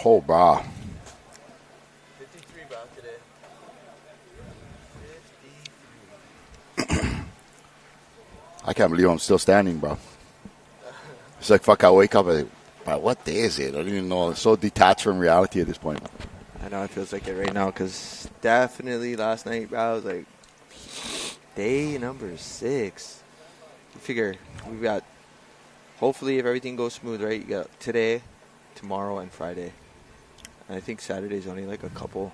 Oh, bro. 53 bro today. 53. I can't believe I'm still standing, bro. It's like, fuck, I wake up and, bro, what day is it? I don't even know. I'm so detached from reality at this point. I know it feels like it right now because definitely last night, bro, I was like, day number 6. You figure we've got, hopefully if everything goes smooth, right, you got today, tomorrow, and Friday. And I think Saturday's only like a couple.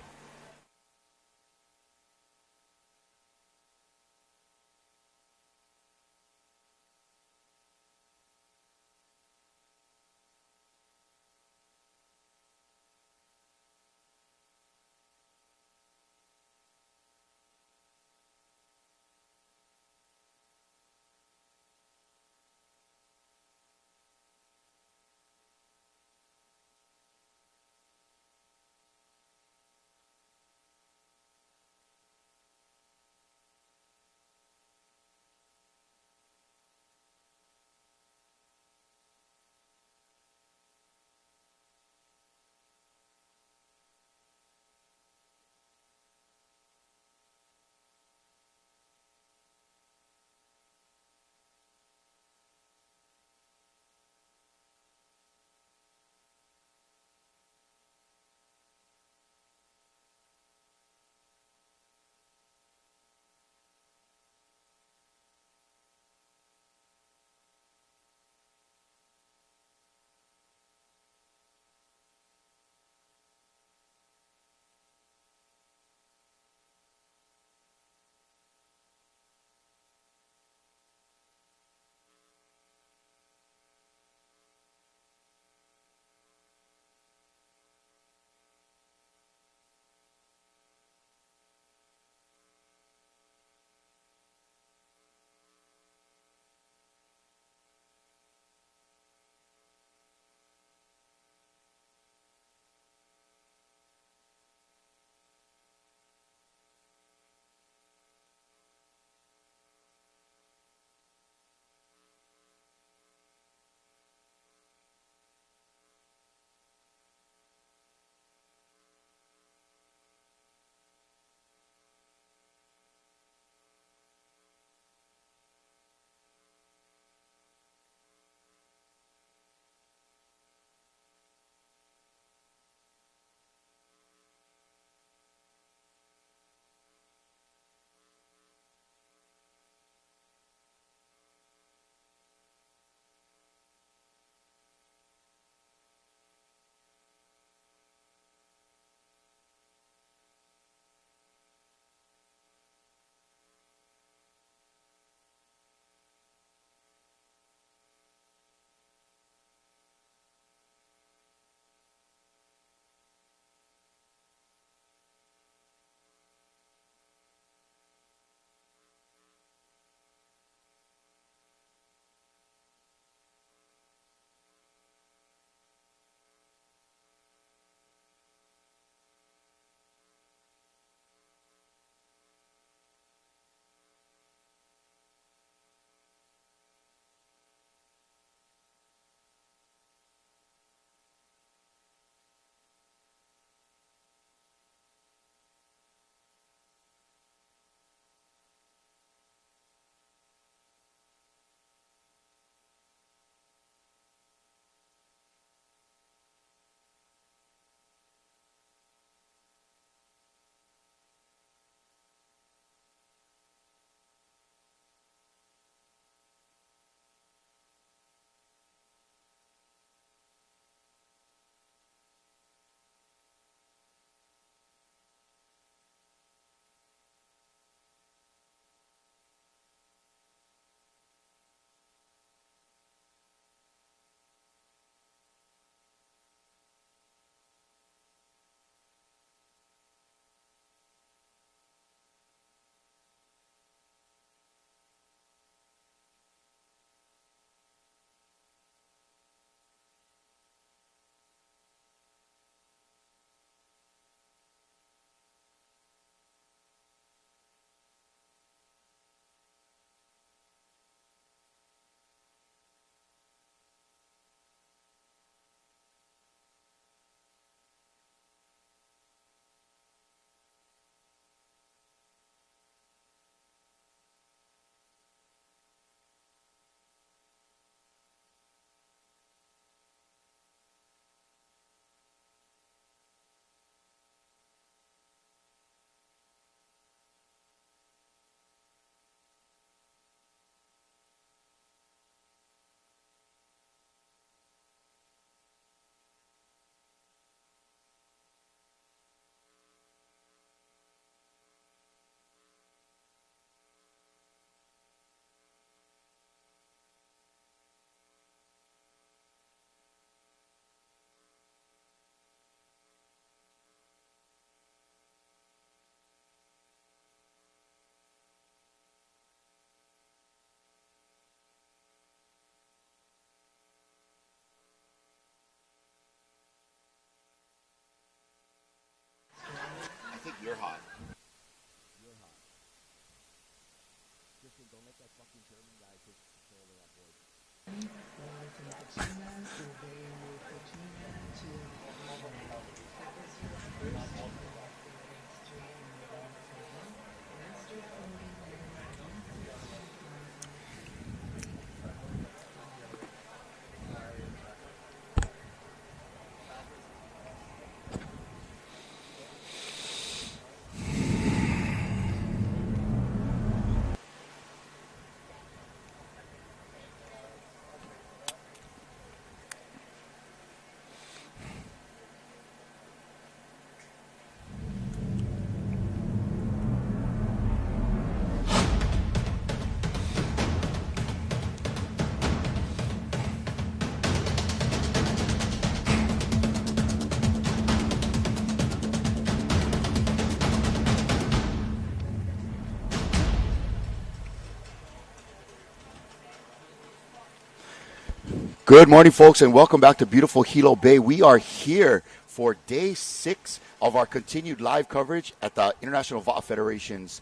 Good morning, folks, and welcome back to beautiful Hilo Bay. We are here for day 6 of our continued live coverage at the International VA Federation's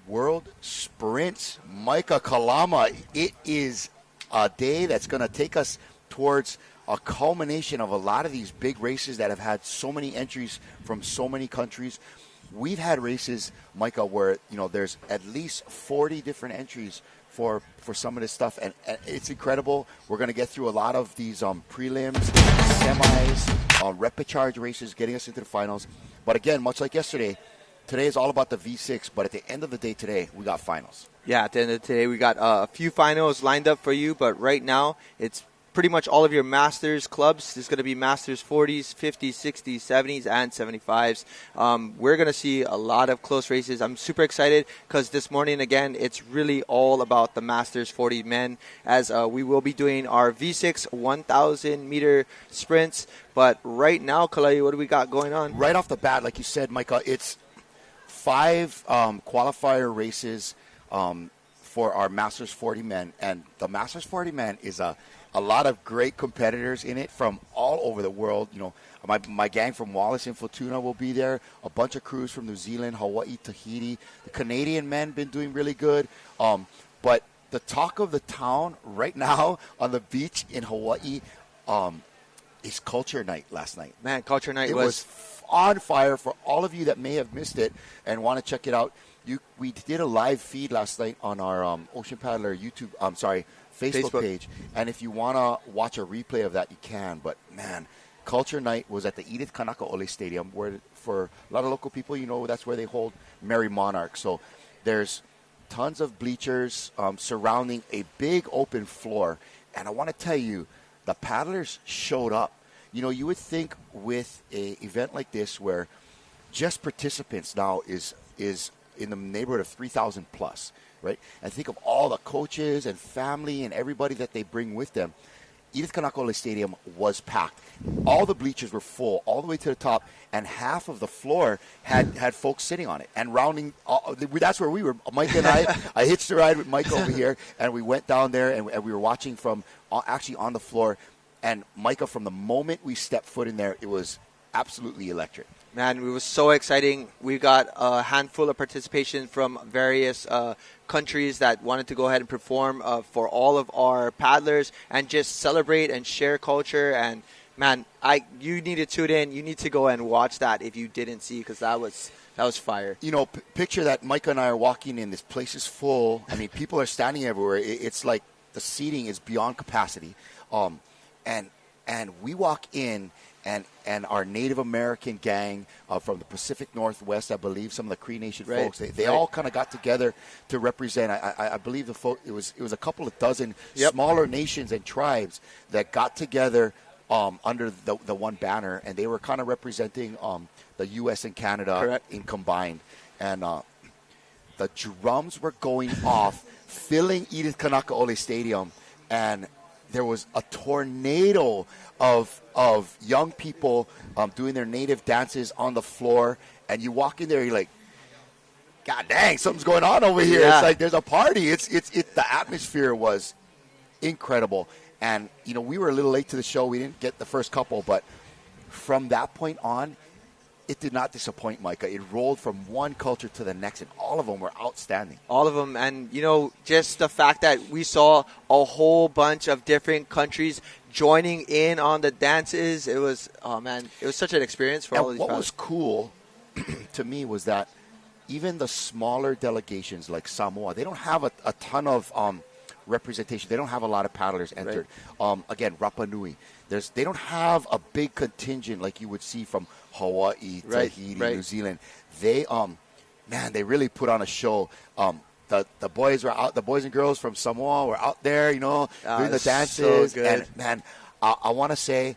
World Sprints. Micah Kalama, it is a day that's going to take us towards a culmination of a lot of these big races that have had so many entries from so many countries. We've had races, Micah, where there's at least 40 different entries for some of this stuff, and it's incredible. We're going to get through a lot of these prelims, semis, repechage races, getting us into the finals. But again, much like yesterday, today is all about the V6, but at the end of the day today, we got finals. Yeah, at the end of today, we got a few finals lined up for you, but right now, it's pretty much all of your Masters clubs. There's going to be Masters 40s, 50s, 60s, 70s, and 75s. We're going to see a lot of close races. I'm super excited because this morning, again, it's really all about the Masters 40 men, as we will be doing our V6 1,000-meter sprints. But right now, Kalai, what do we got going on? Right off the bat, like you said, Micah, it's 5 qualifier races for our Masters 40 men. And the Masters 40 men is a lot of great competitors in it from all over the world. My gang from Wallace and Fortuna will be there. A bunch of crews from New Zealand, Hawaii, Tahiti. The Canadian men been doing really good. But the talk of the town right now on the beach in Hawaii is Culture Night last night. Man, Culture Night was on fire. For all of you that may have missed it and want to check it out, we did a live feed last night on our Ocean Paddler Facebook page, and if you want to watch a replay of that, you can. But man, Culture Night was at the Edith Kanakaole Stadium, where for a lot of local people, that's where they hold Merry Monarch. So there's tons of bleachers surrounding a big open floor, and I want to tell you, the paddlers showed up. You would think with an event like this, where just participants now is in the neighborhood of 3,000 plus. Right? And think of all the coaches and family and everybody that they bring with them. Edith Kanakaole Stadium was packed. All the bleachers were full all the way to the top, and half of the floor had folks sitting on it and rounding. That's where we were. Mike and I hitched a ride with Mike over here, and we went down there, and we were watching from actually on the floor. And Micah, from the moment we stepped foot in there, it was absolutely electric. Man, it was so exciting. We got a handful of participation from various countries that wanted to go ahead and perform for all of our paddlers and just celebrate and share culture. And man, you need to tune in. You need to go and watch that if you didn't see, because that was fire. Picture that Micah and I are walking in. This place is full. I mean, people are standing everywhere. It's like the seating is beyond capacity. And we walk in. And our Native American gang from the Pacific Northwest, I believe, some of the Cree Nation folks, they all kind of got together to represent. I believe it was a couple of dozen smaller nations and tribes that got together under the one banner, and they were kind of representing the U.S. and Canada in combined. And the drums were going off, filling Edith Kanakaole Stadium, and there was a tornado of young people doing their native dances on the floor, and you walk in there, you're like, God dang, something's going on over here. Yeah. It's like there's a party. The atmosphere was incredible, and we were a little late to the show. We didn't get the first couple, but from that point on, it did not disappoint, Micah. It rolled from one culture to the next, and all of them were outstanding. All of them. And, just the fact that we saw a whole bunch of different countries joining in on the dances, it was, it was such an experience for all of these What was cool to me was that even the smaller delegations like Samoa, they don't have a ton of representation. They don't have a lot of paddlers entered. Right. Again, Rapa Nui. They don't have a big contingent like you would see from Hawaii, Tahiti, New Zealand. They they really put on a show. The boys were out. The boys and girls from Samoa were out there, doing the dances. So good. And man, I want to say,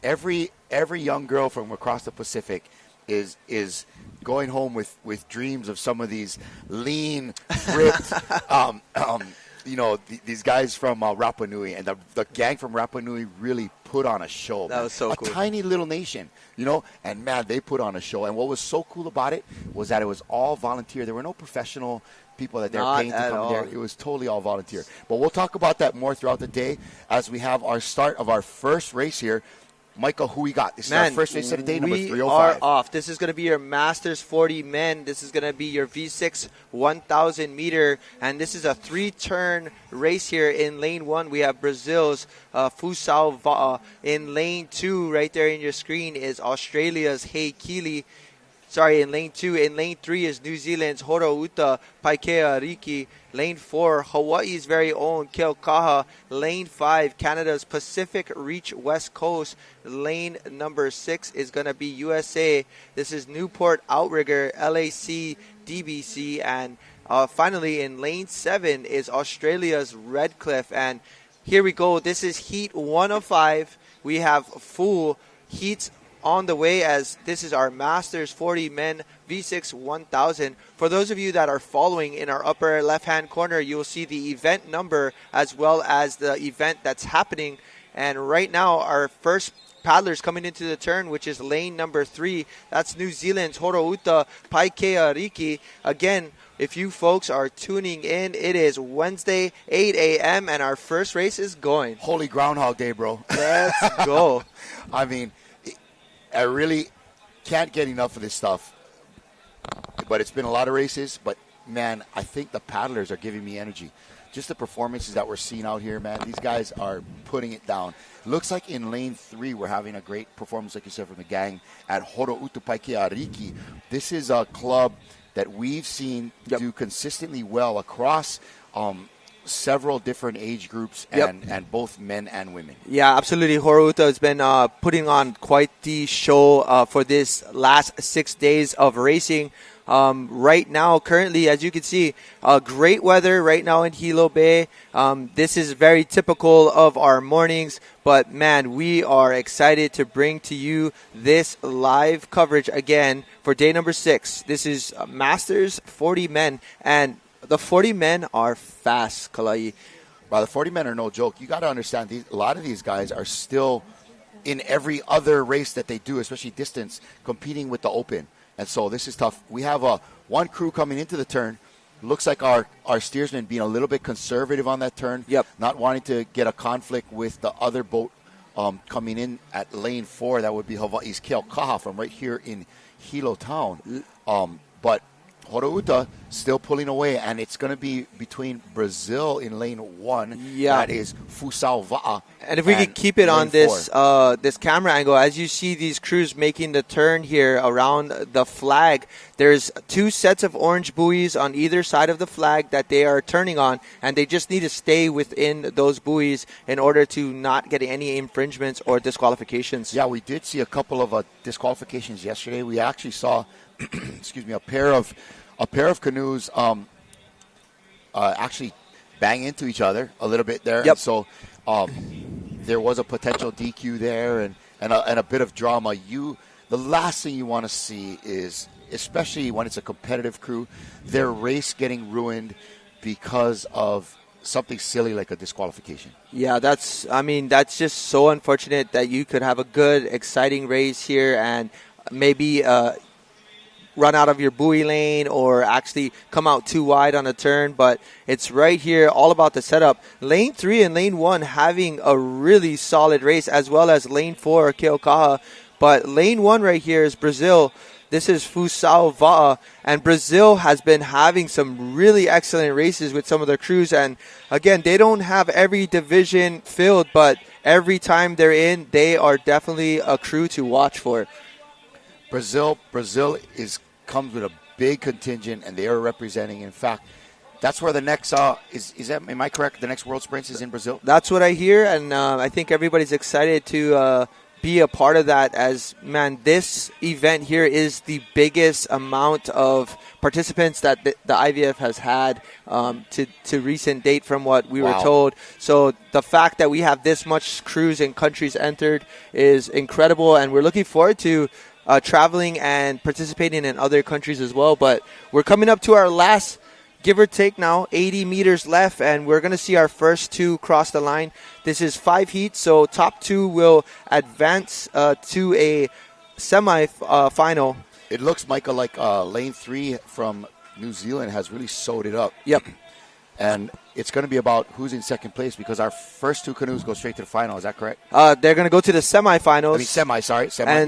every young girl from across the Pacific is going home with dreams of some of these lean, ripped. These guys from Rapa Nui, and the gang from Rapa Nui really put on a show. That was so cool. A tiny little nation, and man, they put on a show. And what was so cool about it was that it was all volunteer. There were no professional people that they're paying to come there. It was totally all volunteer. But we'll talk about that more throughout the day as we have our start of our first race here. Michael, who we got? This is our first race of the day, number 305. We are off. This is going to be your Masters 40 men. This is going to be your V6 1,000 meter. And this is a 3-turn race here in lane 1. We have Brazil's Fusao Va'a. In lane 2, right there in your screen, is Australia's Hei Kili. Sorry, in lane 2. In lane 3 is New Zealand's Horouta Paikea Riki. Lane 4, Hawaii's very own Keaukaha. Lane 5, Canada's Pacific Reach West Coast. Lane number 6 is going to be USA. This is Newport Outrigger, LAC, DBC. And finally, in lane 7 is Australia's Redcliffe. And here we go. This is Heat 105. We have full heats on the way, as this is our Masters 40 men V6 1000. For those of you that are following, in our upper left-hand corner, you will see the event number as well as the event that's happening. And right now, our first paddlers coming into the turn, which is lane number 3. That's New Zealand's Horouta Paikea Riki. Again, if you folks are tuning in, it is Wednesday, 8 a.m., and our first race is going. Holy Groundhog Day, bro. Let's go. I mean, I really can't get enough of this stuff. But it's been a lot of races. But, man, I think the paddlers are giving me energy. Just the performances that we're seeing out here, man. These guys are putting it down. Looks like in lane 3 we're having a great performance, like you said, from the gang at Horouta Paikea Riki. This is a club that we've seen do consistently well across several different age groups and both men and women. Yeah, absolutely. Horouta has been putting on quite the show for this last 6 days of racing. Right now, currently, as you can see, great weather right now in Hilo Bay. This is very typical of our mornings, but man, we are excited to bring to you this live coverage again for day number 6. This is Masters 40 men, and the 40 men are fast, Kalai. Well, the 40 men are no joke. You got to understand, a lot of these guys are still in every other race that they do, especially distance, competing with the Open. And so this is tough. We have one crew coming into the turn. Looks like our steersman being a little bit conservative on that turn. Not wanting to get a conflict with the other boat coming in at lane 4. That would be Hawaii's Keaukaha from right here in Hilo town. But Horouta still pulling away, and it's going to be between Brazil in lane 1. That is Fusao Va'a. And if we could keep it on this this camera angle, as you see these crews making the turn here around the flag, there's 2 sets of orange buoys on either side of the flag that they are turning on, and they just need to stay within those buoys in order to not get any infringements or disqualifications. Yeah, we did see a couple of disqualifications yesterday. We actually saw excuse me, a pair of canoes actually bang into each other a little bit there. And so there was a potential DQ there and a bit of drama. The last thing you want to see is, especially when it's a competitive crew, their race getting ruined because of something silly like a disqualification. Yeah, that's just so unfortunate that you could have a good, exciting race here and maybe run out of your buoy lane or actually come out too wide on a turn, but it's right here all about the setup. Lane 3 and lane 1 having a really solid race, as well as lane 4, Keaukaha, But lane 1 right here is Brazil. This is Fusao Va'a, and Brazil has been having some really excellent races with some of their crews. And again, they don't have every division filled, but every time they're in, they are definitely a crew to watch for. Brazil comes with a big contingent, and they are representing. In fact, that's where the next am I correct? The next World Sprints is in Brazil. That's what I hear, and I think everybody's excited to be a part of that. As man, this event here is the biggest amount of participants that the IVF has had to recent date from what we were told. So the fact that we have this much crews and countries entered is incredible, and we're looking forward to traveling and participating in other countries as well. But we're coming up to our last, give or take now, 80 meters left, and we're going to see our first 2 cross the line. This is 5 heats, so top 2 will advance to a semi-final. It looks, Michael, like lane 3 from New Zealand has really sewed it up. Yep. And it's going to be about who's in second place, because our first 2 canoes go straight to the final. Is that correct? They're going to go to the semifinals. Semi.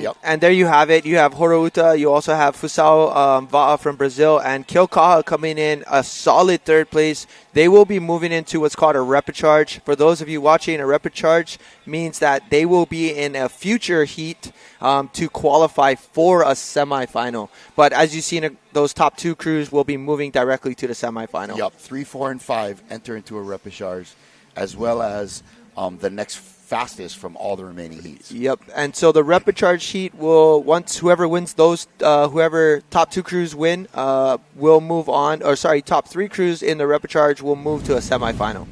Yep. And there you have it. You have Horouta. You also have Fusao Va'a from Brazil. And Kilkaha coming in a solid 3rd place. They will be moving into what's called a repechage. For those of you watching, a repechage means that they will be in a future heat to qualify for a semifinal. But as you've seen, those top 2 crews will be moving directly to the semifinal. Yep. 3, 4, and 5 enter into a repechage, as well as the next fastest from all the remaining heats. Yep. And so the repechage heat will, once whoever wins those, whoever top 2 crews win, will move on. Or sorry, top 3 crews in the repechage will move to a semifinal.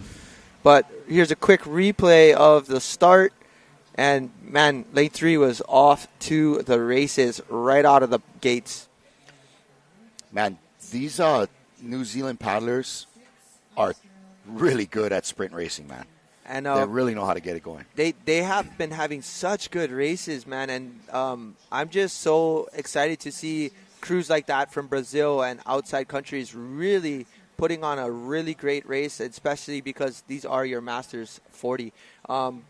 But here's a quick replay of the start. And man, lane 3 was off to the races right out of the gates. Man, these New Zealand paddlers are really good at sprint racing, man. And they really know how to get it going. They have been having such good races, man. And I'm just so excited to see crews like that from Brazil and outside countries really putting on a really great race, especially because these are your Masters 40.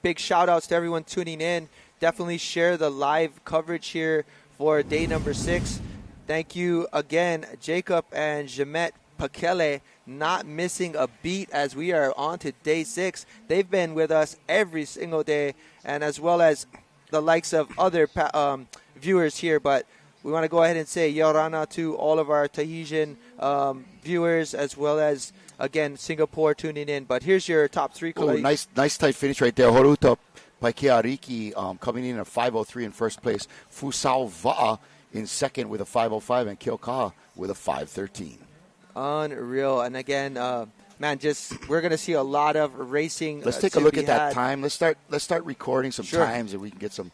Big shout-outs to everyone tuning in. Definitely share the live coverage here for day number 6. Thank you again, Jacob and Jemet Pakele, not missing a beat as we are on to day 6. They've been with us every single day, and as well as the likes of other viewers here. But we want to go ahead and say Yorana to all of our Tahitian viewers, as well as, again, Singapore tuning in. But here's your top 3. Oh, nice tight finish right there. Horouta Paikeariki coming in at 5:03 in first place. Fusao Va'a in second with a 5:05, and Kilkaha with a 5:13. Unreal. And again, man, we're going to see a lot of racing. Let's take a look at that time. Let's start recording some times, and we can get some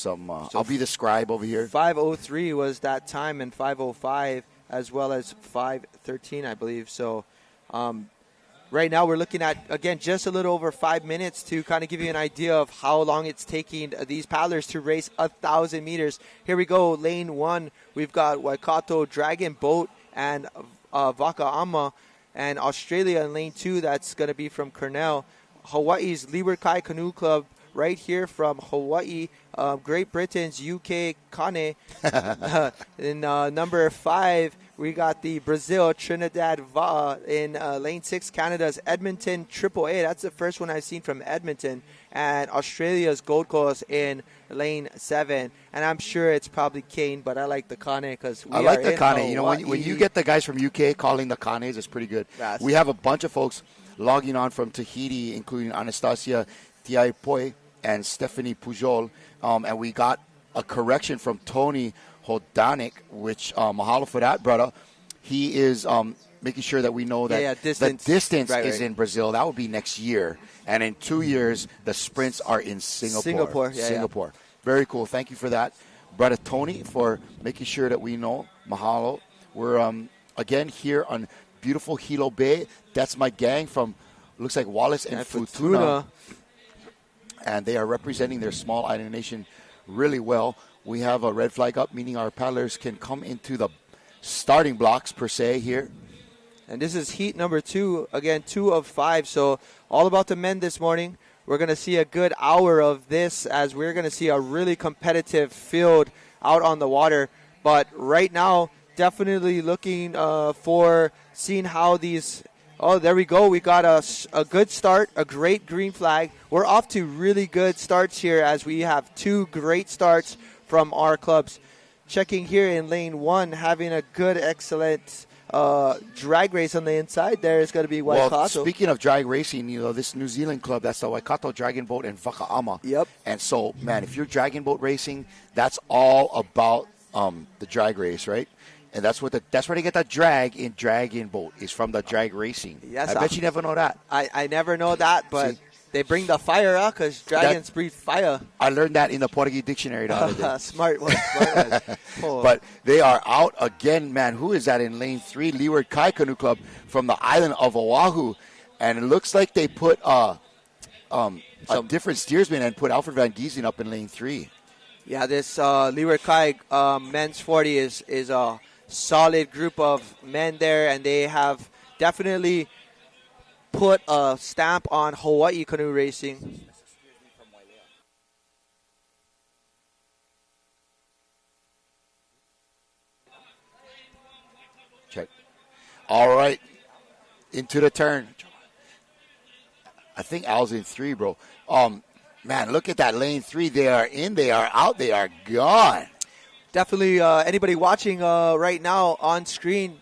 I'll be the scribe over here. 5:03 was that time, and 5:05 as well as 5:13, I believe. So right now we're looking at, again, just a little over 5 minutes to kind of give you an idea of how long it's taking these paddlers to race 1,000 meters. Here we go, lane 1. We've got Waikato Dragon Boat and Vaka'ama, and Australia in lane 2. That's going to be from Cornell. Hawaii's Leeward Kai Canoe Club right here from Hawaii. Great Britain's UK Kane. In number 5, we got the Brazil Trinidad Va'a. In lane 6, Canada's Edmonton AAA. That's the first one I've seen from Edmonton. And Australia's Gold Coast in lane 7. And I'm sure it's probably Kane, but I like the Kane because I like the Kane. You know, when you get the guys from UK calling the Kanes, it's pretty good. We have a bunch of folks logging on from Tahiti, including Anastasia Tiaipoi and Stephanie Pujol. And we got a correction from Tony Hodanik, which mahalo for that, brother. He is making sure that we know that the distance is in Brazil. That will be next year. And in 2 years, the sprints are in Singapore. Singapore. Very cool. Thank you for that, brother Tony, for making sure that we know. Mahalo. We're, again, here on beautiful Hilo Bay. That's my gang from, looks like Wallace and Futuna. And they are representing their small island nation really well. We have a red flag up, meaning our paddlers can come into the starting blocks, per se, here. And this is heat number 2. Again, 2 of 5. So all about the men this morning. we're going to see a good hour of this as we're going to see a really competitive field out on the water. But right now, definitely looking for seeing how these. Oh, there we go. We got a good start, a great green flag. We're off to really good starts here as we have 2 great starts from our clubs. Checking here in lane 1, having a good, excellent drag race on the inside there is going to be Waikato. Well, speaking of drag racing, this New Zealand club, that's the Waikato Dragon Boat in Whakaama. Yep. And so, man, if you're dragon boat racing, that's all about the drag race, right? And that's where they get that drag in dragon boat is from the drag racing. Yes, I bet you never know that. I never know that, but see, they bring the fire out because dragons breathe fire. I learned that in the Portuguese dictionary the other day. Smart one. Oh. But they are out again, man. Who is that in lane 3? Leeward Kai Canoe Club from the island of Oahu. And it looks like they put a different steersman and put Alfred Van Giesen up in lane 3. Yeah, this Leeward Kai men's 40 is a solid group of men there, and they have definitely put a stamp on Hawaii canoe racing. Check. All right. Into the turn. I think Al's in 3, bro. Man, look at that lane 3. They are in, they are out, they are gone. Definitely anybody watching right now on screen,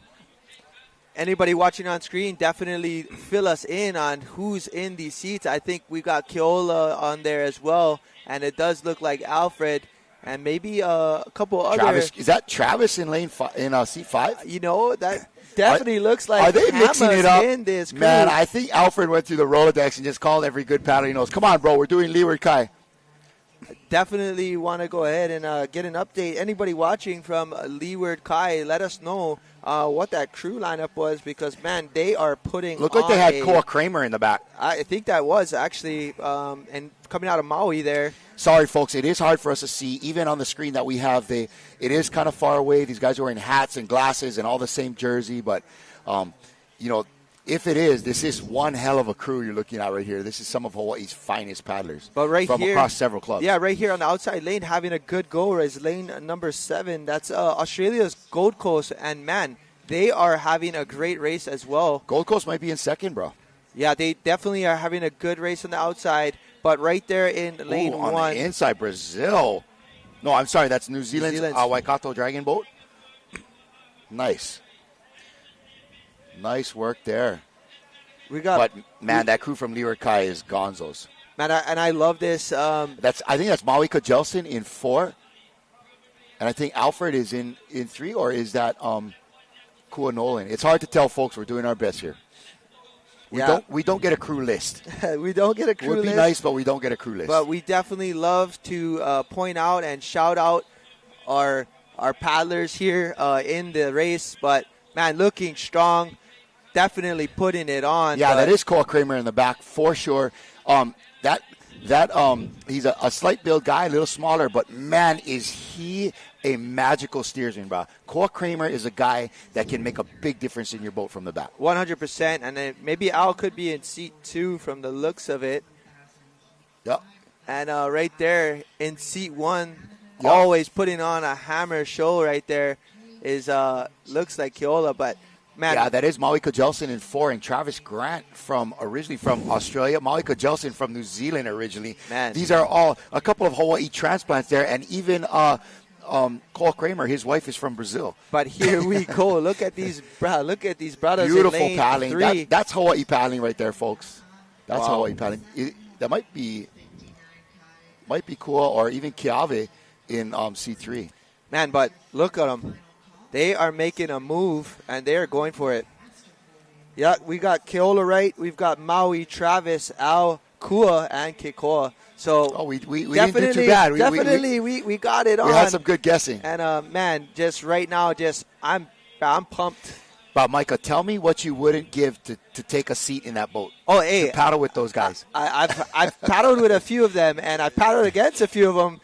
definitely fill us in on who's in these seats. I think we got Keola on there as well, and it does look like Alfred and maybe a couple other. Travis, is that Travis in lane seat 5? That definitely looks like. Are they mixing it up? In this group. Man, I think Alfred went through the Rolodex and just called every good paddler he knows. Come on, bro, we're doing Leeward Kai. Definitely want to go ahead and get an update. Anybody watching from Leeward Kai, let us know what that crew lineup was because, man, they are putting Looked like they had Cole Kramer in the back. I think that was actually and coming out of Maui there. Sorry, folks. It is hard for us to see. Even on the screen that we have, it is kind of far away. These guys are wearing hats and glasses and all the same jersey. But, if it is, this is one hell of a crew you're looking at right here. This is some of Hawaii's finest paddlers from across several clubs. Yeah, right here on the outside lane having a good go is lane number 7. That's Australia's Gold Coast. And, man, they are having a great race as well. Gold Coast might be in second, bro. Yeah, they definitely are having a good race on the outside. But right there in lane 1. On the inside, Brazil. No, I'm sorry. That's New Zealand's Waikato Dragon Boat. Nice. Nice work there. But, man, that crew from Leeward Kai is gonzos. Man, I love this. I think that's Maui Kajelson in 4. And I think Alfred is in 3, or is that Kua Nolan? It's hard to tell, folks. We're doing our best here. We don't get a crew list. We don't get a crew list. It would be nice, but we don't get a crew list. But we definitely love to point out and shout out our paddlers here in the race. But, man, looking strong. Definitely putting it on. Yeah, that is Cole Kramer in the back for sure. He's a slight build guy, a little smaller, but man, is he a magical steersman, bro. Cole Kramer is a guy that can make a big difference in your boat from the back. 100%, and then maybe Al could be in seat 2 from the looks of it. Yep. And right there in seat 1, always putting on a hammer show right there is looks like Keola, but. Man. Yeah, that is Maui Kajelson in 4, and Travis Grant originally from Australia. Maui Kajelson from New Zealand originally. Man. These are all a couple of Hawaii transplants there, and even Cole Kramer, his wife is from Brazil. But here we go. Look at these brothers. Beautiful in lane paddling. 3. That's Hawaii paddling right there, folks. That's Hawaii paddling. That might be cool, or even Keawe in C3. Man, but look at them. They are making a move, and they are going for it. Yeah, we got Keola right. We've got Maui, Travis, Al, Kua, and Kikoa. So we didn't do too bad. We got it on. We had some good guessing. And, man, just right now, I'm pumped. But, Micah, tell me what you wouldn't give to take a seat in that boat. Oh, hey. To paddle with those guys. I've paddled with a few of them, and I've paddled against a few of them.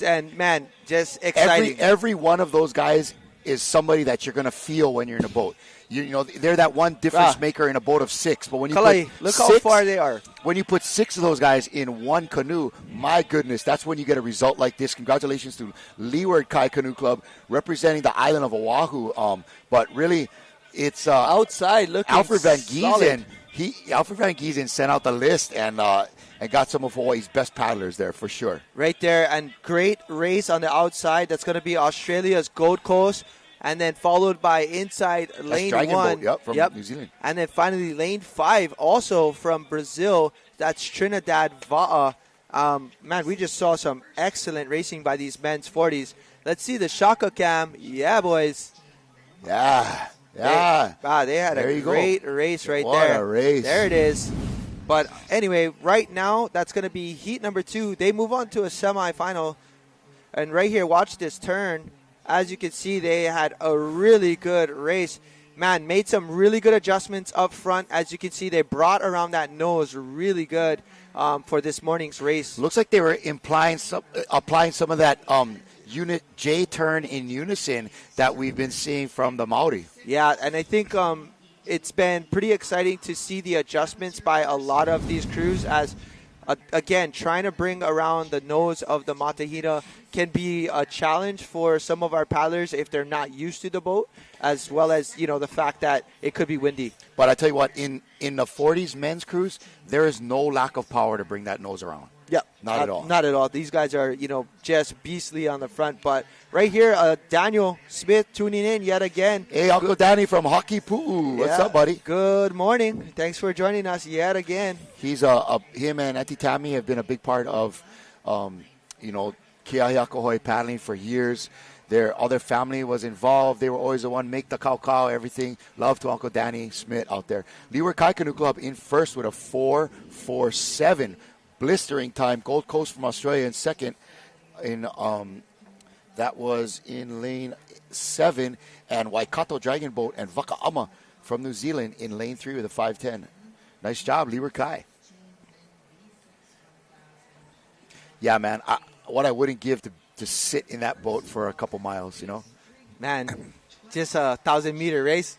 And, man, just exciting. Every one of those guys is somebody that you're going to feel when you're in a boat. You know, they're that one difference maker in a boat of 6. But when you look how far they are. When you put 6 of those guys in one canoe, my goodness, that's when you get a result like this. Congratulations to Leeward Kai Canoe Club representing the island of Oahu. But really, it's outside looking Alfred Van solid. Giesen. Alfred Van Giesen sent out the list and got some of Hawaii's best paddlers there for sure. Right there, and great race on the outside. That's going to be Australia's Gold Coast. And then followed by inside lane Dragon 1. Boat, from New Zealand. And then finally lane 5, also from Brazil. That's Trinidad Va'a. Man, we just saw some excellent racing by these men's 40s. Let's see the Shaka Cam. Yeah, boys. Yeah. They had there a great race right what there. What a race. There it is. But anyway, right now, that's going to be heat number 2. They move on to a semifinal. And right here, watch this turn. As you can see, they had a really good race. Man, made some really good adjustments up front. As you can see, they brought around that nose really good for this morning's race. Looks like they were applying some of that unit J turn in unison that we've been seeing from the Maori. Yeah, and I think it's been pretty exciting to see the adjustments by a lot of these crews as again, trying to bring around the nose of the Matahina can be a challenge for some of our paddlers if they're not used to the boat, as well as, the fact that it could be windy. But I tell you what, in the 40s men's cruise, there is no lack of power to bring that nose around. Yeah, not at all. Not at all. These guys are, just beastly on the front. But right here, Daniel Smith tuning in yet again. Hey, Uncle Danny from Hockey Poo. What's up, buddy? Good morning. Thanks for joining us yet again. He's him and Auntie Tammy have been a big part of, Keahiakohoi paddling for years. All their family was involved. They were always the one make the cow, everything. Love to Uncle Danny Smith out there. Leeward Kai Canoe Club in first with a 4.47. Blistering time. Gold Coast from Australia in second. That was in lane 7, and Waikato Dragon Boat and Vaka'ama from New Zealand in lane 3 with a 5.10. Nice job, Leeward Kai. Yeah, man. What I wouldn't give to sit in that boat for a couple miles, Man, just a 1,000-meter race.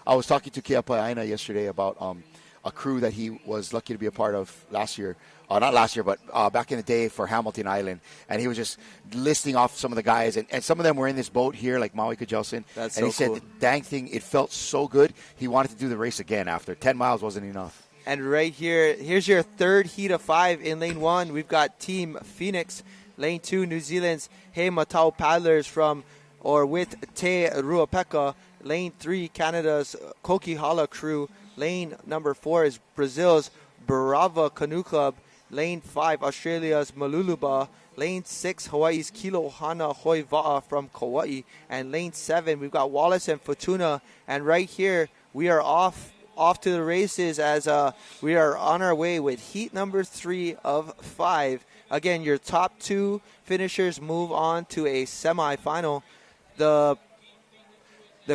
I was talking to Keapaina yesterday about a crew that he was lucky to be a part of last year. Not last year, but back in the day for Hamilton Island. And he was just listing off some of the guys. And some of them were in this boat here, like Maui Kajelson. That's and he so said, the dang thing, it felt so good. He wanted to do the race again after. 10 miles wasn't enough. And right here, here's your third heat of 5 in lane 1. We've got Team Phoenix. Lane 2, New Zealand's He Matau paddlers with Te Ruapeka. Lane 3, Canada's Kokihala crew. Lane number 4 is Brazil's Brava Canoe Club. Lane 5, Australia's Maluluba. Lane 6, Hawaii's Kilohana Hoiva'a from Kauai. And lane 7, we've got Wallace and Fortuna. And right here, we are off to the races as we are on our way with heat number 3 of 5. Again, your top 2 finishers move on to a semifinal. The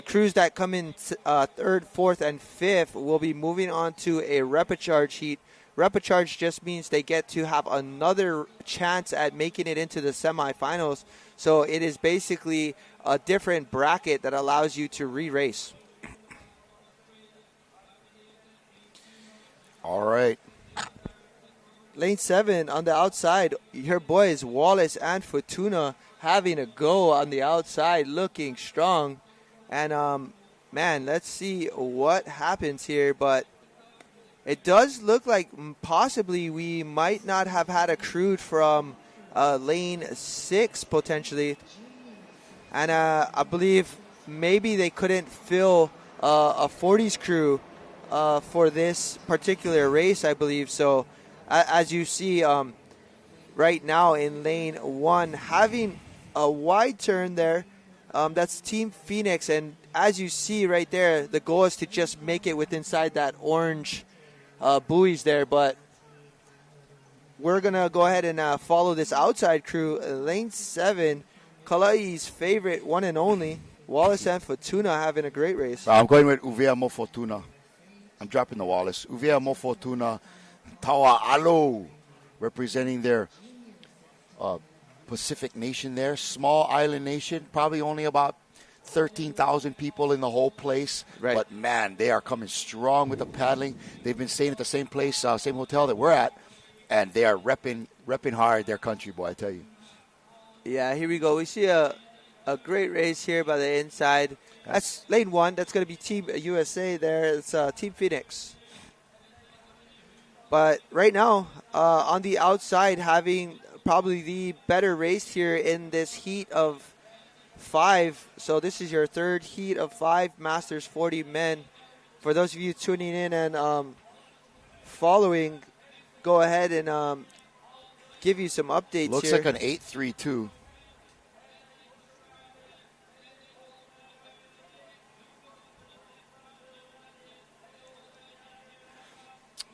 crews that come in 3rd, 4th, and 5th will be moving on to a repechage heat. Repechage just means they get to have another chance at making it into the semifinals. So it is basically a different bracket that allows you to re-race. All right. Lane 7 on the outside, your boys Wallace and Fortuna having a go on the outside, looking strong. And, man, let's see what happens here. But it does look like possibly we might not have had a crew from lane 6 potentially. And I believe maybe they couldn't fill a 40s crew for this particular race, I believe. So as you see right now in lane 1, having a wide turn there, that's Team Phoenix. And as you see right there, the goal is to just make it with inside that orange buoys there. But we're going to go ahead and follow this outside crew. Lane 7, Kalai's favorite, one and only, Wallace and Fortuna having a great race. I'm going with Uvea Mo Fortuna. I'm dropping the Wallace. Uvea Mo Fortuna, Tawa Alo, representing their Pacific nation there. Small island nation, probably only about 13,000 people in the whole place. Right. But, man, they are coming strong with the paddling. They've been staying at the same place, same hotel that we're at, and they are repping hard their country, boy, I tell you. Yeah, here we go. We see a great race here by the inside. That's lane 1. That's going to be Team USA there. It's Team Phoenix. But right now, on the outside, having probably the better race here in this heat of 5. So this is your third heat of 5 Masters 40 men. For those of you tuning in and following, go ahead and give you some updates. Looks here. like an 8.32.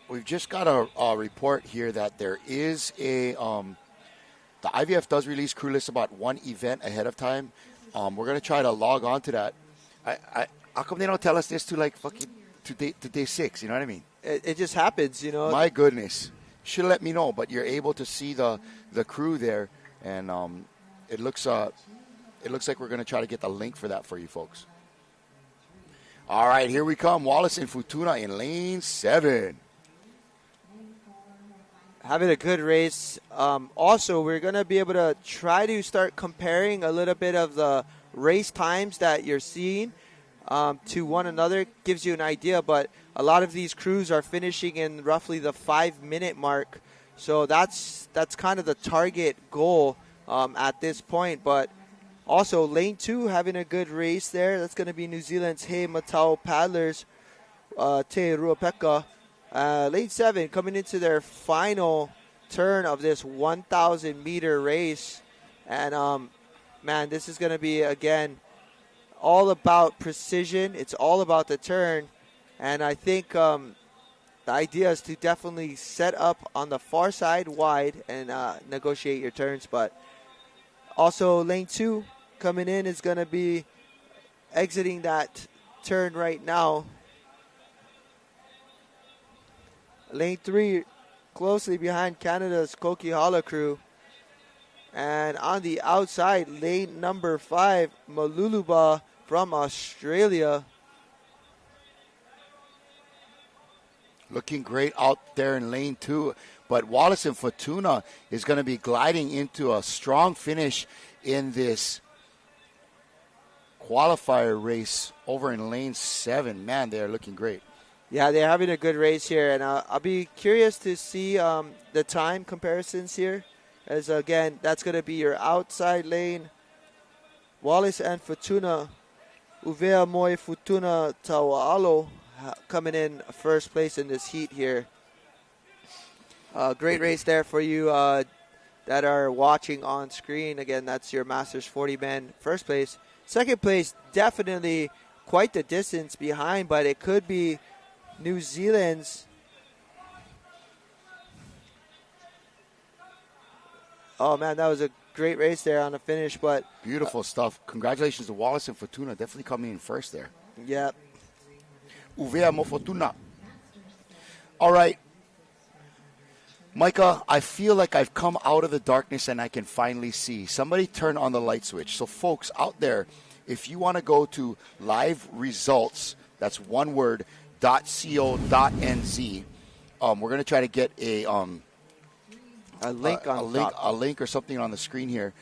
We've just got a report here that there is a the IVF does release crew lists about one event ahead of time. We're gonna try to log on to that. How come they don't tell us this to like fucking to day 6? You know what I mean? It just happens, you know. My goodness, should have let me know. But you're able to see the crew there, and it looks like we're gonna try to get the link for that for you folks. All right, here we come. Wallace and Futuna in lane 7. Having a good race. Also, we're going to be able to try to start comparing a little bit of the race times that you're seeing to one another. Gives you an idea, but a lot of these crews are finishing in roughly the 5-minute mark. So that's kind of the target goal at this point. But also, lane 2 having a good race there. That's going to be New Zealand's He Matau Paddlers, Te Ruapeka. Lane 7 coming into their final turn of this 1,000-meter race. And, man, this is going to be, again, all about precision. It's all about the turn. And I think the idea is to definitely set up on the far side wide and negotiate your turns. But also lane 2 coming in is going to be exiting that turn right now. Lane 3 closely behind Canada's Kokihala crew. And on the outside, lane number 5, Maluluba from Australia. Looking great out there in lane 2. But Wallace and Futuna is going to be gliding into a strong finish in this qualifier race over in lane 7. Man, they're looking great. Yeah, they're having a good race here, and I'll be curious to see the time comparisons here. As, again, that's going to be your outside lane. Wallace and Futuna, Uvea Moi Futuna Tawa'alo coming in first place in this heat here. Great race there for you that are watching on screen. Again, that's your Masters 40 men first place. Second place, definitely quite the distance behind, but it could be New Zealand's. Oh, man, that was a great race there on the finish. But beautiful stuff. Congratulations to Wallace and Futuna. Definitely coming in first there. Yeah. Uvea mo Futuna. All right. Micah, I feel like I've come out of the darkness and I can finally see. Somebody turn on the light switch. So, folks out there, if you want to go to live results, that's one word, .co.nz. We're going to try to get a link or something on the screen here.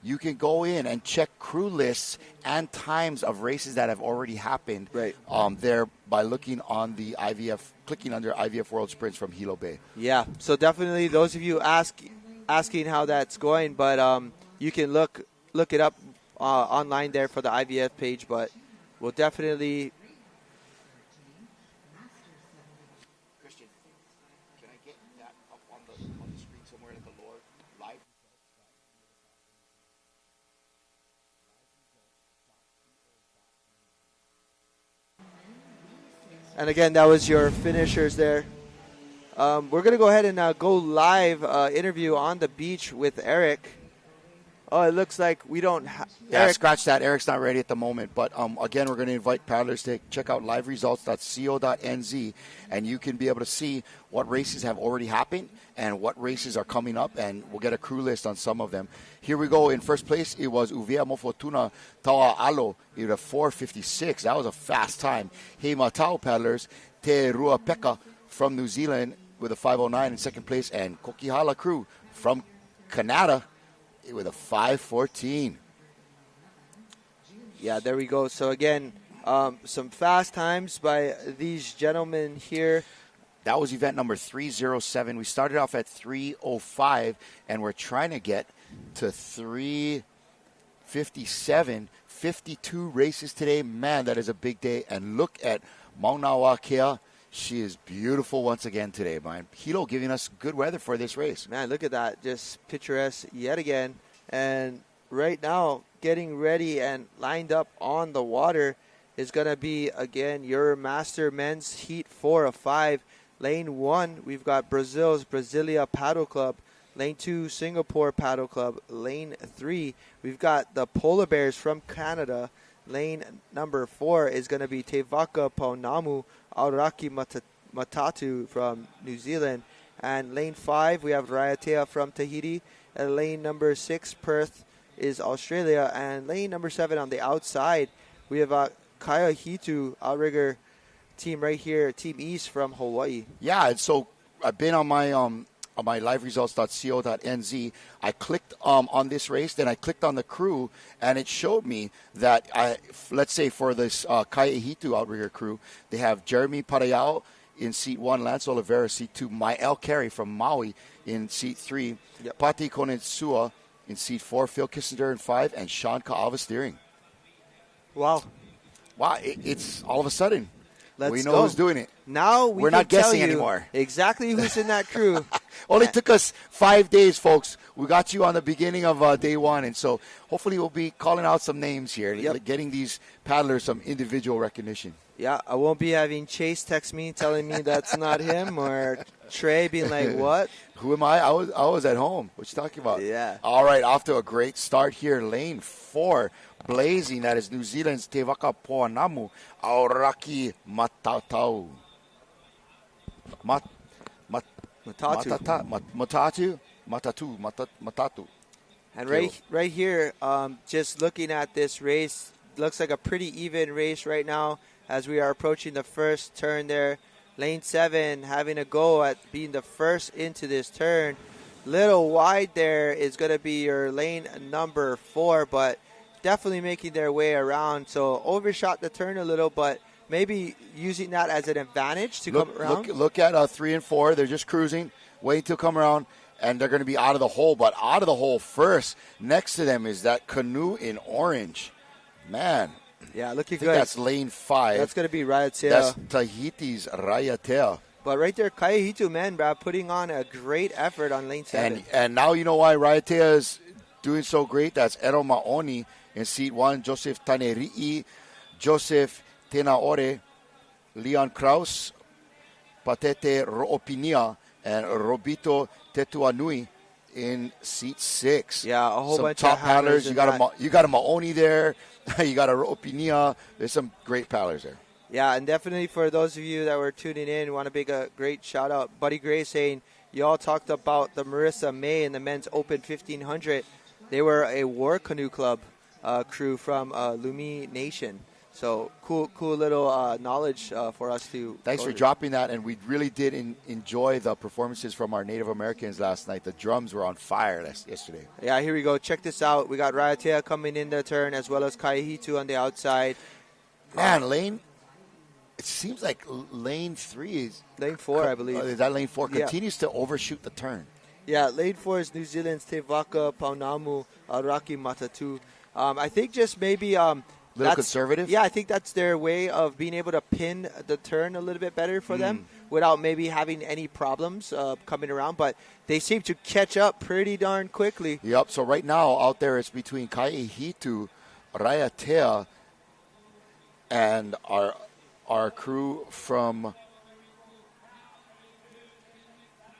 You can go in and check crew lists and times of races that have already happened. Right. There by looking on the IVF, clicking under IVF World Sprints from Hilo Bay. Yeah. So definitely those of you asking how that's going, but you can look it up online there for the IVF page. But we'll definitely. And again, that was your finishers there. We're going to go ahead and go live interview on the beach with Eric. Oh, it looks like we don't Yeah, scratch that. Eric's not ready at the moment. But again, we're going to invite paddlers to check out liveresults.co.nz, and you can be able to see what races have already happened and what races are coming up, and we'll get a crew list on some of them. Here we go. In first place, it was Uvea Mofotuna Tawa Alo. It was a 4:56. That was a fast time. He Matau paddlers, Te Rua Peka from New Zealand with a 5:09 in second place, and Kokihala crew from Canada with a 5:14. Yeah, there we go. So again, some fast times by these gentlemen here. That was event number 307. We started off at 305, and we're trying to get to 357. 52 races today. Man, that is a big day. And look at Maunawa Kea. She is beautiful once again today, man. Hilo giving us good weather for this race. Man, look at that. Just picturesque yet again. And right now, getting ready and lined up on the water is going to be, again, your master men's heat 4 of 5. Lane 1, we've got Brazil's Brasilia Paddle Club. Lane 2, Singapore Paddle Club. Lane 3, we've got the Polar Bears from Canada. Lane number 4 is going to be Te Waka Paunamu Auraki Matatu from New Zealand. And lane 5, we have Raiatea from Tahiti. And lane number 6, Perth, is Australia. And lane number 7 on the outside, we have Kaya Hitu outrigger team right here, Team East from Hawaii. Yeah, and so I've been on my liveresults.co.nz. I clicked on this race, then I clicked on the crew, and it showed me that, let's say for this Kaya Hitu outrigger crew, they have Jeremy Parayao in seat 1, Lance Oliveira seat 2, Mael Carey from Maui in seat 3, Pati Konetsua in seat 4, Phil Kissinger in 5, and Sean Kaava steering. Wow, it's all of a sudden. We know go. who's doing it. Now we're not guessing anymore. Exactly who's in that crew. Only took us 5 days, folks. We got you on the beginning of day 1, and so hopefully we'll be calling out some names here, getting these paddlers some individual recognition. Yeah, I won't be having Chase text me telling me that's not him, or Trey being like, what? Who am I? I was at home. What you talking about? Yeah. All right, off to a great start here. Lane 4, blazing. That is New Zealand's Te Waka Poanamu Auraki Matatu. Matatu. And right here, just looking at this race, looks like a pretty even race right now as we are approaching the first turn there. Lane 7 having a go at being the first into this turn. Little wide there is going to be your lane number 4, but definitely making their way around. So overshot the turn a little, but maybe using that as an advantage to come around. Look at 3 and 4. They're just cruising, waiting to come around, and they're going to be out of the hole. But out of the hole first, next to them is that canoe in orange. Man. Yeah, looking good. That's lane 5. That's going to be Raiatea. That's Tahiti's Raiatea. But right there, Kaya Hitu, man, putting on a great effort on lane 7. And now you know why Raiatea is doing so great. That's Ero Maoni in seat 1, Joseph Tanerii, Joseph Tenaore, Leon Kraus, Patete Roopinia, and Robito Tetuanui in seat 6. Yeah, a whole bunch top of paddlers. You got a Maoni there. You got a Roopinia. There's some great paddlers there. Yeah, and definitely for those of you that were tuning in, want to make a great shout out. Buddy Gray saying, y'all talked about the Marissa May in the men's Open 1500. They were a War Canoe Club crew from Lumi Nation. So cool little knowledge for us to. Thanks for dropping that, and we really did enjoy the performances from our Native Americans last night. The drums were on fire yesterday. Yeah, here we go. Check this out. We got Raiatea coming in the turn, as well as Kaya Hitu on the outside. Man, it seems like lane 3 is lane 4, I believe. Is that lane 4 continues to overshoot the turn? Yeah, lane 4 is New Zealand's Te Waka Paunamu Auraki Matatu. I think just maybe little conservative? Yeah, I think that's their way of being able to pin the turn a little bit better for them without maybe having any problems coming around. But they seem to catch up pretty darn quickly. Yep, so right now out there it's between Kaya Hitu, Raiatea, and our crew from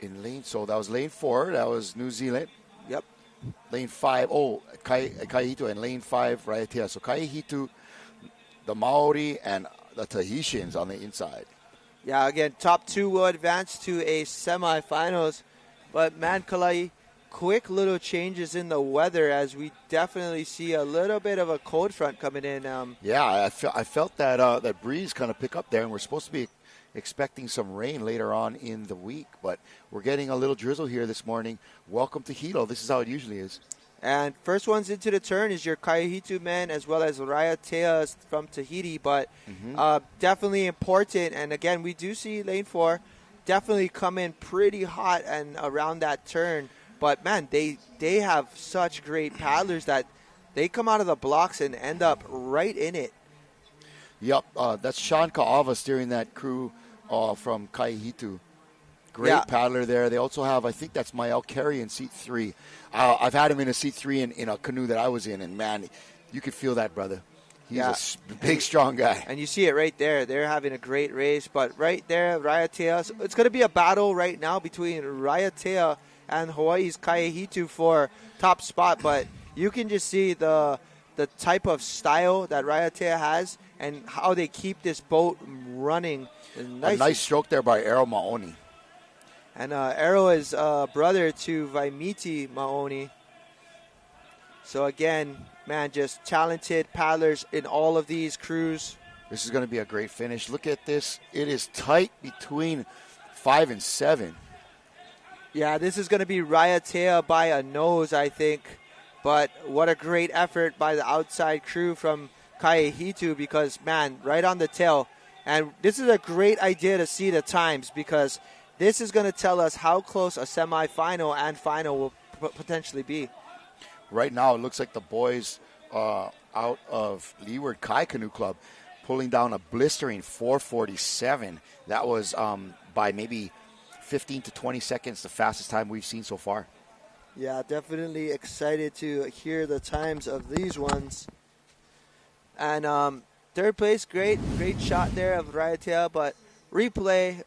in lane. So that was lane 4. That was New Zealand. Yep. lane 5. Oh, Kaihitu and lane 5, Raiatea. So Kaihitu, the Maori, and the Tahitians on the inside. Yeah, again, top 2 will advance to a semifinals. But, man, Kalai, quick little changes in the weather as we definitely see a little bit of a cold front coming in. I felt that that breeze kind of pick up there, and we're supposed to be expecting some rain later on in the week, but we're getting a little drizzle here this morning. Welcome to Hilo. This is how it usually is. And first ones into the turn is your Kaihitu men as well as Raiatea from Tahiti, but definitely important. And again, we do see lane 4 definitely come in pretty hot and around that turn. But, man, they have such great paddlers that they come out of the blocks and end up right in it. Yep, that's Sean Kaava steering that crew from Kaihitu. Great paddler there. They also have, I think that's Mael Carey in seat 3. I've had him in a seat 3 in a canoe that I was in, and, man, you could feel that, brother. He's a big, strong guy. And you see it right there. They're having a great race. But right there, Raiatea. It's going to be a battle right now between Raiatea and Hawaii's Kaihitu for top spot, but you can just see the type of style that Raiatea has and how they keep this boat running. A nice stroke there by Arrow Maoni. And Arrow is brother to Vaimiti Maoni. So again, man, just talented paddlers in all of these crews. This is going to be a great finish. Look at this. It is tight between 5 and 7. Yeah, this is going to be Raiatea by a nose, I think. But what a great effort by the outside crew from Kaihitu because, man, right on the tail. And this is a great idea to see the times because this is going to tell us how close a semifinal and final will potentially be. Right now, it looks like the boys out of Leeward Kai Canoe Club pulling down a blistering 4:47. That was by maybe 15 to 20 seconds, the fastest time we've seen so far. Yeah, definitely excited to hear the times of these ones. And third place, great shot there of Raiatea, but replay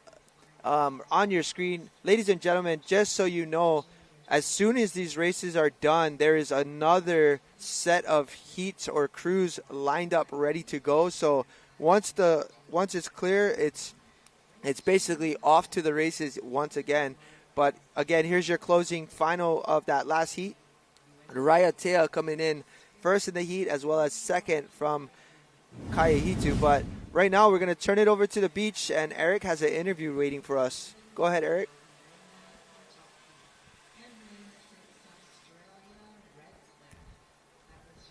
on your screen. Ladies and gentlemen, just so you know, as soon as these races are done, there is another set of heats or crews lined up ready to go. So once it's clear, it's basically off to the races once again. But again, here's your closing final of that last heat. Raiatea coming in first in the heat as well as second from Kaihitu. But right now we're going to turn it over to the beach, and Eric has an interview waiting for us. Go ahead, Eric.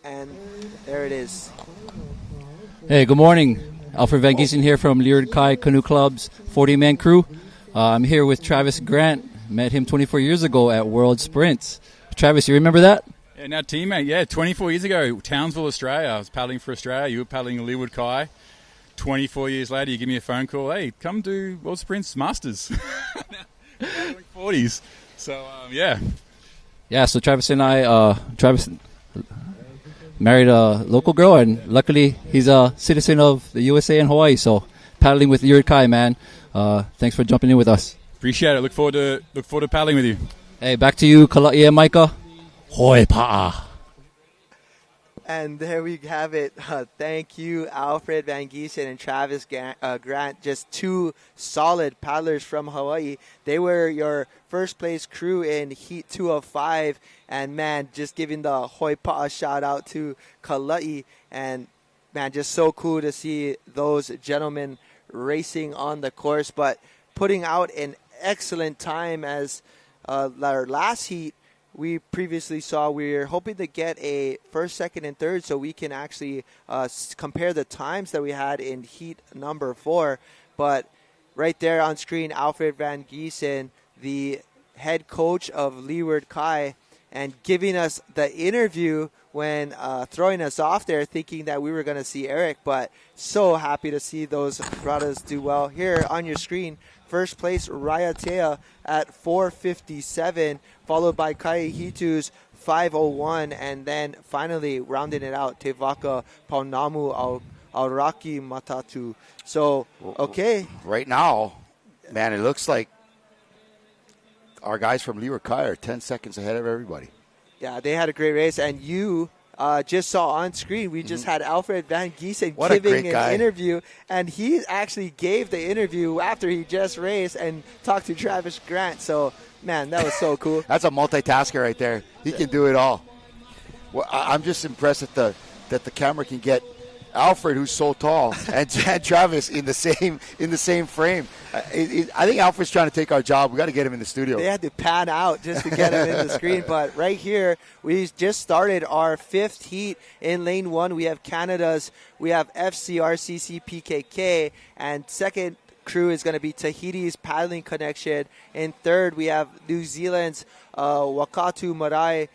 And there it is. Hey, good morning. Alfred Van Giesen here from Leeward Kai Canoe Club's 40-man crew. I'm here with Travis Grant. Met him 24 years ago at World Sprints. Travis, you remember that? Yeah, now teammate. Yeah, 24 years ago, Townsville, Australia. I was paddling for Australia. You were paddling Leeward Kai. 24 years later, you give me a phone call. Hey, come do World Sprints Masters. 40s. So, yeah. Yeah, so Travis and I, Travis married a local girl, and luckily he's a citizen of the USA and Hawaii. So paddling with Leeward Kai, man. Thanks for jumping in with us. Appreciate it. Look forward to paddling with you. Hey, back to you, Kala'i and Micah. Hoi pa'a. And there we have it. Thank you, Alfred Van Giesen and Travis Grant. Just two solid paddlers from Hawaii. They were your first place crew in Heat 2 of 5. And, man, just giving the hoi pa'a shout out to Kala'i. And, man, just so cool to see those gentlemen racing on the course. But putting out an excellent time as our last heat we previously saw. We're hoping to get a first, second, and third so we can actually compare the times that we had in heat number 4. But right there on screen, Alfred Van Giesen, the head coach of Leeward Kai, and giving us the interview when throwing us off there, thinking that we were going to see Eric. But so happy to see those brothers do well. Here on your screen, first place, Raiatea at 4:57, followed by Kaihitu's 5:01, and then finally rounding it out, Te Waka Paunamu Auraki Matatu. So, okay. Right now, man, it looks like our guys from Leeward Kai are 10 seconds ahead of everybody. Yeah, they had a great race, and you just saw on screen, we just had Alfred Van Giesen What a giving great an guy. interview, and he actually gave the interview after he just raced and talked to Travis Grant. So, man, that was so cool. That's a multitasker right there. He can do it all. Well, I'm just impressed that the camera can get Alfred, who's so tall, and Travis in the same frame. I think Alfred's trying to take our job. We got to get him in the studio. They had to pan out just to get him in the screen. But right here, we just started our 5th heat in lane 1. We have Canada's, we have FCRCC PKK, and second crew is going to be Tahiti's Paddling Connection. In third, we have New Zealand's Wakatu Marae.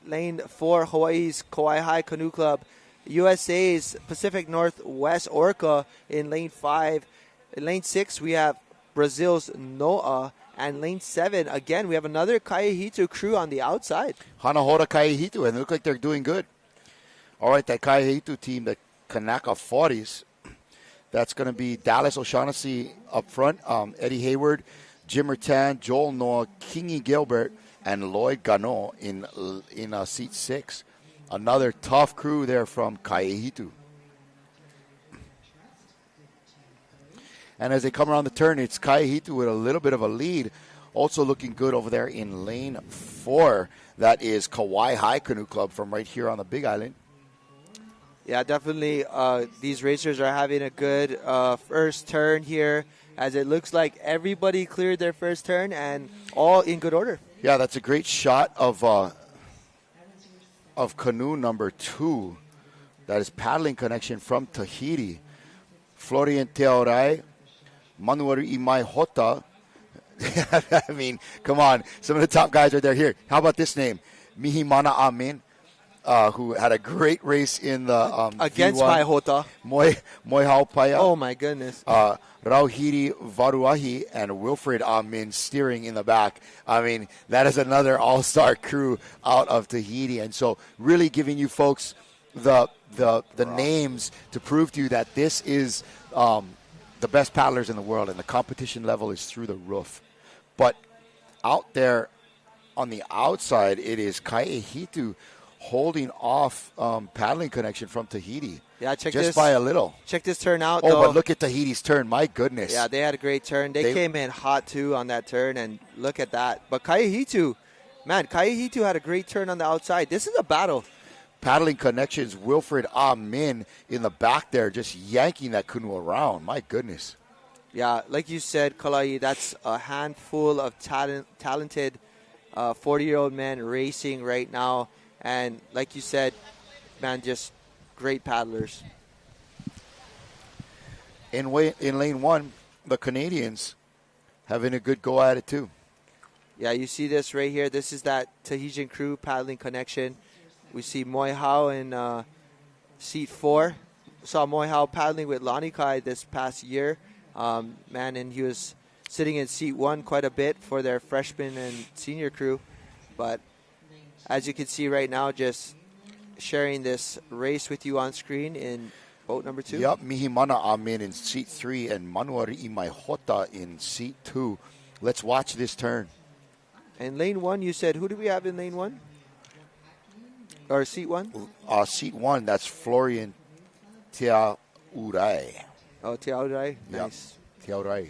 Lane 4, Hawaii's Kauai High Canoe Club. USA's Pacific Northwest Orca in lane 5. In lane 6, we have Brazil's Noa. And lane 7, again, we have another Kaihitu crew on the outside. Hanahora Kaihitu, and they look like they're doing good. All right, that Kaihitu team, the Kanaka 40s, that's going to be Dallas O'Shaughnessy up front, Eddie Hayward, Jimmer Tan, Joel Noah, Kingy Gilbert, and Lloyd Gano in seat 6. Another tough crew there from Kaihitu. And as they come around the turn, it's Kaihitu with a little bit of a lead. Also looking good over there in lane 4. That is Kauai High Canoe Club from right here on the Big Island. Yeah, definitely. These racers are having a good first turn here, as it looks like everybody cleared their first turn and all in good order. Yeah, that's a great shot of canoe number 2. That is Paddling Connection from Tahiti. Florian Teorai, Manuel Imai Hota. I mean, come on. Some of the top guys right there. Here, how about this name? Mihimana Amin, who had a great race in the against V1. my Hota. Moi Haupaya. Oh, my goodness. Rauhiri Varuahi and Wilfred Amin steering in the back. I mean, that is another all-star crew out of Tahiti. And so really giving you folks the names to prove to you that this is the best paddlers in the world, and the competition level is through the roof. But out there on the outside, it is Kaihitu holding off Paddling Connection from Tahiti. Yeah, check just this by a little. Check this turn out. Oh, though. but look at Tahiti's turn. My goodness. Yeah, they had a great turn. They came in hot, too, on that turn, and look at that. But Kaihitu had a great turn on the outside. This is a battle. Paddling Connections, Wilfred Amin in the back there, just yanking that canoe around. My goodness. Yeah, like you said, Kalai, that's a handful of talented 40-year-old men racing right now. And like you said, man, just great paddlers. In lane 1, the Canadians having a good go at it too. Yeah, you see this right here. This is that Tahitian crew Paddling Connection. We see Moi Hao in seat 4. Saw Moi Hao paddling with Lonnie Kai this past year. And he was sitting in seat 1 quite a bit for their freshman and senior crew. But as you can see right now, just sharing this race with you on screen in boat number 2. Yep, Mihimana Amin in seat 3 and Manuel Imai Hota in seat 2. Let's watch this turn. In lane 1, you said, who do we have in lane 1? Or seat 1? Seat 1, that's Florian Teaurai. Oh, Teaurai. Nice. Yep. Teaurai.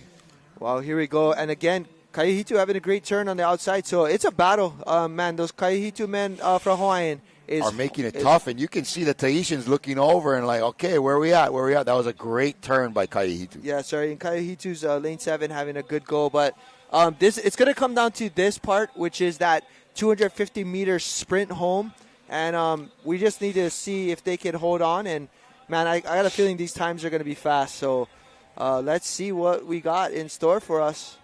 Well, here we go. And again, Kaihitu having a great turn on the outside. So it's a battle. Man, those Kaihitu men from Hawaiian are making it tough. And you can see the Tahitians looking over and like, okay, where are we at? That was a great turn by Kaihitu. Yeah, sorry. And Kaihitu's lane 7 having a good go. But it's going to come down to this part, which is that 250-meter sprint home. And we just need to see if they can hold on. And, man, I got a feeling these times are going to be fast. So let's see what we got in store for us.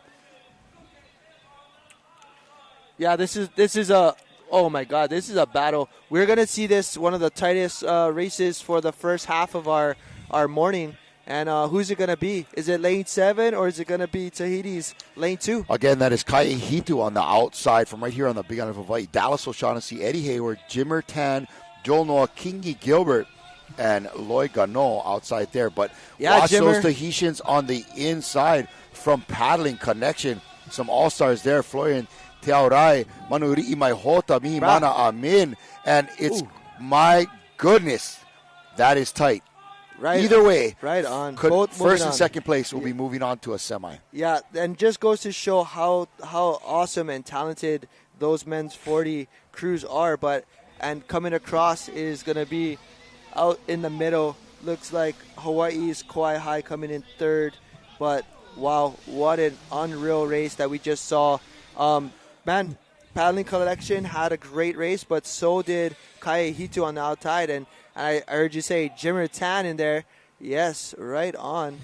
Yeah, this is a oh my God, this is a battle. We're gonna see this one of the tightest races for the first half of our morning. And who's it gonna be? Is it lane 7 or is it gonna be Tahiti's lane 2? Again, that is Kaihitu on the outside from right here on the Big Island of Hawaii. Dallas O'Shaughnessy, Eddie Hayward, Jimmer Tan, Joel Noah, Kingy Gilbert, and Lloyd Gano outside there. But yeah, watch Jimmer. those Tahitians on the inside from Paddling Connection. Some all-stars there. Florian Te aurai, manuri'i mai hota, mihi mana amin. And it's, my goodness, that is tight. Right. Either way, right on. Both first and on. second place will be moving on to a semi. Yeah, and just goes to show how awesome and talented those men's 40 crews are. And coming across is going to be out in the middle. Looks like Hawaii's Kauai High coming in third. But, wow, what an unreal race that we just saw. Man, Paddling Collection had a great race, but so did Kaihito on the outside. And I heard you say Jimmer Tan in there. Yes, right on.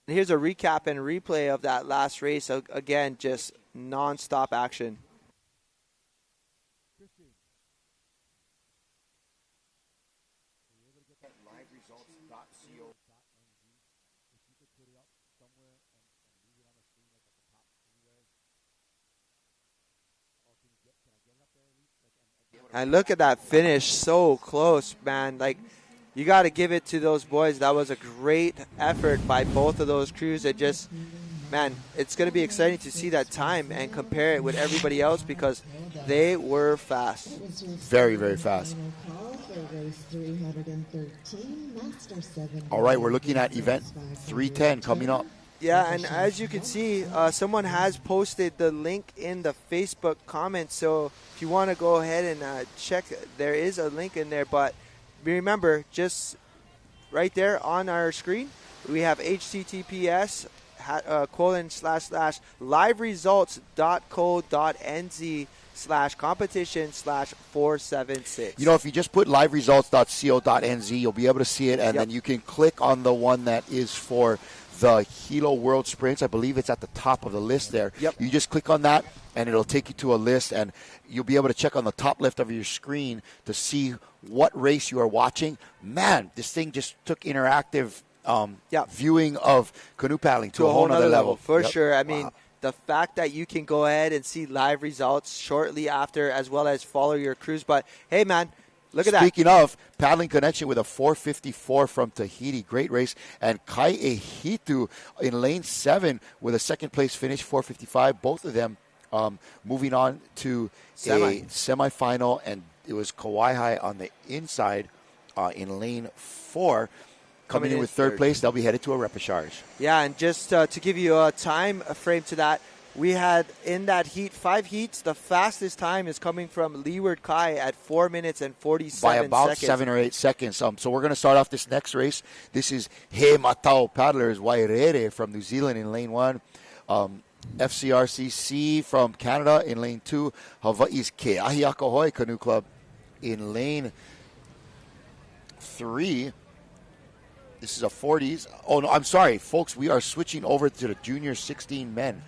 Here's a recap and replay of that last race. Again, just non-stop action. And look at that finish, so close, man. Like, you got to give it to those boys. That was a great effort by both of those crews. It just, man, it's going to be exciting to see that time and compare it with everybody else because they were fast. Very, very fast. All right, we're looking at event 310 coming up. Yeah, and as you can see, someone has posted the link in the Facebook comments. So if you want to go ahead and check, there is a link in there. But remember, just right there on our screen, we have https liveresults.co.nz/competition/476. You know, if you just put liveresults.co.nz, you'll be able to see it, and then you can click on the one that is for the Hilo World Sprints. I believe it's at the top of the list there. Yep. You just click on that, and it'll take you to a list, and you'll be able to check on the top left of your screen to see what race you are watching. Man, this thing just took interactive viewing of canoe paddling to a whole nother level. For sure. I mean, the fact that you can go ahead and see live results shortly after as well as follow your crews. But, hey, man, look at that. Speaking of, Paddling Connection with a 4:54 from Tahiti. Great race. And Kaihito in lane 7 with a second-place finish, 4:55. Both of them moving on to a semifinal. And it was Kauai High on the inside in lane 4. Coming in with third place, they'll be headed to a repechage. Yeah, and just to give you a time frame to that, we had in that heat 5 heats. The fastest time is coming from Leeward Kai at 4 minutes and 47 seconds. By about 7 or 8 seconds. So we're going to start off this next race. This is He Matau Paddlers Wairere from New Zealand in lane 1. FCRCC from Canada in lane 2. Hawaii's Keahiakahoi Canoe Club in lane 3. This is a 40s. Oh, no, I'm sorry, folks. We are switching over to the Junior 16 men.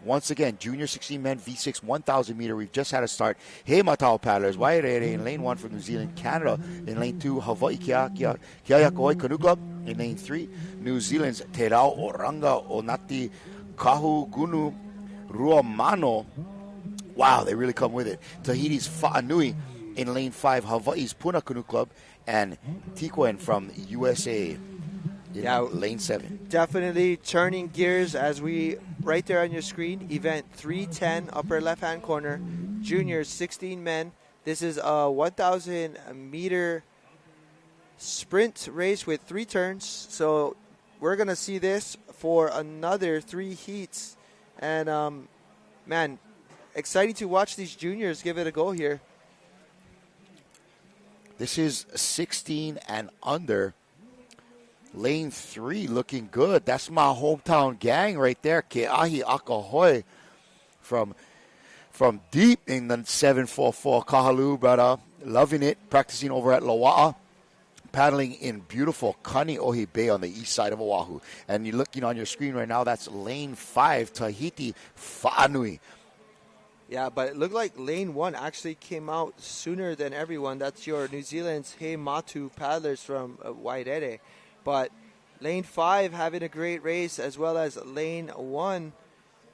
Once again, Junior 16 men, V6 1,000 meter. We've just had a start. He Matau Paddlers, Wairere in lane 1 from New Zealand, Canada in lane 2. Hawaii Keahiakahoi Canoe Club in lane 3. New Zealand's Te Rao Oranga Onati Kahu Gunu Ruamano. Wow, they really come with it. Tahiti's Fa'anui in lane 5. Hawaii's Puna Canoe Club and Tikwen from USA. Lane 7. Definitely turning gears as we, right there on your screen, event 310, upper left-hand corner, junior 16 men. This is a 1,000 meter sprint race with 3 turns. So we're going to see this for another 3 heats. And, man, exciting to watch these juniors give it a go here. This is 16 and under. Lane 3 looking good. That's my hometown gang right there. Keahiakahoi from deep in the 744 Kahalu, brother. Loving it. Practicing over at Loa'a. Paddling in beautiful Kaneohe Bay on the east side of Oahu. And you're looking on your screen right now, that's lane 5, Tahiti Fa'anui. Yeah, but it looked like lane 1 actually came out sooner than everyone. That's your New Zealand's He Matu paddlers from Wairere. But lane 5 having a great race as well as lane 1.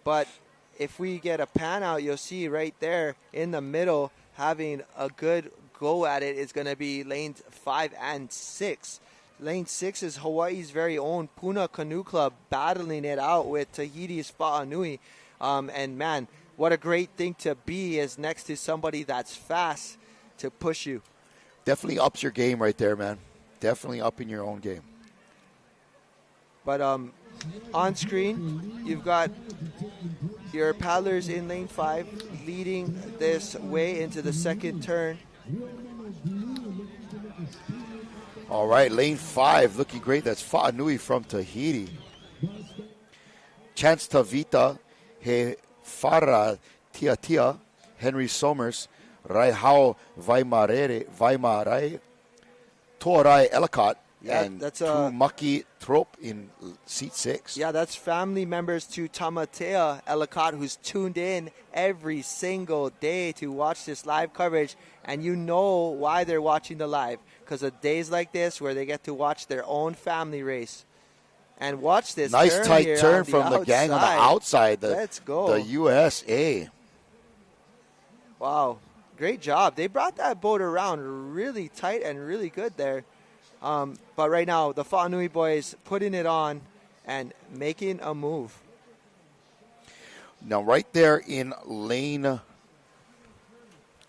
But if we get a pan out, you'll see right there in the middle having a good go at it is going to be lanes 5 and 6. Lane 6 is Hawaii's very own Puna Canoe Club battling it out with Tahiti's Fa'anui. And man, what a great thing to be is next to somebody that's fast to push you. Definitely ups your game right there, man. Definitely upping your own game. But on screen, you've got your paddlers in lane 5 leading this way into the second turn. All right, lane 5 looking great. That's Fa'anui from Tahiti. Chance Tavita, He Farah Tia, Henry Somers, Raihao Vaimarai, Torai Ellicott, and that's Maki Trop in seat 6. Yeah, that's family members to Tamatea Ellicott, who's tuned in every single day to watch this live coverage. And you know why they're watching the live. Because of days like this where they get to watch their own family race. And watch this nice turn tight here turn from the gang on the outside. Let's go. The USA. Wow. Great job. They brought that boat around really tight and really good there. But right now, the Fa'anui boys putting it on and making a move. Now, right there in lane...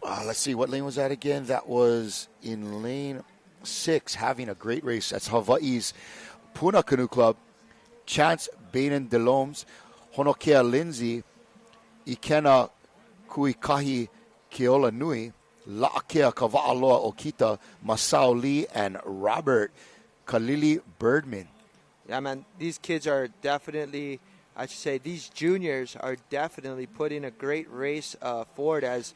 let's see, what lane was that again? That was in lane 6, having a great race. That's Hawaii's Puna Canoe Club. Chance Baden Delomes, Honokea Lindsay, Ikena Kuikahi Keola Nui, La'akea Kava'aloa Okita, Masao Lee, and Robert Kalili Birdman. Yeah, man, these kids are definitely, I should say, these juniors are definitely putting a great race forward as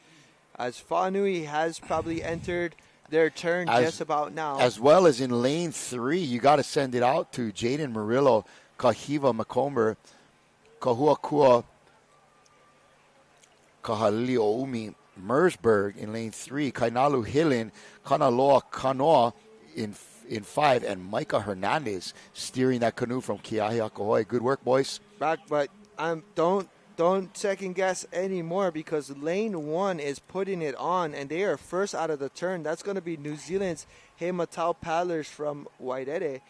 Fa'anui has probably entered their turn just about now. As well as in lane 3, you got to send it out to Jaden Murillo, Kahiva Macomber, Kahuakua, Kahalili Oumi, Mersburg in lane 3, Kainalu Hillen, Kanaloa Kanoa in 5, and Micah Hernandez steering that canoe from Keahiakahoe. Good work, boys. But don't second guess anymore because lane 1 is putting it on and they are first out of the turn. That's going to be New Zealand's He Matau paddlers from Wairere.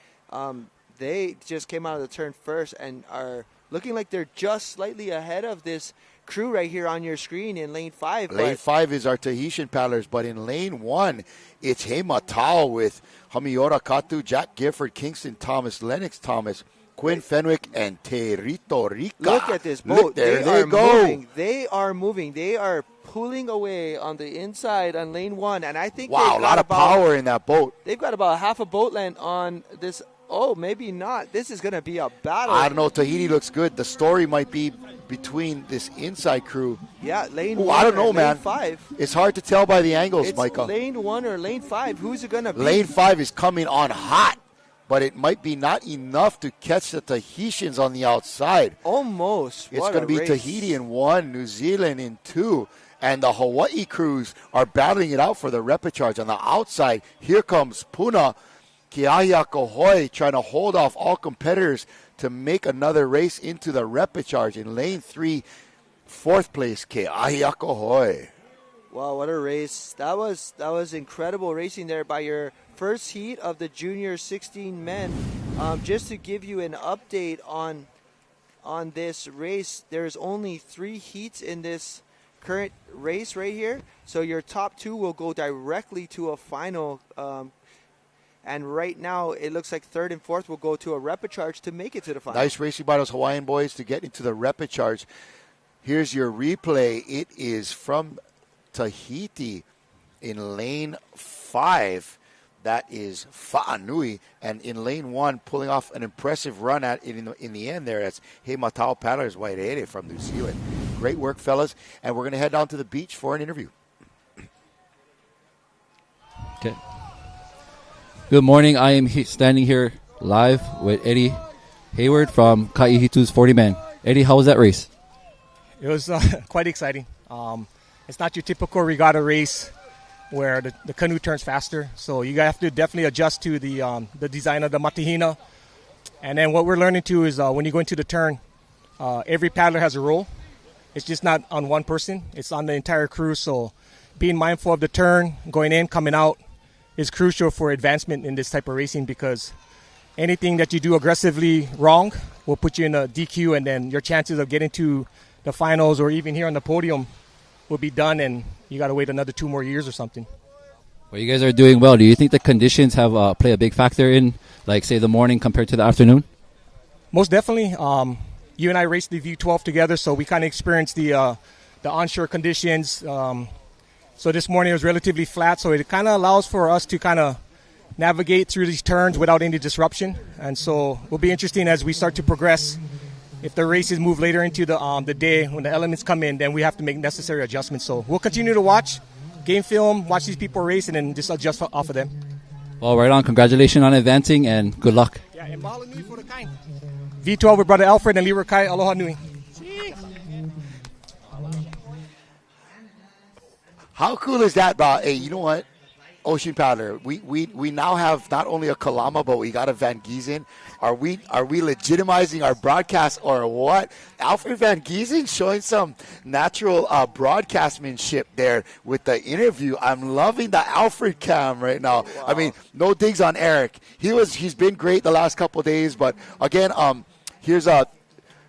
They just came out of the turn first and are looking like they're just slightly ahead of this crew right here on your screen in lane 5. Lane 5 is our Tahitian paddlers, but in lane 1, it's He Matau with Hamiora Katu, Jack Gifford, Kingston Thomas, Lennox Thomas, Quinn Fenwick, and Terito Rica. Look at this boat. Look there, they go. Moving. They are moving. They are pulling away on the inside on lane 1, and I think wow, a lot of power in that boat. They've got about half a boat length on this. Oh, maybe not. This is going to be a battle. I don't know. Tahiti looks good. The story might be between this inside crew. Yeah, lane 1 I don't know, man. Lane 5. It's hard to tell by the angles, it's Micah. Lane 1 or lane 5. Who's it going to be? Lane 5 is coming on hot, but it might be not enough to catch the Tahitians on the outside. Almost. It's going to be race. Tahiti in 1, New Zealand in 2, and the Hawaii crews are battling it out for the repechage. On the outside, here comes Puna Keahiakahoe trying to hold off all competitors to make another race into the repechage. In lane 3, 4th place, Keahiakahoe. Wow, what a race. That was incredible racing there by your first heat of the junior 16 men. Just to give you an update on this race, there's only 3 heats in this current race right here. So your top 2 will go directly to a final. And right now, it looks like 3rd and 4th will go to a repechage to make it to the final. Nice racing by those Hawaiian boys to get into the repechage. Here's your replay. It is from Tahiti in lane 5. That is Fa'anui. And in lane 1, pulling off an impressive run at in the end there. That's He Matau Paddlers Wairere from New Zealand. Great work, fellas. And we're going to head down to the beach for an interview. Okay. Good morning. I am standing here live with Eddie Hayward from Kaihitu's 40 Man. Eddie, how was that race? It was quite exciting. It's not your typical regatta race where the canoe turns faster. So you have to definitely adjust to the design of the matihina. And then what we're learning too is when you go into the turn, every paddler has a role. It's just not on one person. It's on the entire crew. So being mindful of the turn, going in, coming out, is crucial for advancement in this type of racing, because anything that you do aggressively wrong will put you in a DQ, and then your chances of getting to the finals or even here on the podium will be done, and you got to wait another 2 more years or something. Well, you guys are doing well. Do you think the conditions have play a big factor in, like, say, the morning compared to the afternoon? Most definitely. You and I raced the V12 together, so we kind of experienced the onshore conditions. So this morning it was relatively flat, so it kind of allows for us to kind of navigate through these turns without any disruption. And so it will be interesting as we start to progress. If the races move later into the day when the elements come in, then we have to make necessary adjustments. So we'll continue to watch game film, watch these people race, and then just adjust off of them. Well, right on. Congratulations on advancing, and good luck. Yeah, and mahalo nui for the kind. V12 with Brother Alfred and Leroy Kai. Aloha nui. How cool is that, bro? Hey, you know what? Ocean Paddler, we now have not only a Kalama, but we got a Van Giesen. Are we legitimizing our broadcast or what? Alfred Van Giesen showing some natural broadcastmanship there with the interview. I'm loving the Alfred cam right now. Wow. I mean, no digs on Eric. He's been great the last couple of days, but again, here's a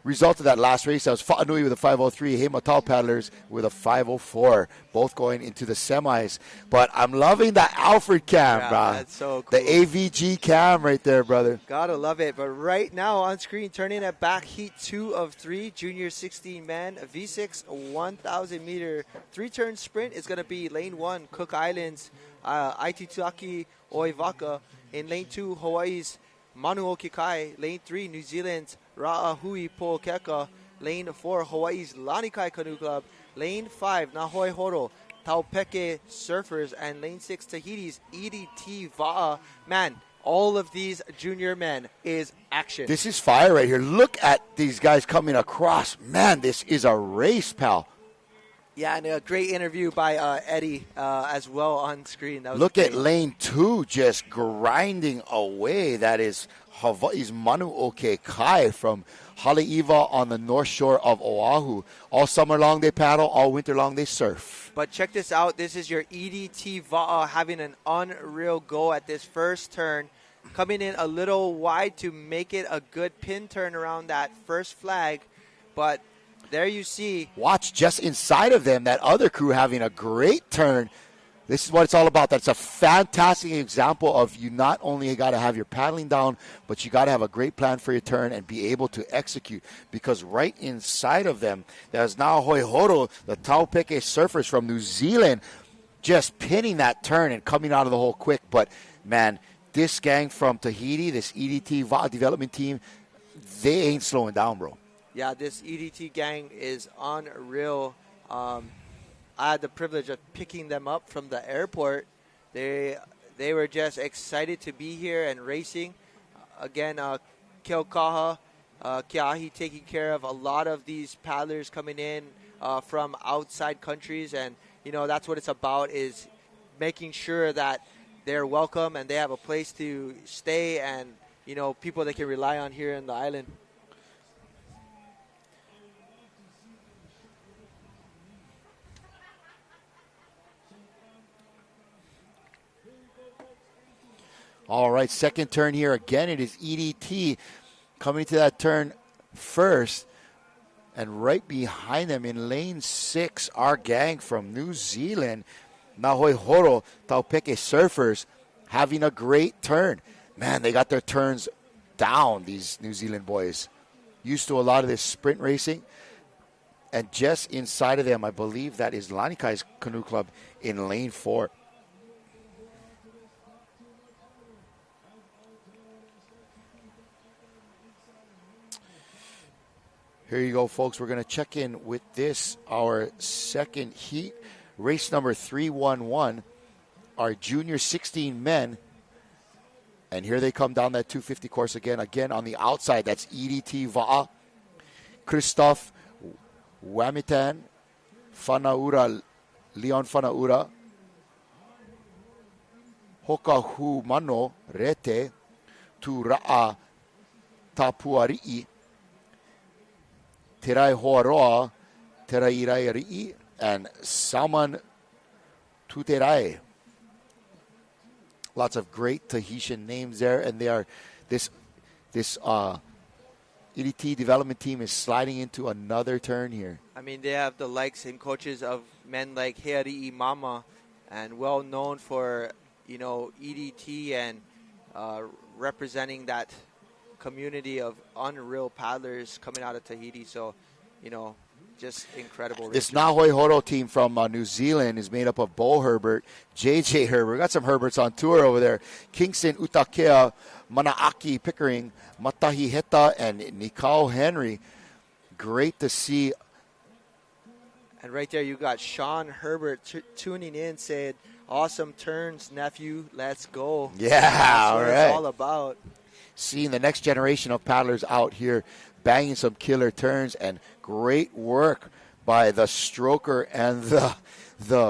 result of that last race. That was Fa'anui with a 5:03, Hema Tall Paddlers with a 5:04, both going into the semis. But I'm loving the Alfred cam, bro. That's so cool. The AVG cam right there, brother. Gotta love it. But right now on screen, turning it back, heat 2 of 3, junior 16 man, V6, 1,000 meter, 3-turn sprint is going to be lane 1, Cook Islands, Aitutaki Oivaka. In lane 2, Hawaii's Manuoki Kai. Lane 3, New Zealand's Ra'ahui Po'okeka. Lane 4, Hawaii's Lanikai Canoe Club. Lane 5, Nahoi Horo, Taupeke Surfers. And lane 6, Tahiti's EDT Va'a. Man, all of these junior men is action. This is fire right here. Look at these guys coming across. Man, this is a race, pal. Yeah, and a great interview by Eddie as well on screen. That was Look great. at lane 2 just grinding away. That is Hawaii's Manuoke Kai from Haleiwa on the north shore of Oahu. All summer long they paddle, all winter long they surf. But check this out. This is your EDT Va'a having an unreal go at this first turn. Coming in a little wide to make it a good pin turn around that first flag. But there you see. Watch just inside of them, that other crew having a great turn. This is what it's all about. That's a fantastic example of you not only got to have your paddling down, but you got to have a great plan for your turn and be able to execute. Because right inside of them, there's now Hoihoro, the Taupeke Surfers from New Zealand, just pinning that turn and coming out of the hole quick. But, man, this gang from Tahiti, this EDT VA development team, they ain't slowing down, bro. Yeah, this EDT gang is unreal. I had the privilege of picking them up from the airport. They were just excited to be here and racing. Again, Keokaha, Keahi taking care of a lot of these paddlers coming in from outside countries. And, you know, that's what it's about, is making sure that they're welcome and they have a place to stay and, you know, people they can rely on here in the island. All right, second turn here. Again, it is EDT coming to that turn first. And right behind them in lane 6, our gang from New Zealand, Nahoi Horo, Taupeke Surfers, having a great turn. Man, they got their turns down, these New Zealand boys. Used to a lot of this sprint racing. And just inside of them, I believe that is Lanikai's Canoe Club in lane 4. Here you go, folks. We're going to check in with this, our second heat. Race number 311, our junior 16 men. And here they come down that 250 course again. Again, on the outside, that's EDT Va'a, Christoph Wamitan, Fanaura, Leon Fanaura, Hokahu Mano Rete, Tura'a Tapuari'i, Terai Hoaroa, Terai Irai, and Salman Tuterai. Lots of great Tahitian names there, and they are this EDT development team is sliding into another turn here. I mean, they have the likes and coaches of men like Heari Mama, and well known for, EDT and representing that community of unreal paddlers coming out of Tahiti. So, just incredible. This Nahoi Horo team from New Zealand is made up of Bo Herbert, JJ Herbert. We got some Herberts on tour over there. Kingston Utakea, Manaaki Pickering, Matahi Heta, and Nikau Henry. Great to see. And right there you got Sean Herbert tuning in, saying, awesome turns, nephew. Let's go. Yeah, That's all what right. it's all about. Seeing the next generation of paddlers out here banging some killer turns, and great work by the stroker and the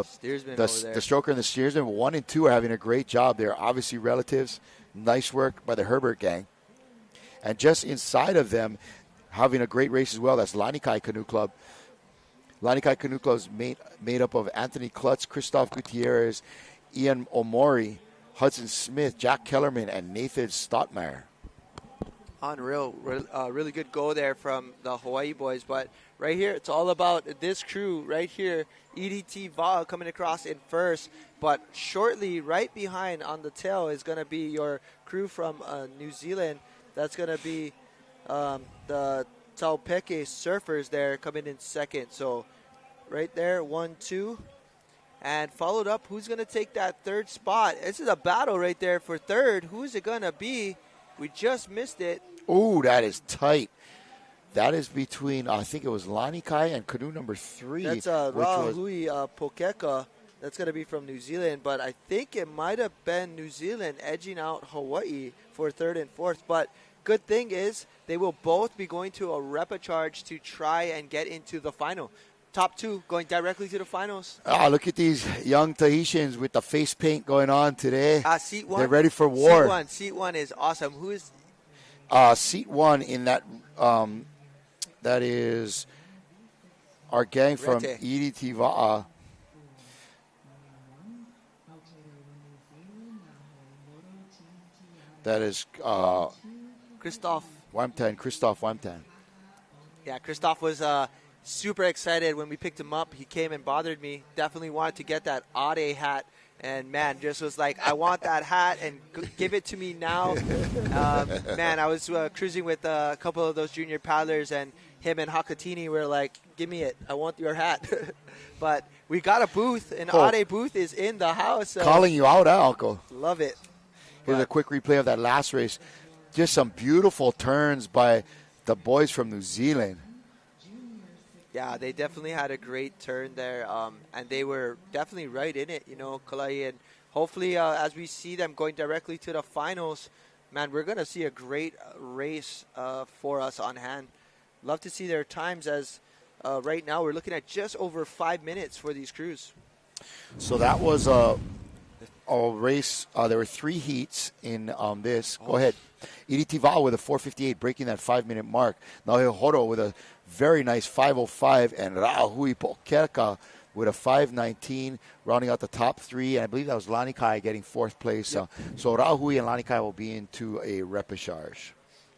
Steersman the over there. stroker and the steersman. 1 and 2 are having a great job. They're obviously relatives. Nice work by the Herbert gang. And just inside of them, having a great race as well, that's Lanikai Canoe Club. Lanikai Canoe Club is made up of Anthony Klutz, Christoph Gutierrez, Ian Omori, Hudson Smith, Jack Kellerman, and Nathan Stottmeyer. Unreal. Really good go there from the Hawaii boys. But right here, it's all about this crew right here. EDT Va'a coming across in first. But shortly, right behind on the tail is going to be your crew from New Zealand. That's going to be the Taupeke Surfers there coming in second. So right there, 1, 2. And followed up, who's going to take that third spot? This is a battle right there for third. Who's it going to be? We just missed it. Ooh, that is tight. That is between, I think it was Lanikai and canoe number 3. That's Rahui Pokeka. That's going to be from New Zealand. But I think it might have been New Zealand edging out Hawaii for third and fourth. But good thing is they will both be going to a repechage to try and get into the final. Top 2 going directly to the finals. Look at these young Tahitians with the face paint going on today. Seat 1. They're ready for war. Seat one is awesome. Who is? Seat 1 in that, that is our gang from Rete. EDT Va'a. That is Christoph. Christoph Wamtan. Yeah, Christoph was super excited when we picked him up. He came and bothered me. Definitely wanted to get that Ade hat. And, man, just was like, I want that hat and give it to me now. Man, I was cruising with a couple of those junior paddlers, and him and Hakatini were like, give me it. I want your hat. But we got a booth, and Ade booth is in the house. So Calling you out, Uncle. love it. Here's a quick replay of that last race. Just some beautiful turns by the boys from New Zealand. Yeah, they definitely had a great turn there, and they were definitely right in it, Kalai. And hopefully, as we see them going directly to the finals, man, we're going to see a great race for us on hand. Love to see their times, as right now we're looking at just over 5 minutes for these crews. So that was a race. There were 3 heats in this. Go ahead. EDT Va'a with a 4:58, breaking that 5-minute mark. Nahoi Horo with a very nice 5:05, and Rahui Pokeka with a 5:19, rounding out the top 3. And I believe that was Lanikai getting 4th place. Yep. So Rahui and Lanikai will be into a repechage.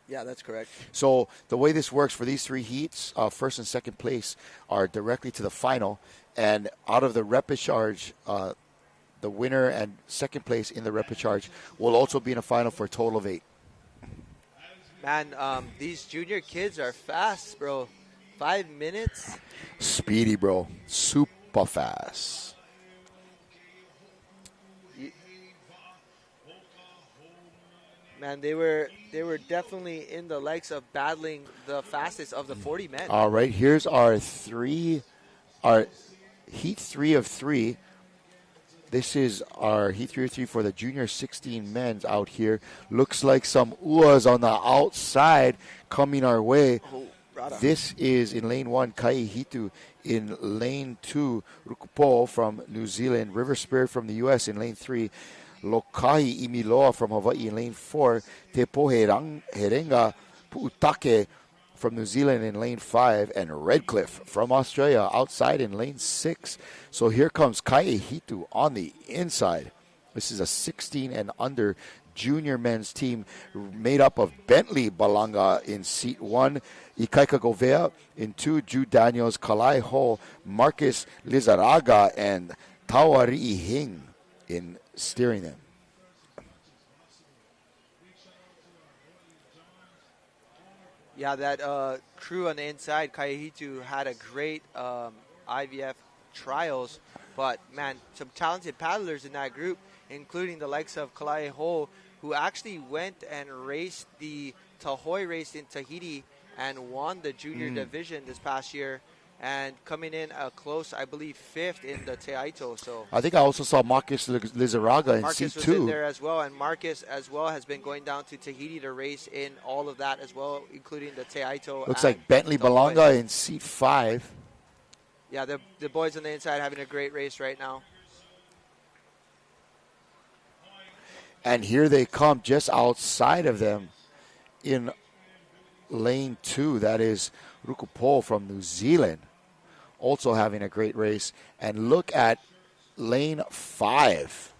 Yeah, that's correct. So the way this works for these 3 heats, first and second place are directly to the final. And out of the repechage, the winner and second place in the repechage will also be in a final for a total of 8. Man, these junior kids are fast, bro. 5 minutes. Speedy, bro. Super fast. Man, they were definitely in the likes of battling the fastest of the 40 men. All right, here's our heat 3 of 3. This is our heat 3 of 3 for the junior 16 men's out here. Looks like some uas on the outside coming our way. This is in lane 1, Kai Hitu. In lane 2, Rukupo from New Zealand. River Spirit from the U.S. in lane 3. Lokahi Imiloa from Hawaii in lane 4. Te Poherenga Puutake from New Zealand in lane 5. And Redcliffe from Australia outside in lane 6. So here comes Kai Hitu on the inside. This is a 16 and under junior men's team made up of Bentley Balanga in seat 1, Ikaika Govea in 2, Jude Daniels, Kalai Ho, Marcus Lizaraga, and Tawari'i Hing in steering them. Yeah, that crew on the inside, Kaihitu, had a great IVF trials. But, man, some talented paddlers in that group, including the likes of Kalai Ho, who actually went and raced the Tahoe race in Tahiti and won the junior division this past year, and coming in a close, I believe, 5th in the Teaito. So I think I also saw Marcus Lizaraga in Marcus seat was 2. in there as well, and Marcus as well has been going down to Tahiti to race in all of that as well, including the Teaito. Looks like Bentley Balanga in seat 5. Yeah, the boys on the inside having a great race right now. And here they come just outside of them in lane 2. That is Rukupo from New Zealand, also having a great race. And look at lane 5.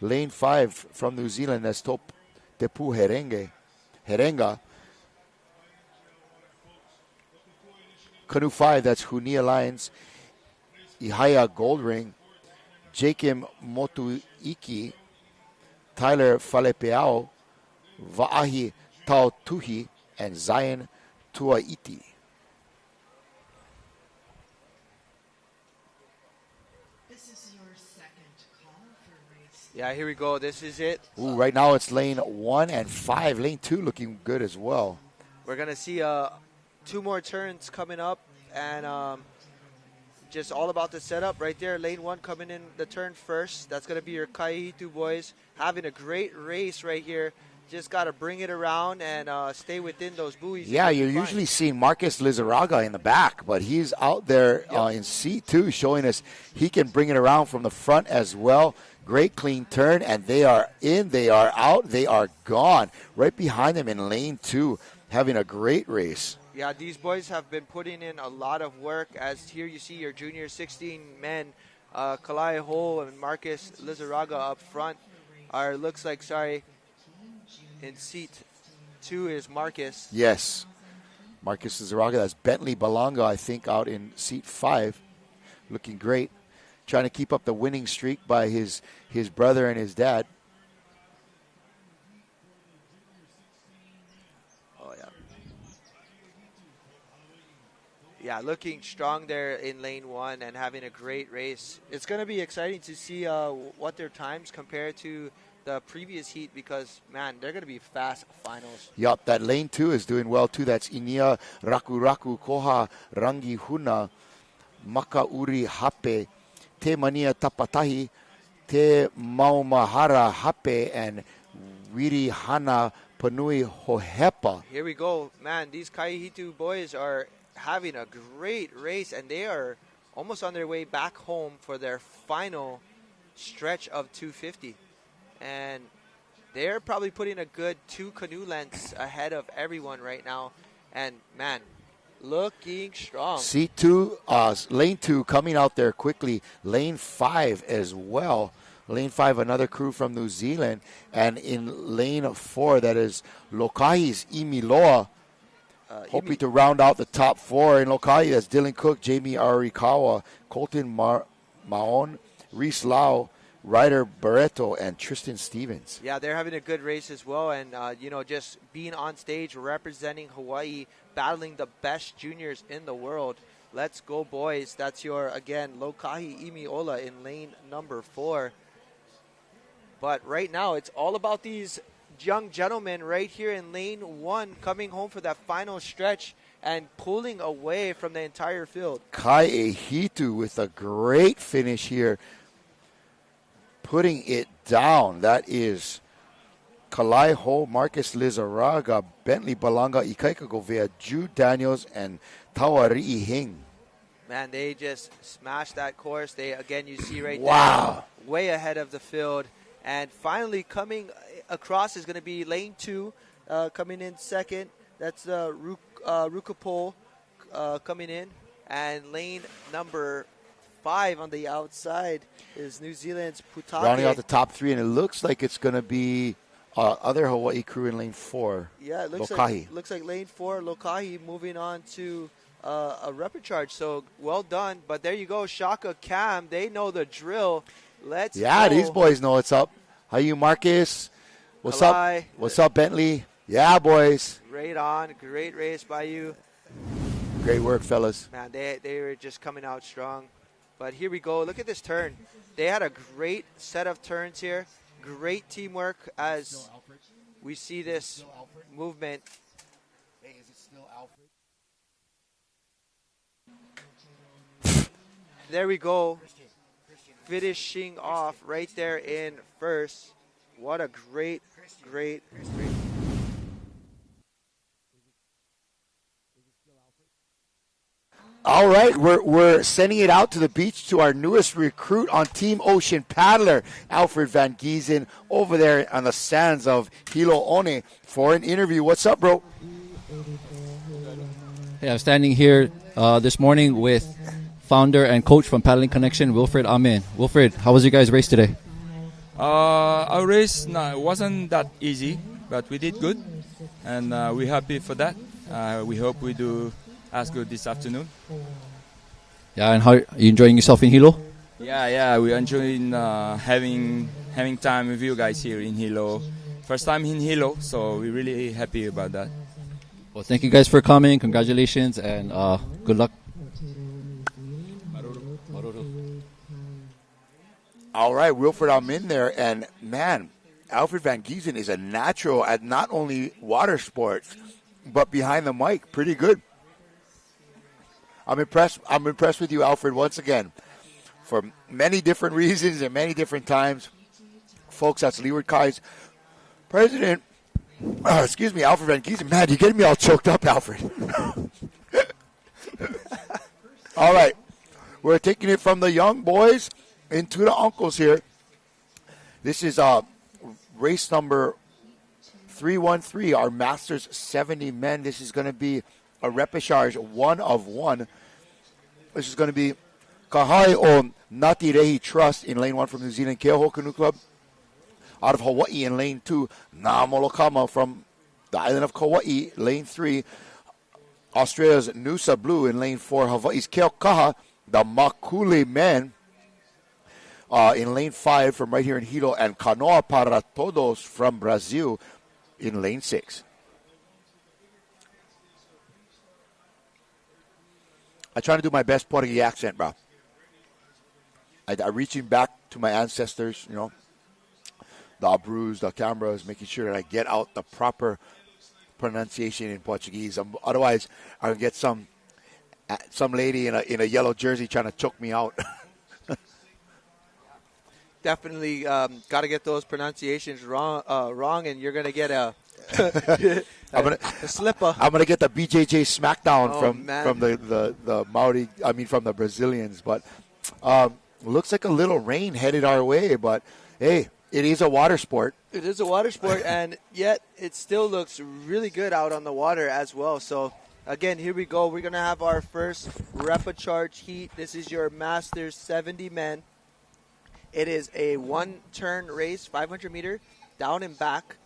Lane 5 from New Zealand, that's Top Tepu Herenga. Canoe 5, that's Hunia Lions, Ihaya Goldring, Jakim Motuiki, Tyler Falepeao, Va'ahi Tautuhi, and Zion Tuaiti. This is your second call for race. Yeah, here we go. This is it. Ooh, right now it's lane 1 and 5. Lane 2 looking good as well. We're going to see 2 more turns coming up, and just all about the setup right there. Lane 1 coming in the turn first. That's going to be your Kaihitu boys having a great race right here. Just got to bring it around and stay within those buoys. Yeah, you're usually seeing Marcus Lizaraga in the back, but he's out there in seat 2 showing us he can bring it around from the front as well. Great clean turn, and they are in, they are out, they are gone. Right behind them in lane 2, having a great race. Yeah, these boys have been putting in a lot of work, as here you see your junior 16 men, Kalai Ho and Marcus Lizaraga up front. In seat 2 is Marcus. Yes, Marcus Lizaraga. That's Bentley Balanga, I think, out in seat 5. Looking great. Trying to keep up the winning streak by his brother and his dad. Yeah, looking strong there in lane 1 and having a great race. It's going to be exciting to see what their times compare to the previous heat, because, man, they're going to be fast finals. Yup, that lane 2 is doing well, too. That's Inia Raku Koha Rangi Huna Makauri Hape Te Mania Tapatahi Te Maumahara Hape and Wiri Hana Panui Hohepa. Here we go. Man, these Kaihitu boys are having a great race, and they are almost on their way back home for their final stretch of 250. And they're probably putting a good 2 canoe lengths ahead of everyone right now. And, man, looking strong. Seat 2, lane 2 coming out there quickly. Lane 5 as well. Lane 5, another crew from New Zealand. And in lane 4, that is Lokahi's Imiloa. Hoping to round out the top 4 in Lokahi. That's Dylan Cook, Jamie Arikawa, Colton Maon, Reese Lau, Ryder Barreto, and Tristan Stevens. Yeah, they're having a good race as well. And, just being on stage, representing Hawaii, battling the best juniors in the world. Let's go, boys. That's your, again, Lokahi Imiola in lane number 4. But right now, it's all about these young gentlemen right here in lane 1 coming home for that final stretch and pulling away from the entire field. Kai Ehitu with a great finish here, putting it down. That is Kalai Ho, Marcus Lizaraga, Bentley Balanga, Ikaika Govea, Jude Daniels, and Tawari'i Hing. Man, they just smashed that course. They, again, you see right Wow. there, way ahead of the field. And finally coming across is going to be lane 2, coming in second. That's Rukapo coming in. And lane number 5 on the outside is New Zealand's Putake. Rounding out the top 3, and it looks like it's going to be other Hawaii crew in lane 4. Yeah, it looks like lane 4, Lokahi, moving on to a repechage. So well done. But there you go, Shaka, Cam, they know the drill. Let's go. These boys know what's up. How you, Marcus? What's Kalai. up? What's up, Bentley? Yeah, boys. Great on. Great race by you. Great work, fellas. Man, they were just coming out strong. But here we go. Look at this turn. They had a great set of turns here. Great teamwork as we see this movement. Hey, is it still Alfred? There we go. Finishing off right there in first. What a great. All right, we're sending it out to the beach to our newest recruit on Team Ocean Paddler, Alfred Van Giesen, over there on the sands of Hilo One for an interview. What's up, bro? Hey, I'm standing here this morning with founder and coach from Paddling Connection, Wilfred Amin. Wilfred, how was your guys' race today? Our race wasn't that easy, but we did good, and we're happy for that. We hope we do as good this afternoon. Yeah, and how are you enjoying yourself in Hilo? Yeah, we're enjoying having time with you guys here in Hilo. First time in Hilo, so we're really happy about that. Well, thank you guys for coming. Congratulations, and good luck. All right, Wilfred, I'm in there, and man, Alfred Van Giesen is a natural at not only water sports, but behind the mic, pretty good. I'm impressed with you, Alfred, once again, for many different reasons and many different times. Folks, that's Leeward Kai's president. Alfred Van Giesen. Man, you're getting me all choked up, Alfred. All right, we're taking it from the young boys into the uncles here. This is race number 313, our Masters 70 men. This is going to be a repechage 1 of 1. This is going to be Kahai o Ngāti Trust in lane 1 from New Zealand, Keoho Canoe Club. Out of Hawaii in lane 2, Ngā Molokama from the island of Kauai, lane 3. Australia's Nusa Blue in lane 4, Hawaii's Keaukaha, the Makule men. In lane 5 from right here in Hilo, and Canoa para Todos from Brazil in lane 6. I try to do my best Portuguese accent, bro. I'm reaching back to my ancestors, you know, the Abrus, the Cambras, making sure that I get out the proper pronunciation in Portuguese. Otherwise, I'll get some lady in a yellow jersey trying to choke me out. Definitely got to get those pronunciations wrong, and you're going to get a slipper. I'm gonna get the BJJ smackdown from the Maori. I mean, from the Brazilians. But looks like a little rain headed our way. But hey, it is a water sport. It is a water sport, and yet it still looks really good out on the water as well. So again, here we go. We're gonna have our first repechage heat. This is your Masters 70 men. It is a one-turn race, 500 meter, down and back.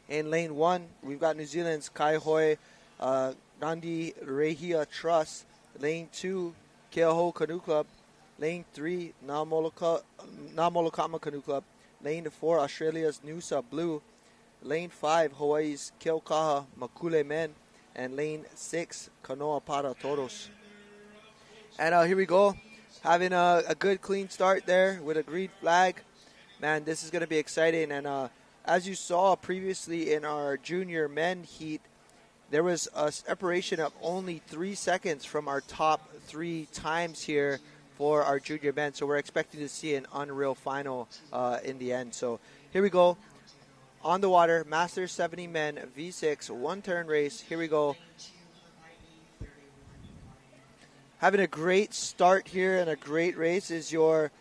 In lane 1, we've got New Zealand's Kai Hoi Nandi Rehia Trust. Lane 2, Keoho Canoe Club. Lane 3, Ngā Molokama Canoe Club. Lane 4, Australia's Nusa Blue. Lane 5, Hawaii's Keaukaha Makule Men. And lane 6, Kanoa para Todos. And here we go. Having a good, clean start there with a green flag. Man, this is going to be exciting. And as you saw previously in our junior men heat, there was a separation of only 3 seconds from our top 3 times here for our junior men. So we're expecting to see an unreal final in the end. So here we go. On the water, Masters 70 men, V6, one-turn race. Here we go. Having a great start here and a great race is your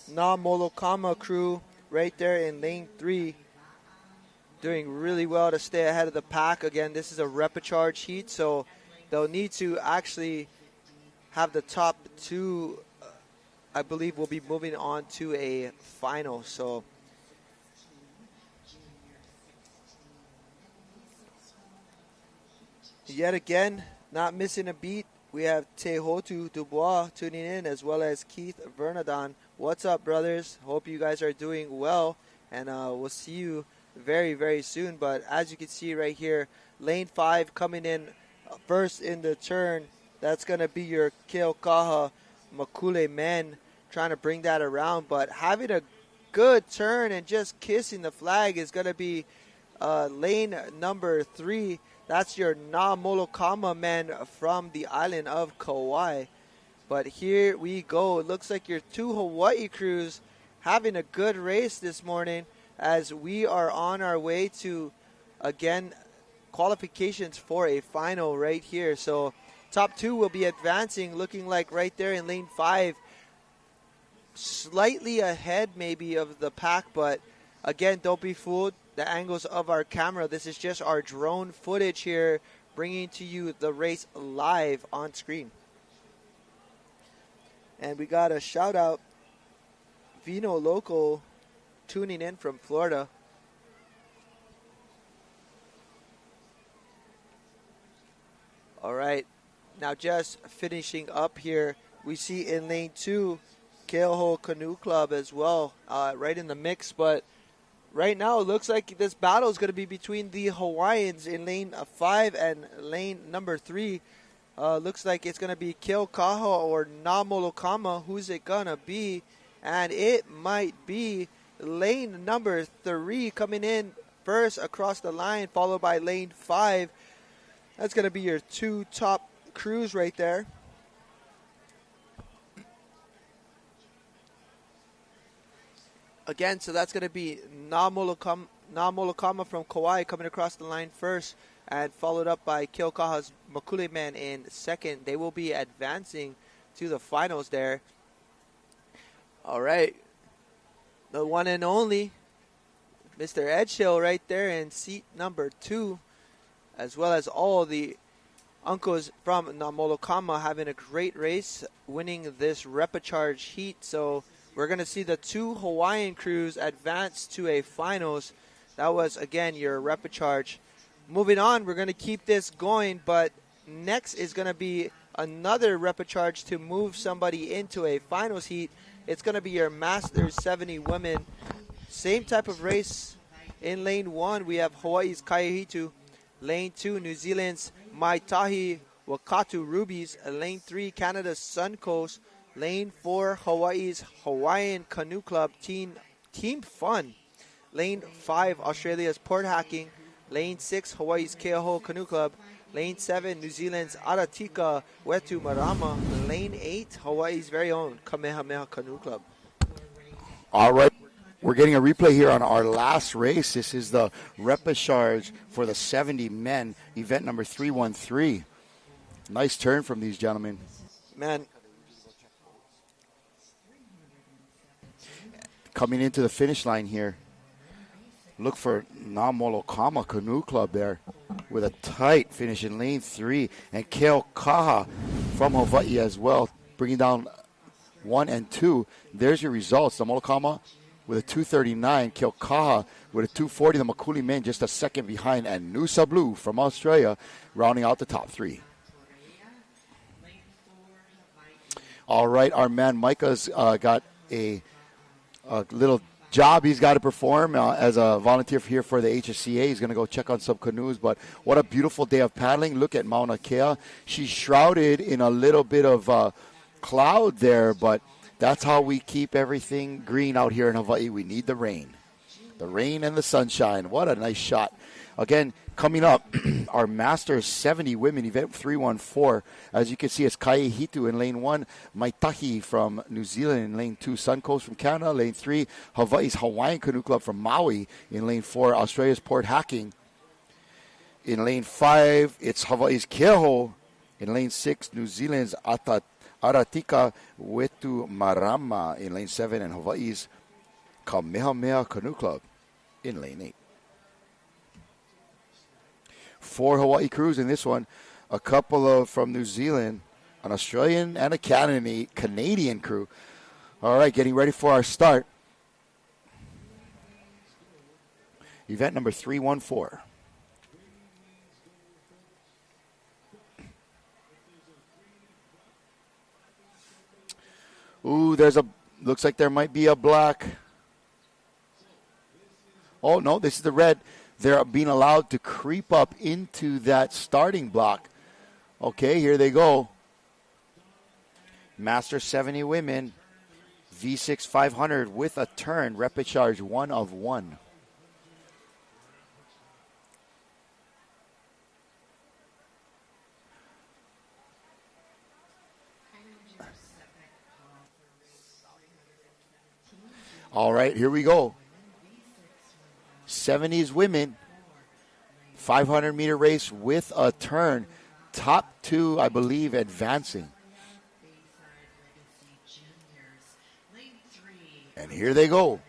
Ngā Molokama crew right there in lane 3. Doing really well to stay ahead of the pack. Again, this is a repechage heat, so they'll need to actually have the top 2 I believe, will be moving on to a final. So yet again, not missing a beat, we have Tehotu Dubois tuning in, as well as Keith Vernadon. What's up, brothers? Hope you guys are doing well, and we'll see you very, very soon. But as you can see right here, lane 5 coming in first in the turn. That's going to be your Keokaha Makule men, trying to bring that around. But having a good turn and just kissing the flag is going to be lane number 3. That's your Na Molokama men from the island of Kauai. But here we go. It looks like your 2 Hawaii crews having a good race this morning, as we are on our way to, again, qualifications for a final right here. So top 2 will be advancing, looking like right there in lane 5, slightly ahead maybe of the pack, but again, don't be fooled. The angles of our camera, this is just our drone footage here, bringing to you the race live on screen. And we got a shout out, Vino Loco, tuning in from Florida. All right, now just finishing up here, we see in lane 2, Keoho Canoe Club as well, right in the mix. But right now, it looks like this battle is going to be between the Hawaiians in lane 5 and lane number 3. Looks like it's going to be Keokaha or Na Molokama. Who's it going to be? And it might be lane number 3 coming in first across the line, followed by lane 5. That's going to be your 2 top crews right there. Again, so that's going to be Na Molokama from Kauai coming across the line first, and followed up by Keokaha's Makule man in second. They will be advancing to the finals there. All right. The one and only Mr. Edgehill right there in seat number 2, as well as all the uncles from Na Molokama having a great race, winning this repechage heat. So we're going to see the 2 Hawaiian crews advance to a finals. That was, again, your repechage. Moving on, we're going to keep this going, but next is going to be another repechage to move somebody into a finals heat. It's going to be your Masters 70 women. Same type of race. In lane 1, we have Hawaii's Kaihitu. Lane 2, New Zealand's Maitahi Wakatu Rubies. Lane 3, Canada's Suncoast. Lane 4, Hawaii's Hawaiian Canoe Club Team Fun. Lane 5, Australia's Port Hacking. Lane 6, Hawaii's Keoho Canoe Club. Lane 7, New Zealand's Aratika Wetu Marama. Lane 8, Hawaii's very own Kamehameha Canoe Club. All right. We're getting a replay here on our last race. This is the repechage for the 70 men, event number 313. Nice turn from these gentlemen. Man. Coming into the finish line here. Look for Na Molokama Canoe Club there with a tight finish in lane 3. And Keokaha from Hawaii as well, bringing down 1 and 2. There's your results. The Molokama with a 239, Keokaha with a 240. The Makule men just a second behind, and Nusa Blue from Australia rounding out the top 3. All right, our man Micah's got a little job he's got to perform as a volunteer here for the HSCA. He's going to go check on some canoes, but what a beautiful day of paddling. Look at Mauna Kea. She's shrouded in a little bit of cloud there, but that's how we keep everything green out here in Hawaii. We need the rain. The rain and the sunshine. What a nice shot. Again, coming up, our Masters 70 Women Event 314. As you can see, it's Kaihitu in lane 1, Maitahi from New Zealand in lane 2, Suncoast from Canada, lane 3, Hawaii's Hawaiian Canoe Club from Maui in lane 4, Australia's Port Hacking. In lane 5, it's Hawaii's Keoho. In lane 6, New Zealand's Aratika Wetu Marama in lane 7, and Hawaii's Kamehameha Canoe Club in lane 8. 4 Hawaii crews in this one. A couple of from New Zealand, an Australian and a Canadian crew. All right, getting ready for our start. Event number 314. Ooh, looks like there might be a black. Oh, no, this is the red. They're being allowed to creep up into that starting block. Okay, here they go. Master 70 women, V6 500 with a turn, repechage 1 of 1. All right, here we go. 70s women, 500-meter race with a turn. Top two, I believe, advancing. And here they go.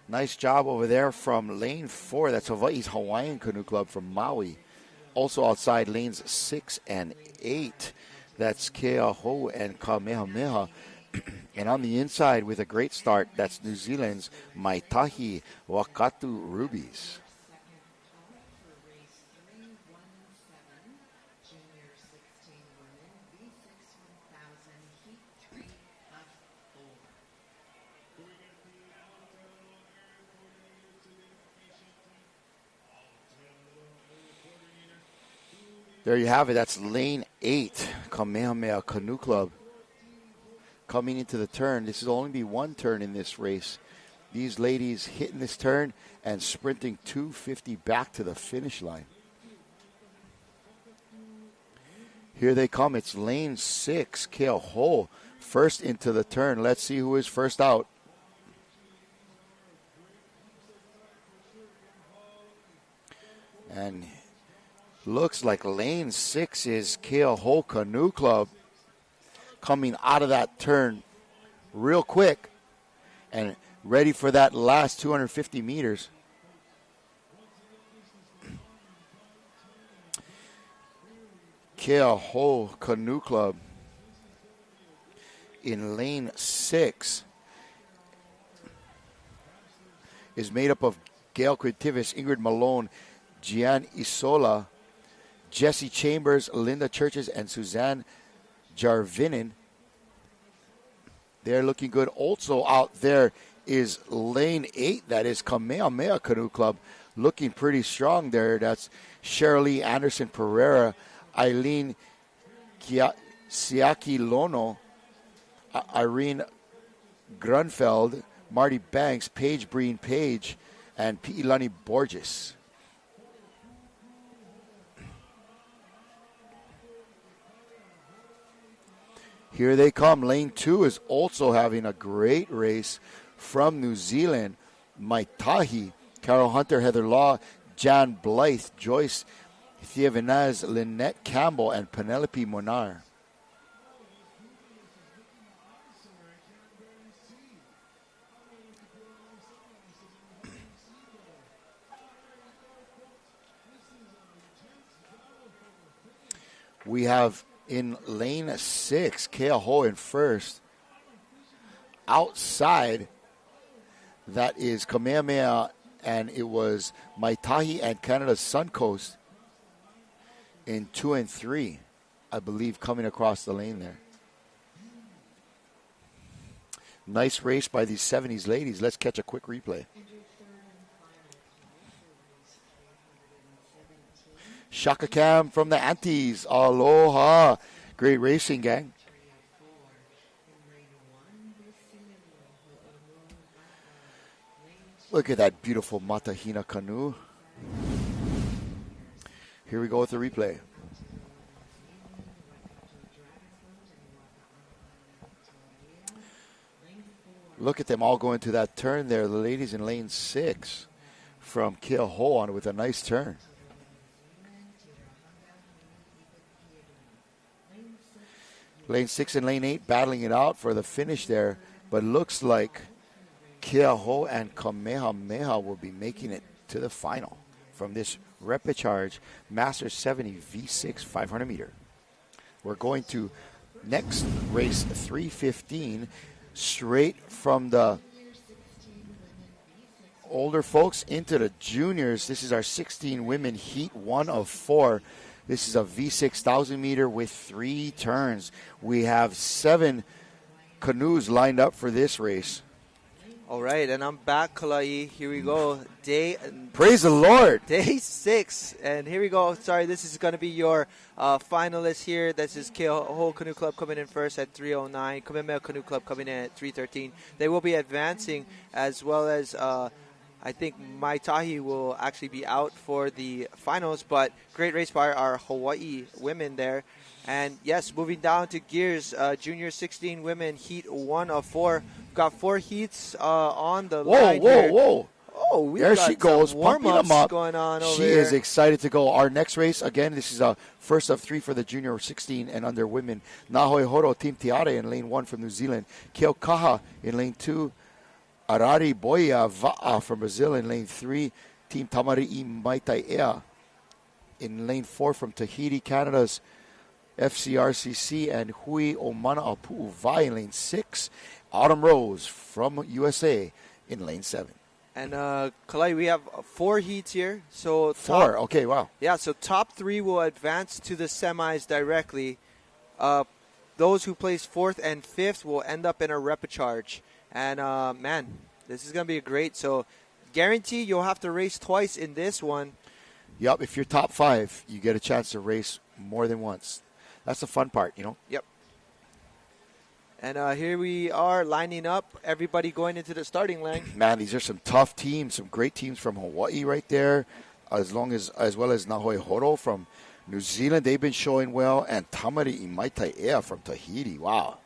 Nice job over there from lane 4. That's Hawaii's Hawaiian Canoe Club from Maui. Also outside lanes 6 and 8. That's Keaho and Kamehameha. And on the inside with a great start, that's New Zealand's Maitahi Wakatu Rubies. There you have it. That's lane 8, Kamehameha Canoe Club. Coming into the turn. This will only be one turn in this race. These ladies hitting this turn and sprinting 250 back to the finish line. Here they come. It's lane 6, Keaho, first into the turn. Let's see who is first out. And looks like lane 6 is Keaho Canoe Club. Coming out of that turn real quick and ready for that last 250 meters. Keaho Canoe Club in lane 6 is made up of Gail Quintivis, Ingrid Malone, Gian Isola, Jessie Chambers, Linda Churches, and Suzanne Jarvinen. They're looking good. Also out there is lane 8. That is Kamehameha Canoe Club. Looking pretty strong there. That's Shirley Anderson Pereira, Eileen Siaki Lono, Irene Grunfeld, Marty Banks, Paige Breen Page, and Pi'ilani Borges. Here they come. Lane 2 is also having a great race from New Zealand. Maitahi, Carol Hunter, Heather Law, Jan Blythe, Joyce Thievenaz, Lynette Campbell, and Penelope Monar. We have in lane 6, Keaho in first. Outside, that is Kamehameha, and it was Maitahi and Canada's Suncoast in 2 and 3, I believe, coming across the lane there. Nice race by these 70s ladies. Let's catch a quick replay. Shaka Cam from the Antis. Aloha. Great racing, gang. Look at that beautiful Matahina canoe. Here we go with the replay. Look at them all going to that turn there. The ladies in lane 6 from Keaho on with a nice turn. Lane 6 and lane 8 battling it out for the finish there, but looks like Keaho and Kamehameha will be making it to the final from this repechage Master 70 V6 500 meter. We're going to Next race, 3:15, straight from the older folks into the juniors. This is our 16 women heat, 1 of 4. This is a V6 1,000 meter with 3 turns. We have 7 canoes lined up for this race. All right, and I'm back, Kalai. Here we go. Praise the Lord. Day 6, and here we go. Sorry, this is going to be your finalists here. This is Keoho Canoe Club coming in first at 3:09. Kamehameha Canoe Club coming in at 3:13. They will be advancing, as well as I think Mai Tahi will actually be out for the finals, but great race by our Hawaii women there. And yes, moving down to gears, junior 16 women, heat 1 of 4. We've got 4 heats on the line here. Whoa. Oh, we've there got she goes, some pumping warm-ups them up. Going on over she here. is excited to go. Our next race, again, this is a first of 3 for the junior 16 and under women. Nahoi Horo, Team Tiare in lane 1 from New Zealand. Keokaha in lane 2. Arari Boia Va'a from Brazil in lane 3. Team Tamari'i Maitai'ea in lane 4 from Tahiti, Canada's FCRCC, and Hui Omana Apu'u Vai in lane 6. Autumn Rose from USA in lane 7. And Kalai, we have 4 heats here. So 4, okay, wow. Yeah, so top 3 will advance to the semis directly. Those who place 4th and 5th will end up in a repechage. And, man, this is going to be great. So, guarantee you'll have to race twice in this one. Yep, if you're top 5, you get a chance to race more than once. That's the fun part, you know? Yep. And here we are lining up, everybody going into the starting line. Man, these are some tough teams, some great teams from Hawaii right there, as well as Nahoi Horo from New Zealand. They've been showing well, and Tamari'i Maitai'ea from Tahiti. Wow.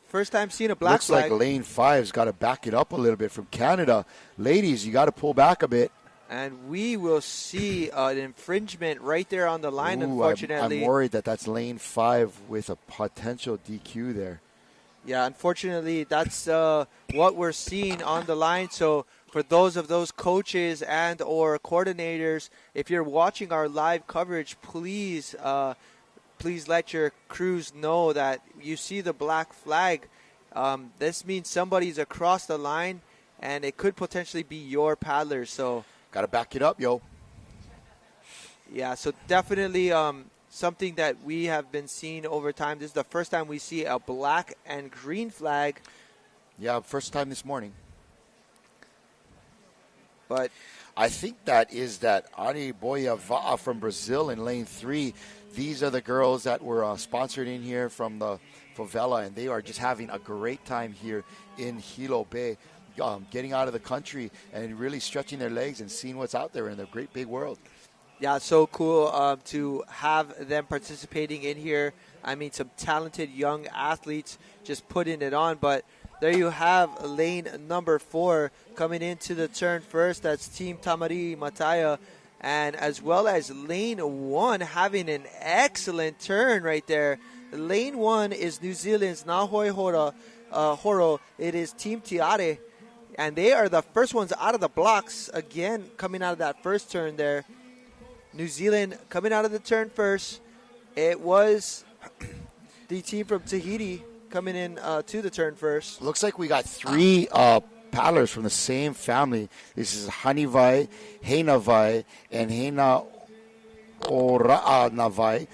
First time seeing a black Looks flag. like lane 5's got to back it up a little bit from Canada. Ladies, you got to pull back a bit. And we will see an infringement right there on the line, Ooh, unfortunately. I'm worried that's lane 5 with a potential DQ there. Yeah, unfortunately, that's what we're seeing on the line. So for those coaches and or coordinators, if you're watching our live coverage, please let your crews know that you see the black flag. This means somebody's across the line, and it could potentially be your paddler. So got to back it up, yo. Yeah, so definitely something that we have been seeing over time. This is the first time we see a black and green flag. Yeah, first time this morning. But I think that is that Ari Boia Va'a from Brazil in lane 3. These are the girls that were sponsored in here from the favela, and they are just having a great time here in Hilo Bay, getting out of the country and really stretching their legs and seeing what's out there in the great big world. Yeah, it's so cool to have them participating in here. I mean, some talented young athletes just putting it on. But there you have lane number 4 coming into the turn first. That's Team Tamari'i Mataya. And as well as lane 1 having an excellent turn right there. Lane 1 is New Zealand's Nahoi Horo. It is Team Tiare. And they are the first ones out of the blocks, again, coming out of that first turn there. New Zealand coming out of the turn first. It was the team from Tahiti coming in to the turn first. Looks like we got 3 paddlers from the same family. This is Hanivai, Heinavai, and Heina Ora'anavai,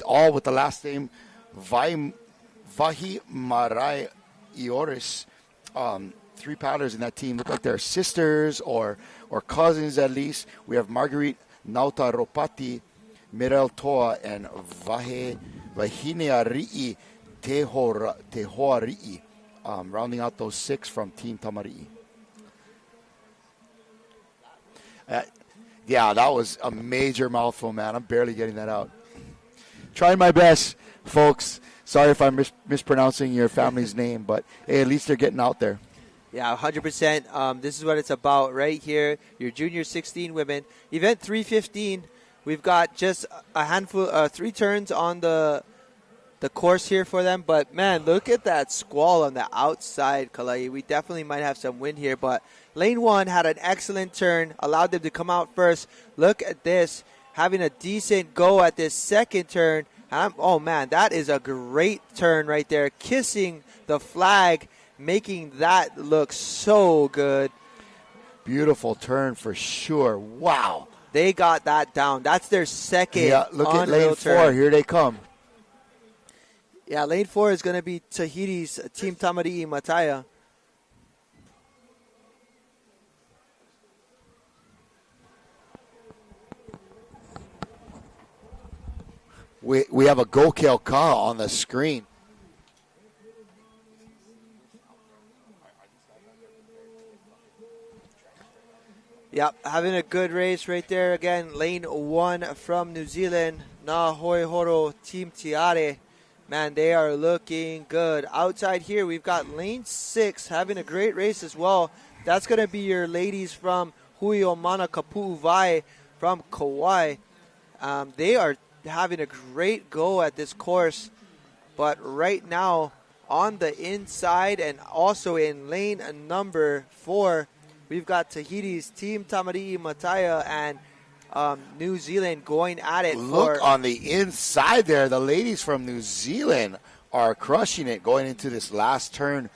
all with the last name Vahi Marai Ioris. 3 paddlers in that team look like they're sisters or cousins at least. We have Marguerite Nauta Ropati, Mirel Toa, and Vahinea Ri'i Tehoa Ri'i. Rounding out those 6 from Team Tamari'i. Yeah, that was a major mouthful, man. I'm barely getting that out. Trying my best, folks. Sorry if I'm mispronouncing your family's name, but hey, at least they're getting out there. Yeah, 100%. This is what it's about right here. Your junior 16 women. Event 315. We've got just a handful, 3 turns on the course here for them. But, man, look at that squall on the outside, Kalai. We definitely might have some wind here. But Lane 1 had an excellent turn, allowed them to come out first. Look at this, having a decent go at this second turn. Oh, man, that is a great turn right there. Kissing the flag, making that look so good. Beautiful turn for sure. Wow. They got that down. That's their second. Yeah, look at lane 4. Turn. Here they come. Yeah, lane 4 is going to be Tahiti's Team Tamari'i Mataya. We have a Gokel Ka on the screen. Yep, having a good race right there. Again, lane 1 from New Zealand. Na Hoi Horo Team Tiare. Man, they are looking good. Outside here, we've got lane 6 having a great race as well. That's going to be your ladies from Hui o Mana Kapu'uvai from Kauai. They are having a great go at this course. But right now, on the inside and also in lane number 4, we've got Tahiti's Team Tamari'i Mataya and New Zealand going at it. Look on the inside there. The ladies from New Zealand are crushing it going into this last turn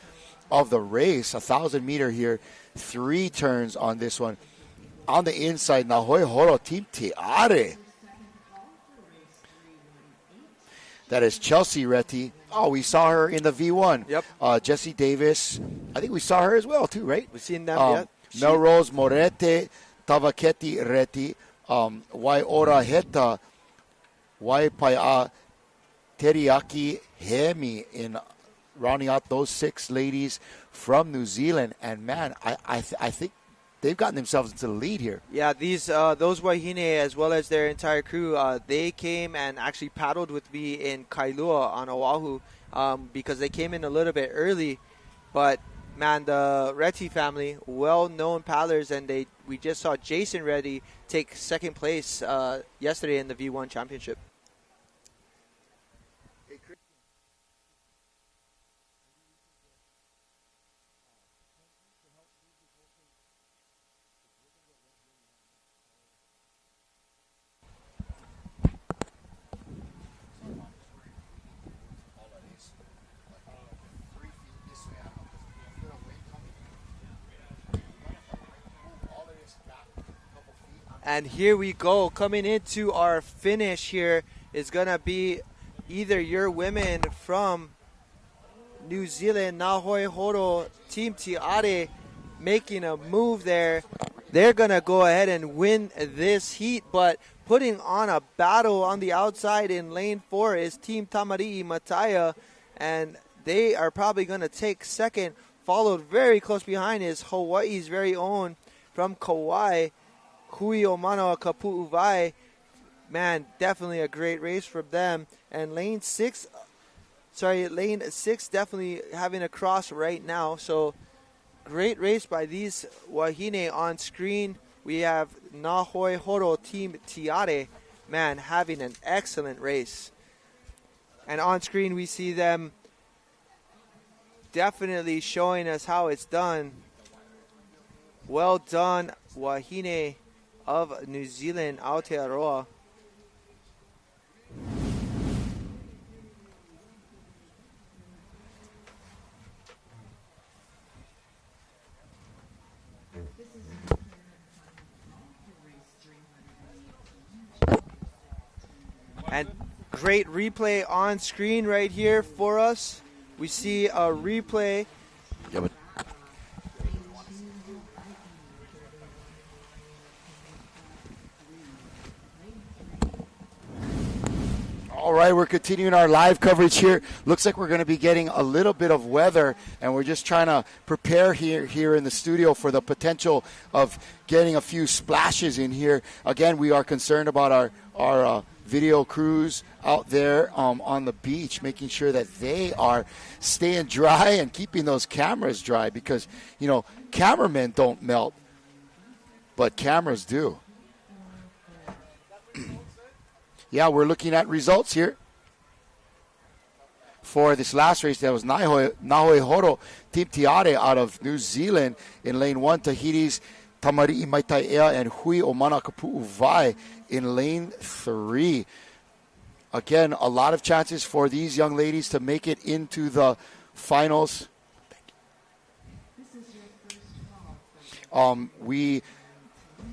of the race. 1,000 meter here. 3 turns on this one. On the inside, Nahoi Horo Team Tiare. That is Chelsea Reti. Oh, we saw her in the V1. Yep. Jessie Davis. I think we saw her as well, too, right? We've seen them, yeah. Melrose Morete, Tavaketi Reti, Wai Ora Heta, Wai Paia Teriyaki Hemi in rounding out those 6 ladies from New Zealand. And, man, I think they've gotten themselves into the lead here. Yeah, those Wahine, as well as their entire crew, they came and actually paddled with me in Kailua on Oahu because they came in a little bit early. But, man, the Reti family, well-known paddlers, and we just saw Jason Reddy take second place yesterday in the V1 championship. And here we go. Coming into our finish here is going to be either your women from New Zealand, Nahoi Horo Team Tiare, making a move there. They're going to go ahead and win this heat, but putting on a battle on the outside in lane 4 is Team Tamari'i Mataya, and they are probably going to take second. Followed very close behind is Hawaii's very own from Kauai, Hui o Mana Kapu'uvai. Man, definitely a great race from them. And lane 6 definitely having a cross right now. So great race by these Wahine. On screen, we have Nahoi Horo Team Tiare. Man, having an excellent race. And on screen, we see them definitely showing us how it's done. Well done, Wahine of New Zealand, Aotearoa. And great replay on screen right here for us. We see a replay. Yeah, but all right, we're continuing our live coverage here. Looks like we're going to be getting a little bit of weather, and we're just trying to prepare here in the studio for the potential of getting a few splashes in here. Again, we are concerned about our video crews out there on the beach, making sure that they are staying dry and keeping those cameras dry because, you know, cameramen don't melt, but cameras do. Yeah, we're looking at results here. for this last race. That was Nahoe Horo, Team Tiare out of New Zealand in lane 1. Tahiti's Tamari'i Maitai'ea and Hui Omana Kapu'u Vai in lane 3. Again, a lot of chances for these young ladies to make it into the finals. We,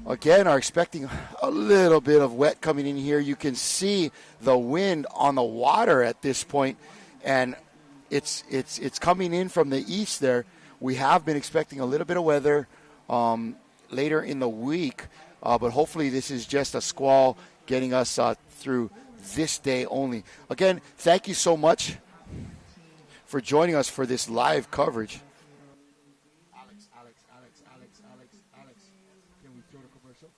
again, are expecting a little bit of wet coming in here. You can see the wind on the water at this point, and it's coming in from the east there. We have been expecting a little bit of weather later in the week, but hopefully this is just a squall getting us through this day only. Again, thank you so much for joining us for this live coverage. Alex, can we throw the commercial?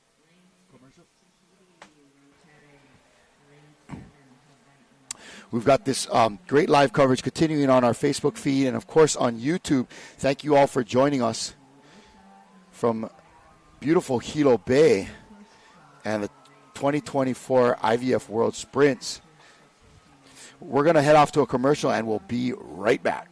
We've got this great live coverage continuing on our Facebook feed and, of course, on YouTube. Thank you all for joining us from beautiful Hilo Bay and the 2024 IVF World Sprints. We're going to head off to a commercial, and we'll be right back.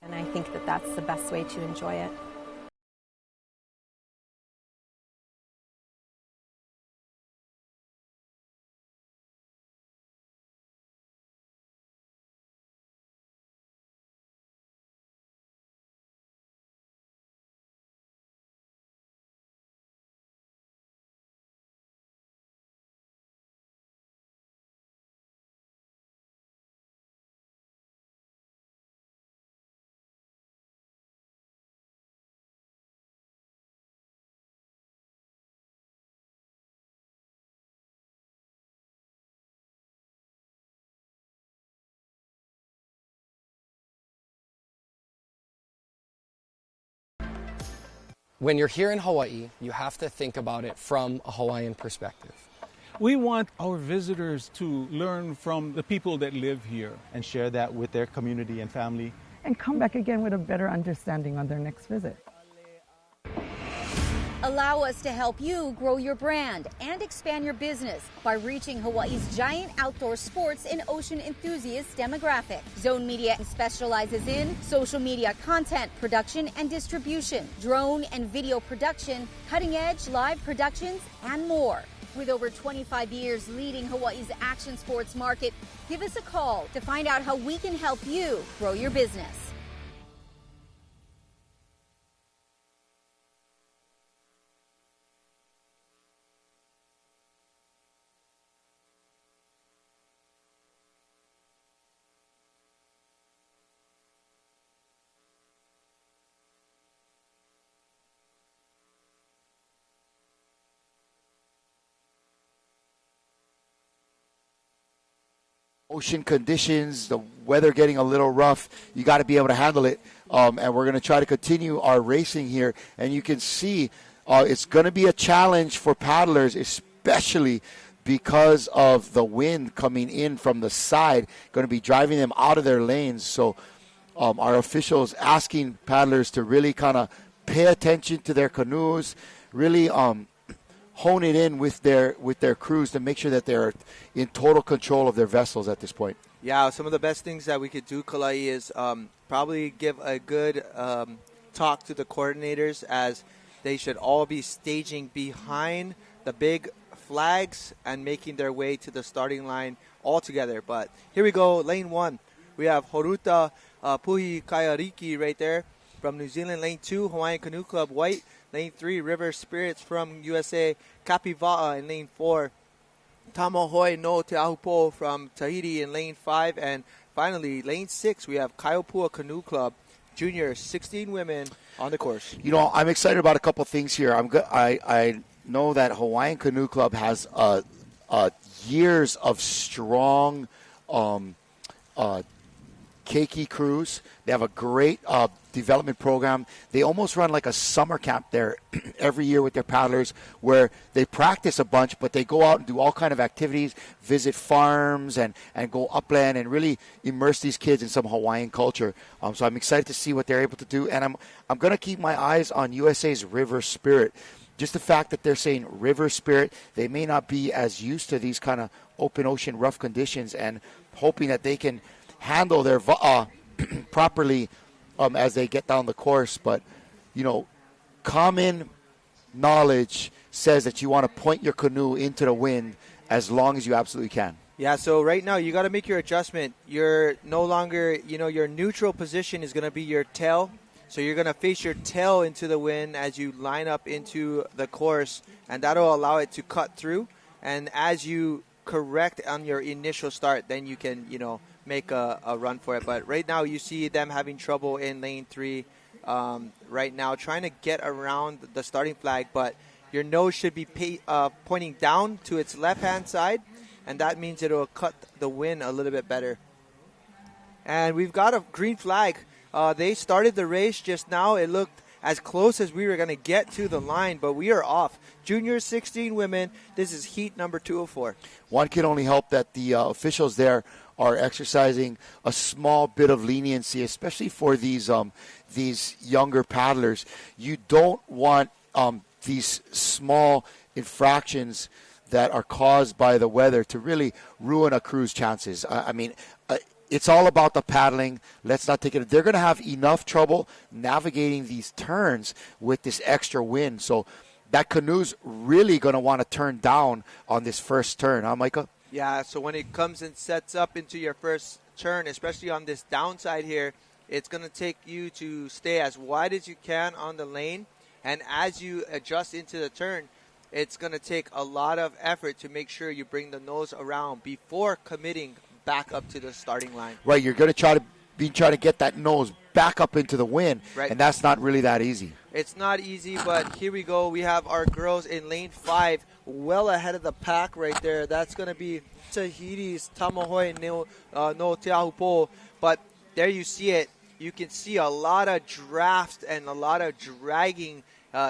And I think that that's the best way to enjoy it. When you're here in Hawaii, you have to think about it from a Hawaiian perspective. We want our visitors to learn from the people that live here and share that with their community and family. And come back again with a better understanding on their next visit. Allow us to help you grow your brand and expand your business by reaching Hawaii's giant outdoor sports and ocean enthusiast demographic. Zone Media specializes in social media content production and distribution, drone and video production, cutting-edge live productions, and more. With over 25 years leading Hawaii's action sports market, give us a call to find out how we can help you grow your business. Ocean conditions, the weather getting a little rough, you got to be able to handle it. And we're going to try to continue our racing here. And you can see it's going to be a challenge for paddlers, especially because of the wind coming in from the side, going to be driving them out of their lanes. So our officials asking paddlers to really kind of pay attention to their canoes, really hone it in with their crews to make sure that they're in total control of their vessels at this point. Yeah, some of the best things that we could do, Kalai, is probably give a good talk to the coordinators, as they should all be staging behind the big flags and making their way to the starting line all together. But here we go, lane 1. We have Horuta Puhi Kaiariki right there from New Zealand. Lane 2, Hawaiian Canoe Club White. Lane 3, River Spirits from USA, Kapiva'a in lane 4. Tamahoi no Te Ahupo from Tahiti in lane 5. And finally, lane 6, we have Kaiopua Canoe Club, junior, 16 women on the course. You know, I'm excited about a couple things here. I know that Hawaiian Canoe Club has years of strong keiki crews. They have a great development program. They almost run like a summer camp there every year with their paddlers where they practice a bunch, but they go out and do all kind of activities, visit farms and go upland and really immerse these kids in some Hawaiian culture. So I'm excited to see what they're able to do. And I'm going to keep my eyes on USA's River Spirit. Just the fact that they're saying River Spirit, they may not be as used to these kind of open ocean rough conditions, and hoping that they can handle their properly as they get down the course. But, you know, common knowledge says that you want to point your canoe into the wind as long as you absolutely can. Yeah, so right now you got to make your adjustment. You're no longer, your neutral position is going to be your tail. So you're going to face your tail into the wind as you line up into the course, and that'll allow it to cut through. And as you correct on your initial start, then you can, make a run for it. But right now you see them having trouble in lane 3 right now, trying to get around the starting flag. But your nose should be pointing down to its left-hand side, and that means it'll cut the wind a little bit better. And we've got a green flag. They started the race just now. It looked as close as we were going to get to the line, but we are off. Junior 16 women. This is heat number 204. One can only hope that the officials there are exercising a small bit of leniency, especially for these younger paddlers. You don't want these small infractions that are caused by the weather to really ruin a crew's chances. It's all about the paddling. Let's not take it. They're going to have enough trouble navigating these turns with this extra wind. So that canoe's really going to want to turn down on this first turn, huh, Micah? Yeah, so when it comes and sets up into your first turn, especially on this downside here, it's going to take you to stay as wide as you can on the lane. And as you adjust into the turn, it's going to take a lot of effort to make sure you bring the nose around before committing back up to the starting line. Right, you're going to try to get that nose back up into the wind, right, and that's not really that easy. It's not easy, but here we go. We have our girls in lane 5 well ahead of the pack right there. That's going to be Tahiti's Tamahoi no Te Ahupo. But there you see it. You can see a lot of draft and a lot of dragging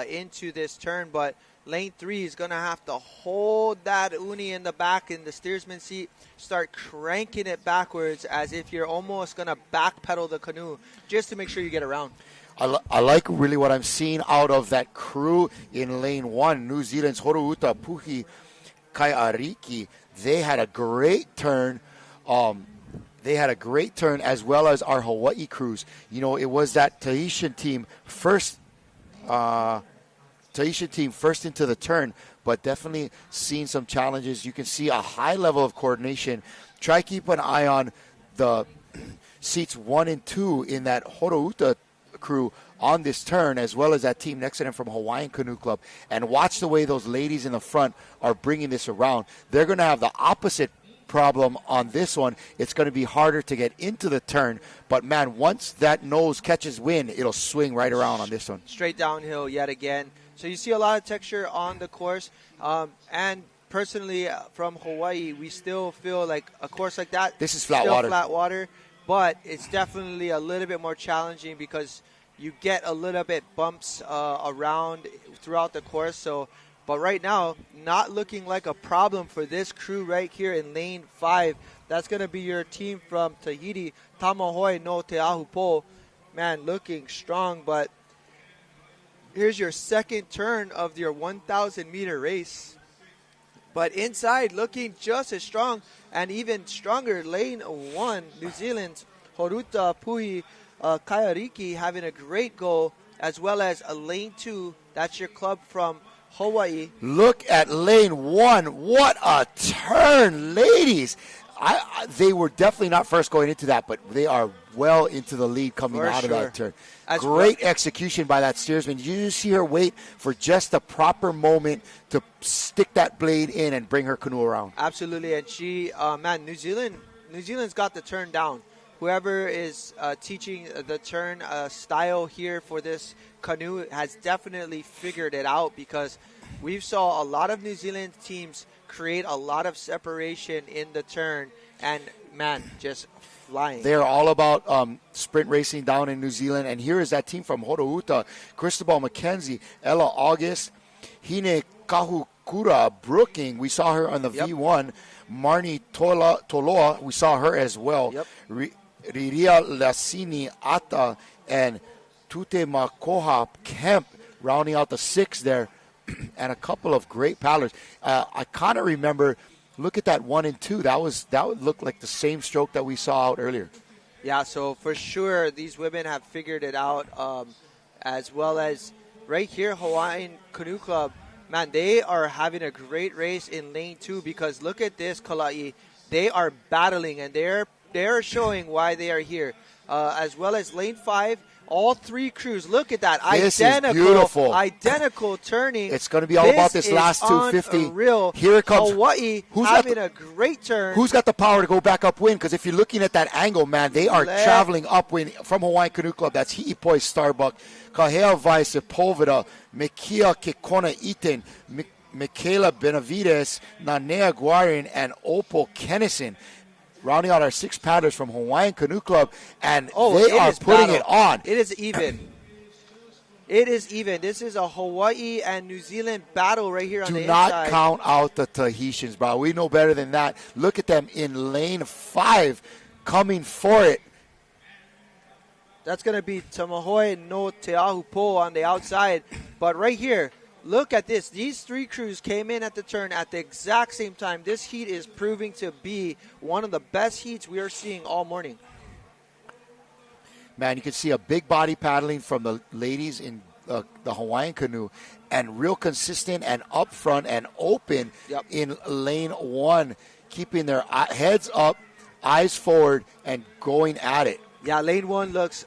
into this turn, but lane 3 is going to have to hold that uni in the back in the steersman seat, start cranking it backwards as if you're almost going to backpedal the canoe just to make sure you get around. I like really what I'm seeing out of that crew in lane 1, New Zealand's Horouta Puhi Kaiariki. They had a great turn. As well as our Hawaii crews. It was that Tahitian team first into the turn, but definitely seeing some challenges. You can see a high level of coordination. Try keep an eye on the seats 1 and 2 in that Horouta crew on this turn, as well as that team next to them from Hawaiian Canoe Club, and watch the way those ladies in the front are bringing this around. They're going to have the opposite problem on this one. It's going to be harder to get into the turn, but man, once that nose catches wind, it'll swing right around on this one. Straight downhill yet again. So you see a lot of texture on the course, and personally from Hawaii, we still feel like a course like that, this is flat water, but it's definitely a little bit more challenging because you get a little bit bumps around throughout the course. But right now, not looking like a problem for this crew right here in lane 5. That's going to be your team from Tahiti, Tamahoi no Te Ahupo. Man, looking strong, but here's your second turn of your 1,000-meter race. But inside, looking just as strong and even stronger, lane 1, New Zealand's Horouta Puhi Kaiariki having a great goal, as well as a lane 2. That's your club from Hawaii. Look at lane 1. What a turn, ladies. They were definitely not first going into that, but they are well into the lead coming out of that turn. Great execution by that steersman. Did you see her wait for just the proper moment to stick that blade in and bring her canoe around? Absolutely, and she, New Zealand's got the turn down. Whoever is teaching the turn style here for this canoe has definitely figured it out, because we saw a lot of New Zealand teams create a lot of separation in the turn, and just flying. They're all about sprint racing down in New Zealand, and here is that team from Horouta: Cristobal McKenzie, Ella August, Hine Kahukura Brooking. We saw her on the V1. Marnie Toloa, we saw her as well. Riria Lasini Ata and Tute Makoha Kemp rounding out the 6 there, and a couple of great paddlers. I kind of remember, look at that 1 and 2. That would look like the same stroke that we saw out earlier. Yeah, so for sure these women have figured it out, as well as right here, Hawaiian Canoe Club. They are having a great race in lane 2, because look at this, Kala'i. They are battling, and they're showing why they are here. As well as lane 5, all 3 crews. Look at that. This is beautiful. Identical turning. It's going to be all about this last 250. Unreal. Here it comes. Hawaii having a great turn. Who's got the power to go back upwind? Because if you're looking at that angle, they are traveling upwind from Hawaiian Canoe Club. That's Hi'ipoi Starbuck, Kahea Vai Sepulveda, Mekia Kekona Iten, Michaela Benavides, Nanea Guarin, and Opal Kennison. Rounding out our 6 paddlers from Hawaiian Canoe Club, and they are putting it on. It is even. It is even. This is a Hawaii and New Zealand battle right here on the inside. Do not count out the Tahitians, bro. We know better than that. Look at them in lane 5 coming for it. That's going to be Tamahoe no Te Ahupo on the outside. But right here, look at this. These 3 crews came in at the turn at the exact same time. This heat is proving to be one of the best heats we are seeing all morning. You can see a big body paddling from the ladies in the Hawaiian Canoe, and real consistent and up front and open in lane 1, keeping their heads up, eyes forward, and going at it. Yeah, lane 1 looks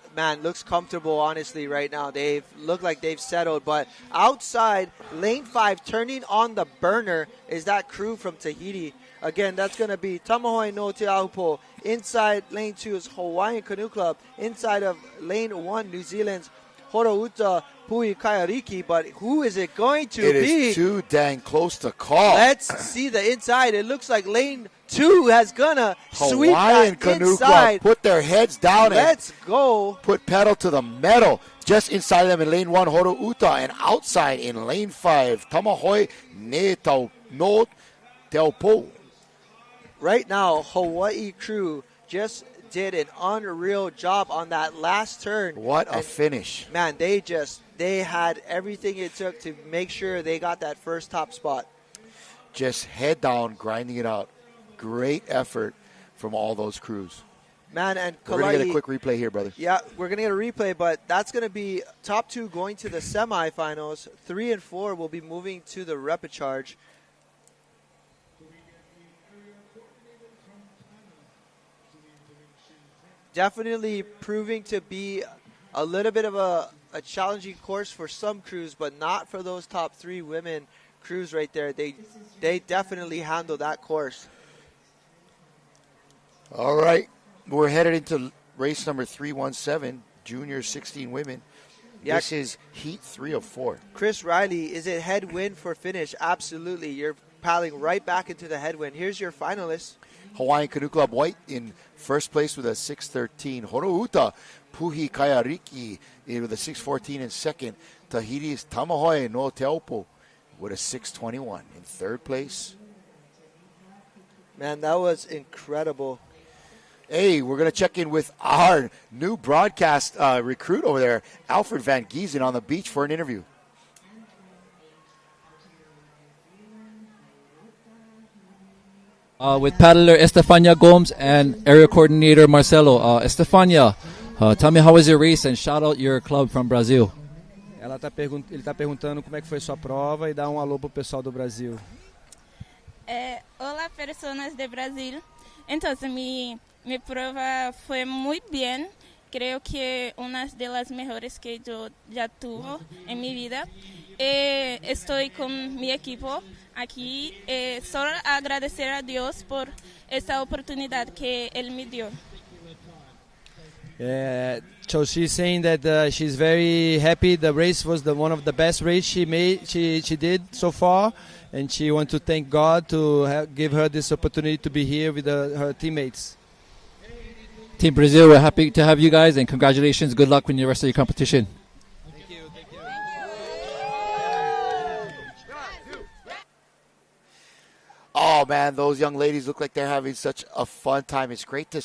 comfortable, honestly, right now. They've looked like they've settled. But outside, lane 5, turning on the burner, is that crew from Tahiti. Again, that's going to be Tamahoe no Te Ahupo. Inside lane 2 is Hawaiian Canoe Club. Inside of lane 1, New Zealand's Horouta Pui Kaiariki. But who is it going to be? It is too dang close to call. Let's see the inside. It looks like lane 2 has gonna sweep Hawaiian Canoe inside. Club put their heads down. Let's go. Put pedal to the metal. Just inside of them in lane 1, Horouta, and outside in lane 5, Tamahoe no Teaupo. Right now, Hawaii crew just did an unreal job on that last turn. What a finish. They had everything it took to make sure they got that first top spot. Just head down, grinding it out. Great effort from all those crews. And we're going to get a quick replay here, brother. Yeah, we're going to get a replay, but that's going to be top 2 going to the semifinals. 3 and 4 will be moving to the repechage. Definitely proving to be a little bit of a challenging course for some crews, but not for those top 3 women crews right there. They definitely handle that course. All right. We're headed into race number 317, junior 16 women. Yeah. This is heat 3 of 4. Chris Riley, is it headwind for finish? Absolutely. You're paddling right back into the headwind. Here's your finalists. Hawaiian Canoe Club White in first place with a 6:13. Horouta Puhi Kaiariki with a 6:14 in second. Tahiti's Tamahoe no Teaupo with a 6:21 in third place. Man, that was incredible. Hey, we're going to check in with our new broadcast recruit over there, Alfred Van Giesen, on the beach for an interview. With paddler Estefania Gomes and area coordinator Marcelo. Estefania, tell me how was your race and shout out your club from Brazil. Ele está perguntando como é que foi sua prova e dá alô pro pessoal do Brasil. Olá, pessoas do Brasil. Então, Mi prueba fue muy bien. Creo que una de las mejores que yo ya tuve en mi vida. Estoy con mi equipo aquí. Solo agradecer a Dios por esta oportunidad que Él me dio. So she's saying that she's very happy. The race was one of the best race she did so far, and she wants to thank God to give her this opportunity to be here with her teammates. Team Brazil, we're happy to have you guys, and congratulations. Good luck with the rest of your competition. Oh, man, those young ladies look like they're having such a fun time. It's great to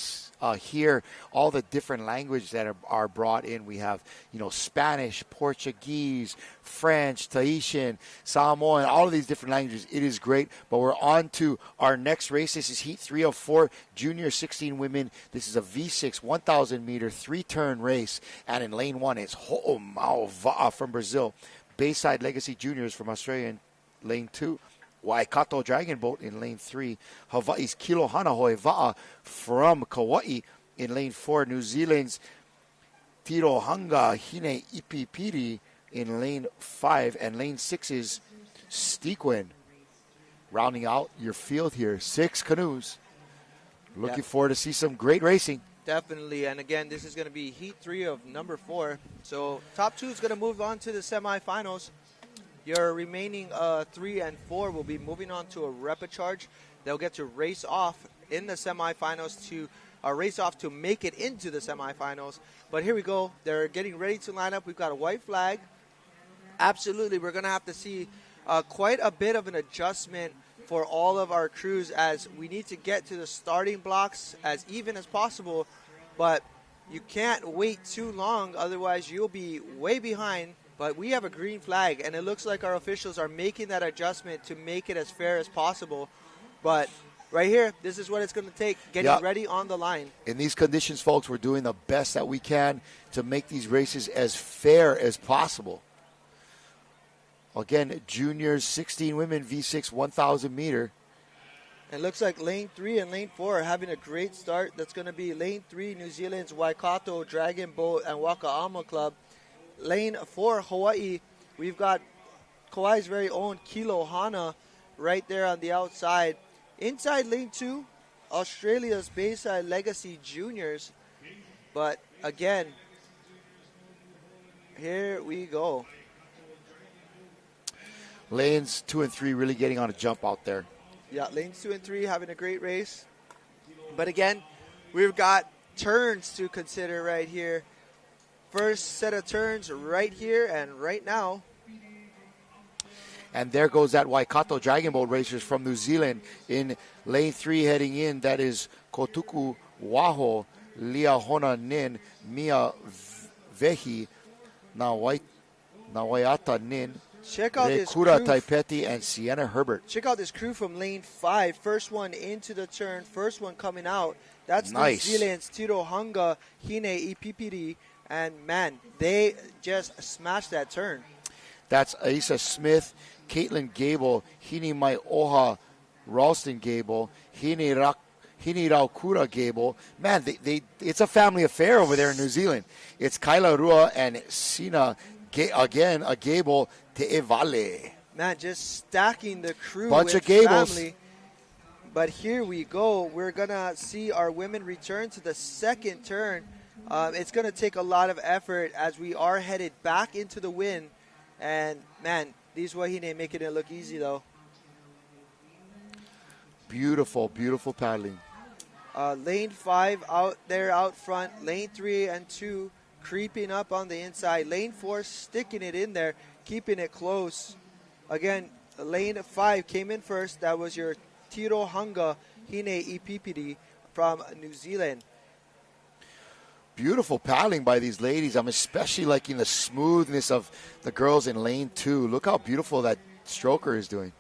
hear all the different languages that are brought in. We have, Spanish, Portuguese, French, Tahitian, Samoan, all of these different languages. It is great. But we're on to our next race. This is Heat 3 of 4, Junior 16 women. This is a V6 1,000-meter, 3-turn race. And in lane 1, it's Ho'omau Va'a from Brazil. Bayside Legacy Juniors from Australia in lane 2. Waikato Dragon Boat in lane 3. Hawaii's Kilo Hanahoi Va'a from Kauai in lane 4. New Zealand's Tirohanga Hine Ipipiri in lane 5. And lane 6 is Stequin. Rounding out your field here. 6 canoes. Looking forward to see some great racing. Definitely. And again, this is going to be Heat 3 of number 4. So top 2 is going to move on to the semifinals. Your remaining 3 and 4 will be moving on to a repechage. They'll get to race off in the semifinals to race off to make it into the semifinals. But here we go. They're getting ready to line up. We've got a white flag. Absolutely, we're going to have to see quite a bit of an adjustment for all of our crews as we need to get to the starting blocks as even as possible. But you can't wait too long, otherwise you'll be way behind. But we have a green flag, and it looks like our officials are making that adjustment to make it as fair as possible. But right here, this is what it's going to take, getting ready on the line. In these conditions, folks, we're doing the best that we can to make these races as fair as possible. Again, juniors, 16 women, V6, 1,000 meter. It looks like lane 3 and lane 4 are having a great start. That's going to be lane 3, New Zealand's Waikato Dragon Boat and Waka'ama Club. Lane 4, Hawaii, we've got Kauai's very own Kilo Hana right there on the outside. Inside lane 2, Australia's Bayside Legacy Juniors. But again, here we go. Lanes 2 and 3 really getting on a jump out there. Yeah, lanes 2 and 3 having a great race. But again, we've got turns to consider right here. First set of turns right here and right now. And there goes that Waikato Dragon Boat Racers from New Zealand in lane 3 heading in. That is Kotuku Waho, Liahona Nin, Mia Vehi, Nawaiata Nin, Check out this crew. Rekura Taipeti, and Sienna Herbert. Check out this crew from lane 5. First one into the turn, first one coming out. That's nice. New Zealand's Tirohanga Hine Ipipiri. And, man, they just smashed that turn. That's Aisa Smith, Caitlin Gable, Hini Mai Oha, Ralston Gable, Hini Raukura Gable. Man, it's a family affair over there in New Zealand. It's Kaila Rua and Sina, again, a Gable Te'evale. Man, just stacking the crew Bunch with of Gables. family. But here we go. We're going to see our women return to the second turn. It's going to take a lot of effort as we are headed back into the wind. And, man, these Wahine making it look easy, though. Beautiful, beautiful paddling. Lane 5 out there out front. Lane 3 and 2 creeping up on the inside. Lane 4 sticking it in there, keeping it close. Again, lane 5 came in first. That was your Tirohanga Hine Ipipiri from New Zealand. Beautiful paddling by these ladies. I'm especially liking the smoothness of the girls in lane 2. Look how beautiful that stroker is doing.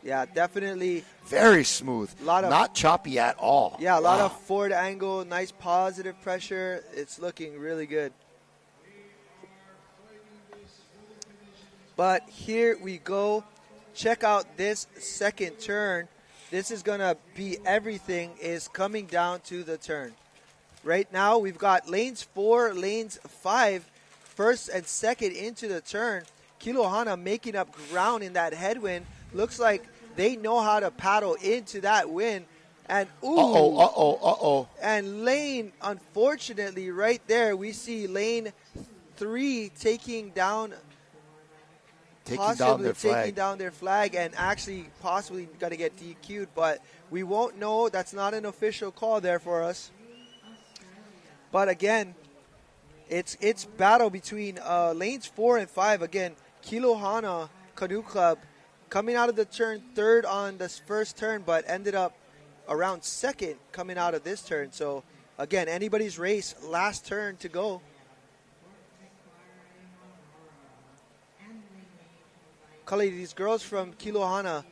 Yeah, definitely. Very smooth. Not choppy at all. Yeah, a lot of forward angle, nice positive pressure. It's looking really good. But here we go. Check out this second turn. this is going to be everything is coming down to the turn. Right now, we've got lanes 4, lanes 5, first and second into the turn. Kilohana making up ground in that headwind. Looks like they know how to paddle into that wind. And And lane, unfortunately, right there, we see lane 3 taking down their flag and actually possibly going to get DQ'd. But we won't know. That's not an official call there for us. But again, it's battle between lanes 4 and 5. Again, Kilohana Canoe Club coming out of the turn third on this first turn, but ended up around second coming out of this turn. So again, anybody's race, last turn to go. Kali, these girls from Kilohana,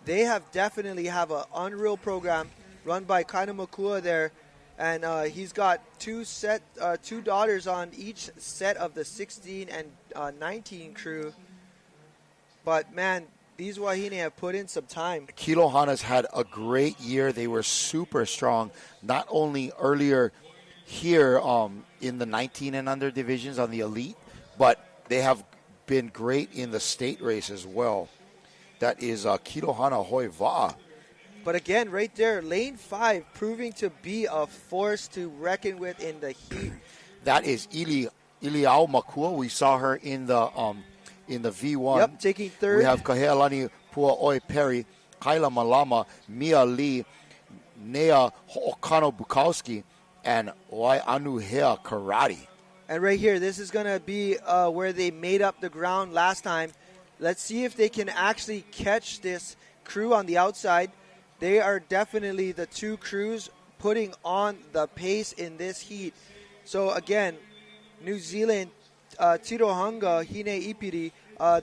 they definitely have an unreal program run by Kaina Makua there. And he's got two daughters on each set of the 16 and 19 crew. But, man, these Wahine have put in some time. Kilohana's had a great year. They were super strong, not only earlier here in the 19 and under divisions on the elite, but they have been great in the state race as well. That is Kilohana Hoiva. But again, right there, lane 5 proving to be a force to reckon with in the heat. That is Iliao Makua. We saw her in the V1. Yep, taking third. We have Kahealani Puaoi Perry, Kaila Malama, Mia Lee, Nea Ho'okano Bukowski, and Waianu Hea Karate. And right here, this is going to be where they made up the ground last time. Let's see if they can actually catch this crew on the outside. They are definitely the two crews putting on the pace in this heat. So again, New Zealand, Tirohanga, Hine Ipiri,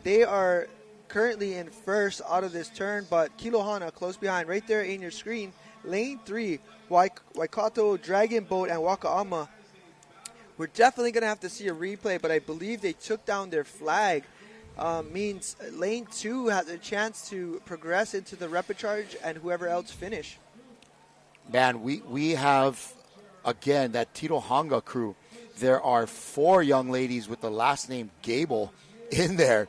they are currently in first out of this turn, but Kilohana close behind. Right there in your screen, lane 3, Waikato, Dragon Boat, and Wakaama. We're definitely going to have to see a replay, but I believe they took down their flag. Means lane 2 has a chance to progress into the repechage and whoever else finish. Man, we have, again, that Tirohanga crew. There are 4 young ladies with the last name Gable in there,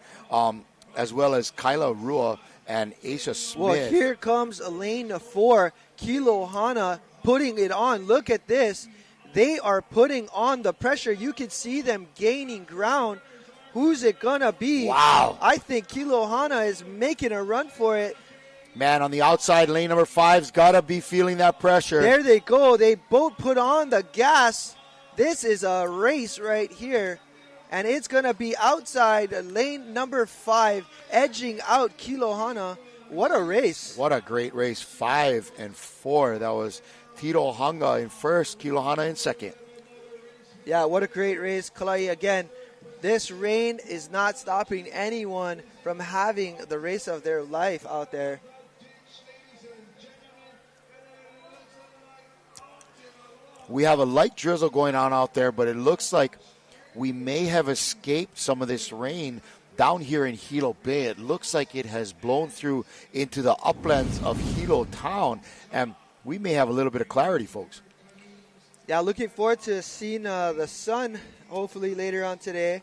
as well as Kyla Rua and Aisha Smith. Well, here comes a lane 4, Kilohana putting it on. Look at this. They are putting on the pressure. You can see them gaining ground. Who's it going to be? Wow. I think Kilohana is making a run for it. Man, on the outside, lane number 5's got to be feeling that pressure. There they go. They both put on the gas. This is a race right here. And it's going to be outside lane number 5, edging out Kilohana. What a race. What a great race. 5 and 4. That was Tirohanga in first, Kilohana in second. Yeah, what a great race. Kalai, again, this rain is not stopping anyone from having the race of their life out there. We have a light drizzle going on out there, but it looks like we may have escaped some of this rain down here in Hilo Bay. It looks like it has blown through into the uplands of Hilo town, and we may have a little bit of clarity, folks. Yeah, looking forward to seeing the sun hopefully later on today.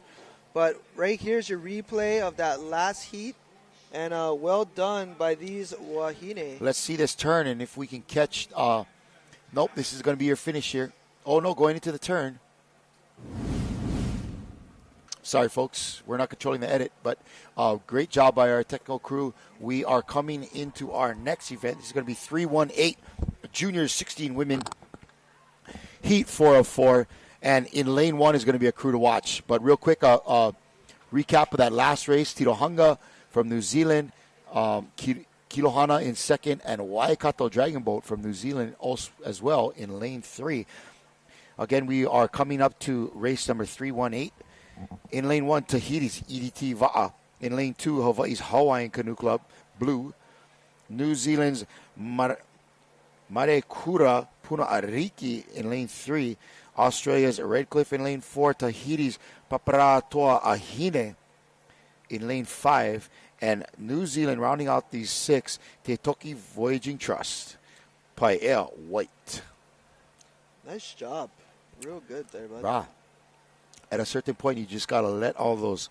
But right here's your replay of that last heat. And well done by these Wahine. Let's see this turn, and if we can catch... nope, this is going to be your finish here. Oh, no, going into the turn. Sorry, folks. We're not controlling the edit, but great job by our technical crew. We are coming into our next event. This is going to be 318 Juniors 16 Women Heat 404. And in lane 1 is going to be a crew to watch. But real quick, recap of that last race. Tirohanga from New Zealand, Kilohana in second, and Waikato Dragon Boat from New Zealand also as well in lane 3. Again, we are coming up to race number 318. In lane 1, Tahiti's EDT Va'a. In lane 2, Hawaii's Hawaiian Canoe Club, Blue. New Zealand's Marekura Puna Ariki in lane 3. Australia's Redcliffe in lane 4. Tahiti's Paparatoa Ahine in lane 5. And New Zealand rounding out these 6, Te Toki Voyaging Trust, Paea White. Nice job. Real good there, bud. Rah. At a certain point, you just got to let all those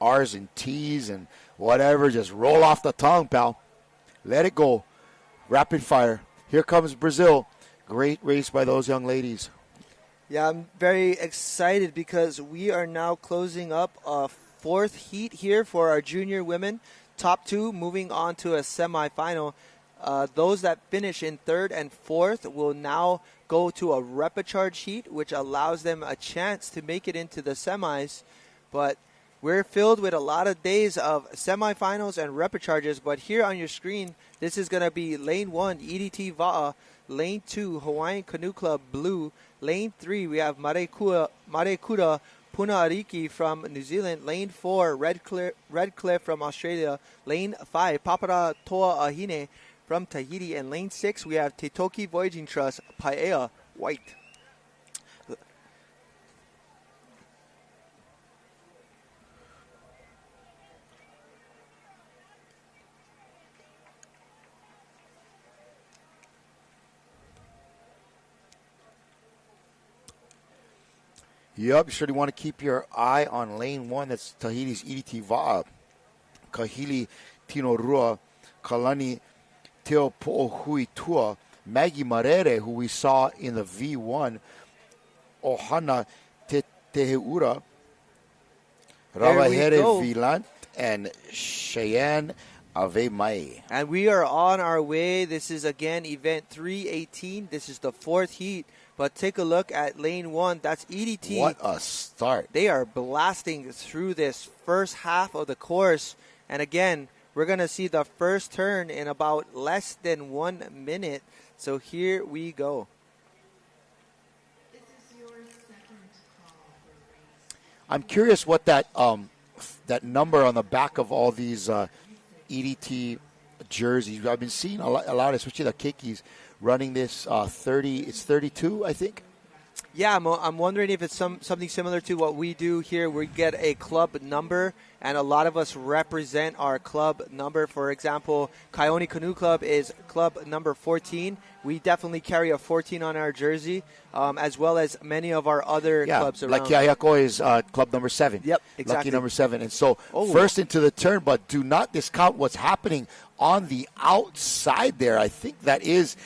R's and T's and whatever just roll off the tongue, pal. Let it go. Rapid fire. Here comes Brazil. Great race by those young ladies. Yeah, I'm very excited because we are now closing up a 4th heat here for our junior women. Top 2 moving on to a semifinal. Those that finish in 3rd and 4th will now go to a repechage heat, which allows them a chance to make it into the semis. But we're filled with a lot of days of semifinals and repechages. But here on your screen, this is going to be Lane 1, EDT Va'a. Lane 2, Hawaiian Canoe Club Blue. Lane 3, we have Marekura Puna Ariki from New Zealand. Lane 4, Red Cliff from Australia. Lane 5, Papara Toa Ahine from Tahiti. And lane 6, we have Te Toki Voyaging Trust, Paea White. Yep, you surely want to keep your eye on lane 1. That's Tahiti's EDT Va'a. Kahili Tino Rua, Kalani Teo Po'ohui Tua, Maggie Marere, who we saw in the V1, Ohana Teheura, Ravahere Vilant, and Cheyenne Ave Mai. And we are on our way. This is, again, event 318. This is the 4th heat. But take a look at lane 1. That's EDT. What a start. They are blasting through this first half of the course. And again, we're going to see the first turn in about less than 1 minute. So here we go. This is your second call for race. I'm curious what that number on the back of all these EDT jerseys. I've been seeing a lot, especially the Keikis, running this 30. It's 32, I think. Yeah, I'm wondering if it's something similar to what we do here. We get a club number, and a lot of us represent our club number. For example, Kione Canoe Club is club number 14. We definitely carry a 14 on our jersey, as well as many of our other clubs around. Like Kiayako is club number 7. Yep, exactly. Lucky number 7. And so first into the turn, but do not discount what's happening on the outside there. I think that is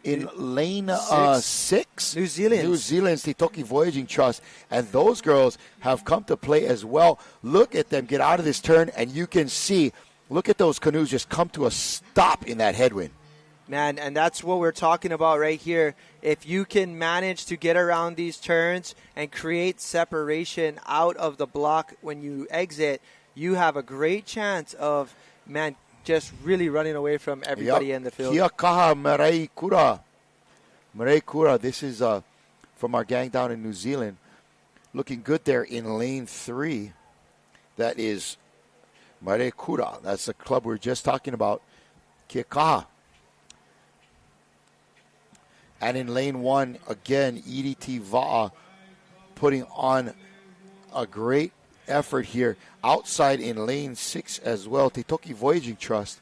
in lane 6. New Zealand's Te Toki Voyaging Trust. And those girls have come to play as well. Look at them get out of this turn, and you can see, look at those canoes just come to a stop in that headwind. Man, and that's what we're talking about right here. If you can manage to get around these turns and create separation out of the block when you exit, you have a great chance of, just really running away from everybody in the field. Kia kaha Marei Kura. Marei Kura, this is from our gang down in New Zealand. Looking good there in lane 3. That is Marei Kura. That's the club we were just talking about. Kia kaha. And in lane 1, again, EDT Va'a putting on a great effort here. Outside in lane 6 as well, Te Toki Voyaging Trust.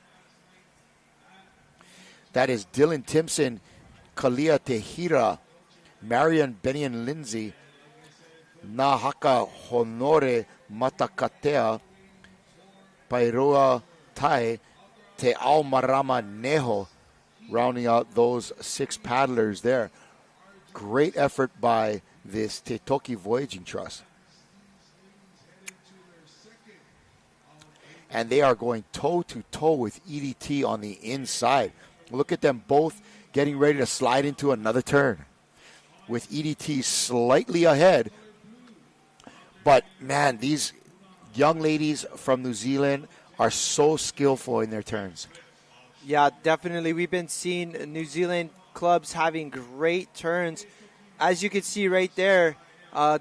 That is Dylan Timpson, Kalia Tehira, Marian Benian Lindsay, Nahaka Honore Matakatea, Pairoa Tai, Te Aomarama Neho, rounding out those 6 paddlers there. Great effort by this Te Toki Voyaging Trust. And they are going toe-to-toe with EDT on the inside. Look at them both getting ready to slide into another turn, with EDT slightly ahead. But, man, these young ladies from New Zealand are so skillful in their turns. Yeah, definitely. We've been seeing New Zealand clubs having great turns. As you can see right there,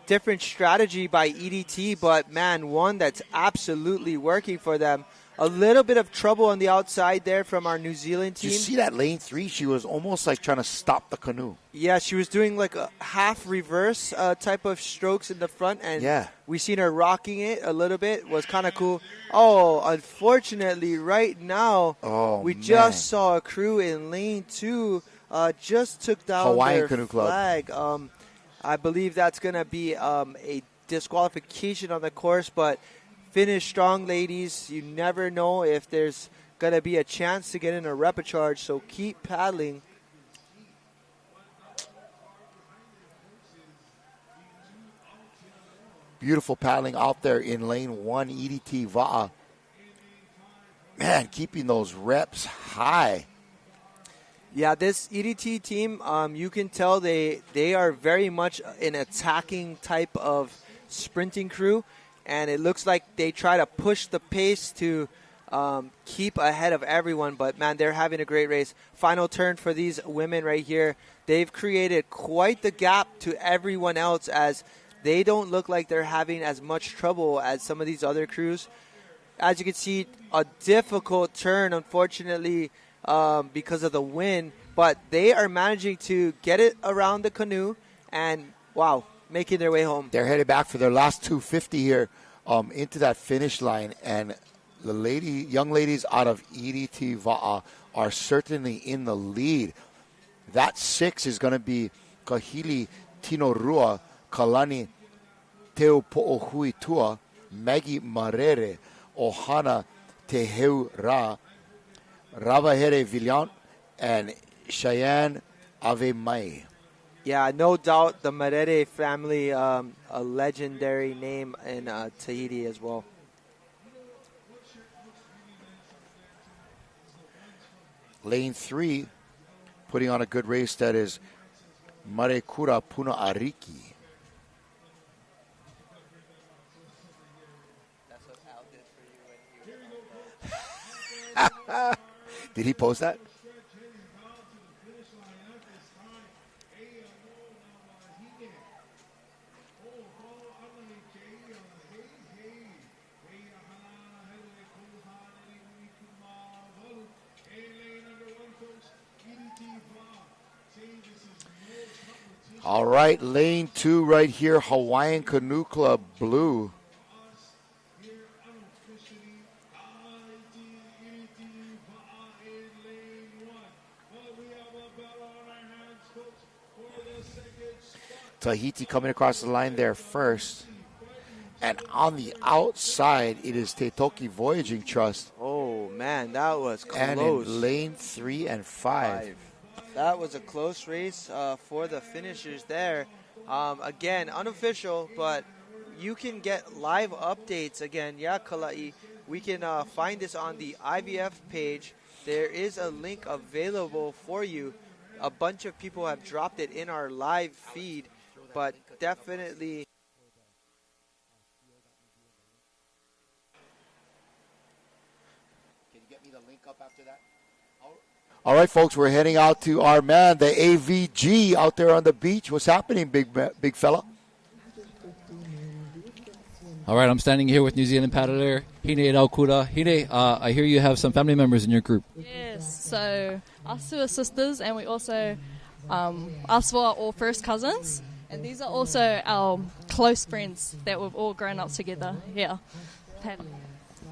different strategy by EDT, but man, one that's absolutely working for them. A little bit of trouble on the outside there from our New Zealand team. Did you see that lane 3? She was almost like trying to stop the canoe. Yeah, she was doing like a half reverse type of strokes in the front, and we seen her rocking it a little bit. It was kind of cool. Oh, unfortunately, right now, we just saw a crew in lane 2 just took down Hawaiian their Canoe Club flag. I believe that's going to be a disqualification on the course, but finish strong, ladies. You never know if there's going to be a chance to get in a repechage, so keep paddling. Beautiful paddling out there in lane 1, EDT Va'a. Man, keeping those reps high. Yeah, this EDT team, you can tell they are very much an attacking type of sprinting crew, and it looks like they try to push the pace to keep ahead of everyone. But, man, they're having a great race. Final turn for these women right here. They've created quite the gap to everyone else as they don't look like they're having as much trouble as some of these other crews. As you can see, a difficult turn, unfortunately, because of the wind. But they are managing to get it around the canoe and, wow, making their way home. They're headed back for their last 250 here into that finish line. And the young ladies out of EDT Va'a are certainly in the lead. That 6 is going to be Kahili Tinorua, Kalani Teo Po'ohuitua, Maggie Marere, Ohana Teheu Ra, Ravahere Villant, and Cheyenne Ave Mai. Yeah, no doubt the Marere family, a legendary name in Tahiti as well. Lane 3, putting on a good race, that is Marekura Puna Ariki. Did he post that? All right, lane 2 right here, Hawaiian Canoe Club Blue. Tahiti coming across the line there first. And on the outside, it is Teitoki Voyaging Trust. Oh, man, that was close. And in lane 3 and 5. That was a close race for the finishers there. Again, unofficial, but you can get live updates. Again, Kalai, we can find this on the IVF page. There is a link available for you. A bunch of people have dropped it in our live feed, but definitely... Can you get me the link up after that? All right, folks, we're heading out to our man, the AVG, out there on the beach. What's happening, big fella? All right, I'm standing here with New Zealand paddler Hine Raukura. Hine, I hear you have some family members in your group. Yes, so us two are sisters, and we also, us four are all first cousins, and these are also our close friends that we've all grown up together here.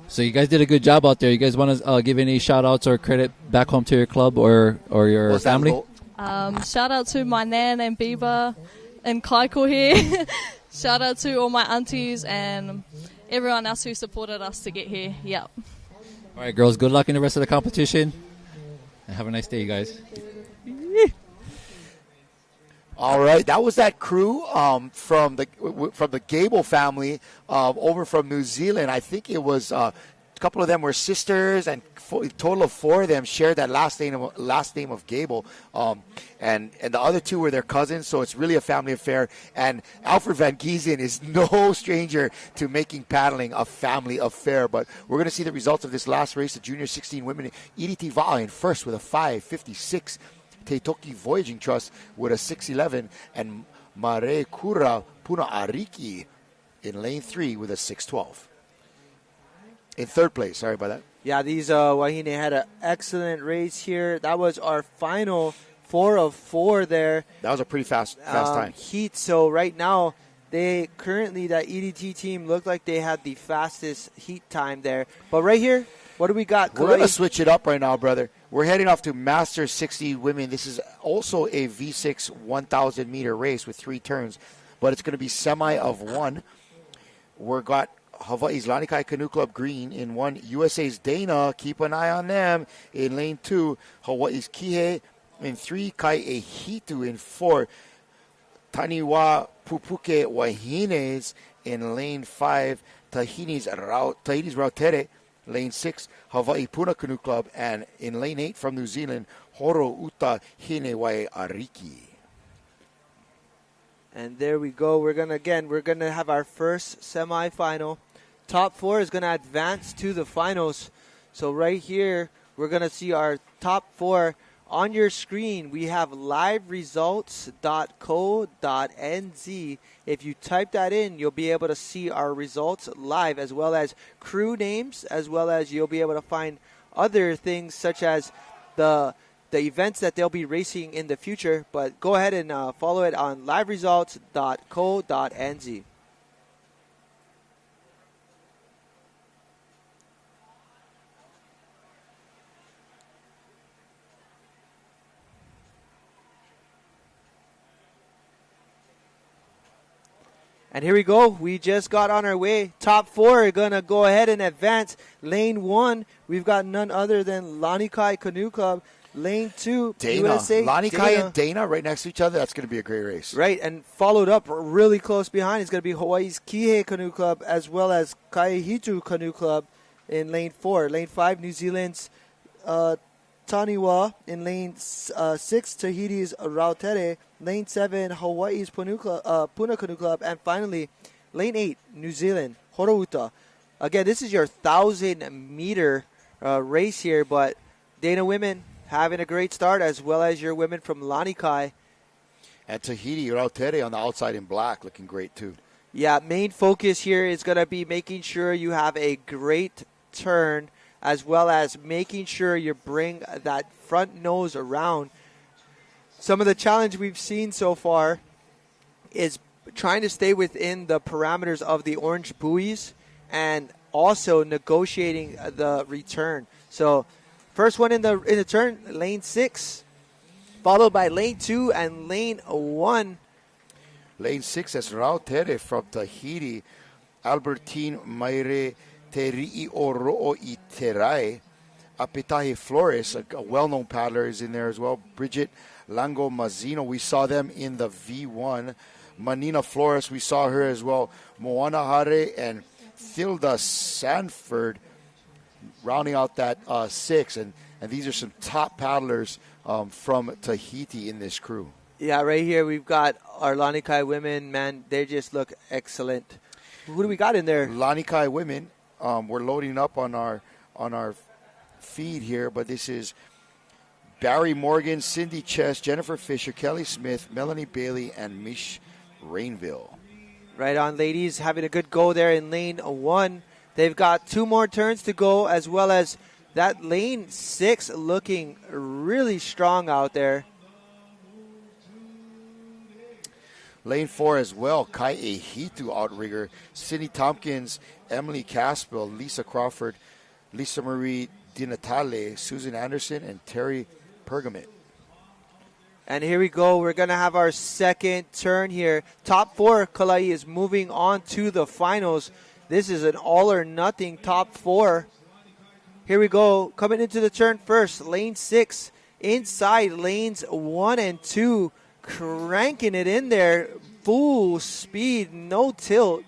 So you guys did a good job out there. You guys want to give any shout-outs or credit back home to your club or your family? Shout out to my nan and Biba and Kaiko here. Shout out to all my aunties and everyone else who supported us to get here. Yep. All right, girls, good luck in the rest of the competition. And have a nice day, you guys. All right, that was that crew from the Gable family over from New Zealand. I think it was a couple of them were sisters, and a total of 4 of them shared that last name of Gable. And the other 2 were their cousins, so it's really a family affair. And Alfred Van Giesen is no stranger to making paddling a family affair. But we're going to see the results of this last race, the Junior 16 women. EDT Va'a in first with a 5:56. Teitoki Voyaging Trust with a 6:11, and Marekura Puna Ariki in lane 3 with a 6:12. In third place, sorry about that. Yeah, these Wahine had an excellent race here. That was our final 4 of 4 there. That was a pretty fast time. Heat. So right now, that EDT team looked like they had the fastest heat time there. But right here, what do we got? We're going to switch it up right now, brother. We're heading off to Masters 60 women. This is also a V6 1,000 meter race with 3 turns, but it's going to be semi of 1. We've got Hawaii's Lanikai Canoe Club green in 1. USA's Dana, keep an eye on them in lane 2. Hawaii's Kihei in 3. Kai Ehitu in 4. Taniwa Pupuke Wahines in lane 5. Tahiti's Rautere, lane 6. Hawaii Puna Canoe Club, and in lane 8 from New Zealand, Horo Uta Hinewai Ariki. And there we go. We're gonna have our first semifinal. Top 4 is gonna advance to the finals. So right here, we're gonna see our top 4 on your screen. We have liveresults.co.nz. If you type that in, you'll be able to see our results live, as well as crew names, as well as you'll be able to find other things such as the events that they'll be racing in the future. But go ahead and follow it on liveresults.co.nz. And here we go. We just got on our way. Top 4 are going to go ahead and advance. Lane 1, we've got none other than Lanikai Canoe Club. Lane 2, Dana. USA. Lanikai and Dana right next to each other. That's going to be a great race. Right, and followed up really close behind is going to be Hawaii's Kihei Canoe Club, as well as Kaihitu Canoe Club in lane 4. Lane 5, New Zealand's Taniwa. In lane 6, Tahiti's Rautere. Lane 7, Hawaii's Puna Canoe Club. And finally, lane 8, New Zealand, Horouta. Again, this is your 1,000-meter race here, but Dana women having a great start, as well as your women from Lanikai. And Tahiti Rautere on the outside in black, looking great too. Yeah, main focus here is going to be making sure you have a great turn, as well as making sure you bring that front nose around. Some of the challenge we've seen so far is trying to stay within the parameters of the orange buoys and also negotiating the return. So first one in the turn, lane 6, followed by lane 2 and lane 1. Lane 6 is Rautere from Tahiti. Albertine Maire Terii Oro'o Iterai. Apetahi Flores, a well-known paddler, is in there as well. Bridget Lango Mazzino, we saw them in the V1. Manina Flores, we saw her as well. Moana Hare and Thilda Sanford rounding out that 6. And these are some top paddlers from Tahiti in this crew. Yeah, right here we've got our Lanikai women. Man, they just look excellent. Who do we got in there? Lanikai women. We're loading up on our feed here, but this is Barry Morgan, Cindy Chess, Jennifer Fisher, Kelly Smith, Melanie Bailey, and Mish Rainville. Right on, ladies. Having a good go there in lane 1. They've got 2 more turns to go, as well as that lane 6 looking really strong out there. Lane 4 as well, Kai Ehitu outrigger, Cindy Tompkins, Emily Caspel, Lisa Crawford, Lisa Marie DiNatale, Susan Anderson, and Terry Pergamit. And here we go. We're going to have our second turn here. Top 4, Kalai, is moving on to the finals. This is an all-or-nothing top 4. Here we go. Coming into the turn first, lane 6. Inside lanes 1 and 2. Cranking it in there. Full speed, no tilt.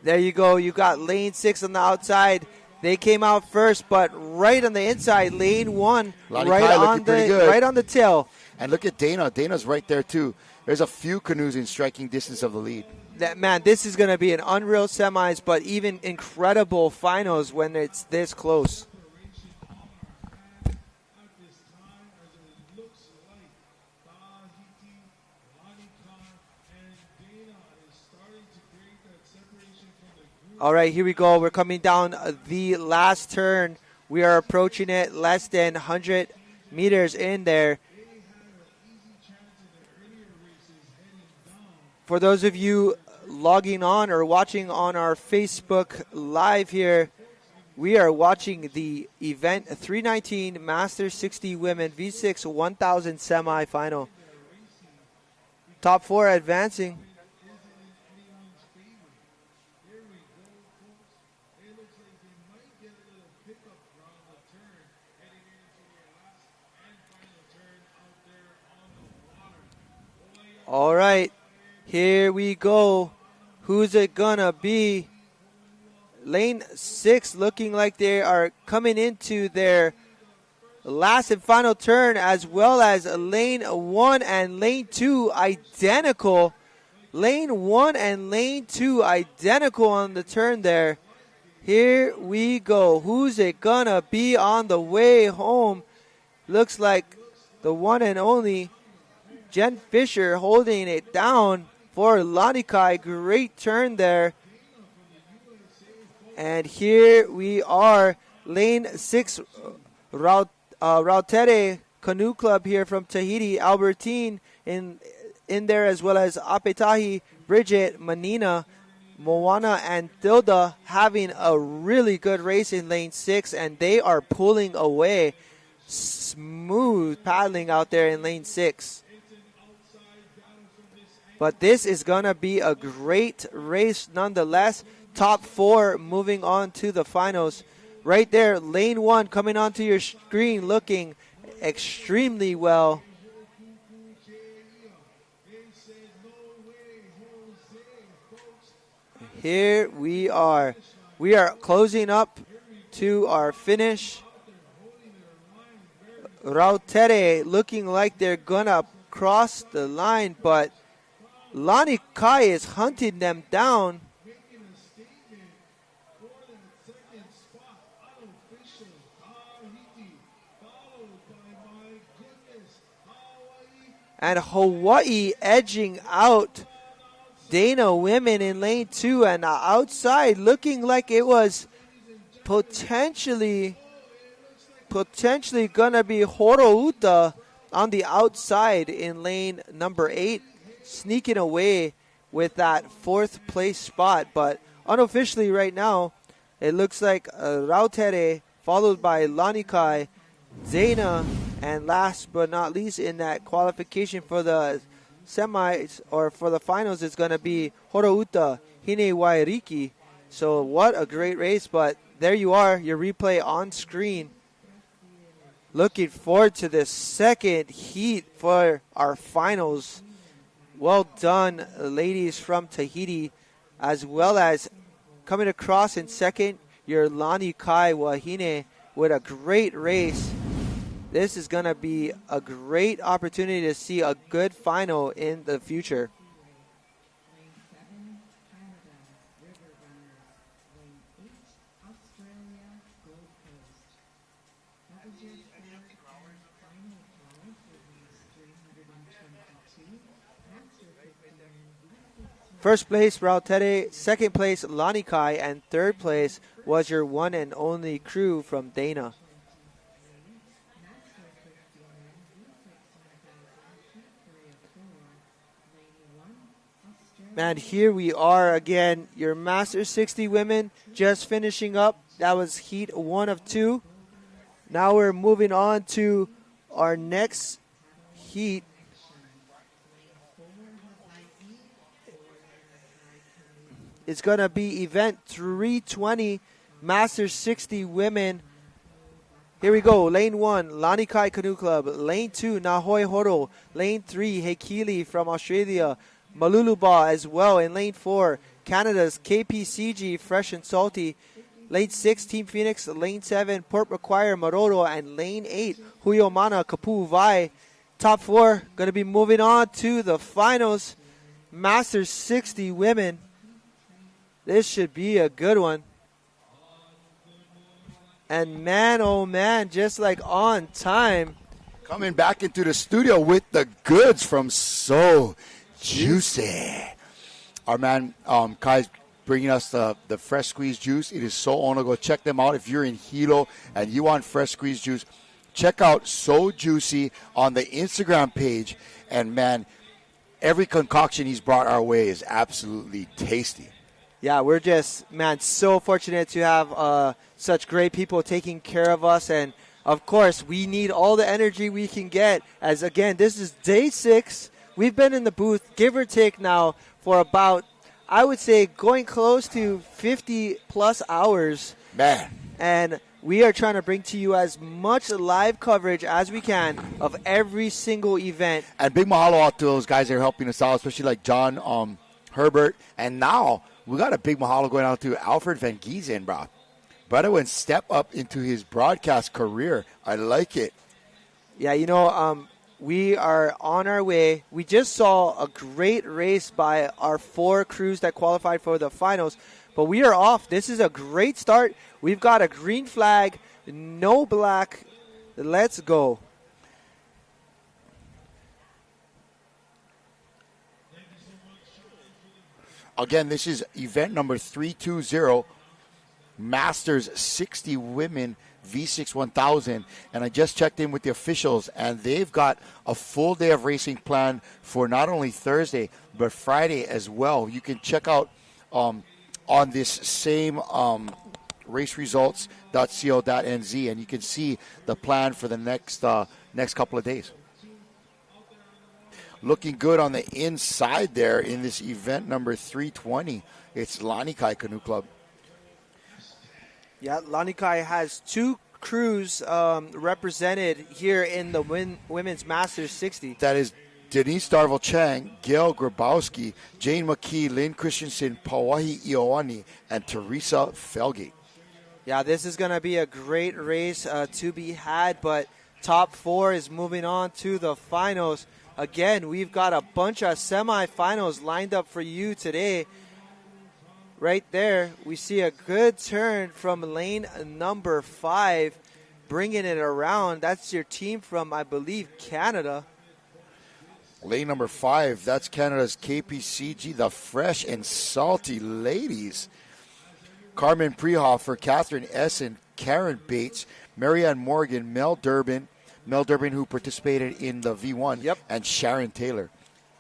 There you go. You got lane 6 on the outside. They came out first, but right on the inside, lane 1, right on the tail. And look at Dana. Dana's right there too. There's a few canoes in striking distance of the lead. Man, this is going to be an unreal semis, but even incredible finals when it's this close. All right, here we go. We're coming down the last turn. We are approaching it less than 100 meters in there. For those of you logging on or watching on our Facebook Live here, we are watching the event 319 Masters 60 Women V6 1000 semifinal. Top 4 advancing. All right, here we go. Who's it gonna be? Lane 6 looking like they are coming into their last and final turn, as well as lane 1 and lane 2 identical. Lane 1 and lane 2 identical on the turn there. Here we go. Who's it gonna be on the way home? Looks like the one and only Jen Fisher holding it down for Lanikai. Great turn there. And here we are, lane 6, Rautere Canoe Club here from Tahiti, Albertine in there, as well as Apetahi, Bridget, Manina, Moana, and Tilda having a really good race in lane 6, and they are pulling away. Smooth paddling out there in lane 6. But this is going to be a great race nonetheless. Top 4 moving on to the finals. Right there, lane 1 coming onto your screen looking extremely well. Here we are. We are closing up to our finish. Rautere looking like they're going to cross the line, but Lani Kai is hunting them down. And Hawaii edging out Dana Women in lane 2, and outside looking like it was potentially gonna be Horouta on the outside in lane number 8, sneaking away with that 4th place spot. But unofficially right now, it looks like Rautere followed by Lanikai, Dana, and last but not least in that qualification for the semis or for the finals is going to be Horouta Hine Wairiki. So what a great race, but there you are, your replay on screen. Looking forward to this second heat for our finals. Well done, ladies from Tahiti, as well as coming across in second, your Lani Kai Wahine with a great race. This is going to be a great opportunity to see a good final in the future. First place, Rautere. Second place, Lanikai. And third place was your one and only crew from Dana. And here we are again, your Masters 60 women just finishing up. That was heat 1 of 2. Now we're moving on to our next heat. It's going to be event 320, Masters 60 women. Here we go. Lane 1, Lanikai Canoe Club. Lane 2, Nahoi Horo. Lane 3, Hekili from Australia. Maluluba as well. In lane 4, Canada's KPCG Fresh and Salty. Lane 6, Team Phoenix. Lane 7, Port Macquarie Maroro. And lane 8, Huyomana Kapu Vai. Top 4 going to be moving on to the finals. Masters 60 women. This should be a good one. And man, oh man, just like on time. Coming back into the studio with the goods from So Juicy. Our man Kai's bringing us the fresh squeezed juice. It is so on. Go check them out. If you're in Hilo and you want fresh squeezed juice, check out So Juicy on the Instagram page. And, man, every concoction he's brought our way is absolutely tasty. Yeah, we're just, man, so fortunate to have such great people taking care of us. And, of course, we need all the energy we can get. As, again, this is day 6. We've been in the booth, give or take now, for about, I would say, going close to 50-plus hours. Man. And we are trying to bring to you as much live coverage as we can of every single event. And big mahalo out to those guys that are helping us out, especially like John Herbert. And now we got a big mahalo going out to Alfred Van Giesen, bro. Brother went step up into his broadcast career. I like it. Yeah, we are on our way. We just saw a great race by our 4 crews that qualified for the finals. But we are off. This is a great start. We've got a green flag, no black. Let's go. Again, this is event number 320, Masters 60 Women V6 1000. And I just checked in with the officials, and they've got a full day of racing planned for not only Thursday, but Friday as well. You can check out on this same raceresults.co.nz, and you can see the plan for the next couple of days. Looking good on the inside there in this event number 320. It's Lanikai Canoe Club. Yeah, Lanikai has 2 crews represented here in the Women's Masters 60. That is Denise Darville-Chang, Gail Grabowski, Jane McKee, Lynn Christensen, Pawahi Ioani, and Teresa Felgate. Yeah, this is going to be a great race to be had, but top 4 is moving on to the finals. Again, we've got a bunch of semifinals lined up for you today. Right there, we see a good turn from lane number 5, bringing it around. That's your team from, I believe, Canada. Lane number 5, that's Canada's KPCG, the Fresh and Salty Ladies. Carmen Prehofer, Catherine Essen, Karen Bates, Marianne Morgan, Mel Durbin who participated in the V1, and Sharon Taylor.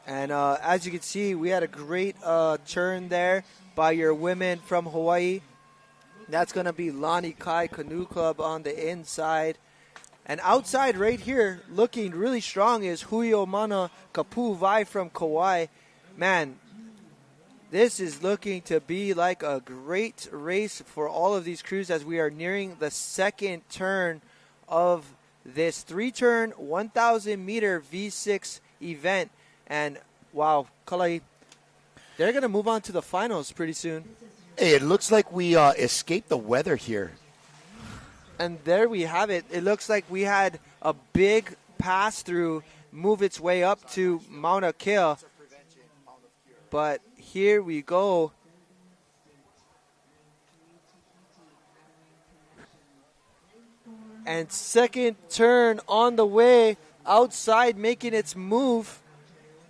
And as you can see, we had a great turn there by your women from Hawaii. That's going to be Lanikai Canoe Club on the inside. And outside right here, looking really strong, is Huiomana Kapu Vai from Kauai. Man, this is looking to be like a great race for all of these crews as we are nearing the second turn of this 3-turn, 1,000-meter V6 event. And, wow, Kalai, they're going to move on to the finals pretty soon. Hey, it looks like we escaped the weather here. And there we have it. It looks like we had a big pass-through move its way up to Mauna Kea. But here we go. And second turn on the way, outside making its move.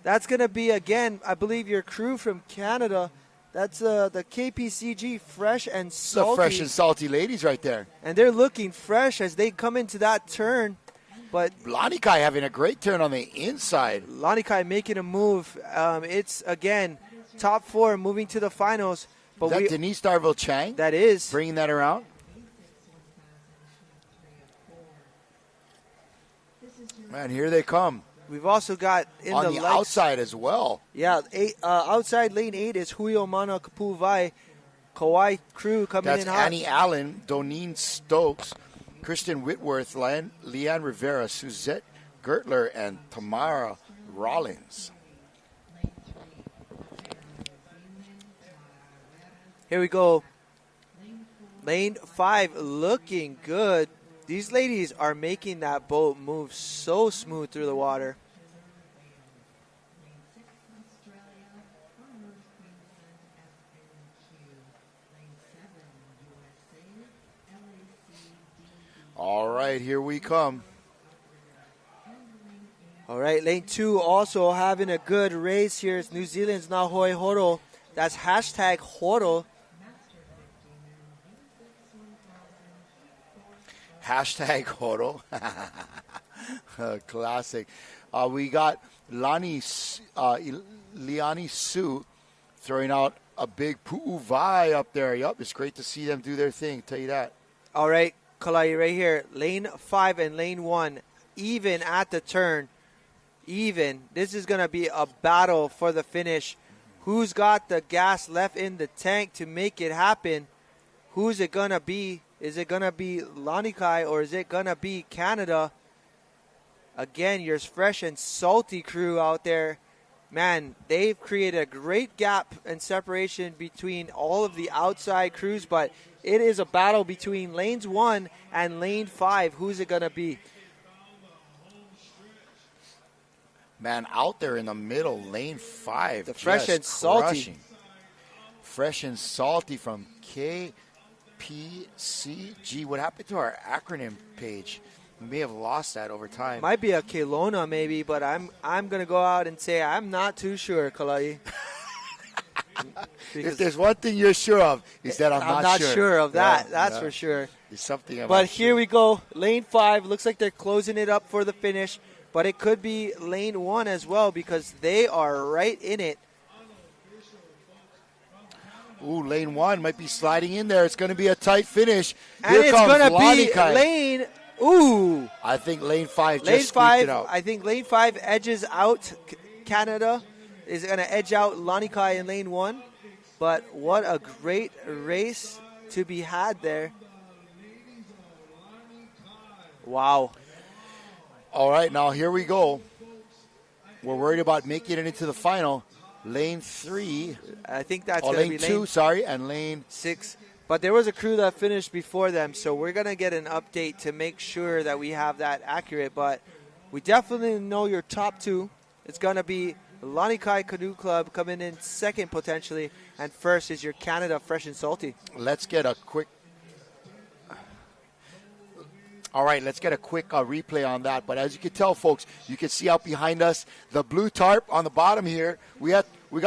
That's going to be, again, I believe your crew from Canada. That's the KPCG Fresh and Salty. The Fresh and Salty Ladies right there. And they're looking fresh as they come into that turn. But Lanikai having a great turn on the inside. Lanikai making a move. It's, again, top 4 moving to the finals. But Is that Denise Darville-Chang? That is. Bringing that around? Man, here they come. We've also got on the outside as well. Yeah, outside lane 8 is Huiomana Kapu Vai. Kauai crew coming in hot. That's Annie Allen, Doneen Stokes, Kristen Whitworth, Leanne Rivera, Suzette Gertler, and Tamara Rollins. Here we go. Lane 5 looking good. These ladies are making that boat move so smooth through the water. All right, here we come. All right, lane 2 also having a good race here. It's New Zealand's Nahoi Horo That's hashtag Horo. Hashtag Horo. Classic. We got Liani Sue throwing out a big pu'uvai up there. Yup, it's great to see them do their thing. Tell you that. All right, Kalai, right here. Lane 5 and lane 1, even at the turn. Even. This is going to be a battle for the finish. Who's got the gas left in the tank to make it happen? Who's it going to be? Is it going to be Lanikai or is it going to be Canada? Again, your fresh and salty crew out there. Man, they've created a great gap and separation between all of the outside crews, but it is a battle between lanes 1 and lane 5. Who's it going to be? Man, out there in the middle, lane 5. The fresh and salty. Crushing. Fresh and salty from KPCG. What happened to our acronym page? We may have lost that over time. Might be a Kelowna maybe, but I'm going to go out and say I'm not too sure, Kalai. If there's one thing you're sure of, is that I'm not sure of that. That's for sure. There's something I'm But not here sure. we go. Lane 5. Looks like they're closing it up for the finish. But it could be lane 1 as well because they are right in it. Ooh, lane 1 might be sliding in there. It's going to be a tight finish. And Here it's comes going to be Lanikai. lane... Ooh. I think lane 5 Lane just squeaked 5, it out. I think lane 5 edges out Canada. Is going to edge out Lanikai in lane 1. But what a great race to be had there. Wow. All right, now here we go. We're worried about making it into the final. Lane 3. I think that's going to be lane 2, and lane 6. But there was a crew that finished before them, so we're going to get an update to make sure that we have that accurate. But we definitely know your top 2. It's going to be Lanikai Canoe Club coming in second potentially, and first is your Canada Fresh and Salty. Let's get a quick... All right, let's get a quick replay on that. But as you can tell, folks, you can see out behind us the blue tarp on the bottom here. We got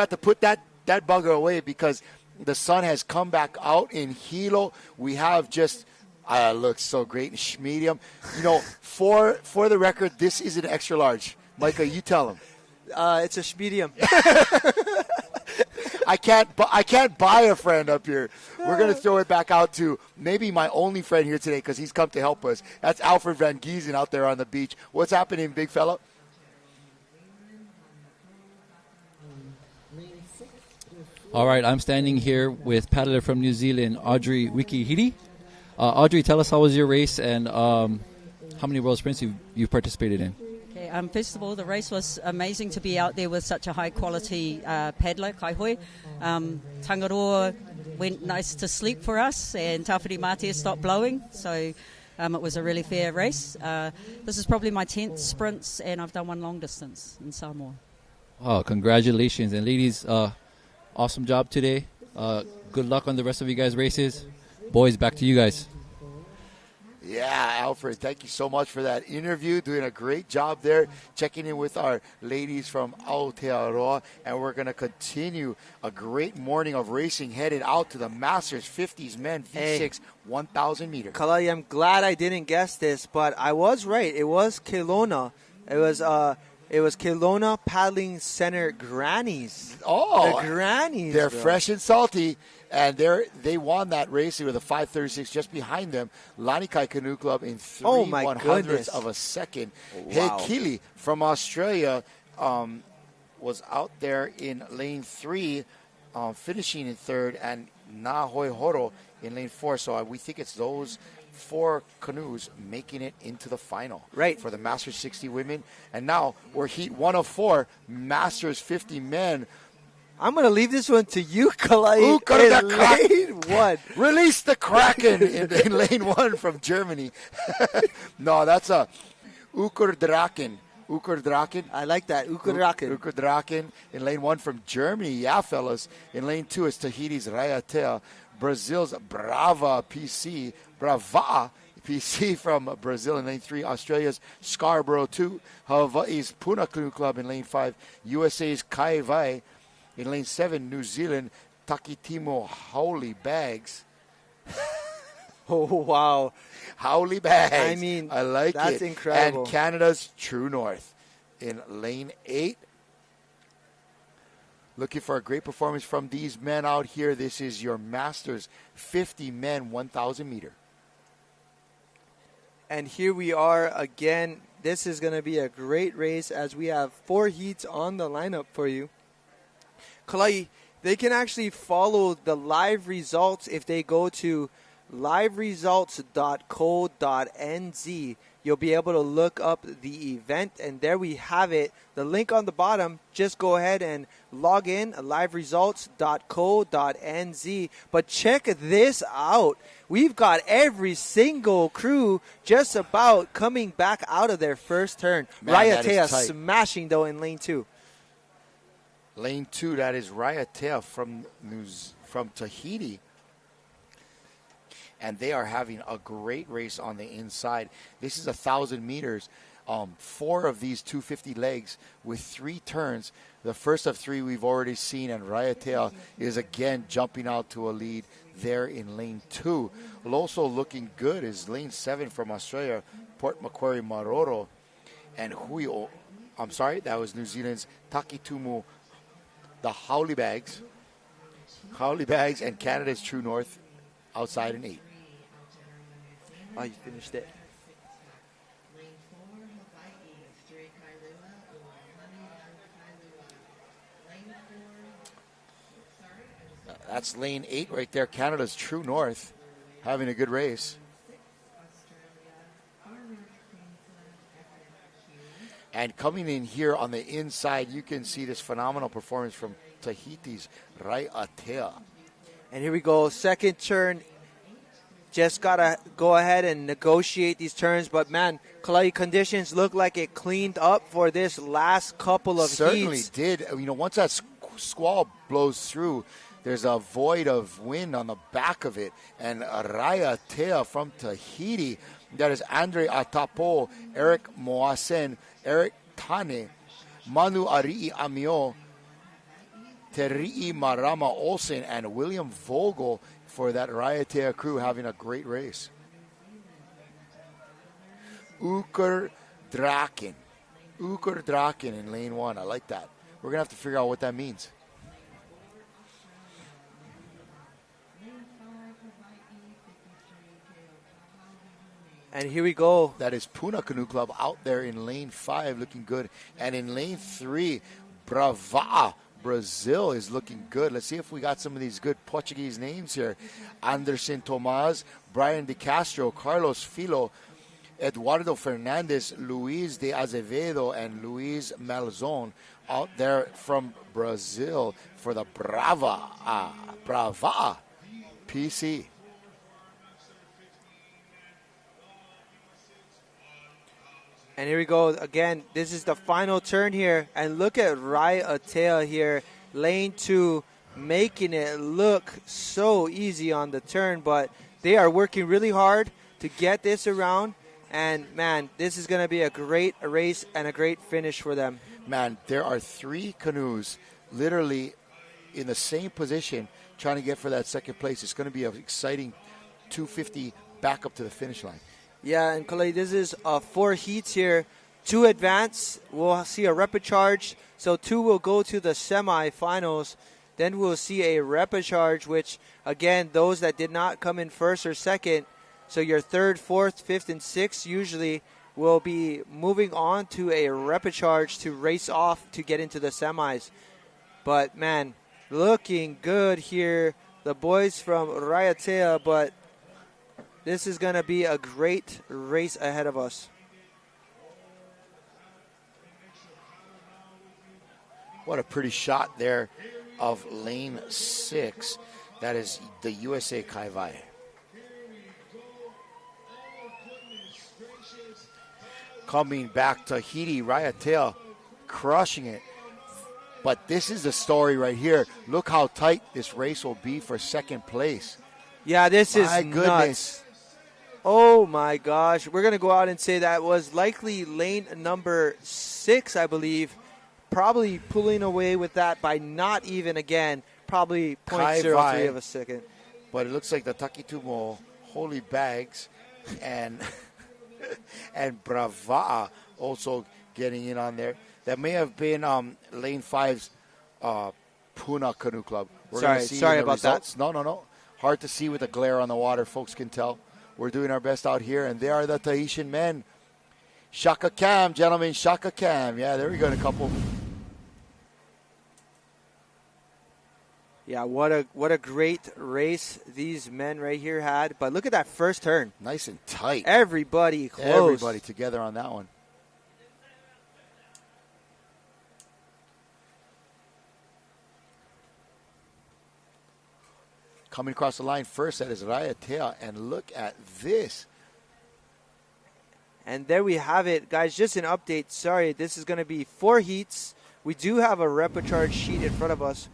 to put that bugger away because the sun has come back out in Hilo. We have just looks so great in medium. You know, for the record, this is an extra large. Micah, you tell them. It's a medium. I can't buy a friend up here. We're going to throw it back out to maybe my only friend here today because he's come to help us. That's Alfred Van Giesen out there on the beach. What's happening, big fella? All right, I'm standing here with paddler from New Zealand, Audrey Wikihiri. Audrey, tell us how was your race and how many World Sprints you've participated in? Okay, first of all, the race was amazing to be out there with such a high-quality paddler, Kaihoi. Tangaroa went nice to sleep for us, and Tawhiri Mātea stopped blowing, so it was a really fair race. This is probably my 10th sprints, and I've done one long distance in Samoa. Oh, congratulations. And ladies, awesome job today. Good luck on the rest of you guys' races. Boys, back to you guys. Yeah, Alfred, thank you so much for that interview. Doing a great job there, checking in with our ladies from Aotearoa. And we're going to continue a great morning of racing headed out to the Masters 50s men V6 1,000 meters. Kalai, I'm glad I didn't guess this, but I was right. It was Kelowna. It was Kelowna Paddling Center Grannies. Oh, the Grannies. They're bro. fresh and salty. And they won that race with a 5:36 just behind them. Lanikai Canoe Club in 3/100ths of a second. Wow. Heikili from Australia was out there in lane 3, finishing in 3rd, and Nahoi Horo in lane 4. So we think it's those 4 canoes making it into the final. Right. For the Masters 60 women. And now we're heat 1 of 4, Masters 50 men. I'm going to leave this one to you, Kalai. In lane 1. Release the Kraken in lane 1 from Germany. No, that's a Ukurdraken. I like that. Ukurdraken in lane 1 from Germany. Yeah, fellas. In lane 2 is Tahiti's Raiatea. Brazil's Brava PC from Brazil in lane 3. Australia's Scarborough 2. Hawaii's Puna Canoe Club in lane 5. USA's Kaivai In lane 7, New Zealand, Takitimo Howley Bags. Oh, wow. Howley Bags. I mean, I like that's it. incredible. And Canada's True North. In lane 8, looking for a great performance from these men out here. This is your Masters 50 men 1,000 meter. And here we are again. This is going to be a great race as we have 4 heats on the lineup for you. Kalai, they can actually follow the live results if they go to liveresults.co.nz. You'll be able to look up the event, and there we have it. The link on the bottom, just go ahead and log in, liveresults.co.nz. But check this out. We've got every single crew just about coming back out of their first turn. Raiatea smashing, though, in lane 2. Lane 2, that is Raiatea from Tahiti. And they are having a great race on the inside. This is 1,000 meters. 4 of these 250 legs with 3 turns. The first of 3 we've already seen, and Raiatea is again jumping out to a lead there in lane 2. Also looking good is lane 7 from Australia, Port Macquarie Maroro. And that was New Zealand's Takitumu, the Howley Bags. Howley Bags and Canada's True North outside in 8. Oh, you finished it. That's lane 8 right there. Canada's True North having a good race. And coming in here on the inside, you can see this phenomenal performance from Tahiti's Raiatea. And here we go. Second turn. Just got to go ahead and negotiate these turns. But, man, Kalai, conditions look like it cleaned up for this last couple of Certainly heats. did. Once that squall blows through, there's a void of wind on the back of it. And Raiatea from Tahiti, that is Andre Atapo, Eric Moasen, Eric Tane, Manu Arii Amio, Terii Marama Olsen, and William Vogel for that Raiatea crew having a great race. Uker Draken in lane 1. I like that. We're going to have to figure out what that means. And here we go. That is Puna Canoe Club out there in lane 5 looking good. And in lane 3, Brava Brazil is looking good. Let's see if we got some of these good Portuguese names here. Anderson Tomás, Brian De Castro, Carlos Filo, Eduardo Fernandez, Luis de Azevedo, and Luis Malzon out there from Brazil for the Brava PC. And here we go again. This is the final turn here. And look at Raiatea here. Lane 2 making it look so easy on the turn. But they are working really hard to get this around. And, man, this is going to be a great race and a great finish for them. Man, there are 3 canoes literally in the same position trying to get for that second place. It's going to be an exciting 250 back up to the finish line. Yeah, and Kalei, this is 4 heats here. 2 advance. We'll see a repechage. So 2 will go to the semifinals. Then we'll see a repechage, which, again, those that did not come in first or second, so your 3rd, 4th, 5th, and 6th usually will be moving on to a repechage to race off to get into the semis. But, man, looking good here. The boys from Raiatea, but this is going to be a great race ahead of us. What a pretty shot there of lane 6. That is the USA Kaivai. Coming back, Tahiti, Raiatea crushing it. But this is the story right here. Look how tight this race will be for second place. Yeah, this is My goodness. nuts. Oh, my gosh. We're going to go out and say that was likely lane number 6, I believe. probably pulling away with that by not even, again, probably Kai 0.03 Vai, of a second. But it looks like the Takitumo Holy Bags and and Brava also getting in on there. That may have been Lane 5's Puna Canoe Club. We're gonna see Sorry the about results. No. Hard to see with the glare on the water, folks can tell. We're doing our best out here, and they are the Tahitian men. Shaka Cam, gentlemen, Shaka Cam. Yeah, there we go, a couple. Yeah, what a great race these men right here had. But look at that first turn. Nice and tight. Everybody close. Everybody together on that one. Coming across the line first, that is Raiatea, and look at this. And there we have it, guys. Just an update. Sorry, this is going to be 4 heats. We do have a repechage sheet in front of us.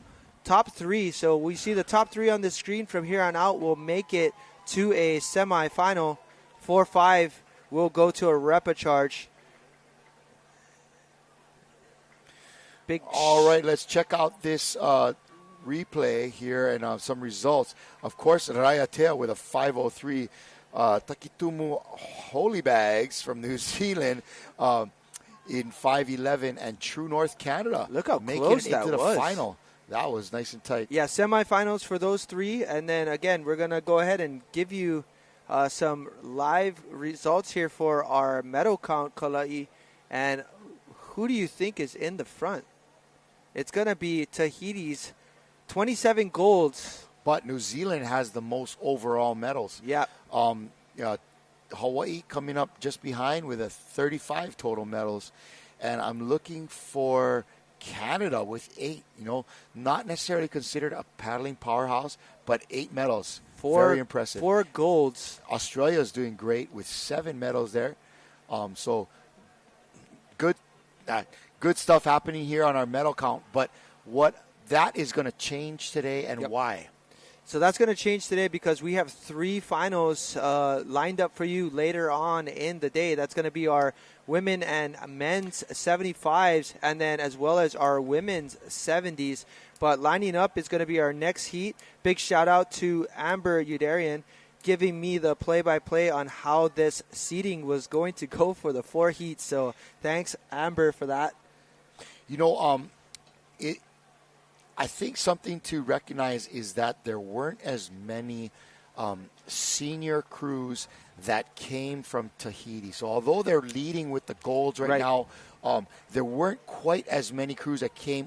Top 3, so we see the top 3 on the screen from here on out will make it to a semifinal. 4-5 will go to a repechage. All right, let's check out this replay here and some results. Of course, Raiatea with a 5:03. Takitumu Holy Bags from New Zealand in 5:11, and True North Canada. Look how making close it that into the was. final. That was nice and tight. Yeah, semifinals for those 3. And then, again, we're going to go ahead and give you some live results here for our medal count, Kalai. And who do you think is in the front? It's going to be Tahiti's 27 golds. But New Zealand has the most overall medals. Yeah. Hawaii coming up just behind with a 35 total medals. And I'm looking for Canada with 8. Not necessarily considered a paddling powerhouse, but 8 medals. Very impressive. 4 golds. Australia is doing great with 7 medals there. So good stuff happening here on our medal count. But what that is going to change today, and why? So that's going to change today because we have 3 finals lined up for you later on in the day. That's going to be our women and men's 75s, and then as well as our women's 70s. But lining up is going to be our next heat. Big shout out to Amber Udarian giving me the play-by-play on how this seating was going to go for the 4 heats. So thanks, Amber, for that. I think something to recognize is that there weren't as many senior crews that came from Tahiti. So although they're leading with the golds right now, there weren't quite as many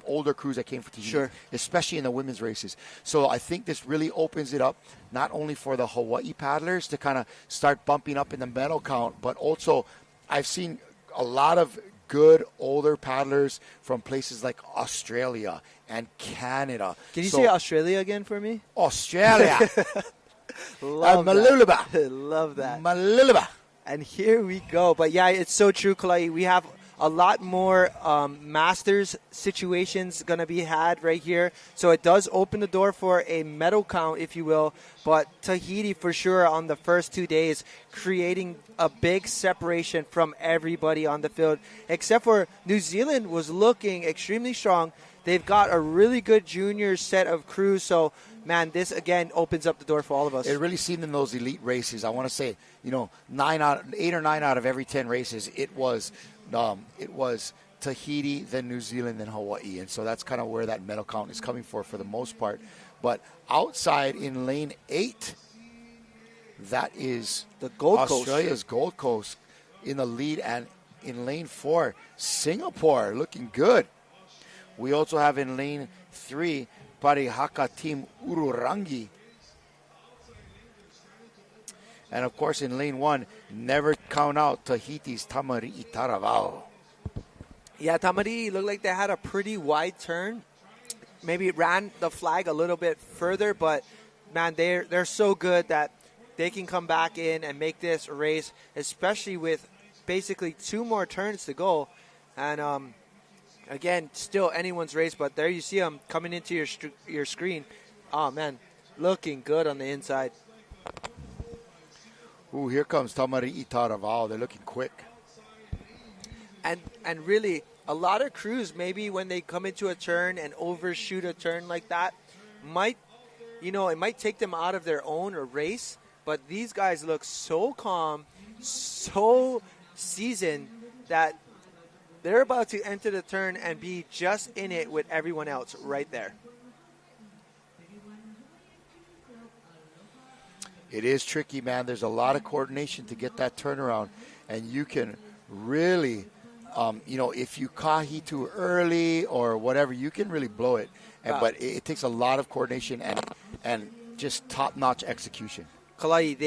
older crews that came from Tahiti, especially in the women's races. So I think this really opens it up, not only for the Hawaii paddlers to kind of start bumping up in the medal count, but also I've seen a lot of good older paddlers from places like Australia and Canada. Can you say Australia again for me? Australia. Love that. Love that. Maluluba. And here we go. But yeah, it's so true, Kalai. We have a lot more Masters situations going to be had right here. So it does open the door for a medal count, if you will. But Tahiti, for sure, on the first 2 days, creating a big separation from everybody on the field. Except for New Zealand was looking extremely strong. They've got a really good junior set of crews. So, man, this, again, opens up the door for all of us. It really seemed in those elite races, I want to say, 8 or 9 out of every 10 races, it was Tahiti, then New Zealand, then Hawaii. And so that's kind of where that medal count is coming for the most part. But outside in lane 8, that is the Gold Australia's Gold Coast in the lead. And in lane 4, Singapore looking good. We also have in lane 3, Parihaka Team Ururangi. And, of course, in lane 1, never count out Tahiti's Tamari'i Taravao. Yeah, Tamari'i looked like they had a pretty wide turn. Maybe it ran the flag a little bit further, but, man, they're so good that they can come back in and make this race, especially with basically 2 more turns to go. And, again, still anyone's race, but there you see them coming into your screen. Oh, man, looking good on the inside. Ooh, here comes Tamari'i Taravao. They're looking quick. And really, a lot of crews, maybe when they come into a turn and overshoot a turn like that, it might take them out of their own race. But these guys look so calm, so seasoned that they're about to enter the turn and be just in it with everyone else right there. It is tricky, man. There's a lot of coordination to get that turnaround, and you can really, if you kahi too early or whatever, you can really blow it. But it takes a lot of coordination and just top-notch execution. Kalai,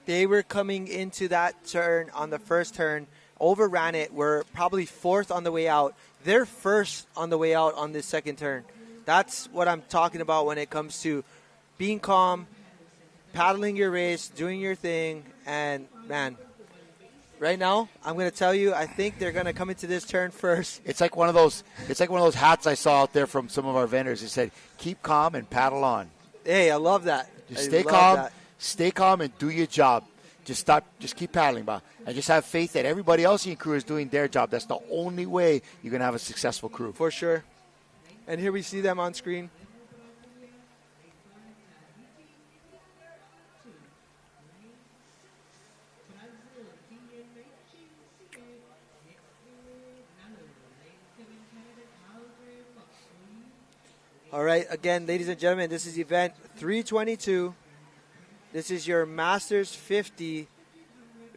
they were coming into that turn on the first turn, overran it, were probably fourth on the way out. They're first on the way out on this second turn. That's what I'm talking about when it comes to being calm, paddling your race, doing your thing, and man, right now I'm going to tell you, I think they're going to come into this turn first. It's like one of those hats I saw out there from some of our vendors. It said, "Keep calm and paddle on." Hey, I love that. Just stay calm and do your job. Just keep paddling, and just have faith that everybody else in your crew is doing their job. That's the only way you're going to have a successful crew. For sure. And here we see them on screen. All right, again, ladies and gentlemen, this is event 322. This is your Masters 50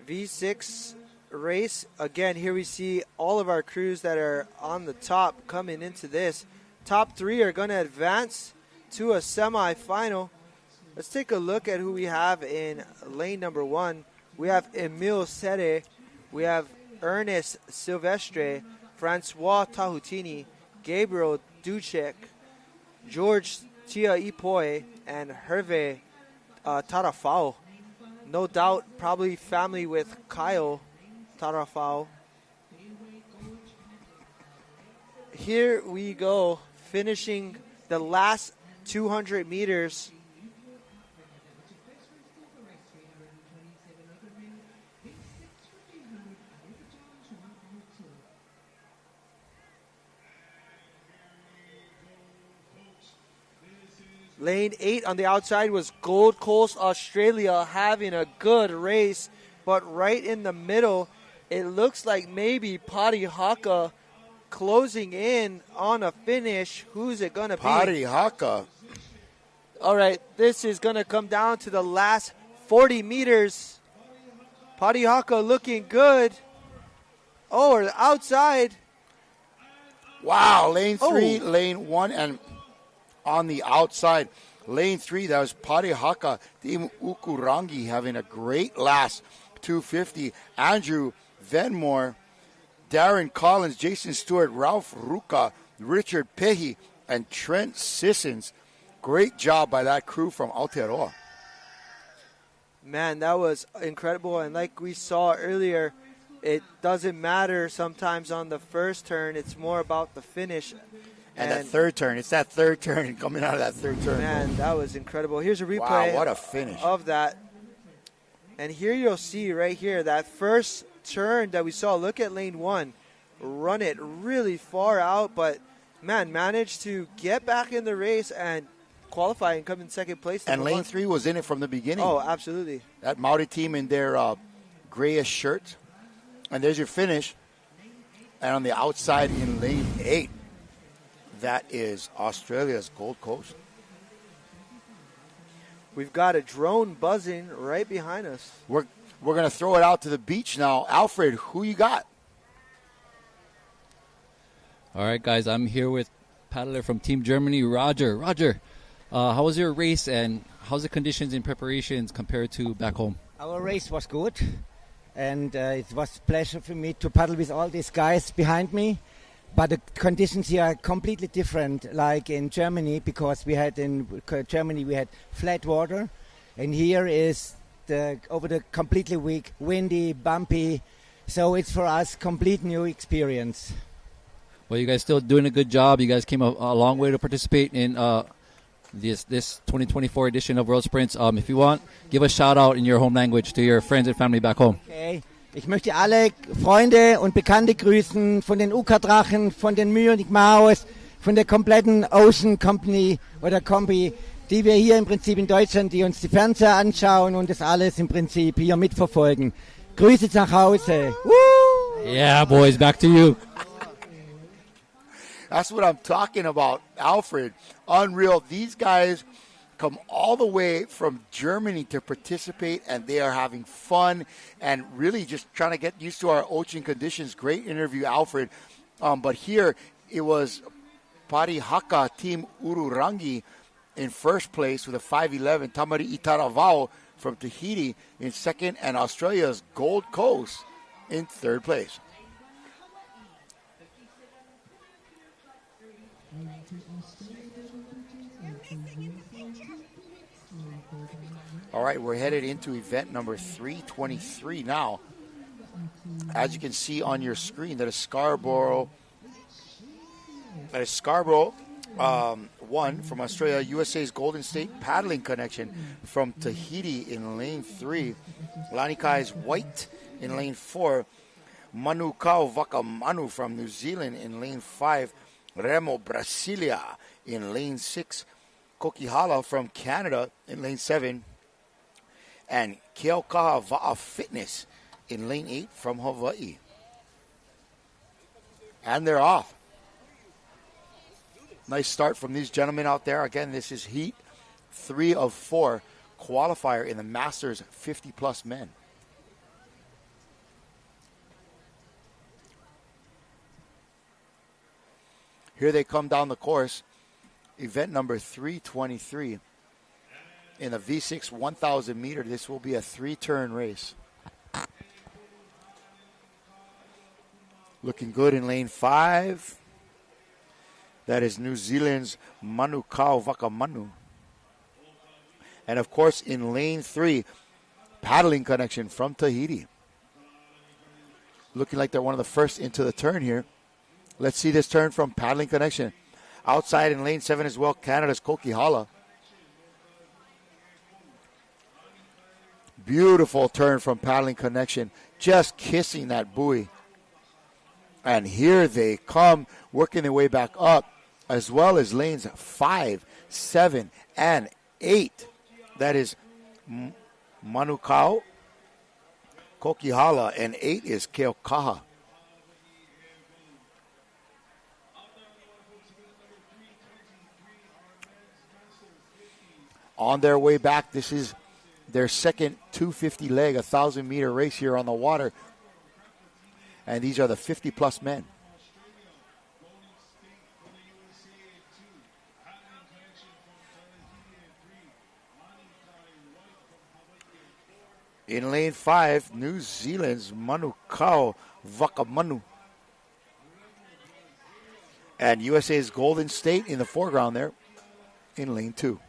V6 race. Again, here we see all of our crews that are on the top coming into this. Top three are going to advance to a semifinal. Let's take a look at who we have in lane number 1. We have Emil Sere. We have Ernest Silvestre, Francois Tahutini, Gabriel Ducek, George Tia Ipoe, and Hervé Tarafao. No doubt, probably family with Kyle Tarafao. Here we go, finishing the last 200 meters. Lane 8 on the outside was Gold Coast, Australia, having a good race. But right in the middle, it looks like maybe Pari Haka closing in on a finish. Who's it going to be? Pari Haka. All right, this is going to come down to the last 40 meters. Pari Haka looking good. Oh, or the outside. Wow, lane 3, lane 1, and on the outside, lane 3, that was Pari Haka, Team Ukurangi, having a great last 250. Andrew Venmore, Darren Collins, Jason Stewart, Ralph Ruka, Richard Pehi, and Trent Sissons. Great job by that crew from Aotearoa. Man, that was incredible. And like we saw earlier, it doesn't matter sometimes on the first turn. It's more about the finish. And that third turn. It's that third turn, coming out of that third turn. Man, that was incredible. Here's a replay. Wow, what a finish. Of that. And here you'll see right here, that first turn that we saw. Look at lane 1. Run it really far out, but, man, managed to get back in the race and qualify and come in second place. And lane 3 was in it from the beginning. Oh, absolutely. That Maori team in their grayish shirts. And there's your finish. And on the outside in lane 8, that is Australia's Gold Coast. We've got a drone buzzing right behind us. We're going to throw it out to the beach now. Alfred, who you got? All right, guys, I'm here with paddler from Team Germany, Roger. Roger, how was your race and how's the conditions and preparations compared to back home? Our race was good, and it was a pleasure for me to paddle with all these guys behind me. But the conditions here are completely different, like in Germany, because we had flat water, and here is over the completely weak, windy, bumpy. So it's for us complete new experience. Well, you guys still doing a good job. You guys came a long way to participate in this 2024 edition of World Sprints. If you want, give a shout out in your home language to your friends and family back home. Okay. Ich möchte alle Freunde und Bekannte grüßen, von den UK-Drachen, von den Munich Maus, von der kompletten Ocean Company oder Kombi, die wir hier im Prinzip in Deutschland, die uns die Fernseher anschauen und das alles im Prinzip hier mitverfolgen. Grüße nach Hause. Woo! Yeah, boys, back to you. That's what I'm talking about, Alfred. Unreal. These guys come all the way from Germany to participate, and they are having fun and really just trying to get used to our ocean conditions. Great interview, Alfred. But here it was Parihaka Team Ururangi in first place with a 5'11", Tamari Itaravao from Tahiti in second, and Australia's Gold Coast in third place. All right, we're headed into event number 323 now. As you can see on your screen, that is Scarborough. One from Australia, USA's Golden State Paddling Connection from Tahiti in lane 3. Lanikai's White in lane 4. Manukau Vakamanu from New Zealand in lane 5. Remo Brasilia in lane 6. Kokihala from Canada in lane 7. And Keokaha Va'a Fitness in lane 8 from Hawaii. And they're off. Nice start from these gentlemen out there. Again, this is heat 3 of 4 qualifier in the Masters 50-plus men. Here they come down the course. Event number 323. In the V6 1,000 meter, this will be a 3-turn race. Looking good in lane 5. That is New Zealand's Manukau Vakamanu. And of course, in lane 3, Paddling Connection from Tahiti. Looking like they're one of the first into the turn here. Let's see this turn from Paddling Connection. Outside in lane 7 as well, Canada's Kokihala. Beautiful turn from Paddling Connection, just kissing that buoy. And here they come, working their way back up, as well as lanes 5, 7, and 8. That is Manukau, Kokihala, and 8 is Keokaha. On their way back, this is their second 250 leg, 1,000-meter race here on the water. And these are the 50-plus men. In lane 5, New Zealand's Manukau Vakamanu. And USA's Golden State in the foreground there in lane 2.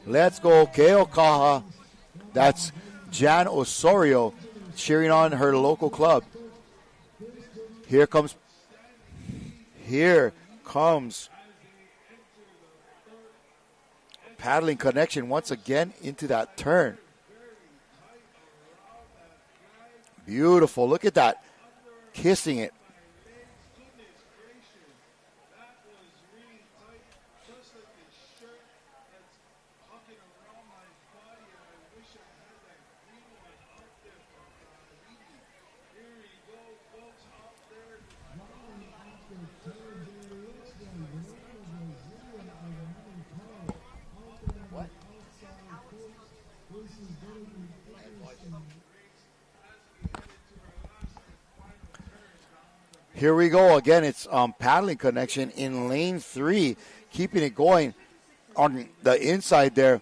Let's go, Keokaha. That's Jan Osorio cheering on her local club. Here comes Paddling Connection once again into that turn. Beautiful. Look at that. Kissing it. Here we go again. It's Paddling Connection in lane 3, keeping it going on the inside there.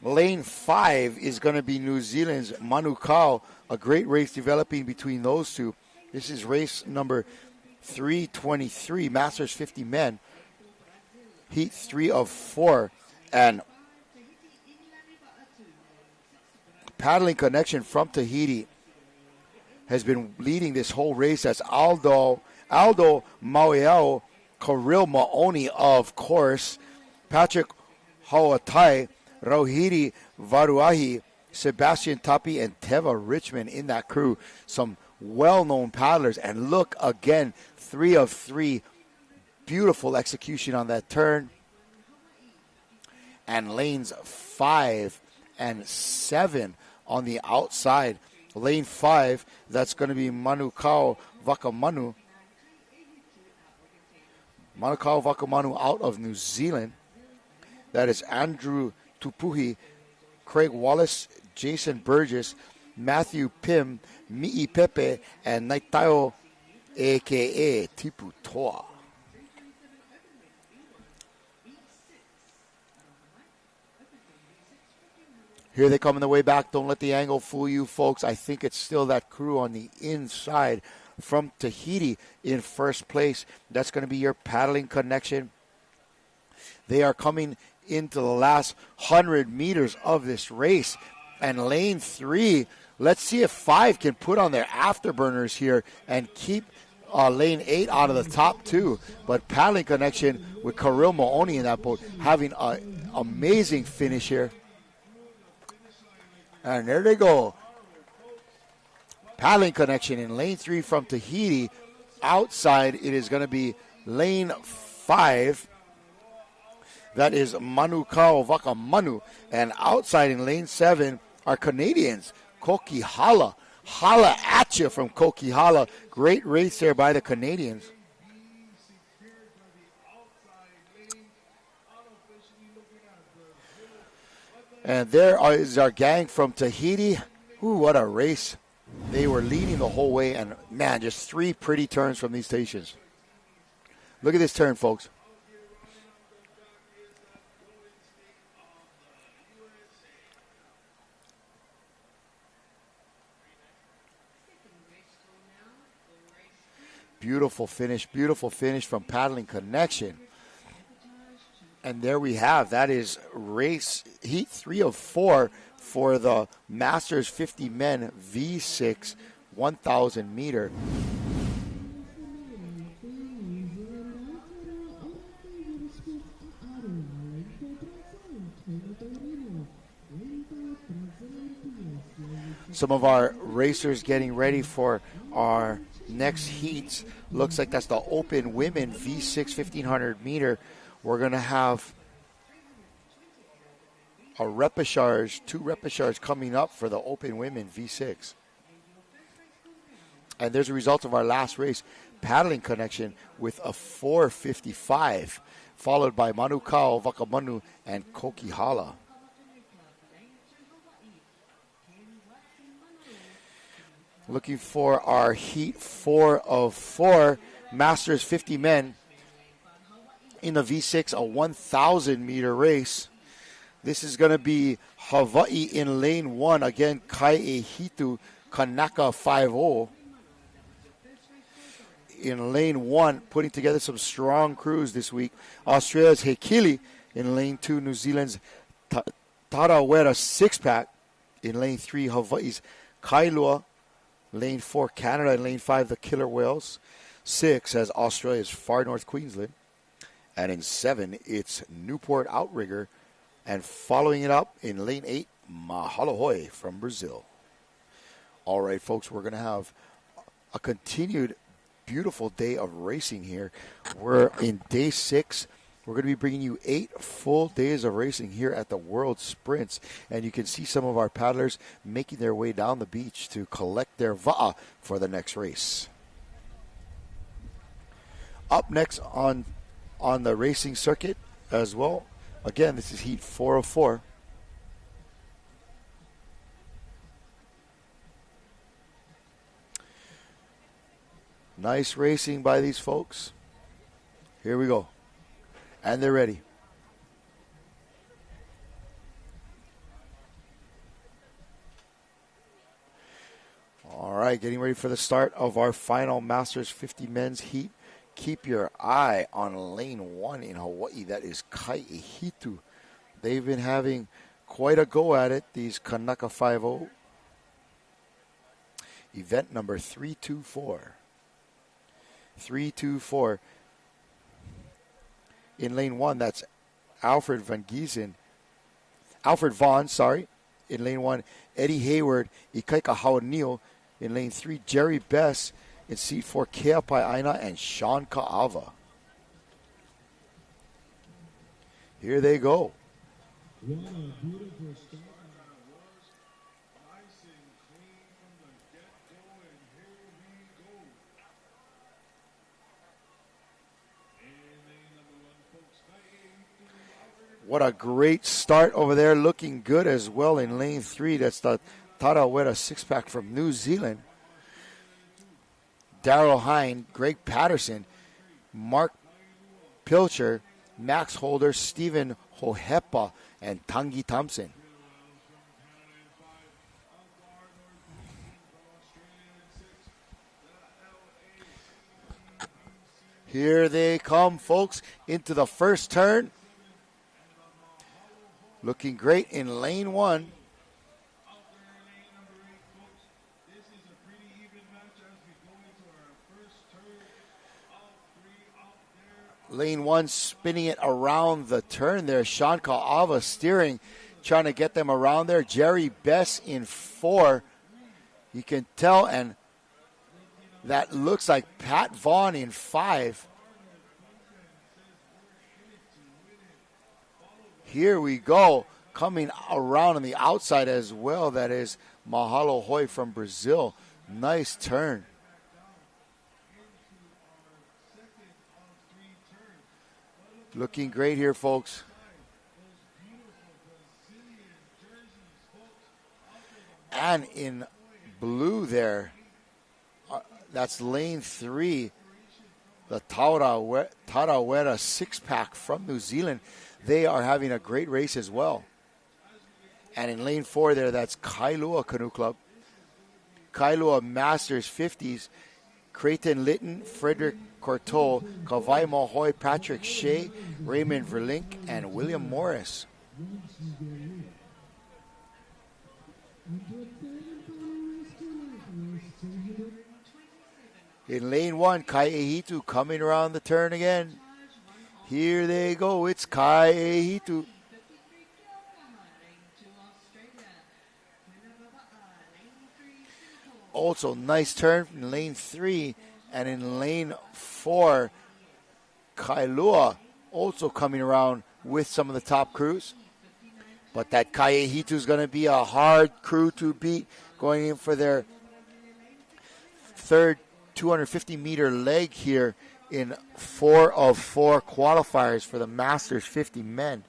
Lane 5 is going to be New Zealand's Manukau. A great race developing between those two. This is race number 323, Masters 50 men. Heat 3 of 4. And Paddling Connection from Tahiti has been leading this whole race as Aldo Mauiao, Kirill Maoni, of course, Patrick Hawatai, Rohiri Varuahi, Sebastian Tapi and Teva Richmond in that crew. Some well-known paddlers. And look again, 3 of 3. Beautiful execution on that turn. And lanes 5 and 7 on the outside. Lane 5, that's going to be Manukau Vakamanu. Manukau Vakamanu out of New Zealand. That is Andrew Tupuhi, Craig Wallace, Jason Burgess, Matthew Pim, Mi'i Pepe, and Naitayo, a.k.a. Tipu Toa. Here they come on the way back. Don't let the angle fool you, folks. I think it's still that crew on the inside from Tahiti in first place. That's going to be your paddling connection. They are coming into the last 100 meters of this race. And lane 3, let's see if 5 can put on their afterburners here and keep lane 8 out of the top 2. But paddling connection with Kirill Mooni in that boat having an amazing finish here. And there they go. Paddling connection in lane 3 from Tahiti. Outside, it is going to be lane 5. That is Manukau Vakamanu. And outside in lane 7 are Canadians. Koki Hala. Hala at you from Koki Hala. Great race there by the Canadians. And there is our gang from Tahiti. Ooh, what a race. They were leading the whole way. And, man, just 3 pretty turns from these stations. Look at this turn, folks. Beautiful finish from Paddling Connection. And there we have, that is race heat 3 of 4 for the Masters 50 men V6 1,000 meter. Some of our racers getting ready for our next heats. Looks like that's the Open Women V6 1,500 meter. We're going to have a repechage, 2 repechages coming up for the Open Women V6. And there's a result of our last race, Paddling Connection, with a 4:55, followed by Manukau Vakamanu and Koki Hala. Looking for our heat 4 of 4, Masters 50 men. In the V6, a 1,000 meter race. This is going to be Hawaii in lane 1. Again, Kai Hitu Kanaka 5-0. In lane 1, putting together some strong crews this week. Australia's Hekili in lane 2. New Zealand's Tarawera 6-pack. In lane 3, Hawaii's Kailua. Lane 4, Canada. In lane 5, the Killer Whales. 6 has Australia's Far North Queensland. And in 7, it's Newport Outrigger. And following it up in lane 8, Mahalohoi from Brazil. All right, folks, we're going to have a continued beautiful day of racing here. We're in day 6. We're going to be bringing you 8 full days of racing here at the World Sprints. And you can see some of our paddlers making their way down the beach to collect their va'a for the next race. Up next on the racing circuit as well. Again, this is heat 4 of 4. Nice racing by these folks. Here we go. And they're ready. All right, getting ready for the start of our final Masters 50 men's heat. Keep your eye on lane 1 in Hawaii. That is Kai Hitu. They've been having quite a go at it, these Kanaka 5-0. Event number 324. 324. In lane 1, that's Alfred Vaughn, in lane 1, Eddie Hayward, Ikaika Hawanio. In lane 3, Jerry Bess. In seat 4, Keapai Aina and Sean Ka'ava. Here they go. What a great start over there. Looking good as well in lane 3. That's the Tarawera six-pack from New Zealand. Daryl Hine, Greg Patterson, Mark Pilcher, Max Holder, Stephen Hohepa, and Tangi Thompson. Here they come, folks, into the first turn. Looking great in lane 1. Lane 1 spinning it around the turn there. Sean Ka'ava steering, trying to get them around there. Jerry Bess in 4. You can tell, and that looks like Pat Vaughn in 5. Here we go. Coming around on the outside as well. That is Mahalo Hoi from Brazil. Nice turn. Looking great here, folks. And in blue there, that's lane 3. The Tarawera six-pack from New Zealand. They are having a great race as well. And in lane 4 there, that's Kailua Canoe Club. Kailua Masters 50s. Creighton Litton, Frederick Cortot, Kawai Mahoy, Patrick Shea, Raymond Verlink, and William Morris. In lane 1, Kai Ehitu coming around the turn again. Here they go. It's Kai Ehitu. Also, nice turn in lane 3. And in lane 4, Kailua also coming around with some of the top crews. But that Kai Ehitu is going to be a hard crew to beat, going in for their third 250-meter leg here in 4 of 4 qualifiers for the Masters 50 men.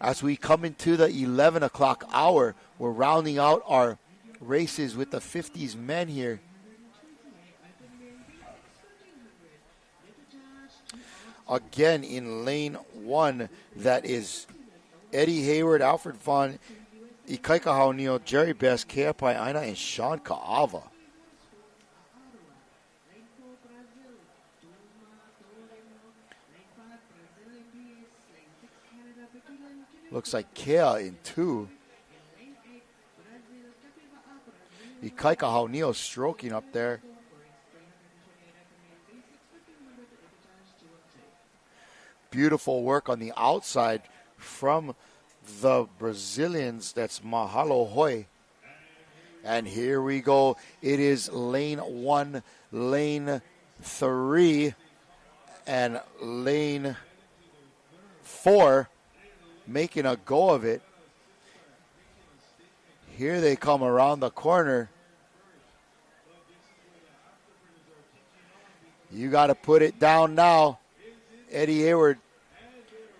As we come into the 11 o'clock hour, we're rounding out our races with the 50s men here. Again in lane 1, that is Eddie Hayward, Alfred Vaughn, Ikaika Haunio, Jerry Best, Keapai Aina, and Sean Ka'ava. Looks like Kea in 2. Ikaika Haunio stroking up there. Beautiful work on the outside from the Brazilians. That's Mahalo Hoi. And here we go. It is lane 1, lane 3, and lane 4 making a go of it. Here they come around the corner. You got to put it down now. Eddie Hayward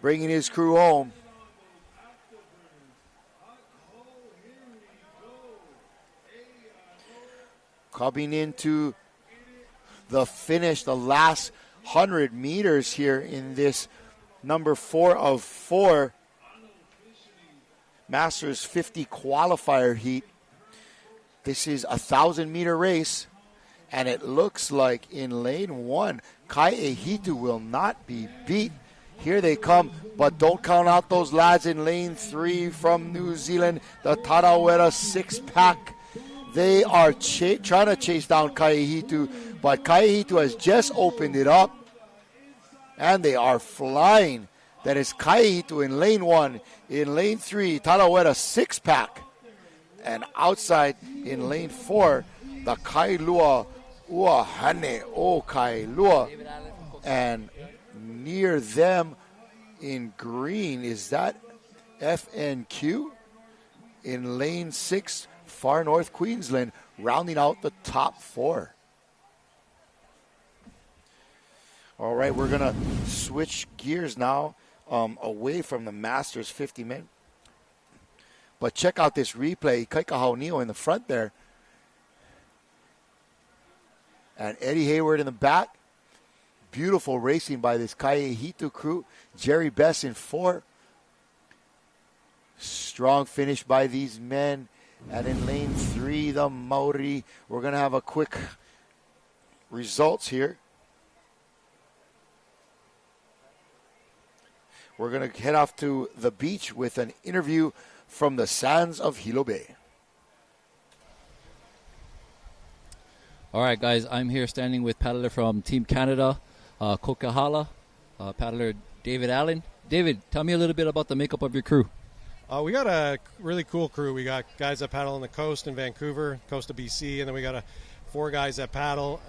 bringing his crew home. Coming into the finish, the last 100 meters here in this number 4 of 4 Masters 50 qualifier heat. This is a 1,000-meter race, and it looks like in lane 1, Kai Ehitu will not be beat. Here they come, but don't count out those lads in lane 3 from New Zealand, the Tarawera six-pack. They are trying to chase down Kai Ehitu, but Kai Ehitu has just opened it up, and they are flying That is Kaihitu in lane 1. In lane 3, Tarawera 6-pack. And outside in lane 4, the Kailua Uahane O Kailua. And near them in green, is that FNQ? In lane 6, Far North Queensland, rounding out the top 4. All right, we're going to switch gears now away from the Masters 50 men. But check out this replay. Kaikahau Neo in the front there. And Eddie Hayward in the back. Beautiful racing by this Kaihitu crew. Jerry Bess in 4. Strong finish by these men. And in lane 3, the Maori. We're going to have a quick results here. We're going to head off to the beach with an interview from the sands of Hilo Bay. All right, guys, I'm here standing with paddler from Team Canada, Kokahala, paddler David Allen. David, tell me a little bit about the makeup of your crew. We got a really cool crew. We got guys that paddle on the coast in Vancouver, coast of BC, and then we got 4 guys that paddle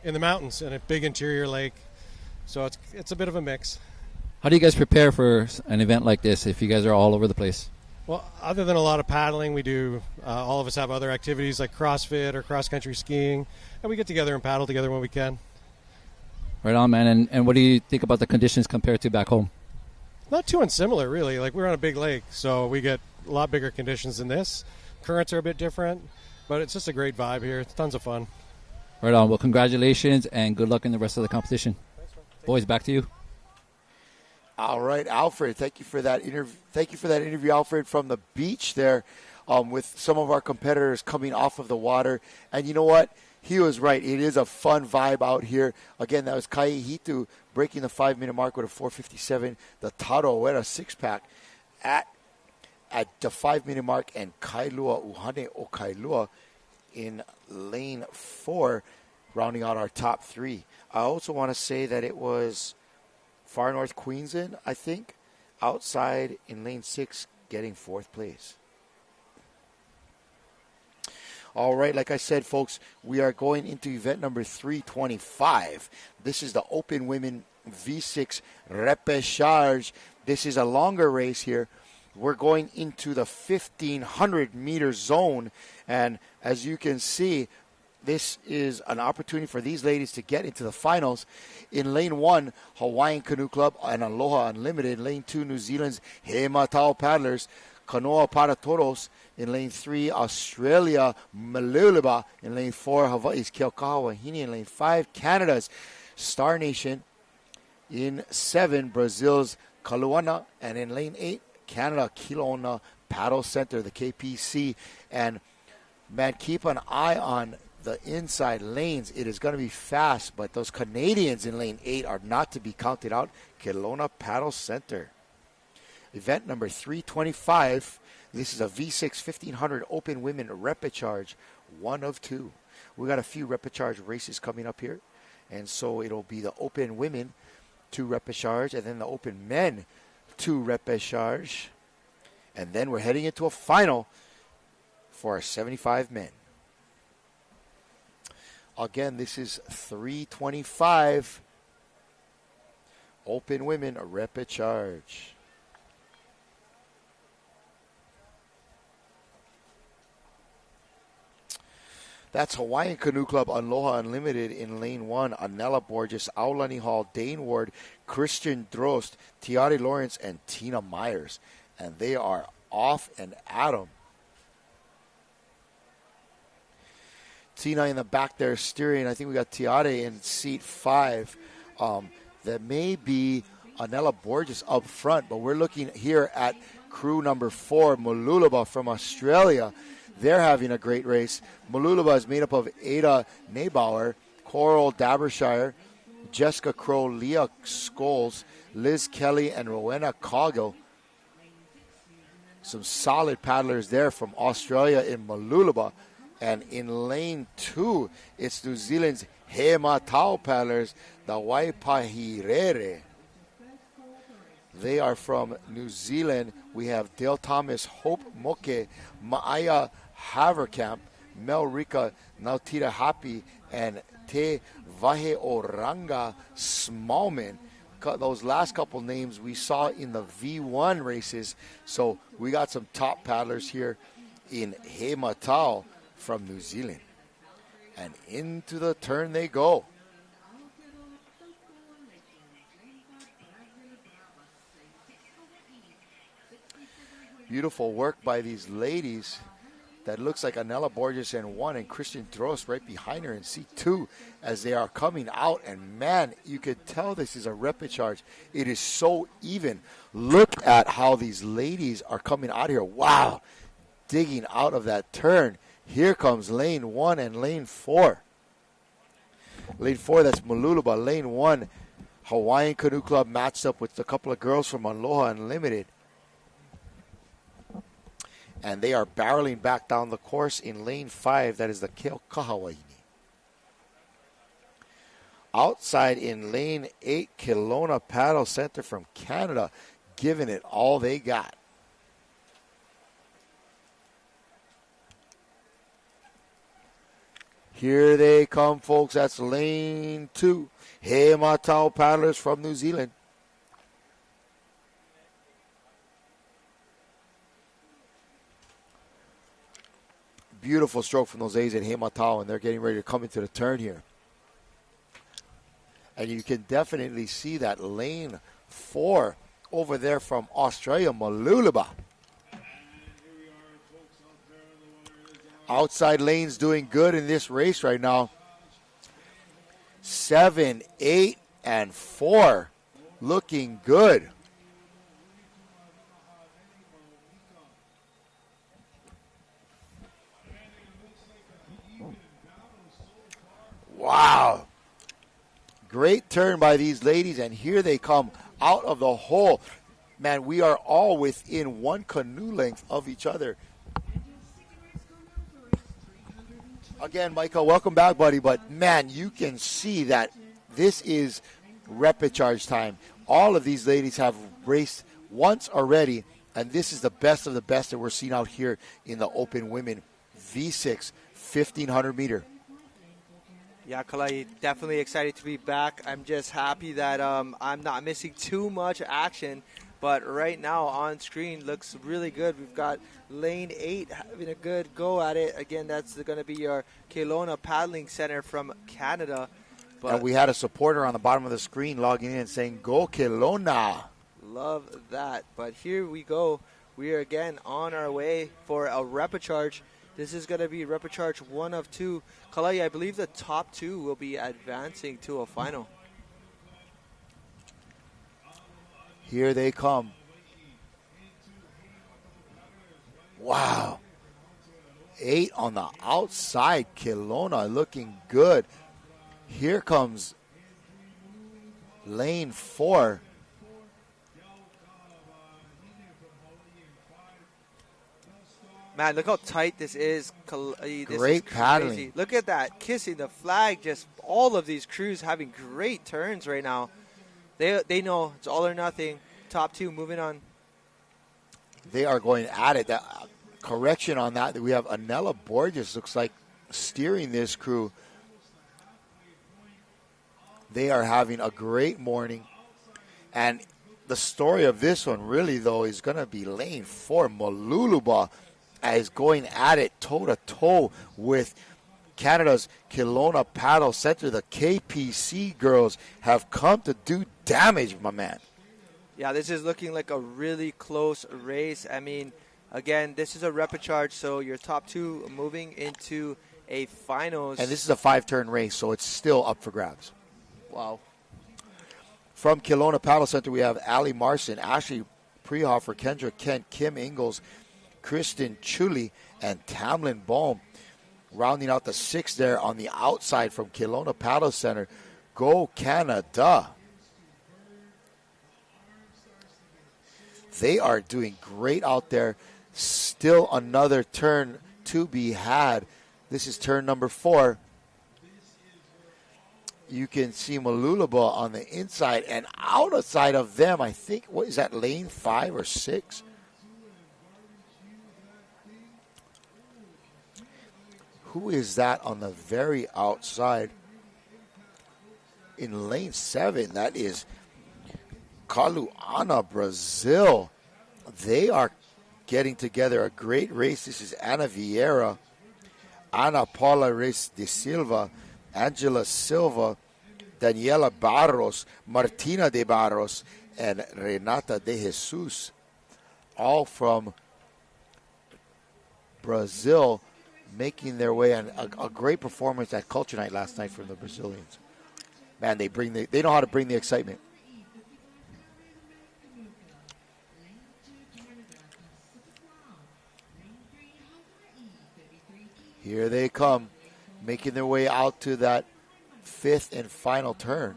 in the mountains in a big interior lake. So it's a bit of a mix. How do you guys prepare for an event like this if you guys are all over the place? Well, other than a lot of paddling, we do, all of us have other activities like CrossFit or cross-country skiing, and we get together and paddle together when we can. Right on, man. And what do you think about the conditions compared to back home? Not too unsimilar, really. Like, we're on a big lake, so we get a lot bigger conditions than this. Currents are a bit different, but it's just a great vibe here. It's tons of fun. Right on. Well, congratulations and good luck in the rest of the competition. Boys, back to you. All right, Alfred. Thank you for that interview, Alfred, from the beach there, with some of our competitors coming off of the water. And you know what? He was right. It is a fun vibe out here. Again, that was Kaihitu breaking the 5-minute mark with a 4:57. The Tarawera 6-pack at the 5-minute mark, and Kailua Uhane o Kailua in lane 4, rounding out our top 3. I also want to say that it was Far North Queensland, I think, outside in lane 6, getting 4th place. All right, like I said, folks, we are going into event number 325. This is the Open Women V6 Repechage. This is a longer race here. We're going into the 1,500-meter zone, and as you can see, this is an opportunity for these ladies to get into the finals. In lane 1, Hawaiian Canoe Club and Aloha Unlimited. Lane 2, New Zealand's He Matau Paddlers, Kanoa Paratoros. In lane 3, Australia Maluluba. In lane 4, Hawaii's Keaukaua Wahine. In lane 5, Canada's Star Nation. In 7, Brazil's Kaluana. And in lane 8, Canada Kilona Paddle Center, the KPC. And man, keep an eye on the inside lanes. It is going to be fast, but those Canadians in lane 8 are not to be counted out. Kelowna Paddle Center. Event number 325. This is a V6 1500 Open Women Repechage, 1 of 2. We got a few Repechage races coming up here, and so it'll be the Open Women 2 Repechage, and then the Open Men 2 Repechage, and then we're heading into a final for our 75 men. Again, this is 325 Open Women Repechage. That's Hawaiian Canoe Club Aloha Unlimited in lane 1. Anela Borges, Aulani Hall, Dane Ward, Christian Drost, Tiare Lawrence, and Tina Myers. And they are off and at 'em. Tina in the back there steering. I think we got Tiare in seat 5. That may be Anela Borges up front, but we're looking here at crew number 4, Mooloolaba from Australia. They're having a great race. Mooloolaba is made up of Ada Neubauer, Coral Dabershire, Jessica Crow, Leah Scholes, Liz Kelly, and Rowena Coggill. Some solid paddlers there from Australia in Mooloolaba. And in lane 2, it's New Zealand's He Matau paddlers, the Waipahirere. They are from New Zealand. We have Dale Thomas, Hope Moke, Maaya Haverkamp, Mel Rika, Nautira Happy, and Te Vahe Oranga Smallman. Those last couple names we saw in the V1 races. So we got some top paddlers here in He Matau from New Zealand. And into the turn they go. Beautiful work by these ladies. That looks like Anela Borges in 1 and Christian Drost right behind her in C2 as they are coming out. And, man, you could tell this is a repechage. It is so even. Look at how these ladies are coming out here. Wow. Digging out of that turn. Here comes lane 1 and lane 4. Lane 4, that's Maluluba. Lane 1, Hawaiian Canoe Club matched up with a couple of girls from Aloha Unlimited. And they are barreling back down the course in lane 5. That is the Keokahawaii. Outside in lane 8, Kelowna Paddle Center from Canada, giving it all they got. Here they come, folks. That's lane 2. He Matau paddlers from New Zealand. Beautiful stroke from those A's at He Matau, and they're getting ready to come into the turn here. And you can definitely see that lane 4 over there from Australia, Maluluba. Outside lanes doing good in this race right now. 7, 8, and 4 looking good. Wow. Great turn by these ladies, and here they come out of the hole. Man, we are all within 1 canoe length of each other. Again, Michael, welcome back, buddy. But, man, you can see that this is repechage time. All of these ladies have raced once already, and this is the best of the best that we're seeing out here in the Open Women V6 1,500 meter. Yeah, Kalai, definitely excited to be back. I'm just happy that I'm not missing too much action. But right now on screen looks really good. We've got lane 8 having a good go at it. Again, that's going to be your Kelowna Paddling Center from Canada. But and we had a supporter on the bottom of the screen logging in saying, "Go Kelowna." Love that. But here we go. We are again on our way for a repechage. This is going to be repechage 1 of 2. Kalai, I believe the top 2 will be advancing to a final. Here they come. Wow. 8 on the outside. Kelowna looking good. Here comes lane 4. Man, look how tight this is. Great paddling. Crazy. Look at that. Kissing the flag. Just all of these crews having great turns right now. They know it's all or nothing. Top 2 moving on. They are going at it. That correction on that. We have Anela Borges looks like steering this crew. They are having a great morning. And the story of this one really, though, is going to be lane 4. Maluluba is going at it toe-to-toe with Canada's Kelowna Paddle Center. The KPC girls have come to do damage, my man. Yeah, this is looking like a really close race. I mean, again, this is a repechage, so your top 2 moving into a finals. And this is a 5-turn race, so it's still up for grabs. Wow. From Kelowna Paddle Center, we have Ali Marson, Ashley Prehofer, Kendra Kent, Kim Ingalls, Kristen Chuli, and Tamlin Bohm. Rounding out the 6 there on the outside from Kelowna Paddle Center. Go Canada. They are doing great out there. Still another turn to be had. This is turn number 4. you can see Malulaba on the inside and outside of them. I think, what is that, lane 5 or 6? Who is that on the very outside? In lane 7, that is Kaluana, Brazil. They are getting together a great race. This is Ana Vieira, Ana Paula Reis de Silva, Angela Silva, Daniela Barros, Martina de Barros, and Renata de Jesus, all from Brazil, making their way. And a great performance at Culture Night last night from the Brazilians. Man, they know how to bring the excitement. Here they come, making their way out to that 5th and final turn.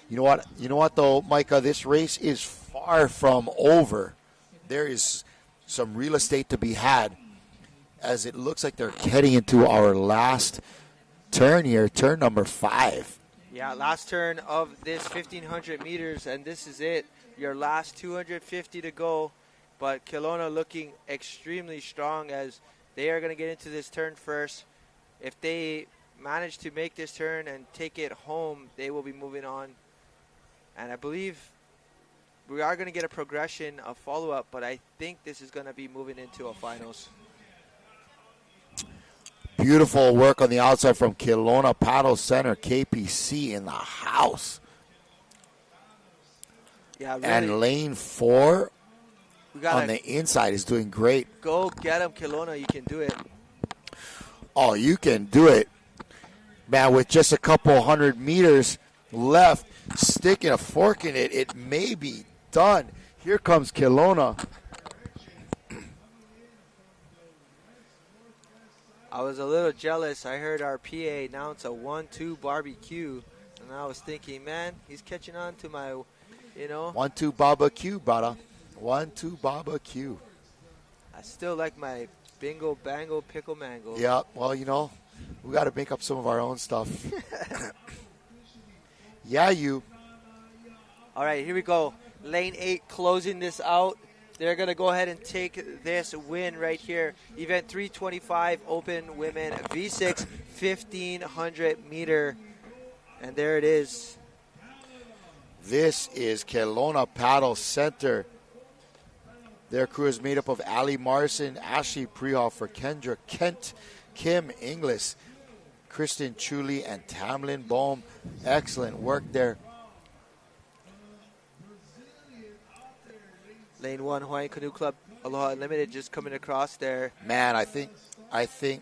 You know what though, Micah, this race is far from over. There is some real estate to be had, as it looks like they're heading into our last turn here, turn number 5. Yeah, last turn of this 1,500 meters, and this is it. Your last 250 to go. But Kelowna looking extremely strong, as they are going to get into this turn first. If they manage to make this turn and take it home, they will be moving on. And I believe we are going to get a progression of follow-up, but I think this is going to be moving into a finals. Beautiful work on the outside from Kelowna Paddle Center, KPC in the house. Yeah, really. And lane 4 on the inside is doing great. Go get him, Kelowna. You can do it. Oh, you can do it. Man, with just a couple hundred meters left, sticking a fork in it, it may be done. Here comes Kelowna. I was a little jealous. I heard our PA announce a 1-2 barbecue, and I was thinking, man, he's catching on to my, 1-2 barbecue, brother. 1-2 barbecue. I still like my bingo, bango, pickle, mango. Yeah, well, we got to make up some of our own stuff. Yeah, you. All right, here we go. Lane 8 closing this out. They're going to go ahead and take this win right here. Event 325 Open Women V6 1,500 meter. And there it is. This is Kelowna Paddle Center. Their crew is made up of Ali Marson, Ashley Prehoff, Kendra Kent, Kim Inglis, Kristen Chuli, and Tamlin Bohm. Excellent work there. Lane 1, Hawaiian Canoe Club, Aloha Unlimited just coming across there. Man, I think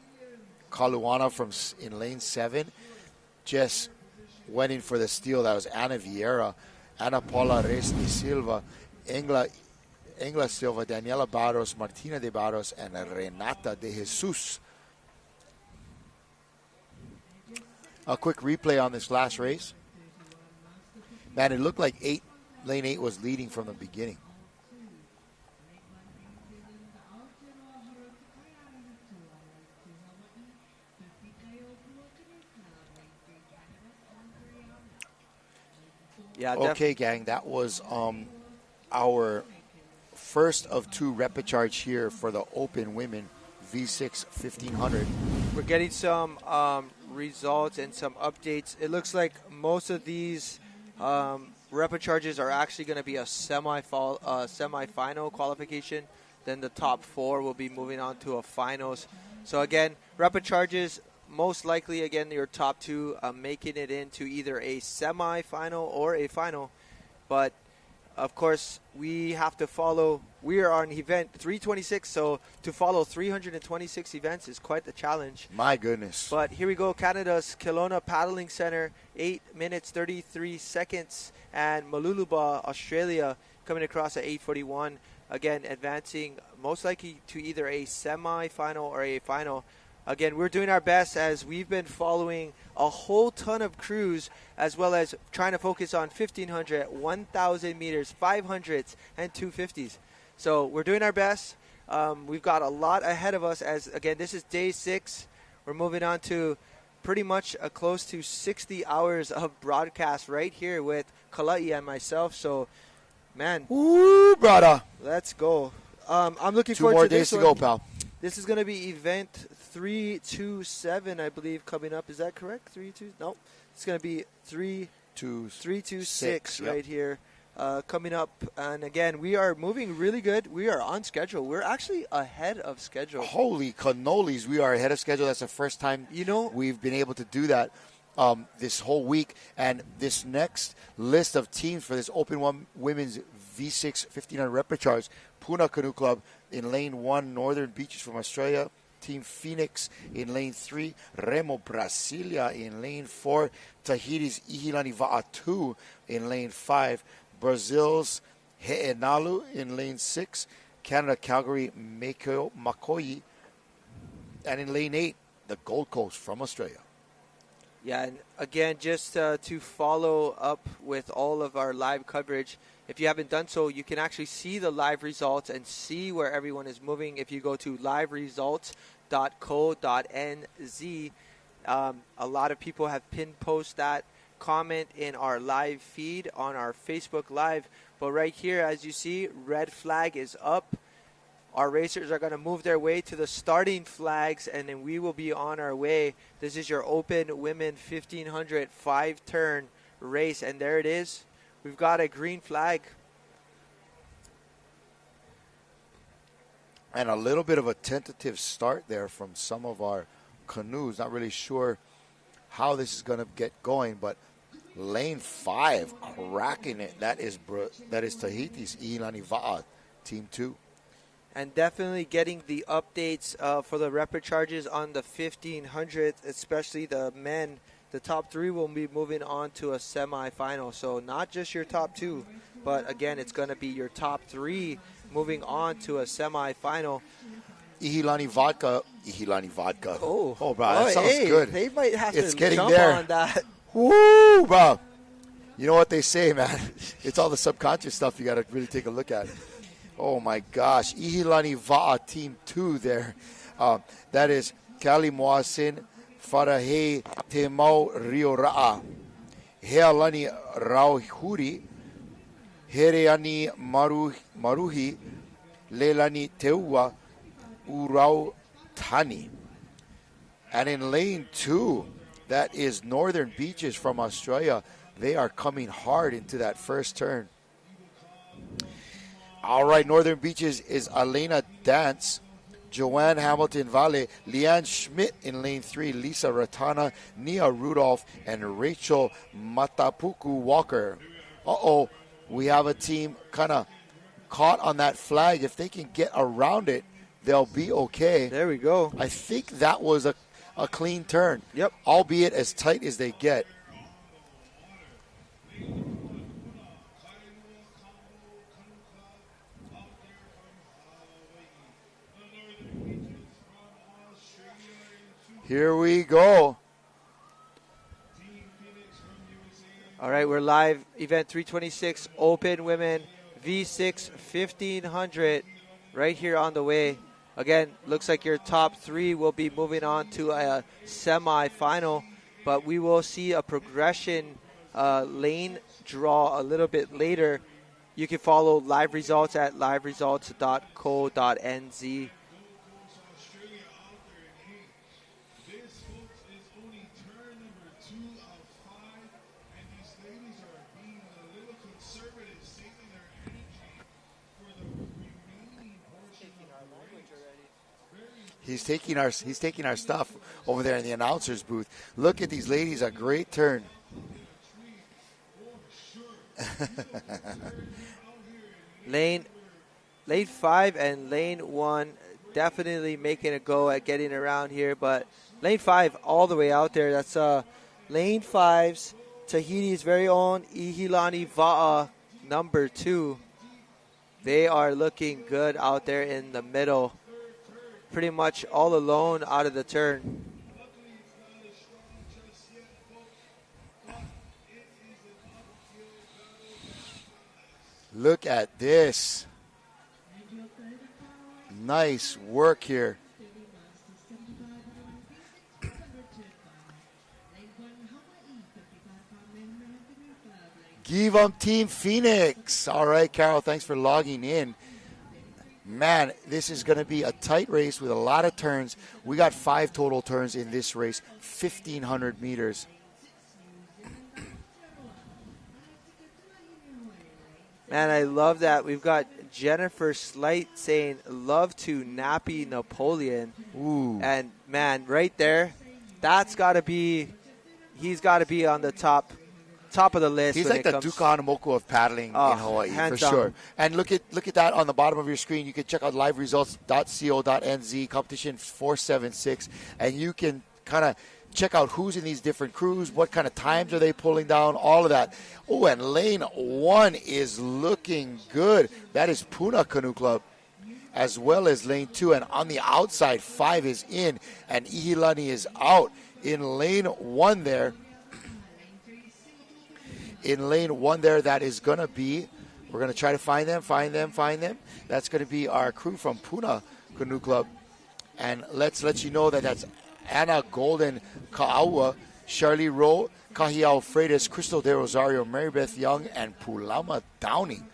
Kaluana in lane 7 just went in for the steal. That was Ana Vieira, Ana Paula Reis de Silva, Engla Silva, Daniela Barros, Martina de Barros, and Renata de Jesus. A quick replay on this last race. Man, it looked like lane 8 was leading from the beginning. Yeah. Okay, gang, that was our first of 2 repechage here for the Open Women V6 1500. We're getting some results and some updates. It looks like most of these repechages are actually going to be a semi-final qualification. Then the top 4 will be moving on to a finals. So again, repechages, most likely, again, your top 2 making it into either a semi-final or a final. But, of course, we have to follow. We are on event 326, so to follow 326 events is quite the challenge. My goodness. But here we go, Canada's Kelowna Paddling Center, 8 minutes, 33 seconds. And Maluluba, Australia, coming across at 8:41. Again, advancing most likely to either a semi-final or a final. Again, we're doing our best as we've been following a whole ton of crews, as well as trying to focus on 1,500, 1,000 meters, 500s, and 250s. So we're doing our best. We've got a lot ahead of us as, again, this is day 6. we're moving on to pretty much close to 60 hours of broadcast right here with Kalai and myself. So, man. Woo, brother. Let's go. I'm looking Two forward more to days this to one. go, pal. This is going to be event 327, I believe, coming up. Is that correct? 3-2? No. It's going to be 326 right here coming up. And again, we are moving really good. We are on schedule. We're actually ahead of schedule. Holy cannolis, we are ahead of schedule. That's the first time we've been able to do that this whole week. And this next list of teams for this Open Women's V6 1500 repechage, Puna Canoe Club in lane 1, Northern Beaches from Australia. Team Phoenix in lane 3, Remo Brasilia in lane 4, Tahiti's Ihilani Va'atu in lane 5, Brazil's He'enalu in lane 6, Canada Calgary Makoyi, and in lane 8, the Gold Coast from Australia. Yeah, and again, just to follow up with all of our live coverage, if you haven't done so, you can actually see the live results and see where everyone is moving if you go to liveresults.co.nz. A lot of people have pinned post that comment in our live feed on our Facebook Live. But right here, as you see, red flag is up. Our racers are going to move their way to the starting flags, and then we will be on our way. This is your Open Women 1500 5-turn race, and there it is. We've got a green flag. And a little bit of a tentative start there from some of our canoes. Not really sure how this is going to get going, but lane 5 cracking it. That is Tahiti's Ihilani Va'a, Team 2. And definitely getting the updates for the repechages on the 1500, especially the men. The top 3 will be moving on to a semifinal. So not just your top 2, but again, it's going to be your top 3 moving on to a semifinal. Ihilani Vodka. Oh, bro, that sounds hey, good. They might have it's to getting jump there. on that. Woo, bro. You know what they say, man. It's all the subconscious stuff you got to really take a look at. Oh, my gosh. Ihilani Va'a, Team 2 there. That is Kali Moasin, Farahe Temau Rio Ra'a, Healani Rauhuri, Hereani Maruhi, Leilani Teua, Urau Tani. And in lane 2, that is Northern Beaches from Australia. They are coming hard into that first turn. All right, Northern Beaches is Elena Dance, Joanne Hamilton Vale, Leanne Schmidt in lane 3, Lisa Ratana, Nia Rudolph, and Rachel Matapuku Walker. Uh-oh, we have a team kind of caught on that flag. If they can get around it, they'll be okay. There we go. I think that was a clean turn. Yep. Albeit as tight as they get. Here we go. All right, we're live. Event 326, Open Women V6 1500, right here on the way. Again, looks like your top 3 will be moving on to a semi-final, but we will see a progression lane draw a little bit later. You can follow live results at liveresults.co.nz. He's taking our stuff over there in the announcer's booth. Look at these ladies, a great turn. Lane 5 and lane 1 definitely making a go at getting around here, but lane 5 all the way out there. That's lane 5's Tahiti's very own Ihilani Va'a number 2. They are looking good out there in the middle. Pretty much all alone out of the turn. Look at this. Nice work here. Give 'em Team Phoenix. All right, Carol, thanks for logging in. Man, this is going to be a tight race with a lot of turns. We got 5 total turns in this race, 1,500 meters. Man, I love that. We've got Jennifer Slight saying, love to Nappy Napoleon. Ooh. And, man, right there, he's got to be on the top of the list. He's like the Duke Hanamoko of paddling in Hawaii, for down. sure. And look at that on the bottom of your screen. You can check out liveresults.co.nz, competition 476, and you can kind of check out who's in these different crews, what kind of times are they pulling down, all of that. Oh, and lane 1 is looking good. That is Puna Canoe Club, as well as lane 2. And on the outside, 5 is in, and Ihilani is out. In lane 1 there, that is going to be, we're going to try to find them. That's going to be our crew from Puna Canoe Club. And let's let you know that that's Anna Golden Ka'aua, Charlie Rowe, Kahiao Freitas, Crystal De Rosario, Marybeth Young, and Pulama Downing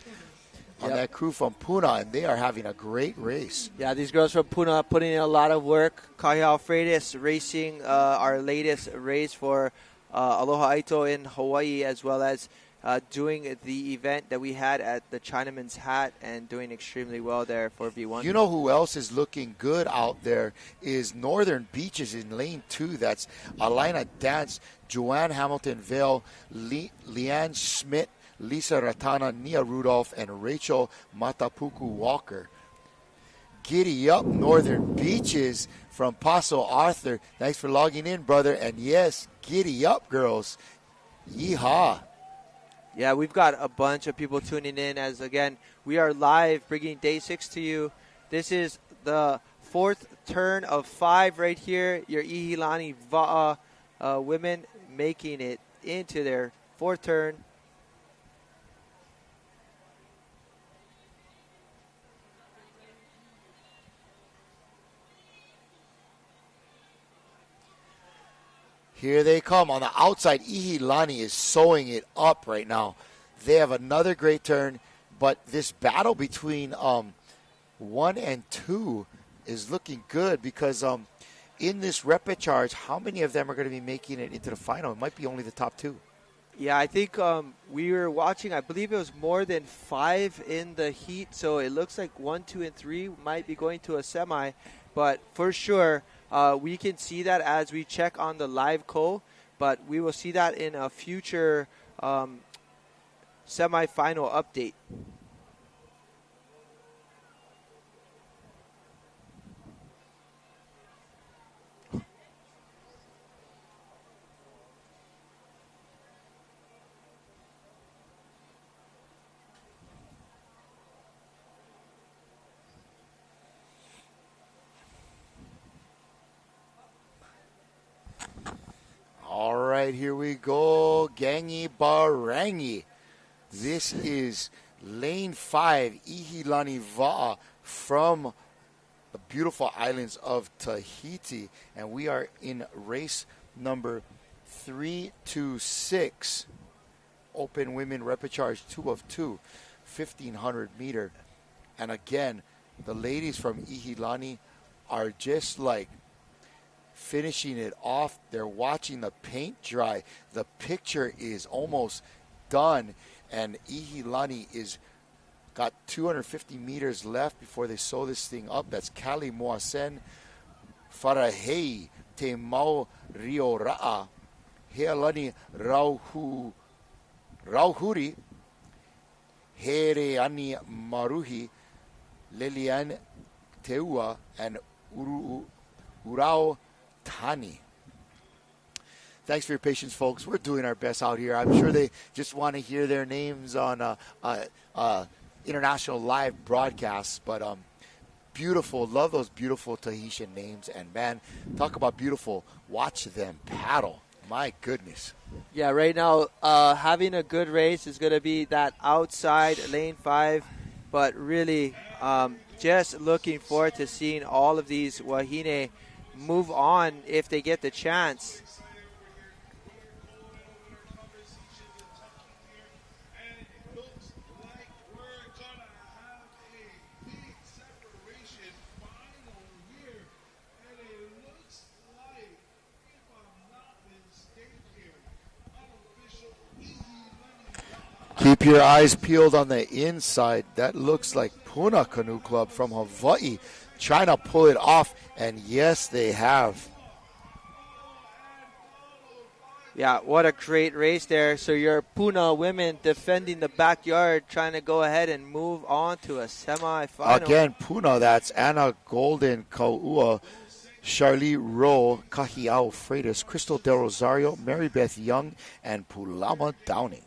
on that crew from Puna, and they are having a great race. Yeah, these girls from Puna putting in a lot of work. Kahiao Freitas racing our latest race for Aloha Aito in Hawaii, as well as doing the event that we had at the Chinaman's Hat and doing extremely well there for V1. You know who else is looking good out there is Northern Beaches in lane 2. That's Alina Dance, Joanne Hamilton Vale, Leanne Schmidt, Lisa Ratana, Nia Rudolph, and Rachel Matapuku Walker. Giddy up, Northern Beaches from Paso Arthur. Thanks for logging in, brother. And yes, giddy up, girls. Yeehaw. Yeah, we've got a bunch of people tuning in as, again, we are live bringing day 6 to you. This is the 4th turn of 5 right here. Your Ihilani Va'a women making it into their 4th turn. Here they come. On the outside, Ihilani is sewing it up right now. They have another great turn, but this battle between 1 and 2 is looking good because in this repechage, how many of them are going to be making it into the final? It might be only the top 2. Yeah, I think we were watching, I believe it was more than 5 in the heat, so it looks like 1, 2, and 3 might be going to a semi, but for sure, we can see that as we check on the live call, but we will see that in a future semi-final update. All right, here we go. Gangi Barangi. This is lane 5, Ihilani Va'a from the beautiful islands of Tahiti. And we are in race number 326. Open women repechage 2 of 2, 1,500 meter. And again, the ladies from Ihilani are just like finishing it off. They're watching the paint dry. The picture is almost done, and Ihilani is got 250 meters left before they sew this thing up. That's Kali Moasen, Farahei, Te Mau Rio Ra'a, Healani Rauhuri, Hereani Maruhi, Lilian Teua, and Urao Tani. Thanks for your patience, folks. We're doing our best out here. I'm sure they just want to hear their names on international live broadcasts, but beautiful. Love those beautiful Tahitian names. And, man, talk about beautiful. Watch them paddle. My goodness. Yeah, right now, having a good race is going to be that outside lane 5, but really just looking forward to seeing all of these wahine move on if they get the chance. Keep your eyes peeled on the inside. That looks like Puna Canoe Club from Hawaii trying to pull it off, and yes, they have. Yeah, what a great race there. So your Puna women defending the backyard, trying to go ahead and move on to a semifinal. Again, Puna, that's Anna Golden Kaua, Charlie Rowe, Kahiao Freitas, Crystal Del Rosario, Mary Beth Young, and Pulama Downing.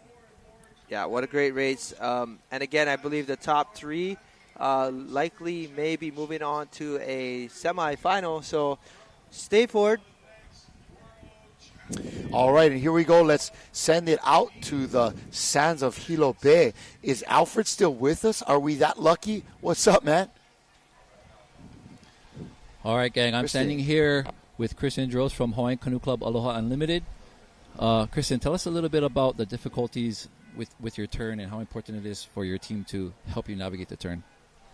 Yeah, what a great race. And again, I believe the top three likely may be moving on to a semifinal. So stay forward. All right, and here we go. Let's send it out to the sands of Hilo Bay. Is Alfred still with us? Are we that lucky? What's up, man? All right, gang. I'm Kristen. standing here with Kristen Droz from Hawaiian Canoe Club Aloha Unlimited. Kristen, tell us a little bit about the difficulties with your turn and how important it is for your team to help you navigate the turn.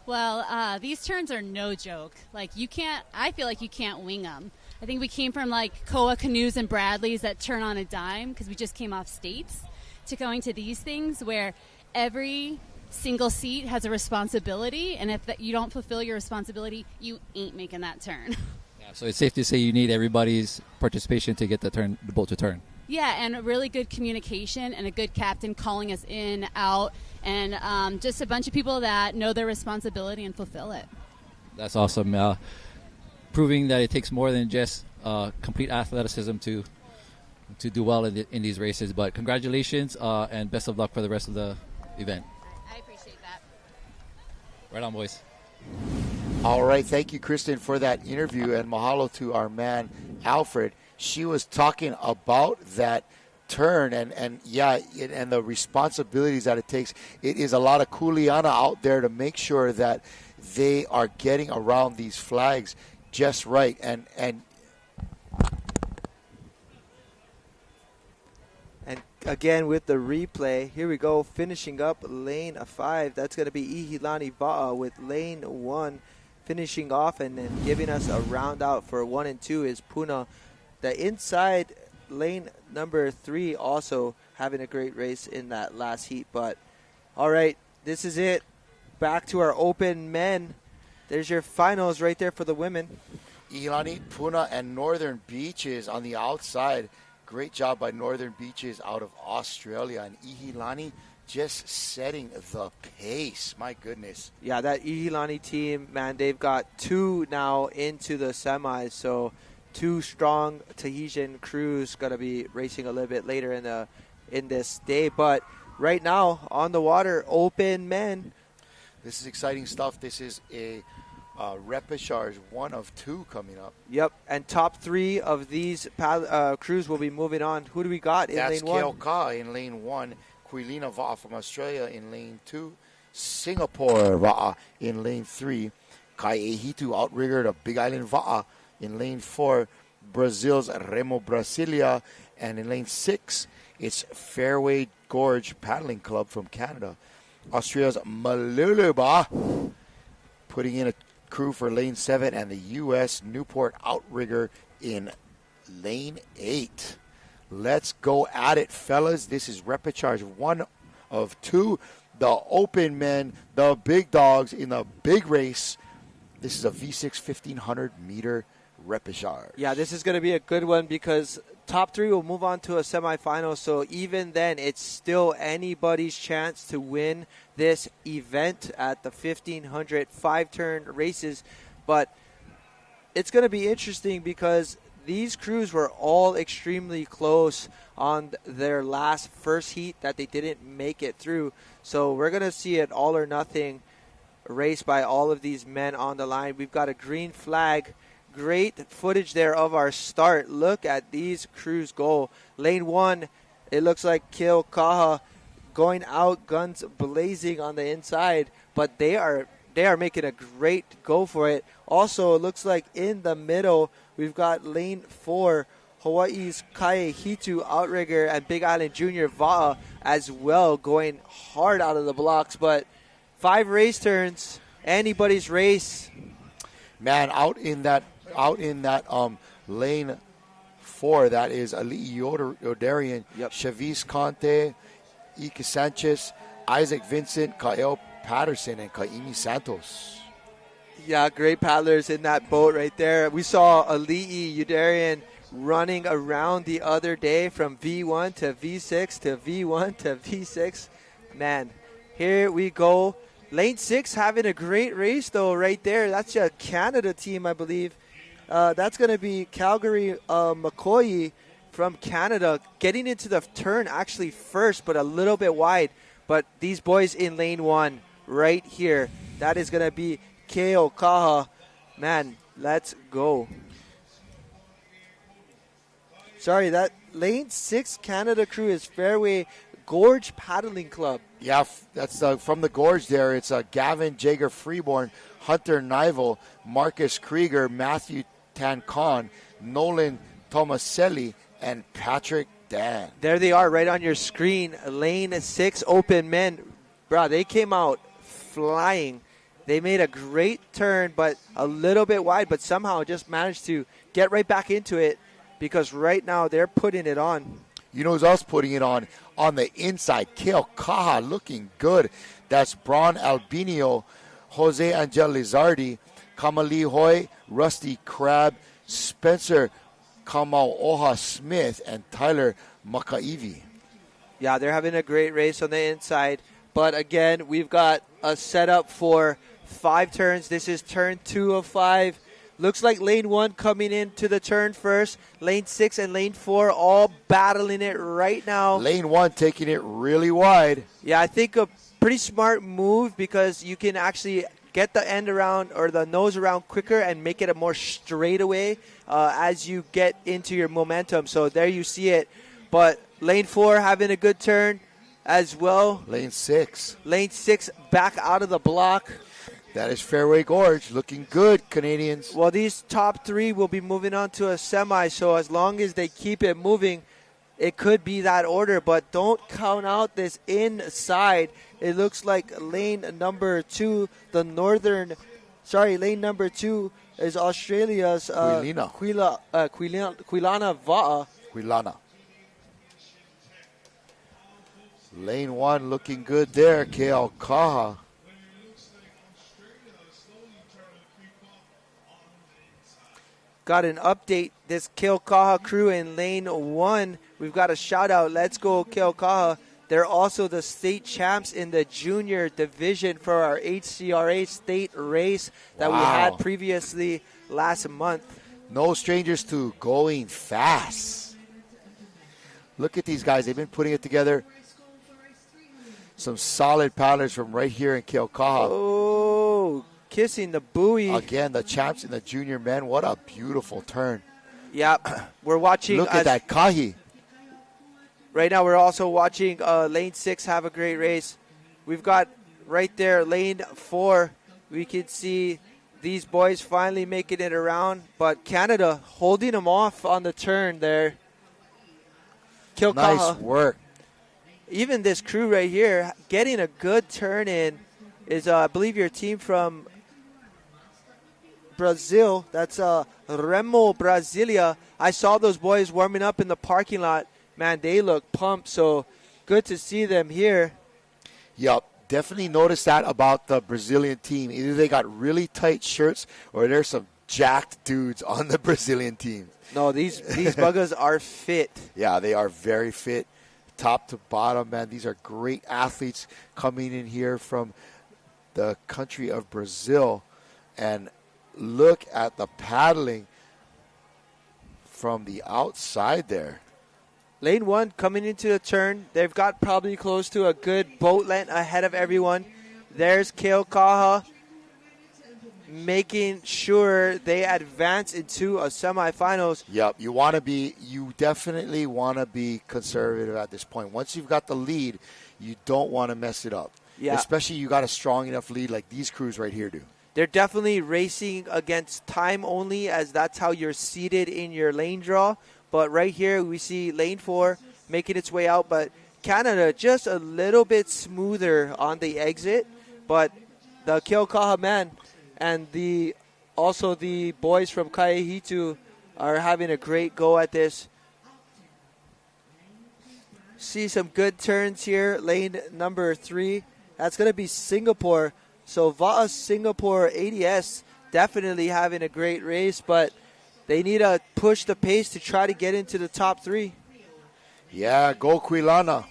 Well, these turns are no joke. Like, I feel like you can't wing them. I think we came from like Koa canoes and Bradleys that turn on a dime because we just came off states to going to these things where every single seat has a responsibility, and if you don't fulfill your responsibility, you ain't making that turn. Yeah, so it's safe to say you need everybody's participation to get the boat to turn. Yeah, and a really good communication and a good captain calling us in, out, and just a bunch of people that know their responsibility and fulfill it. That's awesome. Proving that it takes more than just complete athleticism to do well in these races. But congratulations and best of luck for the rest of the event. I appreciate that. Right on, boys. All right, thank you, Kristen, for that interview, and mahalo to our man, Alfred. She was talking about that turn and the responsibilities that it takes. It is a lot of kuleana out there to make sure that they are getting around these flags just right. And again with the replay, here we go, finishing up lane 5. That's going to be Ihilani Va'a with lane 1 finishing off, and then giving us a round out for 1 and 2 is Puna. The inside lane number 3 also having a great race in that last heat. But all right, this is it. Back to our open men. There's your finals right there for the women. Ihilani, Puna, and Northern Beaches on the outside. Great job by Northern Beaches out of Australia. And Ihilani just setting the pace. My goodness. Yeah, that Ihilani team, man, they've got 2 now into the semis. So 2 strong Tahitian crews going to be racing a little bit later in this day. But right now, on the water, open men. This is exciting stuff. This is a repechage 1 of 2 coming up. Yep, and top 3 of these crews will be moving on. Who do we got in lane 1? That's Keoka in lane 1, Quilina Va'a from Australia in lane 2, Singapore Va'a in lane 3, Kai Ehitu outrigger the Big Island Va'a in lane 4, Brazil's Remo Brasilia, and in lane 6, it's Fairway Gorge Paddling Club from Canada. Australia's Maluluba putting in a crew for lane 7, and the U.S. Newport Outrigger in lane 8. Let's go at it, fellas. This is repechage 1 of 2. The open men, the big dogs in the big race. This is a V6 1,500-meter repechage. Yeah, this is going to be a good one because top 3 will move on to a semifinal. So even then, it's still anybody's chance to win this event at the 1,500 5-turn races. But it's going to be interesting because these crews were all extremely close on their last first heat that they didn't make it through. So we're going to see an all or nothing race by all of these men on the line. We've got a green flag. Great footage there of our start. Look at these crews go. Lane 1, it looks like Keo Kaha going out, guns blazing on the inside, but they are making a great go for it. Also, it looks like in the middle, we've got lane 4, Hawaii's Kae Hitu Outrigger and Big Island Junior Va'a as well, going hard out of the blocks. But 5 race turns, anybody's race. Man, out in that lane 4, that is Ali Yodarian, Chavis Conte, Ike Sanchez, Isaac Vincent, Kael Patterson, and Kaimi Santos. Yeah, great paddlers in that boat right there. We saw Ali'i Udarian running around the other day from V1 to V6 to V1 to V6. Man, here we go. Lane 6 having a great race, though, right there. That's a Canada team, I believe. That's going to be Calgary McCoy from Canada getting into the turn actually first, but a little bit wide. But these boys in lane 1 right here, that is going to be Keo Kaha. Man, let's go. Sorry, that lane 6 Canada crew is Fairway Gorge Paddling Club. Yeah, that's from the Gorge there. It's Gavin Jager Freeborn, Hunter Nivel, Marcus Krieger, Matthew Tancon, Nolan Tomaselli, and Patrick Dan. There they are right on your screen. Lane 6 open men. Bro, they came out flying. They made a great turn, but a little bit wide, but somehow just managed to get right back into it because right now they're putting it on. You know who's else putting it on the inside? Kale Kaha looking good. That's Braun Albinio, Jose Angel Lizardi, Kamali Hoy, Rusty Crab, Spencer Kamauoha Smith, and Tyler Makaivi. Yeah, they're having a great race on the inside. But again, we've got a setup for 5 turns. This is turn 2 of 5. Looks like lane 1 coming into the turn first. Lane 6 and lane 4 all battling it right now. Lane 1 taking it really wide. Yeah, I think a pretty smart move because you can actually get the end around or the nose around quicker and make it a more straightaway as you get into your momentum. So there you see it. But lane 4 having a good turn as well. Lane 6. Lane 6 back out of the block. That is Fairway Gorge. Looking good, Canadians. Well, these top 3 will be moving on to a semi, so as long as they keep it moving, it could be that order. But don't count out this inside. It looks like lane number 2, lane number 2 is Australia's Quilana Va'a. Quilana. Lane 1 looking good there, Kale Kaha. Got an update. This Keaukaha crew in lane 1. We've got a shout out. Let's go, Keaukaha. They're also the state champs in the junior division for our HCRA state race that we had previously last month. No strangers to going fast. Look at these guys. They've been putting it together. Some solid paddlers from right here in Keaukaha. Oh, kissing the buoy. Again, the champs in the junior men. What a beautiful turn. Yep. We're watching. Look at that Kahi. Right now, we're also watching lane 6 have a great race. We've got right there lane 4. We can see these boys finally making it around, but Canada holding them off on the turn there. Keaukaha. Nice work. Even this crew right here getting a good turn in is, I believe, your team from Brazil. That's Remo Brasilia. I saw those boys warming up in the parking lot. Man, they look pumped, so good to see them here. Yep, definitely noticed that about the Brazilian team. Either they got really tight shirts or there's some jacked dudes on the Brazilian team. No, these buggers are fit. Yeah, they are very fit. Top to bottom, man. These are great athletes coming in here from the country of Brazil. And look at the paddling from the outside there. Lane 1 coming into the turn. They've got probably close to a good boat length ahead of everyone. There's Keaukaha making sure they advance into a semifinals. Yep, you definitely want to be conservative at this point. Once you've got the lead, you don't want to mess it up. Yeah. Especially you got a strong enough lead like these crews right here do. They're definitely racing against time only, as that's how you're seated in your lane draw. But right here we see lane 4 making its way out, but Canada just a little bit smoother on the exit. But the Keaukaha men and also the boys from Kaihitu are having a great go at this. see some good turns here. Lane number 3. That's going to be Singapore. So Va'a Singapore ADS definitely having a great race, but they need to push the pace to try to get into the top 3. Yeah, go Quilana.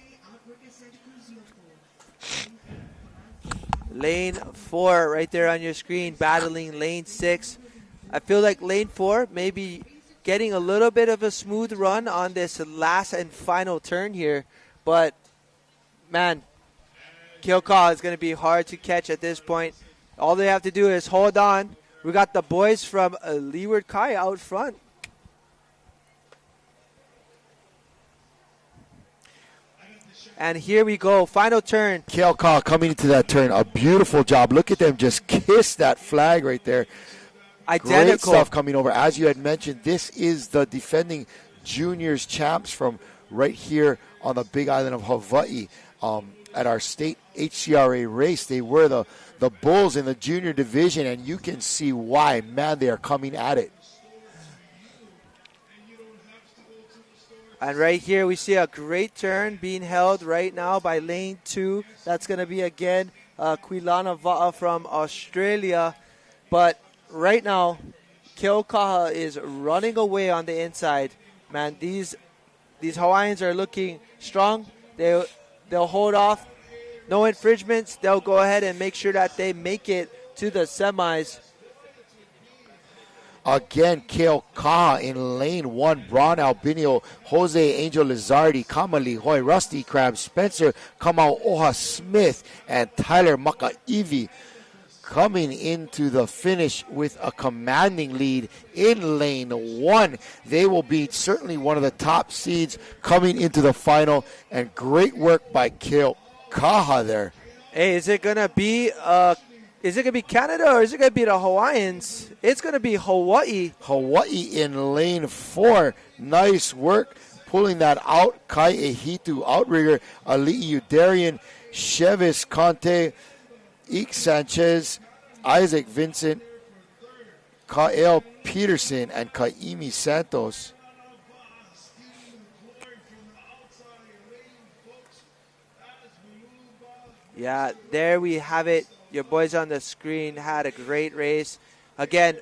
Lane 4 right there on your screen, battling lane 6. I feel like lane 4 maybe getting a little bit of a smooth run on this last and final turn here. But, man, Keokaha is going to be hard to catch at this point. All they have to do is hold on. We got the boys from Leeward Kai out front. And here we go, final turn. Keokaha coming into that turn, a beautiful job. Look at them just kiss that flag right there. Identical. Great stuff coming over. As you had mentioned, this is the defending juniors champs from right here on the big island of Hawaii. At our state HCRA race, they were the bulls in the junior division, and you can see why. Man, they are coming at it. And right here we see a great turn being held right now by lane 2. That's going to be, again, Quilana Va'a from Australia. But right now, Keokaha is running away on the inside. Man, these Hawaiians are looking strong. They'll hold off. No infringements. They'll go ahead and make sure that they make it to the semis. Again, Keokaha in lane 1. Braun Albinio, Jose Angel Lizardi, Kamali Hoy, Rusty Crab, Spencer Kamau Oha Smith, and Tyler Makaivi coming into the finish with a commanding lead in lane 1. They will be certainly one of the top seeds coming into the final, and great work by Keokaha there. Hey, is it gonna be Canada or is it gonna be the Hawaiians? It's gonna be Hawaii. Hawaii in lane 4. Nice work pulling that out. Kai Ehitu, outrigger, Ali'i Udarian, Chevis Conte, Ike Sanchez, Isaac Vincent, Kael Peterson, and Kaimi Santos. Yeah, there we have it. Your boys on the screen had a great race. Again,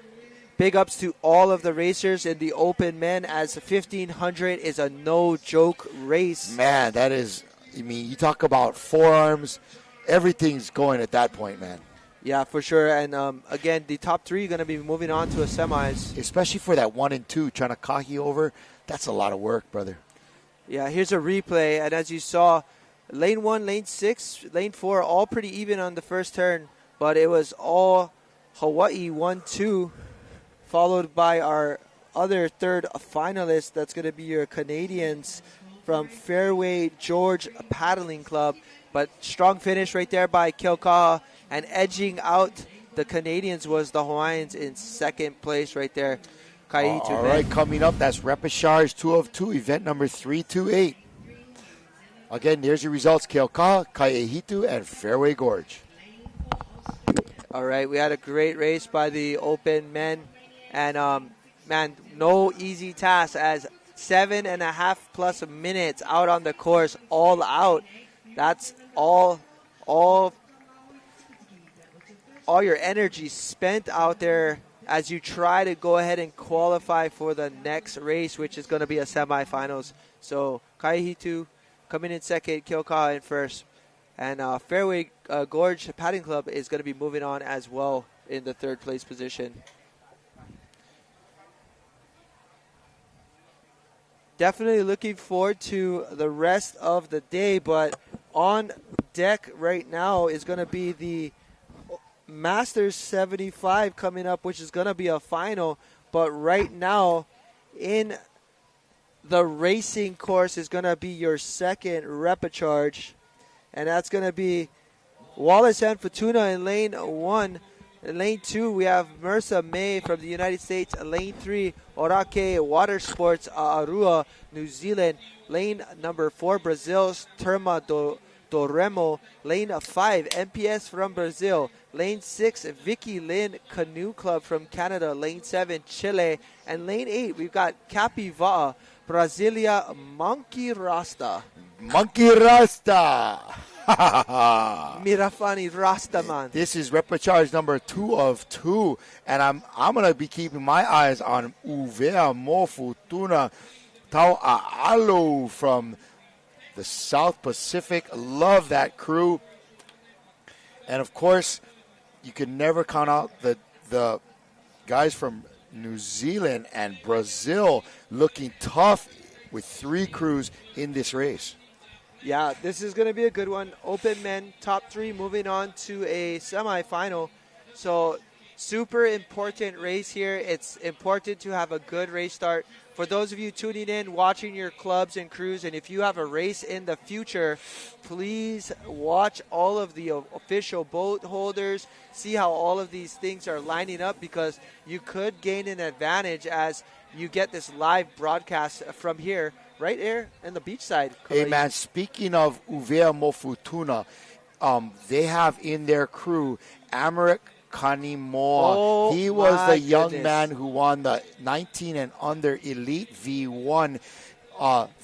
big ups to all of the racers in the open men, as 1,500 is a no-joke race. Man, that is, I mean, you talk about forearms, everything's going at that point, man. Yeah, for sure. And again, the top 3 are going to be moving on to a semis. Especially for that 1 and 2, trying to kahi over. That's a lot of work, brother. Yeah, here's a replay. And as you saw, lane 1, lane 6, lane 4, all pretty even on the first turn. But it was all Hawaii 1-2, followed by our other third finalist. That's going to be your Canadians from Fairway George Paddling Club. But strong finish right there by Keokaha. And edging out the Canadians was the Hawaiians in second place right there. All right, coming up, that's repechage 2 of 2, event number 328. Again, there's your results. Keokaha, Kaiehitu, and Fairway Gorge. All right, we had a great race by the open men. And, man, no easy task, as 7.5+ minutes out on the course, all out. That's all your energy spent out there as you try to go ahead and qualify for the next race, which is going to be a semifinals. So Kaiehitu coming in second, Keokaha in first. And Fairway Gorge Paddling Club is going to be moving on as well in the third place position. Definitely looking forward to the rest of the day, but on deck right now is going to be the Masters 75 coming up, which is going to be a final. But right now in the racing course is going to be your second repechage, and that's going to be Wallace and Fortuna in lane 1. In lane 2, we have Mersa May from the United States. Lane 3, Orake Water Sports, Aarua, New Zealand. Lane number 4, Brazil's Terma do Remo. Lane 5, MPS from Brazil. Lane 6, Vicky Lynn Canoe Club from Canada. Lane 7, Chile. And lane 8, we've got Capiva'a, Brasilia Monkey Rasta. Monkey Rasta. Mirafani Rastaman. This is repechage number 2 of 2, and I'm gonna be keeping my eyes on Uvea Mofutuna Tau'alo from the South Pacific. Love that crew, and of course, you can never count out the guys from New Zealand and Brazil looking tough with 3 crews in this race. Yeah, this is going to be a good one. Open men, top 3, moving on to a semifinal. So, super important race here. It's important to have a good race start. For those of you tuning in, watching your clubs and crews, and if you have a race in the future, please watch all of the official boat holders, see how all of these things are lining up, because you could gain an advantage as you get this live broadcast from here. Right there in the beachside. Hey, man, speaking of Uvea Mofutuna, they have in their crew Americ Kanimoa. Oh, he was the young goodness. man who won the 19 and under Elite V1,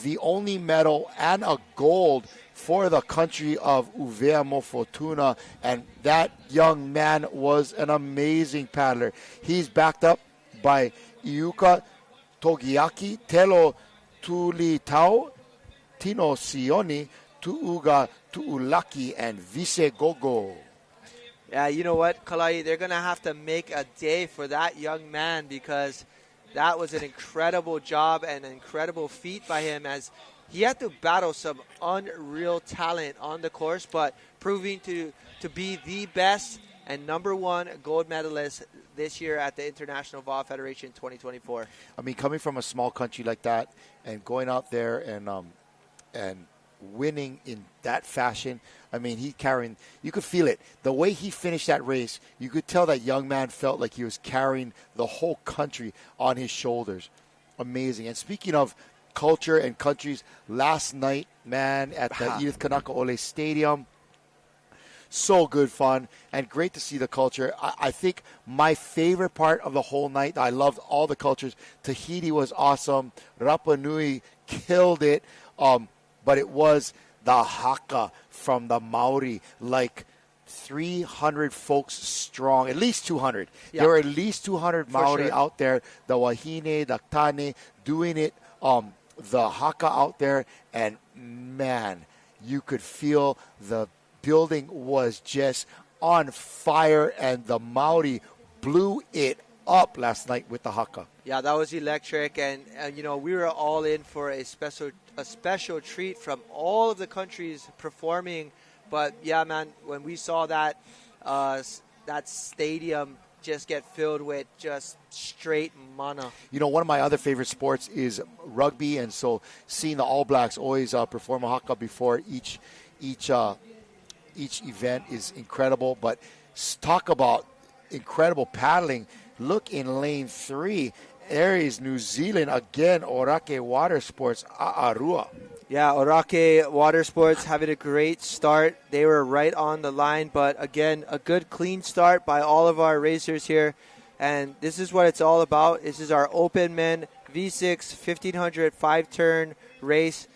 the only medal and a gold for the country of Uvea Mofutuna. And that young man was an amazing paddler. He's backed up by Iuka Togiaki, Telo Tuli Tau, Tino Sioni, Tuuga Tuulaki, and Vise Gogo. Yeah, you know what, Kalai, they're going to have to make a day for that young man, because that was an incredible job and an incredible feat by him, as he had to battle some unreal talent on the course, but proving to be the best and number 1 gold medalist this year at the International Vol Federation 2024. I mean, coming from a small country like that and going out there and winning in that fashion, I mean, he carrying, you could feel it. The way he finished that race, you could tell that young man felt like he was carrying the whole country on his shoulders. Amazing. And speaking of culture and countries, last night, man, at the Edith Kanakaole Stadium, so good fun and great to see the culture. I think my favorite part of the whole night, I loved all the cultures. Tahiti was awesome. Rapa Nui killed it. But it was the haka from the Maori, like 300 folks strong, at least 200. Yeah. There were at least 200 Maori sure. out there, the wahine, the tane, doing it, the haka out there. And, man, you could feel the building was just on fire, and the Maori blew it up last night with the haka. Yeah, that was electric, and you know, we were all in for a special treat from all of the countries performing. But yeah, man, when we saw that that stadium just get filled with just straight mana. You know, one of my other favorite sports is rugby, and so seeing the All Blacks always perform a haka before each event is incredible. But talk about incredible paddling. Look in lane 3. There is New Zealand again, Orake Water Sports, A'arua. Yeah, Orake Water Sports having a great start. They were right on the line, but again, a good clean start by all of our racers here. And this is what it's all about. This is our open men V6 1500 5-turn race.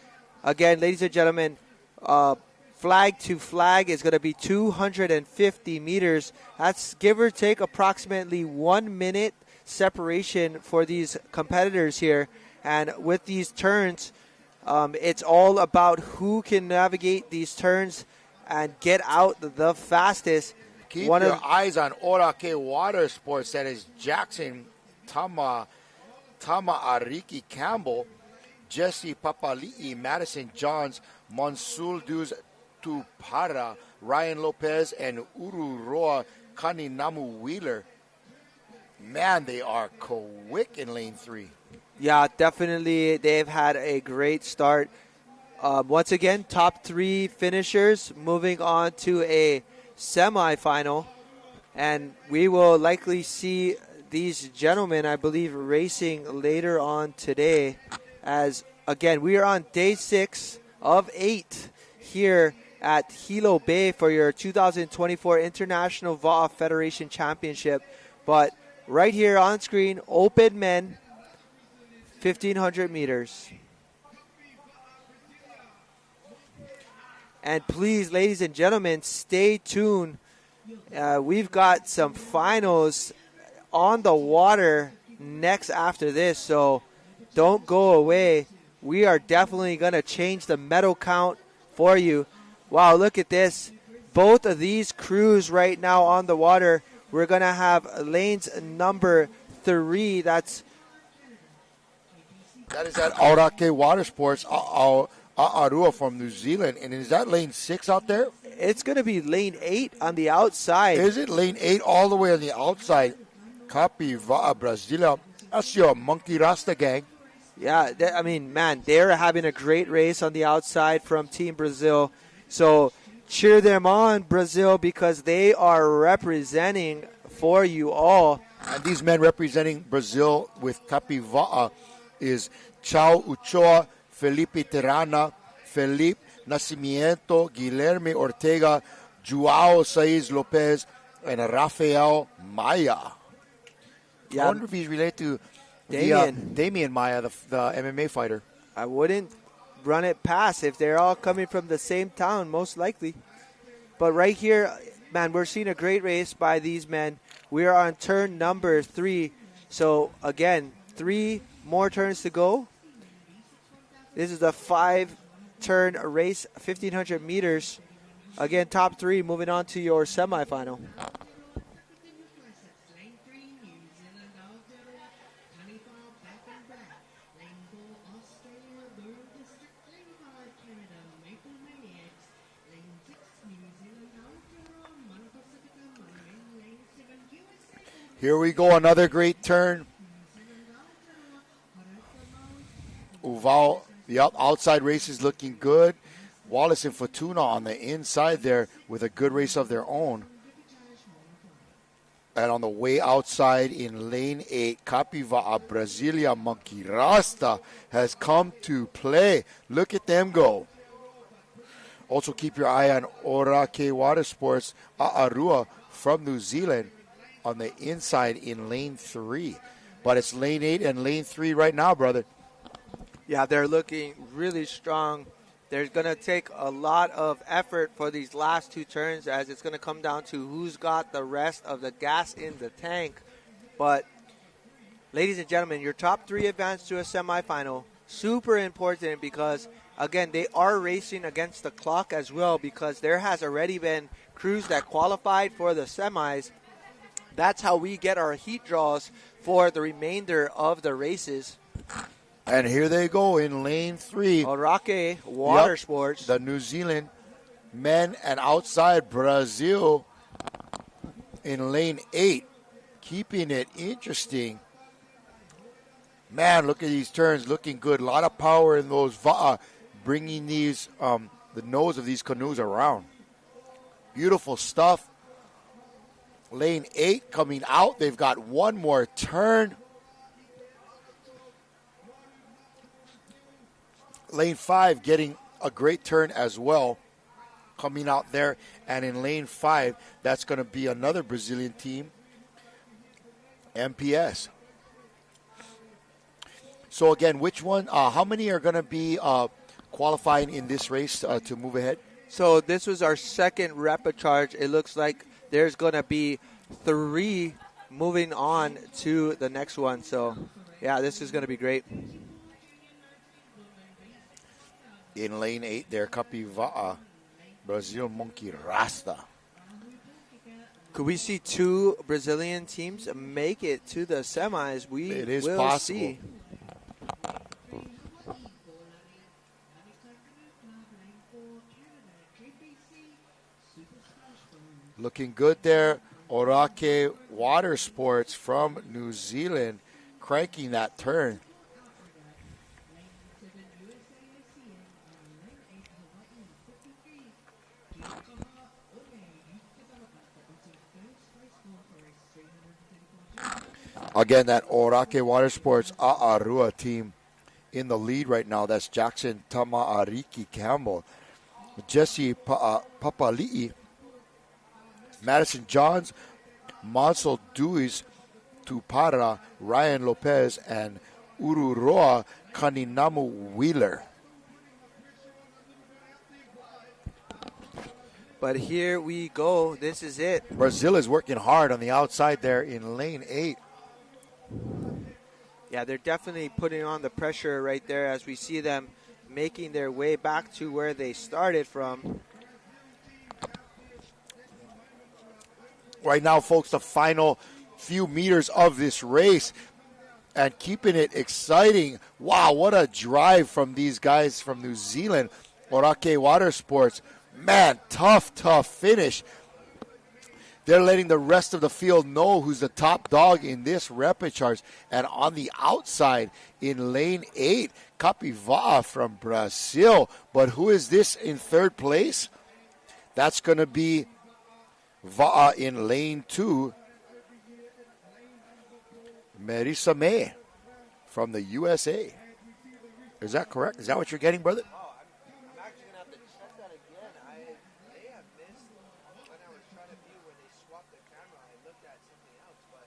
Again, ladies and gentlemen, flag to flag is going to be 250 meters. That's give or take approximately 1 minute separation for these competitors here. And with these turns, it's all about who can navigate these turns and get out the fastest. Keep your eyes on Orake Water Sports. That is Jackson Tama Ariki Campbell, Jesse Papali'i, Madison Johns, Monsul Duz Tupara, Ryan Lopez, and Ururoa Kaninamu Wheeler. Man, they are quick in lane 3. Yeah, definitely. They've had a great start. Once again, top 3 finishers moving on to a semifinal. And we will likely see these gentlemen, I believe, racing later on today. As, again, we are on day 6 of 8 here at Hilo Bay for your 2024 International VAW Federation Championship. But right here on screen, open men, 1,500 meters. And please, ladies and gentlemen, stay tuned. We've got some finals on the water next after this, so don't go away. We are definitely going to change the medal count for you. Wow, look at this. Both of these crews right now on the water. We're going to have lanes number 3. That is at Aorake Water Sports, Aarua from New Zealand. And is that lane 6 out there? It's going to be lane 8 on the outside. Is it lane 8 all the way on the outside? Capivara Brasilia. That's your monkey rasta gang. Yeah, I mean, man, they're having a great race on the outside from Team Brazil. So cheer them on, Brazil, because they are representing for you all. And these men representing Brazil with Capivara is Chao Uchoa, Felipe Terrana, Felipe Nascimento, Guilherme Ortega, Joao Saiz Lopez, and Rafael Maya. Yeah. I wonder if he's related to Damian Maya, the MMA fighter. I wouldn't run it past if they're all coming from the same town, most likely. But right here, man, we're seeing a great race by these men. We are on turn number 3. So, again, 3 more turns to go. This is a 5-turn race, 1,500 meters. Again, top 3 moving on to your semifinal. Here we go, another great turn. Uval, the outside race is looking good. Wallace and Fortuna on the inside there with a good race of their own. And on the way outside in lane 8, Capivara Brasilia Monkey Rasta has come to play. Look at them go. Also keep your eye on Aorake Water Sports Aarua from New Zealand on the inside in lane 3. But it's lane 8 and lane 3 right now, brother. Yeah, they're looking really strong. There's going to take a lot of effort for these last 2 turns, as it's going to come down to who's got the rest of the gas in the tank. But, ladies and gentlemen, your top 3 advance to a semifinal. Super important because, again, they are racing against the clock as well, because there has already been crews that qualified for the semis. That's how we get our heat draws for the remainder of the races. And here they go in lane 3. Aorake Water Sports. The New Zealand men, and outside Brazil in lane 8. Keeping it interesting. Man, look at these turns. Looking good. A lot of power in those bringing these the nose of these canoes around. Beautiful stuff. Lane 8 coming out. They've got one more turn. Lane 5 getting a great turn as well, coming out there. And in lane 5, that's going to be another Brazilian team, MPS. So again, which one? How many are going to be qualifying in this race to move ahead? So this was our second repechage. It looks like there's going to be 3 moving on to the next one. So, yeah, this is going to be great. In lane 8 there, Capivara Brazil Monkey Rasta. Could we see 2 Brazilian teams make it to the semis? It is will possible. See. Looking good there. Aorake Water Sports from New Zealand cranking that turn. Again, that Aorake Water Sports Aarua team in the lead right now. That's Jackson Tamaariki Campbell, Jesse Papali'i, Madison Johns, Mansell Deweys, Tupara, Ryan Lopez, and Ururoa Kaninamu Wheeler. But here we go. This is it. Brazil is working hard on the outside there in lane 8. Yeah, they're definitely putting on the pressure right there as we see them making their way back to where they started from. Right now, folks, the final few meters of this race and keeping it exciting. Wow, what a drive from these guys from New Zealand, Orake Water Sports. Man, tough finish. They're letting the rest of the field know who's the top dog in this repechage. And on the outside in lane 8, Capivara from Brazil. But who is this in third place? That's going to be Va'a in lane 2. Marisa May from the USA. Is that correct? Is that what you're getting, brother? I'm actually going to have to check that again. I may have missed when I was trying to view when they swapped the camera. I looked at something else, but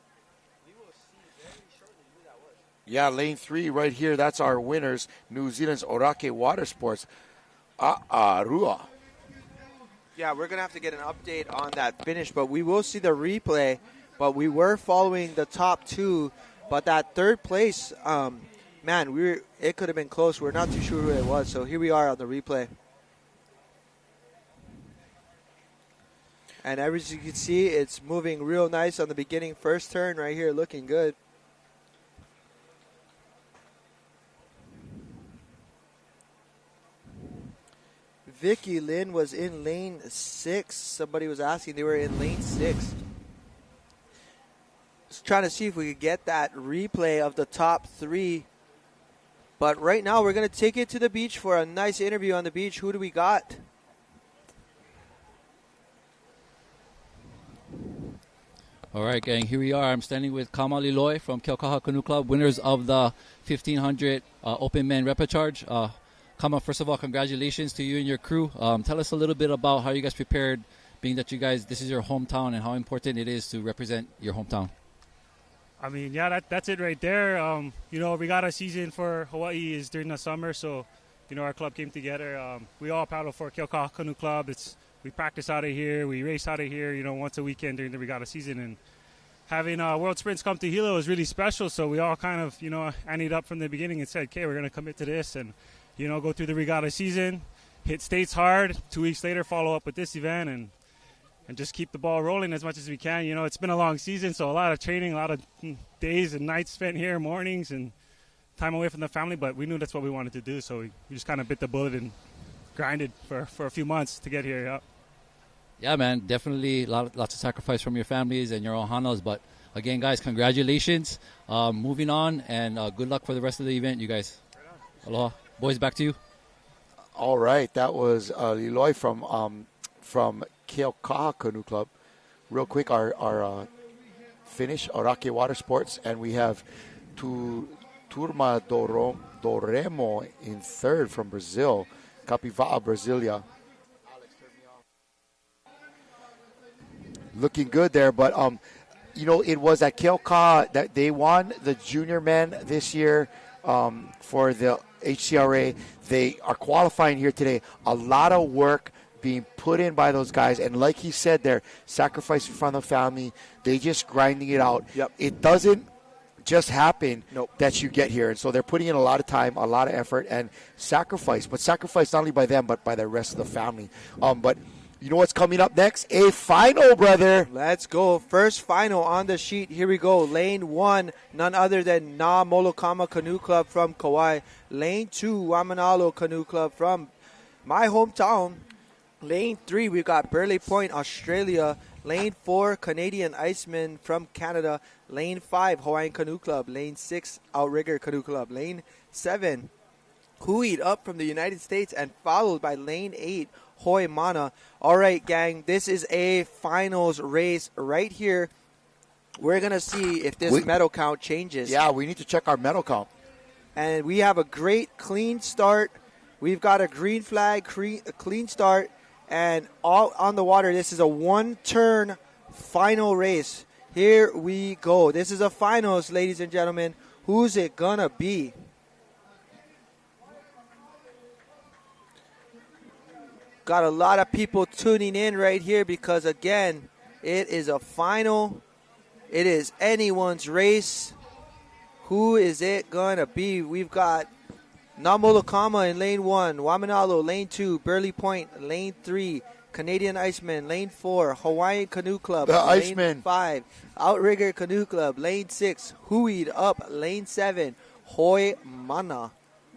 we will see very shortly who that was. Yeah, lane 3 right here. That's our winners. New Zealand's Orake Water Sports. Rua. Yeah, we're going to have to get an update on that finish, but we will see the replay. But we were following the top 2, but that third place, man, it could have been close. We're not too sure who it was, so here we are on the replay. And as you can see, it's moving real nice on the beginning. First turn right here, looking good. Vicky Lynn was in lane 6. Somebody was asking. They were in lane 6. Just trying to see if we could get that replay of the top 3. But right now, we're going to take it to the beach for a nice interview on the beach. Who do we got? All right, gang, here we are. I'm standing with Kama Liloy from Keaukaha Canoe Club, winners of the 1500 Open Men Repechage. Kama, first of all, congratulations to you and your crew. Tell us a little bit about how you guys prepared, being that you guys, this is your hometown, and how important it is to represent your hometown. I mean, yeah, that's it right there. Regatta season for Hawaii is during the summer, so, our club came together. We all paddle for Keaukaha Canoe Club. We practice out of here, we race out of here, once a weekend during the regatta season. And having World Sprints come to Hilo is really special, so we all kind of, anteed up from the beginning and said, okay, we're going to commit to this and, go through the regatta season, hit states hard, 2 weeks later follow up with this event and just keep the ball rolling as much as we can. It's been a long season, so a lot of training, a lot of days and nights spent here, mornings, and time away from the family, but we knew that's what we wanted to do, so we just kind of bit the bullet and grinded for a few months to get here. Yeah, man, definitely lots of sacrifice from your families and your ohanas, but again, guys, congratulations. Moving on, and good luck for the rest of the event, you guys. Aloha. Boys, back to you. All right, that was Liloy from Keaukaha Canoe Club. Real quick, our finish, Orake Water Sports, and we have Turma Doremo in third from Brazil, Capivara Brasilia. Looking good there, but it was at Keaukaha that they won the junior men this year for the HCRA. They are qualifying here today. A lot of work being put in by those guys, and like he said, they're sacrificing from the family. They just grinding it out. Yep. It doesn't just happen that you get here, and so they're putting in a lot of time, a lot of effort, and sacrifice. But sacrifice not only by them, but by the rest of the family. But you know what's coming up next? A final, brother. Let's go. First final on the sheet. Here we go. Lane 1, none other than Na Molokama Canoe Club from Kauai. Lane 2, Wamanalo Canoe Club from my hometown. Lane 3, we've got Burley Point, Australia. Lane 4, Canadian Iceman from Canada. Lane 5, Hawaiian Canoe Club. Lane 6, Outrigger Canoe Club. Lane 7, Huid up from the United States, and followed by Lane 8, Hoi Mana. All right, gang, this is a finals race right here. We're going to see if this medal count changes. Yeah, we need to check our medal count. And we have a great clean start. We've got a green flag, a clean start, and all on the water. This is a one-turn final race. Here we go. This is a finals, ladies and gentlemen. Who's it going to be? got a lot of people tuning in right here because, again, it is a final. It is anyone's race. Who is it going to be? We've got Namolokama in lane 1, Wamanalo lane 2, Burley Point lane 3, Canadian Iceman lane 4, Hawaiian Canoe Club the lane Iceman. 5, Outrigger Canoe Club lane 6, Huied Up lane 7, Hoi Mana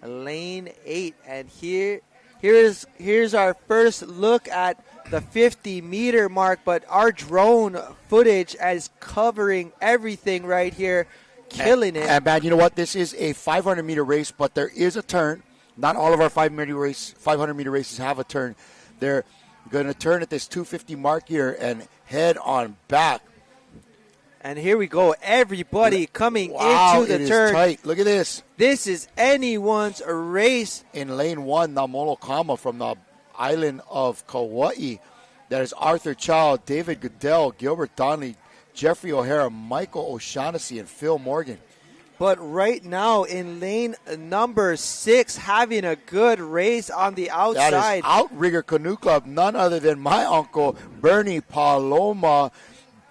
lane 8. And here's our first look at the 50-meter mark, but our drone footage is covering everything right here, killing it. And man, you know what? This is a 500-meter race, but there is a turn. Not all of our 500-meter races have a turn. They're going to turn at this 250 mark here and head on back. And here we go. Everybody coming Wow, into the it turn. is tight. Look at this. This is anyone's race. In lane 1, Namolokama from the island of Kauai. That is Arthur Chow, David Goodell, Gilbert Donnelly, Jeffrey O'Hara, Michael O'Shaughnessy, and Phil Morgan. But right now in lane number 6, having a good race on the outside. That is Outrigger Canoe Club, none other than my uncle, Bernie Paloma,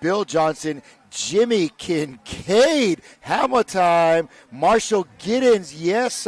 Bill Johnson, Jimmy Kincaid, Hammer Time, Marshall Giddens, yes,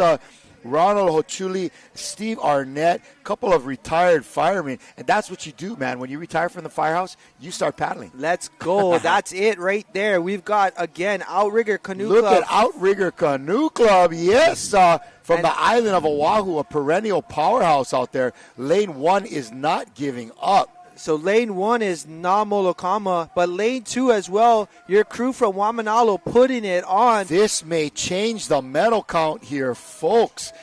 Ronald Hochuli, Steve Arnett, couple of retired firemen. And that's what you do, man. When you retire from the firehouse, you start paddling. Let's go. That's it right there. We've got, again, Outrigger Canoe Look Club. at Outrigger Canoe Club, yes, from the island of Oahu, a perennial powerhouse out there. Lane 1 is not giving up. So lane 1 is Namolokama, but lane 2 as well, your crew from Wamanalo putting it on. This may change the medal count here, folks.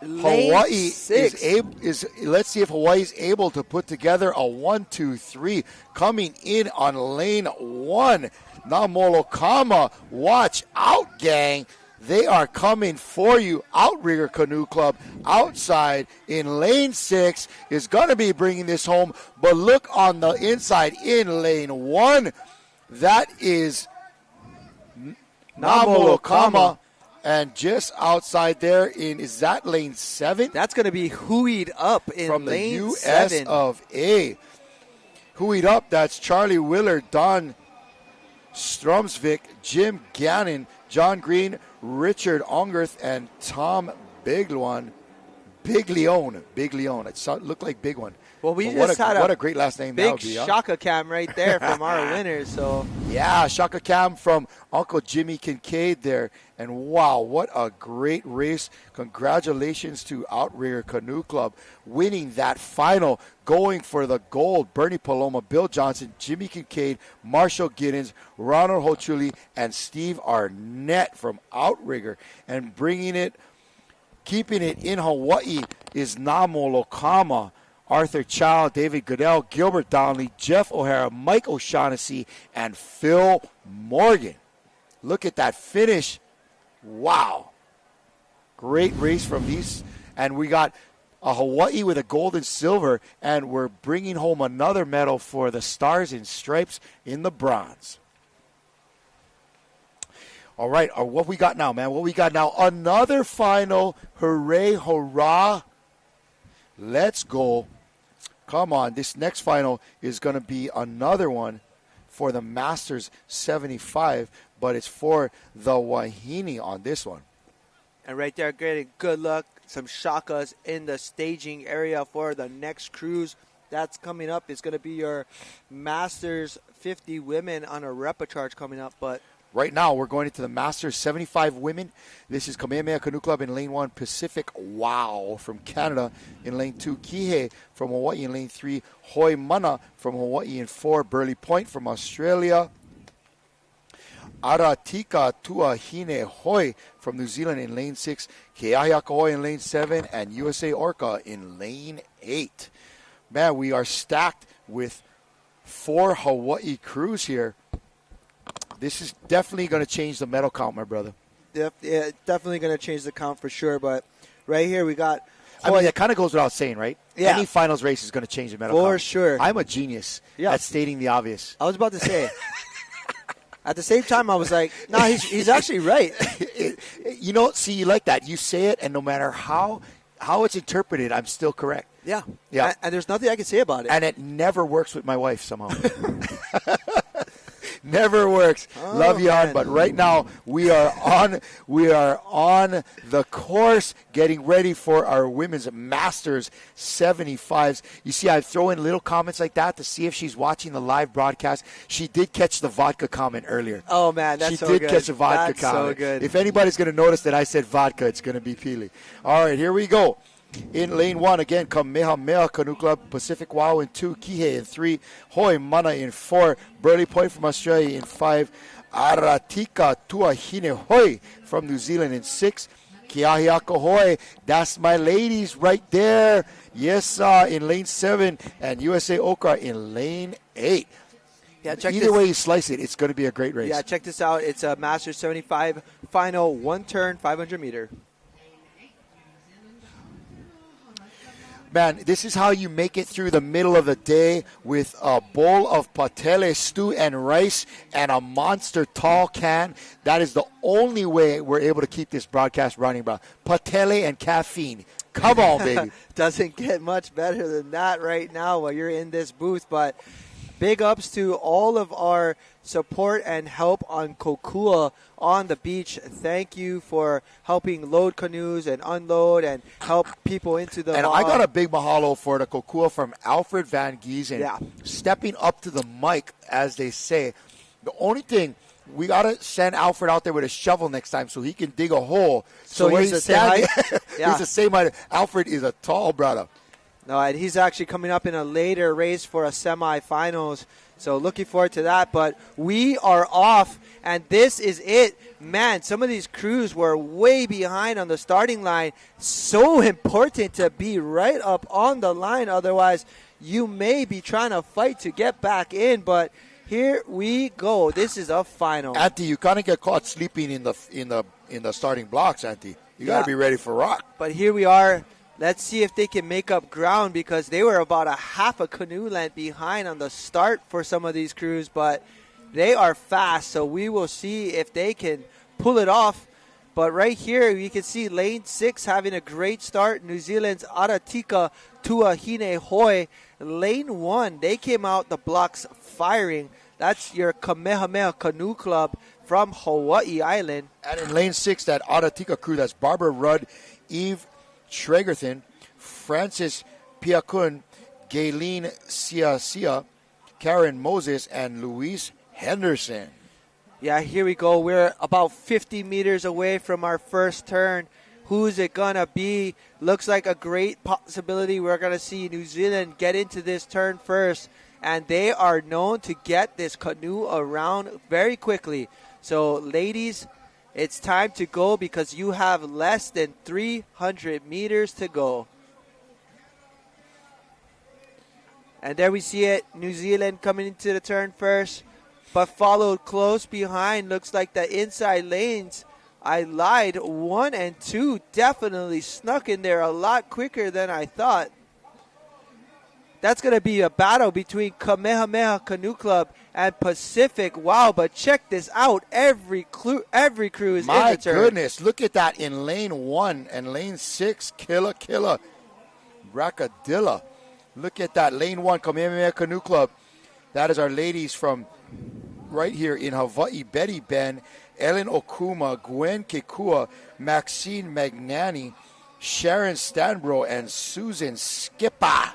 Lane Hawaii 6. is let's see if Hawaii is able to put together a 1-2-3 coming in on lane 1. Namolokama, watch out, gang. They are coming for you. Outrigger Canoe Club outside in lane 6 is going to be bringing this home. But look on the inside in lane 1. That is Namolokama. And just outside there is that lane 7? That's going to be Huied Up in from the lane US 7. of A. Huied Up, that's Charlie Willard, Don Stromsvik, Jim Gannon, John Green, Richard Ongerth, and Tom Biglione. Big Leone. It looked like Big One. Well, we but just what had a great last name that big would be, huh? Shaka Cam right there from our winners. So yeah, Shaka Cam from Uncle Jimmy Kincaid there. And wow, what a great race. Congratulations to Outrigger Canoe Club winning that final, going for the gold. Bernie Paloma, Bill Johnson, Jimmy Kincaid, Marshall Giddens, Ronald Hochuli, and Steve Arnett from Outrigger. And keeping it in Hawaii is Namolokama, Arthur Chow, David Goodell, Gilbert Donnelly, Jeff O'Hara, Mike O'Shaughnessy, and Phil Morgan. Look at that finish. Wow. Great race from these. And we got a Hawaii with a gold and silver, and we're bringing home another medal for the Stars and Stripes in the bronze. All right, what we got now, man? What we got now? Another final. Hooray, hurrah. Let's go. Come on, this next final is going to be another one for the Masters 75, but it's for the Wahine on this one. And right there, getting good luck. Some shakas in the staging area for the next cruise. That's coming up. It's going to be your Masters 50 women on a repechage coming up, but right now, we're going into the Masters 75 women. This is Kamehameha Canoe Club in lane 1. Pacific Wow from Canada in lane 2. Kihei from Hawaii in lane 3. Hoi Mana from Hawaii in 4. Burley Point from Australia. Aratika Tuahine Hoi from New Zealand in lane 6. Keahiaka in lane 7. And USA Orca in lane 8. Man, we are stacked with 4 Hawaii crews here. This is definitely going to change the medal count, my brother. Yeah, definitely going to change the count for sure. But right here we got. I mean, that kind of goes without saying, right? Yeah. Any finals race is going to change the medal count. For sure. I'm a genius at stating the obvious. I was about to say. At the same time, I was like, no, he's actually right. You know, see, you like that. You say it, and no matter how it's interpreted, I'm still correct. Yeah. Yeah. And there's nothing I can say about it. And it never works with my wife somehow. Never works. Oh, Love you, man. on, but right now we are on the course getting ready for our women's Masters 75s. You see, I throw in little comments like that to see if she's watching the live broadcast. She did catch the vodka comment earlier. Oh, man, that's so good. She did catch the vodka That's comment. so good. If anybody's going to notice that I said vodka, it's going to be Pili. All right, here we go. In lane 1, again, Kamehameha Canoe Club, Pacific Wow in 2, Kihei in 3, Hoi Mana in 4, Burley Point from Australia in 5, Aratika Tuahine Hoi from New Zealand in 6, Kiahiaka Hoi, that's my ladies right there. Yes, in lane 7, and USA Okra in lane 8. Yeah, check Either this. way you slice it, it's going to be a great race. Yeah, check this out. It's a Masters 75 final, one turn, 500 meter. Man, this is how you make it through the middle of the day with a bowl of patele stew and rice and a monster tall can. That is the only way we're able to keep this broadcast running, bro. Patele and caffeine. Come on, baby. Doesn't get much better than that right now while you're in this booth, but big ups to all of our support and help on Kokua on the beach. Thank you for helping load canoes and unload and help people into the And I got a big mahalo for the Kokua from Alfred Van Giesen. Yeah. Stepping up to the mic, as they say. The only thing, we got to send Alfred out there with a shovel next time so he can dig a hole. So where he's the same standing, height? Yeah. He's the same height. Alfred is a tall brother. No, and he's actually coming up in a later race for a semifinals. So looking forward to that. But we are off, and this is it. Man, some of these crews were way behind on the starting line. So important to be right up on the line. Otherwise, you may be trying to fight to get back in. But here we go. This is a final. Auntie, you kind of get caught sleeping in the starting blocks, Auntie. You got to be ready for rock. But here we are. Let's see if they can make up ground because they were about a half a canoe length behind on the start for some of these crews, but they are fast, so we will see if they can pull it off. But right here, you can see lane 6 having a great start. New Zealand's Aratika Tuahine Hoi. Lane 1, they came out the blocks firing. That's your Kamehameha Canoe Club from Hawaii Island. And in lane 6, that Aratika crew, that's Barbara Rudd, Eve Schragerthen, Francis Piakun, Gayleen Sia, Karen Moses, and Louise Henderson. Yeah, here we go. We're about 50 meters away from our first turn. Who's it going to be? Looks like a great possibility. We're going to see New Zealand get into this turn first, and they are known to get this canoe around very quickly. So, ladies, it's time to go because you have less than 300 meters to go. And there we see it. New Zealand coming into the turn first, but followed close behind. Looks like the inside lanes. I lied. 1 and 2 definitely snuck in there a lot quicker than I thought. That's going to be a battle between Kamehameha Canoe Club and Pacific. Wow, but check this out. Every crew is in the turn. My goodness, look at that in lane 1 and lane 6. Killa. Rackadilla. Look at that. Lane 1, Kamehameha Canoe Club. That is our ladies from right here in Hawaii. Betty Ben, Ellen Okuma, Gwen Kekua, Maxine Magnani, Sharon Stanbro, and Susan Skipper.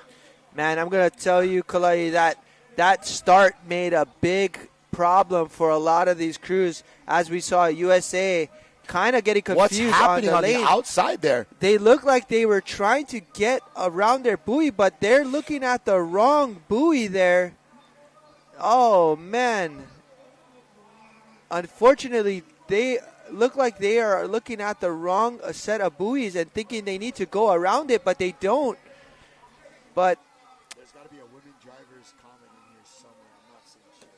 Man, I'm going to tell you, Kalai, that start made a big problem for a lot of these crews. As we saw USA kind of getting confused. What's happening on the lane. Outside there? They look like they were trying to get around their buoy, but they're looking at the wrong buoy there. Oh, man. Unfortunately, they look like they are looking at the wrong set of buoys and thinking they need to go around it, but they don't. But there's got to be a women drivers comment in here somewhere. I'm not seeing shit.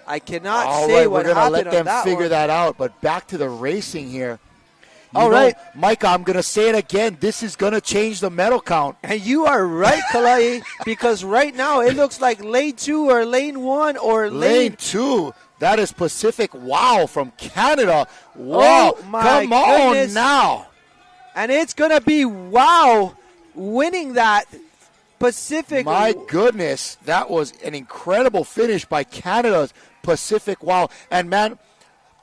I cannot All say right, what we're happened going to let them on that figure one. that out. But back to the racing here. All right. Micah, I'm going to say it again. This is going to change the medal count. And you are right, Kalai, because right now it looks like lane 2 or lane 1 or Lane 2. That is Pacific Wow from Canada. Wow. Oh, my Come on goodness. now. And it's going to be Wow winning that Pacific. My goodness. That was an incredible finish by Canada's Pacific Wow. And, man,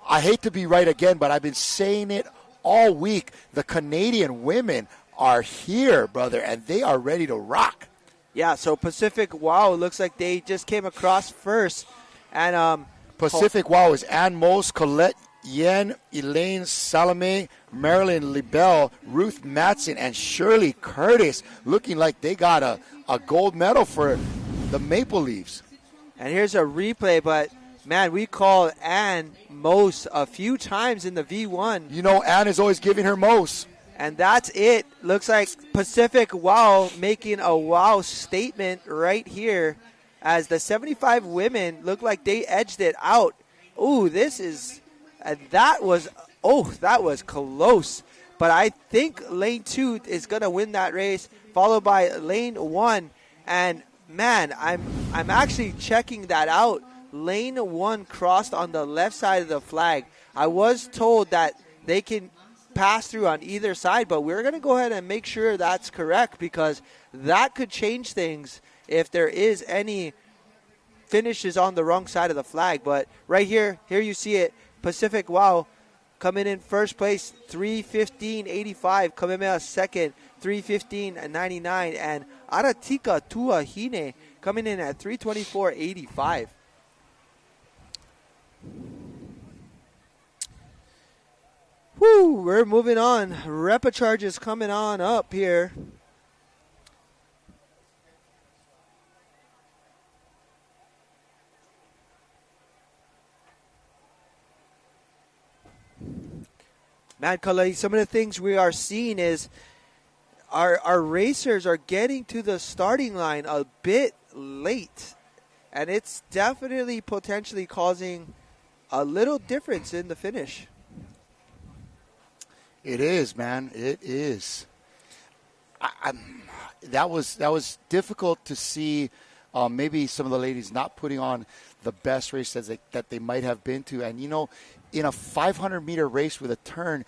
I hate to be right again, but I've been saying it all week. The Canadian women are here, brother, and they are ready to rock. Yeah, so Pacific Wow looks like they just came across first. And Pacific Wow is Ann Mose, Colette Yen, Elaine Salome, Marilyn Libel, Ruth Matson, and Shirley Curtis looking like they got a gold medal for the Maple Leafs. And here's a replay, but, man, we called Ann Mose a few times in the V1. You know, Ann is always giving her Mose. And that's it. Looks like Pacific Wow making a wow statement right here as the 75 women look like they edged it out. Ooh, that was close. But I think lane 2 is going to win that race, followed by lane 1. And, man, I'm actually checking that out. Lane 1 crossed on the left side of the flag. I was told that they can pass through on either side, but we're going to go ahead and make sure that's correct because that could change things if there is any finishes on the wrong side of the flag. But right here you see it. Pacific Wow coming in first place, 3:15.85. Kamehameha second, 3:15.99. And Aratika Tuahine coming in at 3:24.85. Woo, we're moving on. Repechage is coming on up here. Man, Kalei, some of the things we are seeing is our racers are getting to the starting line a bit late. And it's definitely potentially causing a little difference in the finish. It is, man. It is. That was difficult to see. Maybe some of the ladies not putting on the best race that they might have been to. And, you know, in a 500-meter race with a turn,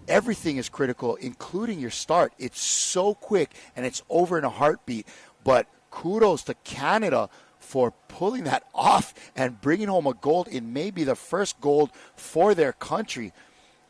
everything is critical, including your start. It's so quick, and it's over in a heartbeat. But kudos to Canada for pulling that off and bringing home a gold in maybe the first gold for their country.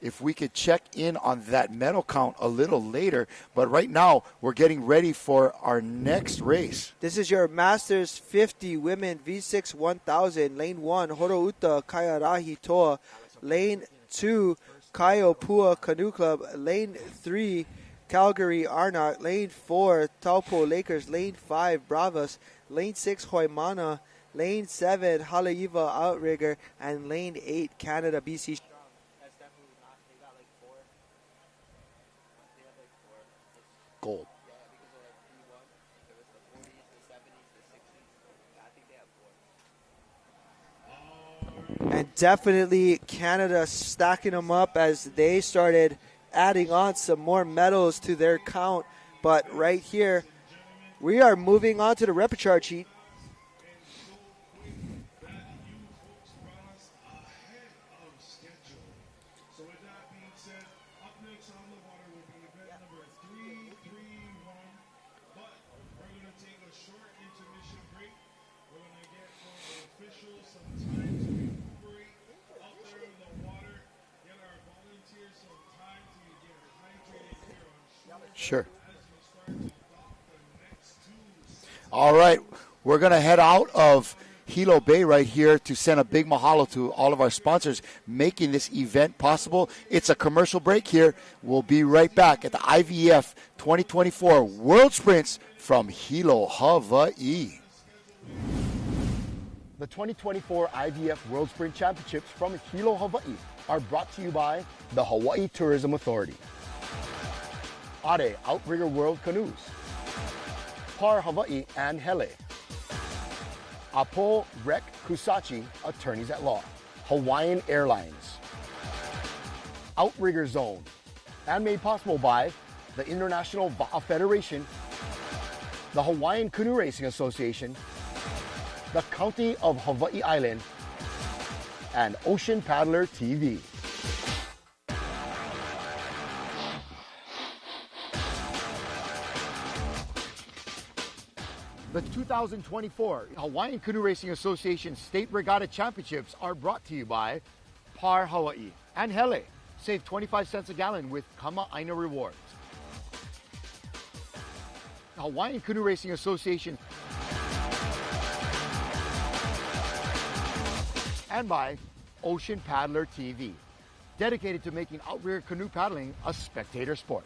If we could check in on that medal count a little later. But right now, we're getting ready for our next race. This is your Masters 50 Women V6 1000. Lane 1, Horouta Kaiarahi Toa. Lane 2, Kaiopua Canoe Club. Lane 3, Calgary Arnott. Lane 4, Taupo Lakers. Lane 5, Bravos. Lane 6, Hoimana. Lane 7, Haleiwa Outrigger. And Lane 8, Canada BC. Gold. And definitely Canada stacking them up as they started adding on some more medals to their count. But right here, we are moving on to the repechage heat. Sure. All right. We're going to head out of Hilo Bay right here to send a big mahalo to all of our sponsors making this event possible. It's a commercial break here. We'll be right back at the IVF 2024 World Sprints from Hilo, Hawaii. The 2024 IVF World Sprint Championships from Hilo, Hawaii are brought to you by the Hawaii Tourism Authority, Are Outrigger World Canoes, Par Hawaii and Hele, Apo Rec Kusachi Attorneys at Law, Hawaiian Airlines, Outrigger Zone, and made possible by the International Va'a Federation, the Hawaiian Canoe Racing Association, the County of Hawaii Island, and Ocean Paddler TV. The 2024 Hawaiian Canoe Racing Association State Regatta Championships are brought to you by Par Hawaii and Hele. Save 25 cents a gallon with Kama Aina Rewards. Hawaiian Canoe Racing Association and by Ocean Paddler TV, dedicated to making outrigger canoe paddling a spectator sport.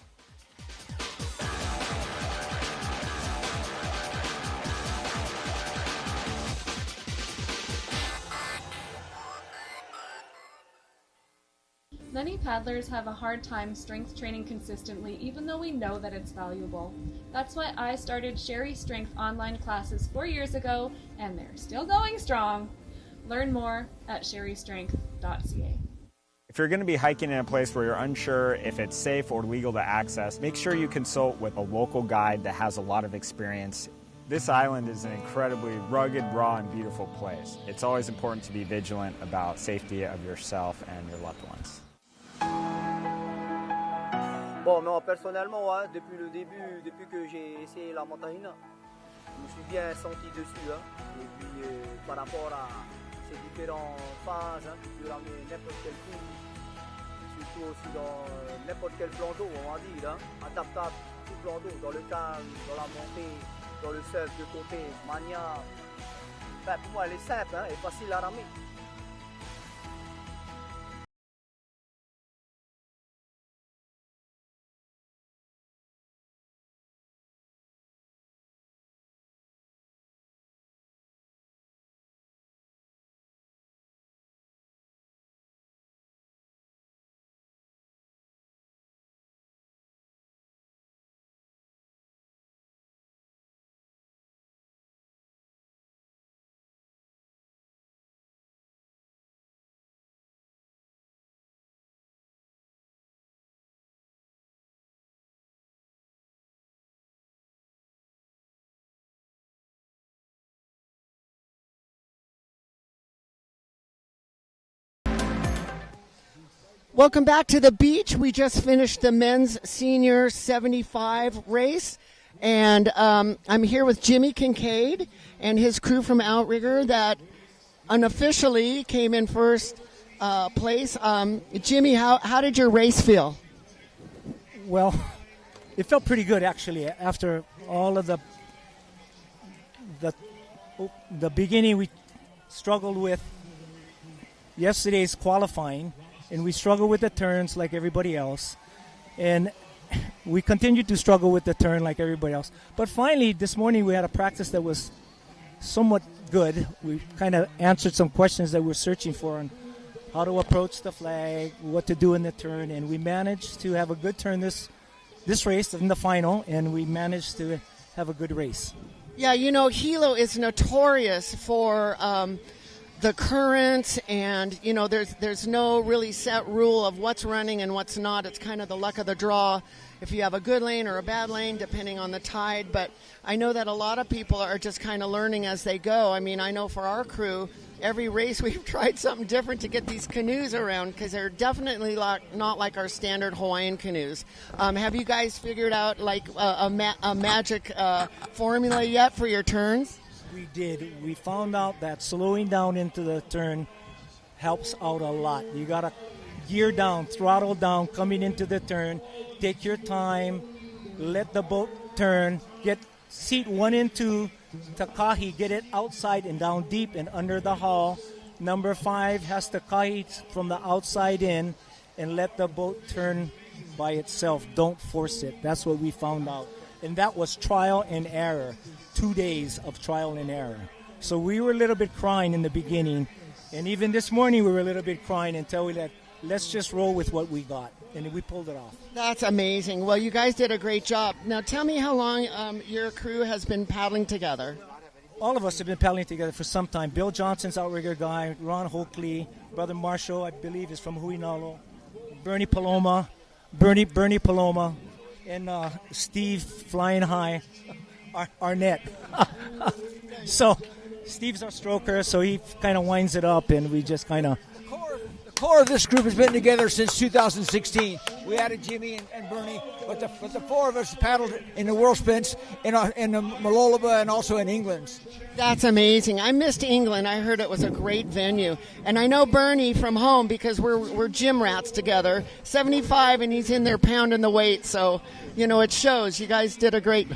Many paddlers have a hard time strength training consistently, even though we know that it's valuable. That's why I started Sherry Strength online classes 4 years ago, and they're still going strong. Learn more at sherrystrength.ca. If you're going to be hiking in a place where you're unsure if it's safe or legal to access, make sure you consult with a local guide that has a lot of experience. This island is an incredibly rugged, raw, and beautiful place. It's always important to be vigilant about safety of yourself and your loved ones. Bon, non, personnellement, ouais, depuis le début, depuis que j'ai essayé la montagne, je me suis bien senti dessus. Hein. Et puis, par rapport à ces différentes phases, tu peux ramener n'importe quel coup, surtout aussi dans n'importe quel plan d'eau, on va dire, hein, adaptable, tout plan d'eau, dans le calme, dans la montée, dans le surf de côté, maniable. Ben, pour moi, elle est simple hein, et facile à ramener. Welcome back to the beach. We just finished the men's senior 75 race, and I'm here with Jimmy Kincaid and his crew from Outrigger that unofficially came in first place. Jimmy, how did your race feel? Well, it felt pretty good actually. After all of the beginning, we struggled with yesterday's qualifying. And we struggle with the turns like everybody else. And we continued to struggle with the turn like everybody else. But finally, this morning we had a practice that was somewhat good. We kind of answered some questions that we were searching for on how to approach the flag, what to do in the turn. And we managed to have a good turn this race in the final. And we managed to have a good race. Yeah, you know, Hilo is notorious for the currents, and you know there's no really set rule of what's running and what's not. It's kind of the luck of the draw if you have a good lane or a bad lane depending on the tide. But I know that a lot of people are just kind of learning as they go. I mean, I know for our crew, every race we've tried something different to get these canoes around because they're definitely not like our standard Hawaiian canoes. Have you guys figured out like a magic formula yet for your turns? We did. We found out that slowing down into the turn helps out a lot. You got to gear down, throttle down, coming into the turn. Take your time. Let the boat turn. Get seat 1 and 2, Takahi, get it outside and down deep and under the hull. Number 5 has Takahi from the outside in and let the boat turn by itself. Don't force it. That's what we found out. And that was trial and error. 2 days of trial and error. So we were a little bit crying in the beginning. And even this morning we were a little bit crying until we let's just roll with what we got. And we pulled it off. That's amazing. Well, you guys did a great job. Now tell me how long your crew has been paddling together. All of us have been paddling together for some time. Bill Johnson's outrigger guy, Ron Hoakley, Brother Marshall, I believe, is from Huinalo, Bernie Paloma, and Steve Flying High, Arnett. So Steve's our stroker, so he kind of winds it up, and we just kind of core of this group has been together since 2016. We added Jimmy and Bernie, but the four of us paddled in the World Sprints in the Malolaba and also in England. That's amazing. I missed England. I heard it was a great venue. And I know Bernie from home because we're gym rats together. 75 and he's in there pounding the weight. So, it shows. You guys did a great...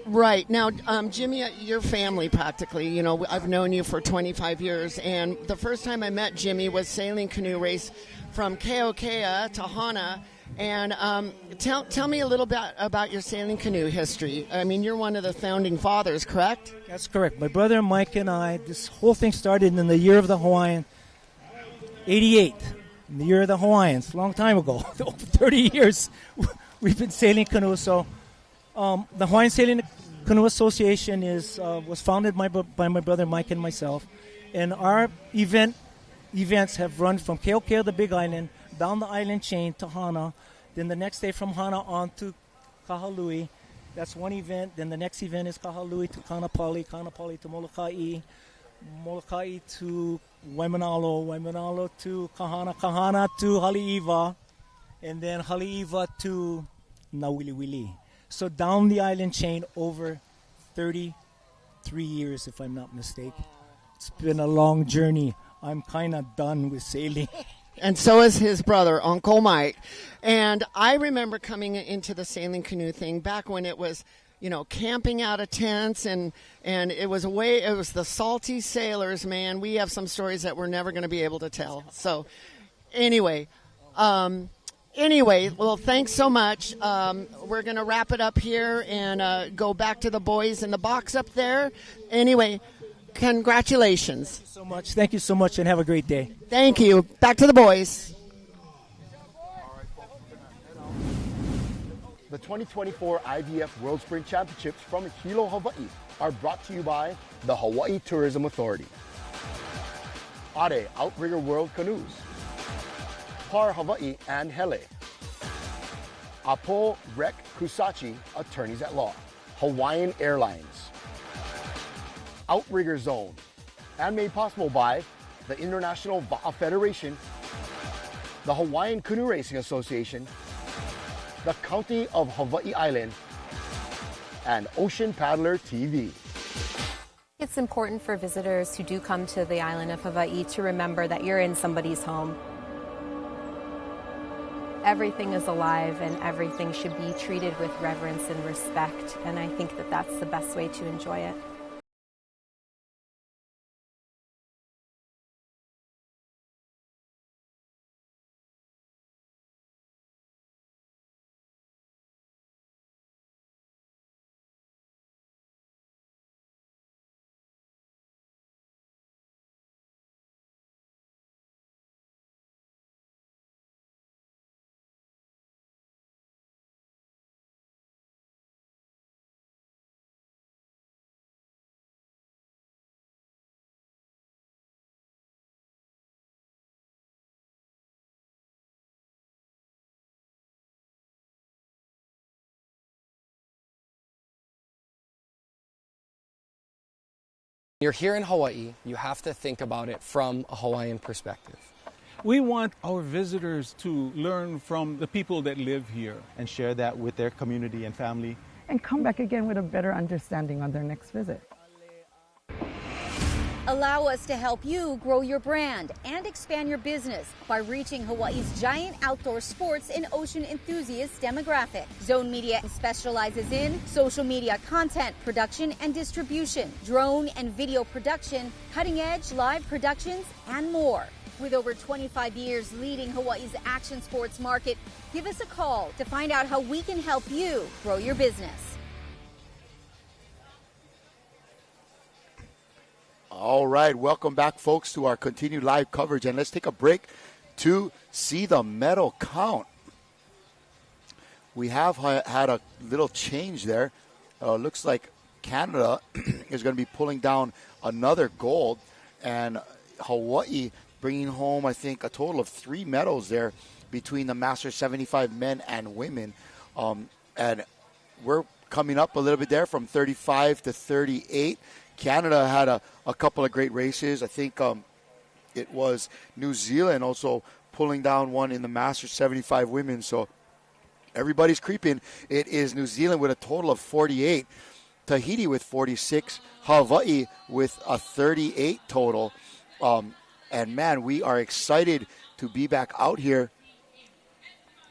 Right. Now, Jimmy, your family practically, I've known you for 25 years. And the first time I met Jimmy was sailing canoe race from Keokea to Hana. And tell me a little bit about your sailing canoe history. I mean, you're one of the founding fathers, correct? That's correct. My brother Mike and I, this whole thing started in the year of the Hawaiian, 88. In the year of the Hawaiians, a long time ago, over 30 years, we've been sailing canoes. So the Hawaiian Sailing Canoe Association was founded by my brother Mike and myself. And our events have run from Keokea, the Big Island, down the island chain to Hana. Then the next day from Hana on to Kahalui. That's one event. Then the next event is Kahalui to Kanapali, Kanapali to Molokai, Molokai to Waimanalo, Waimanalo to Kahana, Kahana to Haleiwa, and then Haleiwa to Nawiliwili. So down the island chain over 33 years, if I'm not mistaken. It's been a long journey. I'm kind of done with sailing. And so is his brother, Uncle Mike. And I remember coming into the sailing canoe thing back when it was, camping out of tents and it was the salty sailors, man. We have some stories that we're never going to be able to tell. So anyway, well, thanks so much. We're going to wrap it up here and go back to the boys in the box up there. Anyway, congratulations. Thank you so much, and have a great day. Thank you. Back to the boys. The 2024 IVF World Sprint Championships from Hilo, Hawaii are brought to you by the Hawaii Tourism Authority, Are Outrigger World Canoes, Par Hawaii and Hele, Apo Rek Kusachi, Attorneys at Law, Hawaiian Airlines, Outrigger Zone, and made possible by the International Va'a Federation, the Hawaiian Canoe Racing Association, the County of Hawaii Island, and Ocean Paddler TV. It's important for visitors who do come to the island of Hawaii to remember that you're in somebody's home. Everything is alive and everything should be treated with reverence and respect, and I think that that's the best way to enjoy it. You're here in Hawaii, you have to think about it from a Hawaiian perspective. We want our visitors to learn from the people that live here and share that with their community and family. And come back again with a better understanding on their next visit. Allow us to help you grow your brand and expand your business by reaching Hawaii's giant outdoor sports and ocean enthusiast demographic. Zone Media specializes in social media content production and distribution, drone and video production, cutting-edge live productions, and more. With over 25 years leading Hawaii's action sports market, give us a call to find out how we can help you grow your business. All right, welcome back, folks, to our continued live coverage. And let's take a break to see the medal count. We have had a little change there. Looks like Canada is going to be pulling down another gold. And Hawaii bringing home, I think, a total of 3 medals there between the Masters 75 men and women. And we're coming up a little bit there from 35 to 38. Canada had a couple of great races. I think it was New Zealand also pulling down one in the Masters 75 women. So everybody's creeping. It is New Zealand with a total of 48, Tahiti with 46, Hawaii with a 38 total. And, man, we are excited to be back out here.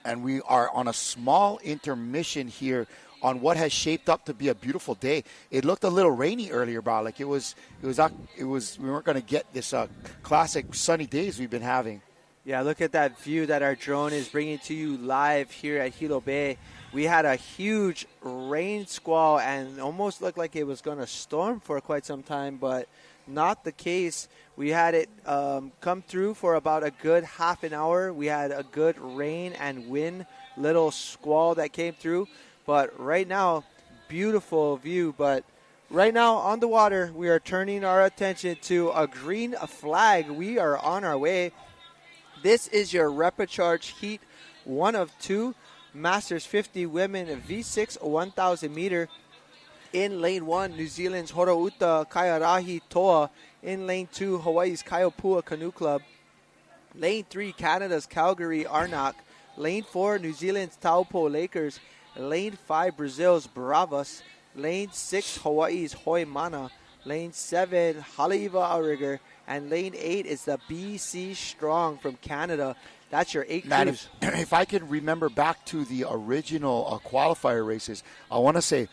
And we are on a small intermission here on what has shaped up to be a beautiful day. It looked a little rainy earlier, bro. Like it was. We weren't going to get this classic sunny days we've been having. Yeah, look at that view that our drone is bringing to you live here at Hilo Bay. We had a huge rain squall and almost looked like it was going to storm for quite some time, but not the case. We had it come through for about a good half an hour. We had a good rain and wind, little squall that came through. But right now, beautiful view. But right now on the water, we are turning our attention to a green flag. We are on our way. This is your repechage heat, 1 of 2, Masters 50 women V6 1,000 meter. In lane 1, New Zealand's Horouta Kairahi Toa. In lane 2, Hawaii's Kaiopua Canoe Club. Lane 3, Canada's Calgary Arnak. Lane 4, New Zealand's Taupo Lakers. Lane 5, Brazil's Bravas. Lane 6, Hawaii's Hoi Mana. Lane 7, Haleiwa Outrigger. And lane 8 is the BC Strong from Canada. That's your 8 crews. If I can remember back to the original qualifier races, I want to say,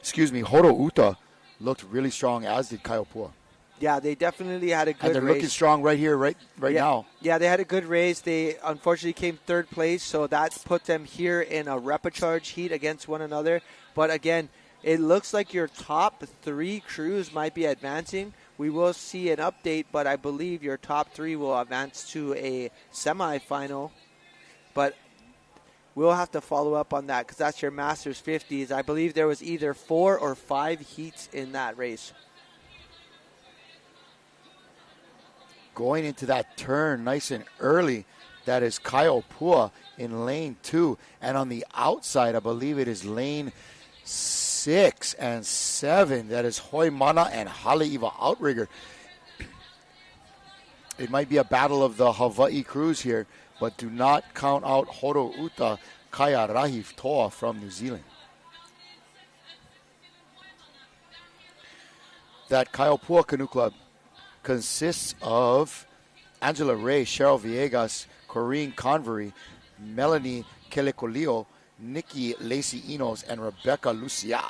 Horouta looked really strong, as did Kaiopua. Yeah, they definitely had a good race. And they're looking strong right here, right now. Yeah, they had a good race. They unfortunately came third place, so that put them here in a repechage heat against one another. But again, it looks like your top 3 crews might be advancing. We will see an update, but I believe your top 3 will advance to a semifinal. But we'll have to follow up on that because that's your Masters 50s. I believe there was either 4 or 5 heats in that race. Going into that turn nice and early, that is Kaiopua in lane 2. And on the outside, I believe it is lane 6 and 7. That is Hoi Mana and Haleiwa Outrigger. It might be a battle of the Hawaii crews here, but do not count out Horouta Kairahi Toa from New Zealand. That Kaiopua Canoe Club consists of Angela Ray, Cheryl Villegas, Corrine Convery, Melanie Kelekolio, Nikki Lacey Enos, and Rebecca Lucia.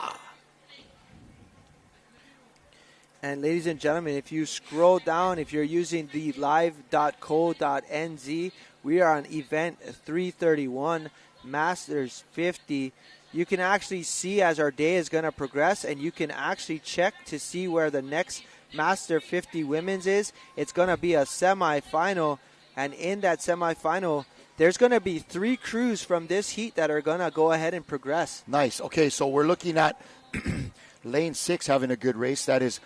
And ladies and gentlemen, if you scroll down, if you're using the live.co.nz, we are on event 331, Masters 50. You can actually see as our day is going to progress, and you can actually check to see where the next Master 50 Women's is. It's going to be a semifinal, and in that semifinal, there's going to be 3 crews from this heat that are going to go ahead and progress. Nice. Okay, so we're looking at lane 6 having a good race. That is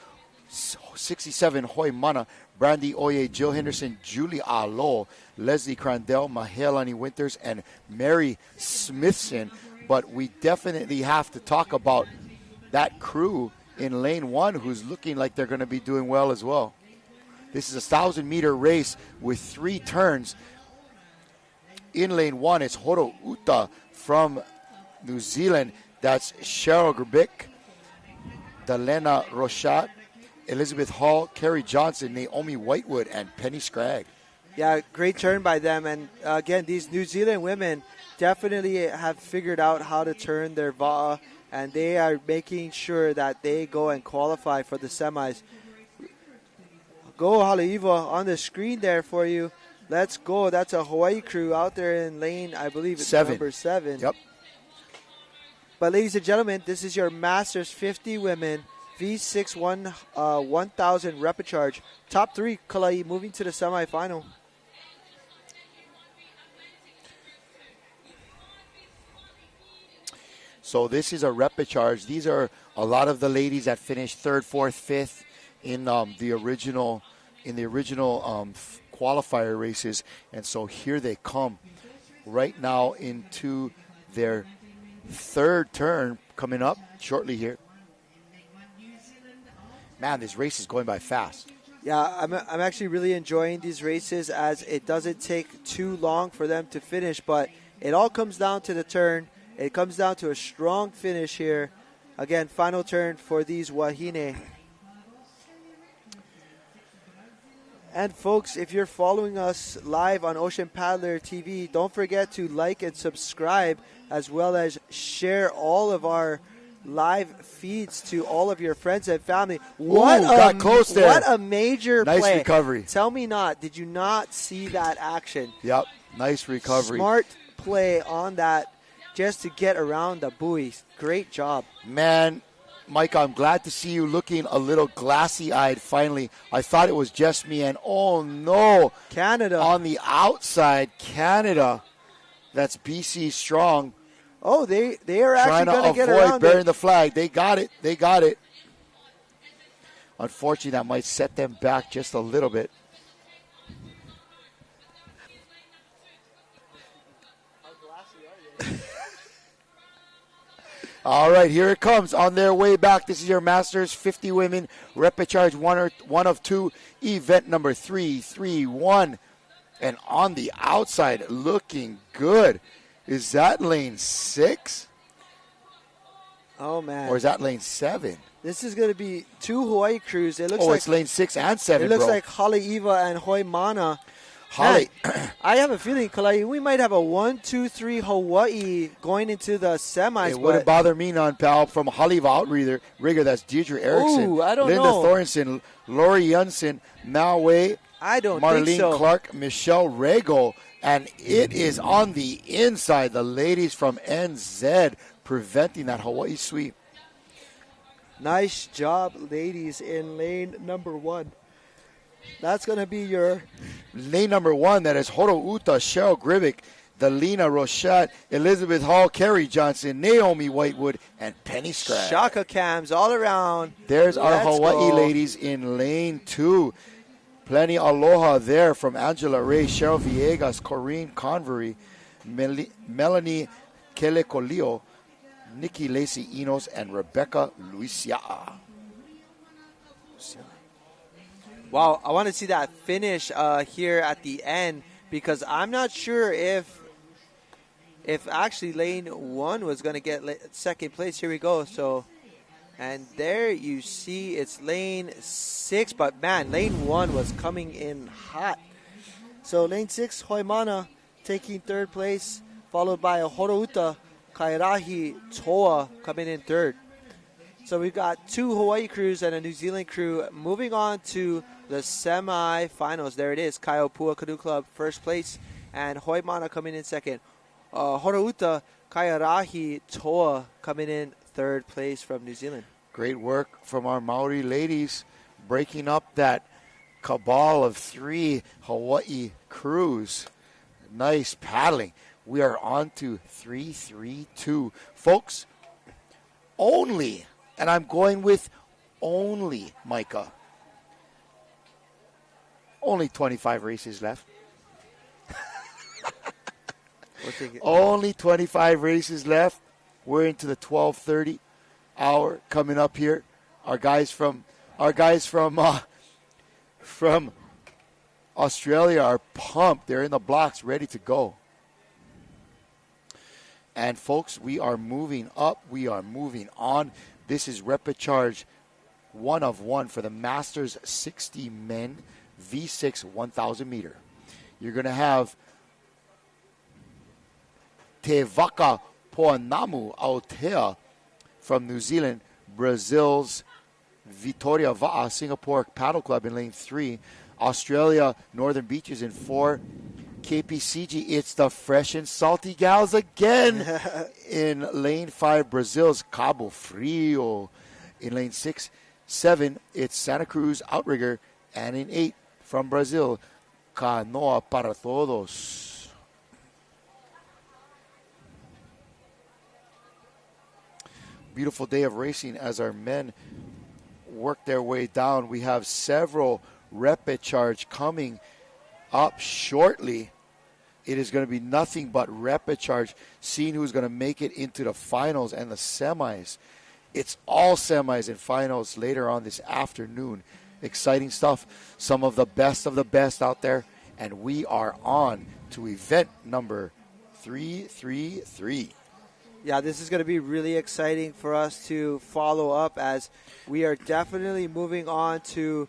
67 Hoi Mana, Brandy Oye, Jill Henderson, Julie Alo, Leslie Crandell, Mahelani Winters, and Mary Smithson. But we definitely have to talk about that crew in lane 1 who's looking like they're going to be doing well as well. This is a 1,000-meter race with 3 turns. In lane 1, it's Horouta from New Zealand. That's Cheryl Grbick, Dalena Rochat, Elizabeth Hall, Carrie Johnson, Naomi Whitewood, and Penny Scragg. Yeah, great turn by them. And again, these New Zealand women definitely have figured out how to turn their va'a, and they are making sure that they go and qualify for the semis. Go Haleiwa on the screen there for you. Let's go. That's a Hawaii crew out there in lane, I believe it's 7. number 7. Yep. But ladies and gentlemen, this is your Masters 50 women V6 1,000 repechage. Top 3, Kalai, moving to the semifinal. So this is a repechage. These are a lot of the ladies that finished 3rd, 4th, 5th in the original qualifier races, and so here they come right now into their 3rd turn coming up shortly here. Man, this race is going by fast. Yeah, I'm actually really enjoying these races as it doesn't take too long for them to finish, but it all comes down to the turn. It comes down to a strong finish here. Again, final turn for these wahine. And folks, if you're following us live on Ocean Paddler TV, don't forget to like and subscribe, as well as share all of our live feeds to all of your friends and family. Got close there. What a major nice play. recovery. Tell me not. Did you not see that action? Yep, nice recovery. Smart play on that just to get around the buoy. Great job. Man, Mike, I'm glad to see you looking a little glassy-eyed finally. I thought it was just me, and oh no. Canada. On the outside, Canada. That's BC strong. Oh, they are actually going to get around it. Trying to avoid bearing the flag. They got it. Unfortunately, that might set them back just a little bit. All right, here it comes on their way back. This is your Masters 50 Women Repechage 1 of 2, event number 331. And on the outside, looking good. Is that lane 6? Oh, man. Or is that lane 7? This is going to be two Hawaii crews. It looks it's lane 6 and 7, It looks bro. like Haleiwa and Hoimana. Holly. I have a feeling, Kalai, we might have a 1-2-3 Hawaii going into the semis. It wouldn't bother me none, pal. From Haleiwa outrigger, that's Deidre Erickson, Ooh, I don't Linda know. Thorensen, Lori Junsen, Mao Wei, I don't Marlene think so. Clark, Michelle Rego, and it is on the inside. The ladies from NZ preventing that Hawaii sweep. Nice job, ladies, in lane number 1. That's going to be your lane number 1. That is Horo Uta, Cheryl Grivick, Delina Rochette, Elizabeth Hall, Carrie Johnson, Naomi Whitewood, and Penny Scraggs. Shaka cams all around. There's our Let's Hawaii go. ladies in lane 2. Plenty aloha there from Angela Ray, Cheryl Villegas, Corinne Convery, Melanie Kelekolio, Nikki Lacey Enos, and Rebecca Luisiaa. Wow, I want to see that finish here at the end, because I'm not sure if actually lane 1 was going to get second place. Here we go. So, and there you see it's lane 6, but man, lane 1 was coming in hot. So lane 6, Hoimana taking third place, followed by a Horouta, Kairahi, Toa coming in third. So we've got two Hawaii crews and a New Zealand crew moving on to the semi-finals. There it is. Kaiopua Canoe Club first place, and Hoimana coming in second. Horouta, Kairahi, Toa coming in third place from New Zealand. Great work from our Maori ladies, breaking up that cabal of 3 Hawaii crews. Nice paddling. We are on to 3-3-2. Folks, only, and I'm going with only, Micah, only 25 races left. Only 25 races left. We're into the 12:30 hour coming up here. Our guys from Australia are pumped. They're in the blocks, ready to go. And folks, we are moving up. We are moving on. This is repechage 1 of 1 for the Masters 60 men V6 1,000 meter. You're going to have Te Waka Poanamu Aotea from New Zealand, Brazil's Vitória Va'a Singapore Paddle Club in lane 3, Australia Northern Beaches in 4, KPCG, it's the fresh and salty gals again in lane 5, Brazil's Cabo Frio in lane 6, 7, it's Santa Cruz Outrigger, and in 8 from Brazil, Canoa para Todos. Beautiful day of racing as our men work their way down. We have several repechage coming up shortly. It is going to be nothing but repechage, seeing who's going to make it into the finals and the semis. It's all semis and finals later on this afternoon. exciting stuff. Some of the best out there. And we are on to event number 333. Yeah, this is going to be really exciting for us to follow up, as we are definitely moving on to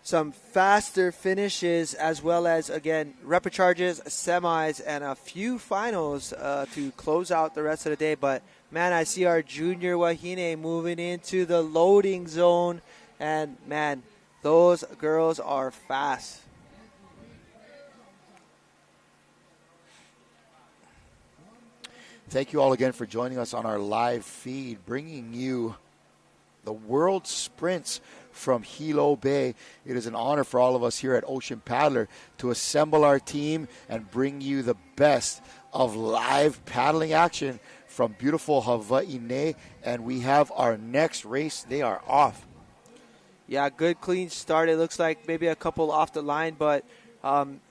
some faster finishes, as well as, again, repechages, semis, and a few finals to close out the rest of the day. But, man, I see our junior Wahine moving into the loading zone. And, man, those girls are fast. Thank you all again for joining us on our live feed, bringing you the World Sprints from Hilo Bay. It is an honor for all of us here at Ocean Paddler to assemble our team and bring you the best of live paddling action from beautiful Hawaii. And we have our next race. They are off. Yeah, good clean start. It looks like maybe a couple off the line, but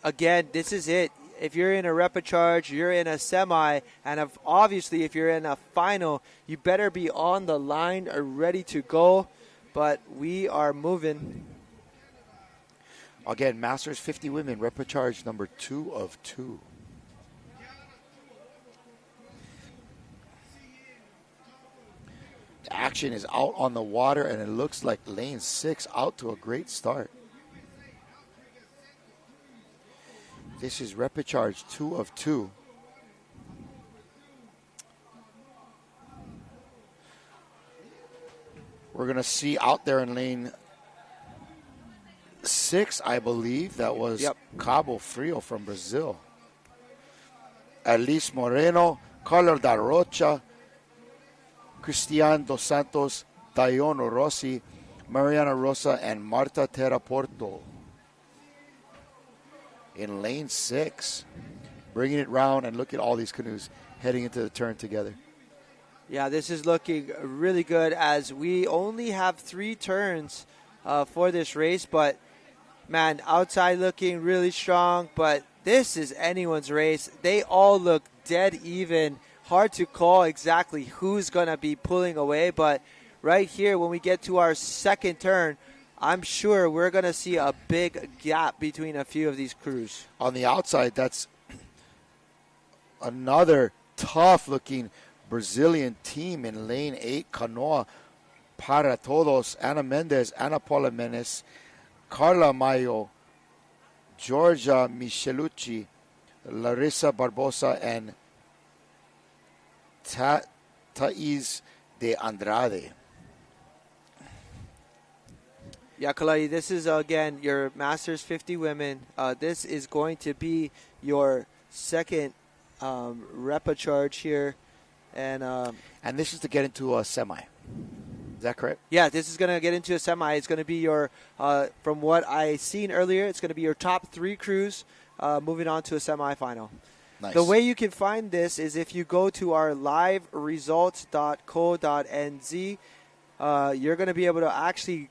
again, this is it. If you're in a repechage, you're in a semi, and obviously if you're in a final, you better be on the line or ready to go. But we are moving. Again, Masters 50 women, repechage number 2 of 2. The action is out on the water, and it looks like lane 6 out to a great start. This is repechage 2 of 2. We're going to see out there in lane 6, I believe, that was Cabo Frio from Brazil. Alice Moreno, Carla da Rocha, Cristian Dos Santos, Dayono Rossi, Mariana Rosa, and Marta Terraporto. In lane 6, bringing it round, and look at all these canoes heading into the turn together. Yeah, this is looking really good, as we only have 3 turns for this race. But, man, outside looking really strong. But this is anyone's race. They all look dead even. Hard to call exactly who's going to be pulling away. But right here, when we get to our second turn, I'm sure we're going to see a big gap between a few of these crews. On the outside, that's another tough-looking Brazilian team in lane 8, Canoa Para Todos, Ana Mendez, Ana Paula Menes, Carla Mayo, Georgia Michelucci, Larissa Barbosa, and Thais de Andrade. Yeah, Kalai, this is, again, your Masters 50 women. This is going to be your second repechage here. And this is to get into a semi. Is that correct? Yeah, this is going to get into a semi. It's going to be your, from what I seen earlier, it's going to be your top 3 crews moving on to a semifinal. Nice. The way you can find this is if you go to our liveresults.co.nz, you're going to be able to actually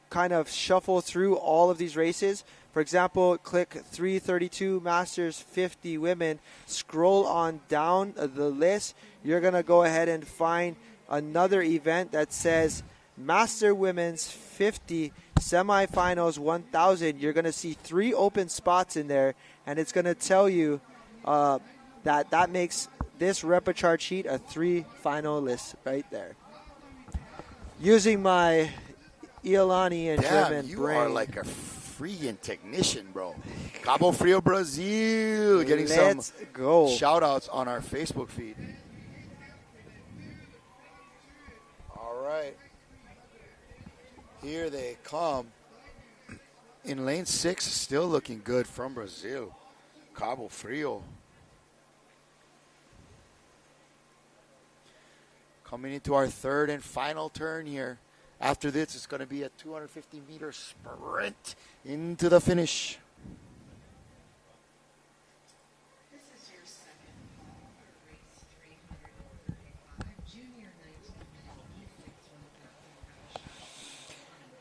kind of shuffle through all of these races. For example, click 332 Masters 50 Women, scroll on down the list. You're going to go ahead and find another event that says Master Women's 50 Semifinals 1000. You're going to see 3 open spots in there, and it's going to tell you that makes this repechage sheet a 3 finalist right there. Using my Iolani and German you brain. are like a freaking technician, bro. Cabo Frio, Brazil. Getting Let's some go. shout-outs on our Facebook feed. All right. Here they come. In lane 6, still looking good from Brazil. Cabo Frio. Coming into our third and final turn here. After this, it's going to be a 250-meter sprint into the finish.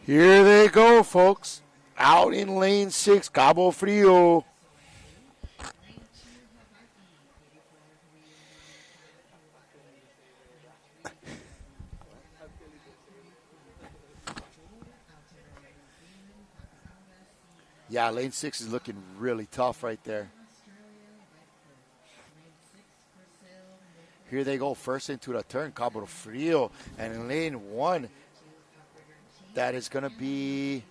Here they go, folks. Out in lane 6, Cabo Frio. Yeah, lane 6 is looking really tough right there. Here they go first into the turn, Cabo Frio. And in lane 1, that is going to be,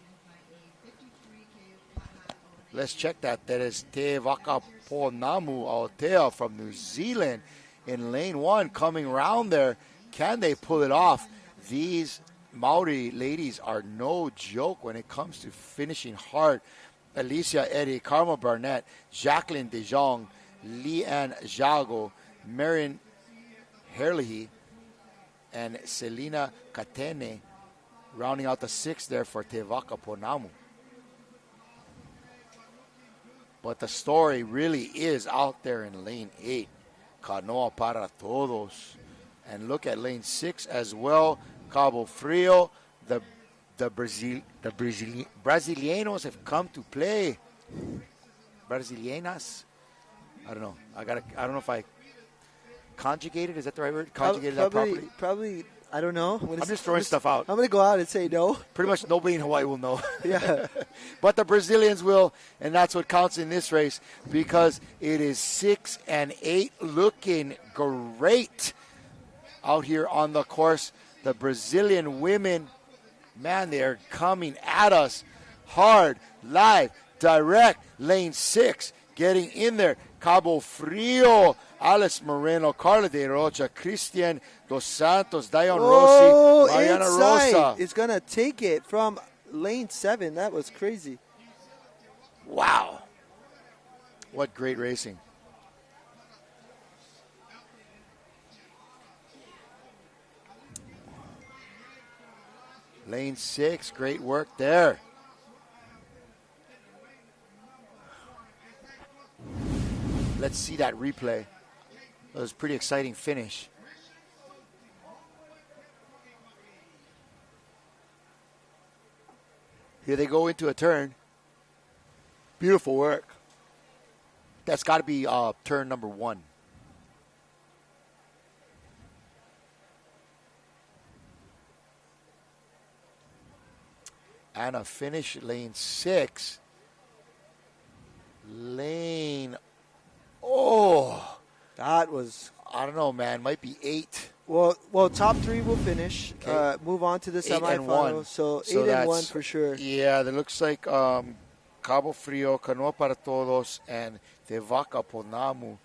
let's check that. That is Te Wakaponamu Aotea from New Zealand. In lane 1, coming around there. Can they pull it off? These Maori ladies are no joke when it comes to finishing hard. Alicia Eddy, Karma Barnett, Jacqueline De Jong, Leanne Jago, Marion Herlihy, and Selena Katene rounding out the 6 there for Te Wakaponamu. But the story really is out there in lane 8. Canoa para todos. And look at lane 6 as well. Cabo Frio. The Brazilianos have come to play. Brasilianas. I don't know. I don't know if I conjugated. Is that the right word? Conjugated that properly? Probably. I don't know. I'm just throwing stuff out. I'm going to go out and say no. Pretty much nobody in Hawaii will know. Yeah. But the Brazilians will, and that's what counts in this race because it is 6 and 8 looking great out here on the course. The Brazilian women, man, they are coming at us hard, live, direct. Lane 6, getting in there. Cabo Frio, Alice Moreno, Carla De Rocha, Christian Dos Santos, Dion Rossi, Mariana Rosa. It's going to take it from lane 7. That was crazy. Wow. What great racing. Lane 6, great work there. Let's see that replay. It was a pretty exciting finish. Here they go into a turn. Beautiful work. That's got to be turn number 1. And a finish lane 6. Lane, that was, I don't know, man, might be 8. Well, top 3 will finish. Okay. Move on to the semifinals. So 8 and 1 for sure. Yeah, that looks like Cabo Frio, Canoa para Todos, and Te Wakaponamu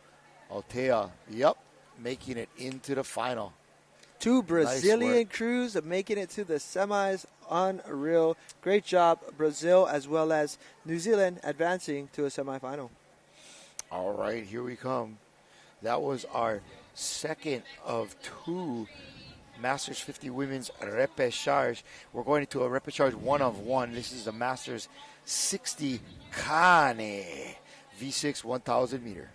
Aotea. Yep, making it into the final. 2 Brazilian crews making it to the semis. Unreal. Great job, Brazil, as well as New Zealand advancing to a semifinal. All right, here we come. That was our second of 2 Masters 50 Women's repechage. We're going into a repechage 1 of 1. This is the Masters 60 Kane V6 1000 meter.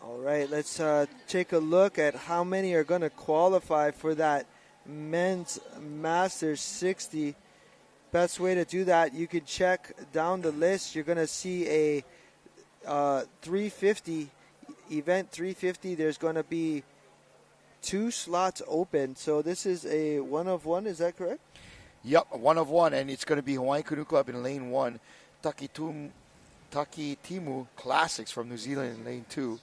All right, let's take a look at how many are going to qualify for that men's Masters 60. Best way to do that, you can check down the list. You're going to see a 350, event 350. There's going to be 2 slots open. So this is a 1 of 1, is that correct? Yep, 1 of 1, and it's going to be Hawaiian Canoe Club in lane 1. Takitimu Classics from New Zealand in lane 2.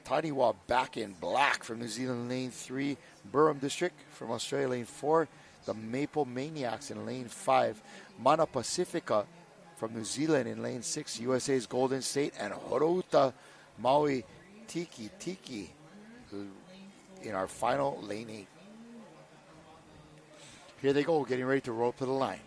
Taniwa Back in Black from New Zealand lane 3. Burham District from Australia lane 4. The Maple Maniacs in lane 5. Mana Pacifica from New Zealand in lane 6. USA's Golden State. And Horouta Maui Tiki in our final lane 8. Here they go, getting ready to roll to the line.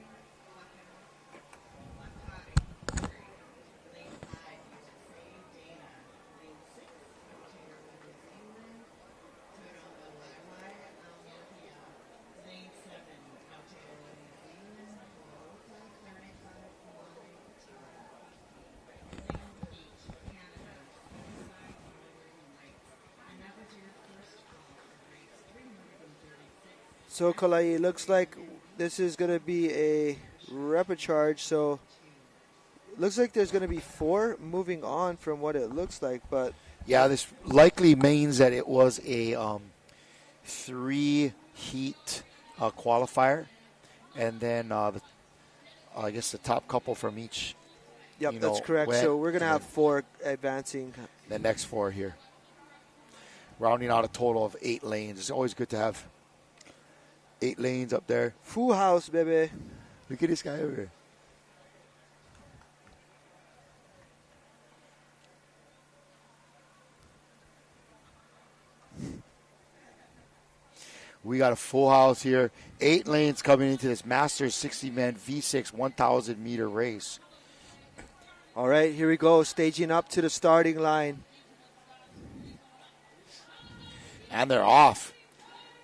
So, Kalai, it looks like this is going to be a repechage. So, looks like there's going to be 4 moving on from what it looks like. But yeah, this likely means that it was a 3-heat qualifier. And then I guess the top couple from each. Yep, that's correct. So we're going to have 4 advancing. The next 4 here. Rounding out a total of 8 lanes. It's always good to have 8 lanes up there. Full house, baby. Look at this guy over here. We got a full house here. 8 lanes coming into this Masters 60-man V6 1,000-meter race. All right, here we go. Staging up to the starting line. And they're off.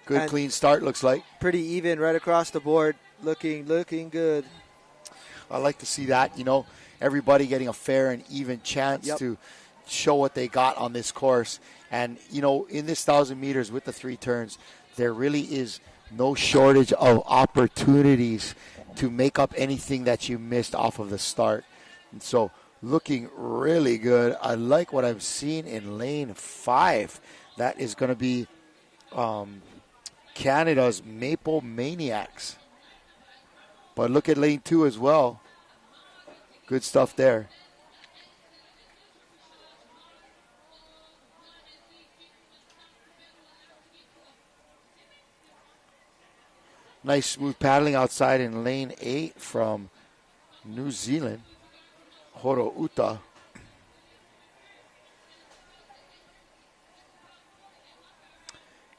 Good, And clean start, looks like. Pretty even right across the board. Looking good. I like to see that. You know, everybody getting a fair and even chance to show what they got on this course. And, you know, in this 1,000 meters with the 3 turns, there really is no shortage of opportunities to make up anything that you missed off of the start. And so, looking really good. I like what I'm seeing in lane 5. That is going to be Canada's Maple Maniacs. But look at lane 2 as well. Good stuff there. Nice smooth paddling outside in lane 8 from New Zealand, Horo Uta.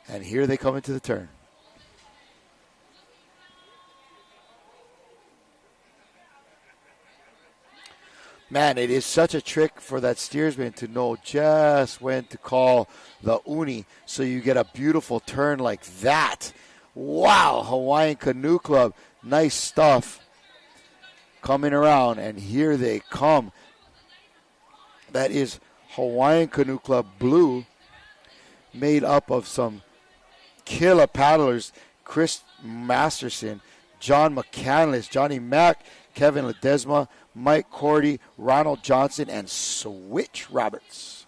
And here they come into the turn. Man, it is such a trick for that steersman to know just when to call the uni so you get a beautiful turn like that. Wow, Hawaiian Canoe Club, nice stuff coming around, and here they come. That is Hawaiian Canoe Club Blue, made up of some killer paddlers, Chris Masterson, John McCandless, Johnny Mack, Kevin Ledesma, Mike Cordy, Ronald Johnson, and Switch Roberts.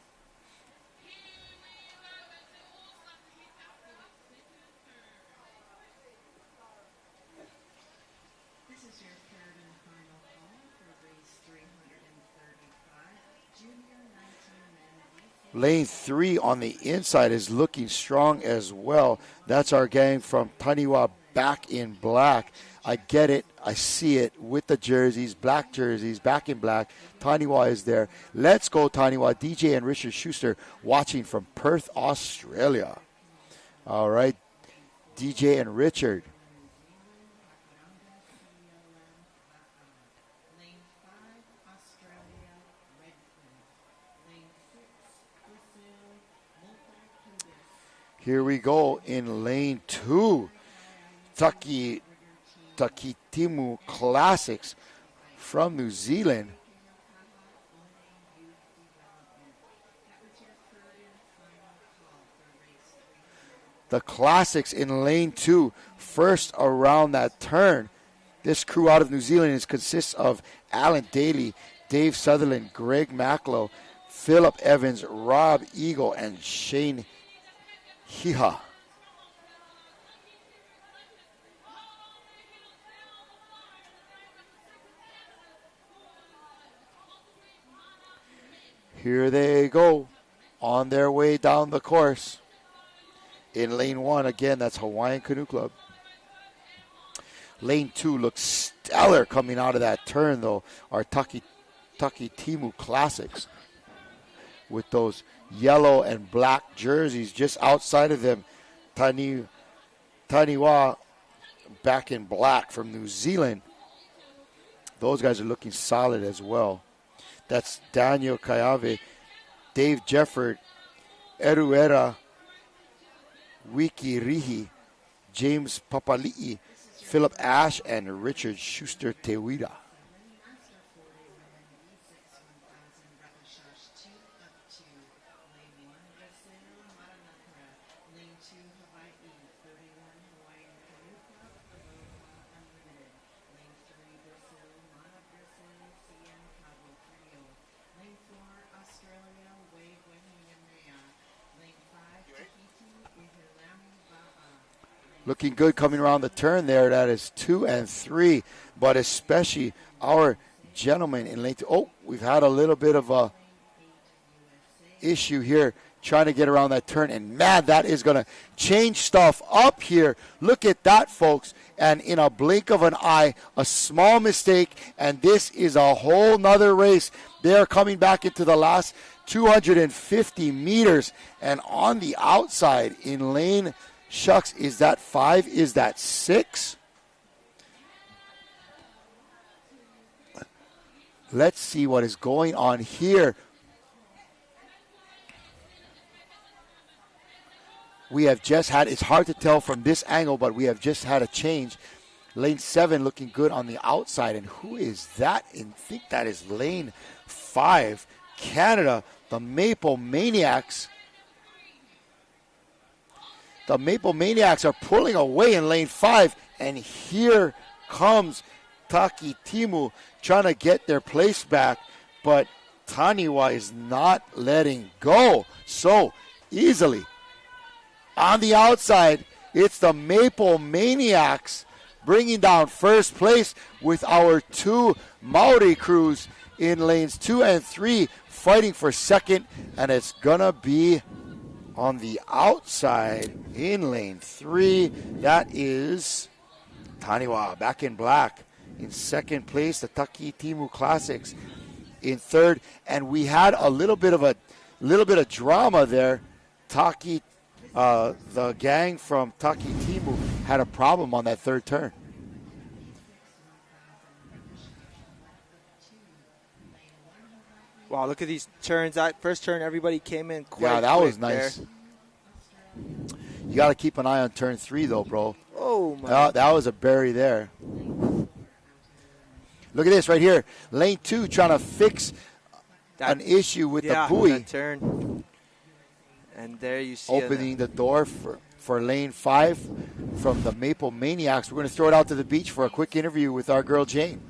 Lane 3 on the inside is looking strong as well. That's our gang from Taniwa, back in black. I get it. I see it with the jerseys, black jerseys, back in black. Taniwa is there. Let's go, Taniwa. DJ and Richard Schuster watching from Perth, Australia. All right, DJ and Richard. Here we go in lane 2. Takitimu Classics from New Zealand. The Classics in lane 2, first around that turn. This crew out of New Zealand consists of Alan Daly, Dave Sutherland, Greg Macklow, Philip Evans, Rob Eagle, and Shane Hiha. Here they go on their way down the course. In lane 1, again, that's Hawaiian Canoe Club. Lane 2 looks stellar coming out of that turn, though. Our Takitimu Classics with those yellow and black jerseys just outside of them. Taniwa back in black from New Zealand. Those guys are looking solid as well. That's Daniel Kayave, Dave Jefford, Eruera, Wiki Rihi, James Papali'i, Philip Ash, and Richard Schuster Tewida. Looking good coming around the turn there. That is 2 and 3. But especially our gentleman in lane 2. Oh, we've had a little bit of a issue here trying to get around that turn. And, man, that is going to change stuff up here. Look at that, folks. And in a blink of an eye, a small mistake, and this is a whole nother race. They're coming back into the last 250 meters. And on the outside in lane, shucks, is that 5? Is that 6? Let's see what is going on here. We have just had, it's hard to tell from this angle, but we have just had a change. Lane 7 looking good on the outside. And who is that? I think that is lane 5, Canada, the Maple Maniacs. The Maple Maniacs are pulling away in lane 5. And here comes Taki Timu trying to get their place back. But Taniwa is not letting go so easily. On the outside, it's the Maple Maniacs bringing down first place with our 2 Maori crews in lanes 2 and 3 fighting for second. And it's going to be on the outside in lane 3. That is Taniwa back in black. In second place, the Taki Timu Classics in third. And we had a little bit of drama there. The gang from Taki Timu had a problem on that third turn. Wow, look at these turns. That first turn, everybody came in quick. Yeah, that was nice. There. You got to keep an eye on turn 3, though, bro. Oh, my. That was a berry there. Look at this right here. Lane 2 trying to fix an issue with the buoy. That turn. And there you see opening the door for lane 5 from the Maple Maniacs. We're going to throw it out to the beach for a quick interview with our girl Jane.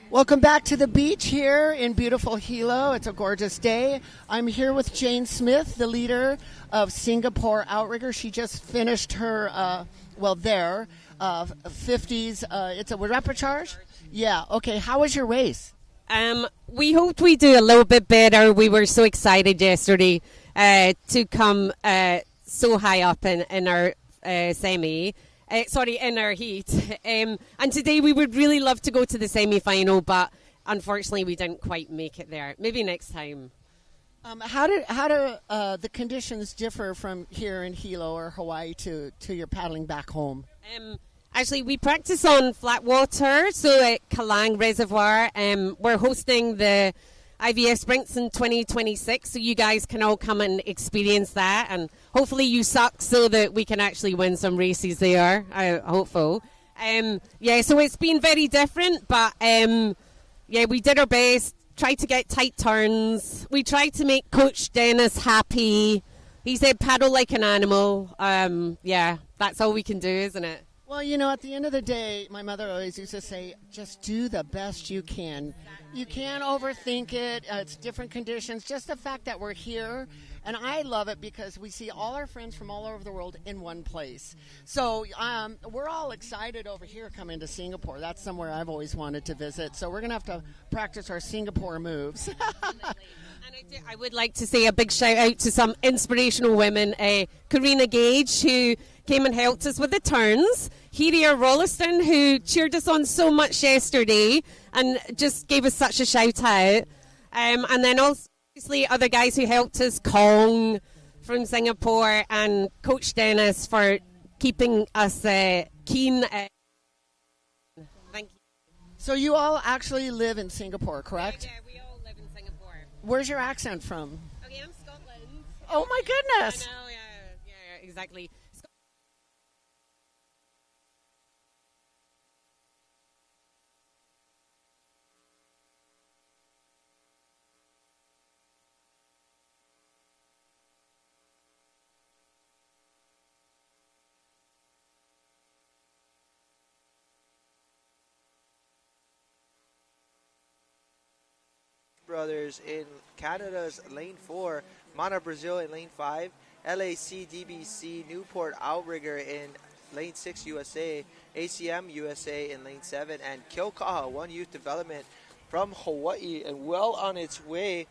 Welcome back to the beach here in beautiful Hilo. It's a gorgeous day. I'm here with Jane Smith, the leader of Singapore Outrigger. She just finished her, 50s. It's a repechage? Yeah. Okay. How was your race? We hoped we'd do a little bit better. We were so excited yesterday to come so high up in our semi. In our heat. And today we would really love to go to the semi-final, but unfortunately we didn't quite make it there. Maybe next time. How do the conditions differ from here in Hilo or Hawaii to your paddling back home? Actually, we practice on flat water, so at Kalang Reservoir. We're hosting the IVF Sprints in 2026, so you guys can all come and experience that, and hopefully you suck so that we can actually win some races there, hopeful. So it's been very different, but we did our best, tried to get tight turns. We tried to make Coach Dennis happy. He said paddle like an animal. That's all we can do, isn't it? Well, at the end of the day, my mother always used to say, just do the best you can. You can't overthink it. It's different conditions. Just the fact that we're here, and I love it because we see all our friends from all over the world in one place. So we're all excited over here coming to Singapore. That's somewhere I've always wanted to visit. So we're going to have to practice our Singapore moves. And I would like to say a big shout out to some inspirational women. Karina Gage, who came and helped us with the turns. Hiria Rolliston, who cheered us on so much yesterday and just gave us such a shout out. And then also, obviously, other guys who helped us, Kong from Singapore and Coach Dennis for keeping us keen. Thank you. So you all actually live in Singapore, correct? Yeah, we all live in Singapore. Where's your accent from? Okay, I'm Scotland. Oh, my goodness. I know, yeah, exactly. Brothers in Canada's lane 4, Mana Brazil in lane 5, LAC DBC Newport Outrigger in lane 6 USA, ACM USA in lane 7, and Kilkaha, One Youth Development from Hawaii, and well on its way.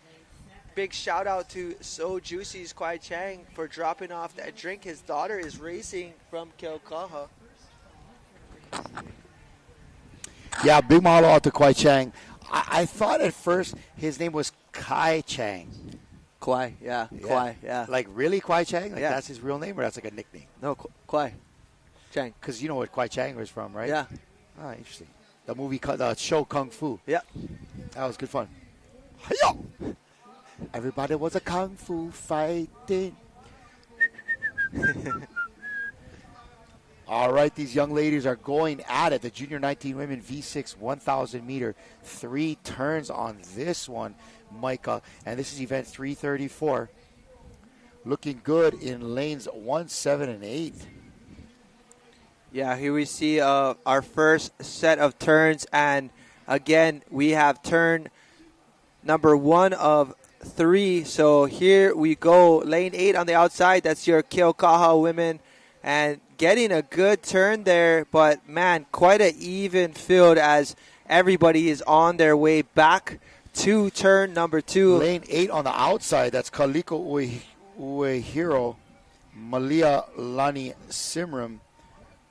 Big shout out to So Juicy's Kwai Chang for dropping off that drink. His daughter is racing from Kilkaha. Yeah, big mahalo out to Kwai Chang. I thought at first his name was Kai Chang. Kwai, yeah. Kwai, yeah. Like, really, Kwai Chang? Like, Yeah. that's his real name, or that's like a nickname? No, Kwai Chang. Because you know what Kwai Chang was from, right? Yeah. Ah, interesting. The movie, the show Kung Fu. Yeah. That was good fun. Hi-yo! Everybody was a Kung Fu fighting. All right, these young ladies are going at it. The Junior 19 Women V6 1,000 meter. 3 turns on this one, Micah. And this is event 334. Looking good in lanes 1, 7, and 8. Yeah, here we see our first set of turns. And again, we have turn number 1 of 3. So here we go. Lane 8 on the outside. That's your Kilkaha women. And getting a good turn there, but man, quite an even field as everybody is on their way back to turn number 2. Lane 8 on the outside, that's Kaliko Uehiro, Malia Lani Simram,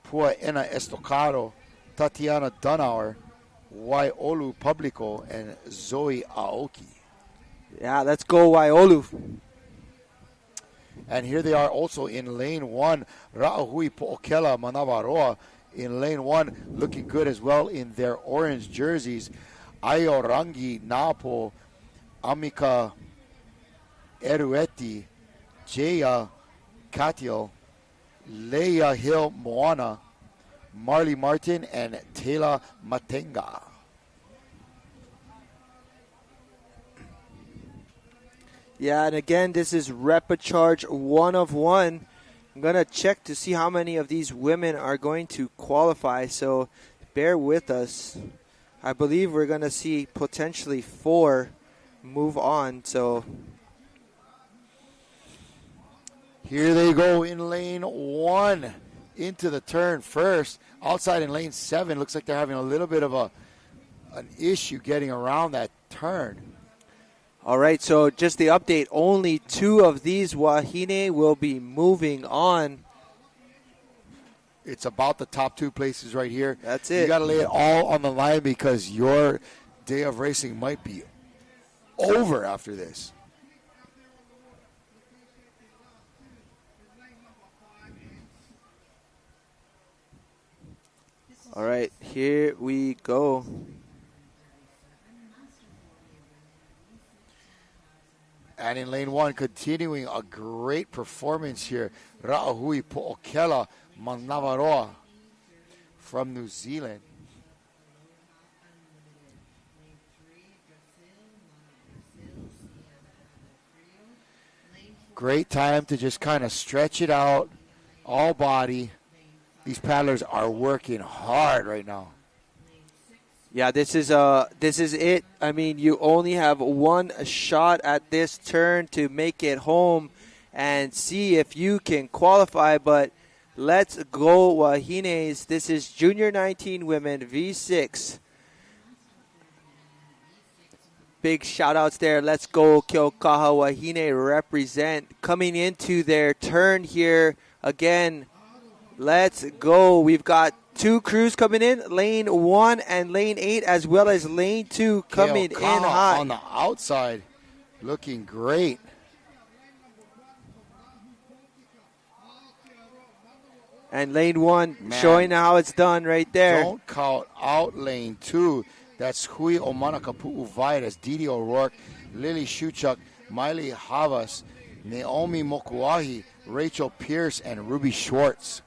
Puaena Estocado, Tatiana Dunauer, Waiolu Publico, and Zoe Aoki. Yeah, let's go Waiolu. And here they are also in lane 1. Ra'ahui Po'okela Manavaroa in lane 1, looking good as well in their orange jerseys. Ayorangi Napo, Amika Erueti, Jaya Katiel, Leia Hill Moana, Marley Martin, and Taylor Matenga. Yeah, and again, this is repechage 1 of 1. I'm going to check to see how many of these women are going to qualify, so bear with us. I believe we're going to see potentially 4 move on, so here they go in lane 1 into the turn first. Outside in lane 7, looks like they're having a little bit of an issue getting around that turn. All right, so just the update, only 2 of these Wahine will be moving on. It's about the top 2 places right here. That's it. You got to lay it all on the line because your day of racing might be over after this. All right, here we go. And in lane 1, continuing a great performance here, Ra'ahui Po'okela Manavaroa from New Zealand. Great time to just kind of stretch it out, all body. These paddlers are working hard right now. Yeah, this is it. I mean, you only have 1 shot at this turn to make it home and see if you can qualify. But let's go, Wahines. This is Junior 19 Women V6. Big shout-outs there. Let's go, Kilkaha Wahine represent. Coming into their turn here again. Let's go. We've got 2 crews coming in, lane 1 and lane 8, as well as lane 2 coming in hot. On the outside, looking great. And lane 1 showing how it's done right there. Don't count out lane 2. That's Hui Omanakapu'u Virus, Didi O'Rourke, Lily Shuchuk, Miley Havas, Naomi Mokuahi, Rachel Pierce, and Ruby Schwartz.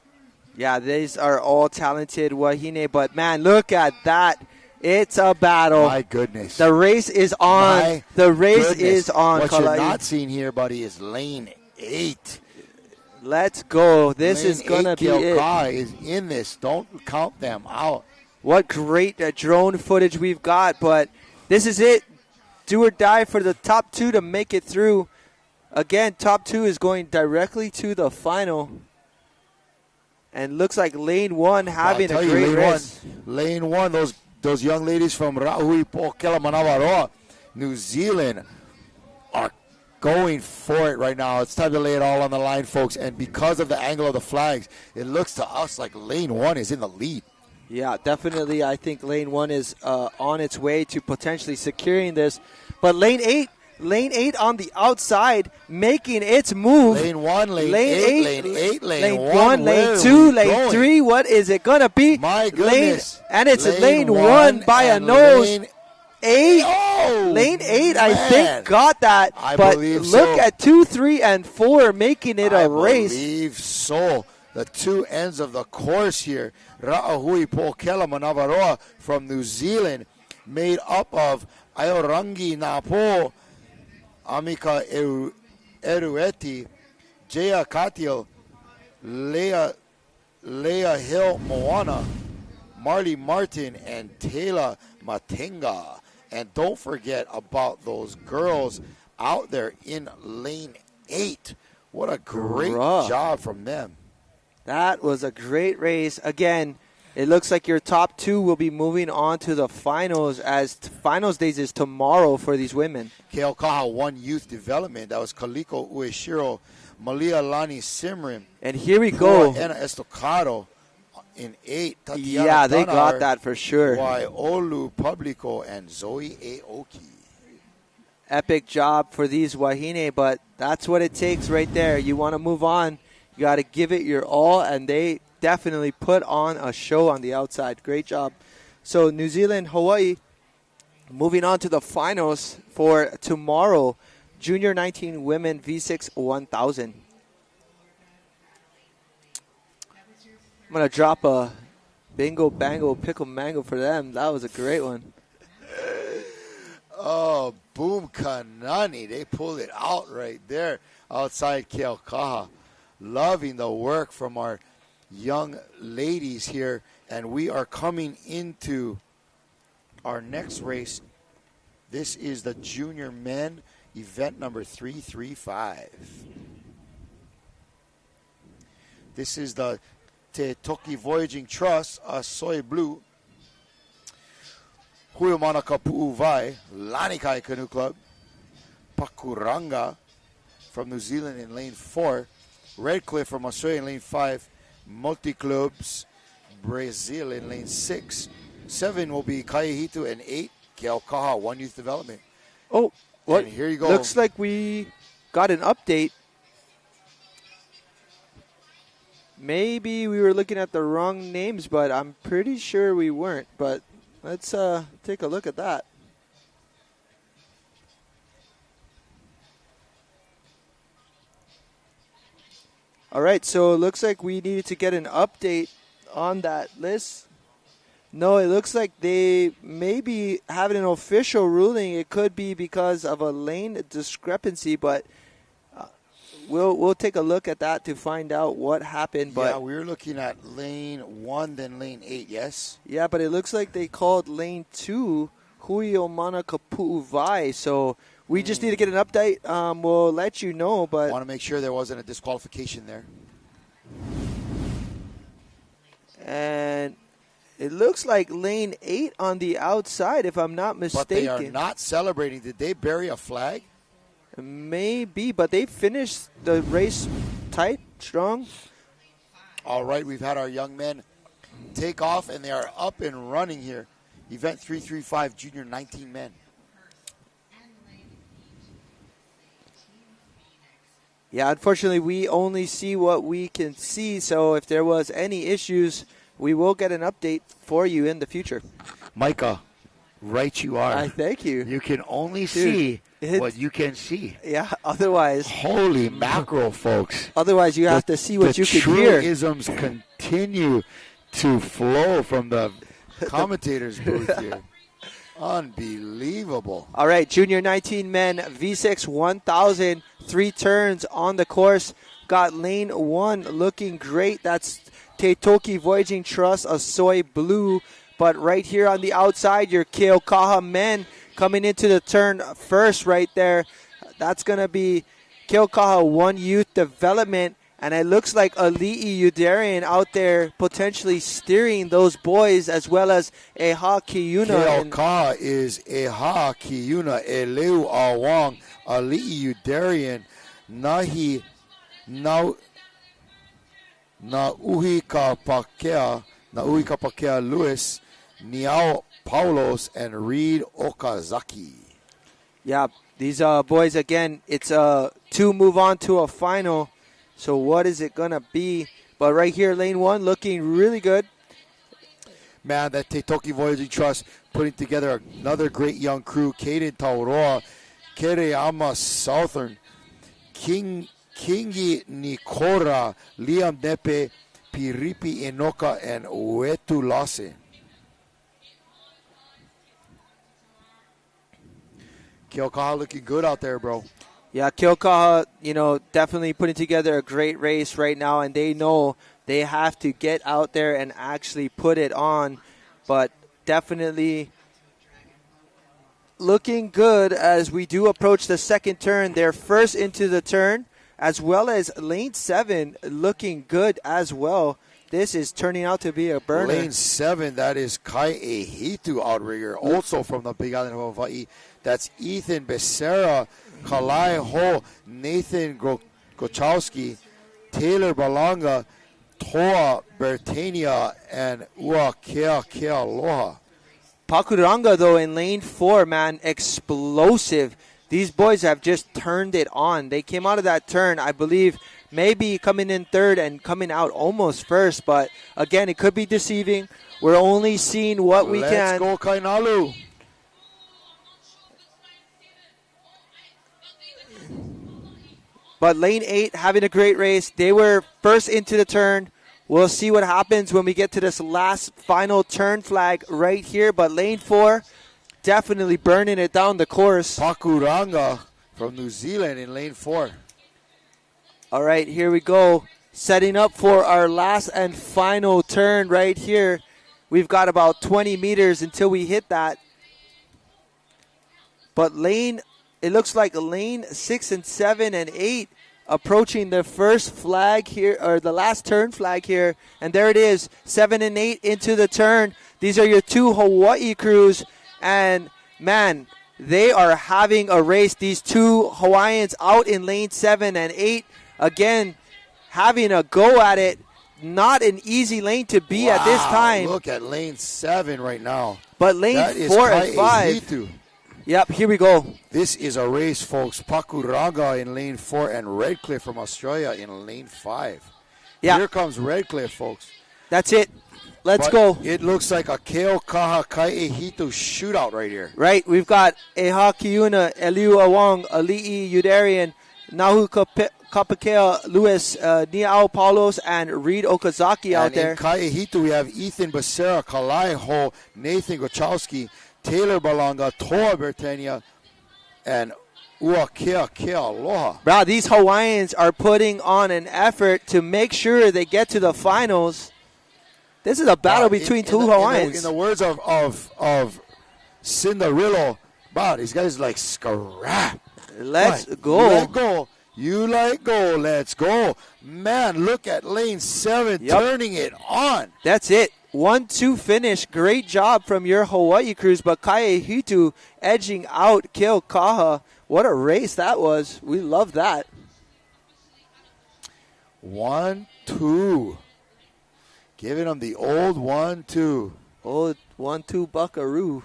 Yeah, these are all talented Wahine, but man, look at that. It's a battle. My goodness. The race is on. What you're not seeing here, buddy, is lane 8. Let's go. This is going to be it. Is in this. Don't count them out. What great drone footage we've got, but this is it. do or die for the top 2 to make it through. Again, top 2 is going directly to the final. And looks like lane 1 having a great race. Lane 1, those young ladies from Ra'ui Po'okela Manavaroa, New Zealand, are going for it right now. It's time to lay it all on the line, folks. And because of the angle of the flags, it looks to us like lane 1 is in the lead. Yeah, definitely. I think lane 1 is on its way to potentially securing this. But lane 8 on the outside making its move. Lane 1, lane 8, lane 1, lane 2, lane 3. What is it going to be? My goodness. And it's lane 1 by a nose. 8. Oh, lane 8, I think, got that. But look at 2, 3, and 4 making it a race. I believe so. The two ends of the course here. Ra'ahui Po'okela Manavaroa from New Zealand, made up of Aorangi Napo, Amika Erueti, Jaya Katil, Leah Hill Moana, Marley Martin, and Taylor Matenga. And don't forget about those girls out there in lane 8. What a great job from them. That was a great race. Again, it looks like your top 2 will be moving on to the finals, as finals days is tomorrow for these women. Keaukaha won youth development. That was Kaliko Ueshiro, Malia Lani Simrin. And here we go. Ana Estocado in 8. Tatiana Yeah, they Dunnar, got that for sure. Waiolu Publico, and Zoe Aoki. Epic job for these Wahine, but that's what it takes right there. You want to move on, you got to give it your all, and they definitely put on a show on the outside. Great job. So New Zealand, Hawaii, moving on to the finals for tomorrow, Junior 19 Women V6 1000. I'm going to drop a bingo, bango, pickle, mango for them. That was a great one. Oh, boom, Kanani. They pulled it out right there outside Keaukaha. Loving the work from our young ladies here. And we are coming into our next race. This is the junior men, event number 335. This is the Te Toki Voyaging Trust, Soy Blue, Huiamana Kapu'u Vai, Lanikai Canoe Club, Pakuranga from New Zealand in lane 4, Red Cliff from Australia in lane 5, Multi Clubs Brazil in lane 6. 7 will be Kaihitu, and 8 Keaukaha, one youth development. Oh, what? And here you go. Looks like we got an update. Maybe we were looking at the wrong names, but I'm pretty sure we weren't. But let's take a look at that. All right, so it looks like we needed to get an update on that list. No, it looks like they may be having an official ruling. It could be because of a lane discrepancy, but we'll take a look at that to find out what happened. But yeah, we were looking at lane 1, then lane 8, yes? Yeah, but it looks like they called lane 2 Huiamana Kapu'u Vai. So we just need to get an update. We'll let you know. But I want to make sure there wasn't a disqualification there. And it looks like lane 8 on the outside, if I'm not mistaken. But they are not celebrating. Did they bury a flag? Maybe, but they finished the race tight, strong. All right, we've had our young men take off, and they are up and running here. Event 335, junior 19 men. Yeah, unfortunately, we only see what we can see, so if there was any issues, we will get an update for you in the future. Micah, right you are. I thank you. You can only see what you can see. Yeah, otherwise. Holy mackerel, folks. Otherwise, you have to see what you can hear. The truisms continue to flow from the commentator's booth here. Unbelievable. All right, junior 19 men, V6 1000, 3 turns on the course. Got lane 1 looking great. That's Te Toki Voyaging Trust, a soy blue. But right here on the outside, your Keaukaha men coming into the turn first right there. That's going to be Keaukaha 1 Youth Development. And it looks like Ali'i Udarian out there potentially steering those boys, as well as Eha Kiuna. Keaukaha is Eha Kiuna, Eleu Awang, Ali'i Udarian, Nahi Nauhi Kapakea Lewis, Niao Paulos, and Reed Okazaki. Yeah, these boys, again, it's to move on to a final. So what is it going to be? But right here, lane 1 looking really good. Man, that Teitoki Voyaging Trust putting together another great young crew. Caden Tauroa, Kereama Southern, Kingi Nikora, Liam Nepe, Piripi Inoka, and Uetu Lase. Keaukaha looking good out there, bro. Yeah, Keaukaha, definitely putting together a great race right now, and they know they have to get out there and actually put it on. But definitely looking good as we do approach the second turn. They're first into the turn, as well as lane 7 looking good as well. This is turning out to be a burner. Lane 7, that is Kai Ehitu outrigger, also from the Big Island of Hawaii. That's Ethan Becerra, Kalai Ho, Nathan Gochowski, Taylor Balanga, Toa Bertania, and Ua Kea Aloha. Pakuranga, though, in lane 4, man, explosive. These boys have just turned it on. They came out of that turn, I believe, maybe coming in third and coming out almost first. But, again, it could be deceiving. We're only seeing what we can. Let's go, Kainalu. But lane 8 having a great race. They were first into the turn. We'll see what happens when we get to this last final turn flag right here. But lane 4 definitely burning it down the course. Pakuranga from New Zealand in lane 4. All right, here we go. Setting up for our last and final turn right here. We've got about 20 meters until we hit that. But it looks like lane 6 and 7 and 8 approaching the first flag here, or the last turn flag here. And there it is, 7 and 8 into the turn. These are your two Hawaii crews. And, man, they are having a race. These two Hawaiians out in lane 7 and 8. Again, having a go at it. Not an easy lane to be at this time. Look at lane 7 right now. But lane 4 and 5. Yep, here we go. This is a race, folks. Pakuranga in lane 4 and Redcliffe from Australia in lane 5. Yeah. Here comes Redcliffe, folks. That's it. Let's go. It looks like a Keaukaha Kaiehitu shootout right here. Right. We've got Eha Kiuna, Eliu Awang, Ali'i Udarian, Nahu Kapakea Lewis, Niao Paulos, and Reed Okazaki out there. In Kaiehitu, we have Ethan Becerra, Kalai Ho, Nathan Gochowski, Taylor Balanga, Toa Bertania, and Ua Kea Aloha. Bro, these Hawaiians are putting on an effort to make sure they get to the finals. This is a battle between two Hawaiians. In the words of Cinderillo, wow, these guys like scrap. Let's go. You let go. You let go. Let's go. Man, look at lane 7 turning it on. That's it. 1-2 finish. Great job from your Hawaii crews, but Kaiehitu edging out Keaukaha. What a race that was. We love that. 1-2. Giving them the old 1-2. Old 1-2 buckaroo.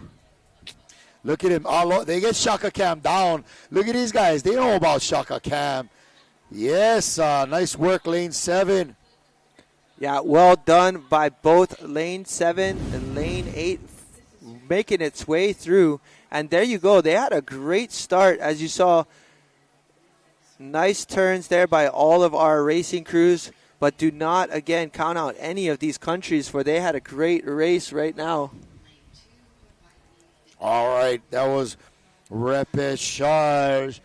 Look at him. They get Shaka Cam down. Look at these guys. They know about Shaka Cam. Yes, nice work, lane 7. Yeah, well done by both lane 7 and lane 8 making its way through. And there you go. They had a great start, as you saw. Nice turns there by all of our racing crews. But do not, again, count out any of these countries, for they had a great race right now. All right, that was repechage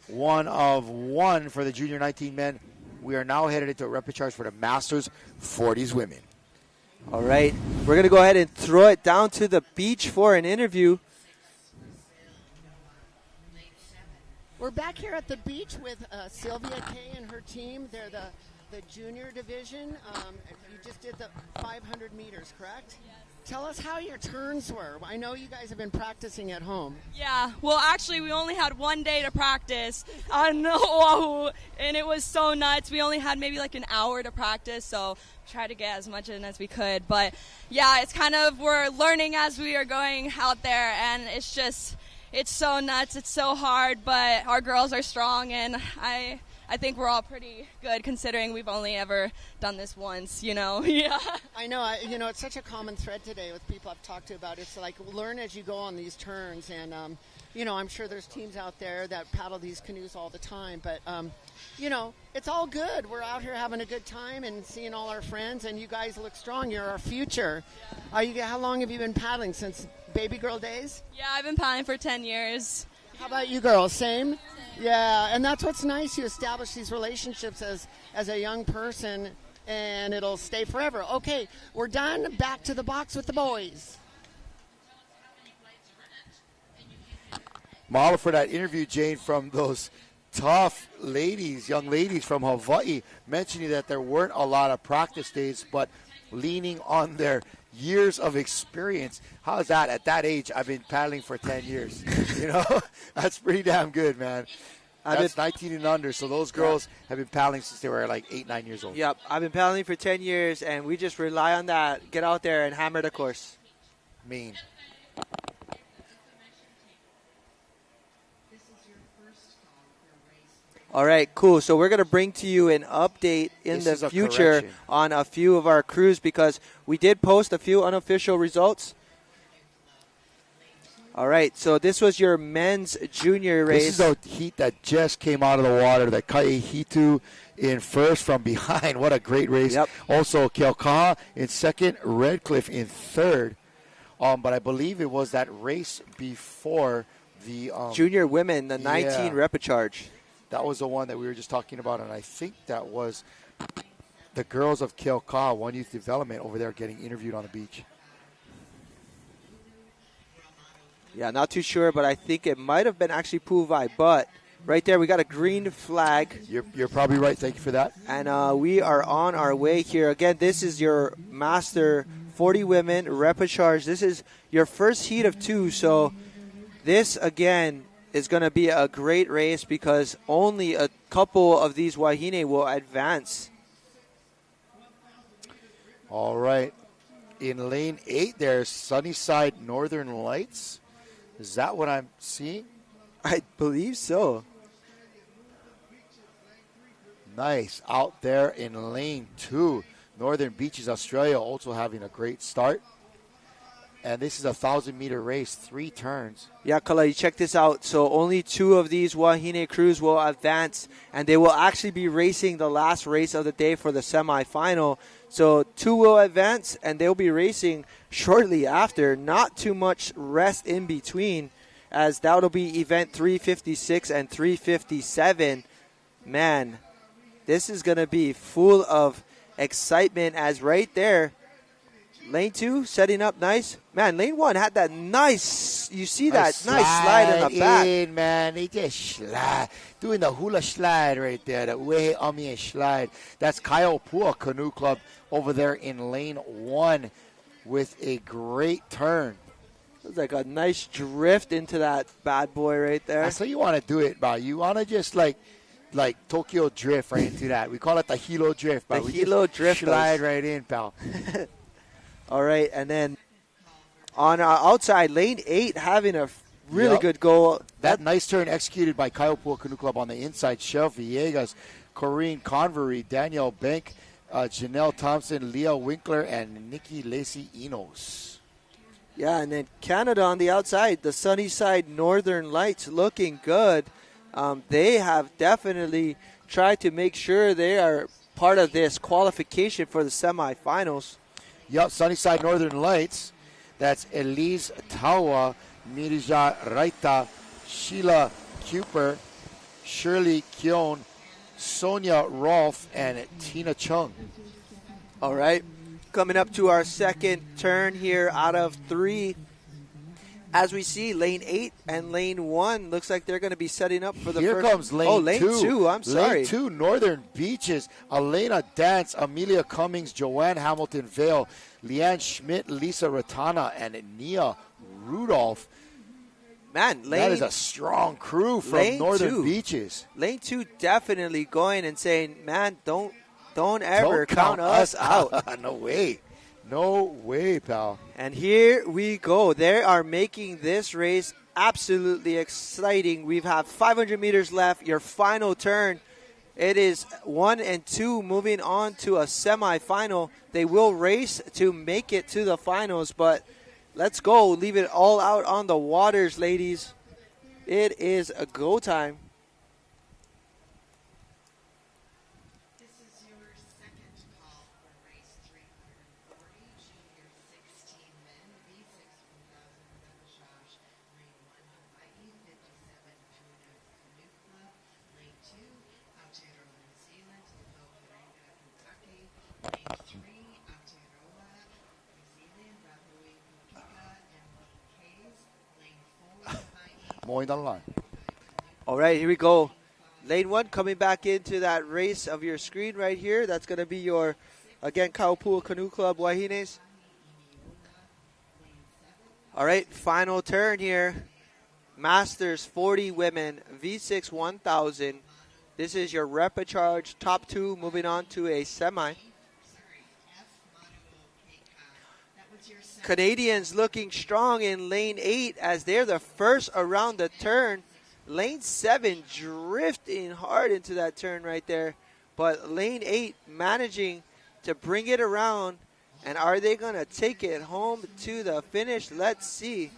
1 of 1 for the junior 19 men. We are now headed into a repechage for the Masters 40s women. All right, we're going to go ahead and throw it down to the beach for an interview. We're back here at the beach with Sylvia Kay and her team. They're the junior division. You just did the 500 meters, correct? Yes. Tell us how your turns were. I know you guys have been practicing at home. Yeah, well, actually, we only had one day to practice on Oahu, and it was so nuts. We only had maybe like an hour to practice, so tried to get as much in as we could. But yeah, it's kind of, we're learning as we are going out there, and it's just, it's so nuts. It's so hard, but our girls are strong, and I think we're all pretty good considering we've only ever done this once, Yeah. I know. It's such a common thread today with people I've talked to about it. It's like learn as you go on these turns. And, I'm sure there's teams out there that paddle these canoes all the time. But, it's all good. We're out here having a good time and seeing all our friends. And you guys look strong. You're our future. How long have you been paddling? Since baby girl days? Yeah, I've been paddling for 10 years. How about you girls? Same? Yeah, and that's what's nice. You establish these relationships as a young person, and it'll stay forever. Okay, we're done. Back to the box with the boys. Mahalo for that interview, Jane, from those tough ladies, young ladies from Hawaii, mentioning that there weren't a lot of practice days, but leaning on their years of experience. How's that? At that age, I've been paddling for 10 years. That's pretty damn good, man. That's 19 and under, so those girls have been paddling since they were like 8, 9 years old. Yep, I've been paddling for 10 years, and we just rely on that. Get out there and hammer the course. Mean. All right, cool. So we're going to bring to you an update in the future on a few of our crews because we did post a few unofficial results. All right, so this was your men's junior race. This is a heat that just came out of the water. The Kai Hitu in first from behind. What a great race. Yep. Also, Keaukaha in second, Redcliffe in third. But I believe it was that race before the junior women, the 19 repechage. That was the one that we were just talking about, and I think that was the girls of Keaukaha, One Youth Development, over there getting interviewed on the beach. Yeah, not too sure, but I think it might have been actually Pu'uvai. But right there, we got a green flag. You're probably right. Thank you for that. And we are on our way here. Again, this is your Master 40 Women repechage. This is your first heat of 2, so this, again, is going to be a great race because only a couple of these wahine will advance. All right. In lane 8 there's Sunnyside Northern Lights. Is that what I'm seeing? I believe so. Nice. Out there in lane 2. Northern Beaches, Australia, also having a great start. And this is a 1,000-meter race, 3 turns. Yeah, Kalai, check this out. So only 2 of these wahine crews will advance, and they will actually be racing the last race of the day for the semifinal. So 2 will advance, and they'll be racing shortly after. Not too much rest in between, as that'll be event 356 and 357. Man, this is going to be full of excitement, as right there, lane 2 setting up nice. Man, lane 1 had that nice, you see that nice slide in the back. In, man. They just slide. Doing the hula slide right there, the way Ami slide. That's Kaiopua Canoe Club over there in lane 1 with a great turn. It was like a nice drift into that bad boy right there. That's how you want to do it, Bob. You want to just like Tokyo drift right into that. We call it the Hilo drift, but we Hilo drift slide right in, pal. All right, and then on our outside, lane 8 having a really good goal. That nice turn executed by Kaiopua Canoe Club on the inside. Shell Villegas, Corrine Convery, Danielle Bank, Janelle Thompson, Leah Winkler, and Nikki Lacey Enos. Yeah, and then Canada on the outside, the Sunnyside Northern Lights looking good. They have definitely tried to make sure they are part of this qualification for the semifinals. Yep, Sunnyside Northern Lights. That's Elise Tawa, Mirja Raita, Sheila Cooper, Shirley Kyon, Sonia Rolfe, and Tina Chung. All right, coming up to our second turn here out of 3. as we see, lane 8 and lane 1 looks like they're going to be setting up for the Here first. comes lane 2. Oh, lane 2. I'm sorry. Lane 2, Northern Beaches. Elena Dance, Amelia Cummings, Joanne Hamilton Vale, Leanne Schmidt, Lisa Ratana, and Nia Rudolph. Man, that is a strong crew from Northern Beaches. Lane 2 definitely going and saying, man, don't ever count us out. No way. No way, pal. And here we go. They are making this race absolutely exciting. We have 500 meters left. Your final turn. It is 1 and 2 moving on to a semifinal. They will race to make it to the finals, but let's go. Leave it all out on the waters, ladies. It is a go time. Mowing down the line. All right, here we go. Lane 1 coming back into that race of your screen right here. That's going to be your, again, Kaupua Canoe Club Wahines. All right, final turn here. Masters 40 women, V6 1000. This is your repechage top 2 moving on to a semi. Canadians looking strong in lane 8 as they're the first around the turn. Lane 7 drifting hard into that turn right there. But lane 8 managing to bring it around. And are they going to take it home to the finish? Let's see.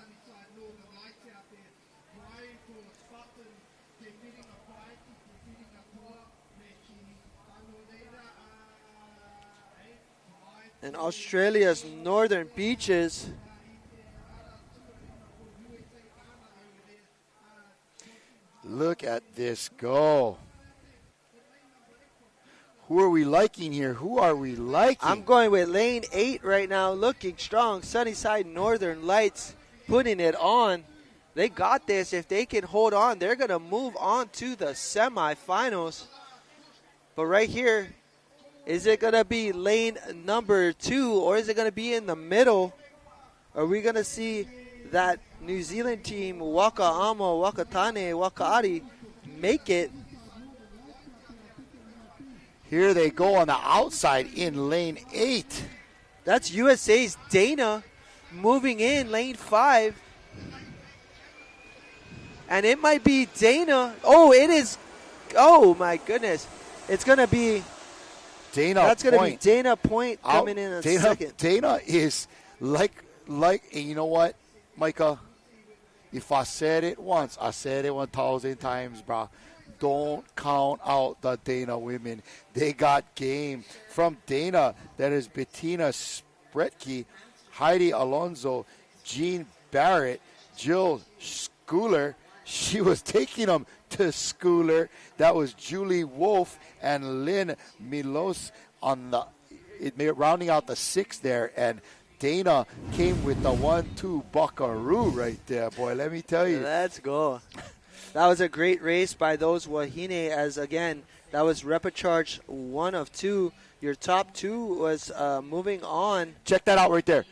And Australia's Northern Beaches. Look at this go. Who are we liking here? Who are we liking? I'm going with lane 8 right now, looking strong. Sunnyside Northern Lights putting it on. They got this. If they can hold on, they're going to move on to the semifinals. But right here, is it going to be lane number 2 or is it going to be in the middle? Are we going to see that New Zealand team, Waka Amo, Wakatane, Wakaari, make it? Here they go on the outside in lane 8. That's USA's Dana moving in lane 5. And it might be Dana. Oh, it is. Oh, my goodness. It's going to be Dana That's going to be Point. Dana Point coming in second. Dana is like, and you know what, Micah? If I said it once, I said it 1,000 times, bro. Don't count out the Dana women. They got game. From Dana, that is Bettina Spretke, Heidi Alonso, Jean Barrett, Jill Schooler. She was taking them to Schooler. That was Julie Wolf and Lynn Milos on the rounding out the 6 there. And Dana came with the 1-2 buckaroo right there, boy. Let me tell you. Let's go. That was a great race by those Wahine, as again, that was repechage 1 of 2. Your top 2 was moving on. Check that out right there.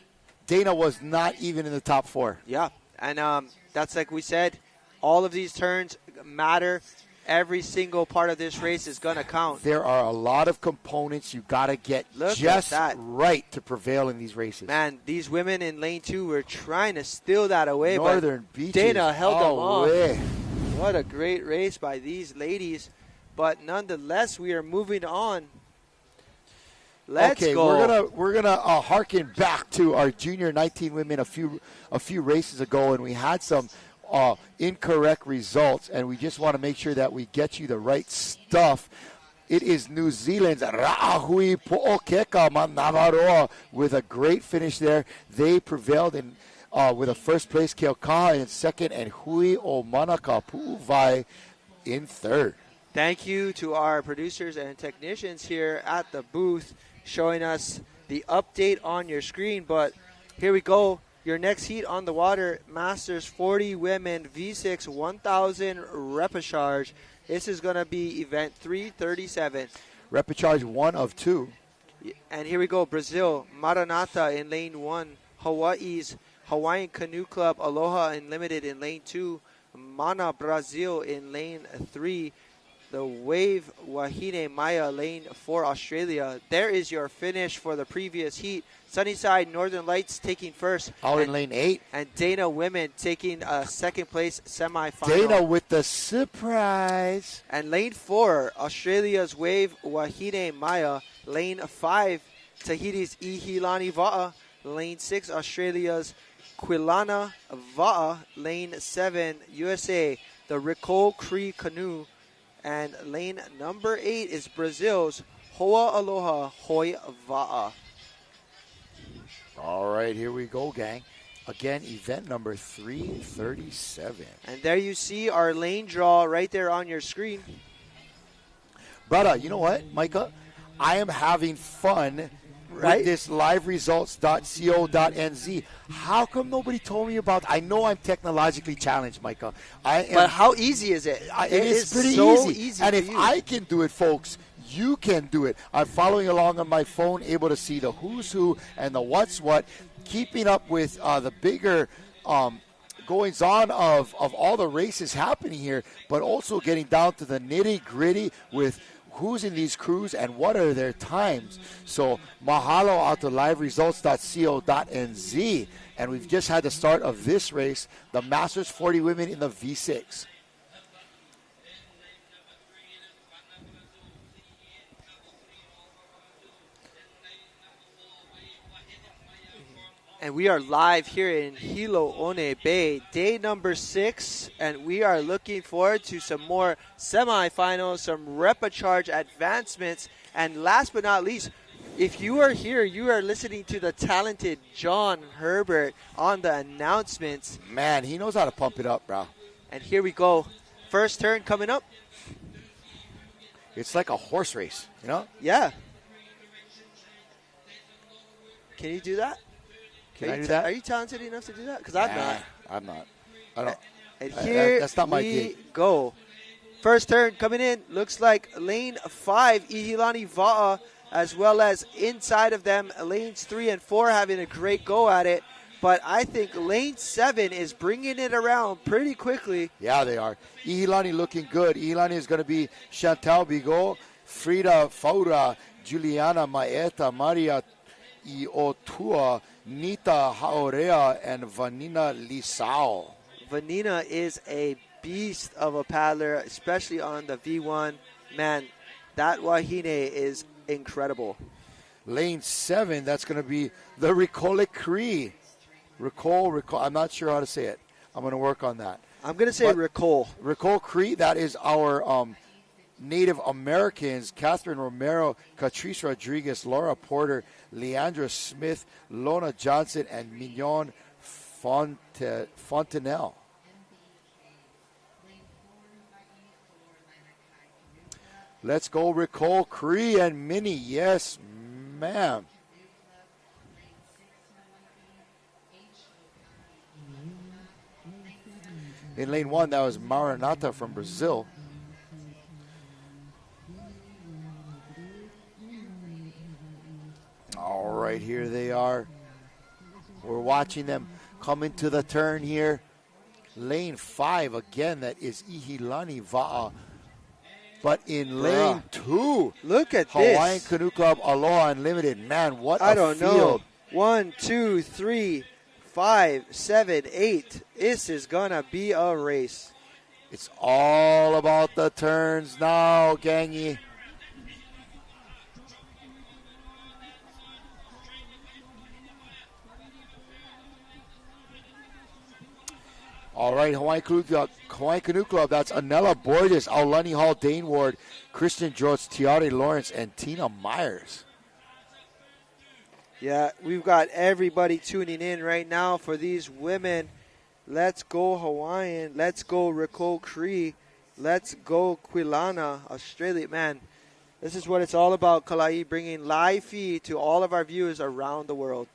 Dana was not even in the top 4. Yeah, and that's like we said, all of these turns matter. Every single part of this race is going to count. There are a lot of components you got to get just right to prevail in these races. Man, these women in lane 2 were trying to steal that away. Northern but Beaches. Dana held them off. Way. What a great race by these ladies. But nonetheless, we are moving on. Let's go. We're gonna harken back to our junior 19 women a few races ago, and we had some incorrect results, and we just want to make sure that we get you the right stuff. It is New Zealand's Ra'ahui Po'okeka Manavaroa with a great finish there. They prevailed in with a first place Keokaha in second, and Hui o Manaka Pu'uvai in third. Thank you to our producers and technicians here at the booth showing us the update on your screen. But here we go. Your next heat on the water, Masters 40 Women V6 1000 repechage. This is going to be event 337. Repechage 1 of 2. And here we go. Brazil, Maranata in lane 1. Hawaii's Hawaiian Canoe Club, Aloha Unlimited in lane 2. Mana Brazil in lane 3. The Wave Wahine Maya lane 4 Australia. There is your finish for the previous heat. Sunnyside Northern Lights taking first. Out in lane 8. And Dana Women taking second place semifinal. Dana with the surprise. And lane 4, Australia's Wave Wahine Maya. Lane 5, Tahiti's Ihilani Va'a. Lane 6, Australia's Quilana Va'a. Lane 7, USA, the Ricole Cree Canoe. And lane number 8 is Brazil's Hoa Aloha Hoi Va'a. All right, here we go, gang. Again, event number 337. And there you see our lane draw right there on your screen. Brother, you know what, Micah? I am having fun with this liveresults.co.nz. How come nobody told me about? I know I'm technologically challenged, Micah. But how easy is it? It is pretty so easy. And if I can do it, folks, you can do it. I'm following along on my phone, able to see the who's who and the what's what, keeping up with the bigger goings on of all the races happening here, but also getting down to the nitty gritty with who's in these crews and what are their times. So mahalo out to liveresults.co.nz. And we've just had the start of this race, the Masters 40 Women in the V6. And we are live here in Hilo Bay, day number 6, and we are looking forward to some more semifinals, some repechage advancements, and last but not least, if you are here, you are listening to the talented John Herbert on the announcements. Man, he knows how to pump it up, bro. And here we go. First turn coming up. It's like a horse race, you know? Yeah. Can you do that? Can I do that? Are you talented enough to do that? Because I'm not. I'm not. I don't. And here that's not my we gig. go. First turn coming in. Looks like lane 5, Ihilani Va'a, as well as inside of them, lanes 3 and 4 having a great go at it. But I think lane 7 is bringing it around pretty quickly. Yeah, they are. Ihilani looking good. Ihilani is going to be Chantal Bigot, Frida Faura, Juliana Maeta, Maria Iotua, Nita Haorea, and Vanina Lisao. Vanina is a beast of a paddler, especially on the V1. Man, that Wahine is incredible. Lane 7, that's going to be the Ricole Cree. Ricole, I'm not sure how to say it. I'm going to work on that. I'm going to say Ricole. Ricole Cree, that is our Native Americans, Catherine Romero, Catrice Rodriguez, Laura Porter, Leandra Smith, Lona Johnson, and Mignon Fontenelle. Let's go, Ricole Cree and Minnie. Yes, ma'am. In lane 1, that was Maranata from Brazil. All right, here they are. We're watching them come into the turn here. Lane 5, again, that is Ihilani Va'a. But in lane 2, look at Hawaiian this. Canoe Club Aloha Unlimited. Man, what a field. I don't know. 1, 2, 3, 5, 7, 8. This is going to be a race. It's all about the turns now, gangy. All right, Hawaiian Canoe Club. That's Anela Borges, Aulani Hall, Dane Ward, Christian George, Tiare Lawrence, and Tina Myers. Yeah, we've got everybody tuning in right now for these women. Let's go Hawaiian. Let's go Ricole Cree. Let's go Quilana, Australia. Man, this is what it's all about, Kalai, bringing live feed to all of our viewers around the world.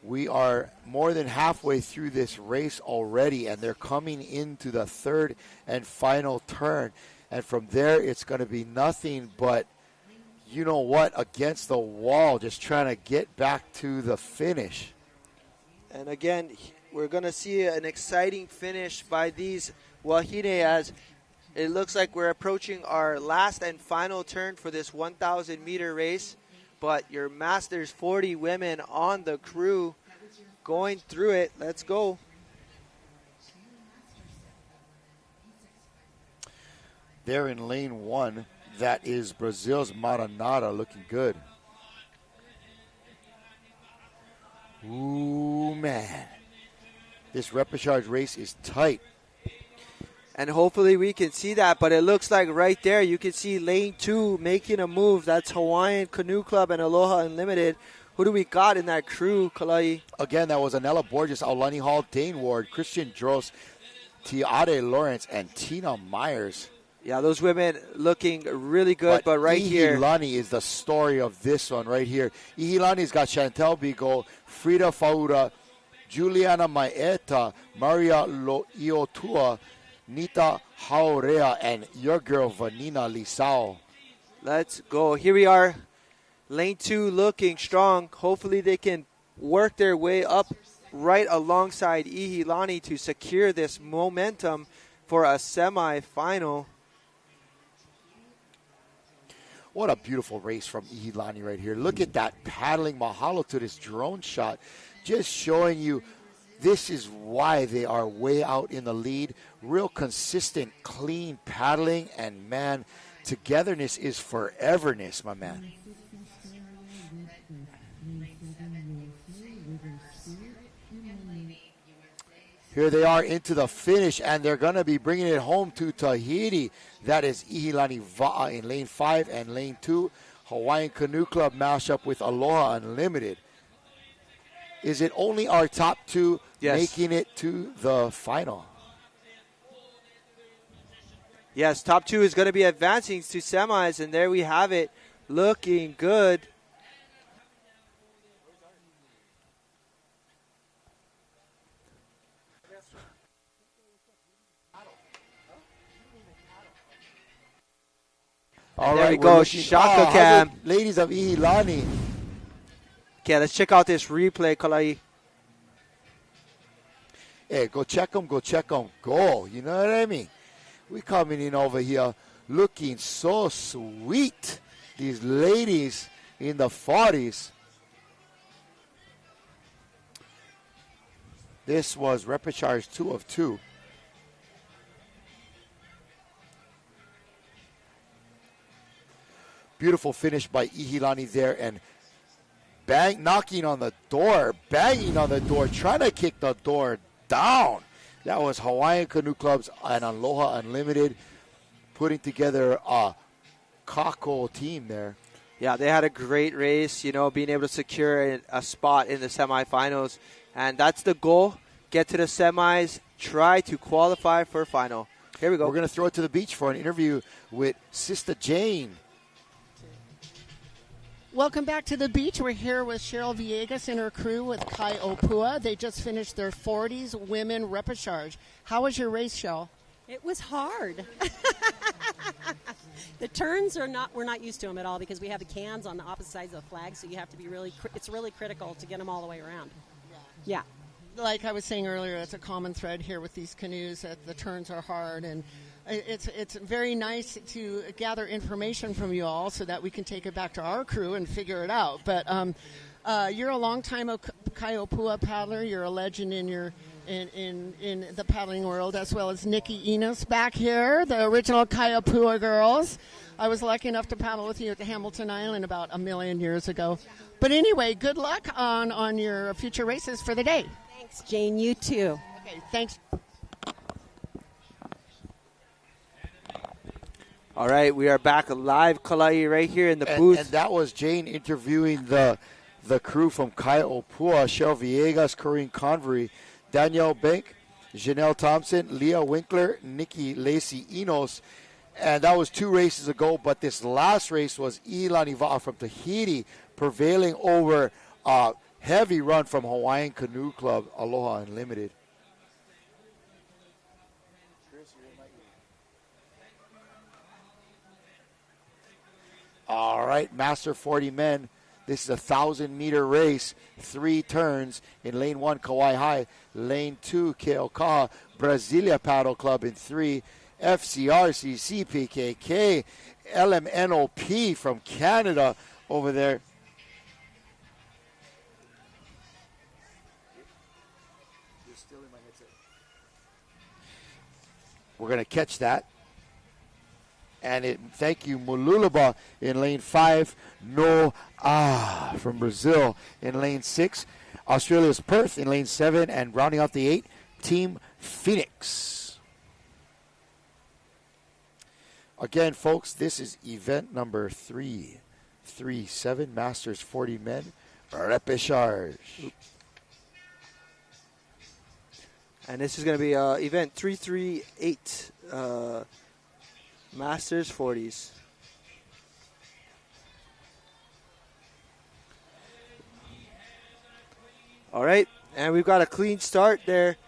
We are more than halfway through this race already, and they're coming into the third and final turn. And from there, it's going to be nothing but, you know what, against the wall, just trying to get back to the finish. And again, we're going to see an exciting finish by these Wahine as it looks like we're approaching our last and final turn for this 1,000-meter race. But your Masters 40 women on the crew going through it. Let's go. There in lane 1, that is Brazil's Maranata, looking good. Ooh, man. This repechage race is tight. And hopefully we can see that, but it looks like right there you can see lane 2 making a move. That's Hawaiian Canoe Club and Aloha Unlimited. Who do we got in that crew, Kalai? Again, that was Anela Borges, Aulani Hall, Dane Ward, Christian Dross, Tiare Lawrence, and Tina Myers. Yeah, those women looking really good, but right here. Ihilani is the story of this one right here. Ihilani's got Chantel Bigo, Frida Faura, Juliana Maeta, Maria Loiotua, Nita Haurea, and your girl Vanina Lisao. Let's go. Here we are. Lane 2 looking strong. Hopefully they can work their way up right alongside Ihilani to secure this momentum for a semifinal. What a beautiful race from Ihilani right here. Look at that paddling. Mahalo to this drone shot. Just showing you this is why they are way out in the lead. Real consistent, clean paddling. And, man, togetherness is foreverness, my man. Here they are into the finish, and they're going to be bringing it home to Tahiti. That is Ihilani Va'a in lane 5 and lane 2. Hawaiian Canoe Club mashup with Aloha Unlimited. Is it only our top 2 making it to the final? Yes, top 2 is going to be advancing to semis, and there we have it. Looking good. All there right, we go, Shaka Cam. Ladies of Ihilani. Okay, let's check out this replay, Kalai. Hey, go check them, go. You know what I mean? We coming in over here looking so sweet. These ladies in the 40s. This was repechage 2 of 2. Beautiful finish by Ihilani there, and banging on the door, trying to kick the door down. That was Hawaiian Canoe Clubs and Aloha Unlimited putting together a kako team there. Yeah, they had a great race, being able to secure a spot in the semifinals. And that's the goal. Get to the semis, try to qualify for final. Here we go. We're going to throw it to the beach for an interview with Sister Jane. Welcome back to the beach. We're here with Cheryl Villegas and her crew with Kai Opua. They just finished their 40s women repechage. How was your race, Cheryl? It was hard. The turns we're not used to them at all because we have the cans on the opposite sides of the flag, so you have to be it's really critical to get them all the way around. Yeah. Like I was saying earlier, it's a common thread here with these canoes that the turns are hard, and it's very nice to gather information from you all so that we can take it back to our crew and figure it out. But you're a long-time Kaiopua paddler. You're a legend in the paddling world, as well as Nikki Enos back here, the original Kaiopua girls. I was lucky enough to paddle with you at the Hamilton Island about a million years ago. But anyway, good luck on your future races for the day. Thanks, Jane. You too. Okay, thanks. All right, we are back live, Kalai, right here in the booth. And that was Jane interviewing the crew from Kaiopua, Cheryl Villegas, Corinne Convery, Danielle Bank, Janelle Thompson, Leah Winkler, Nikki Lacey Enos. And that was 2 races ago, but this last race was Ihilani Va'a from Tahiti prevailing over Heavy run from Hawaiian Canoe Club, Aloha Unlimited. All right, Master 40 men. This is a 1,000-meter race. 3 turns in lane 1, Kauai High. Lane 2, Keokaha. Brasilia Paddle Club in 3. FCRC, CPKK, LMNOP from Canada over there. You're still in my headset. We're going to catch that. And thank you, Mululaba in lane 5. From Brazil in lane 6. Australia's Perth in lane 7. And rounding out the 8, Team Phoenix. Again, folks, this is event number 337, Masters 40 men, repechage. And this is going to be event 338, Masters 40s. All right, and we've got a clean start there.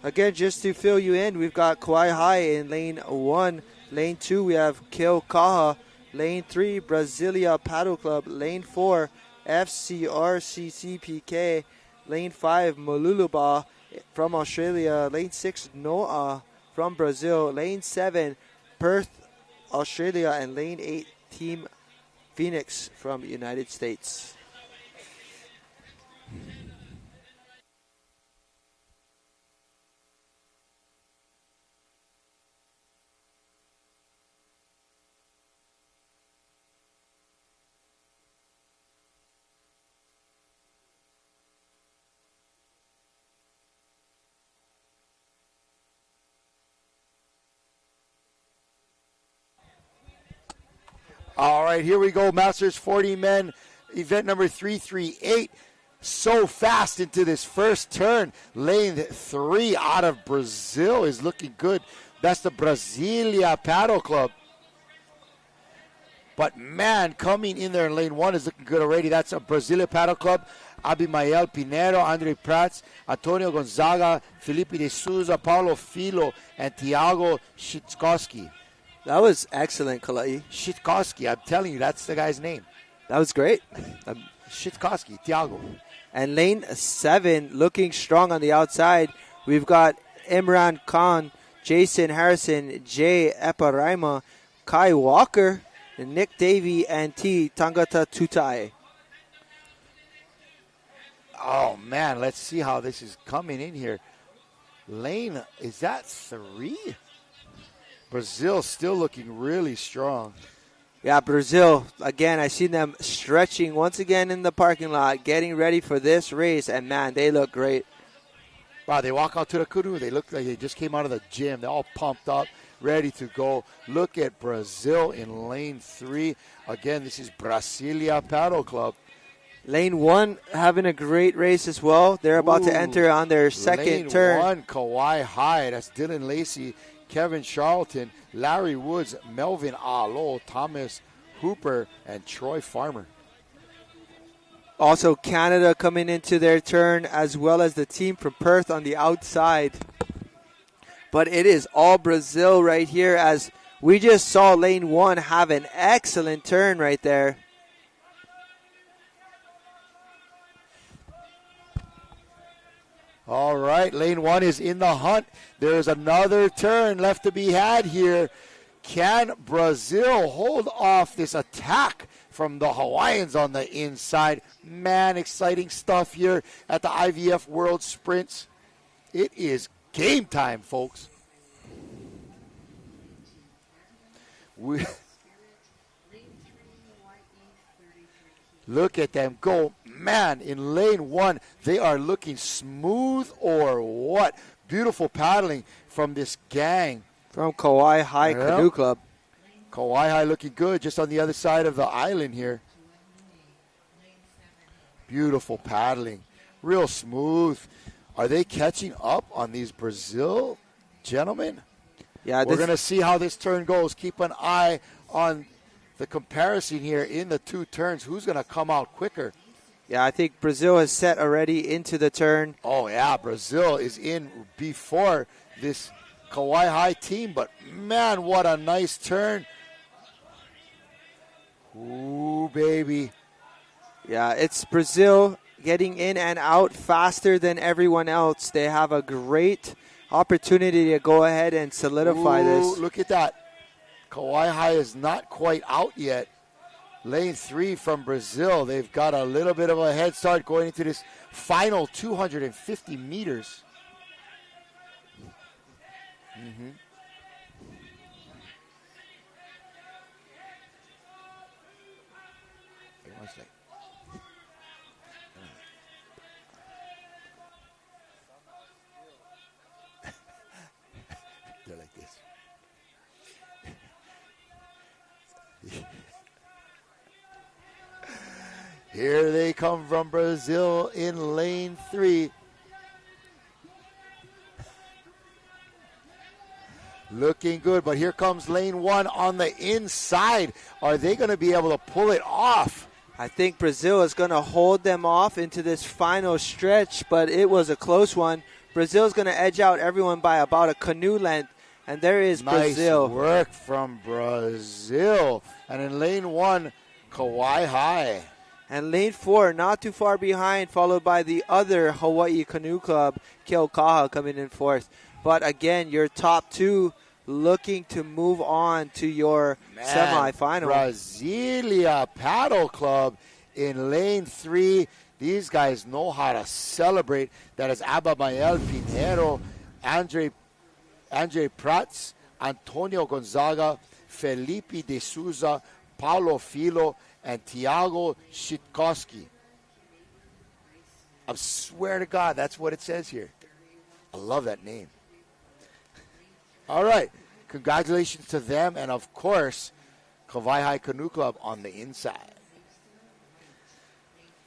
Again, just to fill you in, we've got Kauai High in lane 1. Lane 2, we have Keokaha. Lane 3, Brasilia Paddle Club. Lane 4, FCRCCPK. Lane 5, Mululuba from Australia. Lane 6, Noa from Brazil. Lane 7, Perth, Australia. And lane 8, Team Phoenix from United States. All right, here we go. Masters 40 men, event number 338. So fast into this first turn. Lane 3 out of Brazil is looking good. That's the Brasilia Paddle Club. But, man, coming in there in lane 1 is looking good already. That's a Brasilia Paddle Club. Abimael Pinero, Andre Prats, Antonio Gonzaga, Felipe de Souza, Paulo Filo, and Tiago Shitskowski. That was excellent, Kalai. Shitkoski, I'm telling you, that's the guy's name. That was great. Shitkoski, Tiago. And lane 7, looking strong on the outside. We've got Imran Khan, Jason Harrison, Jay Eparaima, Kai Walker, Nick Davey, and T. Tangata Tutai. Oh, man, let's see how this is coming in here. Lane, is that 3? Brazil still looking really strong. Yeah, Brazil, again, I seen them stretching once again in the parking lot, getting ready for this race, and, man, they look great. Wow, they walk out to the canoe. They look like they just came out of the gym. They're all pumped up, ready to go. Look at Brazil in lane 3. Again, this is Brasilia Paddle Club. Lane 1 having a great race as well. They're about to enter on their second turn. Lane 1, Kauai High. That's Dylan Lacey, Kevin Charlton, Larry Woods, Melvin Alo, Thomas Hooper, and Troy Farmer. Also Canada coming into their turn, as well as the team from Perth on the outside. But it is all Brazil right here, as we just saw lane 1 have an excellent turn right there. All right, lane 1 is in the hunt. There's another turn left to be had here. Can Brazil hold off this attack from the Hawaiians on the inside? Man, exciting stuff here at the IVF World Sprints. It is game time, folks. Look at them go. Man, in lane 1, they are looking smooth or what? Beautiful paddling from this gang. From Kauai High Canoe Club. Kauai High looking good just on the other side of the island here. Beautiful paddling. Real smooth. Are they catching up on these Brazil gentlemen? Yeah, we're going to see how this turn goes. Keep an eye on the comparison here in the 2 turns. Who's going to come out quicker? Yeah, I think Brazil is set already into the turn. Oh, yeah, Brazil is in before this Kauai High team, but man, what a nice turn. Ooh, baby. Yeah, it's Brazil getting in and out faster than everyone else. They have a great opportunity to go ahead and solidify this. Look at that. Kauai High is not quite out yet. Lane 3 from Brazil. They've got a little bit of a head start going into this final 250 meters. Mm-hmm. They're like this. Here they come from Brazil in lane 3. Looking good, but here comes lane 1 on the inside. Are they going to be able to pull it off? I think Brazil is going to hold them off into this final stretch, but it was a close one. Brazil's going to edge out everyone by about a canoe length, and there is Brazil. Nice work from Brazil. And in lane 1, Kauai High. And lane 4, not too far behind, followed by the other Hawaii Canoe Club, Keaukaha, coming in fourth. But again, your top two looking to move on to your semifinal. Brasilia Paddle Club in lane 3. These guys know how to celebrate. That is Abamayel Pinheiro, Andre Prats, Antonio Gonzaga, Felipe de Souza, Paulo Filo, and Tiago Shitkowski. I swear to God, that's what it says here. I love that name. All right. Congratulations to them, and of course, Kauai High Canoe Club on the inside.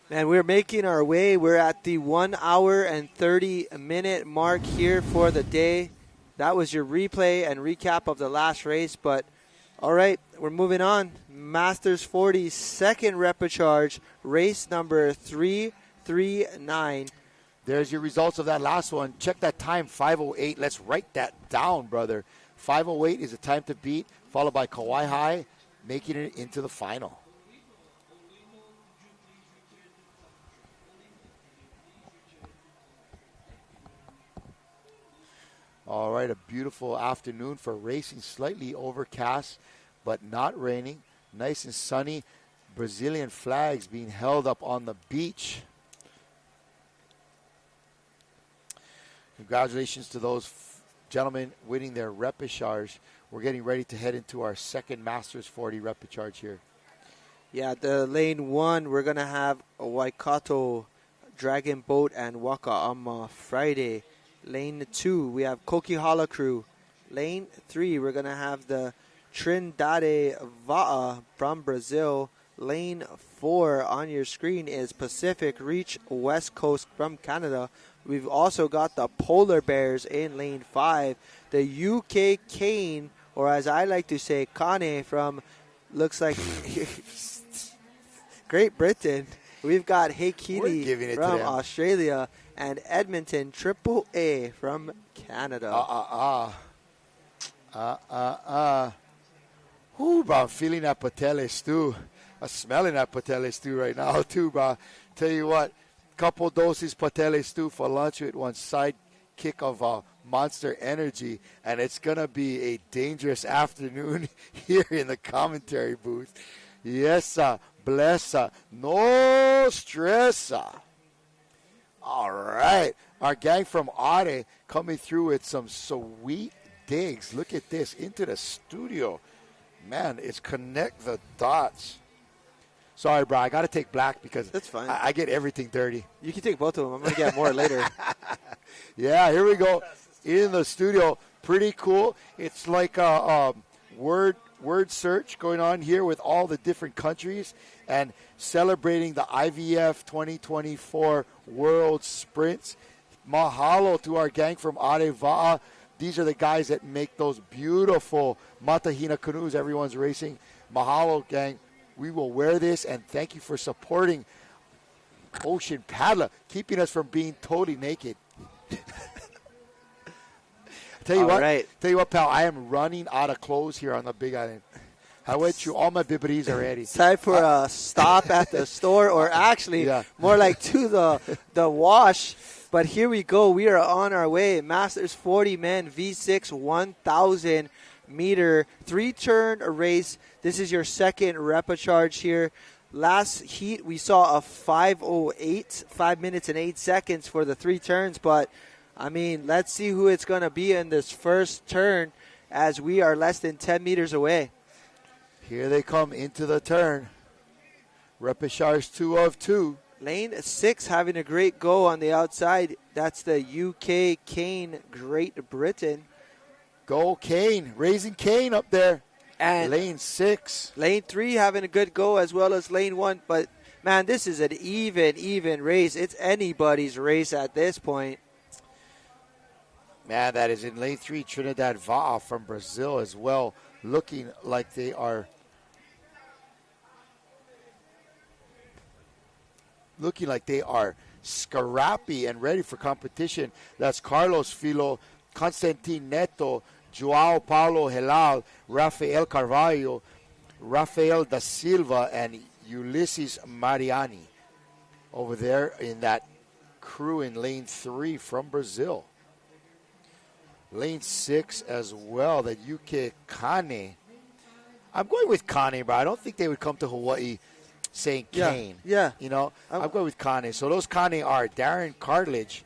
And we're making our way. We're at the 1 hour and 30-minute mark here for the day. That was your replay and recap of the last race, but all right, we're moving on. Masters 40 second repechage, race number 339. There's your results of that last one. Check that time, 5:08. Let's write that down, brother. 5:08 is the time to beat, followed by Kauai High, making it into the final. All right, a beautiful afternoon for racing. Slightly overcast, but not raining. Nice and sunny. Brazilian flags being held up on the beach. Congratulations to those gentlemen winning their repechage. We're getting ready to head into our second Masters 40 repechage here. Yeah, the lane 1, we're going to have a Waikato Dragon Boat and Wakaama Friday. Lane 2, we have Kokihala Crew. Lane 3, we're going to have the Trindade Va'a from Brazil. Lane 4 on your screen is Pacific Reach West Coast from Canada. We've also got the Polar Bears in lane 5. The UK Cane, or as I like to say, Kane from, looks like Great Britain. We've got Heikili from Australia and Edmonton Triple A from Canada. Ooh, bro, I'm feeling that patelle stew. I'm smelling that patelle stew right now, too, bro. Tell you what, couple doses patelle stew for lunch with one side kick of Monster Energy, and it's going to be a dangerous afternoon here in the commentary booth. Yes, sir. Bless, sir. No stress, sir. All right. Our gang from Ade coming through with some sweet digs. Look at this. Into the studio. Man, it's connect the dots. Sorry, bro. I got to take black because that's fine. I get everything dirty. You can take both of them. I'm going to get more later. Yeah, here we go. In the studio. Pretty cool. It's like a word search going on here with all the different countries and celebrating the IVF 2024 World Sprints. Mahalo to our gang from Areva'a. These are the guys that make those beautiful Matahina canoes everyone's racing. Mahalo, gang. We will wear this, and thank you for supporting ocean paddler, keeping us from being totally naked. Tell you what, pal, I am running out of clothes here on the Big Island. I went through all my bibbities already. It's time for a stop at the store, or actually more like to the wash. But here we go. We are on our way. Masters 40 men V6 1,000 meter 3-turn race. This is your second repechage here. Last heat we saw a 5:08, 5 minutes and 8 seconds for the 3 turns. But I mean, let's see who it's going to be in this first turn, as we are less than 10 meters away. Here they come into the turn. Repechage 2 of 2. Lane 6 having a great go on the outside. That's the UK Kane, Great Britain. Go Kane, raising Kane up there. And lane 6. Lane 3 having a good go, as well as lane 1. But, man, this is an even race. It's anybody's race at this point. Man, that is in lane 3. Trinidad Va'a from Brazil as well, looking like they are scrappy and ready for competition. That's Carlos Filo, Constantin Neto, Joao Paulo Helal, Rafael Carvalho, Rafael da Silva, and Ulysses Mariani over there in that crew in lane 3 from Brazil. Lane 6 as well, the UK Kane. I'm going with Kane, but I don't think they would come to Hawaii saying Kane. Yeah. You know, I'm going with Kane. So those Kane are Darren Cartledge,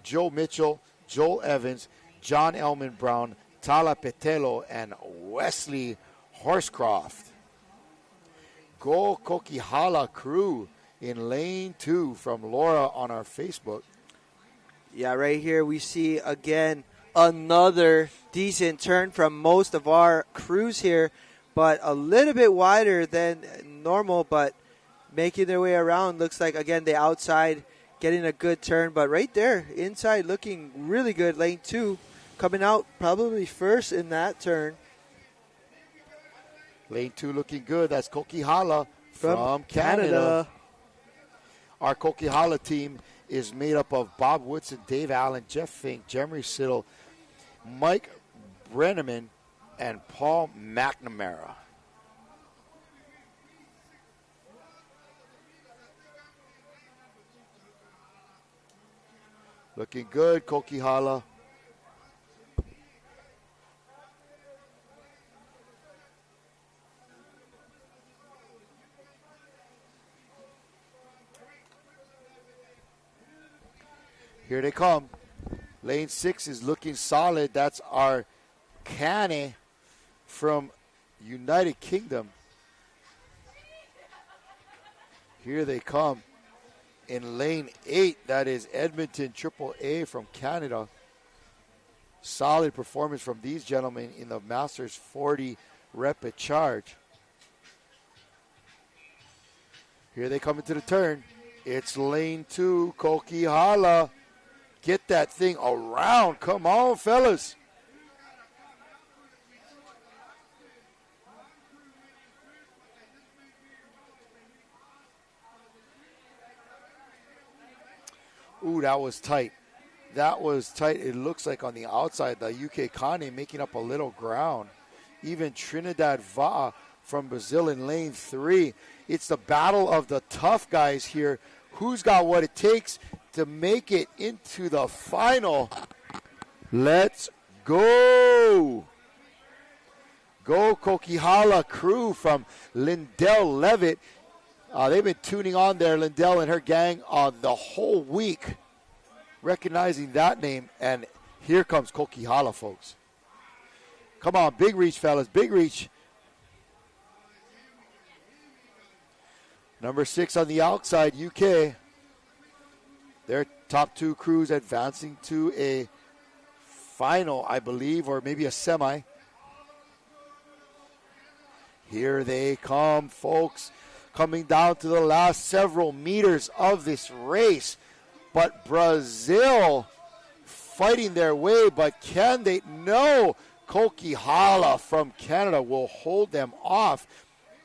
Joe Mitchell, Joel Evans, John Elman Brown, Tala Petelo, and Wesley Horsecroft. Go Kokihala crew in lane 2 from Laura on our Facebook. Yeah, right here we see again another decent turn from most of our crews here, but a little bit wider than normal, but making their way around. Looks like, again, the outside getting a good turn, but right there, inside looking really good. Lane 2 coming out probably first in that turn. Lane 2 looking good. That's Kokihala from Canada. Our Kokihala team is made up of Bob Woodson, Dave Allen, Jeff Fink, Jeremy Siddle, Mike Brenneman, and Paul McNamara. Looking good, Kokihala. Here they come. Lane 6 is looking solid. That's our Kane from United Kingdom. Here they come. In lane 8, that is Edmonton AAA from Canada. Solid performance from these gentlemen in the Masters 40 repechage. Here they come into the turn. It's lane 2, Kokihala. Get that thing around. Come on, fellas. Ooh, that was tight. That was tight. It looks like on the outside, the UK Kane making up a little ground. Even Trinidad Va'a from Brazil in lane 3. It's the battle of the tough guys here. Who's got what it takes to make it into the final? Let's go. Go Kokihala crew from Lindell Levitt. They've been tuning on there, Lindell and her gang, the whole week, recognizing that name. And here comes Kokihala, folks. Come on, big reach, fellas, big reach. Number 6 on the outside, UK. Their top 2 crews advancing to a final, I believe, or maybe a semi. Here they come, folks. Coming down to the last several meters of this race. But Brazil fighting their way, but can they? No. Kokihala from Canada will hold them off.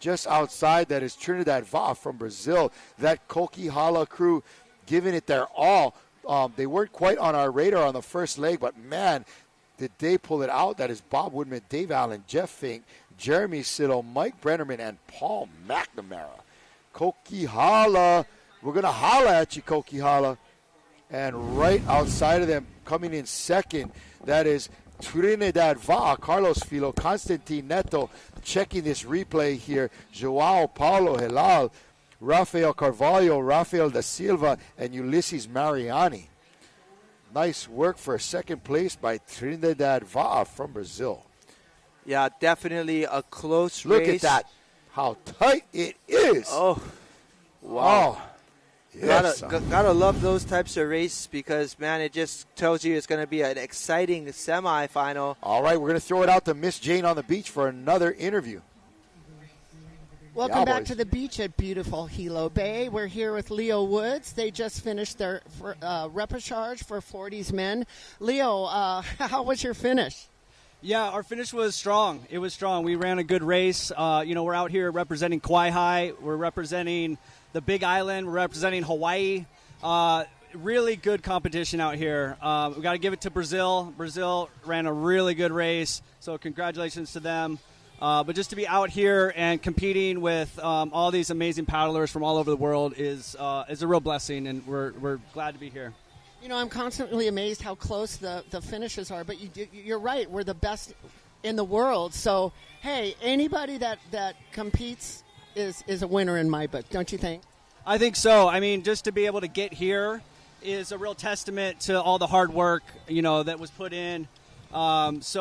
just outside, that is Trinidad Va from Brazil. That Kokihala crew giving it their all. They weren't quite on our radar on the first leg, but man, did they pull it out. That is Bob Woodman, Dave Allen, Jeff Fink, Jeremy Siddle, Mike Brennerman, and Paul McNamara. Kokihala, we're going to holla at you, Kokihala. And right outside of them, coming in second, that is Trinidad Va, Carlos Filo, Constantine Neto, checking this replay here, Joao Paulo Hilal, Rafael Carvalho, Rafael da Silva, and Ulysses Mariani. Nice work for second place by Trinidad Va from Brazil. Yeah, definitely a close race. Look at that, how tight it is. Oh, wow. Oh, yes. Gotta love those types of races because, man, it just tells you it's going to be an exciting semifinal. All right, we're going to throw it out to Miss Jane on the beach for another interview. Welcome back to the beach at beautiful Hilo Bay. We're here with Leo Woods. They just finished their repechage for 40s men. Leo, how was your finish? Yeah, our finish was strong. It was strong. We ran a good race. We're out here representing Kauai High. We're representing the Big Island. We're representing Hawaii. Really good competition out here. We got to give it to Brazil. Brazil ran a really good race, so congratulations to them. But just to be out here and competing with all these amazing paddlers from all over the world is a real blessing, and we're glad to be here. You know, I'm constantly amazed how close the finishes are, but you're right. We're the best in the world. So, hey, anybody that competes is a winner in my book, don't you think? I think so. I mean, just to be able to get here is a real testament to all the hard work, that was put in. It's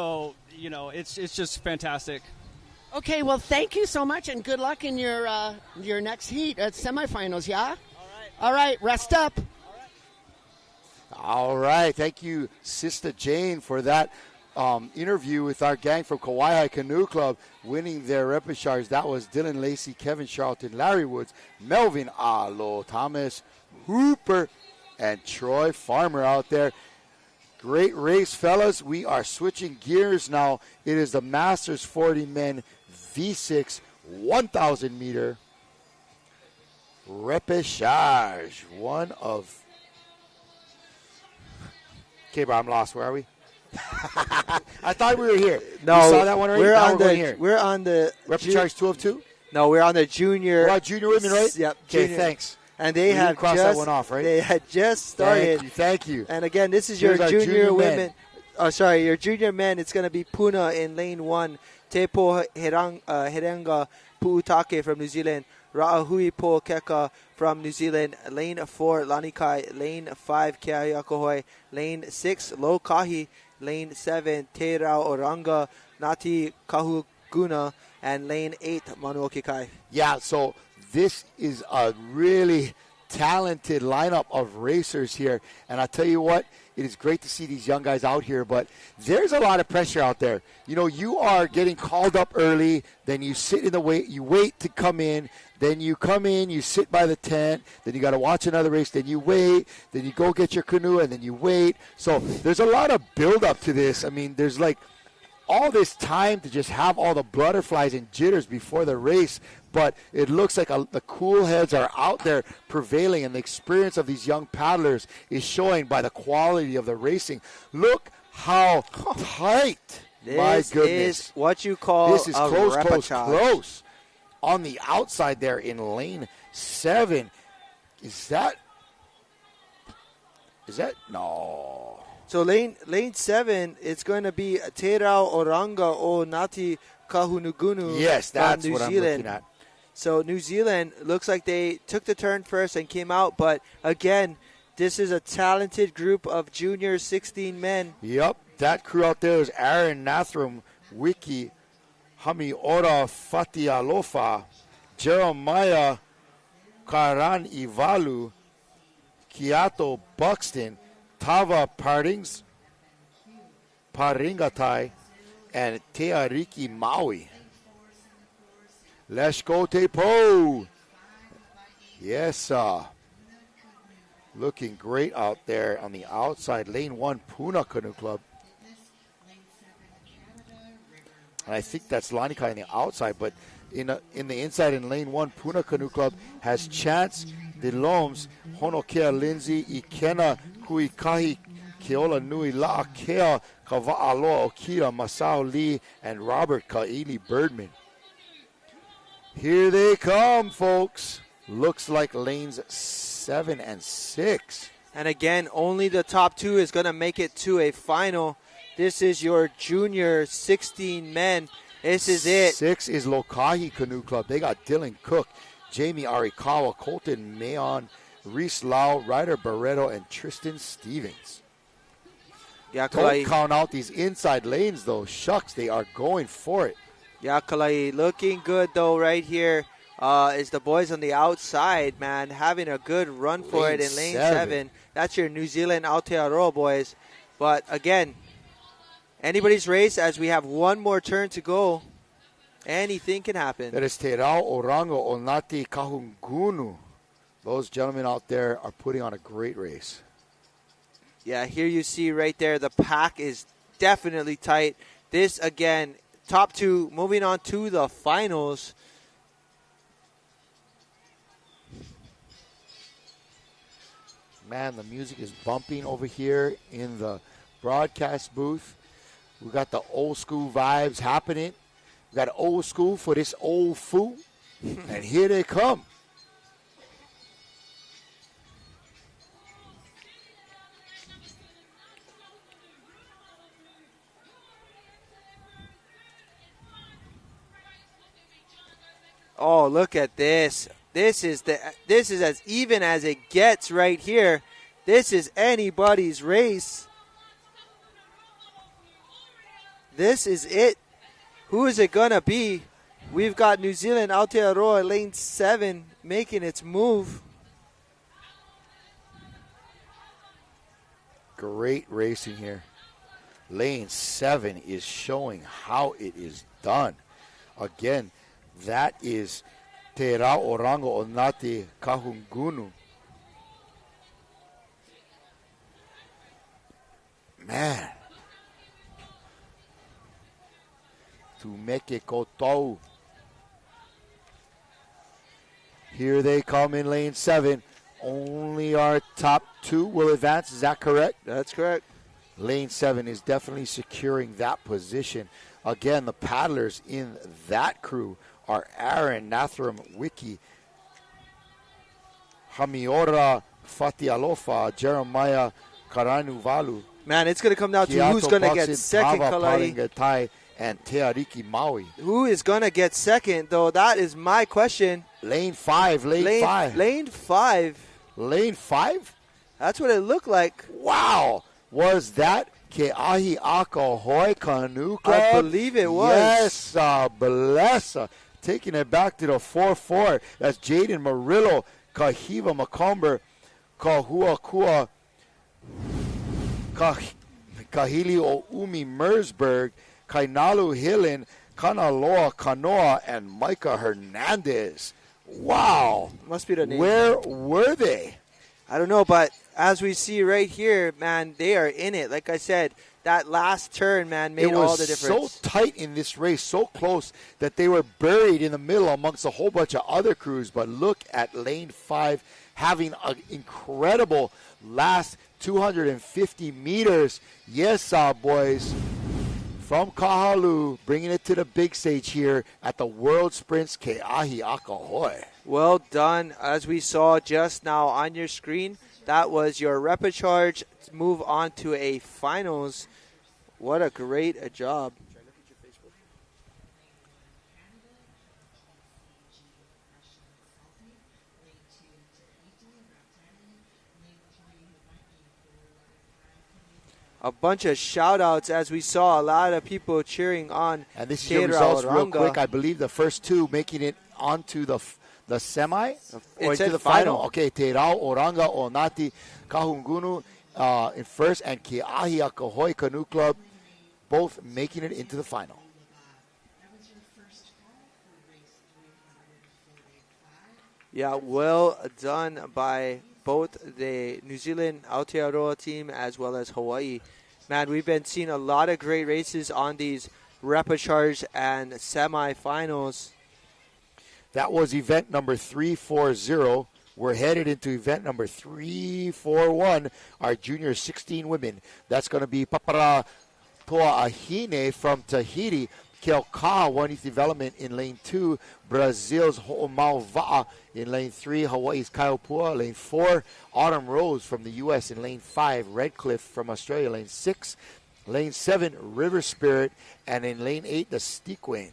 just fantastic. Okay, well, thank you so much, and good luck in your next heat at semifinals, yeah? All right, rest up. All right, thank you, Sister Jane, for that interview with our gang from Kauai Canoe Club, winning their repechage. That was Dylan Lacey, Kevin Charlton, Larry Woods, Melvin Alo, Thomas Hooper, and Troy Farmer out there. Great race, fellas. We are switching gears now. It is the Masters 40 men V6 1,000 meter repechage. Okay, bro, I'm lost. Where are we? I thought we were here. No, you saw that one already? We're on the repechage 2 of 2. No, we're on the junior. We're on junior women, right? Yep. Okay, junior. thanks. And they had crossed that one off, right? They had just started. Thank you. And again, this is Here's your junior women. Men. Oh, sorry, your junior men. It's going to be Puna in lane 1, Tepo Herenga Puutake from New Zealand, Ra'ahui Po Keka from New Zealand, lane 4, Lanikai, lane 5, Keahiakohoi, lane 6, Lokahi, lane 7, Te Rao Oranga, Nati Kahuguna, and lane 8, Manuokikai. Yeah, so this is a really talented lineup of racers here. And I'll tell you what, it is great to see these young guys out here, but there's a lot of pressure out there. You are getting called up early, then you sit in the wait, you wait to come in, then you come in, you sit by the tent, then you got to watch another race, then you wait, then you go get your canoe, and then you wait. So there's a lot of build-up to this. I mean, there's like all this time to just have all the butterflies and jitters before the race, but it looks like the cool heads are out there prevailing, and the experience of these young paddlers is showing by the quality of the racing. Look how tight. My goodness. This is what you call this is a close. On the outside there in lane 7. Is that no. So lane 7, it's going to be Te Rao Oranga o Ngāti Kahungunu. Yes, that's what I'm looking at. So New Zealand looks like they took the turn first and came out, but again, this is a talented group of junior 16 men. Yep, that crew out there is Aaron Nathram, Wiki Hamiora Fatialofa, Jeremiah Karan Ivalu, Kiato Buxton, Tava Paringatai, and Teariki Maui. Let's go, Tepo. Yes, sir. Looking great out there on the outside. Lane 1, Puna Canoe Club. and I think that's Lanikai on the outside, but in the inside in lane 1, Puna Canoe Club has Chance De Loms, Honokea Lindsay, Ikena Kuikahi, Keola Nui La Kea, Kava'aloa Okita, Masao Lee, and Robert Kaili Birdman. Here they come, folks. Looks like lanes 7 and 6. And again, only the top 2 is going to make it to a final. This is your junior 16 men. This is it. 6 is Lokahi Canoe Club. They got Dylan Cook, Jamie Arikawa, Colton Mayon, Reese Lau, Ryder Barreto, and Tristan Stevens. Don't count out these inside lanes, though. Shucks, they are going for it. Yakalai looking good, though, right here. Is the boys on the outside, man, having a good run for it in lane 7. That's your New Zealand Aotearoa boys. But again, anybody's race as we have one more turn to go. Anything can happen. That is Te Rao Orango Onati Kahungunu. Those gentlemen out there are putting on a great race. Yeah, here you see right there, the pack is definitely tight. This, again, top 2 moving on to the finals. Man, the music is bumping over here in the broadcast booth. We got the old school vibes happening. We got old school for this old fool. And here they come. Oh, look at this. This is as even as it gets right here. This is anybody's race. This is it. Who is it going to be? We've got New Zealand Aotearoa lane 7 making its move. Great racing here. Lane 7 is showing how it is done. Again, that is Te Rao Orango Onati Kahungunu. Man. Tumeke Kotou. Here they come in lane 7. Only our top 2 will advance. Is that correct? That's correct. Lane 7 is definitely securing that position. Again, the paddlers in that crew are Aaron Nathram Wiki, Hamiora Fatialofa, Jeremiah Karanuvalu. Man, it's going to come down to who's going to get second, Kalai. And Teariki Maui. Who is going to get second, though? That is my question. Lane 5. Lane 5. Lane 5. Lane 5? That's what it looked like. Wow. Was that Ke'ahi Akahoe Canoe Club? I believe it was. Yes, bless. Taking it back to the 4-4. That's Jaden Murillo, Kahiva Macomber, Kahuakua, Kahili Oumi Mersberg, Kainalu Hillen, Kanaloa Kanoa, and Micah Hernandez. Wow. Must be the name. Where were they? I don't know, but as we see right here, man, they are in it. Like I said, that last turn, man, made all the difference. It was so tight in this race, so close that they were buried in the middle amongst a whole bunch of other crews. But look at lane 5 having an incredible last 250 meters. Yes, boys. From Kahalu, bringing it to the big stage here at the World Sprints Ke'ahi Akahoe. Well done. As we saw just now on your screen, that was your repechage to move on to a finals. What a great job. A bunch of shout-outs as we saw a lot of people cheering on. And this is your results real quick. I believe the first 2 making it onto the semi or into the final. Okay, Te Rao Oranga Onati Kahungunu in first, and Ke'ahi Akahoe Canoe Club both making it into the final. Yeah, well done by both the New Zealand Aotearoa team as well as Hawaii. Man, we've been seeing a lot of great races on these repechage and semifinals. That was event number 340. We're headed into event number 341, our junior 16 women. That's going to be Papara Toahine from Tahiti. Keaukaha won youth development in lane 2. Brazil's Ho'omauva'a in lane 3. Hawaii's Kaiopua, lane 4. Autumn Rose from the U.S. in lane 5. Redcliffe from Australia, lane 6. Lane 7, River Spirit. And in lane 8, the Steequane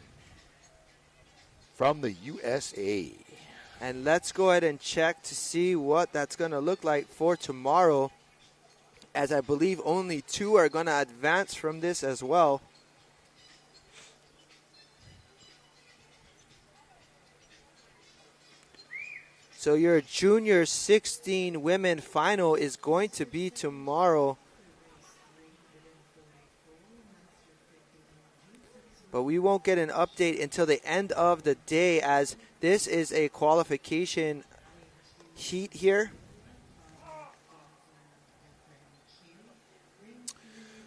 from the USA. And let's go ahead and check to see what that's going to look like for tomorrow, as I believe only 2 are going to advance from this as well. So your junior 16 women final is going to be tomorrow. But we won't get an update until the end of the day, as this is a qualification heat here.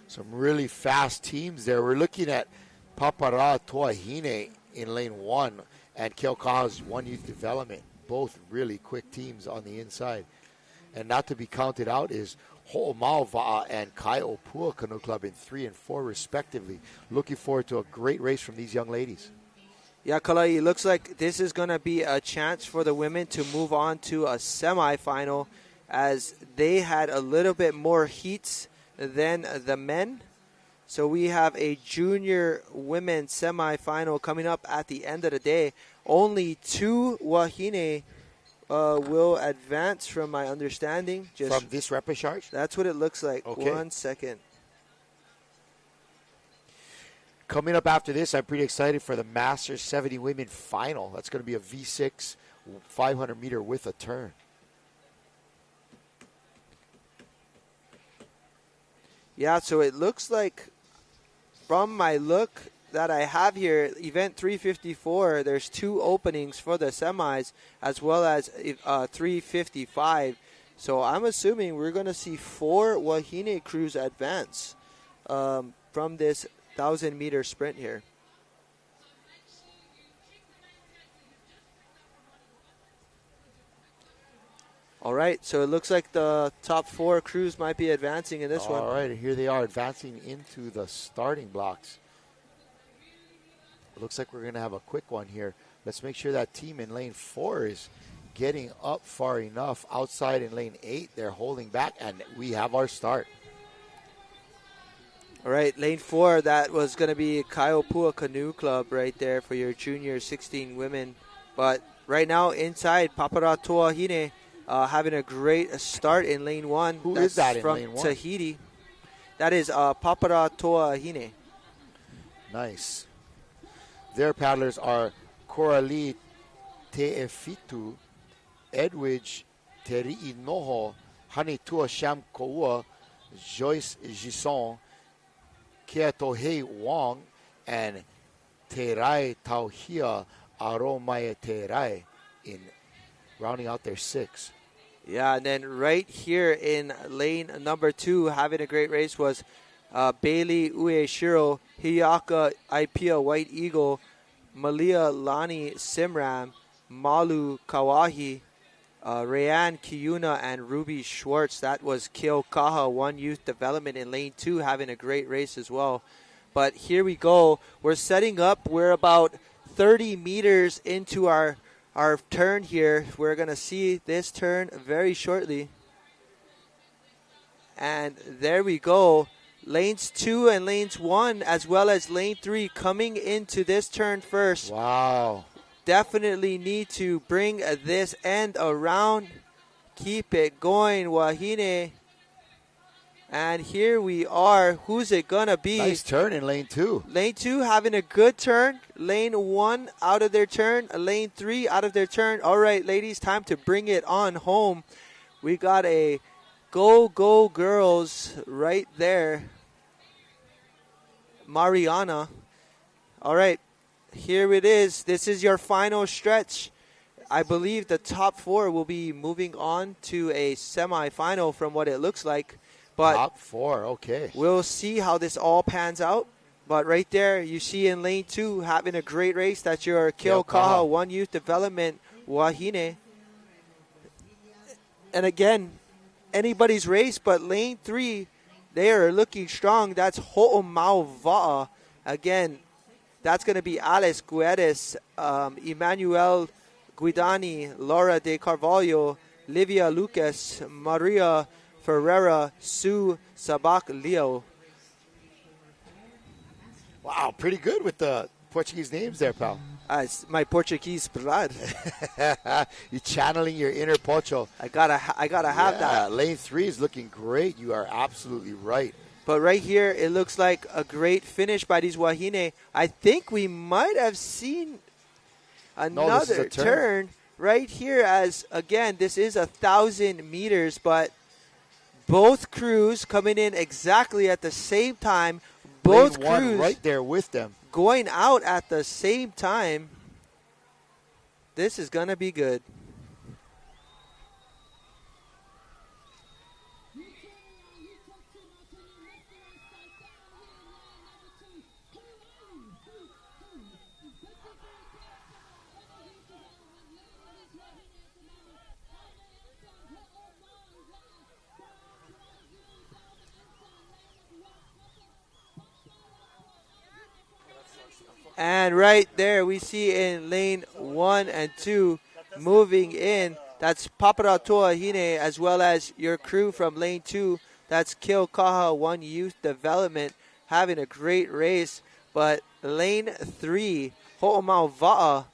Some really fast teams there. We're looking at Papara Toahine in lane 1 and Keaukaha's one youth development. Both really quick teams on the inside. And not to be counted out is Ho'omauva'a and Kaiopua Canoe Club in 3 and 4 respectively. Looking forward to a great race from these young ladies. Yeah, Kalai, it looks like this is going to be a chance for the women to move on to a semifinal, as they had a little bit more heats than the men. So we have a junior women semifinal coming up at the end of the day. Only 2 wahine will advance, from my understanding. From this repechage? That's what it looks like. Okay. 1 second. Coming up after this, I'm pretty excited for the Masters 70 Women Final. That's going to be a V6 500-meter with a turn. Yeah, so it looks like, from my look that I have here, event 354, there's 2 openings for the semis, as well as 355. So I'm assuming we're going to see 4 wahine crews advance from this 1,000-meter sprint here. All right, so it looks like the top 4 crews might be advancing in this one. All right, here they are advancing into the starting blocks. It looks like we're going to have a quick one here. Let's make sure that team in lane 4 is getting up far enough. Outside in lane 8, they're holding back, and we have our start. All right, lane 4, that was going to be Kaiopua Canoe Club right there for your junior 16 women. But right now, inside, Papara Toahine having a great start in lane 1. Who is that in from lane 1? Tahiti. That is Papara Toahine. Nice. Their paddlers are Coralie Te'efitu, Edwidge Teri'i Noho, Hanitua Sham Koua, Joyce Gisson, Keatohei Wong, and Terai Tauhia Aromaya Terai in rounding out their 6. Yeah, and then right here in lane number 2, having a great race was Bailey Ueshiro, Hiyaka Ipia White Eagle, Malia Lani Simram, Malu Kawahi, Rayan Kiyuna, and Ruby Schwartz. That was Keaukaha One Youth Development in lane 2, having a great race as well. But here we go. We're setting up. We're about 30 meters into our turn here. We're going to see this turn very shortly. And there we go. Lanes 2 and lanes 1, as well as lane 3, coming into this turn first. Wow. Definitely need to bring this end around. Keep it going, wahine. And here we are. Who's it going to be? Nice turn in lane 2. Lane 2 having a good turn. Lane 1 out of their turn. Lane 3 out of their turn. All right, ladies, time to bring it on home. We got a go, go, girls right there. Mariana. All right, here it is. This is your final stretch. I believe the top 4 will be moving on to a semifinal from what it looks like. But top 4, okay. We'll see how this all pans out. But right there, you see in lane 2 having a great race. That's your Keokaha One Youth Development Wahine. And again, anybody's race, but lane 3, they are looking strong. That's Ho'omauva'a. Again, that's going to be Alice Guedes, Emmanuel Guidani, Laura de Carvalho, Livia Lucas, Maria Ferreira, Sue Sabak Leo. Wow, pretty good with the Portuguese names there, pal. It's my Portuguese blood. You're channeling your inner Pocho. I gotta have that. Lane 3 is looking great. You are absolutely right. But right here, it looks like a great finish by these Wahine. I think we might have seen another turn right here, as again, this is 1,000 meters, but both crews coming in exactly at the same time. Both Lane 1 crews right there with them. Going out at the same time. This is going to be good. And right there, we see in lane 1 and 2 moving in. That's Paparatoa Hine, as well as your crew from lane 2. That's Keokaha One Youth Development, having a great race. But lane 3, Ho'omauva'a,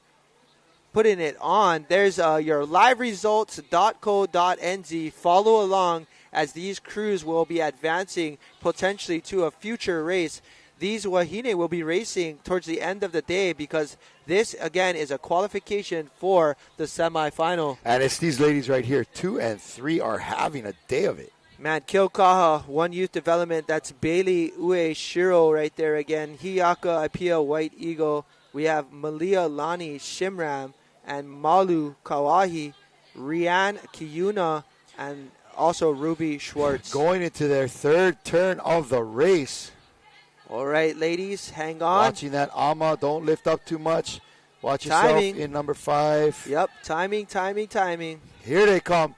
putting it on. There's your live results.co.nz. Follow along as these crews will be advancing potentially to a future race. These Wahine will be racing towards the end of the day because this, again, is a qualification for the semifinal. And it's these ladies right here. 2 and 3 are having a day of it. Man, Keokaha, One Youth Development, that's Bailey Ue Shiro right there again. Hiyaka Apia White Eagle. We have Malia Lani Shimram and Malu Kawahi, Rianne Kiyuna, and also Ruby Schwartz. Going into their third turn of the race. All right, ladies, hang on. Watching that Ama, don't lift up too much. Watch yourself in number 5. Yep, timing. Here they come.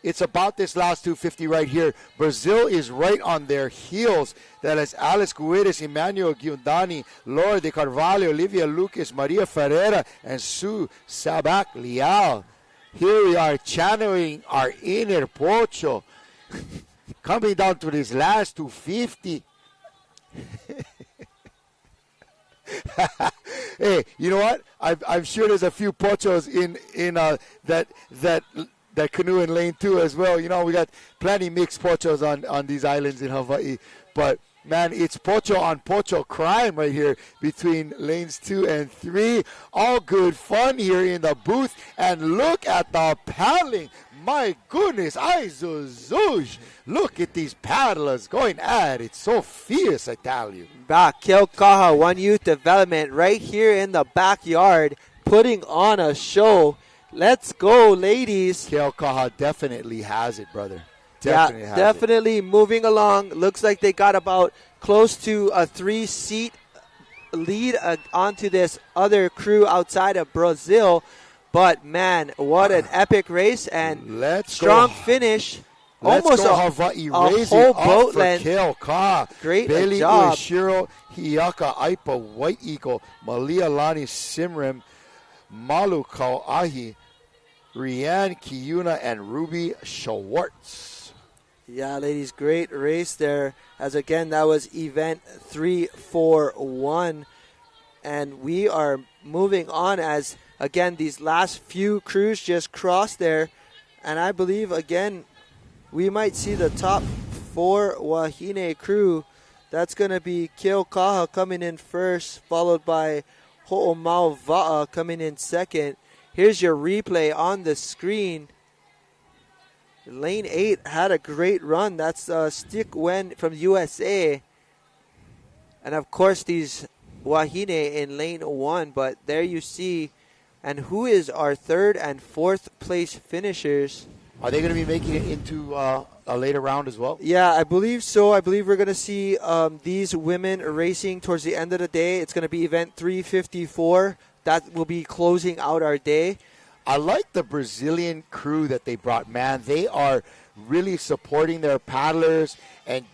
It's about this last 250 right here. Brazil is right on their heels. That is Alice Guedes, Emmanuel Giundani, Laura de Carvalho, Olivia Lucas, Maria Ferreira, and Sue Sabak Leal. Here we are channeling our inner Pocho. Coming down to this last 250. Hey, you know what? I'm sure there's a few pochos in that canoe in lane 2 as well. You know, we got plenty mixed pochos on these islands in Hawaii. But man, it's pocho on pocho crime right here between lanes 2 and 3. All good fun here in the booth, and look at the paddling. My goodness, look at these paddlers going at it. So fierce, I tell you. Back, Keokaha One Youth Development right here in the backyard, putting on a show. Let's go, ladies. Keokaha definitely has it, brother. Definitely moving along. Looks like they got about close to a 3-seat lead onto this other crew outside of Brazil. But, man, what an epic race and strong finish. Almost Hawaii a whole boat length. Great Bailey job. Ueshiro, Hiyaka Aipa, White Eagle, Malia Lani Simrim, Malu Kauahi, Rianne Kiyuna, and Ruby Schwartz. Yeah, ladies, great race there. As, again, that was event 341. And we are moving on as, again, these last few crews just crossed there. And I believe, again, we might see the top 4 Wahine crew. That's going to be Keokaha coming in first, followed by Ho'omauva'a coming in second. Here's your replay on the screen. Lane 8 had a great run. That's Stick Wen from USA. And, of course, these Wahine in lane 1. But there you see. And who is our 3rd and 4th place finishers? Are they going to be making it into a later round as well? Yeah, I believe so. I believe we're going to see these women racing towards the end of the day. It's going to be event 354. That will be closing out our day. I like the Brazilian crew that they brought, man. They are really supporting their paddlers and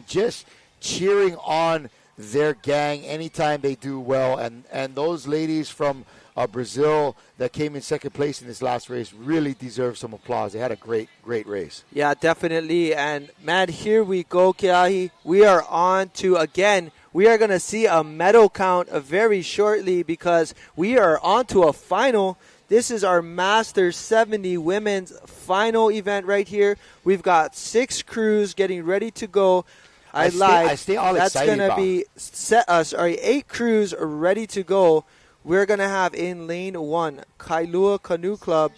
just cheering on their gang anytime they do well. And those ladies from Brazil that came in second place in this last race really deserve some applause. They had a great race. Yeah, definitely. And, man, here we go, Keahi. We are on to, again, we are going to see a medal count very shortly because we are on to a final. This is our Masters 70 women's final event right here. We've got 6 crews getting ready to go. I stay all That's excited going to be 8 crews ready to go. We're going to have in lane 1, Kailua Canoe Club,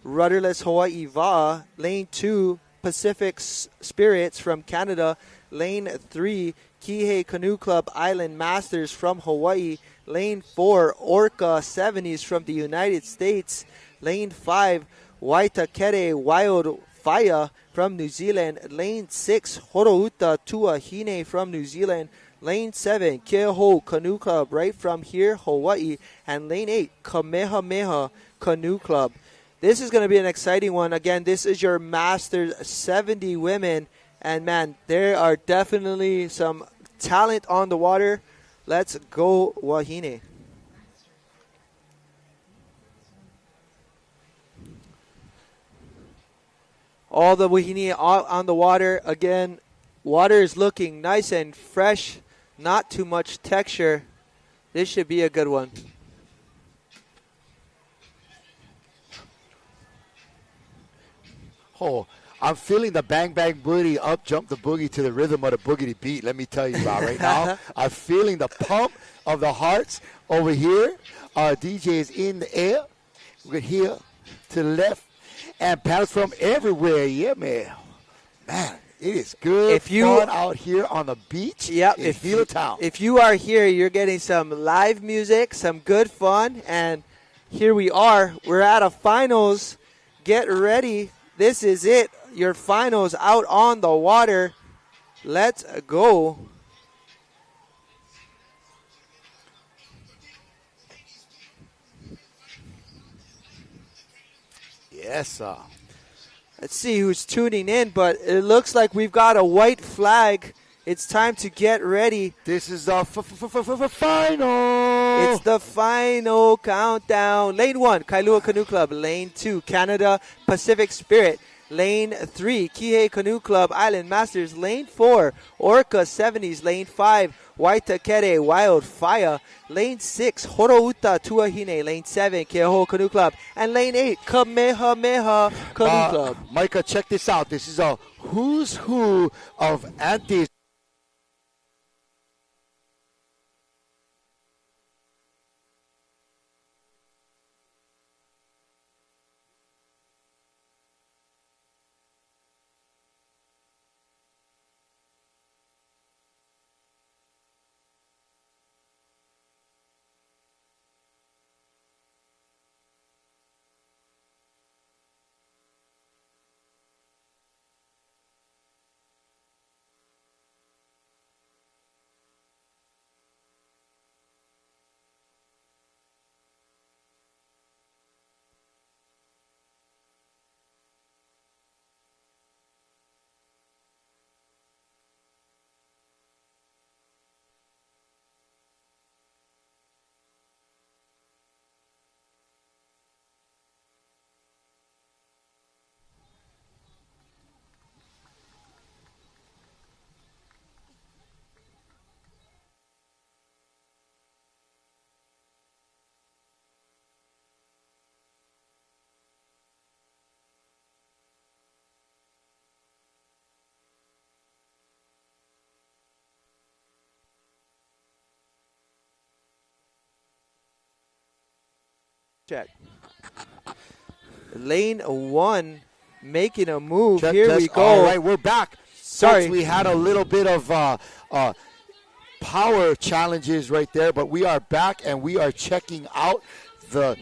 Rudderless Hawaii Va'a. Lane 2, Pacific Spirits from Canada. Lane 3, Kihei Canoe Club Island Masters from Hawaii. Lane 4, Orca 70s from the United States. Lane 5, Waitakere Wild Fire from New Zealand. Lane 6, Horouta Tua Hine from New Zealand. Lane 7, Keho Canoe Club right from here, Hawaii. And Lane 8, Kamehameha Canoe Club. This is going to be an exciting one. Again, this is your Masters 70 women. And, man, there are definitely some talent on the water. Let's go, Wahine. All the Wahine on the water. Again, water is looking nice and fresh. Not too much texture. This should be a good one. Oh, I'm feeling the bang, bang, booty, up, jump the boogie to the rhythm of the boogity beat. Let me tell you about right now. I'm feeling the pump of the hearts over here. Our DJ is in the air. We're here to the left. And paddles from everywhere. Yeah, man. Man, it is good fun out here on the beach in Hilo Town. If you are here, you're getting some live music, some good fun. And here we are. We're at a finals. Get ready. This is it. Your finals out on the water. Let's go. Yes, sir. Let's see who's tuning in, but it looks like we've got a white flag. It's time to get ready. This is the final. It's the final countdown. Lane 1, Kailua Canoe Club. Lane 2, Canada Pacific Spirit. Lane 3, Kihei Canoe Club Island Masters. Lane 4, Orca 70s. Lane 5, Waitakere Wild Fire. Lane 6, Horouta Tuahine. Lane 7, Keho Canoe Club. And Lane 8, Kamehameha Canoe Club. Micah, check this out. This is a who's who of anti. Check. Lane 1 making a move. Here we go. All right, we're back. Sorry. Folks, we had a little bit of power challenges right there, but we are back and we are checking out the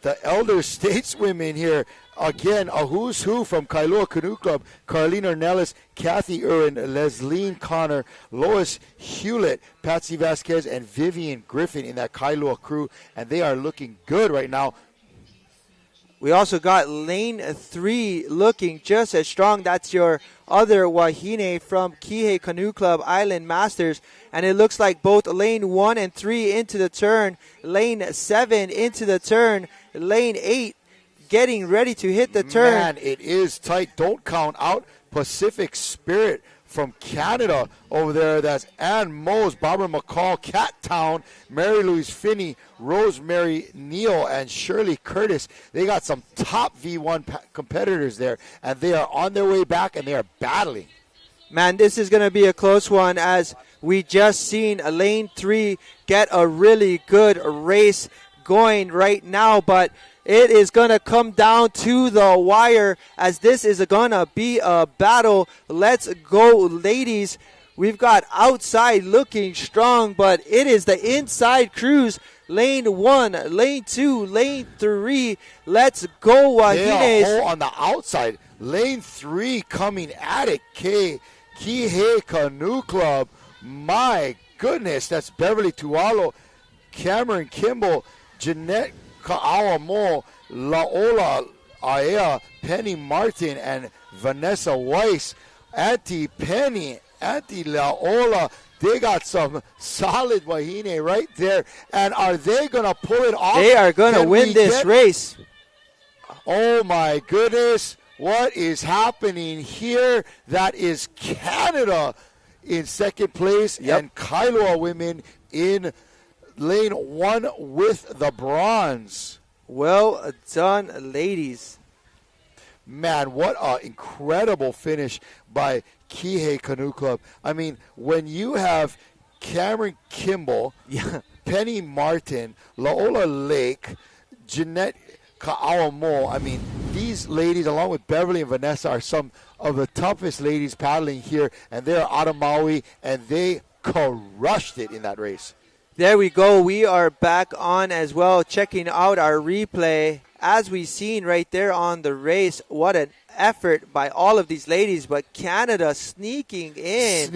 the elder stateswomen here. Again, a who's who from Kailua Canoe Club. Carlene Ornelas, Kathy Irwin, Lesline Connor, Lois Hewlett, Patsy Vasquez, and Vivian Griffin in that Kailua crew. And they are looking good right now. We also got lane 3 looking just as strong. That's your other Wahine from Kihei Canoe Club Island Masters. And it looks like both lane 1 and 3 into the turn. Lane 7 into the turn. Lane 8 getting ready to hit the turn. Man, it is tight. Don't count out Pacific Spirit from Canada over there. That's Ann Mose, Barbara McCall, Cat Town, Mary Louise Finney, Rosemary Neal, and Shirley Curtis. They got some top V1 competitors there, and they are on their way back, and they are battling. Man, this is going to be a close one, as we just seen lane 3 get a really good race going right now, but it is going to come down to the wire, as this is going to be a battle. Let's go, ladies. We've got outside looking strong, but it is the inside crews. Lane 1, lane 2, lane 3. Let's go, Wahines. They are on the outside. Lane 3 coming at it. Kihei Canoe Club. My goodness, that's Beverly Tualo, Cameron Kimball, Jeanette Ka'awamo, Laola Aea, Penny Martin, and Vanessa Weiss. Auntie Penny, Auntie Laola, they got some solid Wahine right there. And are they going to pull it off? They are going to win this race. Oh, my goodness. What is happening here? That is Canada in second place, and Kailua women in lane 1 with the bronze. Well done, ladies. Man, what an incredible finish by Kihei Canoe Club. I mean, when you have Cameron Kimball, Penny Martin, Laola Lake, Jeanette Ka'awamo, I mean, these ladies, along with Beverly and Vanessa, are some of the toughest ladies paddling here, and they're out of Maui, and they crushed it in that race. There we go. We are back on as well, checking out our replay. As we've seen right there on the race, what an effort by all of these ladies, but Canada sneaking in.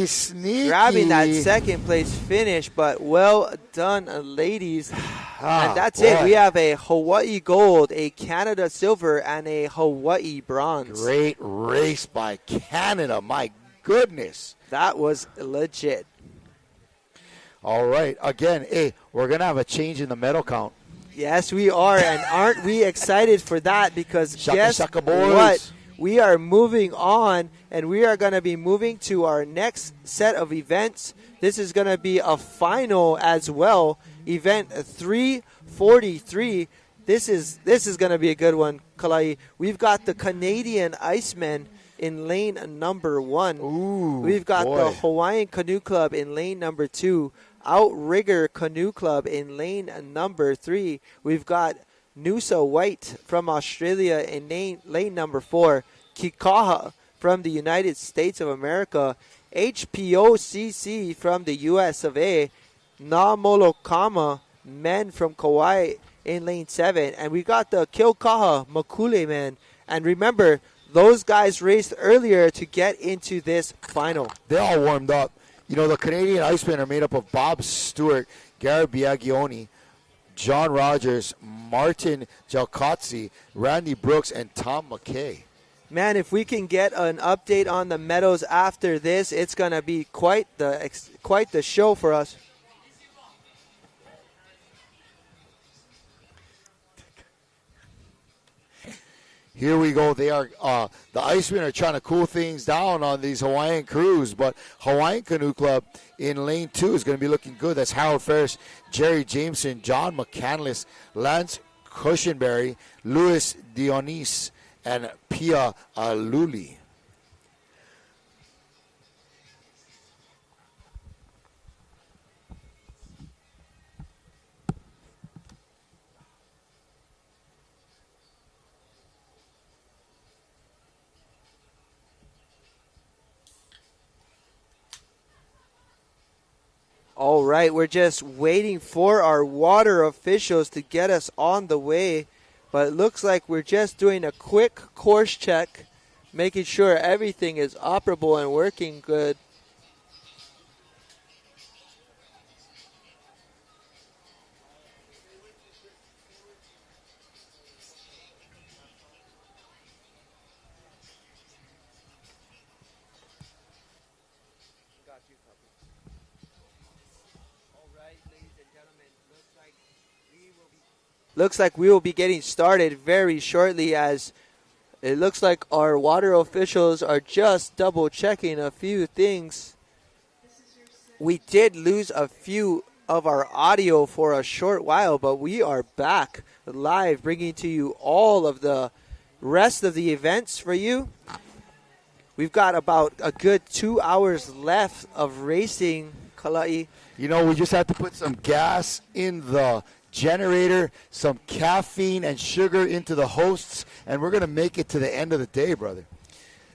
Sneaky. Grabbing that second place finish, but well done, ladies. And that's it. We have a Hawaii gold, a Canada silver, and a Hawaii bronze. Great race by Canada. My goodness. That was legit. All right. Again, we're going to have a change in the medal count. Yes, we are, and aren't we excited for that? Because guess shaka what? We are moving on, and we are going to be moving to our next set of events. This is going to be a final as well, event 343. This is going to be a good one, Kalai. We've got the Canadian Icemen in lane number 1. Ooh, we've got the Hawaiian Canoe Club in lane number 2. Outrigger Canoe Club in lane number 3. We've got Noosa White from Australia in lane number 4. Kikaha from the United States of America. HPOCC from the US of A. Namolokama men from Kauai in lane 7. And we got the Kilkaha Makule men. And remember, those guys raced earlier to get into this final. They're all warmed up. You know, the Canadian Icemen are made up of Bob Stewart, Gary Biagioni, John Rogers, Martin Jalkotzi, Randy Brooks, and Tom McKay. Man, if we can get an update on the medals after this, it's going to be quite the show for us. Here we go. They are the Icemen are trying to cool things down on these Hawaiian crews, but Hawaiian Canoe Club in lane 2 is going to be looking good. That's Harold Ferris, Jerry Jameson, John McCandless, Lance Cushenberry, Louis Dionise, and Pia Aluli. All right, we're just waiting for our water officials to get us on the way. But it looks like we're just doing a quick course check, making sure everything is operable and working good. Looks like we will be getting started very shortly, as it looks like our water officials are just double checking a few things. We did lose a few of our audio for a short while, but we are back live, bringing to you all of the rest of the events for you. We've got about a good 2 hours left of racing, Kalai. You know, we just have to put some gas in the generator, some caffeine and sugar into the hosts, and we're going to make it to the end of the day, brother.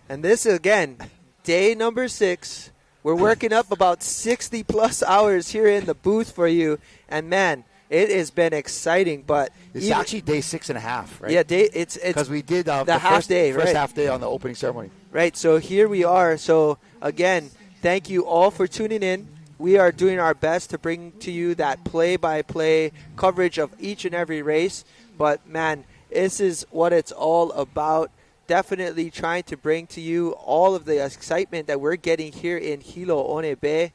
And this, again, day number 6. We're working up about 60-plus hours here in the booth for you. And, man, it has been exciting. But it's actually day 6.5, right? Yeah, it's because we did the half first, day, first right? half day on the opening ceremony. Right, so here we are. So, again, thank you all for tuning in. We are doing our best to bring to you that play-by-play coverage of each and every race. But, man, this is what it's all about. Definitely trying to bring to you all of the excitement that we're getting here in Hilo Bay.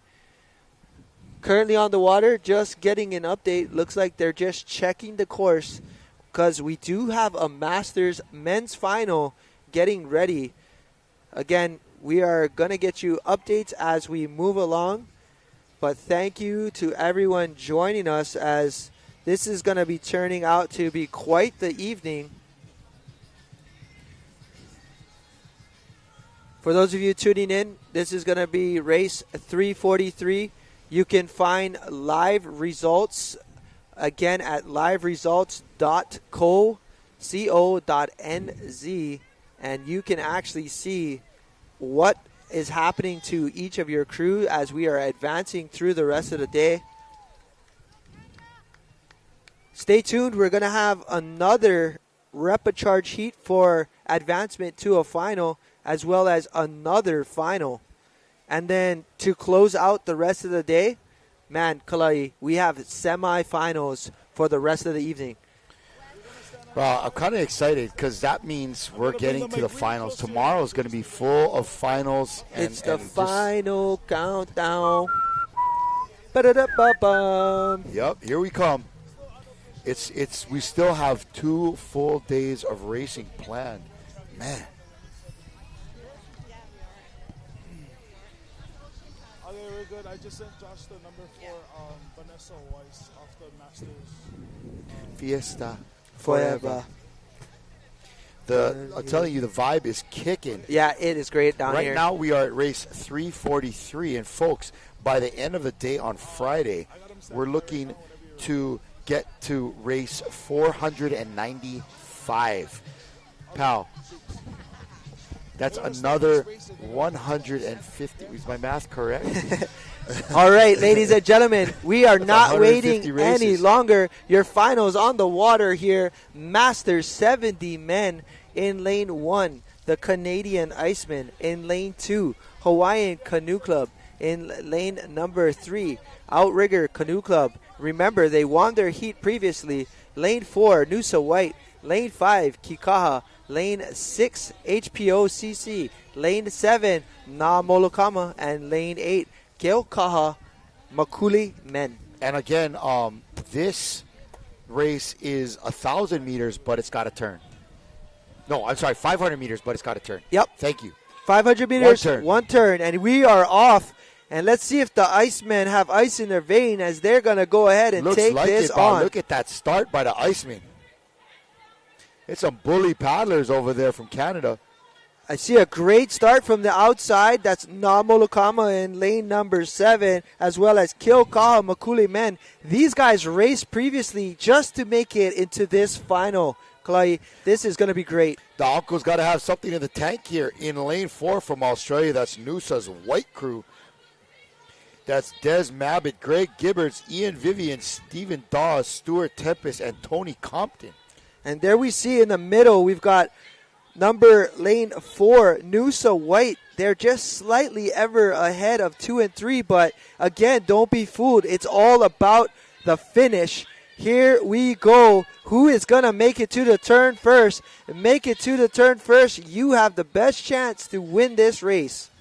Currently on the water, just getting an update. Looks like they're just checking the course, because we do have a Masters men's final getting ready. Again, we are going to get you updates as we move along. But thank you to everyone joining us, as this is going to be turning out to be quite the evening. For those of you tuning in, this is going to be race 343. You can find live results again at liveresults.co.nz, and you can actually see what is happening to each of your crew as we are advancing through the rest of the day. Stay tuned. We're going to have another repechage heat for advancement to a final, as well as another final. And then to close out the rest of the day, man, Kalai, we have semifinals for the rest of the evening. Well, I'm kind of excited because that means we're getting to the finals. Tomorrow is going to be full of finals. It's the final countdown. Ba-da-da-ba-bum. Yep, here we come. We still have 2 full days of racing planned. Man. Okay, we're good. I just sent Josh the number for Vanessa Weiss of the Masters. Fiesta. Forever. I'm telling you, the vibe is kicking. Yeah, it is great down here. Right now, we are at race 343. And, folks, by the end of the day on Friday, we're looking to get to race 495. Pal, that's another 150. Is my math correct? All right, ladies and gentlemen, we are not waiting any longer. Your finals on the water here. Masters 70 men in lane 1. The Canadian Iceman in lane 2. Hawaiian Canoe Club in lane number 3. Outrigger Canoe Club. Remember, they won their heat previously. Lane 4, Noosa White. Lane 5, Kikaha. Lane 6, HPOCC. Lane 7, Na Molokama. And lane 8, Keokaha Makuli men. And again, this race is 1,000 meters, but it's got to turn. No, I'm sorry, 500 meters, but it's got to turn. Yep. Thank you. 500 meters, one turn. And we are off. And let's see if the Icemen have ice in their vein, as they're going to go ahead and take this on. Look at that start by the Icemen. It's some bully paddlers over there from Canada. I see a great start from the outside. That's Namolokama in lane number 7, as well as Keokaha Makuli men. These guys raced previously just to make it into this final. Kalai, this is going to be great. The uncle's got to have something in the tank here. In lane 4 from Australia, that's Noosa's white crew. That's Des Mabbitt, Greg Gibberts, Ian Vivian, Stephen Dawes, Stuart Tempest, and Tony Compton. And there we see in the middle, we've got lane 4, Noosa White. They're just slightly ever ahead of 2 and 3, but again, don't be fooled. It's all about the finish. Here we go. Who is going to make it to the turn first? Make it to the turn first. You have the best chance to win this race.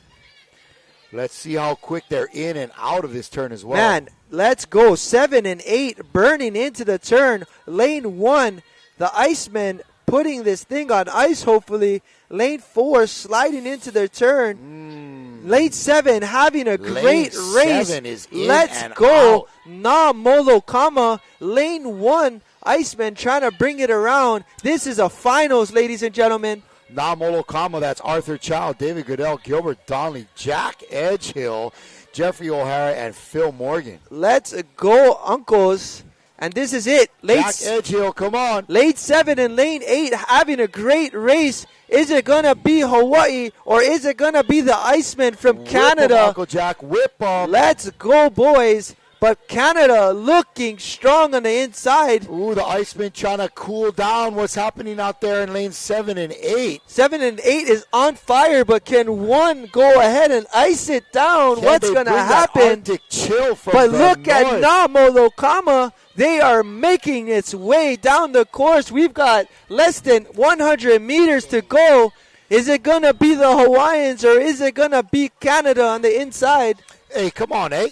Let's see how quick they're in and out of this turn as well. Man, let's go. 7 and 8 burning into the turn. Lane 1, the Icemen putting this thing on ice, hopefully. Lane 4 sliding into their turn. Lane 7 having a great race. 7 is in Let's and go. out. Na Molokama. Lane 1, Iceman trying to bring it around. This is a finals, ladies and gentlemen. Na Molokama, that's Arthur Chow, David Goodell, Gilbert Donnelly, Jack Edgehill, Jeffrey O'Hara, and Phil Morgan. Let's go, uncles. And this is it. Jack Edgehill, come on. Lane 7 and lane 8 having a great race. Is it going to be Hawaii or is it going to be the Iceman from Canada? Whip 'em, Uncle Jack, whip 'em. Let's go, boys. But Canada looking strong on the inside. Ooh, the Iceman trying to cool down. What's happening out there in lane 7 and 8? 7 and 8 is on fire, but can 1 go ahead and ice it down? What's going to happen? Chill from but the look north. at Namolokama. They are making its way down the course. We've got less than 100 meters to go. Is it going to be the Hawaiians or is it going to be Canada on the inside? Hey, come on, eh?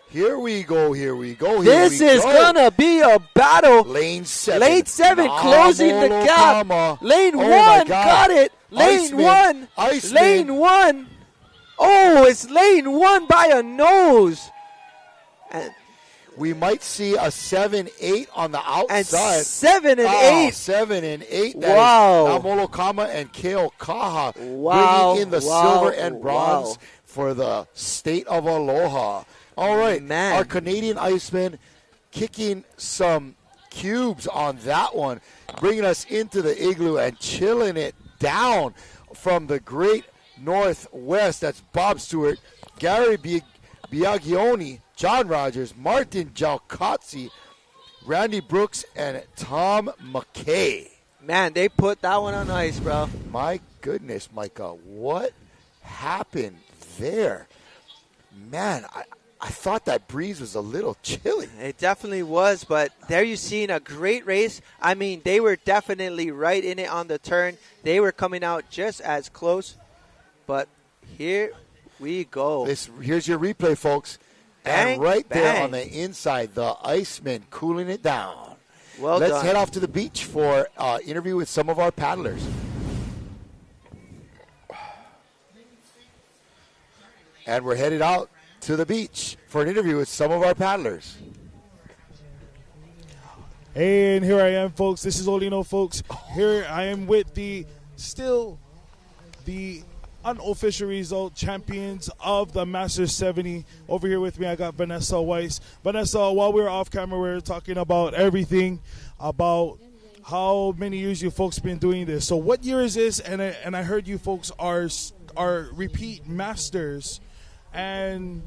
Here we go, here we go, This is going to be a battle. Lane 7. Lane 7 closing the gap. Lane 1 got it. Lane 1. Lane 1. Oh, it's lane 1 by a nose. And we might see a 7-8 on the outside. And 7 and 8. 7 and 8. Wow. Namolokama and Kale Kaha bringing in the Wow. silver and bronze for the state of Aloha. All right, Man. Our Canadian Iceman kicking some cubes on that one, bringing us into the igloo and chilling it down from the great Northwest. That's Bob Stewart, Gary Biagioni, John Rogers, Martin Jalcazzi, Randy Brooks, and Tom McKay. Man, they put that one on ice, bro. My goodness, Micah, what happened there? Man, I thought that breeze was a little chilly. It definitely was, but there you seen a great race. I mean, they were definitely right in it on the turn. They were coming out just as close, but here we go. Here's your replay, folks. Bang, and right there bang. on the inside, the Iceman cooling it down. Well Let's done. head off to the beach for interview with some of our paddlers. And we're headed out to the beach for an interview with some of our paddlers. Hey, and here I am, folks. This is Olino, folks. Here I am with the unofficial result champions of the Masters 70. Over here with me, I got Vanessa Weiss. Vanessa, while we were off camera, we were talking about everything, about how many years you folks been doing this. So what year is this? And I heard you folks are repeat masters and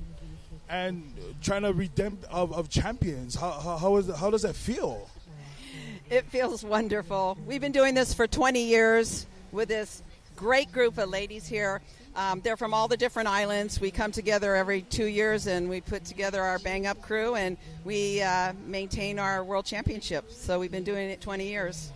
trying to redeem of champions. How does that feel? It feels wonderful. We've been doing this for 20 years with this great group of ladies here. They're from all the different islands. We come together every 2 years and we put together our Bang Up crew and we maintain our world championship. So we've been doing it 20 years.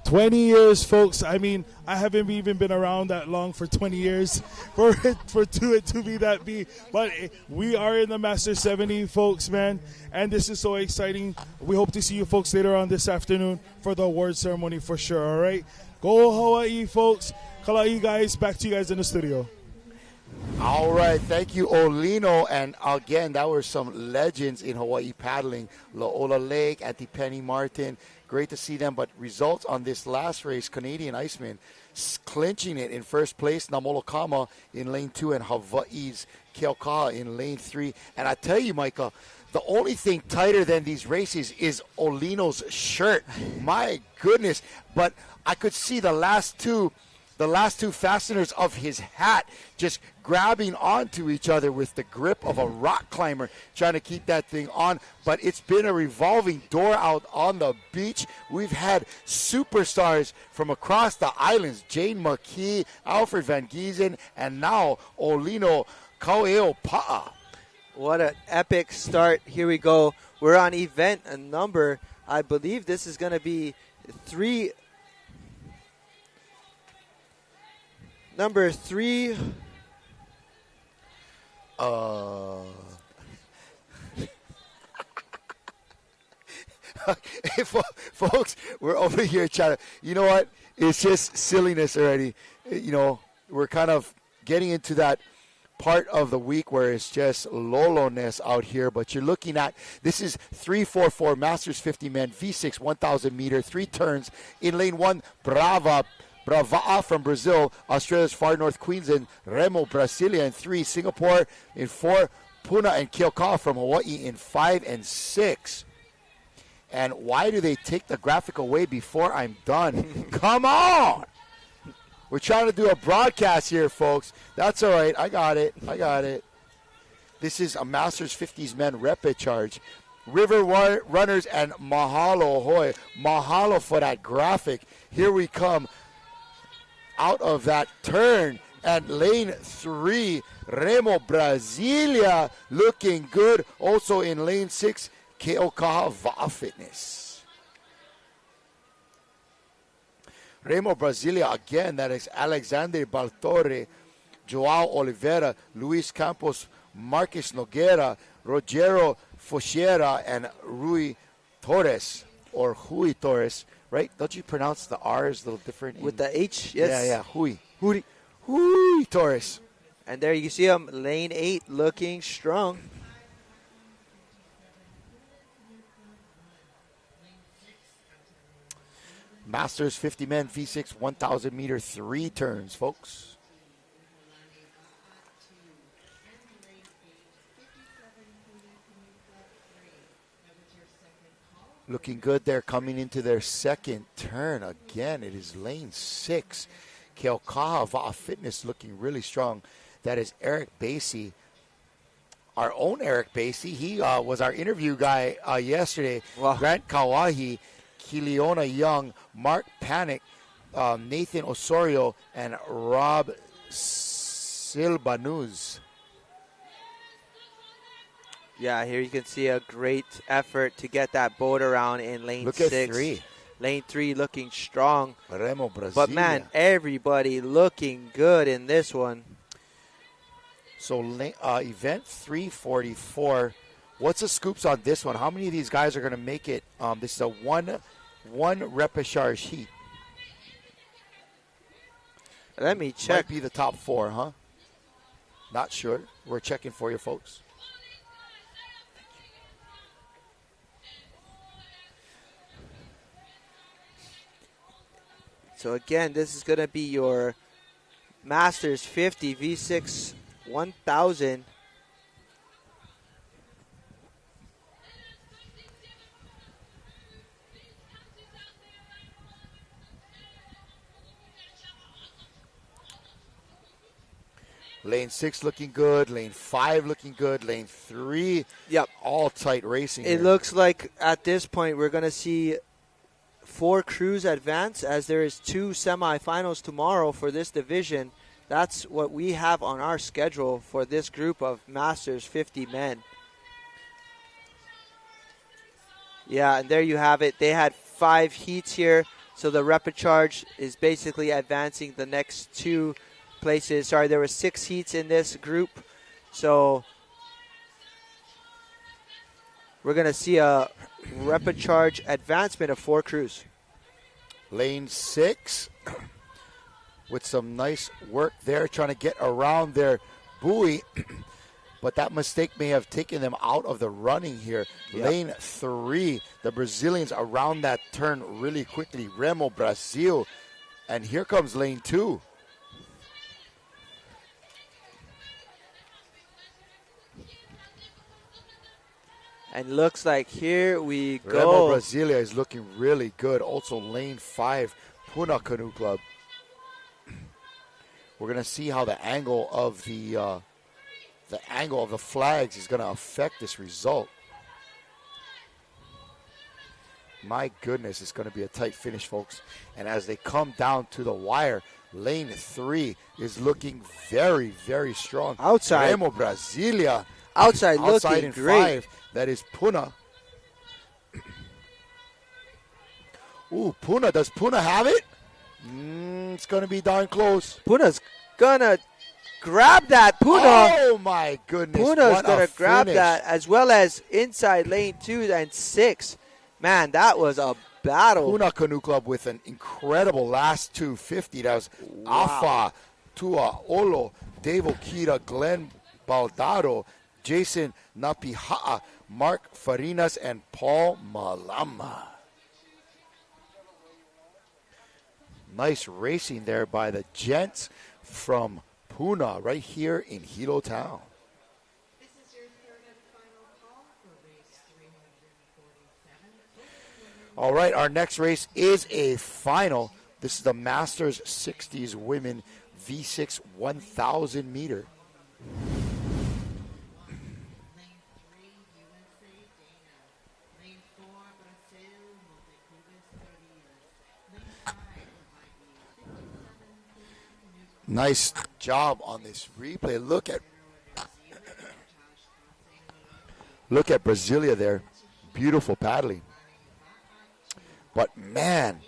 20 years, folks. I mean, I haven't even been around that long for 20 years for it to be that big. But we are in the Master 70, folks, man. And this is so exciting. We hope to see you folks later on this afternoon for the award ceremony for sure, all right? Go Hawaii, folks. Kalai, guys. Back to you guys in the studio. All right, thank you, Olino. And again, that were some legends in Hawaii paddling. Laola Lake, Auntie Penny Martin. Great to see them, but results on this last race, Canadian Iceman clinching it in first place, Namolokama in lane 2 and Hawaii's Keaukaha in lane 3. And I tell you, Micah, the only thing tighter than these races is Olino's shirt. My goodness. But I could see the last two the last two fasteners of his hat just grabbing onto each other with the grip of a rock climber, trying to keep that thing on. But it's been a revolving door out on the beach. We've had superstars from across the islands, Jane McKee, Alfred Van Giesen, and now Olino Kaueopa'a. What an epic start. Here we go. We're on event number, I believe this is going to be number 3. Folks, we're over here trying to, you know what? It's just silliness already. You know, we're kind of getting into that part of the week where it's just lolo-ness out here, but you're looking at, this is 344 Masters 50 men, V6 1,000 meter, 3 turns. In lane 1, Brava from Brazil, Australia's far north Queensland, Remo Brasilia in 3, Singapore in 4, Puna and Keokaha from Hawaii in 5 and 6. And why do they take the graphic away before I'm done? Come on! We're trying to do a broadcast here, folks. That's all right. I got it. This is a Masters 50s men repechage. River Runners and mahalo hoy. Mahalo for that graphic. Here we come out of that turn. And lane 3, Remo Brasilia looking good. Also in lane 6, Keokaha Va'a Fitness. Remo Brasilia again, that is Alexander Baltore, Joao Oliveira, Luis Campos, Marcus Nogueira, Rogero Fochera, and Rui Torres, or Hui Torres, right? Don't you pronounce the R's a little different? With the H, yes. Yeah, Hui Torres. And there you see him, lane 8, looking strong. Masters 50 men, V6 1,000 meter, 3 turns, folks. Looking good there, coming into their second turn. Again, it is lane 6. Keokaha Va'a Fitness looking really strong. That is Eric Basie, our own Eric Basie. He was our interview guy yesterday. Wow. Grant Kawahi, Kiliona Young, Mark Panic, Nathan Osorio, and Rob Silbanuz. Yeah, here you can see a great effort to get that boat around in lane 6. Look at 3. Lane 3 looking strong. Remo Brasilia. But, man, everybody looking good in this one. So, event 344. What's the scoops on this one? How many of these guys are going to make it? This is a one repechage heat. Let me check. Might be the top 4, huh? Not sure. We're checking for you, folks. So, again, this is going to be your Masters 50 V6 1000. Lane 6 looking good. Lane 5 looking good. Lane 3, yep, all tight racing. It looks like at this point we're going to see 4 crews advance, as there is 2 semifinals tomorrow for this division. That's what we have on our schedule for this group of Masters 50 men. Yeah, and there you have it. They had 5 heats here, so the repechage is basically advancing the next 2 places. Sorry, there were 6 heats in this group, so we're going to see a repechage advancement of 4 crews. Lane 6 with some nice work there, trying to get around their buoy, but that mistake may have taken them out of the running here. Yep. Lane 3, the Brazilians around that turn really quickly. Remo Brasil, and here comes lane 2. And looks like here we go. Remo Brasilia is looking really good. Also lane 5, Puna Canoe Club. We're going to see how the angle of the flags is going to affect this result. My goodness, it's going to be a tight finish, folks. And as they come down to the wire, lane 3 is looking very, very strong. Outside. Remo Brasilia. Outside looking in great. 5. That is Puna. Ooh, Puna. Does Puna have it? It's going to be darn close. Puna's going to grab that. Puna. Oh, my goodness. Puna's going to grab that, as well as inside lane 2 and 6. Man, that was a battle. Puna Canoe Club with an incredible last 250. That was Afa, Tua Olo, Dave Okita, Glenn Baldado, Jason Napiha'a, Mark Farinas, and Paul Malama. Nice racing there by the gents from Puna right here in Hilo Town. All right, our next race is a final. This is the Masters 60s Women V6 1,000 meter. Nice job on this replay. Look at Brasilia there. Beautiful paddling. But, man,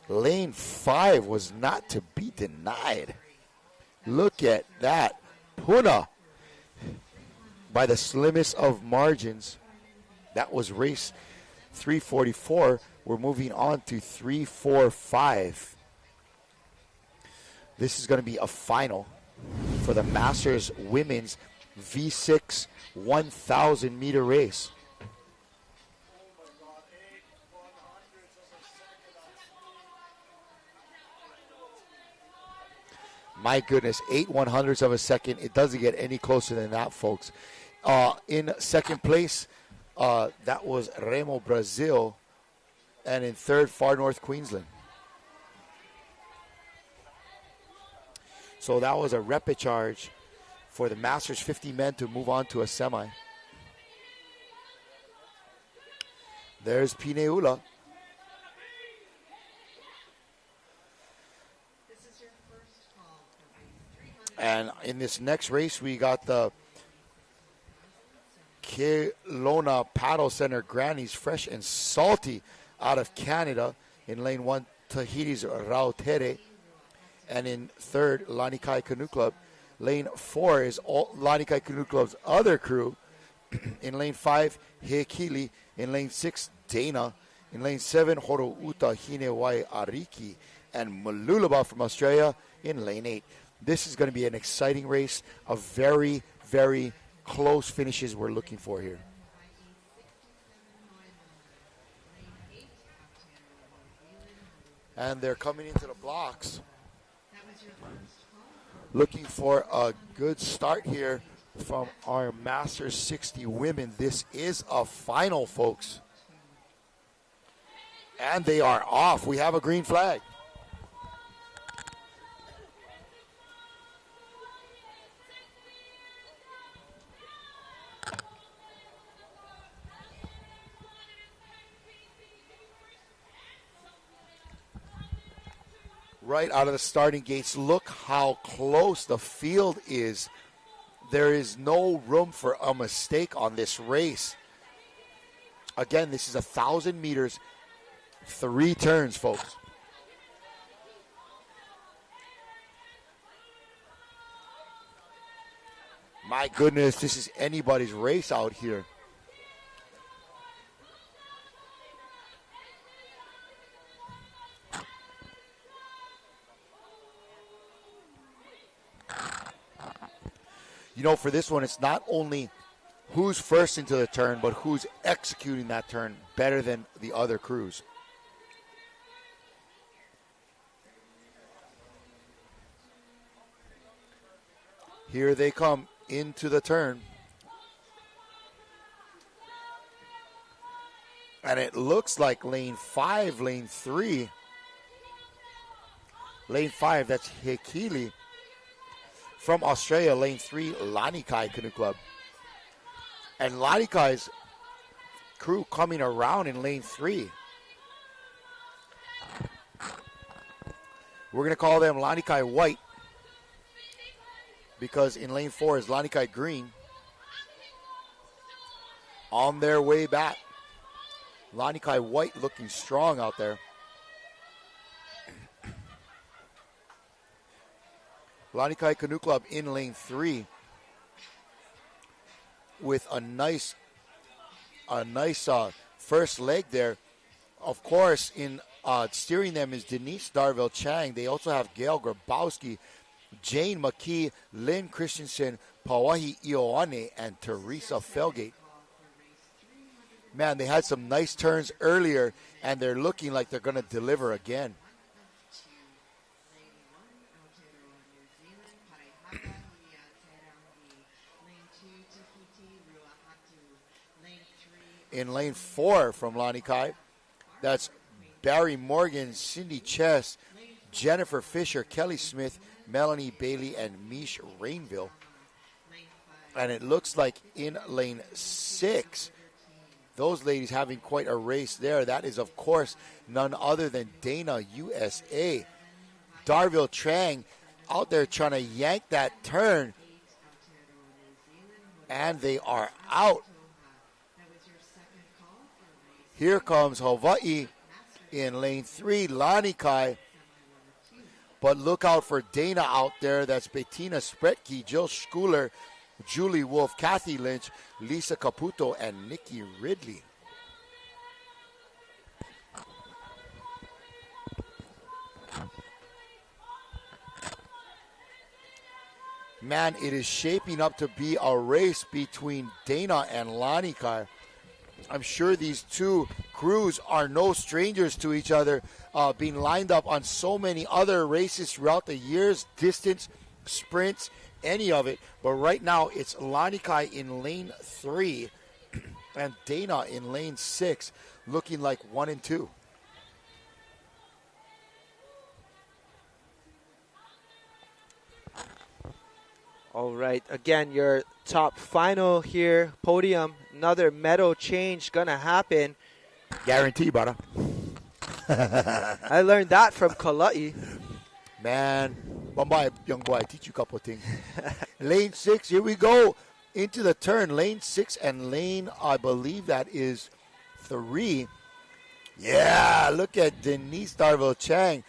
lane 5 was not to be denied. Look at that. Puna, by the slimmest of margins. That was race 344. We're moving on to 345. This is going to be a final for the Masters Women's V6 1,000 meter race. My goodness, 8/100ths of a second. It doesn't get any closer than that, folks. In second place, that was Remo Brazil. And in third, Far North Queensland. So that was a repechage for the Masters 50 men to move on to a semi. There's Pineula. And in this next race, we got the Kelowna Paddle Center Grannies, fresh and salty out of Canada. In lane 1, Tahiti's Rautere. And in third, Lanikai Canoe Club. Lane 4 is Lanikai Canoe Club's other crew. In lane 5, Hekili. In lane 6, Dana. In lane 7, Horouta Hinewai Ariki. And Malulaba from Australia in lane 8. This is going to be an exciting race. A very, very close finishes we're looking for here. And they're coming into the blocks. Looking for a good start here from our Masters 60 women. This is a final, folks. And they are off. We have a green flag. Right out of the starting gates, look how close the field is. There is no room for a mistake on this race. Again, this is 1,000 meters, 3 turns, folks. My goodness, this is anybody's race out here. You know, for this one, it's not only who's first into the turn, but who's executing that turn better than the other crews. Here they come into the turn. And it looks like lane 5, lane 3. Lane 5, that's Hekili. from Australia, lane 3, Lanikai Canoe Club. And Lanikai's crew coming around in lane 3. We're going to call them Lanikai White because in lane 4 is Lanikai Green. On their way back. Lanikai White looking strong out there. Lanikai Canoe Club in lane 3 with a nice first leg there. Of course, in steering them is Denise Darville Chang. They also have Gail Grabowski, Jane McKee, Lynn Christensen, Pawahi Ioane, and Teresa Felgate. Man, they had some nice turns earlier, and they're looking like they're going to deliver again. In lane 4 from Lanikai, that's Barry Morgan, Cindy Chess, Jennifer Fisher, Kelly Smith, Melanie Bailey, and Mish Rainville. And it looks like in lane 6, those ladies having quite a race there. That is, of course, none other than Dana USA. Darville Trang out there trying to yank that turn. And they are out. Here comes Hawaii in lane 3, Lanikai. But look out for Dana out there. That's Bettina Spretke, Jill Schooler, Julie Wolf, Kathy Lynch, Lisa Caputo, and Nikki Ridley. Man, it is shaping up to be a race between Dana and Lanikai. I'm sure these two crews are no strangers to each other, being lined up on so many other races throughout the years, distance, sprints, any of it. But right now, it's Lanikai in lane 3 and Dana in lane 6, looking like 1 and 2. All right, again, your top final here, podium. Another medal change gonna happen. Guarantee, brother. I learned that from Kalai. Man, Bombay, young boy, I teach you a couple of things. Lane 6, here we go. Into the turn, lane 6 and lane, I believe that is 3. Yeah, look at Denise Darville Chang.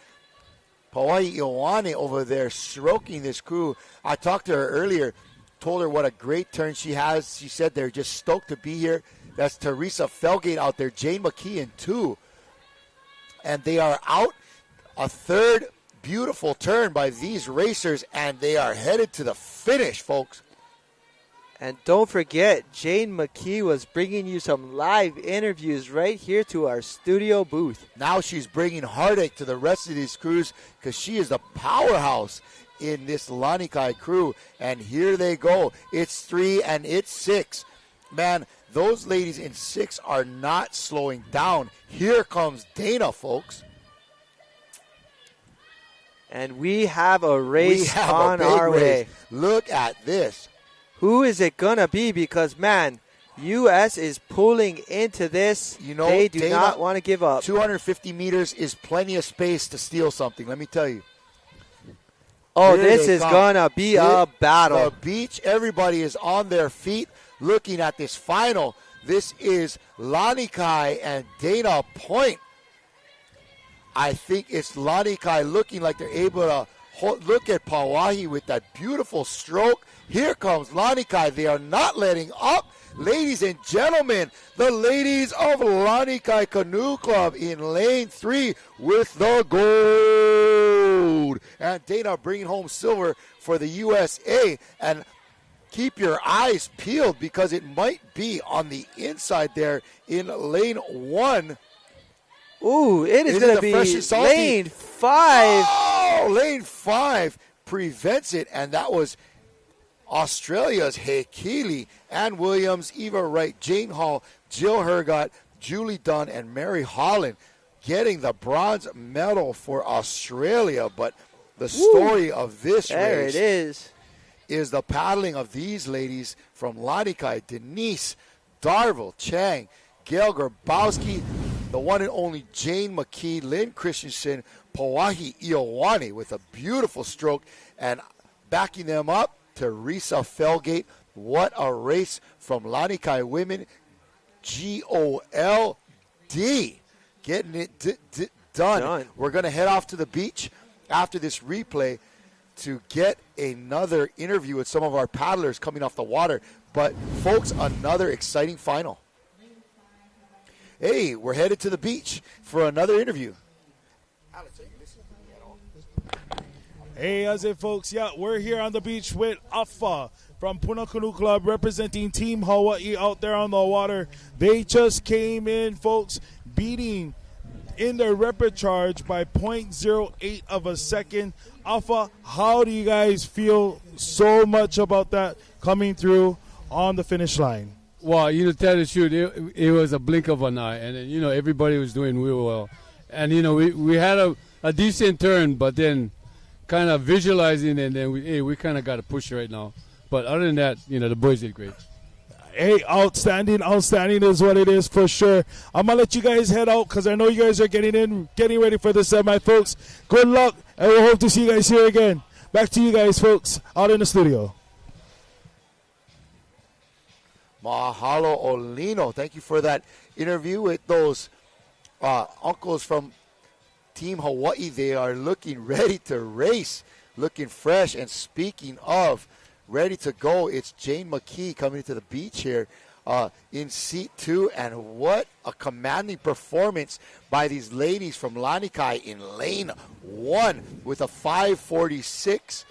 Pawahi Ioane over there stroking this crew. I talked to her earlier, told her what a great turn she has. She said they're just stoked to be here. That's Teresa Felgate out there, Jane McKee in 2. And they are out. A third beautiful turn by these racers, and they are headed to the finish, folks. And don't forget, Jane McKee was bringing you some live interviews right here to our studio booth. Now she's bringing heartache to the rest of these crews because she is the powerhouse in this Lanikai crew. And here they go. It's 3 and it's 6. Man, those ladies in 6 are not slowing down. Here comes Dana, folks. And we have a race on our way. Look at this. Who is it going to be? Because, man, U.S. is pulling into this. You know, they do Dana, not want to give up. 250 meters is plenty of space to steal something, let me tell you. Oh, this is going to be a battle. The beach, everybody is on their feet looking at this final. This is Lanikai and Dana Point. I think it's Lanikai looking like they're able to look at Pawahi with that beautiful stroke. Here comes Lanikai. They are not letting up. Ladies and gentlemen, the ladies of Lanikai Canoe Club in lane 3 with the gold. And Dana bringing home silver for the USA. And keep your eyes peeled because it might be on the inside there in lane 1. Ooh, it is going to be lane 5. Oh, lane 5 prevents it, and that was Australia's Hekili, Ann Williams, Eva Wright, Jane Hall, Jill Hergott, Julie Dunn, and Mary Holland getting the bronze medal for Australia. But the story of this there race it is. is the paddling of these ladies from Lanikai, Denise, Darville, Chang, Gail Grabowski, the one and only Jane McKee, Lynn Christensen, Pauahi Ioane with a beautiful stroke, and backing them up, Teresa Felgate. What a race from Lanikai women. GOLD. Getting it done. We're going to head off to the beach after this replay to get another interview with some of our paddlers coming off the water. But, folks, another exciting final. Hey, we're headed to the beach for another interview. Hey, how's it, folks? Yeah, we're here on the beach with Afa from Puna Canoe Club representing Team Hawaii out there on the water. They just came in, folks, beating in their repechage by 0.08 of a second. Alpha, how do you guys feel so much about that coming through on the finish line? Well, to tell the truth, it was a blink of an eye. And, everybody was doing real well. And, we had a decent turn, but then kind of visualizing, and then we kind of got to push right now. But other than that, the boys did great. Hey, outstanding is what it is for sure. I'm going to let you guys head out because I know you guys are getting ready for the semi, folks. Good luck, and we hope to see you guys here again. Back to you guys, folks, out in the studio. Mahalo Olino. Thank you for that interview with those uncles from Team Hawaii. They are looking ready to race, looking fresh. And speaking of ready to go, it's Jane McKee coming to the beach here in seat 2. And what a commanding performance by these ladies from Lanikai in lane 1 with a 5:46.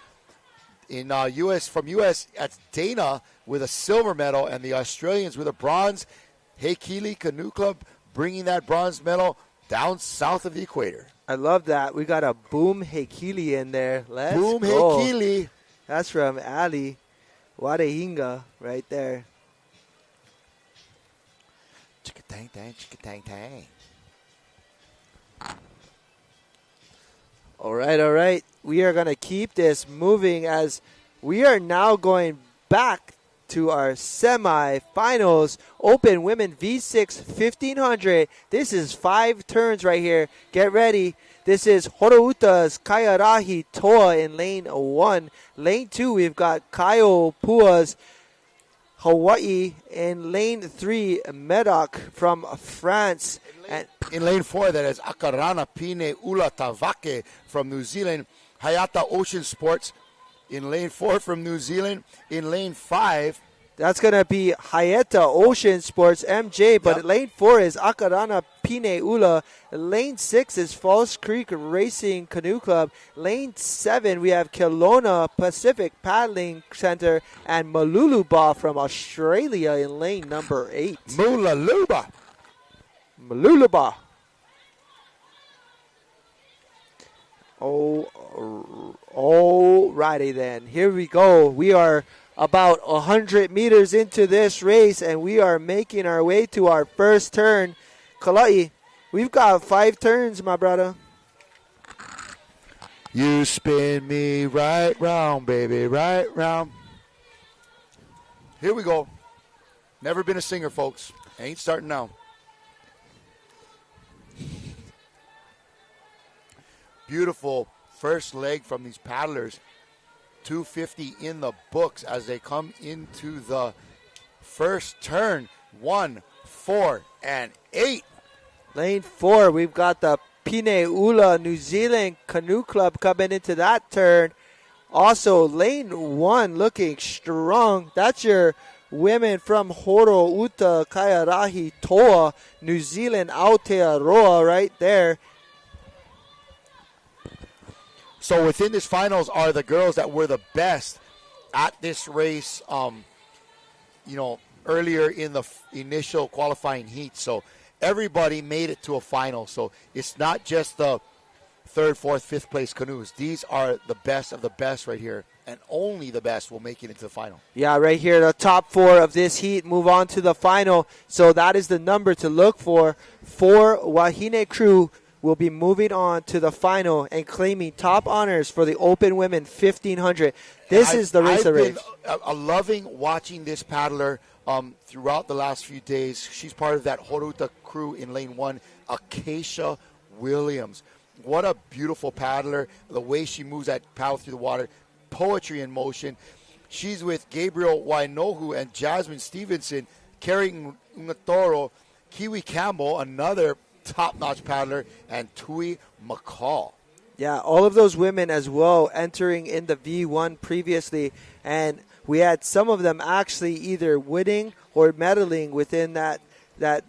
In U.S. that's Dana with a silver medal, and the Australians with a bronze. Heikili Canoe Club bringing that bronze medal down south of the equator. I love that. We got a Boom Heikili in there. Let's Boom go. Heikili. That's from Ali Wadehinga right there. Chicka-tang-tang, chicka-tang-tang. All right. We are going to keep this moving as we are now going back to our semi-finals. Open Women V6 1500. This is 5 turns right here. Get ready. This is Horouta's Kaiarahi Toa in lane 1. Lane 2, we've got Kaio Pua's Hawaii. In lane 3, Medoc from France. In lane 4, that is Akarana Pine Ula Tavake from New Zealand. Hayata Ocean Sports in lane 4 from New Zealand. In lane 5, that's going to be Hayata Ocean Sports MJ, but lane 4 is Akarana Pine Ula. Lane 6 is Falls Creek Racing Canoe Club. Lane 7, we have Kelowna Pacific Paddling Center and Maluluba from Australia in lane number 8. Maluluba. Oh, righty then. Here we go. We are about 100 meters into this race, and we are making our way to our first turn. Kalai, we've got 5 turns, my brother. You spin me right round, baby, right round. Here we go. Never been a singer, folks. Ain't starting now. Beautiful first leg from these paddlers. 250 in the books as they come into the first turn. 1, 4, and 8. Lane 4, we've got the Pineula New Zealand Canoe Club coming into that turn. Also, lane 1 looking strong. That's your women from Horo Uta Kaiarahi Toa, New Zealand Aotearoa right there. So within this finals are the girls that were the best at this race, earlier in the initial qualifying heat. So everybody made it to a final. So it's not just the 3rd, 4th, 5th place canoes. These are the best of the best right here, and only the best will make it into the final. Yeah, right here, the top 4 of this heat move on to the final. So that is the number to look for Wahine Crew will be moving on to the final and claiming top honors for the Open Women 1500. This is the race of race. I've been loving watching this paddler throughout the last few days. She's part of that Horuta crew in lane 1, Acacia Williams. What a beautiful paddler. The way she moves that paddle through the water. Poetry in motion. She's with Gabriel Wainohu and Jasmine Stevenson, Carrie Ngatoro, Kiwi Campbell, another top-notch paddler, and Tui McCall. Yeah, all of those women as well entering in the V1 previously, and we had some of them actually either winning or medaling within that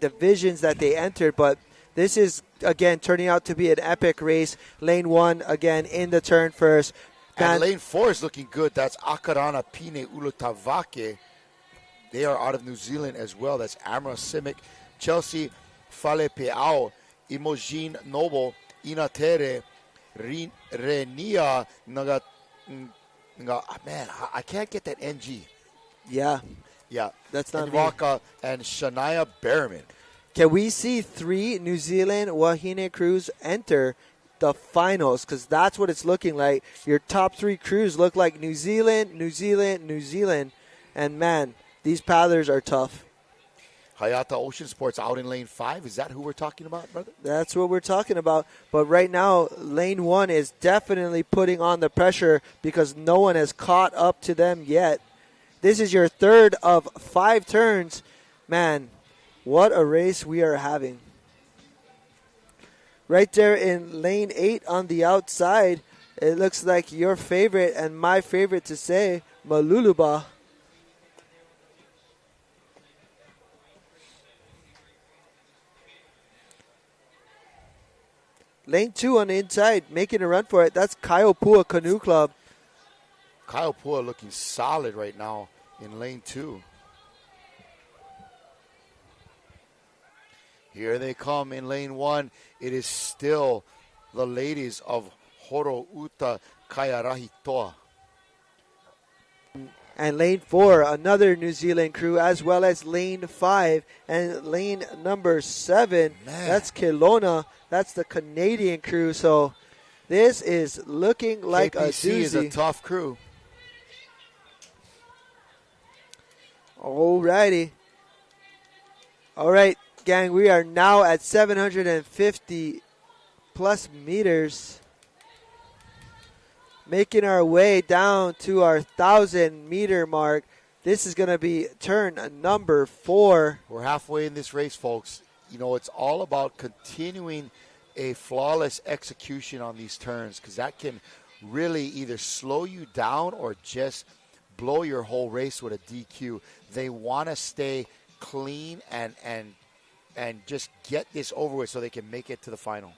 divisions that they entered, but this is, again, turning out to be an epic race. Lane 1, again, in the turn first. And lane 4 is looking good. That's Akarana Pine Ulutavake. They are out of New Zealand as well. That's Amra Simic, Chelsea Falepeao, Imogen Noble, Inatere, Renia Naga. Man, I can't get that NG. Yeah. Yeah. That's not Waka and Shania Berman. Can we see 3 New Zealand Wahine crews enter the finals? Because that's what it's looking like. Your top 3 crews look like New Zealand, New Zealand, New Zealand. And, man, these paddlers are tough. Hayata Ocean Sports out in lane 5. Is that who we're talking about, brother? That's what we're talking about. But right now, lane 1 is definitely putting on the pressure because no one has caught up to them yet. This is your third of 5 turns. Man, what a race we are having. Right there in lane 8 on the outside, it looks like your favorite and my favorite to say, Maluluba. Lane 2 on the inside, making a run for it. That's Kaiopua Canoe Club. Kaiopua looking solid right now in lane 2. Here they come in lane 1. It is still the ladies of Horo Uta Kaiarahitoa. And lane 4, another New Zealand crew, as well as lane 5 and lane number 7. Man. That's Kelowna. That's the Canadian crew. So this is looking like a KPC doozy. is a tough crew. Alrighty. All right, gang, we are now at 750 plus meters. Making our way down to our 1,000-meter mark. This is going to be turn number 4. We're halfway in this race, folks. You know, it's all about continuing a flawless execution on these turns because that can really either slow you down or just blow your whole race with a DQ. They want to stay clean and just get this over with so they can make it to the final.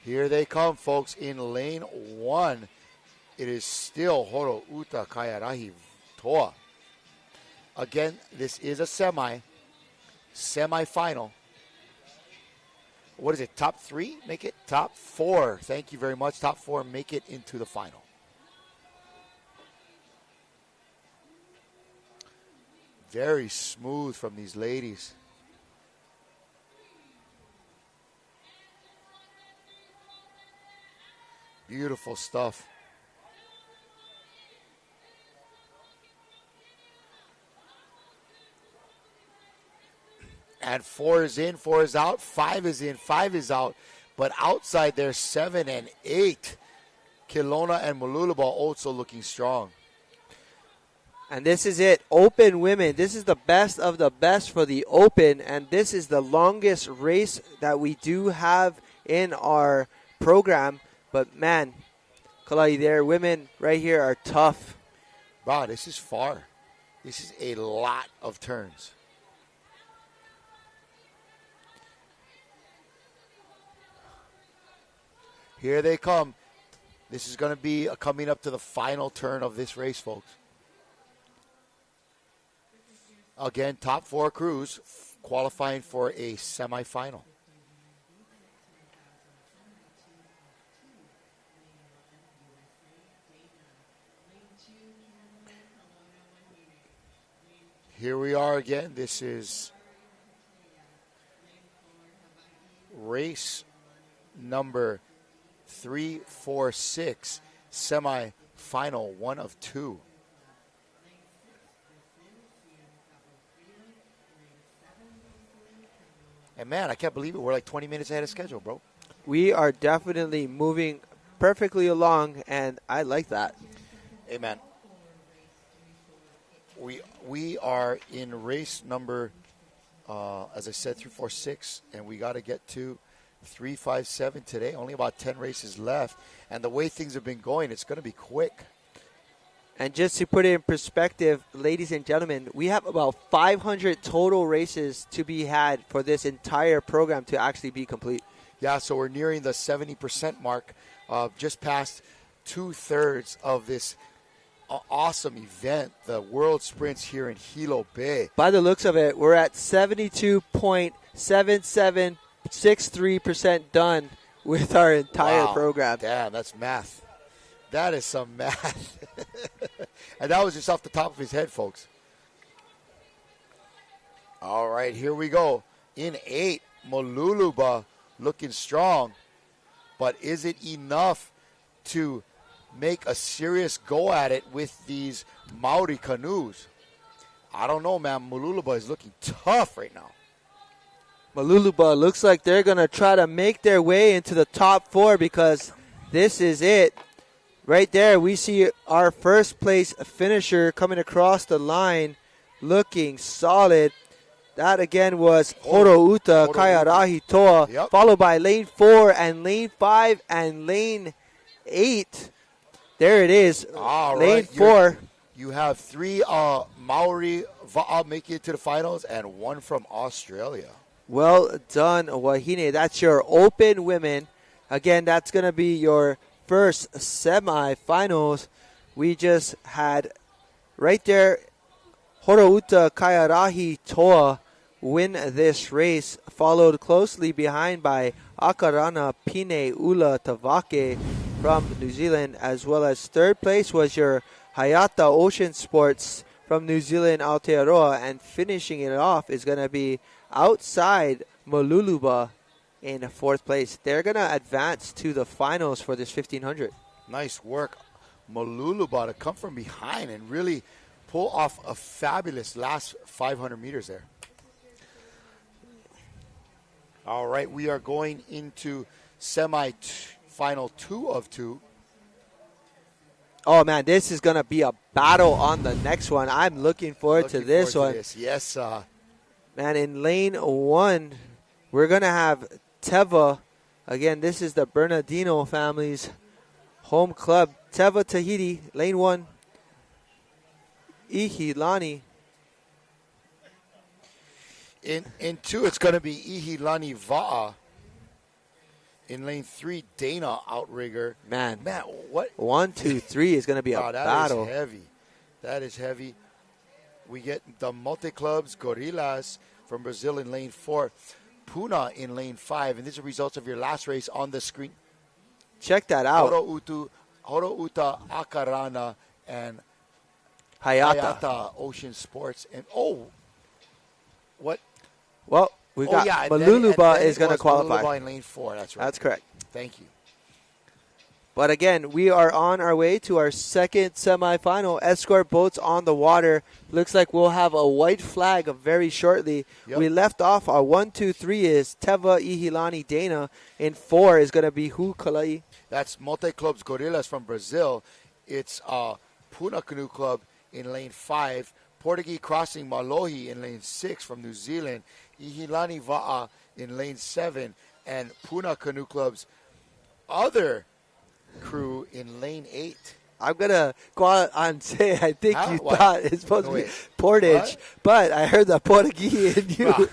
Here they come, folks, in lane 1. It is still Horo Uta Kaiarahi Toa. Again, this is a semi-final. What is it, top 3? Make it top 4. Thank you very much. Top 4, make it into the final. Very smooth from these ladies. Beautiful stuff. And 4 is in, 4 is out, 5 is in, 5 is out. But outside there, 7 and 8. Kelowna and Maluluba also looking strong. And this is it, Open Women. This is the best of the best for the Open, and this is the longest race that we do have in our program. But man, Kalai, their women right here are tough. Wow, this is far. This is a lot of turns. Here they come. This is going to be coming up to the final turn of this race, folks. Again, top 4 crews qualifying for a semifinal. Here we are again. This is race number 346, semi-final, 1 of 2. And man, I can't believe it. We're like 20 minutes ahead of schedule, bro. We are definitely moving perfectly along, and I like that. Hey, man. We are in race number, as I said, 346, and we got to get to 357 today. Only about 10 races left. And the way things have been going, it's going to be quick. And just to put it in perspective, ladies and gentlemen, we have about 500 total races to be had for this entire program to actually be complete. Yeah, so we're nearing the 70% mark, just past 2/3 of this awesome event, the World Sprints here in Hilo Bay. By the looks of it, we're at 72.7763% done with our entire program. Damn, that's math. That is some math. And that was just off the top of his head, folks. All right, here we go. In 8, Mo'ololuba looking strong. But is it enough to make a serious go at it with these Maori canoes? I don't know, man. Mo'ololuba is looking tough right now. Mo'ololuba looks like they're going to try to make their way into the top 4 because this is it. Right there, we see our first place finisher coming across the line looking solid. That again was Horouta Kaiarahi Toa, followed by lane 4 and lane 5 and lane 8. There it is. All lane right. 4. You have 3 Maori Va'a making it to the finals and 1 from Australia. Well done, Wahine. That's your open women. Again, that's going to be your first semi-finals. We just had right there Horouta Kaiarahi Toa win this race, followed closely behind by Akarana Pine Ula Tavake from New Zealand, as well as third place was your Hayata Ocean Sports from New Zealand, Aotearoa, and finishing it off is going to be outside Mo'ololuba in fourth place. They're going to advance to the finals for this 1500. Nice work, Mo'ololuba, to come from behind and really pull off a fabulous last 500 meters there. All right, we are going into semi-final 2 of 2. Oh, man, this is going to be a battle on the next one. I'm looking forward to this one. Yes, man, in lane 1, we're going to have Teva. Again, this is the Bernardino family's home club. Teva Tahiti, lane 1. Ihilani. In 2, it's going to be Ihilani Va'a. In lane 3, Dana Outrigger. Man, what? 1, 2, 3 is going to be a battle. That is heavy. That is heavy. We get the Multi-Clubs Gorillas from Brazil in lane 4. Puna in lane 5. And these are results of your last race on the screen. Check that out. Horouta Akarana and Hayata Ocean Sports. And, what? Well, we got Mo'ololuba is going to qualify. Mo'ololuba in lane 4, that's right. That's correct. Thank you. But again, we are on our way to our second semifinal. Escort boats on the water. Looks like we'll have a white flag very shortly. Yep. We left off our 1, 2, 3 is Teva, Ihilani, Dana. In 4 is going to be Hukalai. That's Multi-Clubs Gorillas from Brazil. It's Puna Canoe Club in lane 5. Portuguese Crossing Malohi in lane 6 from New Zealand. Ihilani Va'a in lane 7. And Puna Canoe Club's other crew in lane 8. I'm going to go out and say I think you thought it's supposed to be Portage, but I heard the Portuguese in you. Wow.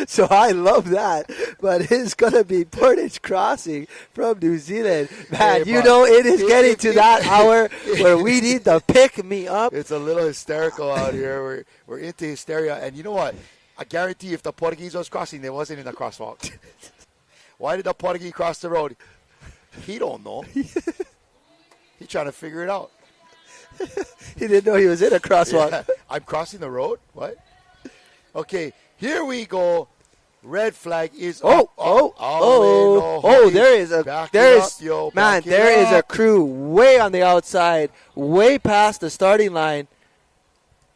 So I love that. But it's going to be Portage Crossing from New Zealand. Man, you know it is getting to that hour where we need to pick me up. It's a little hysterical out here. We're into hysteria. And you know what? I guarantee if the Portuguese was crossing, they wasn't in the crosswalk. Why did the Portuguese cross the road? He don't know. He's trying to figure it out. He didn't know he was in a crosswalk. Yeah, I'm crossing the road? What? Okay, here we go. Red flag is up. There is a crew way on the outside, way past the starting line.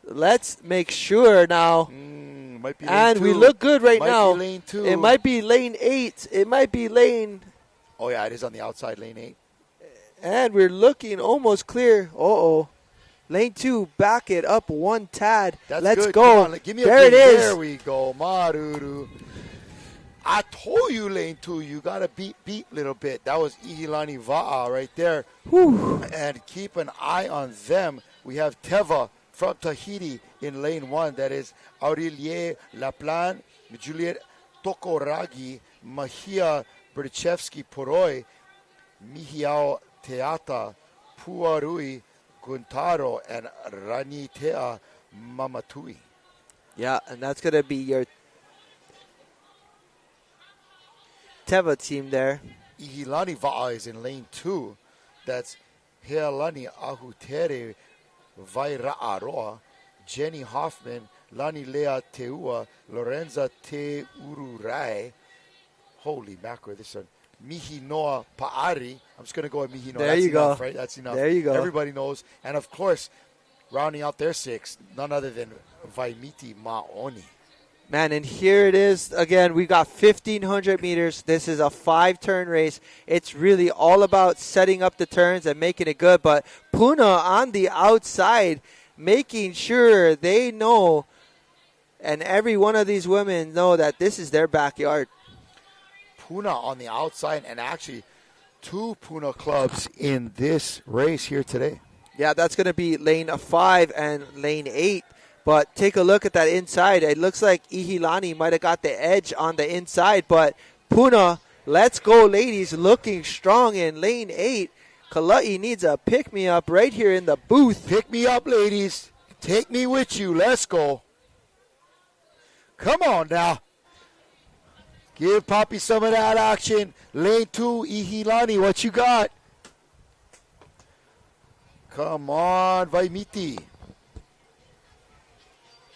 Let's make sure now. Might be and lane we 2. look good right might now. Be lane 2. It might be lane 8. It might be lane. Oh yeah, it is on the outside, lane 8. And we're looking almost clear. Lane 2, back it up one tad. Let's good. go. Come on, give me there a it is. There we go. Maruru. I told you, lane 2, you got to beep a little bit. That was Ihilani Va'a right there. Whew. And keep an eye on them. We have Teva from Tahiti in lane 1. That is Aurelie Laplan, Juliet Tokoragi, Mahia Berchevsky Poroi, Mihiao Teata, Puarui Guntaro, and Ranitea Mamatui. Yeah, and that's going to be your Teva team there. Ihilani Va'a is in lane 2. That's Healani Ahutere Vaira'aroa, Jenny Hoffman, Lani Lea Teua, Lorenza Te Ururai. Holy mackerel, this one. Mihinoa Pa'ari. I'm just going to go with Mihinoa. There That's you enough, go. Right? That's enough. There you go. Everybody knows. And, of course, rounding out their 6, none other than Vaimiti Ma'oni. Man, and here it is again. We got 1,500 meters. This is a 5-turn race. It's really all about setting up the turns and making it good. But Puna on the outside, making sure they know, and every one of these women know that this is their backyard. Puna on the outside, and actually 2 Puna clubs in this race here today. Yeah, that's going to be lane 5 and lane 8. But take a look at that inside. It looks like Ihilani might have got the edge on the inside. But Puna, let's go, ladies, looking strong in lane 8. Kala'i needs a pick-me-up right here in the booth. Pick me up, ladies. Take me with you. Let's go. Come on now. Give Poppy some of that action. Lane 2, Ihilani, what you got? Come on, Vaimiti.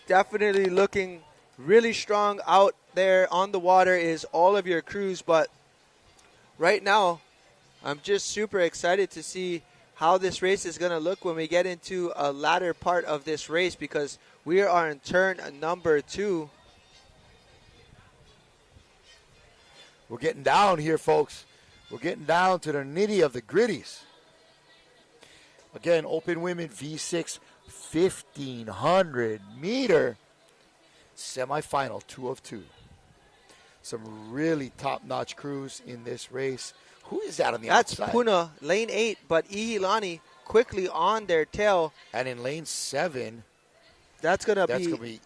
Definitely looking really strong out there on the water is all of your crews. But right now, I'm just super excited to see how this race is going to look when we get into a latter part of this race, because we are in turn number 2. We're getting down here, folks. We're getting down to the nitty of the gritties. Again, open women V6 1,500 meter semifinal, 2 of 2. Some really top-notch crews in this race. Who is that on the outside? That's Puna, lane 8, but Ihilani quickly on their tail. And in lane 7, that's going to be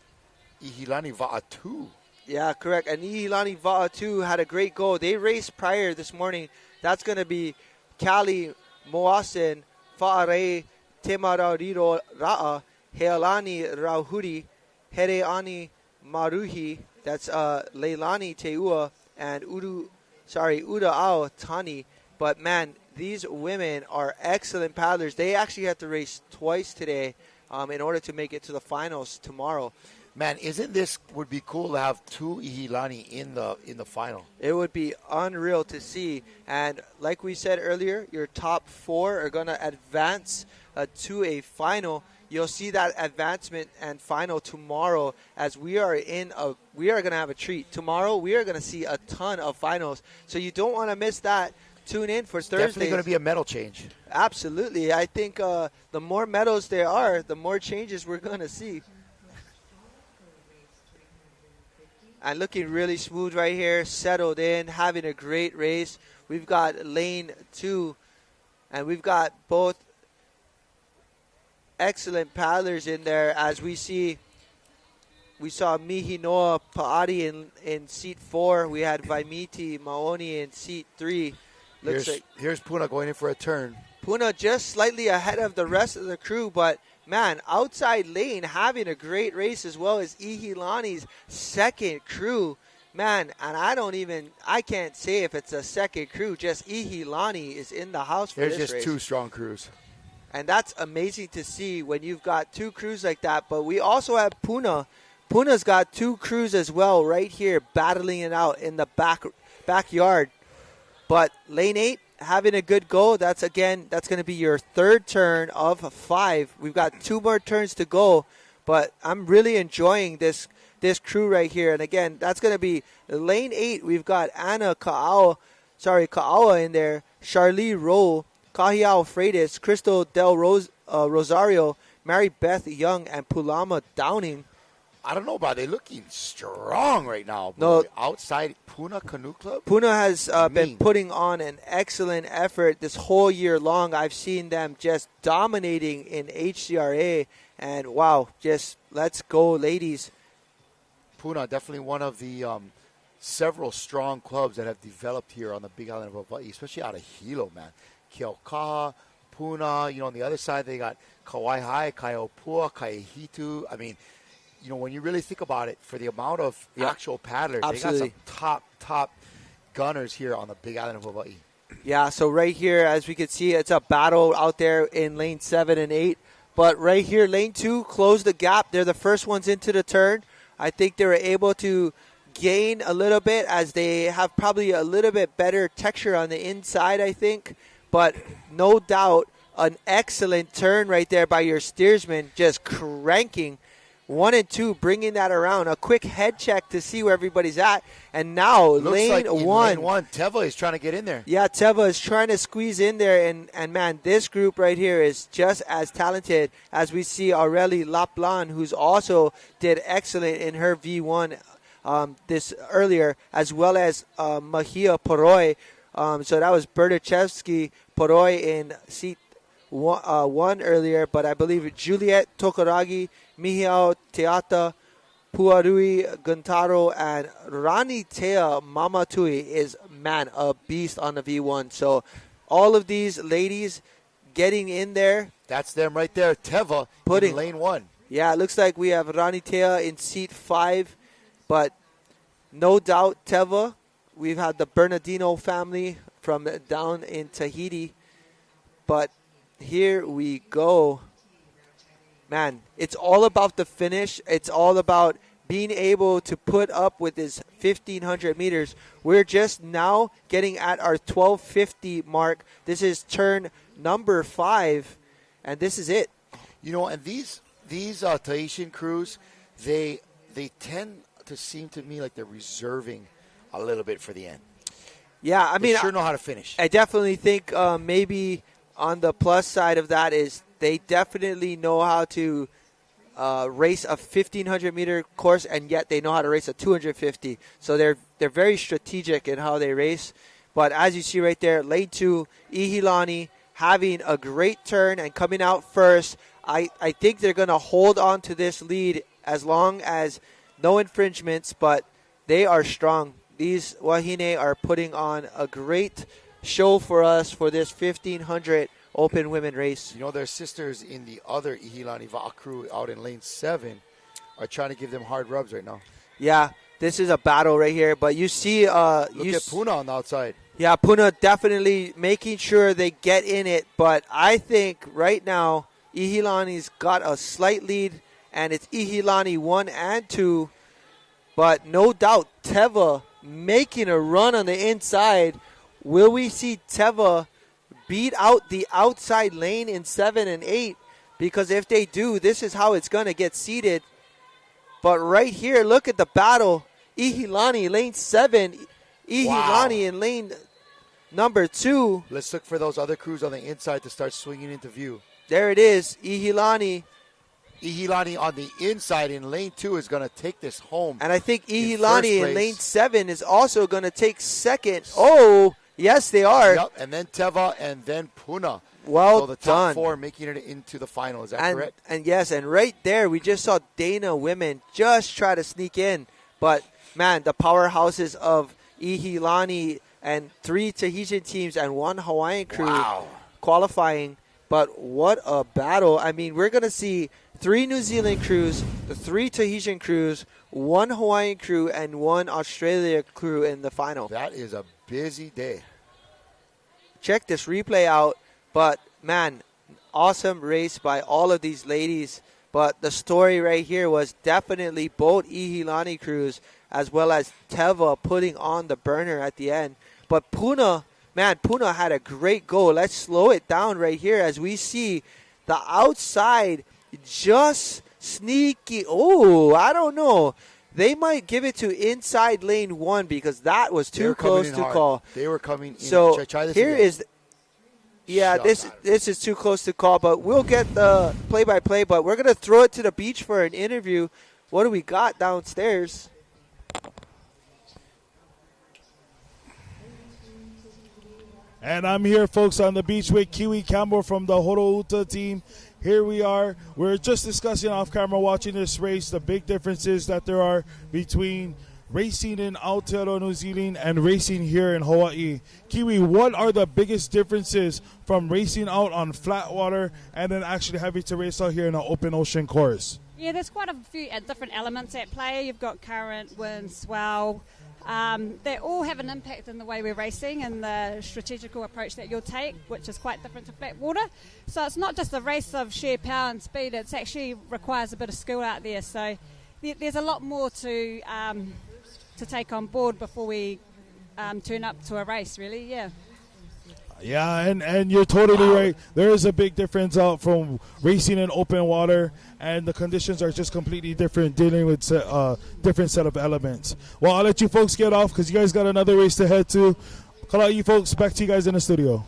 Ihilani Va'a 2. Yeah, correct. And Ihilani Va'a 2 had a great goal. They raced prior this morning. That's going to be Kali Moasen, Fa'are Temarariro Ra'a, Healani Rauhuri, Hereani Maruhi, that's Leilani Teua, and Uda'ao Tani. But, man, these women are excellent paddlers. They actually have to race twice today in order to make it to the finals tomorrow. Man, would be cool to have 2 Ihilani in the final. It would be unreal to see. And like we said earlier, your top 4 are going to advance to a final. You'll see that advancement and final tomorrow, as we are going to have a treat. Tomorrow we are going to see a ton of finals. So you don't want to miss that. Tune in for Thursday. Definitely going to be a medal change. Absolutely. I think the more medals there are, the more changes we're going to see. And looking really smooth right here, settled in, having a great race. We've got lane 2, and we've got both excellent paddlers in there. As we saw Mihinoa Pa'ari in seat 4. We had Vaimiti Maoni in seat 3. Here's Puna going in for a turn. Puna just slightly ahead of the rest of the crew, but man, outside lane having a great race as well as Ihilani's second crew. Man, and I can't say if it's a second crew, just Ihilani is in the house for There's this race. just 2 strong crews. And that's amazing to see when you've got two crews like that. But we also have Puna. Puna's got two crews as well right here battling it out in the backyard. But lane 8 having a good go. That's going to be your third turn of 5. We've got 2 more turns to go. But I'm really enjoying this crew right here. And again, that's going to be lane 8. We've got Anna Ka'awa in there, Charlie Rowe, Kahiao Freitas, Crystal Del Rosario, Mary Beth Young, and Pulama Downing. I don't know about it. They're looking strong right now. No, outside Puna Canoe Club. Puna has been putting on an excellent effort this whole year long. I've seen them just dominating in HCRA, and wow, just let's go, ladies. Puna, definitely one of the several strong clubs that have developed here on the Big Island of Hawaii, especially out of Hilo, man. Keaukaha, Puna, on the other side they got Kauai, Kaiopua, Kaihitu. I mean, when you really think about it, for the amount of actual paddlers, absolutely. They got some top gunners here on the Big Island of Hawaii. Yeah, so right here, as we can see, it's a battle out there in lane 7 and 8. But right here, lane 2 closed the gap. They're the first ones into the turn. I think they were able to gain a little bit as they have probably a little bit better texture on the inside, I think. But no doubt, an excellent turn right there by your steersman, just cranking 1 and 2, bringing that around. A quick head check to see where everybody's at. And now, lane 1. Teva is trying to get in there. Yeah, Teva is trying to squeeze in there. And man, this group right here is just as talented as we see Aurelie Laplan, who's also did excellent in her V1 this earlier, as well as Mahia Poroi. So that was Berdichevsky Poroi in seat 1 earlier. But I believe Juliet Tokaragi, Mihiao Teata, Puarui Guntaro, and Rani Tea Mamatui is, man, a beast on the V1. So all of these ladies getting in there. That's them right there. Teva in lane 1. Yeah, it looks like we have Rani Tea in seat 5. But no doubt Teva. We've had the Bernardino family from down in Tahiti. But here we go. Man, it's all about the finish. It's all about being able to put up with this 1,500 meters. We're just now getting at our 1250 mark. This is turn number 5, and this is it. And these Tahitian crews, they tend to seem to me like they're reserving a little bit for the end. Yeah, I mean, they sure know how to finish. I definitely think maybe on the plus side of that is they definitely know how to race a 1,500-meter course, and yet they know how to race a 250. So they're very strategic in how they race. But as you see right there, lane 2, Ihilani having a great turn and coming out first. I think they're going to hold on to this lead as long as no infringements, but they are strong. These Wahine are putting on a great show for us for this 1,500 open women race. Their sisters in the other Ihilani Va'a crew out in lane 7 are trying to give them hard rubs right now. Yeah, this is a battle right here. But you see... Look at Puna on the outside. Yeah, Puna definitely making sure they get in it. But I think right now Ihilani's got a slight lead, and it's Ihilani 1 and 2. But no doubt Teva making a run on the inside. Will we see Teva beat out the outside lane in 7 and 8? Because if they do, this is how it's going to get seeded. But right here, look at the battle. Ihilani, lane 7. Ihilani in lane number 2. Let's look for those other crews on the inside to start swinging into view. There it is. Ihilani on the inside in lane 2 is going to take this home. And I think Ihilani in lane 7 is also going to take second. Oh, yes, they are. Yep, and then Teva and then Puna. Well so the top done. 4 making it into the final. Is that correct? And yes, and right there we just saw Dana women just try to sneak in. But, man, the powerhouses of Ihilani and 3 Tahitian teams and 1 Hawaiian crew qualifying. But what a battle. I mean, we're going to see 3 New Zealand crews, the 3 Tahitian crews, 1 Hawaiian crew, and 1 Australia crew in the final. That is a busy day. Check this replay out. But, man, awesome race by all of these ladies. But the story right here was definitely both Ihilani crews as well as Teva putting on the burner at the end. But Puna had a great go. Let's slow it down right here as we see the outside just sneaky. Oh, I don't know. They might give it to inside lane 1 because that was too close to call. They were coming in. So try this here again. is... Yeah, this is too close to call, but we'll get the play-by-play. But we're going to throw it to the beach for an interview. What do we got downstairs? And I'm here, folks, on the beach with Kiwi Campbell from the Horouta team. Here we are. We're just discussing off camera, watching this race, the big differences that there are between racing in Aotearoa, New Zealand, and racing here in Hawaii. Kiwi, what are the biggest differences from racing out on flat water and then actually having to race out here in an open ocean course? Yeah, there's quite a few different elements at play. You've got current, wind, swell. They all have an impact in the way we're racing and the strategical approach that you'll take, which is quite different to flat water. So it's not just a race of sheer power and speed. It actually requires a bit of skill out there. So there's a lot more to take on board before we turn up to a race, really, yeah. Yeah, and you're totally right. There is a big difference out from racing in open water, and the conditions are just completely different, dealing with different set of elements. Well, I'll let you folks get off because you guys got another race to head to. Call out you folks. Back to you guys in the studio.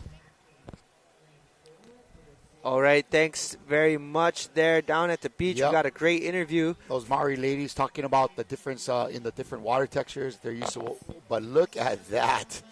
All right, thanks very much there down at the beach. Yep. We got a great interview. Those Maori ladies talking about the difference in the different water textures they're used to. But look at that.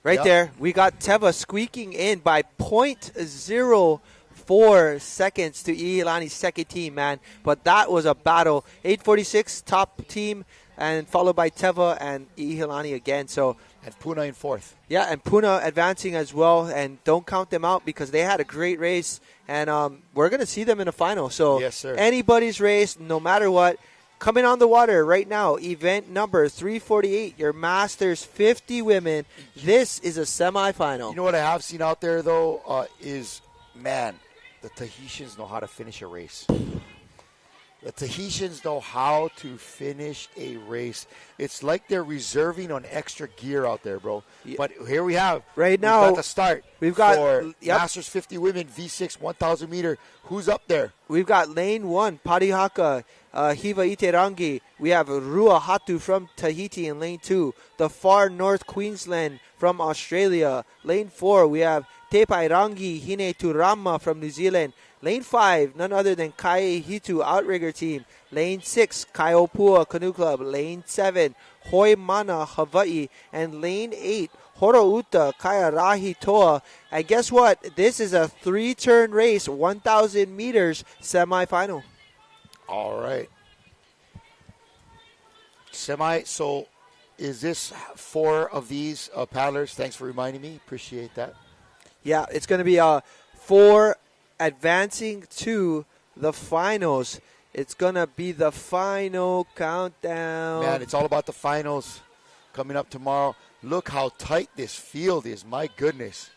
Right there, we got Teva squeaking in by 0.04 seconds to Ihilani's second team, man. But that was a battle. 8:46 top team, and followed by Teva and Ihilani again. So and Puna in fourth. Yeah, and Puna advancing as well. And don't count them out because they had a great race, and we're gonna see them in the final. So yes, sir. Anybody's race, no matter what. Coming on the water right now, event number 348, your Masters 50 women. This is a semifinal. You know what I have seen out there, though, is, man, the Tahitians know how to finish a race. The Tahitians know how to finish a race. It's like they're reserving on extra gear out there, bro. Yeah. But here we have. Right now. We've got the start. We've got for Masters 50 women, V6, 1,000 meter. Who's up there? We've got lane 1, Parihaka, Hiva Iterangi. We have Rua Hatu from Tahiti in lane 2. The far north Queensland from Australia. Lane 4, we have Te Pairangi Hine Turama from New Zealand. Lane 5, none other than Kai Hitu Outrigger Team. Lane 6, Kaiopua Canoe Club. Lane 7, Hoi Mana Hawaii. And lane 8, Horouta Kairahi Toa. And guess what? This is a 3-turn race, 1,000 meters semifinal. All right. So is this 4 of these paddlers? Thanks for reminding me. Appreciate that. Yeah, it's going to be 4 advancing to the finals. It's going to be the final countdown. Man, it's all about the finals coming up tomorrow. Look how tight this field is. My goodness.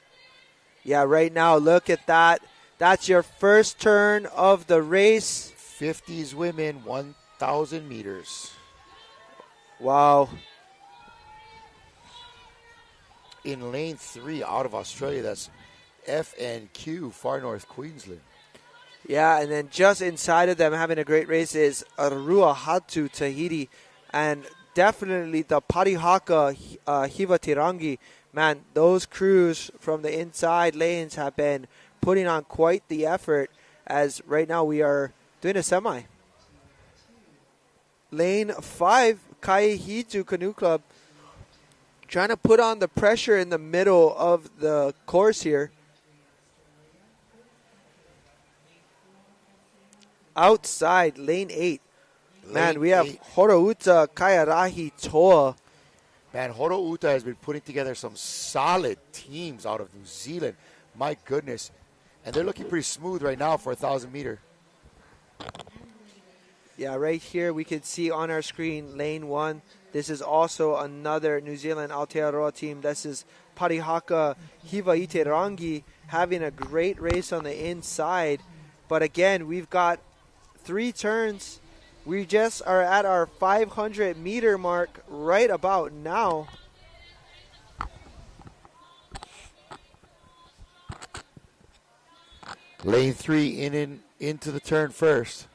Yeah, right now, look at that. That's your first turn of the race. 50s women, 1,000 meters. Wow. In lane 3 out of Australia, that's FNQ, Far North Queensland. Yeah, and then just inside of them having a great race is Arua Hatu Tahiti, and definitely the Parihaka Hiva Tirangi. Man, those crews from the inside lanes have been putting on quite the effort, as right now we are doing a semi. Lane 5, Kai Hitu Canoe Club, trying to put on the pressure in the middle of the course here. Outside, lane 8. Man, we have Horouta Kairahi Toa. Man, Horouta has been putting together some solid teams out of New Zealand. My goodness. And they're looking pretty smooth right now for 1,000 meter. Yeah, right here we can see on our screen lane 1. This is also another New Zealand Aotearoa team. This is Parihaka Hivaiterangi having a great race on the inside. But again, we've got 3 turns. We just are at our 500-meter mark right about now. Lane 3 into the turn first.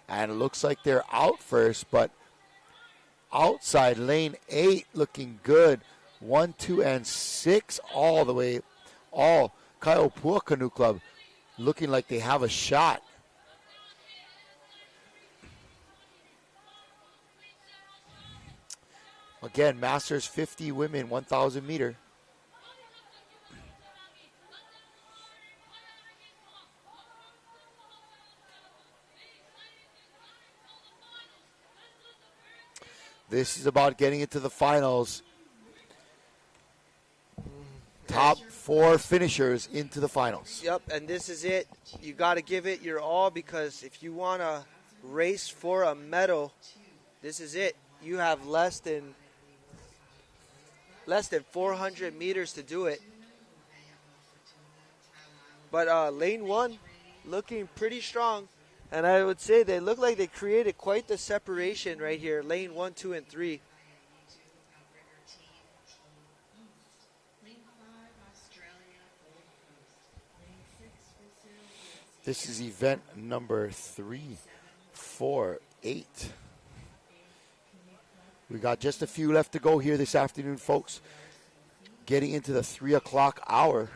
And it looks like they're out first, but outside lane 8 looking good. 1, 2, and 6 all the way. All Kaiopua Canoe Club looking like they have a shot. Again, Masters 50 women, 1,000 meter. This is about getting into the finals. Top 4 finishers into the finals. Yep, and this is it. You got to give it your all, because if you want to race for a medal, this is it. You have less than 400 meters to do it. But lane 1 looking pretty strong. And I would say they look like they created quite the separation right here. Lane 1, 2, and 3. This is event number 3, 4, 8. We got just a few left to go here this afternoon, folks. Getting into the 3 o'clock hour.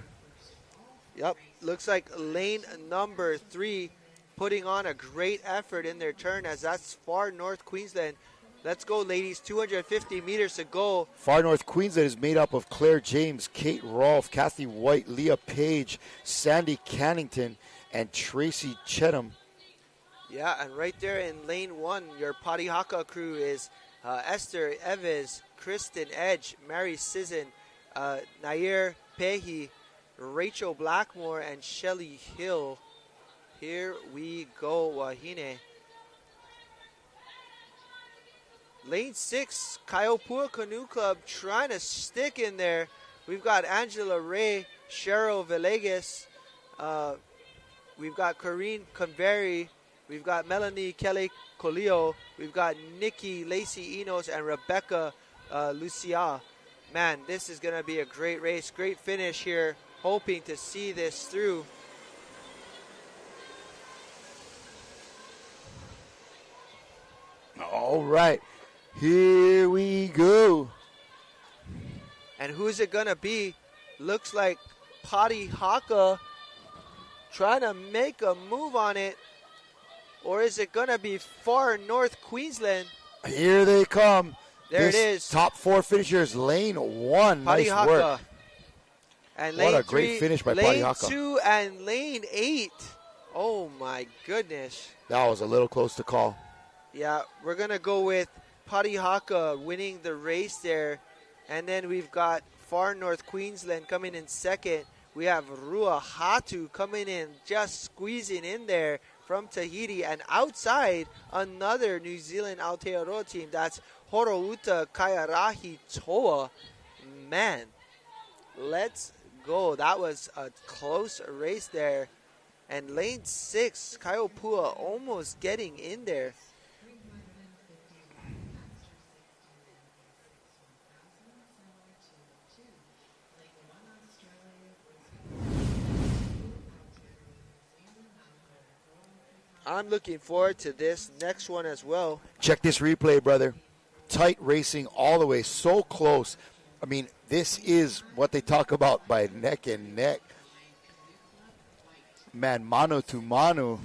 Yep, looks like lane number 3 putting on a great effort in their turn, as that's Far North Queensland. Let's go, ladies. 250 meters to go. Far North Queensland is made up of Claire James, Kate Rolfe, Kathy White, Leah Page, Sandy Cannington, and Tracy Chetham. Yeah, and right there in lane 1, your Parihaka crew is Esther Eves, Kristen Edge, Mary Sisson, Nair Pehi, Rachel Blackmore, and Shelly Hill. Here we go, Wahine. Lane 6, Kaiopua Canoe Club trying to stick in there. We've got Angela Ray, Cheryl Villegas. We've got Corrine Convery. We've got Melanie Kelly Colio. We've got Nikki Lacey Enos and Rebecca Lucia. Man, this is going to be a great race. Great finish here. Hoping to see this through. All right, here we go. And who's it going to be? Looks like Parihaka trying to make a move on it. Or is it going to be Far North Queensland? Here they come. There it is. Top 4 finishers, lane 1. Nice work. And what lane a great 3, finish by lane Parihaka. 2 and lane 8. Oh my goodness. That was a little close to call. Yeah, we're going to go with Parihaka winning the race there. And then we've got Far North Queensland coming in second. We have Ruahatu coming in, just squeezing in there from Tahiti. And outside, another New Zealand Aotearoa team. That's Horouta Kaiarahi Toa. Man, let's go. That was a close race there. And lane 6, Kaiopua almost getting in there. I'm looking forward to this next one as well. Check this replay, brother. Tight racing all the way, so close. I mean, this is what they talk about by neck and neck. Man, mano to mano.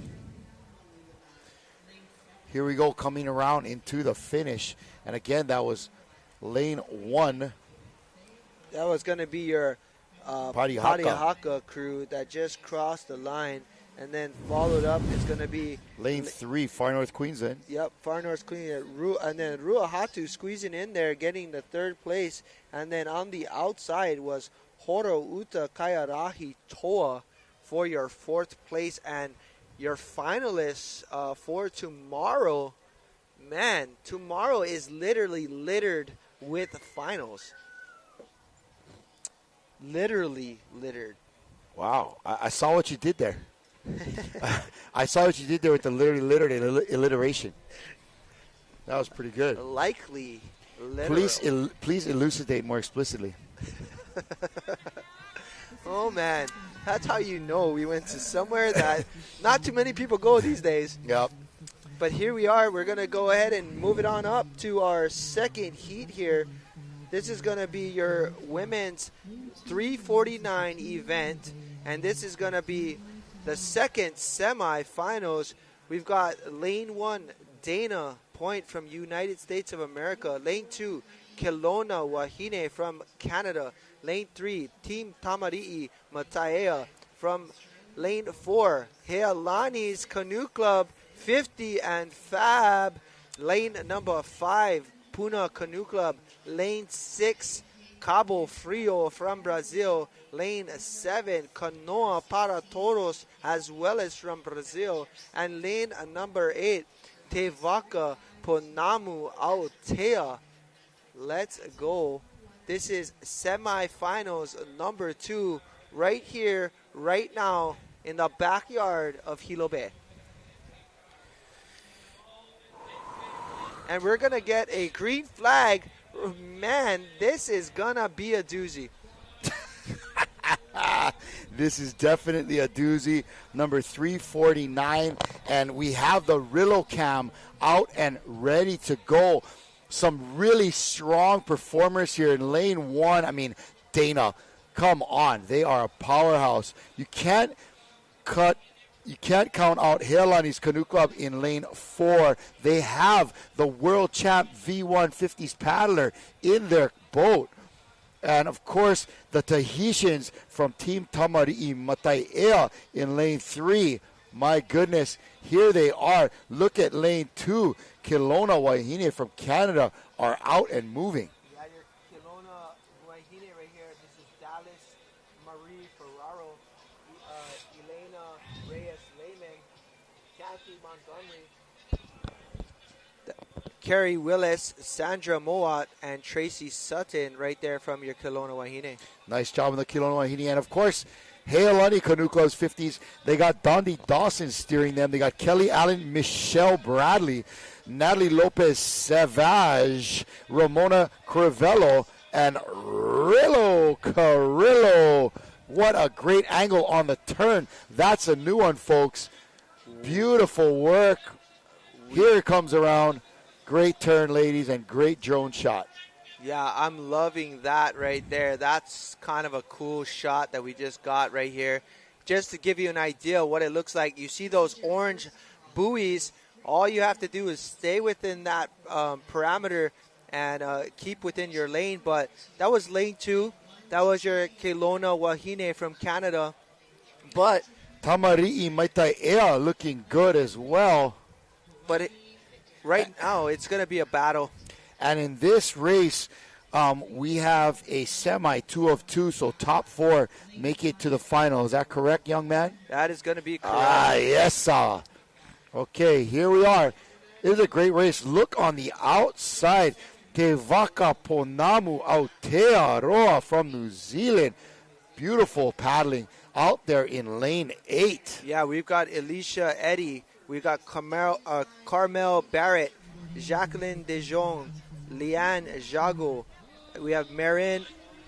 Here we go, coming around into the finish. And again, that was lane 1. That was going to be your Parihaka crew that just crossed the line. And then followed up, it's going to be lane 3, Far North Queensland. Yep, Far North Queensland. And then Ruahatu squeezing in there, getting the 3rd place. And then on the outside was Horouta Kaiarahi Toa for your 4th place. And your finalists for tomorrow, man, tomorrow is literally littered with finals. Literally littered. Wow, I saw what you did there. I saw what you did there with the literally littered alliteration. That was pretty good. Likely literal. Please elucidate more explicitly. Oh, man. That's how you know we went to somewhere that not too many people go these days. Yep. But here we are. We're going to go ahead and move it on up to our second heat here. This is going to be your women's 349 event. And this is going to be the second semifinals. We've got lane 1, Dana Point from United States of America. Lane 2, Kelowna Wahine from Canada. Lane 3, Team Tamari'i Mataea from lane 4, Healani's Canoe Club 50 and Fab. Lane number 5, Puna Canoe Club. Lane 6, Cabo Frio from Brazil. Lane 7, Canoa para Toros as well as from Brazil. And lane number 8, Te Waka Ponamu Aotea. Let's go. This is semifinals number 2 right here, right now in the backyard of Hilo Bay. And we're going to get a green flag. Man, this is going to be a doozy. This is definitely a doozy. Number 349. And we have the Rillo Cam out and ready to go. Some really strong performers here in lane 1. I mean, Dana, come on. They are a powerhouse. You can't count out Heilani's Canoe Club in lane 4. They have the world champ V150s paddler in their boat. And, of course, the Tahitians from Team Tamari'i Mataea in lane 3. My goodness, here they are. Look at lane 2. Kelowna Wahine from Canada are out and moving. Yeah, your Kelowna Wahine right here. This is Dallas Marie Ferraro, Elena Reyes-Lehman, Kathy Montgomery, Carrie Willis, Sandra Moat, and Tracy Sutton right there from your Kelowna Wahine. Nice job on the Kelowna Wahine. And, of course, Heilani Canoe Club's 50s. They got Dondi Dawson steering them. They got Kelly Allen, Michelle Bradley, Natalie Lopez Savage, Ramona Crivello, and Rillo Carrillo. What a great angle on the turn. That's a new one, folks. Beautiful work. Here it comes around. Great turn, ladies, and great drone shot. Yeah, I'm loving that right there. That's kind of a cool shot that we just got right here. Just to give you an idea of what it looks like, you see those orange buoys. All you have to do is stay within that parameter and keep within your lane. But that was lane 2. That was your Kelowna Wahine from Canada. But Tamari'i Mataea looking good as well. But right now, it's going to be a battle. And in this race, we have a semi 2 of 2, so top 4 make it to the final. Is that correct, young man? That is going to be correct. Ah, yes, sir. Okay, here we are. This is a great race. Look on the outside. Te Waka Ponamu Aotearoa from New Zealand. Beautiful paddling out there in lane 8. Yeah, we've got Alicia Eddy. We've got Carmel Barrett, Jacqueline Dejon, Leanne Jago. We have Marin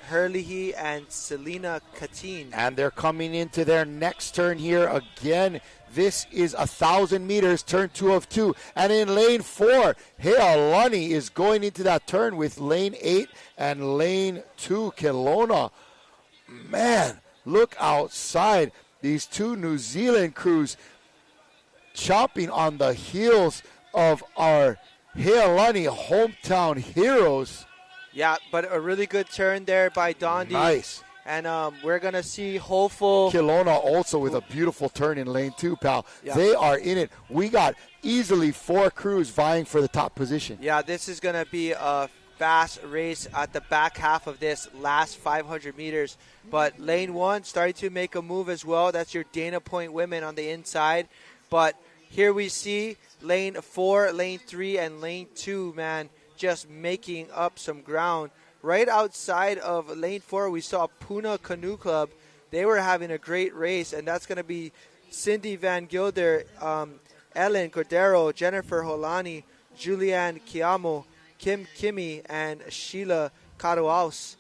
Herlihy and Selena Katine. And they're coming into their next turn here again. This is 1,000 meters, turn 2 of 2. And in lane 4, Heilani is going into that turn with lane 8 and lane 2, Kelowna. Man, look outside. These two New Zealand crews chomping on the heels of our Heilani hometown heroes. Yeah, but a really good turn there by Dondi. Nice. And we're going to see hopeful. Kelowna also with a beautiful turn in lane 2, pal. Yeah. They are in it. We got easily 4 crews vying for the top position. Yeah, this is going to be a fast race at the back half of this last 500 meters. But lane 1 started to make a move as well. That's your Dana Point women on the inside. But here we see lane 4, lane 3, and lane 2, man, just making up some ground. Right outside of lane 4, we saw Puna Canoe Club. They were having a great race, and that's going to be Cindy Van Gilder, Ellen Cordero, Jennifer Holani, Julianne Kiamo, Kim Kimi, and Sheila Karuaus.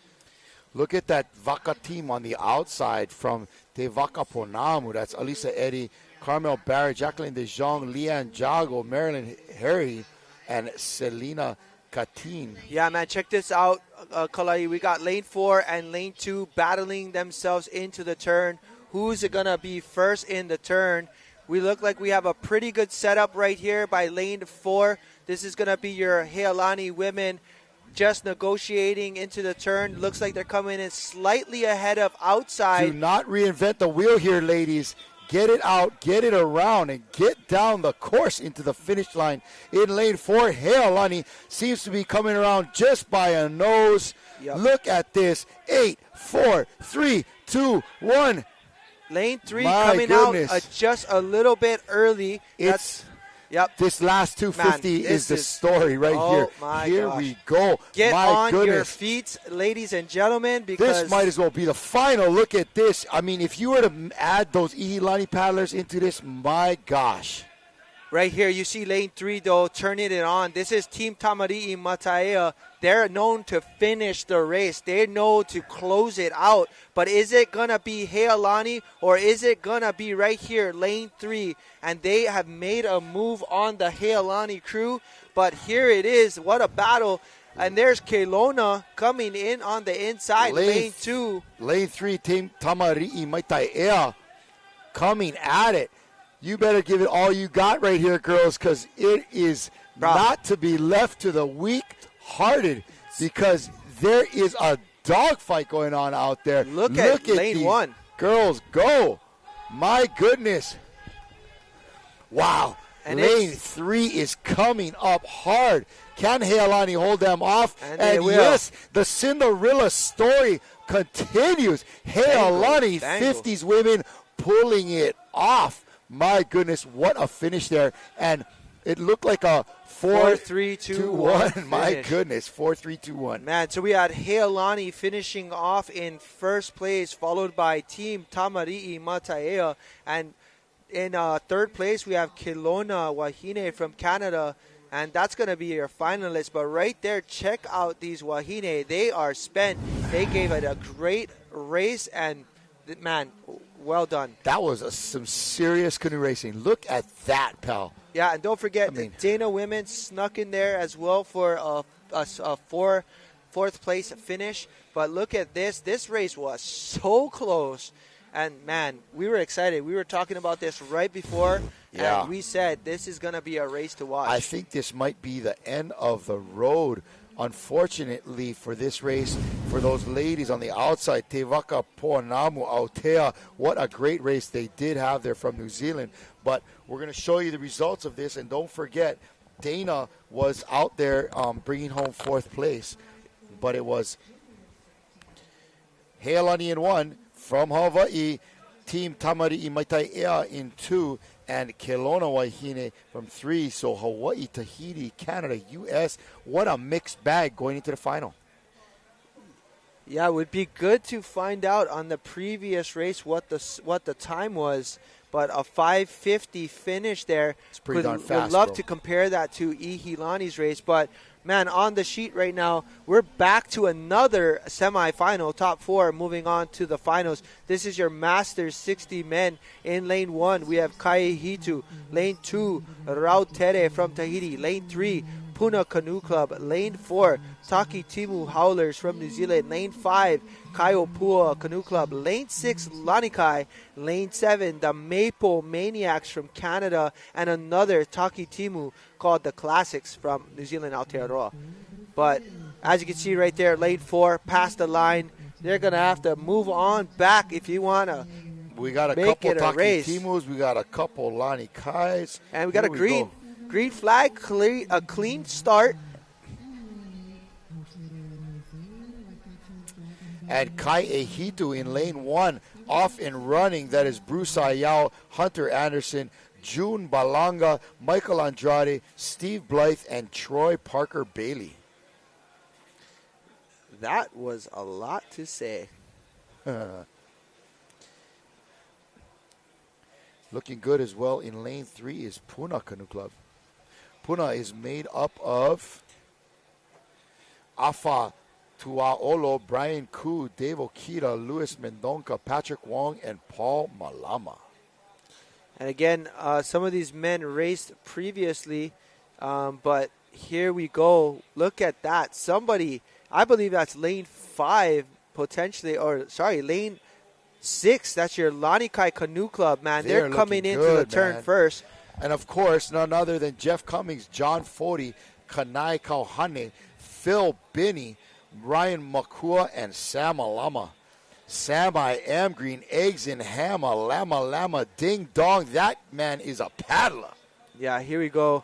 Look at that Vaca team on the outside from Te Vaca Ponamu. That's Alisa Eddy, Carmel Barrett, Jacqueline De Jong, Leanne Jago, Marilyn Harry, and Selena Katin. Yeah, man, check this out, Kalai. We got lane 4 and lane 2 battling themselves into the turn. Who's going to be first in the turn? We look like we have a pretty good setup right here by lane 4. This is going to be your Heilani women just negotiating into the turn. Looks like they're coming in slightly ahead of outside. Do not reinvent the wheel here, ladies. Get it out, get it around, and get down the course into the finish line. In lane 4, Heilani seems to be coming around just by a nose. Yep. Look at this. 8, 4, 3, 2, 1. Lane 3 My coming goodness. out just a little bit early. Yep. This last 250 Man, is the story right here. My here gosh. we go. Get my on goodness. your feet, ladies and gentlemen, because This might as well be the final. Look at this. I mean, if you were to add those Ihilani paddlers into this, my gosh. right here you see lane 3 though turning it on. This is Team Tamari'i Mataea. They're known to finish the race. They know to close it out. But is it going to be Heilani or is it going to be right here, lane 3? And they have made a move on the Heilani crew. But here it is. What a battle. And there's Kelowna coming in on the inside, lane 2. Lane 3, Team Tamari'i Mataea coming at it. You better give it all you got right here, girls, because it is not to be left to the weak-hearted because there is a dogfight going on out there. Look at lane 1. Girls go. My goodness. Wow. And lane 3 is coming up hard. Can Heilani hold them off? And yes, the Cinderella story continues. Heilani, Dangle. 50s women pulling it off. My goodness, what a finish there. And it looked like a 4-3-2-1 My finish. goodness, 4-3-2-1. Man, so we had Heilani finishing off in first place, followed by Team Tamari'i Mataea. And in third place, we have Kelowna Wahine from Canada. And that's going to be your finalist. But right there, check out these Wahine. They are spent. They gave it a great race. And, man, well done. That was some serious canoe racing. Look at that, pal. Yeah, and don't forget, Dana women snuck in there as well for a fourth place finish. But look at this. This race was so close. And, man, we were excited. We were talking about this right before. Yeah. And we said this is going to be a race to watch. I think this might be the end of the road, unfortunately, for this race. For those ladies on the outside, Te Waka Poanamu Aotea, what a great race they did have there from New Zealand. But we're going to show you the results of this. And don't forget, Dana was out there bringing home fourth place. But it was Heilani in 1 from Hawaii, Team Tamari'i Mataea in 2, and Kelowna Wahine from 3. So Hawaii, Tahiti, Canada, U.S. What a mixed bag going into the final. Yeah, it would be good to find out on the previous race what the time was. But a 5:50 finish there. It's pretty darn fast, Would love bro. to compare that to Ihilani's race. But, man, on the sheet right now, we're back to another semifinal, top 4, moving on to the finals. This is your Masters 60 men. In lane 1, we have Kai Hitu. Lane 2, Rautere from Tahiti. Lane 3, Puna Canoe Club. Lane 4, Taki Timu Howlers from New Zealand. Lane 5, Kaiopua Canoe Club. Lane 6, Lanikai. Lane 7, the Maple Maniacs from Canada. And another Taki Timu called the Classics from New Zealand, Aotearoa. But as you can see right there, lane 4, past the line. They're going to have to move on back if you want to We got a make couple it a Taki race. Timus. We got a couple Lani Kais. And we got Here a green flag, a clean start. And Kai Ehitu in lane 1, off and running. That is Bruce Ayao, Hunter Anderson, June Balanga, Michael Andrade, Steve Blythe, and Troy Parker Bailey. That was a lot to say. Looking good as well in lane 3 is Puna Canoe Club. Puna is made up of Afa Tuaolo, Brian Koo, Dave Okita, Luis Mendonca, Patrick Wong, and Paul Malama. And again, some of these men raced previously, but here we go. Look at that. Somebody, I believe that's lane 5 potentially, or sorry, lane 6. That's your Lanikai Canoe Club, man. They're coming into the turn first. And of course, none other than Jeff Cummings, John Foti, Kanai Kauhane, Phil Binney, Ryan Makua, and Sam Alama. Sam, I am green, eggs in hammer, lama, ding dong. That man is a paddler. Yeah, here we go.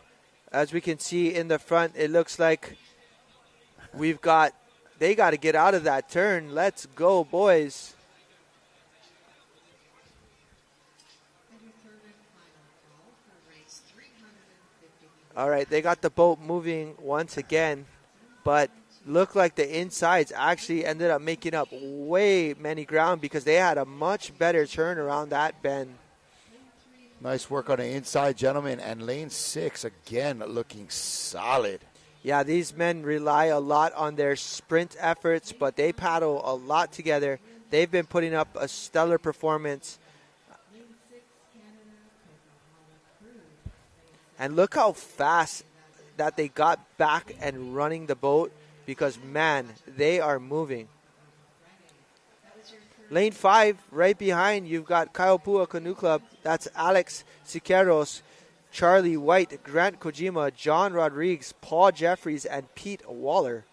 As we can see in the front, it looks like they got to get out of that turn. Let's go, boys. All right, they got the boat moving once again, but looked like the insides actually ended up making up way many ground because they had a much better turn around that bend. Nice work on the inside, gentlemen. And lane 6, again, looking solid. Yeah, these men rely a lot on their sprint efforts, but they paddle a lot together. They've been putting up a stellar performance. And look how fast that they got back and running the boat because, man, they are moving. Lane 5, right behind, you've got Kaiopua Canoe Club. That's Alex Siqueiros, Charlie White, Grant Kojima, John Rodriguez, Paul Jeffries, and Pete Waller.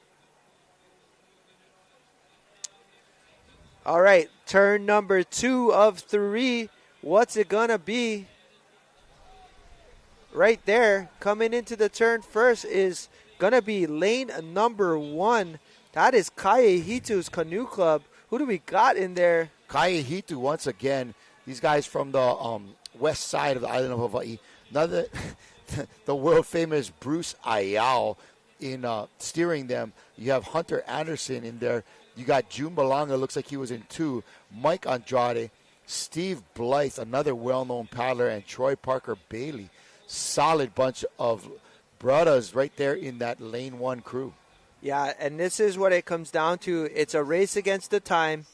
All right, turn number 2 of 3. What's it going to be? Right there, coming into the turn first is going to be lane number 1. That is Kaihitu's Canoe Club. Who do we got in there? Kaihitu, once again, these guys from the west side of the island of Hawaii. Another, the world-famous Bruce Ayao in steering them. You have Hunter Anderson in there. You got June Balanga, looks like he was in 2. Mike Andrade, Steve Blythe, another well-known paddler, and Troy Parker Bailey. Solid bunch of brothers right there in that lane 1 crew. Yeah, and this is what it comes down to. It's a race against the time.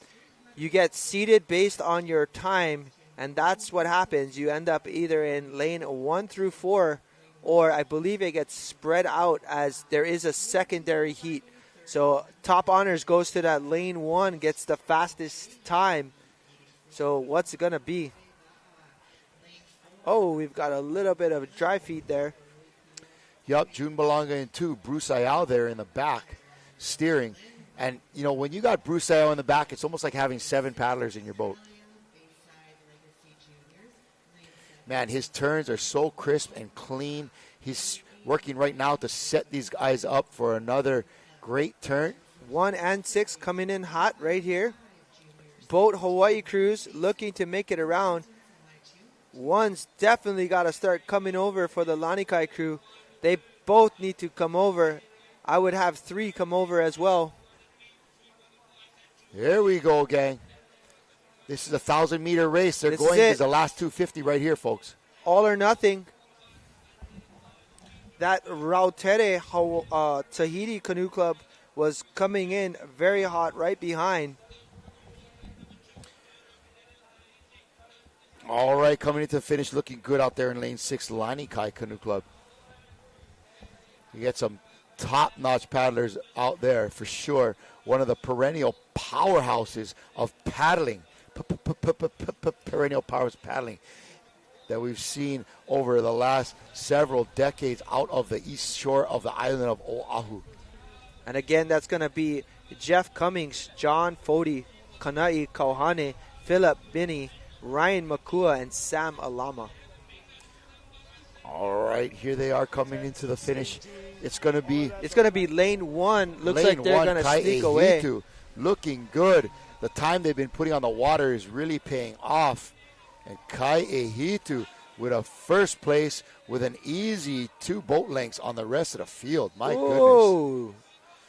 You get seated based on your time, and that's what happens. You end up either in lane 1 through 4, or I believe it gets spread out as there is a secondary heat. So top honors goes to that lane 1, gets the fastest time. So what's it going to be? Oh, we've got a little bit of dry feed there. Yup, June Balanga in 2. Bruce Ayao there in the back, steering. And, you know, when you got Bruce Ayao in the back, it's almost like having 7 paddlers in your boat. Man, his turns are so crisp and clean. He's working right now to set these guys up for another great turn. 1 and 6 coming in hot right here. Boat Hawaii crews looking to make it around. 1's definitely got to start coming over for the Lanikai crew. They both need to come over. I would have 3 come over as well. Here we go, gang. This is a 1,000-meter race. They're going to the last 250 right here, folks. All or nothing. That Rautere Tahiti Canoe Club was coming in very hot right behind. All right, coming into the finish, looking good out there in lane 6, Lanikai Canoe Club. You get some top-notch paddlers out there for sure. One of the perennial powerhouses of paddling, perennial powers paddling that we've seen over the last several decades out of the east shore of the island of Oahu. And again, that's going to be Jeff Cummings, John Foti, Kanai Kauhane, Philip Binney, Ryan Makua, and Sam Alama. All right, here they are coming into the finish. It's going to be lane 1. Looks like they're going to sneak away. looking good. The time they've been putting on the water is really paying off. And Kai Ehitu with a first place with an easy 2 boat lengths on the rest of the field. My goodness.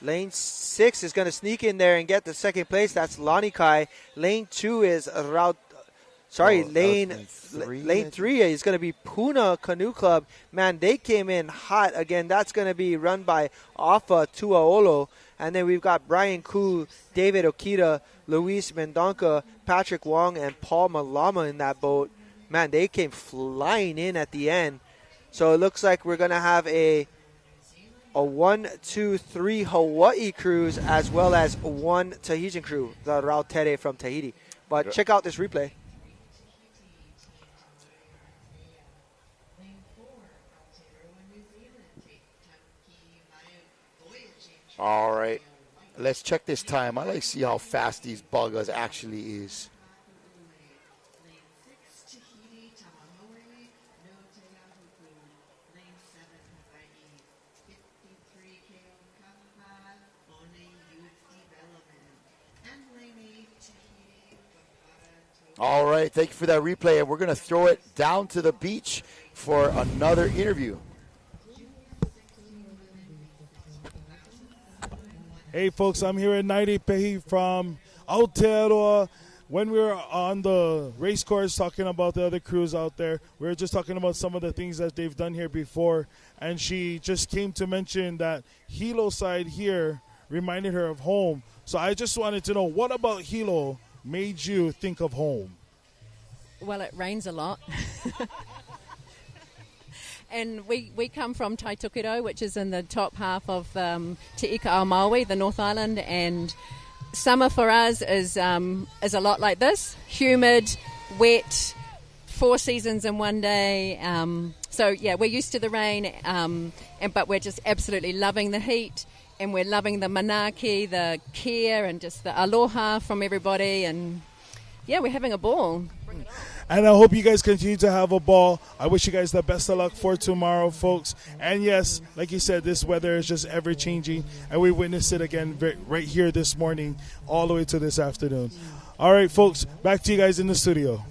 Lane 6 is going to sneak in there and get the second place. That's Lonnie Kai. Lane 2 is lane 3 is going to be Puna Canoe Club. Man, they came in hot. Again, that's going to be run by Afa Tuaolo. And then we've got Brian Koo, David Okita, Luis Mendonca, Patrick Wong, and Paul Malama in that boat. Man, they came flying in at the end. So it looks like we're going to have a 1, 2, 3 Hawaii cruise as well as 1 Tahitian crew, the Rautere from Tahiti. But check out this replay. All right, let's check this time. I like to see how fast these buggers actually is. All right, thank you for that replay, and we're going to throw it down to the beach for another interview. Hey, folks, I'm here at Nairepehi from Aotearoa. When we were on the race course talking about the other crews out there, we were just talking about some of the things that they've done here before, and she just came to mention that Hilo side here reminded her of home. So I just wanted to know, what about Hilo made you think of home? Well, it rains a lot. And we come from Taitukido, which is in the top half of Te Ika ao Maui, the North Island, and summer for us is a lot like this: humid, wet, 4 seasons in one day. So yeah, we're used to the rain, but we're just absolutely loving the heat, and we're loving the manaki, the care, and just the aloha from everybody, and yeah, we're having a ball. And I hope you guys continue to have a ball. I wish you guys the best of luck for tomorrow, folks. And yes, like you said, this weather is just ever-changing, and we witnessed it again right here this morning all the way to this afternoon. All right, folks, back to you guys in the studio.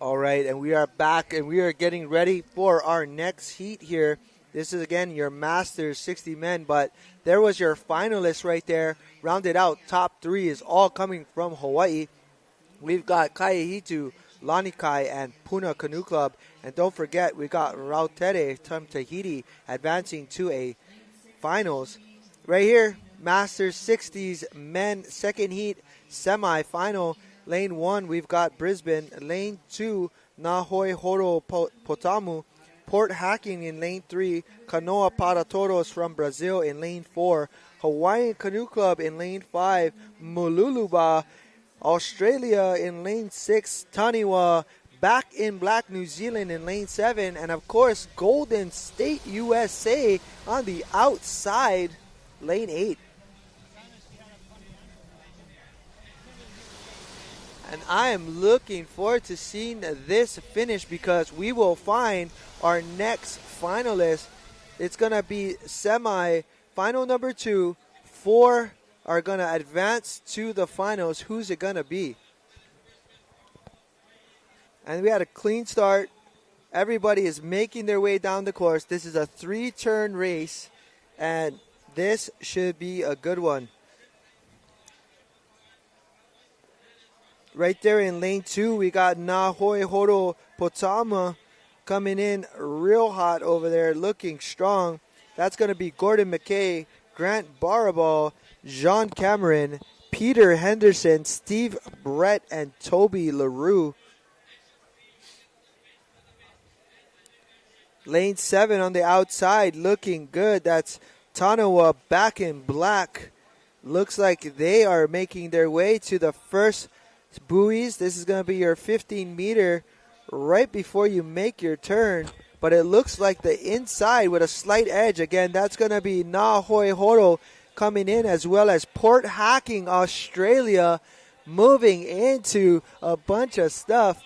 All right, and we are back, and we are getting ready for our next heat here. This is, again, your Masters 60 men, but there was your finalists right there. Rounded out, top 3 is all coming from Hawaii. We've got Kaiehitu, Lanikai, and Puna Canoe Club. And don't forget, we got Rautere from Tahiti advancing to a finals. Right here, Masters 60s men second heat semi-final. Lane 1, we've got Brisbane. Lane 2, Nahoi Horo Potamu. Port Hacking in Lane 3. Kanoa Paratoros from Brazil in Lane 4. Hawaiian Canoe Club in Lane 5. Mululuba, Australia in Lane 6, Taniwa, Back in Black, New Zealand in Lane 7, and of course, Golden State, USA on the outside, Lane 8. And I am looking forward to seeing this finish because we will find our next finalist. It's going to be semi-final number 2, 4 are going to advance to the finals. Who's it going to be? And we had a clean start. Everybody is making their way down the course. This is a 3-turn race, and this should be a good one. Right there in lane 2, we got Nahoi Horo Potama coming in real hot over there, looking strong. That's going to be Gordon McKay, Grant Barabal, Jean Cameron, Peter Henderson, Steve Brett, and Toby LaRue. Lane 7 on the outside looking good. That's Tanawa Back in Black. Looks like they are making their way to the first buoys. This is going to be your 15-meter right before you make your turn. But it looks like the inside with a slight edge. Again, that's going to be Nahoi Horo coming in, as well as Port Hacking, Australia, moving into a bunch of stuff.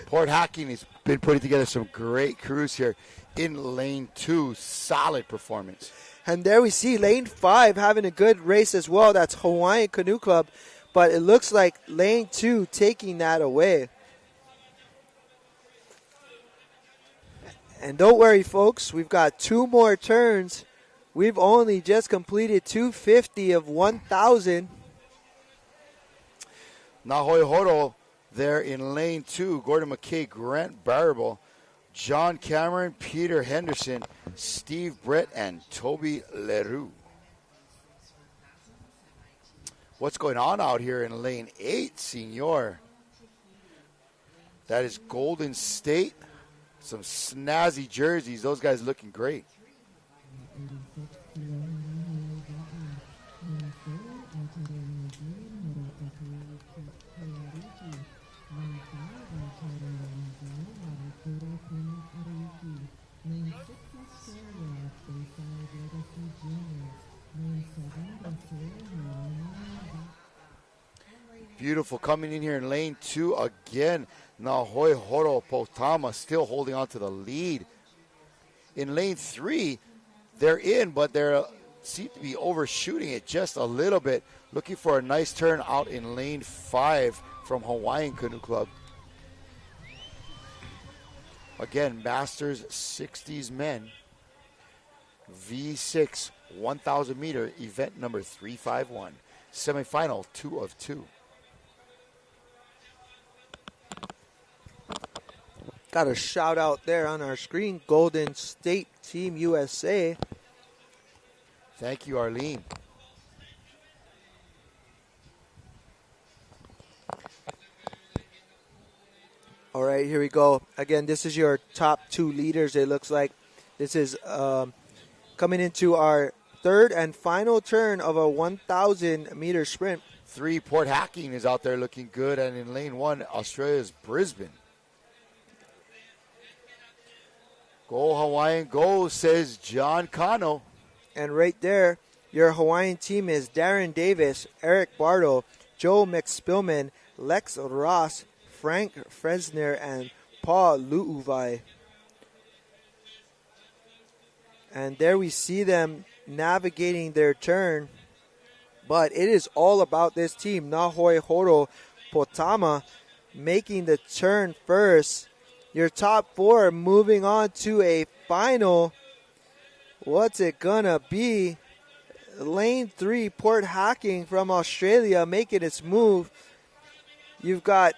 Port Hacking has been putting together some great crews here in lane 2. Solid performance. And there we see lane 5 having a good race as well. That's Hawaiian Canoe Club. But it looks like lane 2 taking that away. And don't worry, folks. We've got 2 more turns. We've only just completed 250 of 1,000. Nahoe Horo there in lane 2. Gordon McKay, Grant Barable, John Cameron, Peter Henderson, Steve Brett, and Toby Leroux. What's going on out here in lane 8, Senor? That is Golden State. Some snazzy jerseys. Those guys looking great. Beautiful. Coming in here in lane 2 again. Nahoe Horo Potama still holding on to the lead. In lane 3, they're in, but they seem to be overshooting it just a little bit. Looking for a nice turn out in lane 5 from Hawaiian Canoe Club. Again, Masters 60s men. V6 1,000 meter event number 351. Semifinal 2 of 2. Got a shout out there on our screen. Golden State Team USA. Thank you, Arlene. All right, here we go. Again, this is your top 2 leaders, it looks like. This is coming into our third and final turn of a 1,000 meter sprint. 3, Port Hacking is out there looking good. And in lane 1, Australia's Brisbane. Go Hawaiian, go, says John Cano. And right there, your Hawaiian team is Darren Davis, Eric Bardo, Joe McSpillman, Lex Ross, Frank Fresner, and Paul Luuvai. And there we see them navigating their turn. But it is all about this team. Nahoe Horo Potama making the turn first. Your top 4 moving on to a final. What's it gonna be? Lane 3, Port Hacking from Australia making its move. You've got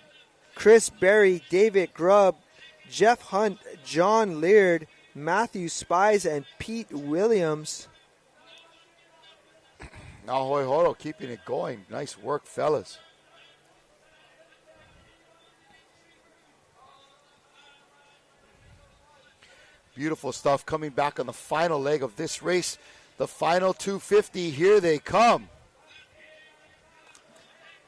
Chris Berry, David Grubb, Jeff Hunt, John Leard, Matthew Spies, and Pete Williams. Nahoe Horo keeping it going. Nice work, fellas. Beautiful stuff coming back on the final leg of this race. The final 250, here they come.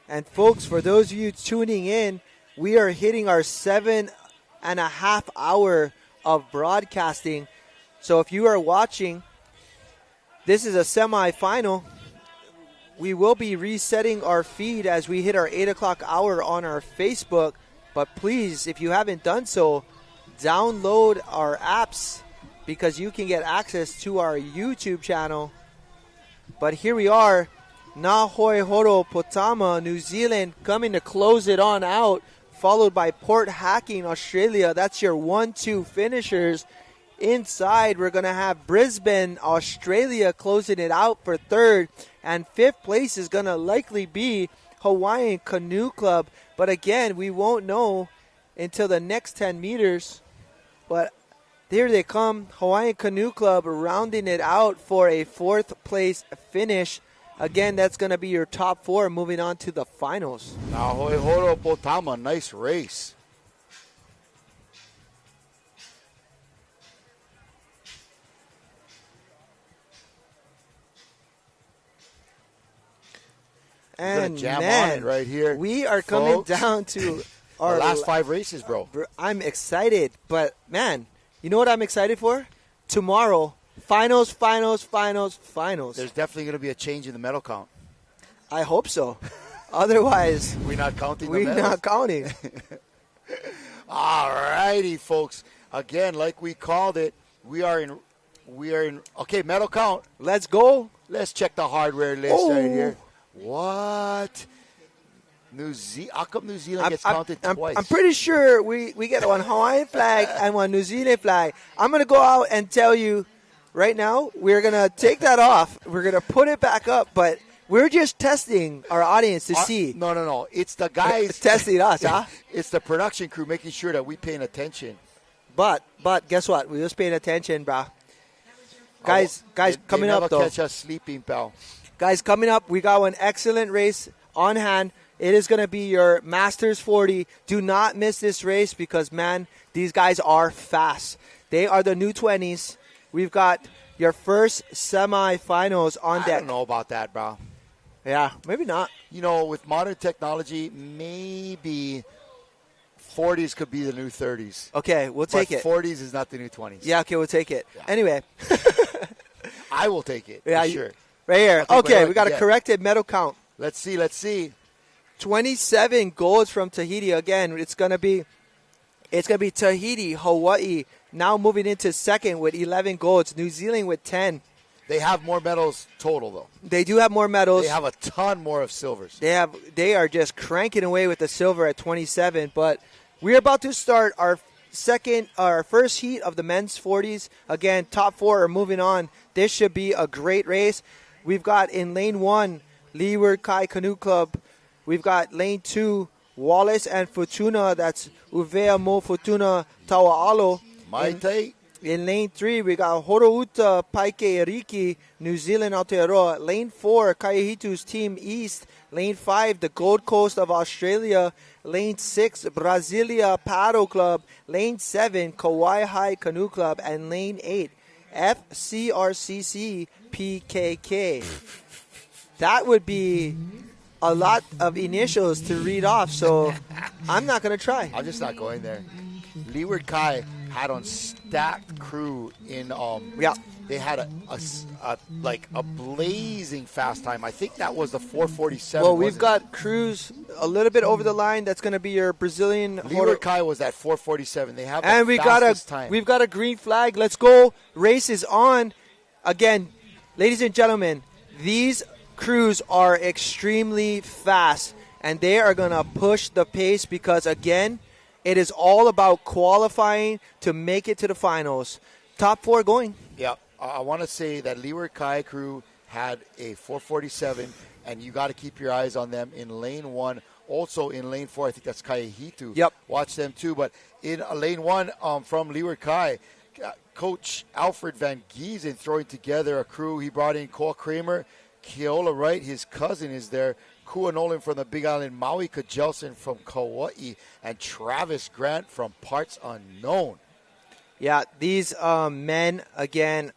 And folks, for those of you tuning in, we are hitting our 7.5 hour of broadcasting. So if you are watching, this is a semifinal. We will be resetting our feed as we hit our 8 o'clock hour on our Facebook. But please, if you haven't done so, download our apps because you can get access to our YouTube channel. But here we are, Nahoe Horo Potama, New Zealand, coming to close it on out, followed by Port Hacking, Australia. That's your 1-2 finishers. Inside, we're going to have Brisbane, Australia, closing it out for third. And fifth place is going to likely be Hawaiian Canoe Club. But again, we won't know until the next 10 meters. But there they come, Hawaiian Canoe Club rounding it out for a 4th place finish. Again, that's going to be your top 4 moving on to the finals. Nahoe Horo Potama, nice race. And jam man, on it right here, we are coming folks. down to our the last 5 races, bro. I'm excited, but man, you know what I'm excited for? Tomorrow, finals. There's definitely going to be a change in the medal count. I hope so. Otherwise, we're not counting. We're not counting. All righty, folks. Again, like we called it, we are in, okay, medal count. Let's go. Let's check the hardware list right here. What? How come New Zealand gets counted twice? I'm pretty sure we get one Hawaiian flag and one New Zealand flag. I'm going to go out and tell you right now, we're going to take that off. We're going to put it back up, but we're just testing our audience to see. No. It's the guys testing us, huh? It's the production crew making sure that we're paying attention. But guess what? We was paying attention, brah. Guys, coming up, though. Catch us sleeping, pal. Guys, coming up, we got one excellent race on hand. It is going to be your Masters 40. Do not miss this race because, man, these guys are fast. They are the new 20s. We've got your first semifinals on deck. I don't know about that, bro. Yeah, maybe not. You know, with modern technology, maybe 40s could be the new 30s. Okay, we'll take it. 40s is not the new 20s. Yeah, okay, we'll take it. Yeah. Anyway. I will take it, yeah, for sure. Right here. Okay, we got a corrected medal count. Let's see. 27 golds from Tahiti. Again, it's gonna be Tahiti, Hawaii, now moving into second with 11 golds. New Zealand with 10. They have more medals total, though. They do have more medals. They have a ton more of silvers. They are just cranking away with the silver at 27. But we're about to start our first heat of the men's 40s. Again, top 4 are moving on. This should be a great race. We've got in lane 1, Leeward Kai Canoe Club. We've got lane 2, Wallace and Fortuna. That's Uvea Mo Fortuna Tawa'alo. Maite. In lane 3, we got Horouta Paike Eriki, New Zealand Aotearoa. Lane 4, Kaihitu's Team East. Lane 5, the Gold Coast of Australia. Lane 6, Brasilia Paddle Club. Lane 7, Kauai High Canoe Club. And lane 8, FCRCC PKK. That would be a lot of initials to read off, so I'm not going to try. I'm just not going there. Leeward Kai had on stacked crew in they had a blazing fast time. I think that was the 4:47. Well, we've got crews a little bit over the line. That's going to be your Brazilian. Leeward Kai was at 4:47. They have the and we've got a green flag. Let's go. Race is on. Again, ladies and gentlemen, these crews are extremely fast, and they are going to push the pace because, again, it is all about qualifying to make it to the finals. Top 4 going. Yeah, I want to say that Leeward Kai crew had a 4:47, and you got to keep your eyes on them in lane 1. Also in lane 4, I think that's Kaihitu. Yep. Watch them too. But in lane 1 from Leeward Kai, Coach Alfred Van Giesen throwing together a crew. He brought in Cole Kramer, Keola Wright, his cousin is there, Kua Nolan from the Big Island, Maui Kajelson from Kauai, and Travis Grant from Parts Unknown. Yeah, these men, again,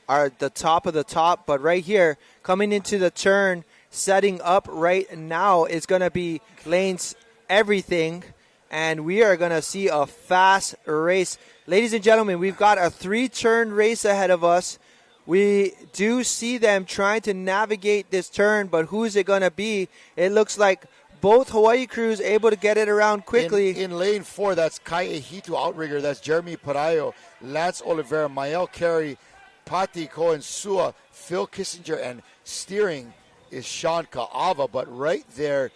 are the top of the top. But right here, coming into the turn, setting up right now is going to be lanes everything. And we are going to see a fast race. Ladies and gentlemen, we've got a 3-turn race ahead of us. We do see them trying to navigate this turn, but who is it going to be? It looks like both Hawaii crews able to get it around quickly. In lane 4, that's Kai Ehitu outrigger. That's Jeremy Parayo, Lance Oliveira, Mael Carey, Pati Cohen Sua, Phil Kissinger, and steering is Sean Ka'ava. But right there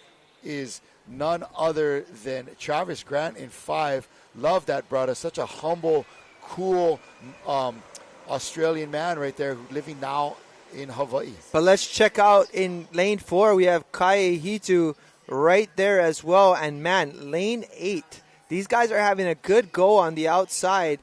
is none other than Travis Grant in 5. Love that, brother. Such a humble, cool Australian man right there who's living now in Hawaii. But let's check out in lane 4. We have Kai Hitu right there as well. And, man, lane 8. These guys are having a good go on the outside.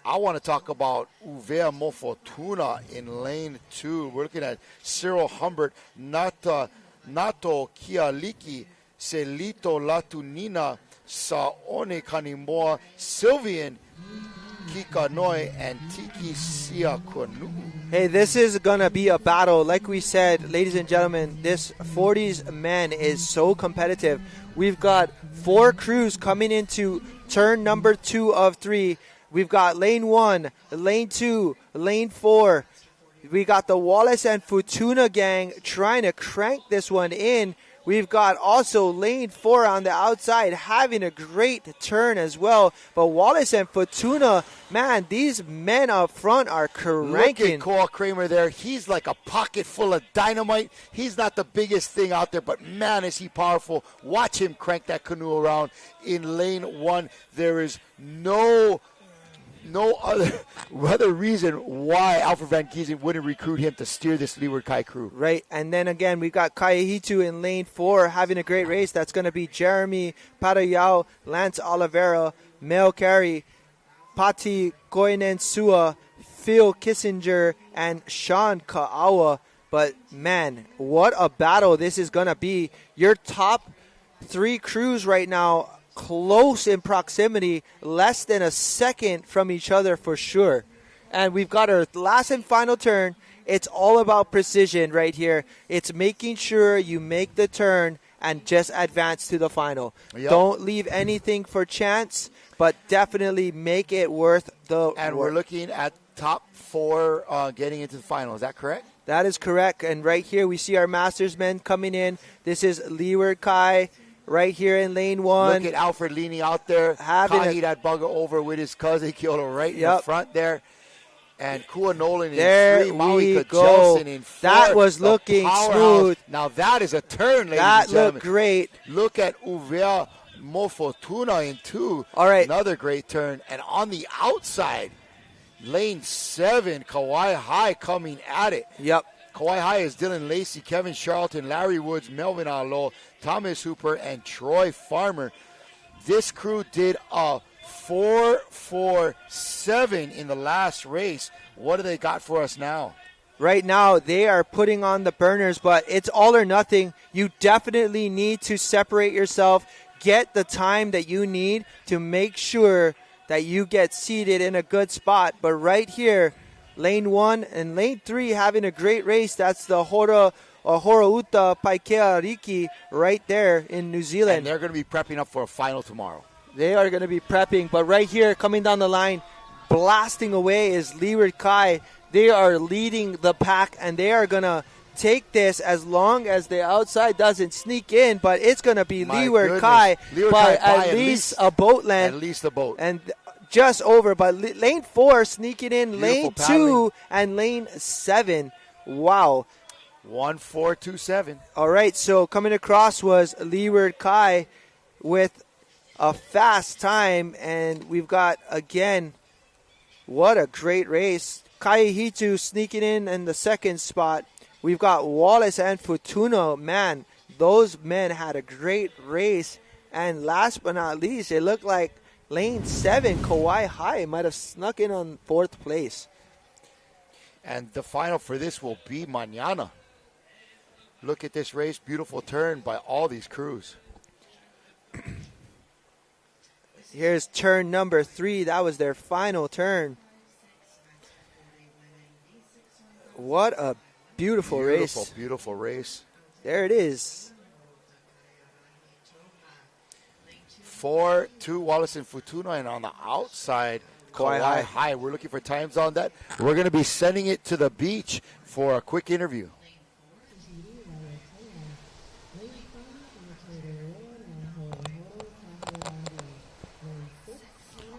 I want to talk about Uvea Mofotuna in lane 2. We're looking at Cyril Humbert, Nato Kialiki, Celito Latunina, Saone Kanimoa, Sylvian Kikanoi, and Tiki Siakonu. Hey, this is going to be a battle. Like we said, ladies and gentlemen, this 40s men is so competitive. We've got 4 crews coming into turn number 2 of 3. We've got lane 1, lane 2, lane 4. We got the Wallace and Futuna gang trying to crank this one in. We've got also lane 4 on the outside having a great turn as well. But Wallace and Fortuna, man, these men up front are cranking. Look at Cole Kramer there. He's like a pocket full of dynamite. He's not the biggest thing out there, but man, is he powerful. Watch him crank that canoe around in lane 1. There is no other reason why Alfred Van Giesen wouldn't recruit him to steer this Leeward Kai crew. Right, and then again, we've got Kayahitu in lane 4 having a great race. That's going to be Jeremy Parayao, Lance Oliveira, Mel Carey, Pati Koinensua, Phil Kissinger, and Sean Ka'awa. But man, what a battle this is going to be. Your top 3 crews right now close in proximity, less than a second from each other for sure. And we've got our last and final turn. It's all about precision right here. It's making sure you make the turn and just advance to the final. Yep. Don't leave anything for chance, but definitely make it worth the And work. we're looking at top 4 getting into the final. Is that correct? That is correct. And right here we see our Masters men coming in. This is Leeward Kai. Right here in lane 1. Look at Alfred leaning out there. Kahi that bugger over with his cousin Kyoto right in the front there. And Kua Nolan in 3. Maui Kajelson in 4. That was looking smooth. Now that is a turn, ladies that and gentlemen. Looked great. Look at Uvea Mofotuna in 2. All right. Another great turn. And on the outside, lane 7, Kauai High coming at it. Yep. Kauai High is Dylan Lacey, Kevin Charlton, Larry Woods, Melvin Alo, Thomas Hooper, and Troy Farmer. This crew did a 4-4-7 in the last race. What do they got for us now? Right now, they are putting on the burners, but it's all or nothing. You definitely need to separate yourself, get the time that you need to make sure that you get seated in a good spot. But right here, lane 1 and lane 3 having a great race. That's the Horauta Paikea Riki right there in New Zealand. And they're going to be prepping up for a final tomorrow. They are going to be prepping. But right here, coming down the line, blasting away is Leeward Kai. They are leading the pack, and they are going to take this as long as the outside doesn't sneak in. But it's going to be Leeward Kai by at least a boat length. At least a boat. And just over. But lane 4 sneaking in, beautiful lane 2 paddling. And lane 7. Wow. 1-4-2-7. All right, so coming across was Leeward Kai with a fast time, and we've got, again, what a great race. Kayahitu sneaking in the second spot. We've got Wallace and Fortuna. Man, those men had a great race. And last but not least, it looked like lane 7, Kauai High, might have snuck in on 4th place. And the final for this will be mañana. Look at this race. Beautiful turn by all these crews. Here's turn number 3. That was their final turn. What a beautiful race. Beautiful race. There it is. 4-2 Wallace and Fortuna, and on the outside, Kauai High. We're looking for times on that. We're going to be sending it to the beach for a quick interview.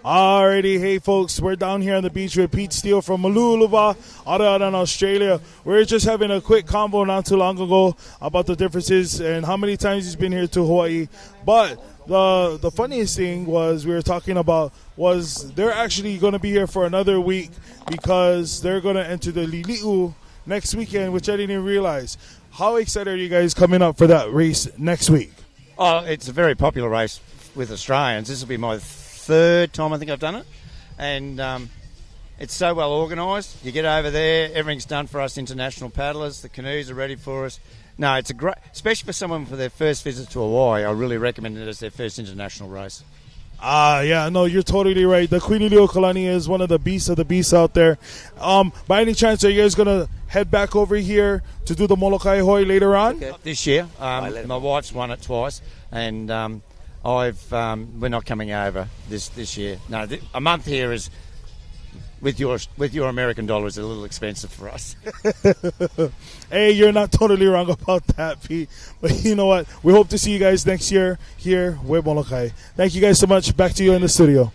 Alrighty, hey folks, we're down here on the beach with Pete Steele from Maluluva, Aotearoa in Australia. We're just having a quick convo not too long ago about the differences and how many times he's been here to Hawaii. But the funniest thing was we were talking about was they're actually going to be here for another week because they're going to enter the Lili'u next weekend, which I didn't even realize. How excited are you guys coming up for that race next week? Oh, it's a very popular race with Australians. This will be my third time I think I've done it, and it's so well organised. You get over there, everything's done for us international paddlers. The canoes are ready for us. No, it's a great, especially for someone for their first visit to Hawaii. I really recommend it as their first international race. Yeah, no, you're totally right. The Queen Iliuokalani is one of the beasts of the beasts out there. By any chance, are you guys going to head back over here to do the Molokai Hoi later on? Okay. This year. My wife's won it twice, and we're not coming over this year. No, a month here is with your American dollar is a little expensive for us. Hey, you're not totally wrong about that, Pete. But you know what? We hope to see you guys next year here with Molokai. Thank you guys so much. Back to you in the studio.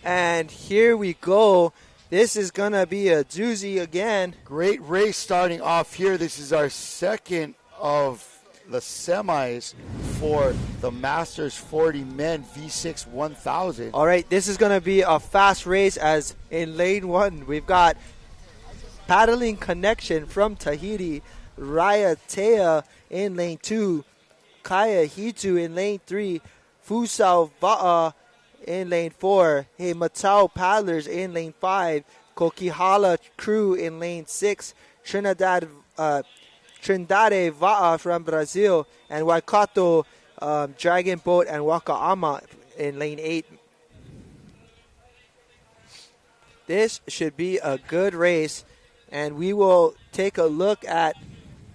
And here we go. This is going to be a doozy again. Great race starting off here. This is our second of the semis for the Masters 40 Men V6 1000. All right, this is going to be a fast race as in lane 1, we've got Paddling Connection from Tahiti, Raiatea in lane 2, Kaya Hitu in lane 3, Fusao Va'a in lane 4, Hey Matau Paddlers in lane 5, Kokihala Crew in lane 6, Trindade Va'a from Brazil, and Waikato Dragon Boat and Wakaama in lane 8. This should be a good race, and we will take a look at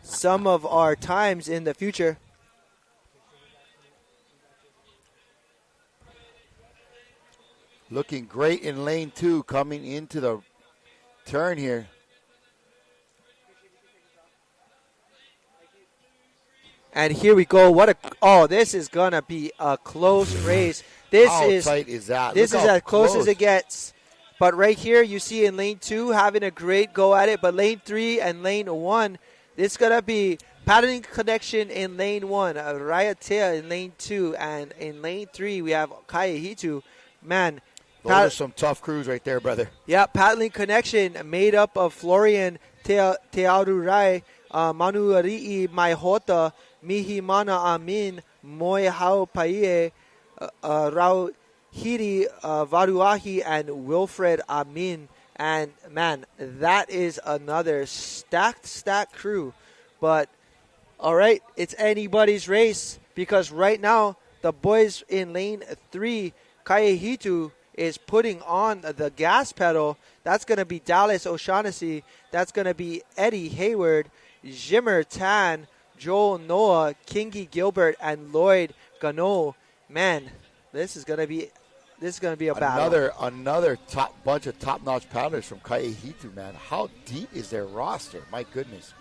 some of our times in the future. Looking great in lane 2 coming into the turn here. And here we go. This is going to be a close race. How tight is that? This is as close as it gets. But right here, you see in lane 2 having a great go at it. But lane 3 and lane 1, it's going to be Paddling Connection in lane 1, Raiatea in lane 2, and in lane 3 we have Kaya Hitu. Man, those are some tough crews right there, brother. Yeah, Paddling Connection made up of Florian Tearurai, Manuari'i Maihota, Mihimana Amin, Moi Hao Paie, Rau Hiri Varuahi, and Wilfred Amin. And, man, that is another stacked crew. But, all right, it's anybody's race because right now the boys in lane 3, Kaya Hitu, is putting on the gas pedal. That's going to be Dallas O'Shaughnessy. That's going to be Eddie Hayward, Jimmer Tan, Joel Noah, Kingy Gilbert, and Lloyd Gano. Man, this is going to be a battle. Another bunch of top-notch paddlers from Kaya Hitu, man. How deep is their roster? My goodness.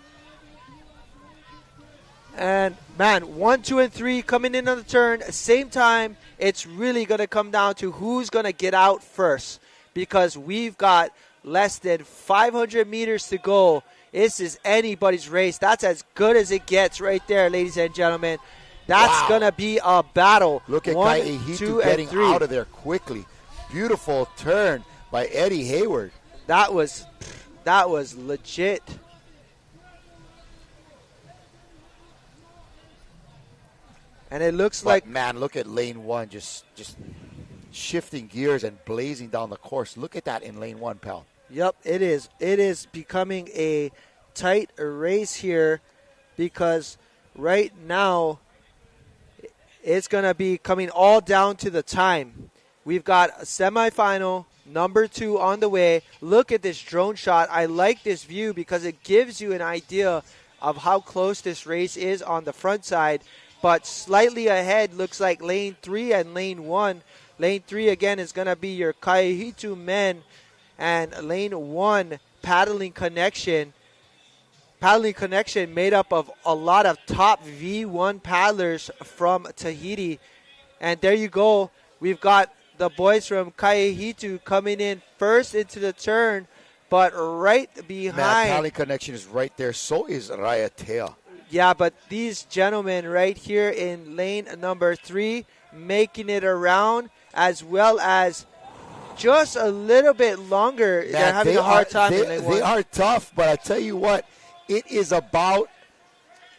And, man, 1, 2, and 3 coming in on the turn. Same time, it's really going to come down to who's going to get out first because we've got less than 500 meters to go. This is anybody's race. That's as good as it gets right there, ladies and gentlemen. That's going to be a battle. Look at 1, Kaya Hitu 2, getting and 3. out of there quickly. Beautiful turn by Eddie Hayward. That was legit. And it looks like... Man, look at lane 1, just shifting gears and blazing down the course. Look at that in lane 1, pal. Yep, it is. It is becoming a tight race here because right now it's going to be coming all down to the time. We've got a semifinal, number 2 on the way. Look at this drone shot. I like this view because it gives you an idea of how close this race is on the front side. But slightly ahead looks like lane 3 and lane 1. Lane 3 again is going to be your Kaya Hitu men, and lane 1 Paddling Connection. Paddling Connection made up of a lot of top V1 paddlers from Tahiti. And there you go. We've got the boys from Kaya Hitu coming in first into the turn, but right behind. Man, Paddling Connection is right there. So is Raiatea. Yeah, but these gentlemen right here in lane number 3 making it around, as well as just a little bit longer. They're having a hard time in lane 1. They are tough, but I tell you what, it is about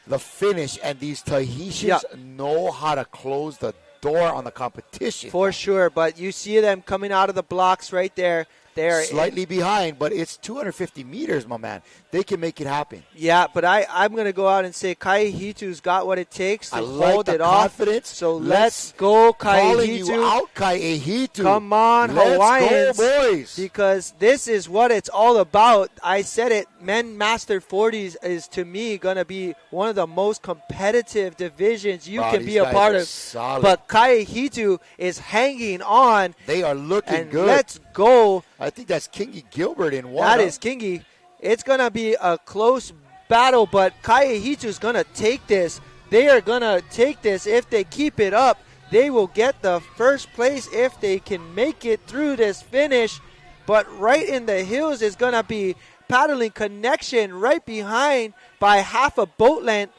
the finish, and these Tahitians know how to close the door on the competition. For sure, but you see them coming out of the blocks right there. They're slightly behind, but it's 250 meters, my man. They can make it happen. Yeah, but I'm going to go out and say Kai Hitu's got what it takes to hold it off. Confidence. So let's go, Kai Calling Hitu. you out, Kai Hitu. Come on, let's Hawaiians. Go, boys. Because this is what it's all about. I said it, men Master 40s is to me going to be one of the most competitive divisions you can be a part of. Solid. But Kai Hitu is hanging on. They are looking good. Let's go. I think that's Kingy Gilbert in one. That is Kingy. It's going to be a close battle, but Kai Hitu is going to take this. They are going to take this. If they keep it up, they will get the first place if they can make it through this finish. But right in the hills is going to be Paddling Connection right behind by half a boat length.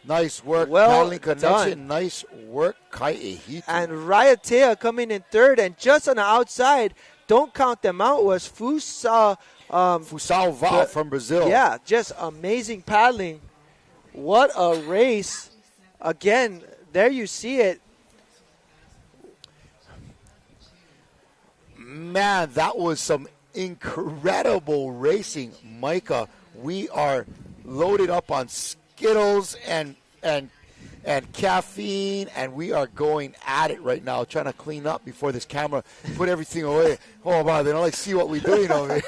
Nice work, well Paddling Connection. Done. Nice work, Kai Hitu. And Raiatea coming in third, and just on the outside, don't count them out, was Fusao Va from Brazil. Yeah, just amazing paddling. What a race. Again, there you see it. Man, that was some incredible racing, Micah. We are loaded up on Skittles and caffeine, and we are going at it right now, trying to clean up before this camera, put everything away. Oh, wow, they don't like see what we're doing over here.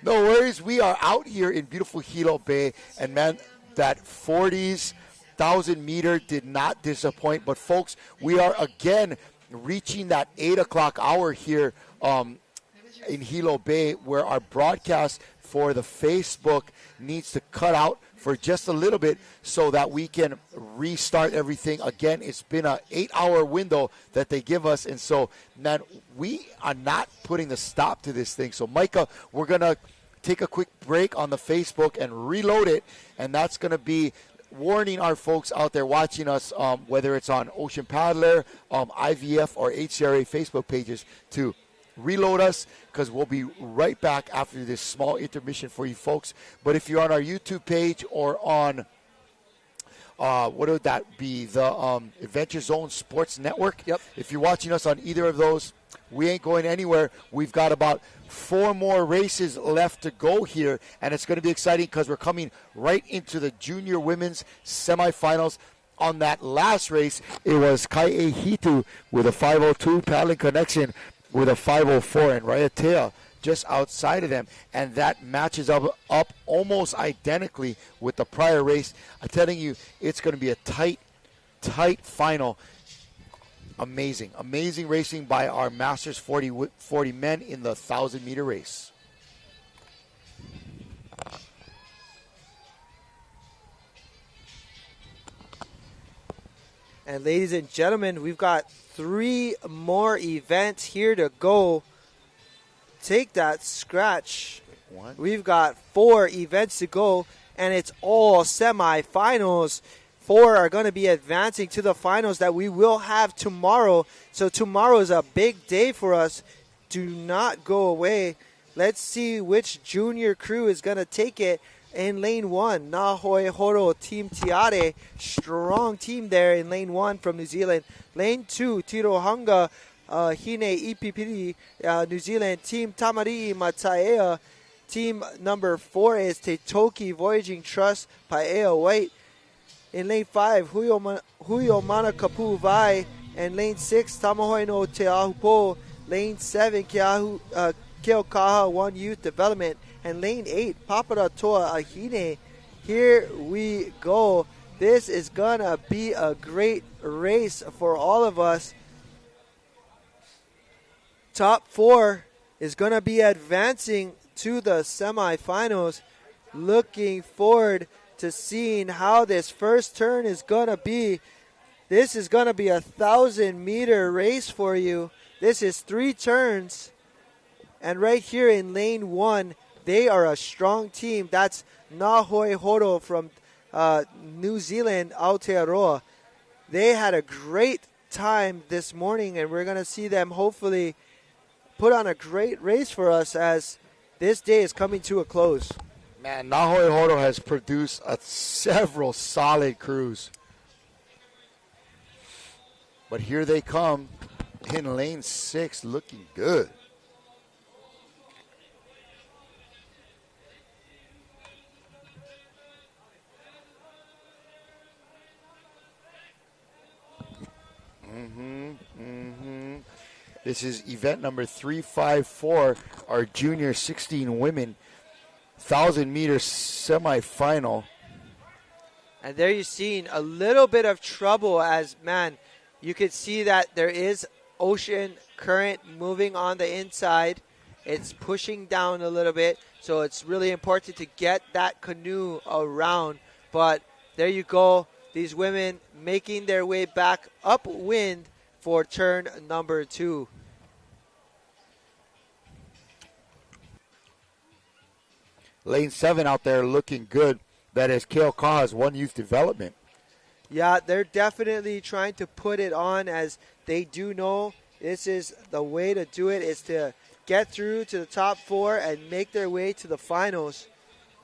No worries. We are out here in beautiful Hilo Bay, and, man, that 40s 1,000-meter did not disappoint. But, folks, we are, again, reaching that 8 o'clock hour here in Hilo Bay, where our broadcast for the Facebook needs to cut out for just a little bit so that we can restart everything. Again, it's been an 8-hour window that they give us, and so, man, we are not putting the stop to this thing. So, Micah, we're going to take a quick break on the Facebook and reload it, and that's going to be warning our folks out there watching us, whether it's on Ocean Paddler, IVF, or HCRA Facebook pages, to reload us, because we'll be right back after this small intermission for you folks. But if you're on our YouTube page or on what would that be, the Adventure Zone Sports Network, if you're watching us on either of those, we ain't going anywhere. We've got about 4 more races left to go here, and it's going to be exciting because we're coming right into the junior women's semifinals. On that last race, it was Kai Hitu with a 502, Paddling Connection with a 504, and Raiatea just outside of them. And that matches up almost identically with the prior race. I'm telling you, it's going to be a tight final. Amazing racing by our Masters 40 men in the 1,000-meter race. And ladies and gentlemen, we've got 3 more events here to go. Take that, scratch. We've got 4 events to go, and it's all semifinals. 4 are going to be advancing to the finals that we will have tomorrow. So tomorrow is a big day for us. Do not go away. Let's see which junior crew is going to take it. In lane 1, Nahoi Horo Team Tiare, strong team there in lane 1 from New Zealand. Lane 2, Tirohanga Hine EPPD, New Zealand. Team Tamari Mataea. Team number 4 is Teitoki Voyaging Trust, Paea White. In lane 5, Huyo Manakapu Vai. And lane 6, Tamahoe no Te Ahupo. Lane 7, Keokaha One Youth Development. And lane 8, Paparatoa Ahine. Here we go. This is going to be a great race for all of us. Top 4 is going to be advancing to the semifinals. Looking forward to seeing how this first turn is going to be. This is going to be a 1,000-meter race for you. This is 3 turns. And right here in lane 1, they are a strong team. That's Nahoi Horo from New Zealand, Aotearoa. They had a great time this morning, and we're going to see them hopefully put on a great race for us as this day is coming to a close. Man, Nahoi Horo has produced several solid crews. But here they come in lane 6, looking good. This is event number 354, our junior 16 women 1,000-meter semifinal. And there you're seeing a little bit of trouble as, man, you could see that there is ocean current moving on the inside. It's pushing down a little bit, so it's really important to get that canoe around. But there you go, these women making their way back upwind for turn number 2. Lane 7 out there looking good. That is Keokaha's one youth development. Yeah, they're definitely trying to put it on, as they do know this is the way to do it, is to get through to the top 4 and make their way to the finals.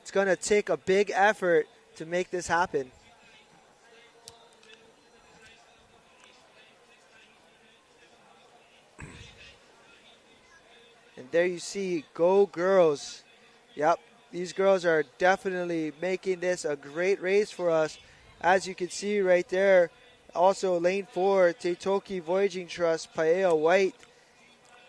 It's going to take a big effort to make this happen. And there you see, go girls. Yep. These girls are definitely making this a great race for us. As you can see right there, also lane 4, Teitoki Voyaging Trust, Paea White.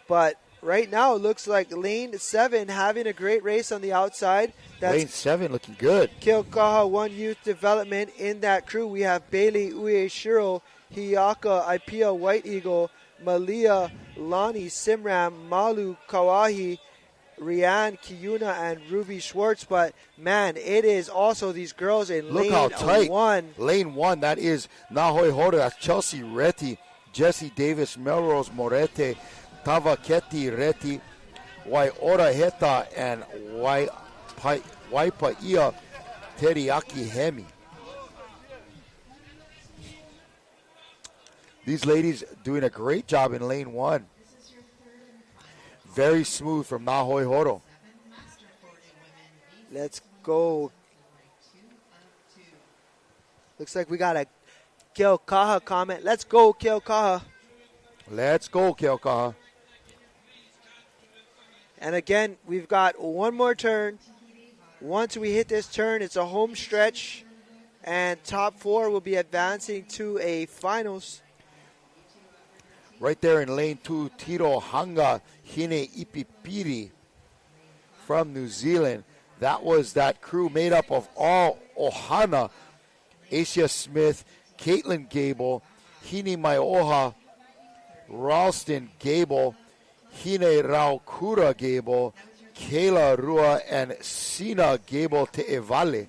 But right now it looks like lane 7 having a great race on the outside. That's lane 7 looking good. Keokaha One Youth Development. In that crew, we have Bailey Ueshiro, Hiyaka Ipia White Eagle, Malia Lani Simram, Malu Kawahi, Rianne Kiyuna, and Ruby Schwartz. But man, it is also these girls in Look lane how tight. 1. Lane 1, that is Nahoi Horo. That's Chelsea Reti, Jessie Davis, Melrose Morete, Tavaketi Reti, Waiora Heta, and Waipaia Teriyaki Hemi. These ladies doing a great job in lane 1. Very smooth from Nahoi Horo. Let's go. Looks like we got a Keokaha comment. Let's go, Keokaha. Let's go, Keokaha. And again, we've got one more turn. Once we hit this turn, it's a home stretch. And top 4 will be advancing to a finals. Right there in lane 2, Tiro Hanga Hine Ipipiri from New Zealand. That was that crew made up of all Ohana, Asia Smith, Caitlin Gable, Hine Maioha, Ralston Gable, Hine Raukura Gable, Kayla Rua, and Sina Gable Te'evale.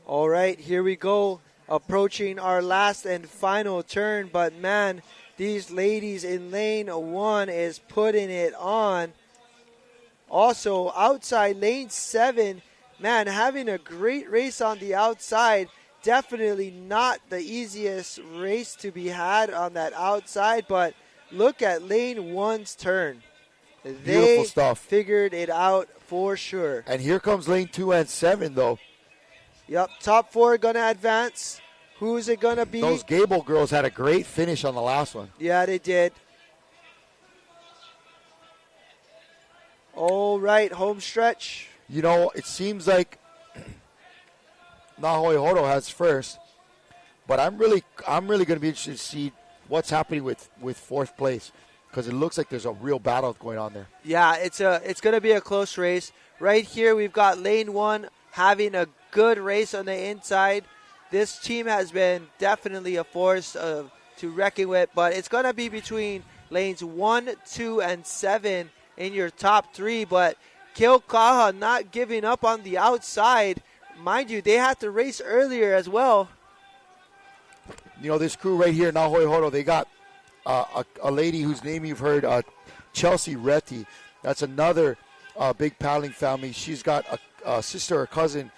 All right, here we go. Approaching our last and final turn. But man, these ladies in lane 1 is putting it on. Also, outside lane 7, man, having a great race on the outside. Definitely not the easiest race to be had on that outside, but look at lane 1's turn. Beautiful stuff. Figured it out for sure. And here comes lane 2 and 7, though. Yep, top 4 going to advance. Who's it going to be? Those Gable girls had a great finish on the last one. Yeah, they did. All right, home stretch. You know, it seems like Nahoi Horo has first, but I'm really going to be interested to see what's happening with 4th place, because it looks like there's a real battle going on there. Yeah, it's going to be a close race. Right here, we've got lane 1 having a good race on the inside. This team has been definitely a force to reckon with, but it's going to be between lanes 1, 2, and 7 in your top 3. But Keokaha not giving up on the outside. Mind you, they had to race earlier as well. You know, this crew right here, Nahoi Horo, they got a lady whose name you've heard, Chelsea Reti. That's another big paddling family. She's got a sister or cousin,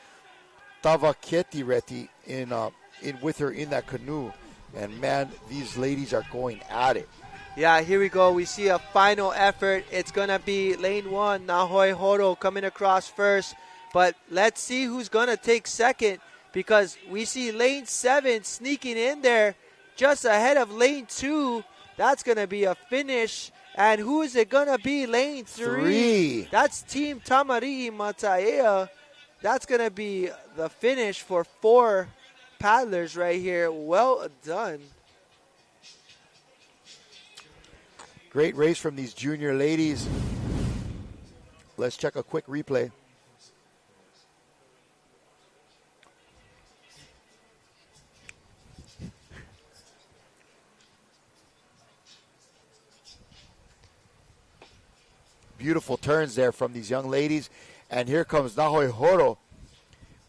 Tavaketi Reti, in with her in that canoe. And man, these ladies are going at it. Yeah, here we go. We see a final effort. It's going to be lane 1, Nahoi Horo coming across first. But let's see who's going to take second, because we see lane 7 sneaking in there just ahead of lane 2. That's going to be a finish. And who is it going to be? Lane 3. That's Team Tamari Mataea. That's going to be the finish for 4 paddlers right here. Well done. Great race from these junior ladies. Let's check a quick replay. Beautiful turns there from these young ladies. And here comes Nahoe Horo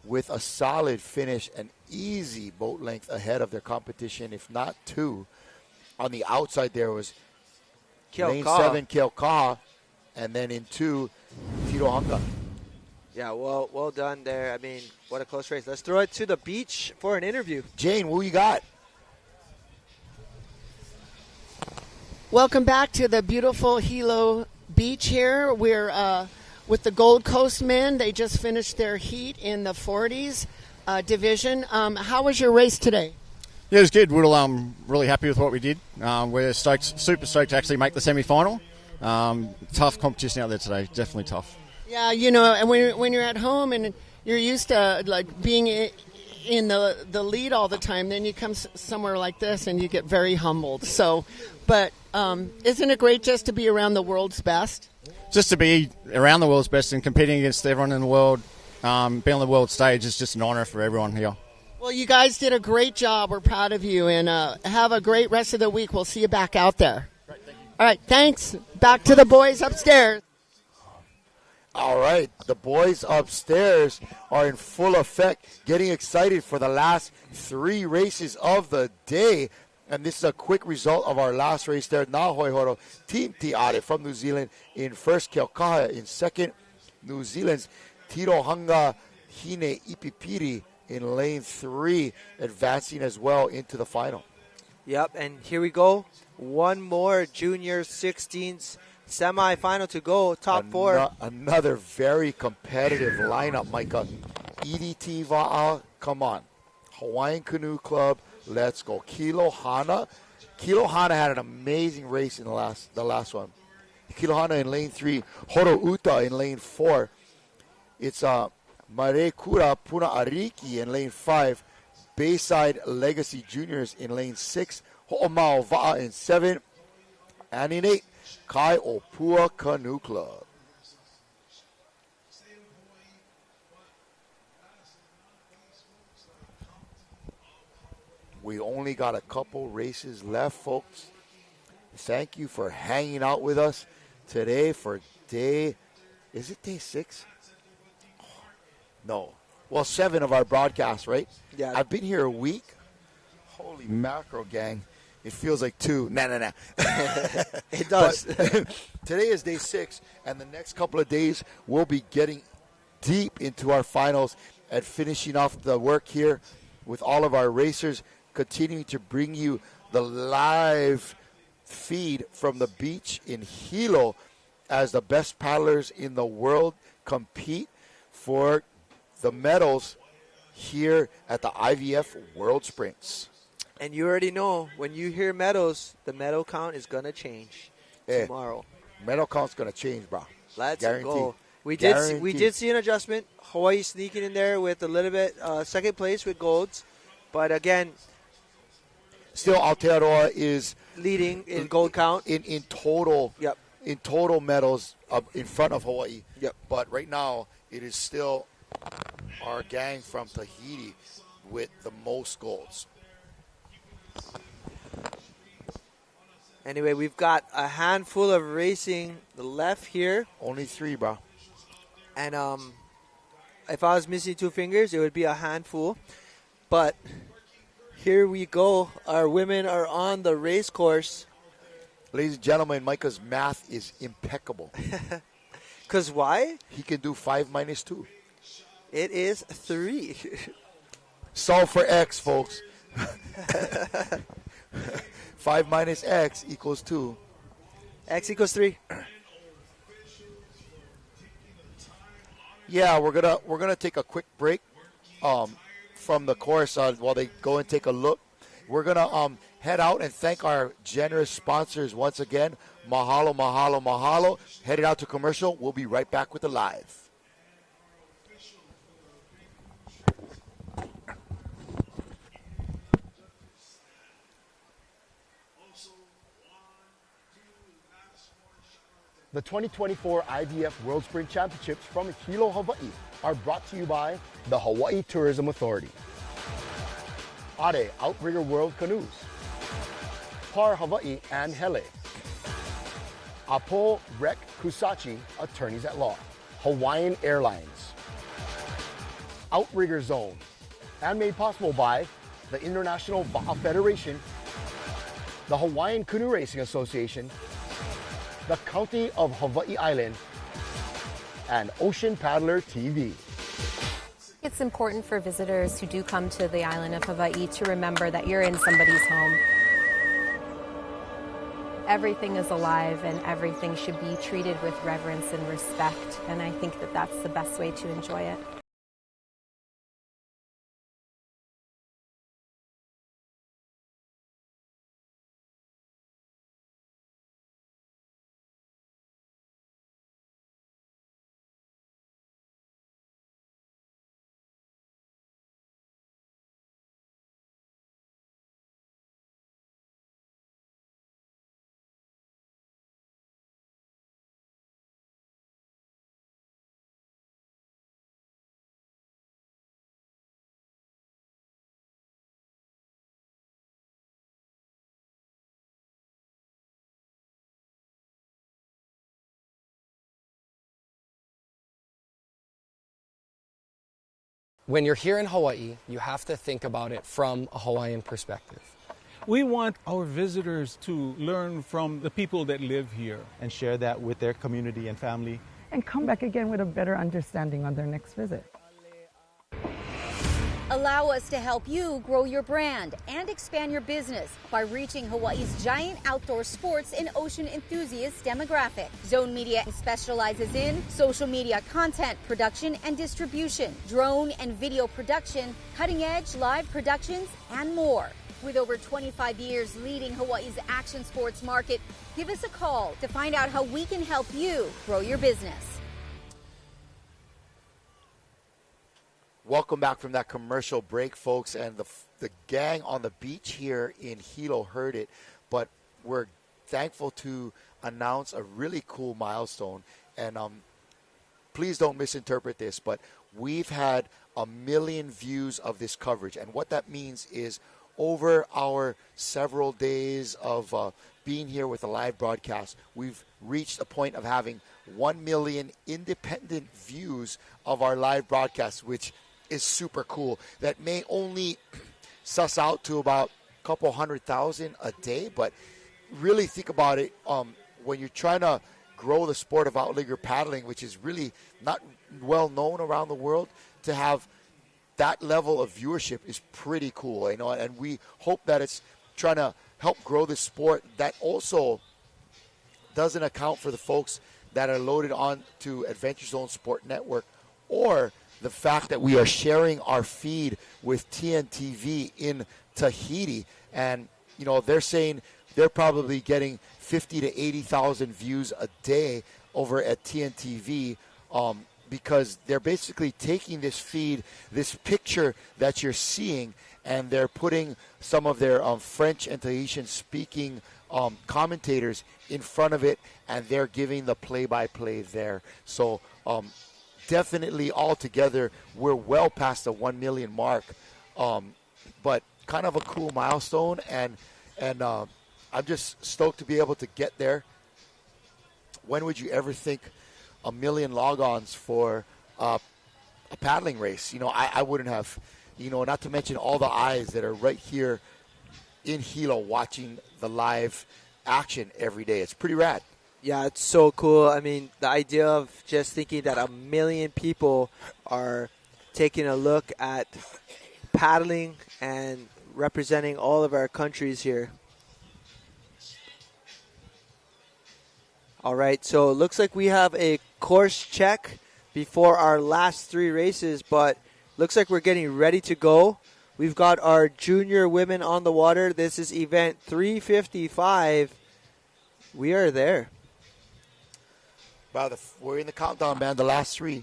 with a solid finish, an easy boat length ahead of their competition, if not two. On the outside there was lane 7, Keaukaha, and then in 2, Tirohanga. Yeah, well done there. I mean, what a close race. Let's throw it to the beach for an interview. Jane, what you got? Welcome back to the beautiful Hilo Beach here. We're with the Gold Coast men. They just finished their heat in the 40s division. How was your race today? Yeah, it was good. We're really happy with what we did. We're super stoked to actually make the semi-final. Tough competition out there today, definitely tough. Yeah, you know, and when you're at home and you're used to like being in the lead all the time, then you come somewhere like this and you get very humbled. So, but isn't it great just to be around the world's best? Just to be around the world's best and competing against everyone in the world, being on the world stage is just an honor for everyone here. Well, you guys did a great job. We're proud of you, and have a great rest of the week. We'll see you back out there. Great, thank you. All right, thanks. Back to the boys upstairs. All right, the boys upstairs are in full effect, getting excited for the last 3 races of the day. And this is a quick result of our last race there. Nahoe Horo, Team Tiare from New Zealand in first, Keaukaha in second. New Zealand's Tirohanga Hine Ipipiri in lane 3, advancing as well into the final. Yep, and here we go. One more junior 16s semifinal to go, top 4. Another very competitive lineup, Micah. EDT Va'a, come on. Hawaiian Canoe Club, let's go. Kilohana had an amazing race in the last one. Kilohana in lane 3, Horo Uta in lane 4. It's Mare Kura Puna Ariki in lane 5. Bayside Legacy Juniors in lane 6. Ho'omao Va'a in 7. And in 8, Kai Opua Canoe Club. We only got a couple races left, folks. Thank you for hanging out with us today for day 6? No. Well, 7 of our broadcasts, right? Yeah. I've been here a week. Holy mackerel, gang. It feels like 2. Nah. It does. Today is day 6, and the next couple of days we'll be getting deep into our finals and finishing off the work here with all of our racers, continuing to bring you the live feed from the beach in Hilo as the best paddlers in the world compete for the medals here at the IVF World Sprints. And you already know, when you hear medals, the medal count is going to change tomorrow. Medal count's going to change, bro. Let's Guaranteed. go. We did see an adjustment. Hawaii sneaking in there with a little bit second place with golds. But again, still Aotearoa is leading in gold count in total. Yep. In total medals in front of Hawaii. Yep. But right now it is still our gang from Tahiti with the most golds. Anyway, we've got a handful of racing left here. Only 3, bro. And if I was missing 2 fingers, it would be a handful. But here we go. Our women are on the race course. Ladies and gentlemen, Micah's math is impeccable. Because why? He can do 5 minus 2. It is 3. Solve for X, folks. 5 minus X equals 2. X equals 3. Yeah, we're gonna take a quick break from the course while they go and take a look. We're gonna head out and thank our generous sponsors once again. Mahalo, mahalo, mahalo. Headed out to commercial. We'll be right back with the live. The 2024 IVF World Sprint Championships from Hilo, Hawaii are brought to you by the Hawaii Tourism Authority, Ade Outrigger World Canoes, Par Hawaii and Hele, Apo Rek Kusachi Attorneys at Law, Hawaiian Airlines, Outrigger Zone, and made possible by the International Va'a Federation, the Hawaiian Canoe Racing Association, the County of Hawaii Island, and Ocean Paddler TV. It's important for visitors who do come to the island of Hawaii to remember that you're in somebody's home. Everything is alive and everything should be treated with reverence and respect, and I think that that's the best way to enjoy it. When you're here in Hawaii, you have to think about it from a Hawaiian perspective. We want our visitors to learn from the people that live here and share that with their community and family. And come back again with a better understanding on their next visit. Allow us to help you grow your brand and expand your business by reaching Hawaii's giant outdoor sports and ocean enthusiast demographic. Zone Media specializes in social media content production and distribution, drone and video production, cutting-edge live productions, and more. With over 25 years leading Hawaii's action sports market, give us a call to find out how we can help you grow your business. Welcome back from that commercial break, folks, and the gang on the beach here in Hilo heard it, but we're thankful to announce a really cool milestone, and please don't misinterpret this, but we've had 1 million views of this coverage, and what that means is over our several days of being here with a live broadcast, we've reached a point of having 1 million independent views of our live broadcast, which is super cool. That may only suss out to about a couple 100,000 a day, but really think about it, when you're trying to grow the sport of outrigger paddling, which is really not well known around the world, to have that level of viewership is pretty cool, you know, and we hope that it's trying to help grow the sport. That also doesn't account for the folks that are loaded on to Adventure Zone Sport Network, or the fact that we are sharing our feed with TNTV in Tahiti, and you know they're saying they're probably getting 50 to 80,000 views a day over at TNTV, because they're basically taking this feed, this picture that you're seeing, and they're putting some of their French and Tahitian speaking commentators in front of it, and they're giving the play-by-play there. So definitely altogether, we're well past the 1 million mark, but kind of a cool milestone, and I'm just stoked to be able to get there. When would you ever think 1 million log-ons for a paddling race? You know, I wouldn't have, you know, not to mention all the eyes that are right here in Hilo watching the live action every day. It's pretty rad. Yeah, it's so cool. I mean, the idea of just thinking that 1 million people are taking a look at paddling and representing all of our countries here. All right, so it looks like we have a course check before our last 3 races, but looks like we're getting ready to go. We've got our junior women on the water. This is event 355. We are there. Wow, we're in the countdown, man. The last 3.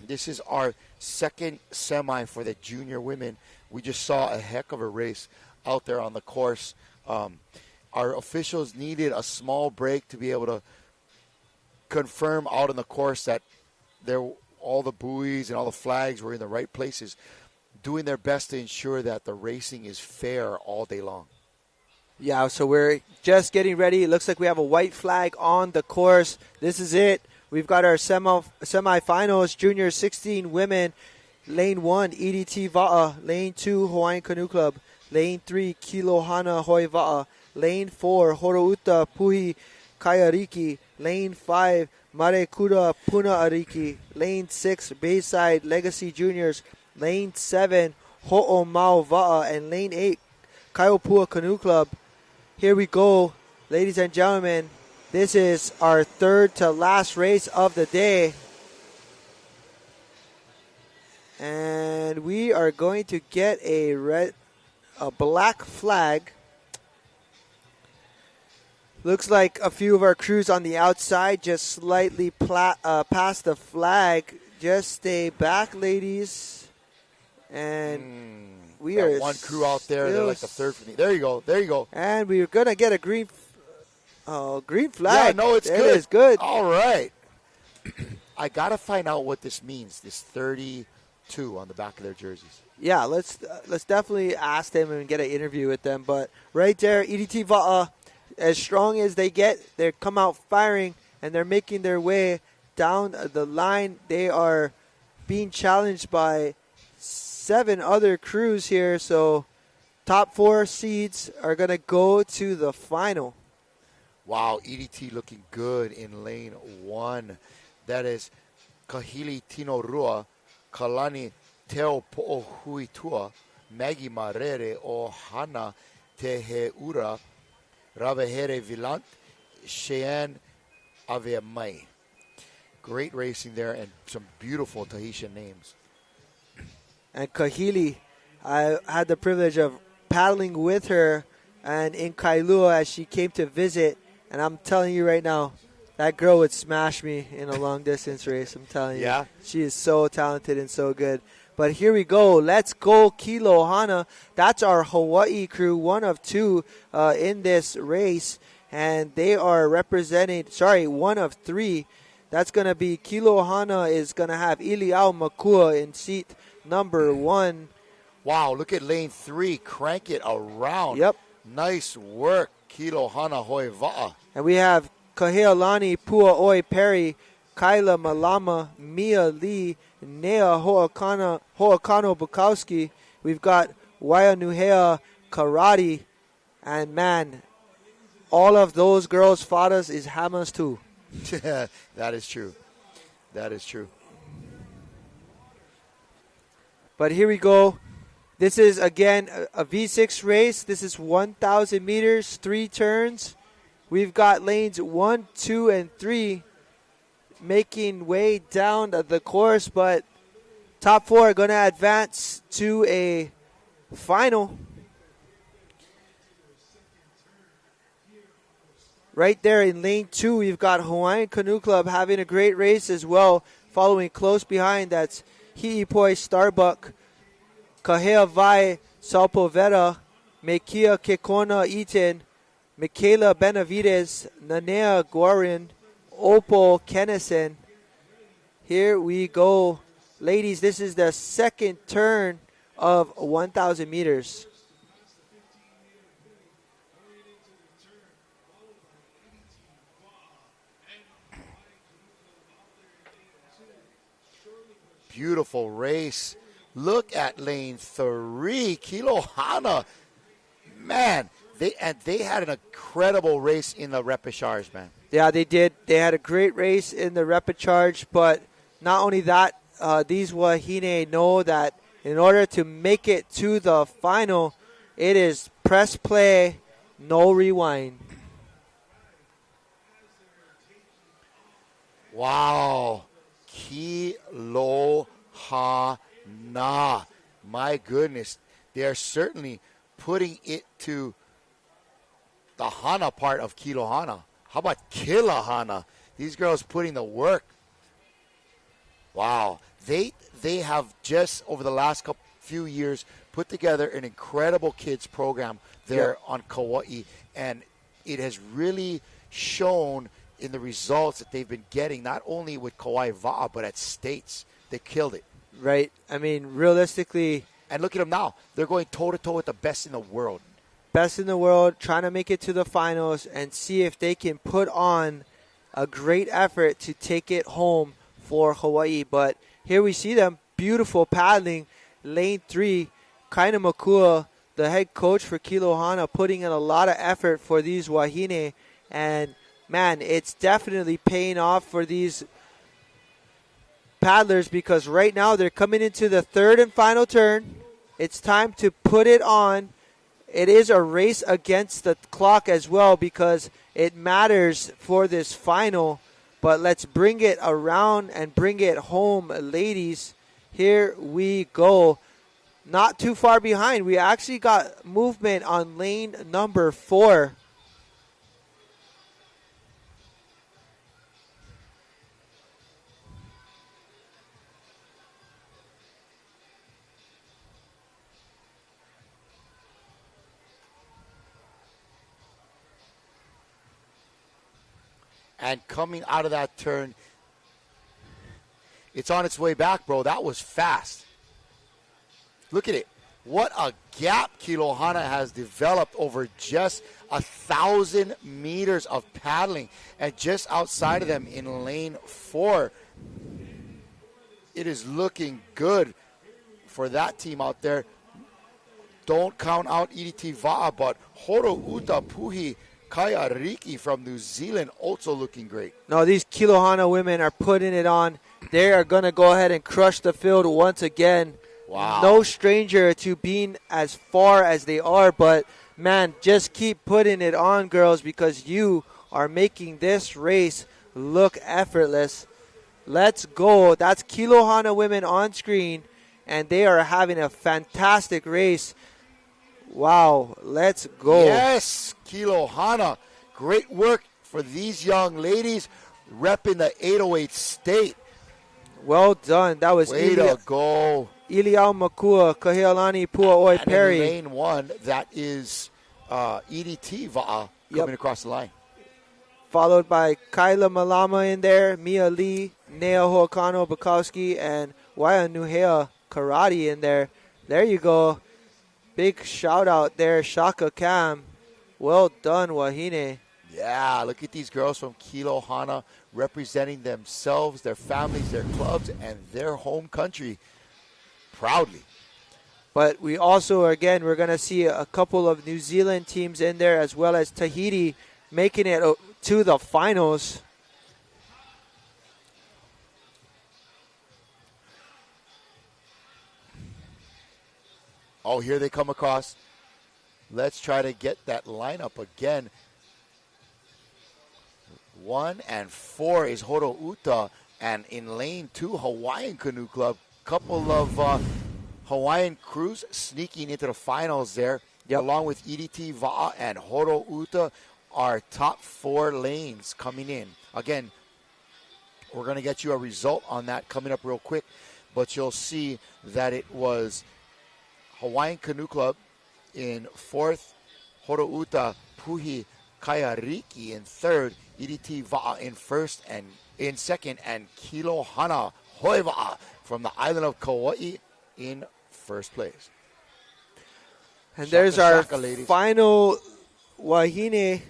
This is our second semi for the junior women. We just saw a heck of a race out there on the course. Our officials needed a small break to be able to confirm out on the course that all the buoys and all the flags were in the right places, doing their best to ensure that the racing is fair all day long. Yeah, so we're just getting ready. It looks like we have a white flag on the course. This is it. We've got our semifinals, Junior 16 women. Lane 1, EDT Va'a. Lane 2, Hawaiian Canoe Club. Lane 3, Kilohana Hoi Va'a. Lane 4, Horouta Puhi Kaiariki. Lane 5, Marekuda Puna Ariki. Lane 6, Bayside Legacy Juniors. Lane 7, Ho'omau Va'a. And Lane 8, Kaiopua Canoe Club. Here we go, ladies and gentlemen. This is our third to last race of the day. And we are going to get a black flag. Looks like a few of our crews on the outside just slightly past the flag. Just stay back, ladies. And we are one crew out there. They're like the third from the. There you go. There you go. And we're gonna get a green flag. Yeah, no, it's good. It is good. All right. I gotta find out what this means. This 32 on the back of their jerseys. Yeah, let's definitely ask them and get an interview with them. But right there, EDT Va'a, as strong as they get, they come out firing and they're making their way down the line. They are being challenged by 7 other crews here. So top 4 seeds are going to go to the final. Wow, EDT looking good in lane 1. That is Kahili Tino Rua, Kalani Teo Po'ohuitua, Magi Marere o Hana Tehe Ura, Ravehere Vilant, Cheyenne Aveamai. Great racing there and some beautiful Tahitian names. And Kahili, I had the privilege of paddling with her and in Kailua as she came to visit. And I'm telling you right now, that girl would smash me in a long-distance race. I'm telling you. Yeah? She is so talented and so good. But here we go. Let's go Kilohana. That's our Hawaii crew, one of 2 in this race. And they are representing, one of 3. That's going to be Kilohana is going to have Iliao Makua in seat number 1. Wow, look at lane 3. Crank it around. Yep. Nice work, Kilohana Hoi Va'a. And we have Kahealani Pua Oi Perry, Kyla Malama, Mia Lee, Nea Ho'akano Bukowski. We've got Waianuhea Karate. And man, all of those girls fought us is Hamas too. That is true. That is true. But here we go. This is, again, a V6 race. This is 1,000 meters, 3 turns. We've got lanes 1, 2, and 3 making way down the course, but top 4 are going to advance to a final. Right there in lane 2, we've got Hawaiian Canoe Club having a great race as well. Following close behind, that's Hi'ipoi Starbuck, Kahea Vai Salpovera, Mekia Kekona Eaton, Michaela Benavides, Nanea Guarin, Opal Kennison. Here we go. Ladies, this is the second turn of 1,000 meters. Beautiful race. Look at lane 3, Kilohana. Man, they had an incredible race in the repechage, man. Yeah, they did. They had a great race in the repechage, but not only that, these Wahine know that in order to make it to the final, it is press play, no rewind. Wow. Kilohana. My goodness. They are certainly putting it to the Hana part of Kilohana. How about Kilahana? These girls putting the work. Wow. They have just over the last few years put together an incredible kids program there on Kauai, and it has really shown in the results that they've been getting, not only with Kauai Va'a, but at states. They killed it. Right. I mean, realistically. And look at them now. They're going toe-to-toe with the best in the world. Best in the world, trying to make it to the finals and see if they can put on a great effort to take it home for Hawaii. But here we see them. Beautiful paddling. Lane 3, Kaina Makua, the head coach for Kilohana, putting in a lot of effort for these wahine. And, man, it's definitely paying off for these paddlers because right now they're coming into the third and final turn. It's time to put it on. It is a race against the clock as well because it matters for this final. But let's bring it around and bring it home, ladies. Here we go. Not too far behind. We actually got movement on lane number 4. And coming out of that turn, it's on its way back, bro. That was fast. Look at it. What a gap Kilohana has developed over just 1,000 meters of paddling. And just outside of them in lane 4, it is looking good for that team out there. Don't count out EDT Va'a, but Horo Uta Puhi Kaya Riki from New Zealand also looking great. No, these Kilohana women are putting it on. They are going to go ahead and crush the field once again. Wow. No stranger to being as far as they are, but, man, just keep putting it on, girls, because you are making this race look effortless. Let's go. That's Kilohana women on screen, and they are having a fantastic race. Wow, let's go. Yes, Kilohana. Great work for these young ladies repping the 808 state. Well done. That was way to go. Iliao Makua, Kahealani Puaoi Perry. And in lane 1, that is EDT Va'a coming across the line. Followed by Kyla Malama in there, Mia Lee, Nea Hoakano Bukowski, and Waya Nuhea Karate in there. There you go. Big shout out there, Shaka Cam. Well done, Wahine. Yeah, look at these girls from Kilohana representing themselves, their families, their clubs, and their home country proudly. But we also, again, we're going to see a couple of New Zealand teams in there as well as Tahiti making it to the finals. Oh, here they come across. Let's try to get that lineup again. 1 and 4 is Horo Uta, and in lane 2, Hawaiian Canoe Club. Couple of Hawaiian crews sneaking into the finals there, along with EDT Va'a and Horo Uta, our top 4 lanes coming in. Again, we're going to get you a result on that coming up real quick, but you'll see that it was Hawaiian Canoe Club in 4th, Horo Uta Puhi Kaya Riki in 3rd, EDT Va'a in 1st and in 2nd, and Kilohana Hoiva'a from the island of Kauai in 1st place. And there's our final Wahine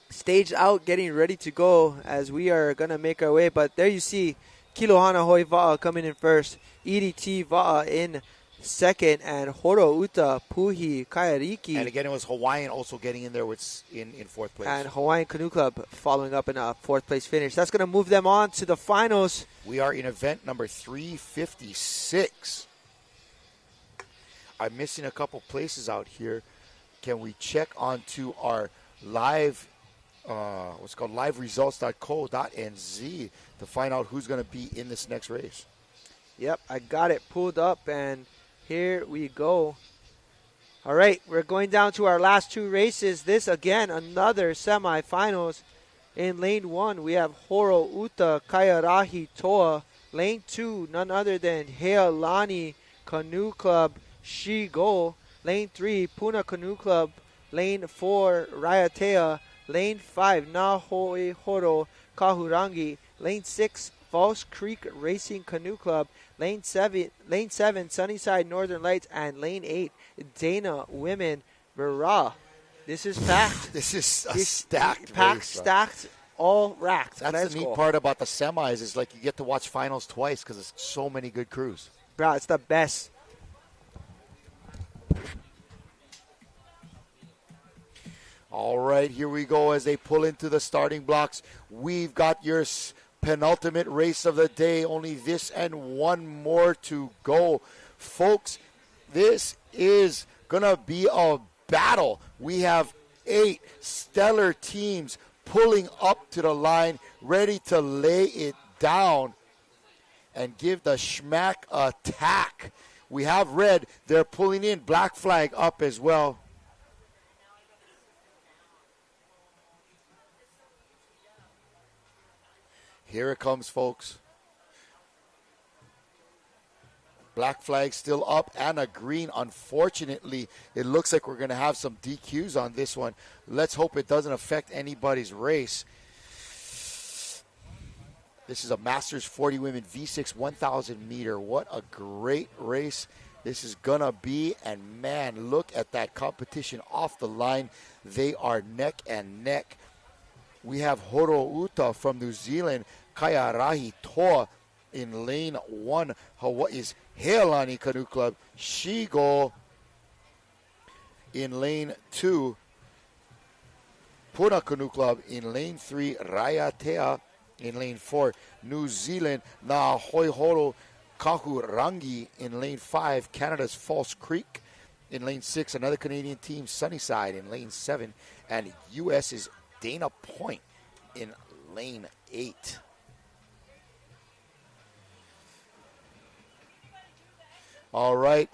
staged out, getting ready to go as we are going to make our way. But there you see Kilohana Hoiva'a coming in 1st, EDT Va'a in 2nd, and Horo Uta Puhi Kairiki. And again, it was Hawaiian also getting in there in 4th place. And Hawaiian Canoe Club following up in a 4th place finish. That's going to move them on to the finals. We are in event number 356. I'm missing a couple places out here. Can we check onto our live, what's called liveresults.co.nz to find out who's going to be in this next race? Yep, I got it pulled up, and here we go. All right, we're going down to our last 2 races. This, again, another semifinals. In lane 1, we have Horo Uta Kaiarahi Toa. Lane 2, none other than Healani Canoe Club Shigo. Lane 3, Puna Canoe Club. Lane 4, Raiatea Lane 5, Nahoi Horo Kahurangi. Lane 6, False Creek Racing Canoe Club. Lane 7, Sunnyside Northern Lights. And Lane 8, Dana Women Barra. This is packed. This is a stacked packed, race, bro. stacked, all racked. That's Let's the neat go. part about the semis is like you get to watch finals twice because there's so many good crews. Bro, it's the best. All right, here we go as they pull into the starting blocks. We've got your penultimate race of the day. Only this and one more to go. Folks, this is going to be a battle. We have 8 stellar teams pulling up to the line, ready to lay it down and give the schmack attack. We have red. They're pulling in. Black flag up as well. Here it comes, folks. Black flag still up and a green. Unfortunately, it looks like we're going to have some DQs on this one. Let's hope it doesn't affect anybody's race. This is a Masters 40 Women V6 1,000 meter. What a great race this is going to be. And, man, look at that competition off the line. They are neck and neck. We have Horo Uta from New Zealand, Kaiarahi Toa in lane 1. Hawaii's Heilani Canoe Club, Shigo in lane 2. Puna Canoe Club in lane 3. Raiatea in lane 4. New Zealand, Nahoihoro Kahurangi in lane 5. Canada's False Creek in lane 6. Another Canadian team, Sunnyside in lane 7. And U.S.'s Dana Point in lane 8. All right,